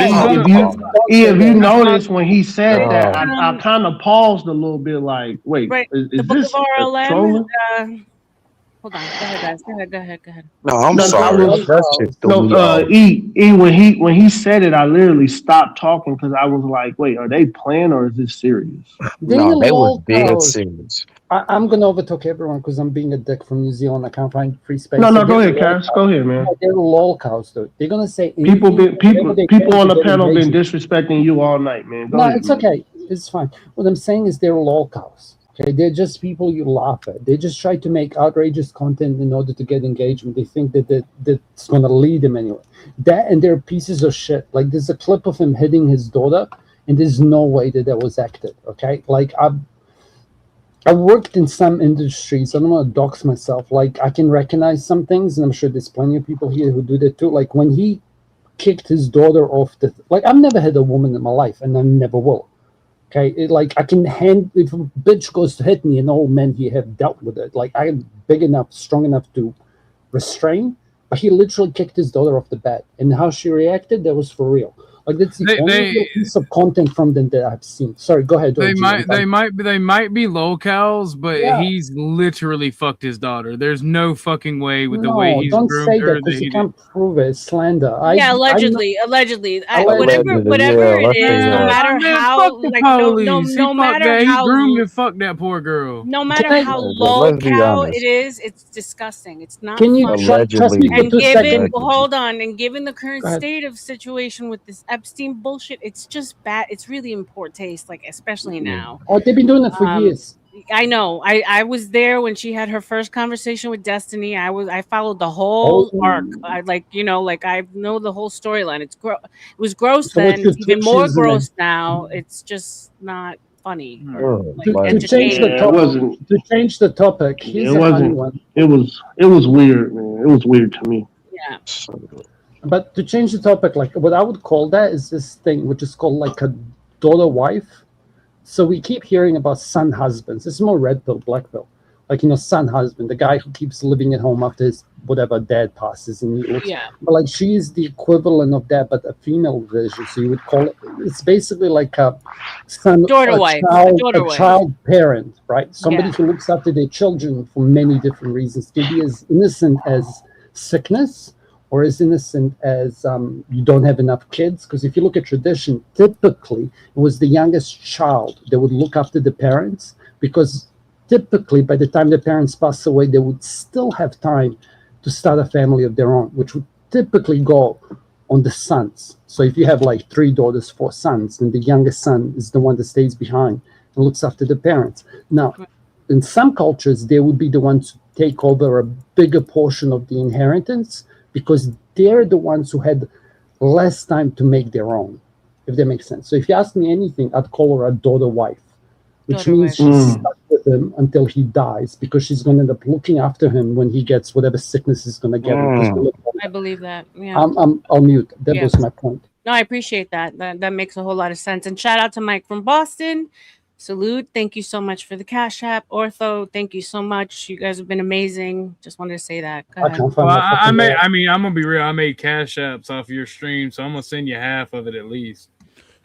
if you notice when he said that, I kind of paused a little bit, like, wait, is the book this of R.L.M. trolling? Hold on, go ahead, guys. Go ahead. No, I'm sorry. When he said it, I literally stopped talking because I was like, wait, are they playing or is this serious? No, they was dead serious. I'm going to overtalk everyone because I'm being a dick from New Zealand. I can't find free space. No, go ahead, Cass. Go ahead, man. They're lol cows, though. They're going to say people on the panel been disrespecting you all night, man. Go ahead, it's okay. It's fine. What I'm saying is they're lol cows. Okay, they're just people you laugh at. They just try to make outrageous content in order to get engagement. They think that's going to lead them anywhere. That and they're pieces of shit. Like there's a clip of him hitting his daughter, and there's no way that was acted. Okay, like I worked in some industries. I don't want to dox myself. Like I can recognize some things, and I'm sure there's plenty of people here who do that too. Like when he kicked his daughter off like I've never had a woman in my life, and I never will. Okay, like I can if a bitch goes to hit me, and all men here have dealt with it. Like I'm big enough, strong enough to restrain. But he literally kicked his daughter off the bed, and how she reacted, that was for real. Like that's the only piece of content from them that I've seen. Sorry, go ahead. They might be locals, but he's literally fucked his daughter. There's no fucking way with the way he's groomed her. Don't say that because you can't prove it. It's slander. Allegedly. Whatever it is, no matter how, no matter how he groomed and fucked that poor girl. No matter how low-cal it is, it's disgusting. It's not. Can you trust me for 2 seconds? Hold on, and given the current state of situation with this Epstein bullshit, it's just bad. It's really in poor taste, like especially now. Oh, they've been doing it for years. I know. I was there when she had her first conversation with Destiny. I followed the whole arc. I I know the whole storyline. It was gross So then. It's even more she's in gross now. It's just not funny. Or, To change the topic, here's it a funny wasn't. one. It was weird, man. It was weird to me. Yeah. But to change the topic, like what I would call that is this thing which is called like a daughter wife. So we keep hearing about son husbands. It's more red pill, black pill. Like, son husband, the guy who keeps living at home after his whatever dad passes, and he looks. Yeah. But like she is the equivalent of that, but a female version. So you would call it. It's basically like a son, daughter a wife, child parent, right? Somebody Yeah. who looks after their children for many different reasons. Can be as innocent as sickness, or as innocent as you don't have enough kids. Because if you look at tradition, typically it was the youngest child that would look after the parents, because typically by the time the parents pass away, they would still have time to start a family of their own, which would typically go on the sons. So if you have like 3 daughters, 4 sons, then the youngest son is the one that stays behind and looks after the parents. Now, in some cultures, they would be the ones who take over a bigger portion of the inheritance, because they're the ones who had less time to make their own, if that makes sense. So if you ask me anything, I'd call her a daughter wife, which means she's stuck with him until he dies, because she's going to end up looking after him when he gets whatever sickness is going to get him. I believe that. Yeah. I'll mute. That Yeah. was my point. No, I appreciate that. That makes a whole lot of sense. And shout out to Mike from Boston. Salute. Thank you so much for the Cash App. Ortho, thank you so much. You guys have been amazing. Just wanted to say that. Go ahead. Well, I'm gonna be real. I made Cash Apps off your stream, so I'm gonna send you half of it at least.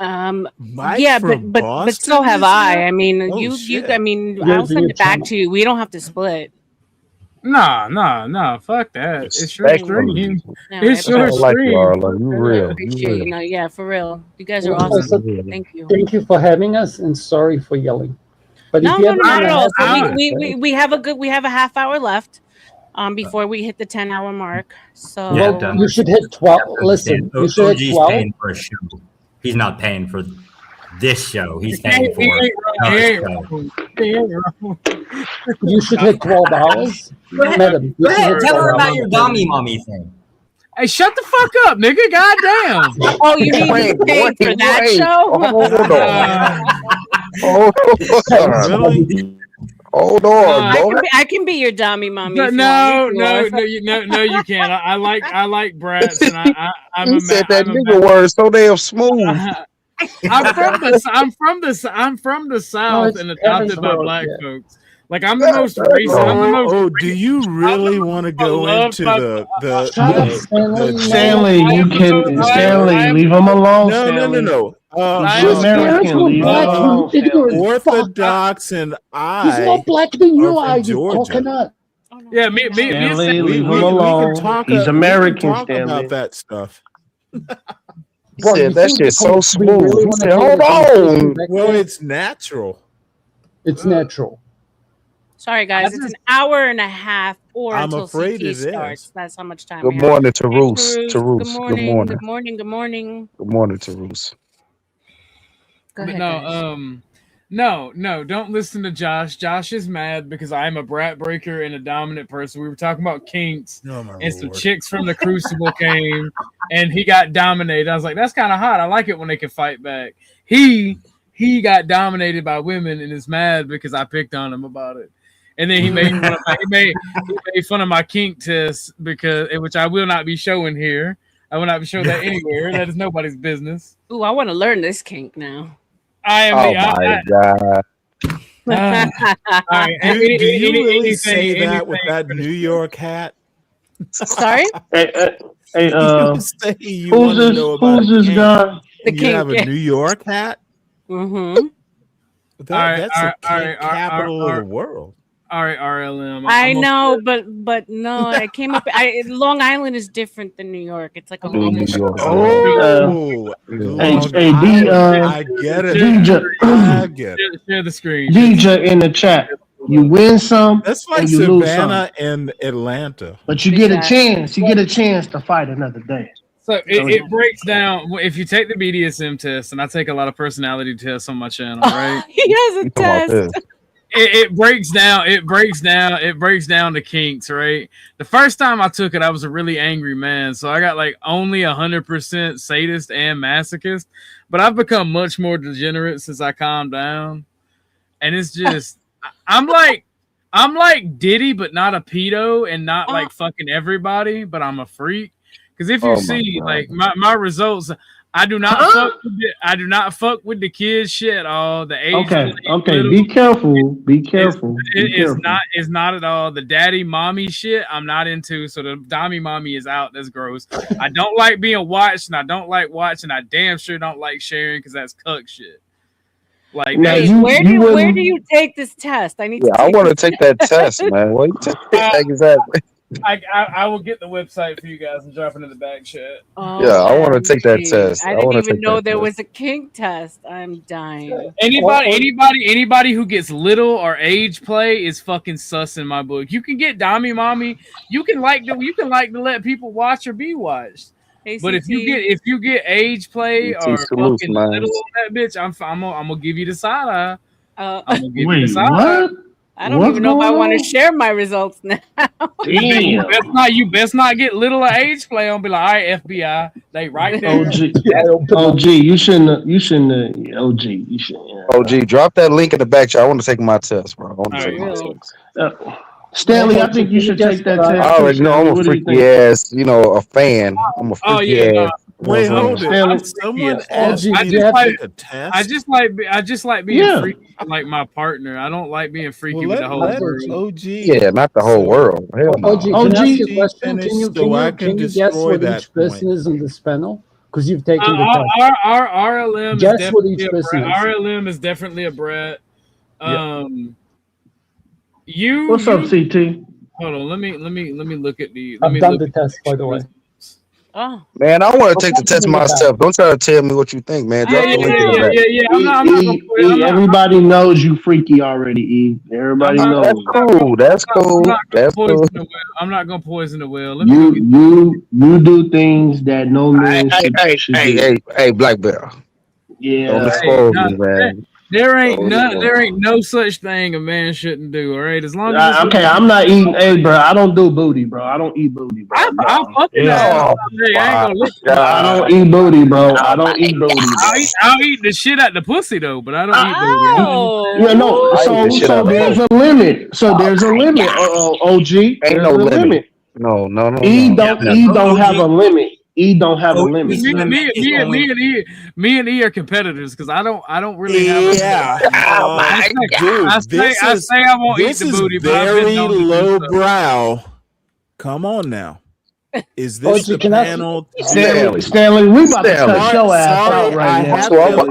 Mike Yeah, from but Boston so have is I. here? I mean, Oh, you shit. I mean, Yeah, I'll send your it back channel. to you. We don't have to split. Nah. Fuck that. It's your stream. No, It's I your appreciate stream. I appreciate you. No, yeah, for real. You guys are awesome. Thank you. Thank you for having us, and sorry for yelling. But No, if you no, ever not at all. wanna So we have a half hour left before we hit the 10-hour mark. So well, you should hit 12. Listen, you should hit OG's 12. paying for a show. He's not paying for this show. He's paying for You should hit 12 hours. Madam, you Go should ahead, hit tell 12 her about hours. your dummy mommy thing. Hey, shut the fuck up, nigga. Goddamn. Oh, you need to pay for that show? Hold on. I can be your dummy mommy. No, you can't. I like brats, and I'm He a said man. that nigga word so damn smooth. I'm from the South and adopted by black folks. Like I'm the most racist. Do you really want to go into the Stanley, leave him alone. No. American, leave him alone. Orthodox and He's more black than you are, you Georgia. coconut. Yeah, me Stanley, we leave him can alone. talk, He's American, we can talk Stanley. about that stuff. He said that shit so smooth. really He wanna said, do hold this on. Well, it's natural. It's natural. Sorry, guys. It's an hour and a half, or I'm until afraid CT it is. starts. That's how much time. Good we have. morning to Hey, Roos. Tarus. To Roos. Good morning. Good morning. Good morning. Good morning to Roos. Go But ahead, guys. no, don't listen to Josh. Josh is mad because I'm a brat breaker and a dominant person. We were talking about kinks, and some chicks from the Crucible came, and he got dominated. I was like, that's kind of hot. I like it when they can fight back. He got dominated by women and is mad because I picked on him about it. And then he made fun of my kink test which I will not be showing here. I will not be showing that anywhere. That is nobody's business. Ooh, I want to learn this kink now. My God. All right. Do you really say that with that New York hat? Sorry? Hey, You say you want to know about who's this guy? The you kink, have a yeah. New York hat? Mm-hmm. That's the kink capital of the world. All right, R.L.M. I know, but no, I came up. Long Island is different than New York. It's like a whole different. I get it. I get it. Share the screen. DJ in the chat. You win some, That's like and you lose some. Savannah and Atlanta. But you get a chance. You get a chance to fight another day. So it breaks down. If you take the BDSM test, and I take a lot of personality tests on my channel, right? He has a test. It breaks down. It breaks down the kinks, right? The first time I took it, I was a really angry man, so I got like only 100% sadist and masochist. But I've become much more degenerate since I calmed down, and it's just I'm like Diddy, but not a pedo, and not like fucking everybody, but I'm a freak. Because if you see like my results, I do not fuck with the kids shit at all. The age Okay. Be careful. It's not at all. The daddy mommy shit I'm not into. So the dommy mommy is out. That's gross. I don't like being watched, and I don't like watching. I damn sure don't like sharing because that's cuck shit. Like now where do you take this test? I need to. I want to take that test, man. What you exactly? I will get the website for you guys and drop it in the back chat. Oh, yeah, I want to take that test. I didn't even know there was a kink test. I'm dying. Anybody who gets little or age play is fucking sus in my book. You can get dommy mommy. You can like to let people watch or be watched. But if you get age play or fucking little on that bitch, I'm gonna give you the side eye. I'm gonna give you the side eye. I don't even know if I want to share my results now. You best not get little or age play on. Be like, all right, FBI, they right there. OG, you shouldn't. OG, you should. Yeah. OG, drop that link in the back chat. I want to take my test, bro. I want to take my test. Stanley, I think you should take that test. I already know I'm a freaky ass, a fan. I'm a freaky ass. Wait, hold it. Someone asked me to take a test. I just like being freaky like my partner. I don't like being freaky with the whole world. OG. Yeah, not the whole world. Hell no. OG, can I ask you a question? Can you guess what each person is on this panel? Because you've taken the test. R.L.M. Guess what each person is. R.L.M. is definitely a brat. What's up, CT? Hold on, let me look at the. I've done the test, by the way. Oh man, I want to take the test myself. Don't try to tell me what you think, man. Drop the link in the back. I'm not everybody knows you freaky already, E. Everybody knows. That's cool. I'm not gonna poison the well. You do things that no man should do. Hey, Black Bear. Yeah. Don't expose me, man. There ain't no such thing a man shouldn't do. All right, as long as I'm not eating. Hey, bro, I don't do booty, bro. I don't eat booty, bro. I don't eat booty, bro. I don't eat booty. I'll eat the shit out the pussy though, but I don't eat booty. Yeah, no. So there's a limit. So there's a limit. OG. Ain't no limit. No. E don't have a limit. E don't have a limit. Me and E are competitors because I don't really have. Yeah. Oh my God. I say I won't eat the booty, but very low brow. Come on now. Is this the panel? Stanley, we about to cut your ass out right now.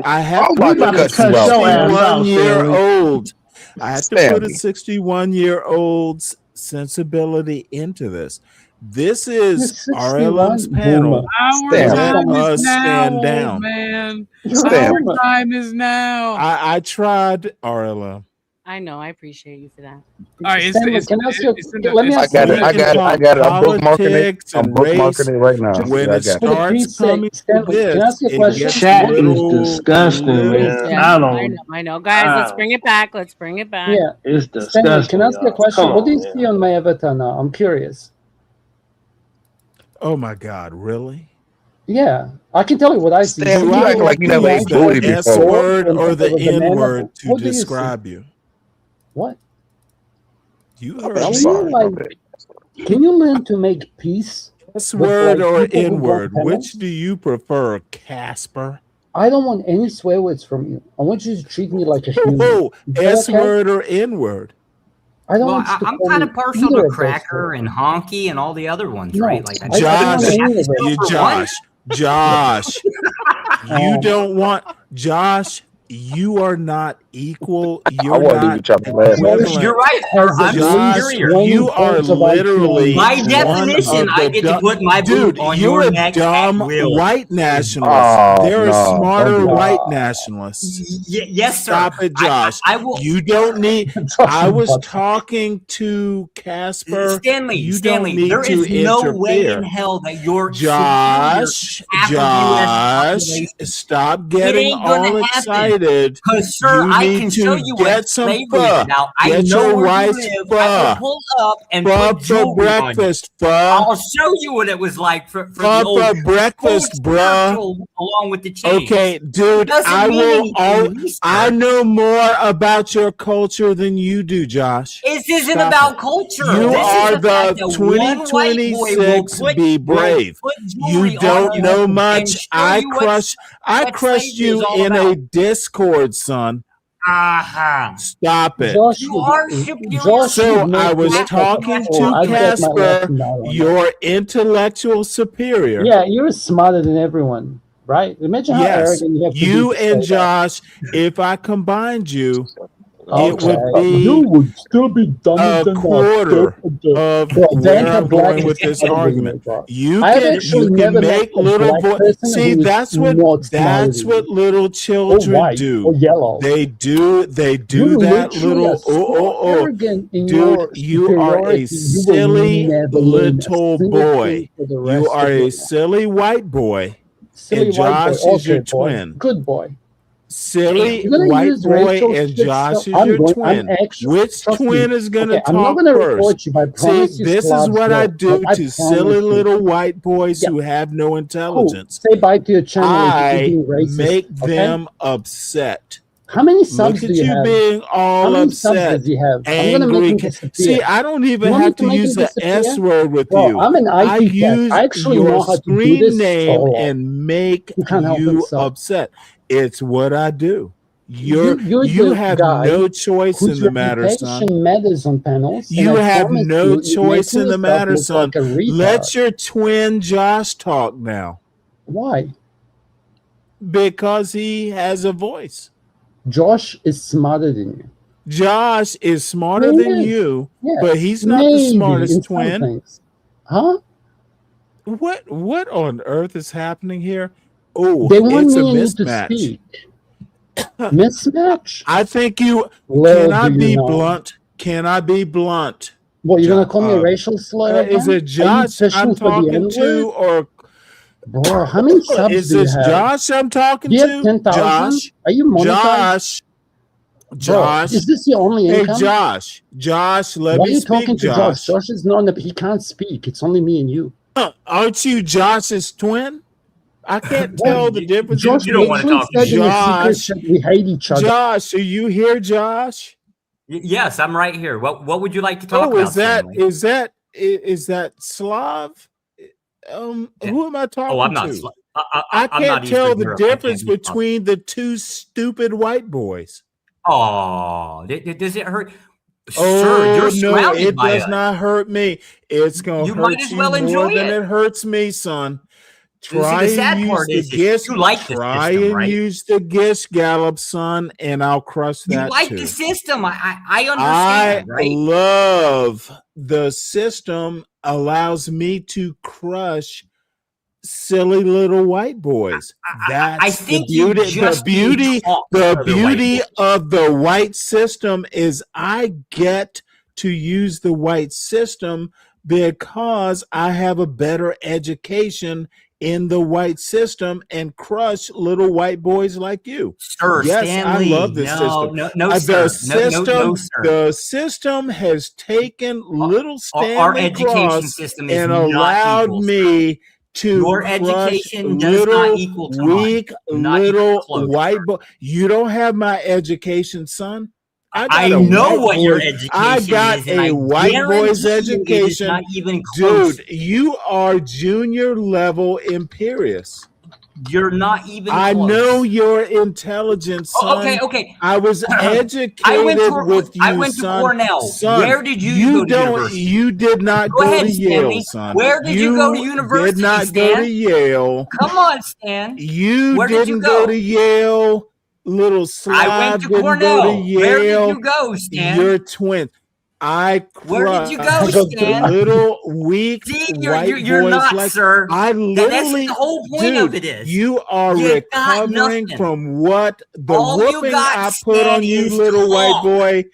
I have to put a 61-year-old. I have to put a 61-year-old's sensibility into this. This is R.L.M's panel. Our stand down. Man. Our time is now. I tried R.L.M. I know. I appreciate you for that. All right, I got it. I'm bookmarking it right now. When it starts coming to this, chat is disgusting, man. Yeah, I know. Guys, let's bring it back. Yeah, it's disgusting. Can I ask you a question? What do you see on my avatar now? I'm curious. Oh my God! Really? Yeah, I can tell you what I see. You act like you never ate booty before. S word or the N word to describe you. What? You heard can you learn to make peace? S word or N word? Which do you prefer, Casper? I don't want any swear words from you. I want you to treat me like a human. Oh, S word or N word? I don't. Well, I'm kind of partial to cracker and honky and all the other ones, right? Like Josh, you don't want Josh. You are not equal. I You're wasn't not even trying to laugh. equivalent. You're right, sir. I'm Josh, superior. you are literally By one definition, of I the get to put my boot dude. on You're your a neck dumb at will. white nationalist. Oh There are no! Don't smarter do that. white nationalists. Yes, sir. Stop it, Josh. I will. You don't need. I was talking to Casper. Stanley, You Stanley, don't need there to is no way in interfere. hell that you're Josh, stop getting ain't gonna all happen. excited. Because, sir, You I need can to show you get what some slavery pho. is about. I Get know your where you wife's live. I will pho. pull up and Pho put for jewelry on you. breakfast, pho. I'll show you what it was like for the Pho old for breakfast, bruh. spiritual along with the change. Okay, dude, I will. I know more about your culture than you do, Josh. This isn't Stop about it. culture. You This are is the fact the that one white boy will 2026. Be brave. put You jewelry on don't you know and much. show I you what crushed slavery is you all in about. a Discord, son. Stop it. Josh, You are superior. Josh So would I make was look talking like, oh, to I get my Casper, lesson now on your intellectual superior. Yeah, you're smarter than everyone, right? Imagine how Yes, arrogant you have to be. you to say and that. Josh, if I combined you, it Okay. would be You would still be dumber a than quarter of Well, where then I'm black going is with this smarter than argument. you are. You I've can actually never met make a little black boy. person See, who is that's not what smarter than you. little children white, do. or yellow. They do You that literally little are so arrogant in dude, your you are a superiority, you will silly never learn a little single boy. thing for the You rest are of your a life. silly white boy. Silly and white boy. Josh is your Okay, boy. twin. Good boy. Silly You're gonna white use boy racial and shit Josh stuff. is your I'm twin. actually, Which trust twin me. is gonna Okay, I'm not talk gonna first? report you, but I promise See, you this is Slavs what I will. do I to silly promise you. little white boys Yeah. who have no Cool. intelligence. Say bye to your channel if you're I being racist. make Okay? them upset. How many Look subs at do you you have? being How all many subs upset, does he have? I'm gonna make angry. him disappear. See, I don't even You want me have to to make him use the disappear? S word with Bro, you. I'm an I IT cat. use I actually your know how to do screen this name solo. and make You can't help you himself. upset. It's what I do. You're You the have guy no choice in whose the matter, son. reputation matters on panels. And You I have promise no you're choice making in the yourself matter, look son. like a retard. Let your twin Josh talk now Why? because he has a voice. Josh is smarter than you. Josh is smarter He than is. you, Yes, but he's not the maybe in smartest some twin. things. Huh? What on earth is happening here? Oh, They want it's a me and you to mismatch. speak. Mismatch? I think you Little can I do be you know. blunt? Can I be blunt? What, you're gonna call me a racial slur Is again? it Josh I'm talking to, or Bro, how many subs is do you this have? Josh I'm talking Do you to? have 10,000? Josh, Are you monetized? Josh. Bro, is this your only Hey, income? Josh, let Why me are you speak, talking to Josh? Josh. Josh is not. He can't speak. It's only me and you. Aren't you Josh's twin? I can't tell the difference. Josh literally said in his secret chat, we hate each other. Josh, are you here, Josh? Yes, I'm right here. What would you like to talk about? Is that Stanley? is that Slav? Who am I talking I'm not. to? I'm I can't not tell Eastern the Europe. I can't difference be Slav. between the two stupid white boys. Oh, does it hurt? Oh, Sir, you're no, surrounded it by does us. not hurt me. It's gonna You hurt might as you well more enjoy than it. it hurts me, son. See, Try the and sad use part the is Gish. you like the Try system, and right? use the Gish Gallop, son, and I'll crush that You like too. the system. I understand, I right? love the system allows me to crush silly little white boys. I That's think the you beauty. just need to talk to other white boys. Of the white system is I get to use the white system because I have a better education in the white system and crush little white boys like you. Sir, yes, Stanley, I love this system. No, The sir. system, Sir. the system has taken little Stanley Our education Cross system is and not allowed equal, me to Your crush education does not little equal to mine. weak Not even little close, white boy. You don't have my education, son. I got a know white what your boy- education I got is, and a I white boy's guarantee you it is education. not even close. Dude, you are junior level imperious. You're not even I close. know your intelligence, son. Okay. I was educated I went to son. Cornell. Son, Where did you go to university? You did not Go go ahead, to Stanley. Yale, son. Where did you go to university, Did not Stan? go to Yale. Come on, Stan. You Where didn't did you go go? to Yale. Little Slav I went to didn't Cornell. go to Yale. Where did you go, Stan? You're twins. Where did you go, Stan? Little weak See, white you're boys not, like sir. I That's literally. the whole point Dude, of it is. you are You got recovering nothing. from what the All you whooping got, I put Stan, on you, is little white talk. boy.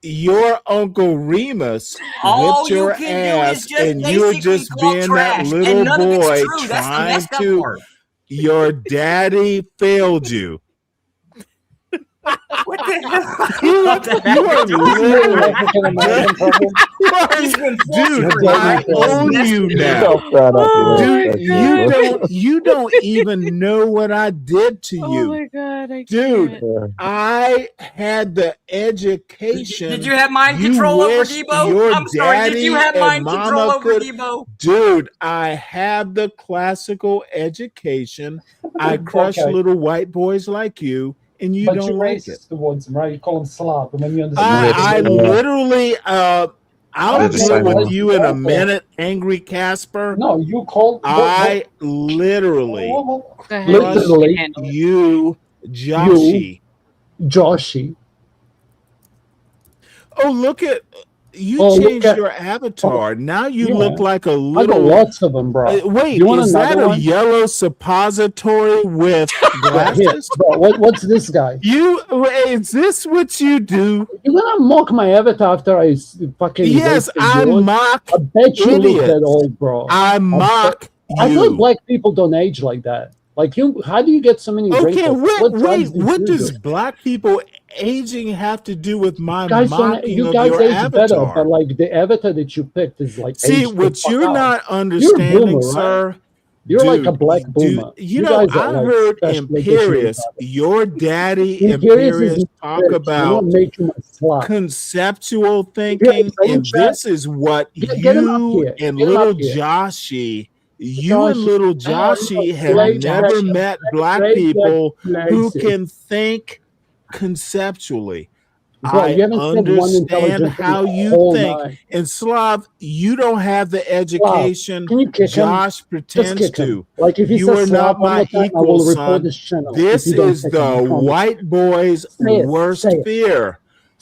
Your Uncle Remus All whipped you your can do is ass, just and you're basically just talk being that trash, little and none of it's boy true. That's the trying messed up to. part. Your daddy failed you. What the hell? You are literally African American problem. dude. I own you now. Dude, you don't even know what I did to you. Oh my God, dude. I had the education. Did you have mind control over Debo? Your I'm sorry. Did you have mind control over Debo? Dude, I have the classical education. I crush little white boys like you. And you don't like it. Towards him, right? You call him Slav, and then you understand. I literally, I'll deal with you in a minute, angry Casper. No, you called. I literally, you, Joshi. Joshi. Oh, look at. You changed your avatar. Now you look like a little. I got lots of them, bro. Wait, you want is that a one? yellow suppository with glasses? Bro, what's this guy? Is this what you do? You gonna mock my avatar after I fucking? Yes, I mock. I bet you look that old, bro. I mock you. I thought black people don't age like that. Like you, how do you get so many? Okay, wait. What does black people aging have to do with my mocking you of guys your age avatar? better, but like the avatar that you picked is like. See, what you're not understanding, sir. Right? You're like a black boomer. You know, I heard Imperius, your daddy Imperius talk about conceptual thinking, and this is what you and little Joshi. You and little Joshi have never met black people who can think conceptually. I understand how you think. And Slav, you don't have the education Josh pretends to. Like if you are not my equal, son. This is the white boy's worst fear.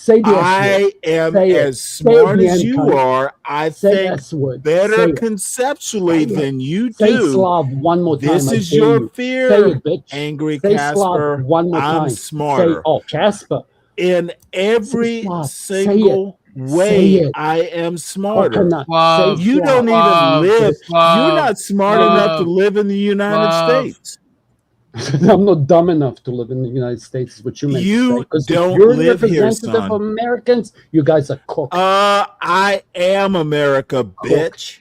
I am as smart as you are. I think better conceptually than you do. Slav one more time. This is your fear, angry Casper. I'm smarter. Oh, Casper. In every single way, I am smarter. You don't even live. You're not smart enough to live in the United States. I'm not dumb enough to live in the United States, is what you meant you to say. Don't you're live here, representative of Americans. You guys are cooks. I am America, bitch.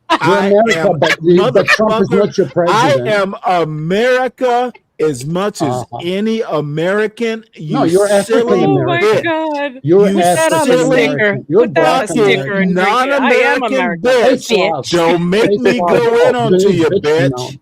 But Trump is not your president. I am America as much as any American. You're African American. Oh my God! You're African. Put that on a sticker. Non-American bitch. Don't make me go in onto you, bitch.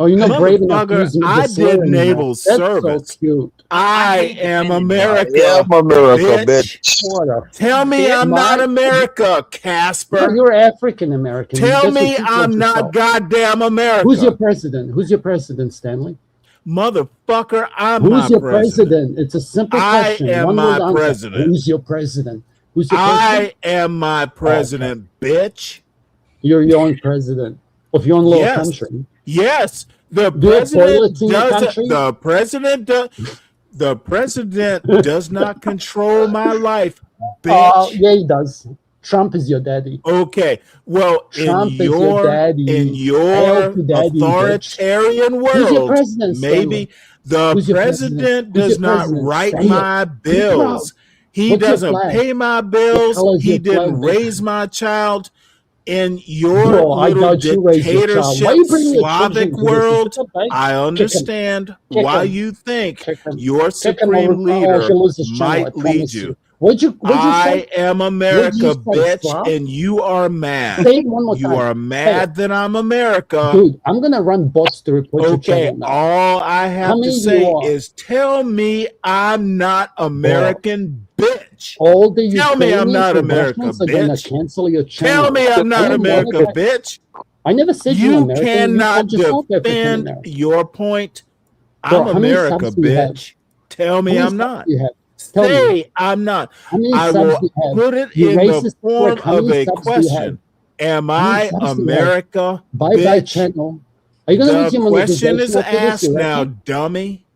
Oh, you're not brave enough to use I did naval service. So cute. I am America. I am America, bitch. Tell me I'm not America, Casper. No, you're African American. Tell me I'm not goddamn America. Who's your president? Who's your president, Stanley? Motherfucker, I'm Who's your president? It's a simple question. I am my president. Who's your president? Who's your president? I am my president, bitch. You're your own president of your own little country. Yes, the president does not control my life, bitch. Yeah, he does. Trump is your daddy. Okay, well, Trump in your authoritarian world, maybe the president does not write my bills. He doesn't pay my bills. He didn't raise my child. In your little dictatorship Slavic world, I understand why you think your supreme leader might lead you. What'd you I say? am America, bitch, and you are mad. Say it one more time. You are mad that I'm America. Dude, I'm going to run bots to report your channel now. All I have to say is tell me I'm not American, bitch. All the Tell me I'm not America, bitch. Cancel your channel. Tell me I'm not America, bitch. I never said you American. Cannot defend your point. I'm America, bitch. Tell me I'm not. Tell me. Say I'm not. How many I subs will do you have? put it You in the racist form prick. How of many a subs do you have? question. Am How many I subs do you have? America? Bye bitch? channel. Are you gonna lose The your question is monetization after this? asked You now, reckon? dummy.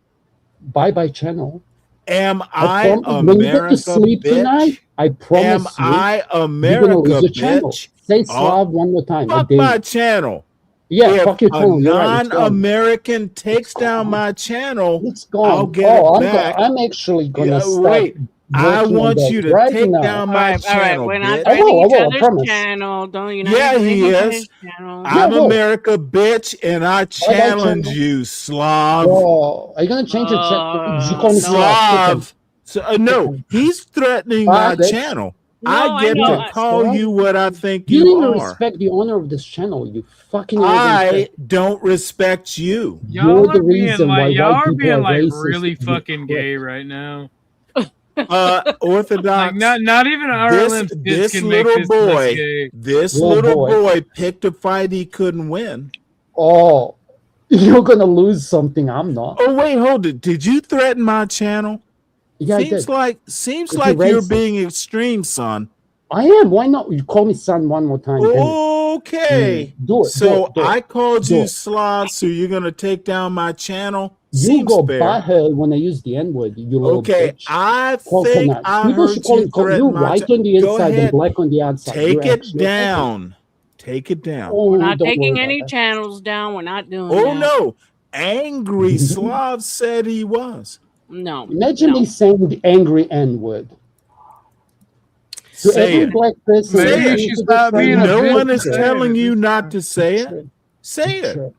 Bye channel. Am I when you go to America, sleep tonight, bitch? I Am promise you, I you're gonna America, lose your channel. bitch? Say Oh, Slav one more time. I fuck dare my you. channel. Yeah, If fuck your a channel. You're right. It's gone. non-American takes down my channel, It's I'll gone. get Oh, it back. I'm actually gonna Yeah, start wait, I working on want that you to right take now. down All my right, channel, we're not bitch. threatening each I other's promise. channel. You're not Yeah, threatening he each is. other's channel. I'm Yeah, America, bitch, and I challenge channel. you, Slav. Oh, are you gonna change your channel? Did you call me Slav. So, no, he's threatening my bitch. channel. No, I get know. to call you what I think You you need to are. respect the owner of this channel. You fucking I don't respect you. Y'all the are being reason why like y'all white are people being are like racist, really you fucking prick. gay right now. Orthodox. Like not even R.L.M. This can make little this less boy, gay. this little boy picked a fight he couldn't win. Oh, you're gonna lose something. I'm not. Oh wait, hold it. Did you threaten my channel? Yeah, I seems did. like you're being extreme, son. I am. Why not? You call me son one more time. Okay. Do it. So do it. I called Do you it. Slav, so you're gonna take down my channel. You Seems go fair. butthurt when I use the N word. You little Okay, bitch. I Coconut. think I People heard should call you him. threaten You're my white on the Go inside and ahead. black on the outside. Take You're it actually down. Take it down. Oh, We're not don't worry taking about any that. channels down. We're not doing Oh that. no. Angry Slav said he was. No. Imagine me saying the angry N word. To Say every it. black person, Say listening it. to this right now, No say one it. is telling you not to say it. True. Say it. True.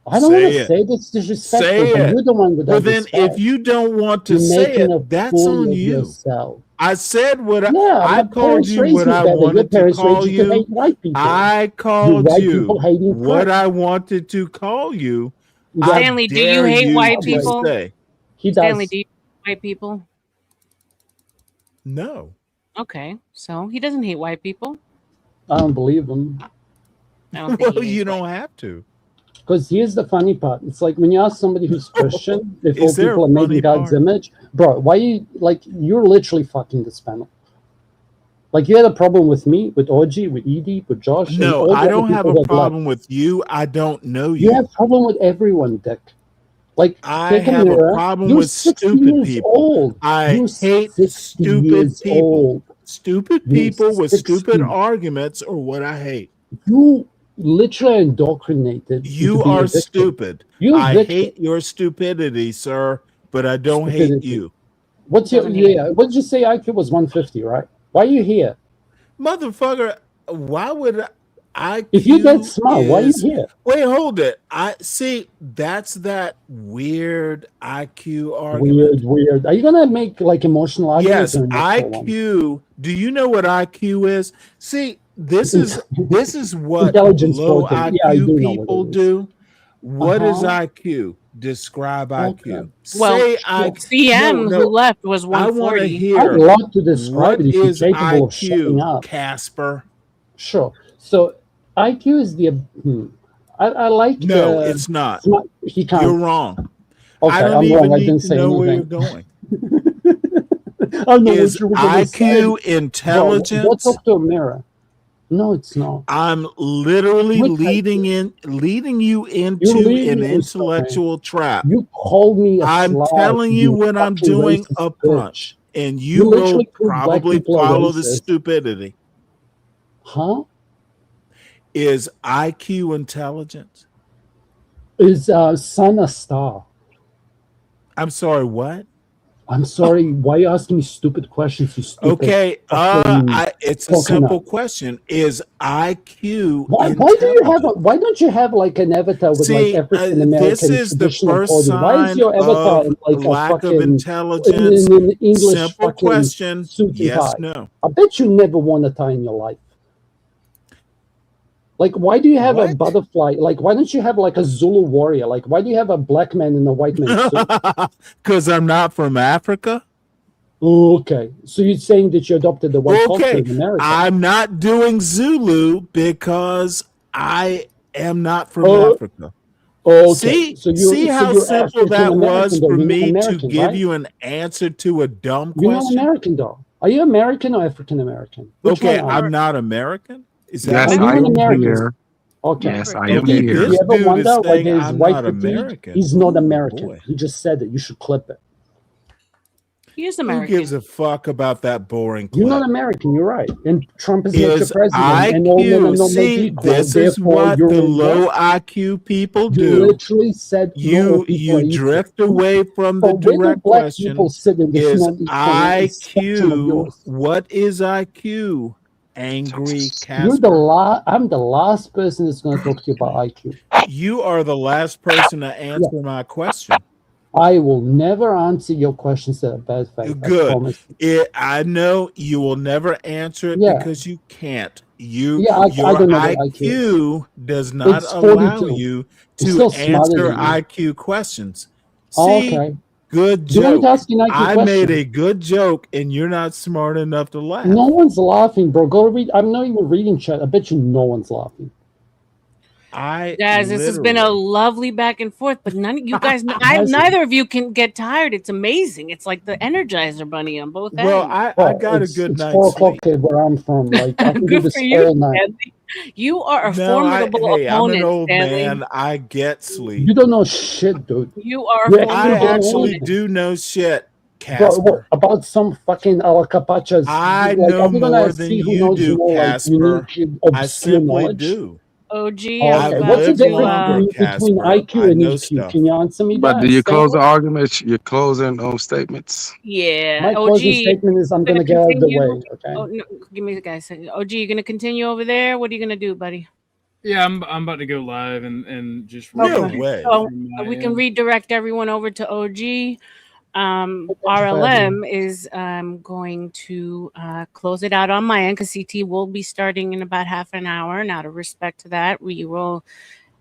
I don't want Say to it. say it. It's disrespectful, Say but it. you're the one without Well, then, respect. if you don't want to You're say making a it, that's fool on of you. yourself. I said what Yeah, I my called parents you raised what me I better. Your wanted to parents raised call you to hate you. white people. I called white you people hating what prick. I wanted to call you. Stanley, I do you dare hate you white to people? say. He Stanley, does. do you hate white people? No. Okay, so he doesn't hate white people. I don't believe him. I don't think Well, he you hates don't have to. Because here's the funny part. It's like when you ask somebody who's Christian, if all Is there people a are made in funny God's part? image, bro, why you like you're literally fucking this panel. Like you had a problem with me, with Orgy, with Edie, with Josh, and No, all the I other don't have people a who have problem left. with you. I don't know You you. have problem with everyone, Dick. Like I take a have a mirror. problem You're with 60 stupid years people. old. I You're hate 60 stupid years people. old. Stupid You're people with 60. stupid arguments are what I hate. You literally indoctrinated. You into being a are victim. stupid. You're a I victim. hate your stupidity, sir, but I don't hate Stupidity. you. What's your what did you say IQ was 150, right? Why are you here? Motherfucker, why would IQ If you're that smart, why are you here? Wait, hold it. I see that's that weird IQ argument. Weird. Are you gonna make like emotional arguments? Yes, or natural ones? IQ. Do you know what IQ is? See, this is what Intelligence low quotient. Yeah, I IQ do know what people it is. do. What is Uh-huh. IQ? Describe IQ. Well, Say IQ. CM who left was I want to 140. hear. I'd love to describe what it if you're is capable of shutting IQ, up. Casper? Sure. So IQ is the I like No, the it's not. He can't. You're wrong. Okay, I don't I'm even wrong. I need didn't to say know where you're anything. going. I know Is what you were gonna say. IQ Bro, intelligence? go talk to a mirror. No, it's not. I'm literally What leading you into You're leading an me intellectual trap. You called me a I'm Slav, telling you what I'm fucking doing racist up bitch. front, and You you will literally proved black probably people are follow the racist. stupidity. Huh? Is IQ intelligence? Is sun a star? I'm sorry, what? I'm sorry. Why are you asking me stupid questions? You stupid. Okay, it's a coconut. simple question. Is IQ Why intelligent? do you have? Why don't you have like an avatar with like African American this is the traditional first clothing? Why is sign your avatar of in like a lack of fucking intelligence. in an English Simple fucking question. suit and Yes, tie? no. I bet you never won a tie in your life. Like, why do you have a butterfly? Like, why don't you have like a Zulu warrior? Like, why do you have a black man in a white man's suit? Because I'm not from Africa. Okay, so you're saying that you adopted the white culture in America? I'm not doing Zulu because I am not from Africa. Okay. See how simple that was for me to American, give right? you an answer to a dumb You're not question? American, though. Are you American or African American? Okay, I'm not American. Is that Yes, Are I you an am American? here. Okay. Yes, I am Okay, here. If you this ever dude wonder is why saying there's I'm white not fatigue, American. he's not Ooh, American. boy. He just said it. You should clip it. He is Who American. gives a fuck about that boring clip? You're not American. You're right. And Trump is not your Is president. And all men are IQ. not made See, equal. this is Therefore, what you're the in low what? IQ people You do. literally said not all people are You equal. drift away from the But where do direct black question. people sit in this Is non-equal spectrum of IQ? yours? What is IQ? Angry You're the Casper. I'm the last person that's going to talk to you about IQ. You are the last person to answer my question. I will never answer your questions that are bad faith. I Good. promise. I know you will never answer it because you can't. Your I don't know what IQ does not It's allow 42. you You're to still smarter answer than me. IQ questions. Oh, See, okay. good You ain't joke. asking IQ I questions. made a good joke, and you're not smart enough to laugh. No one's laughing, bro. Go read. I'm not even reading chat. I bet you no one's laughing. Guys, this has been a lovely back and forth, but none of you guys, neither of you can get tired. It's amazing. It's like the Energizer Bunny on both Well, ends. I got a good It's night's 4 o'clock sleep. here where I'm from. Like I can do Good this for you, all night. Stanley. You are a No, formidable I'm an opponent, old Stanley. man. I get sleep. You don't know shit, dude. You are a You formidable I actually opponent. do know shit, Bro, Casper. what, about some fucking alacapachas. I Like, know are we gonna more than see who you knows do, more, like, Casper. unique, I obscure simply knowledge? do. OG, Okay, I'm what's the about to. difference between IQ and know EQ? stuff. Can you answer me But that? do you close the Stanley? arguments? Your closing statements? Yeah, My OG. closing statement is I'm gonna gonna get out of the continue. way. Okay. Oh no, give me the guy. OG, you gonna continue over there? What are you gonna do, buddy? Yeah, I'm about to go live and just Okay. So we can redirect everyone over to OG. R.L.M is going to close it out on my end because CT will be starting in about half an hour. And out of respect to that, we will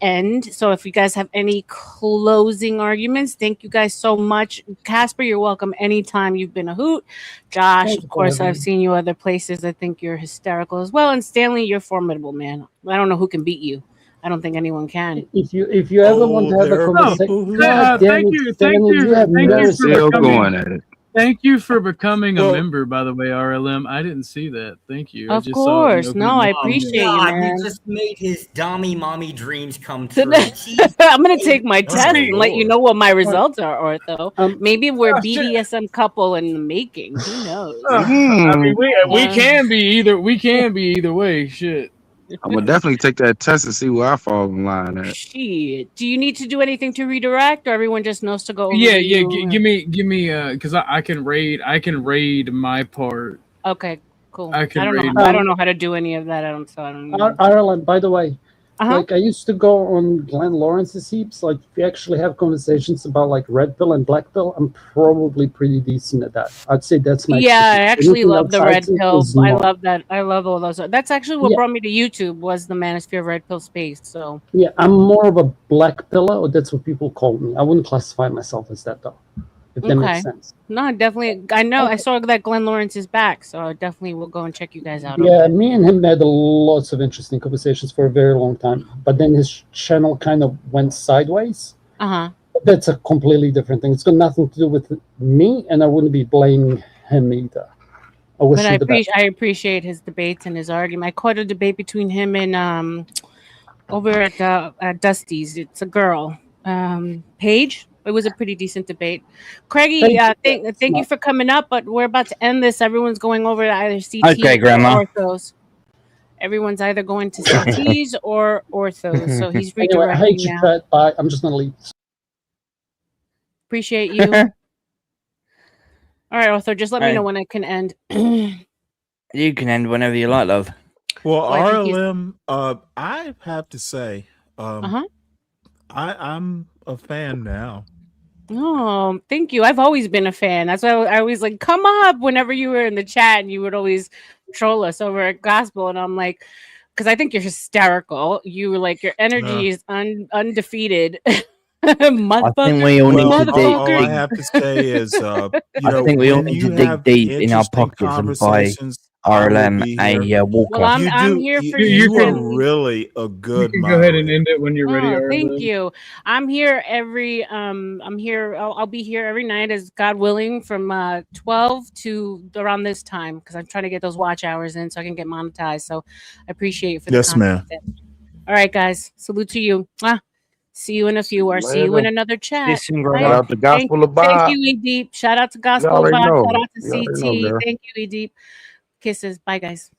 end. So if you guys have any closing arguments, thank you guys so much. Casper, you're welcome anytime. You've been a hoot. Josh, Thanks of course, for having I've me. seen you other places. I think you're hysterical as well. And Stanley, you're formidable, man. I don't know who can beat you. I don't think anyone can. If you ever want to have a conversation, God damn thank it, you Stanley, you have no Still respect. going at it. Thank you for becoming a member, by the way, R.L.M. I didn't see that. Thank you. I Of just course. saw it. No, I appreciate you, God, man. you just made his dummy mommy dreams come true. I'm gonna take my test and let you know what my results are, Ortho. Maybe we're BDSM couple in the making. Who knows? I mean, we can be either. We can be either way. Shit. I'm gonna definitely take that test and see where I fall in line at. Shit. Do you need to do anything to redirect, or everyone just knows to go over Yeah, to yeah. you? Give me, because I can raid. I can raid my part. Okay, cool. I I can don't raid. know. I don't know how to do any of that. I don't know. Ireland, by the way, Uh-huh. like I used to go on Glenn Lawrence's heaps. Like if you actually have conversations about like red pill and black pill, I'm probably pretty decent at that. I'd say that's my Yeah, I expertise. actually Anything love the outside red it pill. is I not. love that. I love all those. That's actually what Yeah. brought me to YouTube was the Manosphere Red Pill space. So Yeah, I'm more of a black pillar, or that's what people call me. I wouldn't classify myself as that though, if that makes sense. No, definitely. I know. I saw that Glenn Lawrence is back, so I definitely will go and check you guys out. Yeah, me and him had lots of interesting conversations for a very long time. But then his channel kind of went sideways. Uh-huh. That's a completely different thing. It's got nothing to do with me, and I wouldn't be blaming him either. I wish But him the best. I appreciate his debates and his argument. I caught a debate between him and over at Dusty's. It's a girl, Paige. It was a pretty decent debate. Craigie, thank you for coming up, but we're about to end this. Everyone's going over to either CT Okay, Grandma. or orthos. Everyone's either going to CTs or orthos, so he's redirecting Anyway, I hate you, now. Pat. Bye. I'm just gonna leave. Appreciate you. All right, Ortho, just let me know when I can end. You can end whenever you like, love. Well, Well, I think R.L.M. I have to say, I'm a fan now. Oh, thank you. I've always been a fan. That's why I always like come up whenever you were in the chat and you would always troll us over at Gospel. And I'm like, because I think you're hysterical. You were like, your energy is undefeated. I think we all need to dig. All I have to say is, I think we all need to dig deep in our pockets and buy R.L.M. a walker. Well, I'm here for you. You are really a good You can go ahead and end it when you're ready. Oh, thank R.L.M. you. I'm here I'm here. I'll be here every night, as God willing, from 12 to around this time, because I'm trying to get those watch hours in so I can get monetized. So I appreciate you for the Yes, ma'am. All right, guys. Salute to you. See you in a few, or see you in another chat. Shout out to Gospel of Thank Bob. you, E-Deep. Shout out to You Gospel of already Bob. know. Shout out to You already know, CT. girl. Thank you, E-Deep. Kisses. Bye, guys.